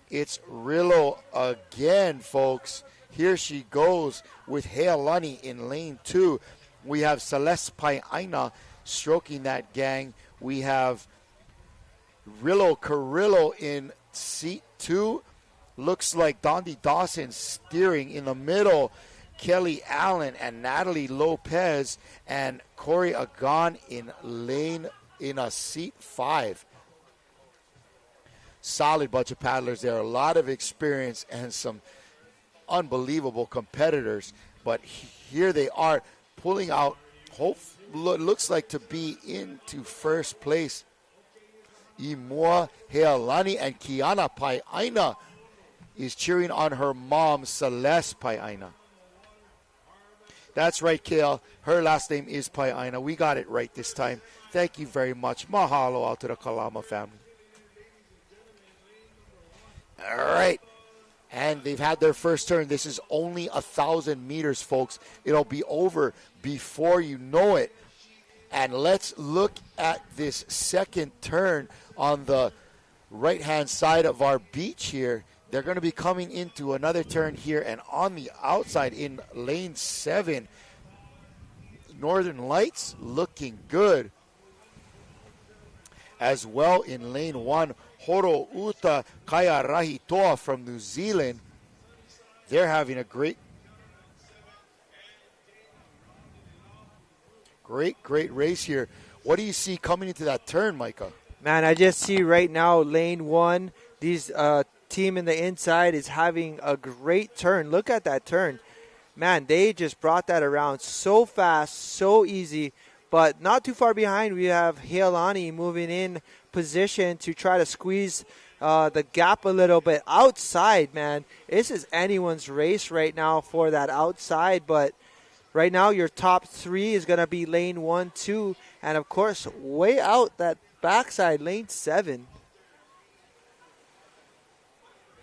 it's Rillo again, folks. Here she goes with Heilani in lane 2. We have Celeste Paiaina stroking that gang. We have Rillo Carrillo in seat 2. Looks like Dondi Dawson steering in the middle. Kelly Allen and Natalie Lopez and Corey Agon in a seat 5. Solid bunch of paddlers there. A lot of experience and some unbelievable competitors. But here they are pulling out, looks like to be into first place. Imua Heilani and Kiana Paiaina is cheering on her mom, Celeste Paiaina. That's right, Kale. Her last name is Paiaina. We got it right this time. Thank you very much. Mahalo out to the Kalama family. All right. And they've had their first turn. This is only 1,000 meters, folks. It'll be over before you know it. And let's look at this second turn on the right-hand side of our beach here. They're going to be coming into another turn here, and on the outside in lane 7, Northern Lights looking good. As well in lane 1, Horo Uta Kaiarahi Toa from New Zealand. They're having a great race here. What do you see coming into that turn, Micah? Man, I just see right now lane 1, these team in the inside is having a great turn. Look at that turn. Man, they just brought that around so fast, so easy. But not too far behind, we have Heilani moving in position to try to squeeze the gap a little bit outside, man. This is anyone's race right now for that outside. But right now, your top 3 is going to be lane 1, 2. And, of course, way out that backside, lane 7.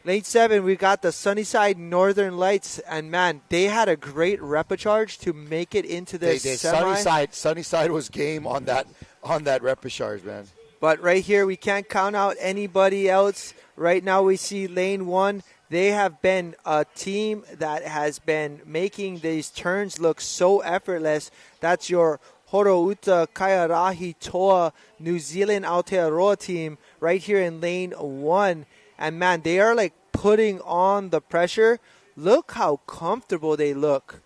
Lane 7, we got the Sunnyside Northern Lights, and man, they had a great repechage to make it into this semi. Sunnyside was game on that repechage, man. But right here, we can't count out anybody else. Right now, we see lane 1. They have been a team that has been making these turns look so effortless. That's your Horouta Kaiarahi Toa New Zealand Aotearoa team right here in lane 1. And, man, they are, like, putting on the pressure. Look how comfortable they look.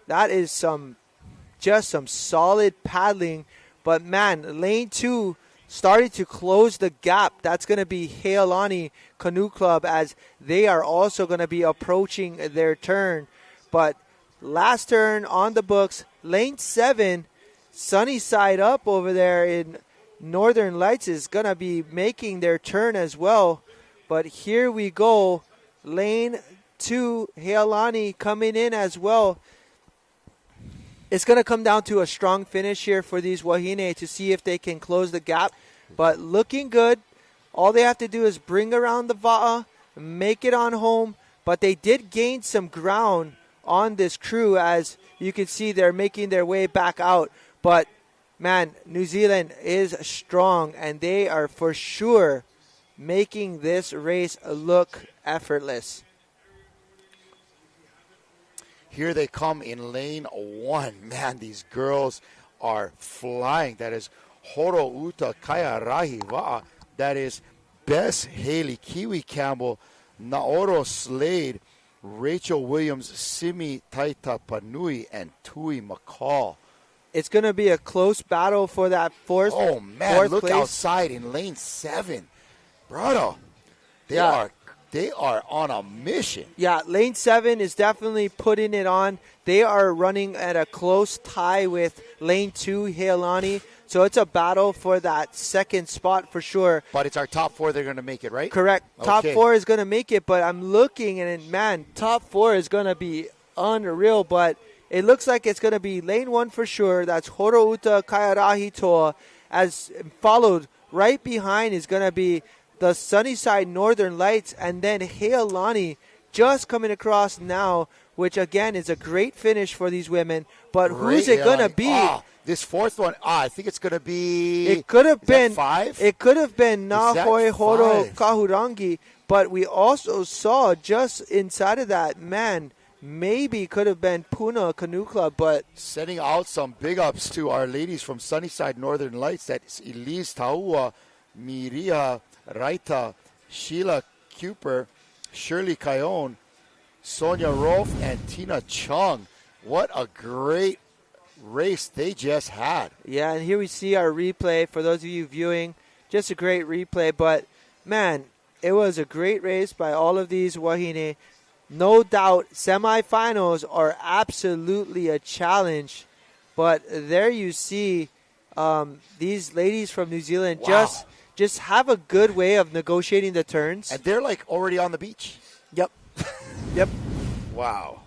That is just some solid paddling. But, man, lane 2 started to close the gap. That's going to be Heilani Canoe Club as they are also going to be approaching their turn. But last turn on the books, lane 7, sunny side up over there in Northern Lights is going to be making their turn as well. But here we go. Lane 2, Heilani coming in as well. It's going to come down to a strong finish here for these Wahine to see if they can close the gap. But looking good. All they have to do is bring around the Va'a, make it on home. But they did gain some ground on this crew. As you can see, they're making their way back out. But, man, New Zealand is strong, and they are for sure making this race look effortless. Here they come in lane 1. Man, these girls are flying. That is Horo Uta Kaya Rahi Va'a. That is Bess Haley, Kiwi Campbell, Naoro Slade, Rachel Williams, Simi Taita Panui, and Tui McCall. It's going to be a close battle for that fourth. Oh, man, fourth look place. outside in lane 7. Brother, they are on a mission. Yeah, lane 7 is definitely putting it on. They are running at a close tie with lane 2, Heilani. So it's a battle for that second spot for sure. But it's our top 4 they're going to make it, right? Correct. Okay. Top 4 is going to make it, but I'm looking, and man, top 4 is going to be unreal. But it looks like it's going to be lane 1 for sure. That's Horouta Kaiarahi Toa. As followed right behind is going to be the Sunnyside Northern Lights, and then Heilani just coming across now, which again is a great finish for these women. But who's it going to be? This fourth one, I think it's going to be. It could have been 5. It could have been Nahoi Horo 5? Kahurangi, but we also saw just inside of that, man, maybe could have been Puna Canoe Club. But sending out some big ups to our ladies from Sunnyside Northern Lights. That's Elise Taua, Miria Raita, Sheila Cooper, Shirley Cayon, Sonia Rolf, and Tina Chung. What a great race they just had. Yeah, and here we see our replay for those of you viewing. Just a great replay, but man, it was a great race by all of these Wahine. No doubt semifinals are absolutely a challenge, but there you see these ladies from New Zealand just have a good way of negotiating the turns. And they're like already on the beach. Yep. Yep. Wow.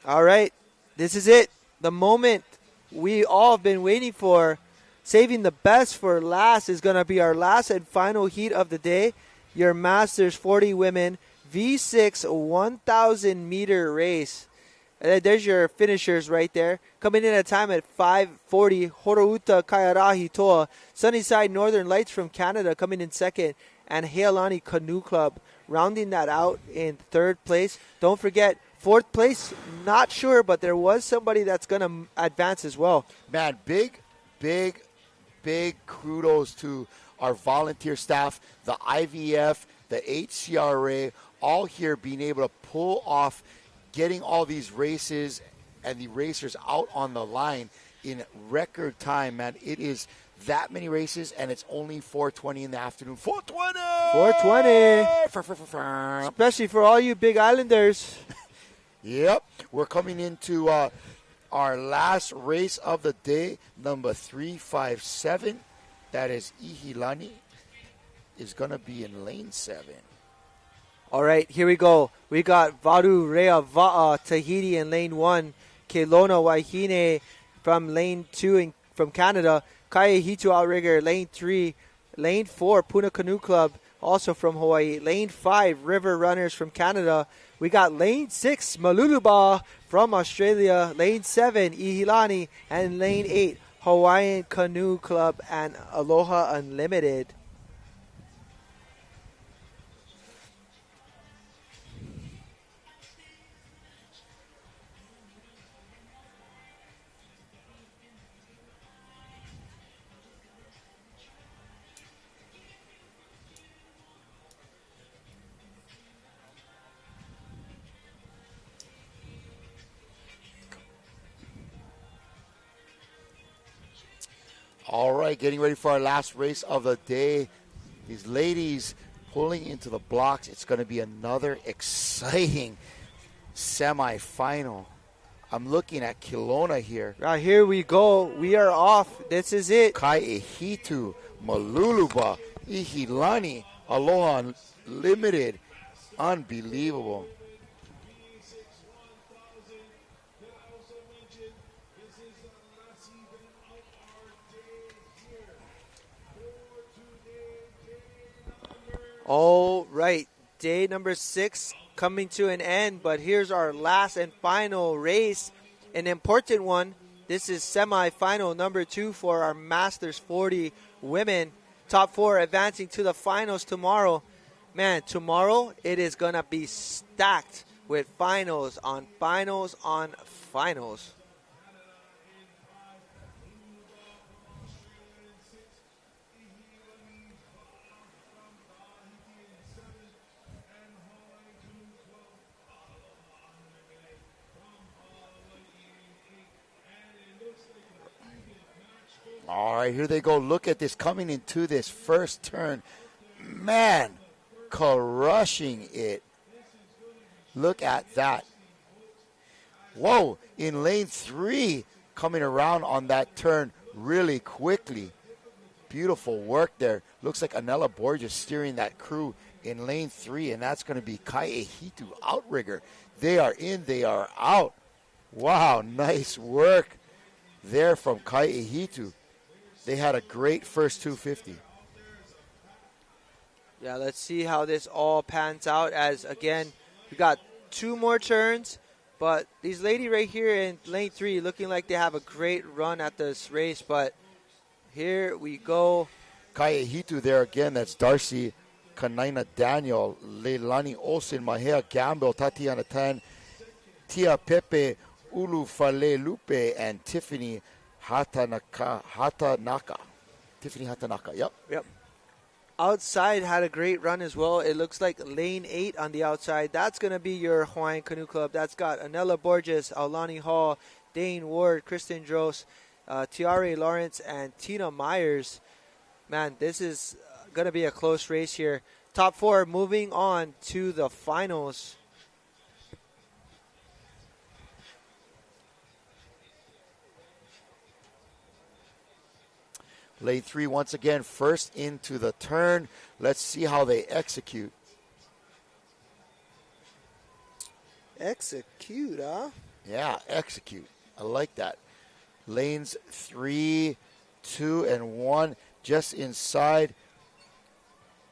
All right. This is it. The moment we all have been waiting for. Saving the best for last is going to be our last and final heat of the day. Your Masters 40 Women V6 1,000 meter race. There's your finishers right there. Coming in at a time at 5:40, Horouta Kaiarahi Toa. Sunnyside Northern Lights from Canada coming in second. And Heilani Canoe Club rounding that out in third place. Don't forget, fourth place, not sure, but there was somebody that's going to advance as well. Man, big kudos to our volunteer staff, the IVF, the HCRA, all here being able to pull off getting all these races and the racers out on the line in record time, man. It is that many races, and it's only 4:20 in the afternoon. 4:20! Especially for all you Big Islanders. Yep. We're coming into our last race of the day, number 357. That is Ihilani. Is going to be in lane 7. All right, here we go. We got Varu Rea Va'a Tahiti in lane 1. Kelowna Waihine from lane 2 from Canada. Kaya Hitu Outrigger, lane 3. Lane 4, Puna Canoe Club, also from Hawaii. Lane 5, River Runners from Canada. We got lane 6, Maluluba from Australia. Lane 7, Ihilani. And lane 8, Hawaiian Canoe Club and Aloha Unlimited. All right, getting ready for our last race of the day. These ladies pulling into the blocks. It's going to be another exciting semifinal. I'm looking at Kelowna here. Here we go. We are off. This is it. Kai'ehitu, Maluluba, Ihilani, Aloha Limited. Unbelievable. All right, day number 6 coming to an end, but here's our last and final race, an important one. This is semi-final number 2 for our Masters 40 women. Top 4 advancing to the finals tomorrow. Man, tomorrow it is going to be stacked with finals on finals on finals. All right, here they go. Look at this coming into this first turn. Man, crushing it. Look at that. Whoa, in lane 3, coming around on that turn really quickly. Beautiful work there. Looks like Anela Borges steering that crew in lane 3, and that's going to be Kai'ehitu outrigger. They are in, they are out. Wow, nice work there from Kai'ehitu. They had a great first 250. Yeah, let's see how this all pans out as, again, we got 2 more turns, but these ladies right here in lane 3 looking like they have a great run at this race, but here we go. Kai'ehitu there again, that's Darcy, Kanaina Daniel, Leilani Olsen, Mahea Gamble, Tatiana Tan, Tia Pepe, Ulu Fale Lupe, and Tiffany Hatanaka. Tiffany Hatanaka, yep. Outside had a great run as well. It looks like lane 8 on the outside. That's going to be your Hawaiian Canoe Club. That's got Anela Borges, Aulani Hall, Dane Ward, Kristen Drost, Tiare Lawrence, and Tina Myers. Man, this is going to be a close race here. Top 4 moving on to the finals. Lane 3 once again, first into the turn. Let's see how they execute. Execute, huh? Yeah, execute. I like that. Lanes 3, 2, and 1 just inside.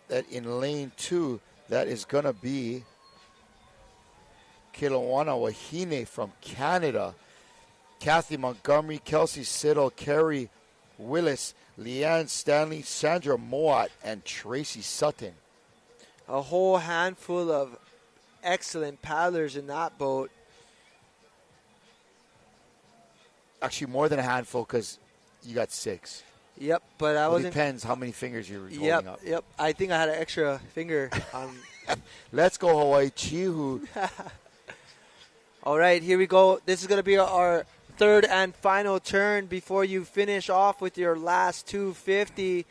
That in lane 2, that is going to be Kelowna Wahine from Canada. Kathy Montgomery, Kelsey Siddle, Carrie Willis, Leanne Stanley, Sandra Moat, and Tracy Sutton. A whole handful of excellent paddlers in that boat. Actually, more than a handful because you got 6. Yep, but I wasn't. Depends how many fingers you're holding up. Yep. I think I had an extra finger on. Let's go, Hawaii Chihu. All right, here we go. This is going to be our third and final turn before you finish off with your last 250.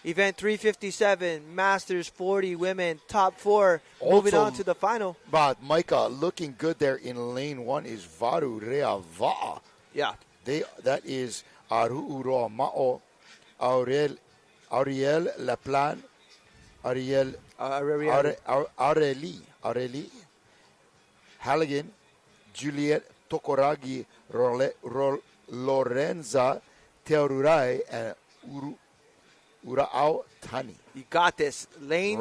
Event 357, Masters 40 women, top 4, moving on to the final. But Micah, looking good there in lane 1 is Varu Rea Va'a. Yeah. That is Aru'uro Ma'o, Aurel Laplan, Areli, Halligan, Juliet Tokoragi, Lorenza Teorurai, and Urao Tani. You got this. Lane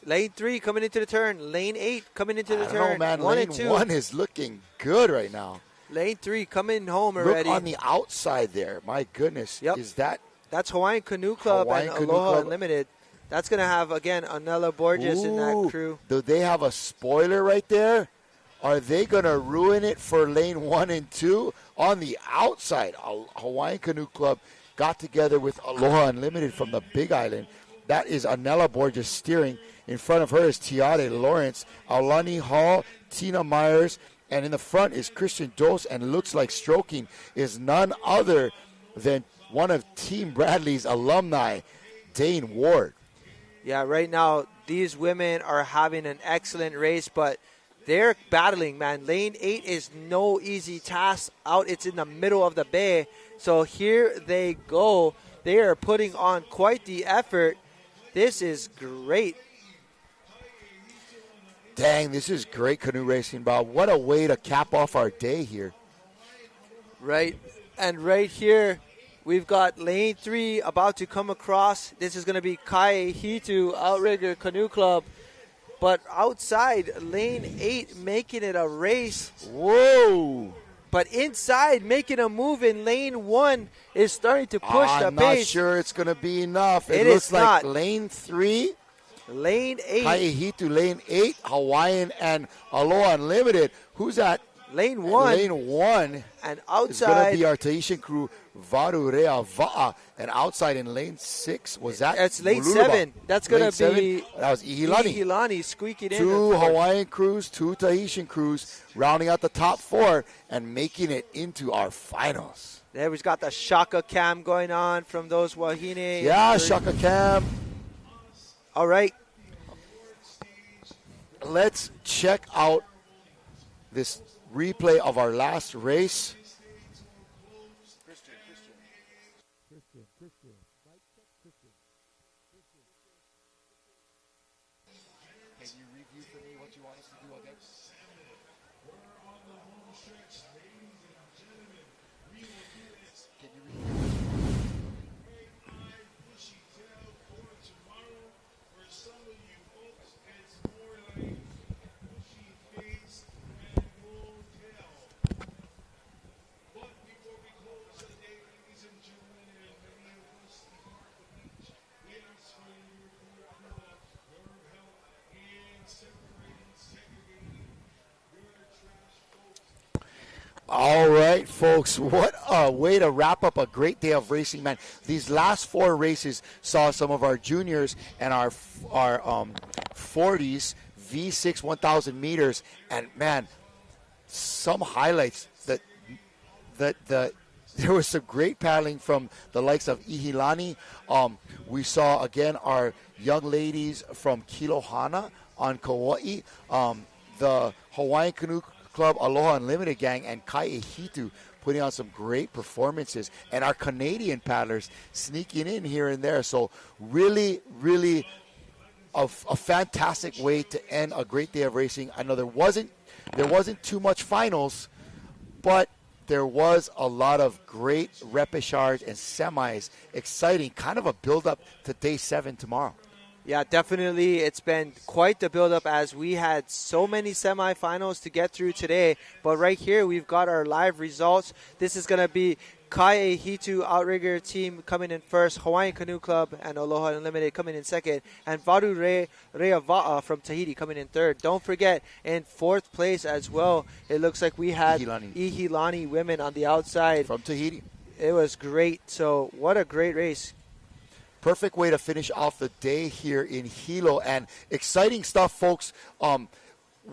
3 coming into the turn. Lane 8 coming into the turn. I don't know, man. 1 Lane and 2. 1 is looking good right now. Lane 3 coming home already. Look on the outside there. My goodness. Yep. That's Hawaiian Canoe Club and Aloha Unlimited. That's going to have, again, Anela Borges in that crew. Do they have a spoiler right there? Are they going to ruin it for lane 1 and 2? On the outside, Hawaiian Canoe Club got together with Aloha Unlimited from the Big Island. That is Anela Borges steering. In front of her is Tiare Lawrence, Aulani Hall, Tina Myers, and in the front is Christian Dose, and looks like stroking is none other than one of Team Bradley's alumni, Dane Ward. Yeah, right now these women are having an excellent race, but they're battling, man. Lane 8 is no easy task out. It's in the middle of the bay. So here they go. They are putting on quite the effort. This is great. Dang, this is great canoe racing, Bob. What a way to cap off our day here. Right. And right here, we've got lane 3 about to come across. This is going to be Kai Hitu Outrigger Canoe Club. But outside, lane 8 making it a race. Whoa. But inside, making a move in lane 1 is starting to push the I'm pace. not sure it's going to be enough. It It looks is like not. lane 3. Lane 8. Kaihitu, lane 8. Hawaiian and Aloha Unlimited. Who's at lane 1? Lane 1. And It's going outside, to be our Tahitian crew, Varu Rea Va'a. And outside in lane 6, was that? it's lane Mululuba? 7. That's going Lane to 7, be that was Ihilani. Ihilani squeaking in. 2 Hawaiian crews, 2 Tahitian crews, rounding out the top 4 and making it into our finals. There we've got the Shaka Cam going on from those Wahine. Yeah, Shaka Cam. All right. Let's check out this replay of our last race. Can you review for me what you want us to do again? Can you review? All right, folks, what a way to wrap up a great day of racing, man. These last 4 races saw some of our juniors and our 40s, V6 1,000 meters, and, man, some highlights that there was some great paddling from the likes of Ihilani. We saw, again, our young ladies from Kilohana on Kauai, the Hawaiian Canoe Club Aloha Unlimited gang, and Kai Hitu putting on some great performances, and our Canadian paddlers sneaking in here and there. So really, really a fantastic way to end a great day of racing. I know there wasn't too much finals, but there was a lot of great repechage and semis. Exciting, kind of a build-up to day 7 tomorrow. Yeah, definitely. It's been quite the build-up as we had so many semifinals to get through today. But right here, we've got our live results. This is going to be Kai Hitu Outrigger team coming in first, Hawaiian Canoe Club and Aloha Unlimited coming in second, and Varu Rea Va'a from Tahiti coming in third. Don't forget, in 4th place as well, it looks like we had Ihilani women on the outside. From Tahiti. It was great. So what a great race. Perfect way to finish off the day here in Hilo, and exciting stuff, folks.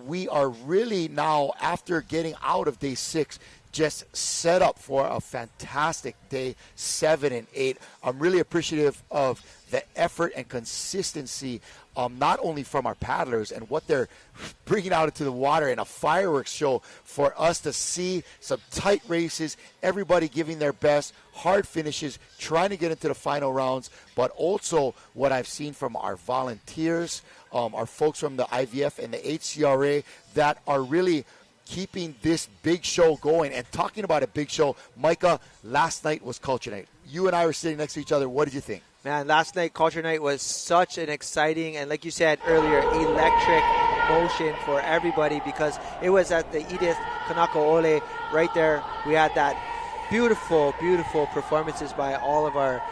We are really now, after getting out of day 6, just set up for a fantastic day 7 and 8. I'm really appreciative of the effort and consistency, not only from our paddlers and what they're bringing out into the water in a fireworks show for us to see some tight races, everybody giving their best, hard finishes, trying to get into the final rounds, but also what I've seen from our volunteers, our folks from the IVF and the HCRA that are really keeping this big show going. And talking about a big show, Micah, last night was Culture Night. You and I were sitting next to each other. What did you think? Man, last night, Culture Night was such an exciting and, like you said earlier, electric motion for everybody because it was at the Edith Kanaka Ole right there. We had that beautiful, beautiful performances by all of our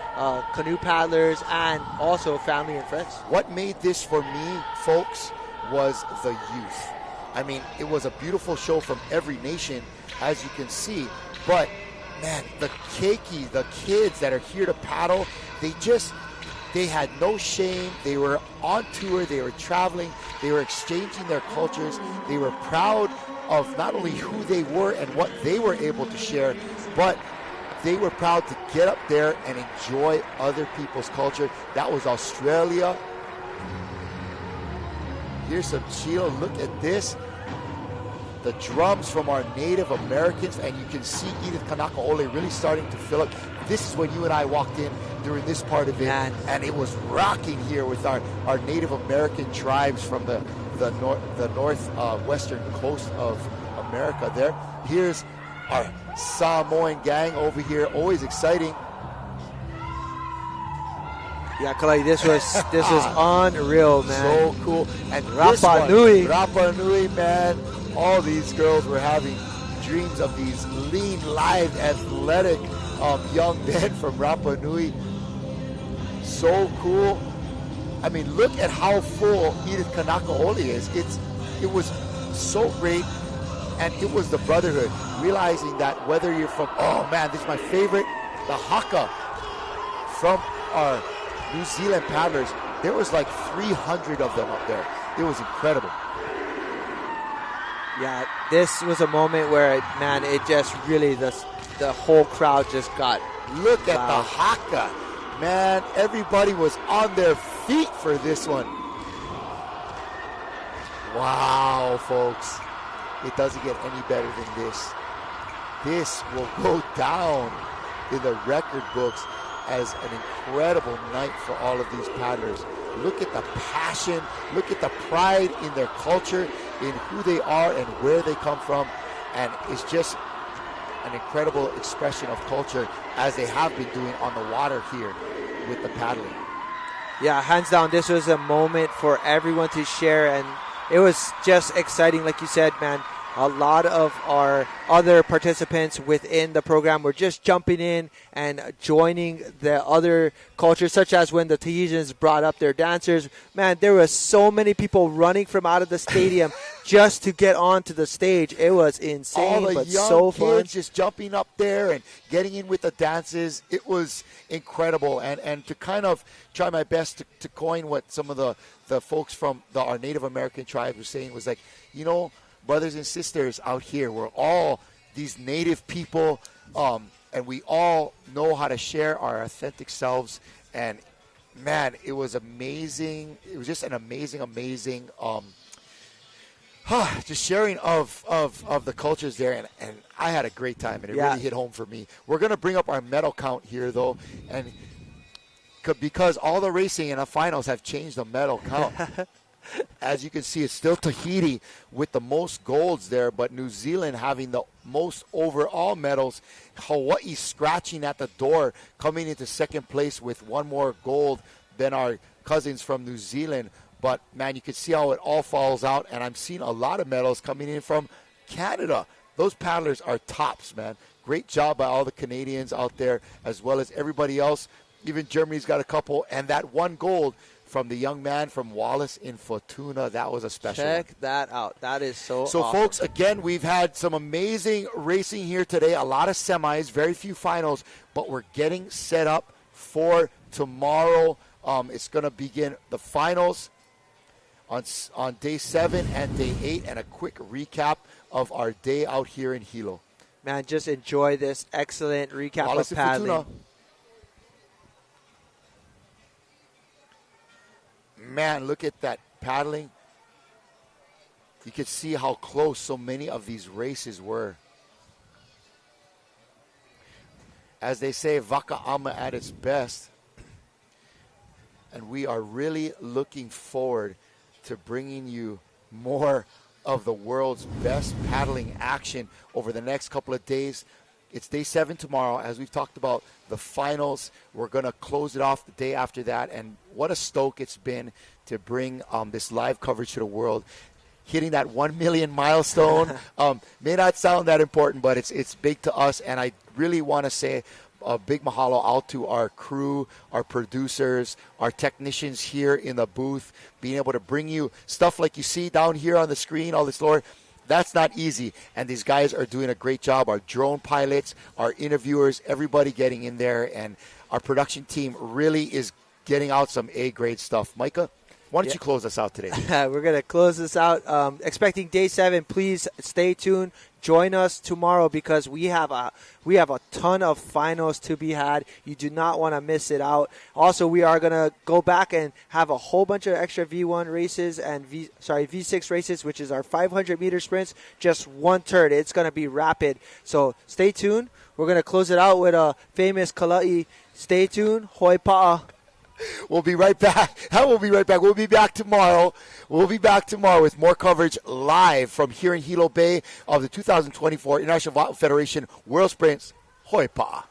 canoe paddlers and also family and friends. What made this for me, folks, was the youth. I mean, it was a beautiful show from every nation, as you can see. But, man, the keiki, the kids that are here to paddle, they had no shame. They were on tour. They were traveling. They were exchanging their cultures. They were proud of not only who they were and what they were able to share, but they were proud to get up there and enjoy other people's culture. That was Australia. Here's some Chile. Look at this. The drums from our Native Americans, and you can see Edith Kanakaole really starting to fill up. This is when you and I walked in during this part of it, and it was rocking here with our Native American tribes from the northwestern coast of America there. Here's our Samoan gang over here, always exciting. Yeah, Kalai, this was unreal, man. So cool. And Rapa Nui. Rapa Nui, man. All these girls were having dreams of these lean, lithe, athletic young men from Rapa Nui. So cool. I mean, look at how full Edith Kanakaole is. It was so great, and it was the brotherhood. Realizing that whether you're from, oh man, this is my favorite, the haka from our New Zealand paddlers. There was like 300 of them up there. It was incredible. Yeah, this was a moment where, man, it just really, the whole crowd just got Look at the haka. Man, everybody was on their feet for this one. Wow, folks. It doesn't get any better than this. This will go down in the record books as an incredible night for all of these paddlers. Look at the passion, look at the pride in their culture, in who they are and where they come from. And it's just an incredible expression of culture as they have been doing on the water here with the paddling. Yeah, hands down, this was a moment for everyone to share, and it was just exciting, like you said, man. A lot of our other participants within the program were just jumping in and joining the other cultures, such as when the Tahitians brought up their dancers. Man, there were so many people running from out of the stadium just to get onto the stage. It was insane, all the but young so kids fun. just jumping up there and getting in with the dances. It was incredible. And to kind of try my best to coin what some of the folks from our Native American tribes were saying was like, you know, brothers and sisters out here, we're all these native people, and we all know how to share our authentic selves. And man, it was amazing. It was just an amazing just sharing of the cultures there, and I had a great time, and it really hit home for me. We're going to bring up our medal count here, though, and because all the racing in the finals have changed the medal count. As you can see, it's still Tahiti with the most golds there, but New Zealand having the most overall medals. Hawaii scratching at the door, coming into second place with one more gold than our cousins from New Zealand. But, man, you can see how it all falls out, and I'm seeing a lot of medals coming in from Canada. Those paddlers are tops, man. Great job by all the Canadians out there, as well as everybody else. Even Germany's got a couple, and that one gold from the young man from Wallace in Fortuna. That was a special one. Check that out. That is so So, awesome. folks, again, we've had some amazing racing here today. A lot of semis, very few finals, but we're getting set up for tomorrow. It's going to begin the finals on day 7 and day 8, and a quick recap of our day out here in Hilo. Man, just enjoy this excellent recap Wallace of in paddling. Fortuna. Man, look at that paddling. You can see how close so many of these races were. As they say, Vaka'ama at its best. And we are really looking forward to bringing you more of the world's best paddling action over the next couple of days. It's day 7 tomorrow. As we've talked about the finals, we're going to close it off the day after that. And what a stoke it's been to bring this live coverage to the world. Hitting that 1 million milestone may not sound that important, but it's big to us. And I really want to say a big mahalo out to our crew, our producers, our technicians here in the booth, being able to bring you stuff like you see down here on the screen, all this lore. That's not easy, and these guys are doing a great job. Our drone pilots, our interviewers, everybody getting in there, and our production team really is getting out some A-grade stuff. Micah? Why don't you close us out today? We're going to close this out. Expecting day 7. Please stay tuned. Join us tomorrow because we have a ton of finals to be had. You do not want to miss it out. Also, we are going to go back and have a whole bunch of extra V1 races and V6 races, which is our 500-meter sprints, just one turn. It's going to be rapid. So stay tuned. We're going to close it out with a famous Kala'i. Stay tuned. Hoi pa'a. We'll be right back. We'll be right back. We'll be back tomorrow. We'll be back tomorrow with more coverage live from here in Hilo Bay of the 2024 International Federation World Sprints. Hoi pa'a.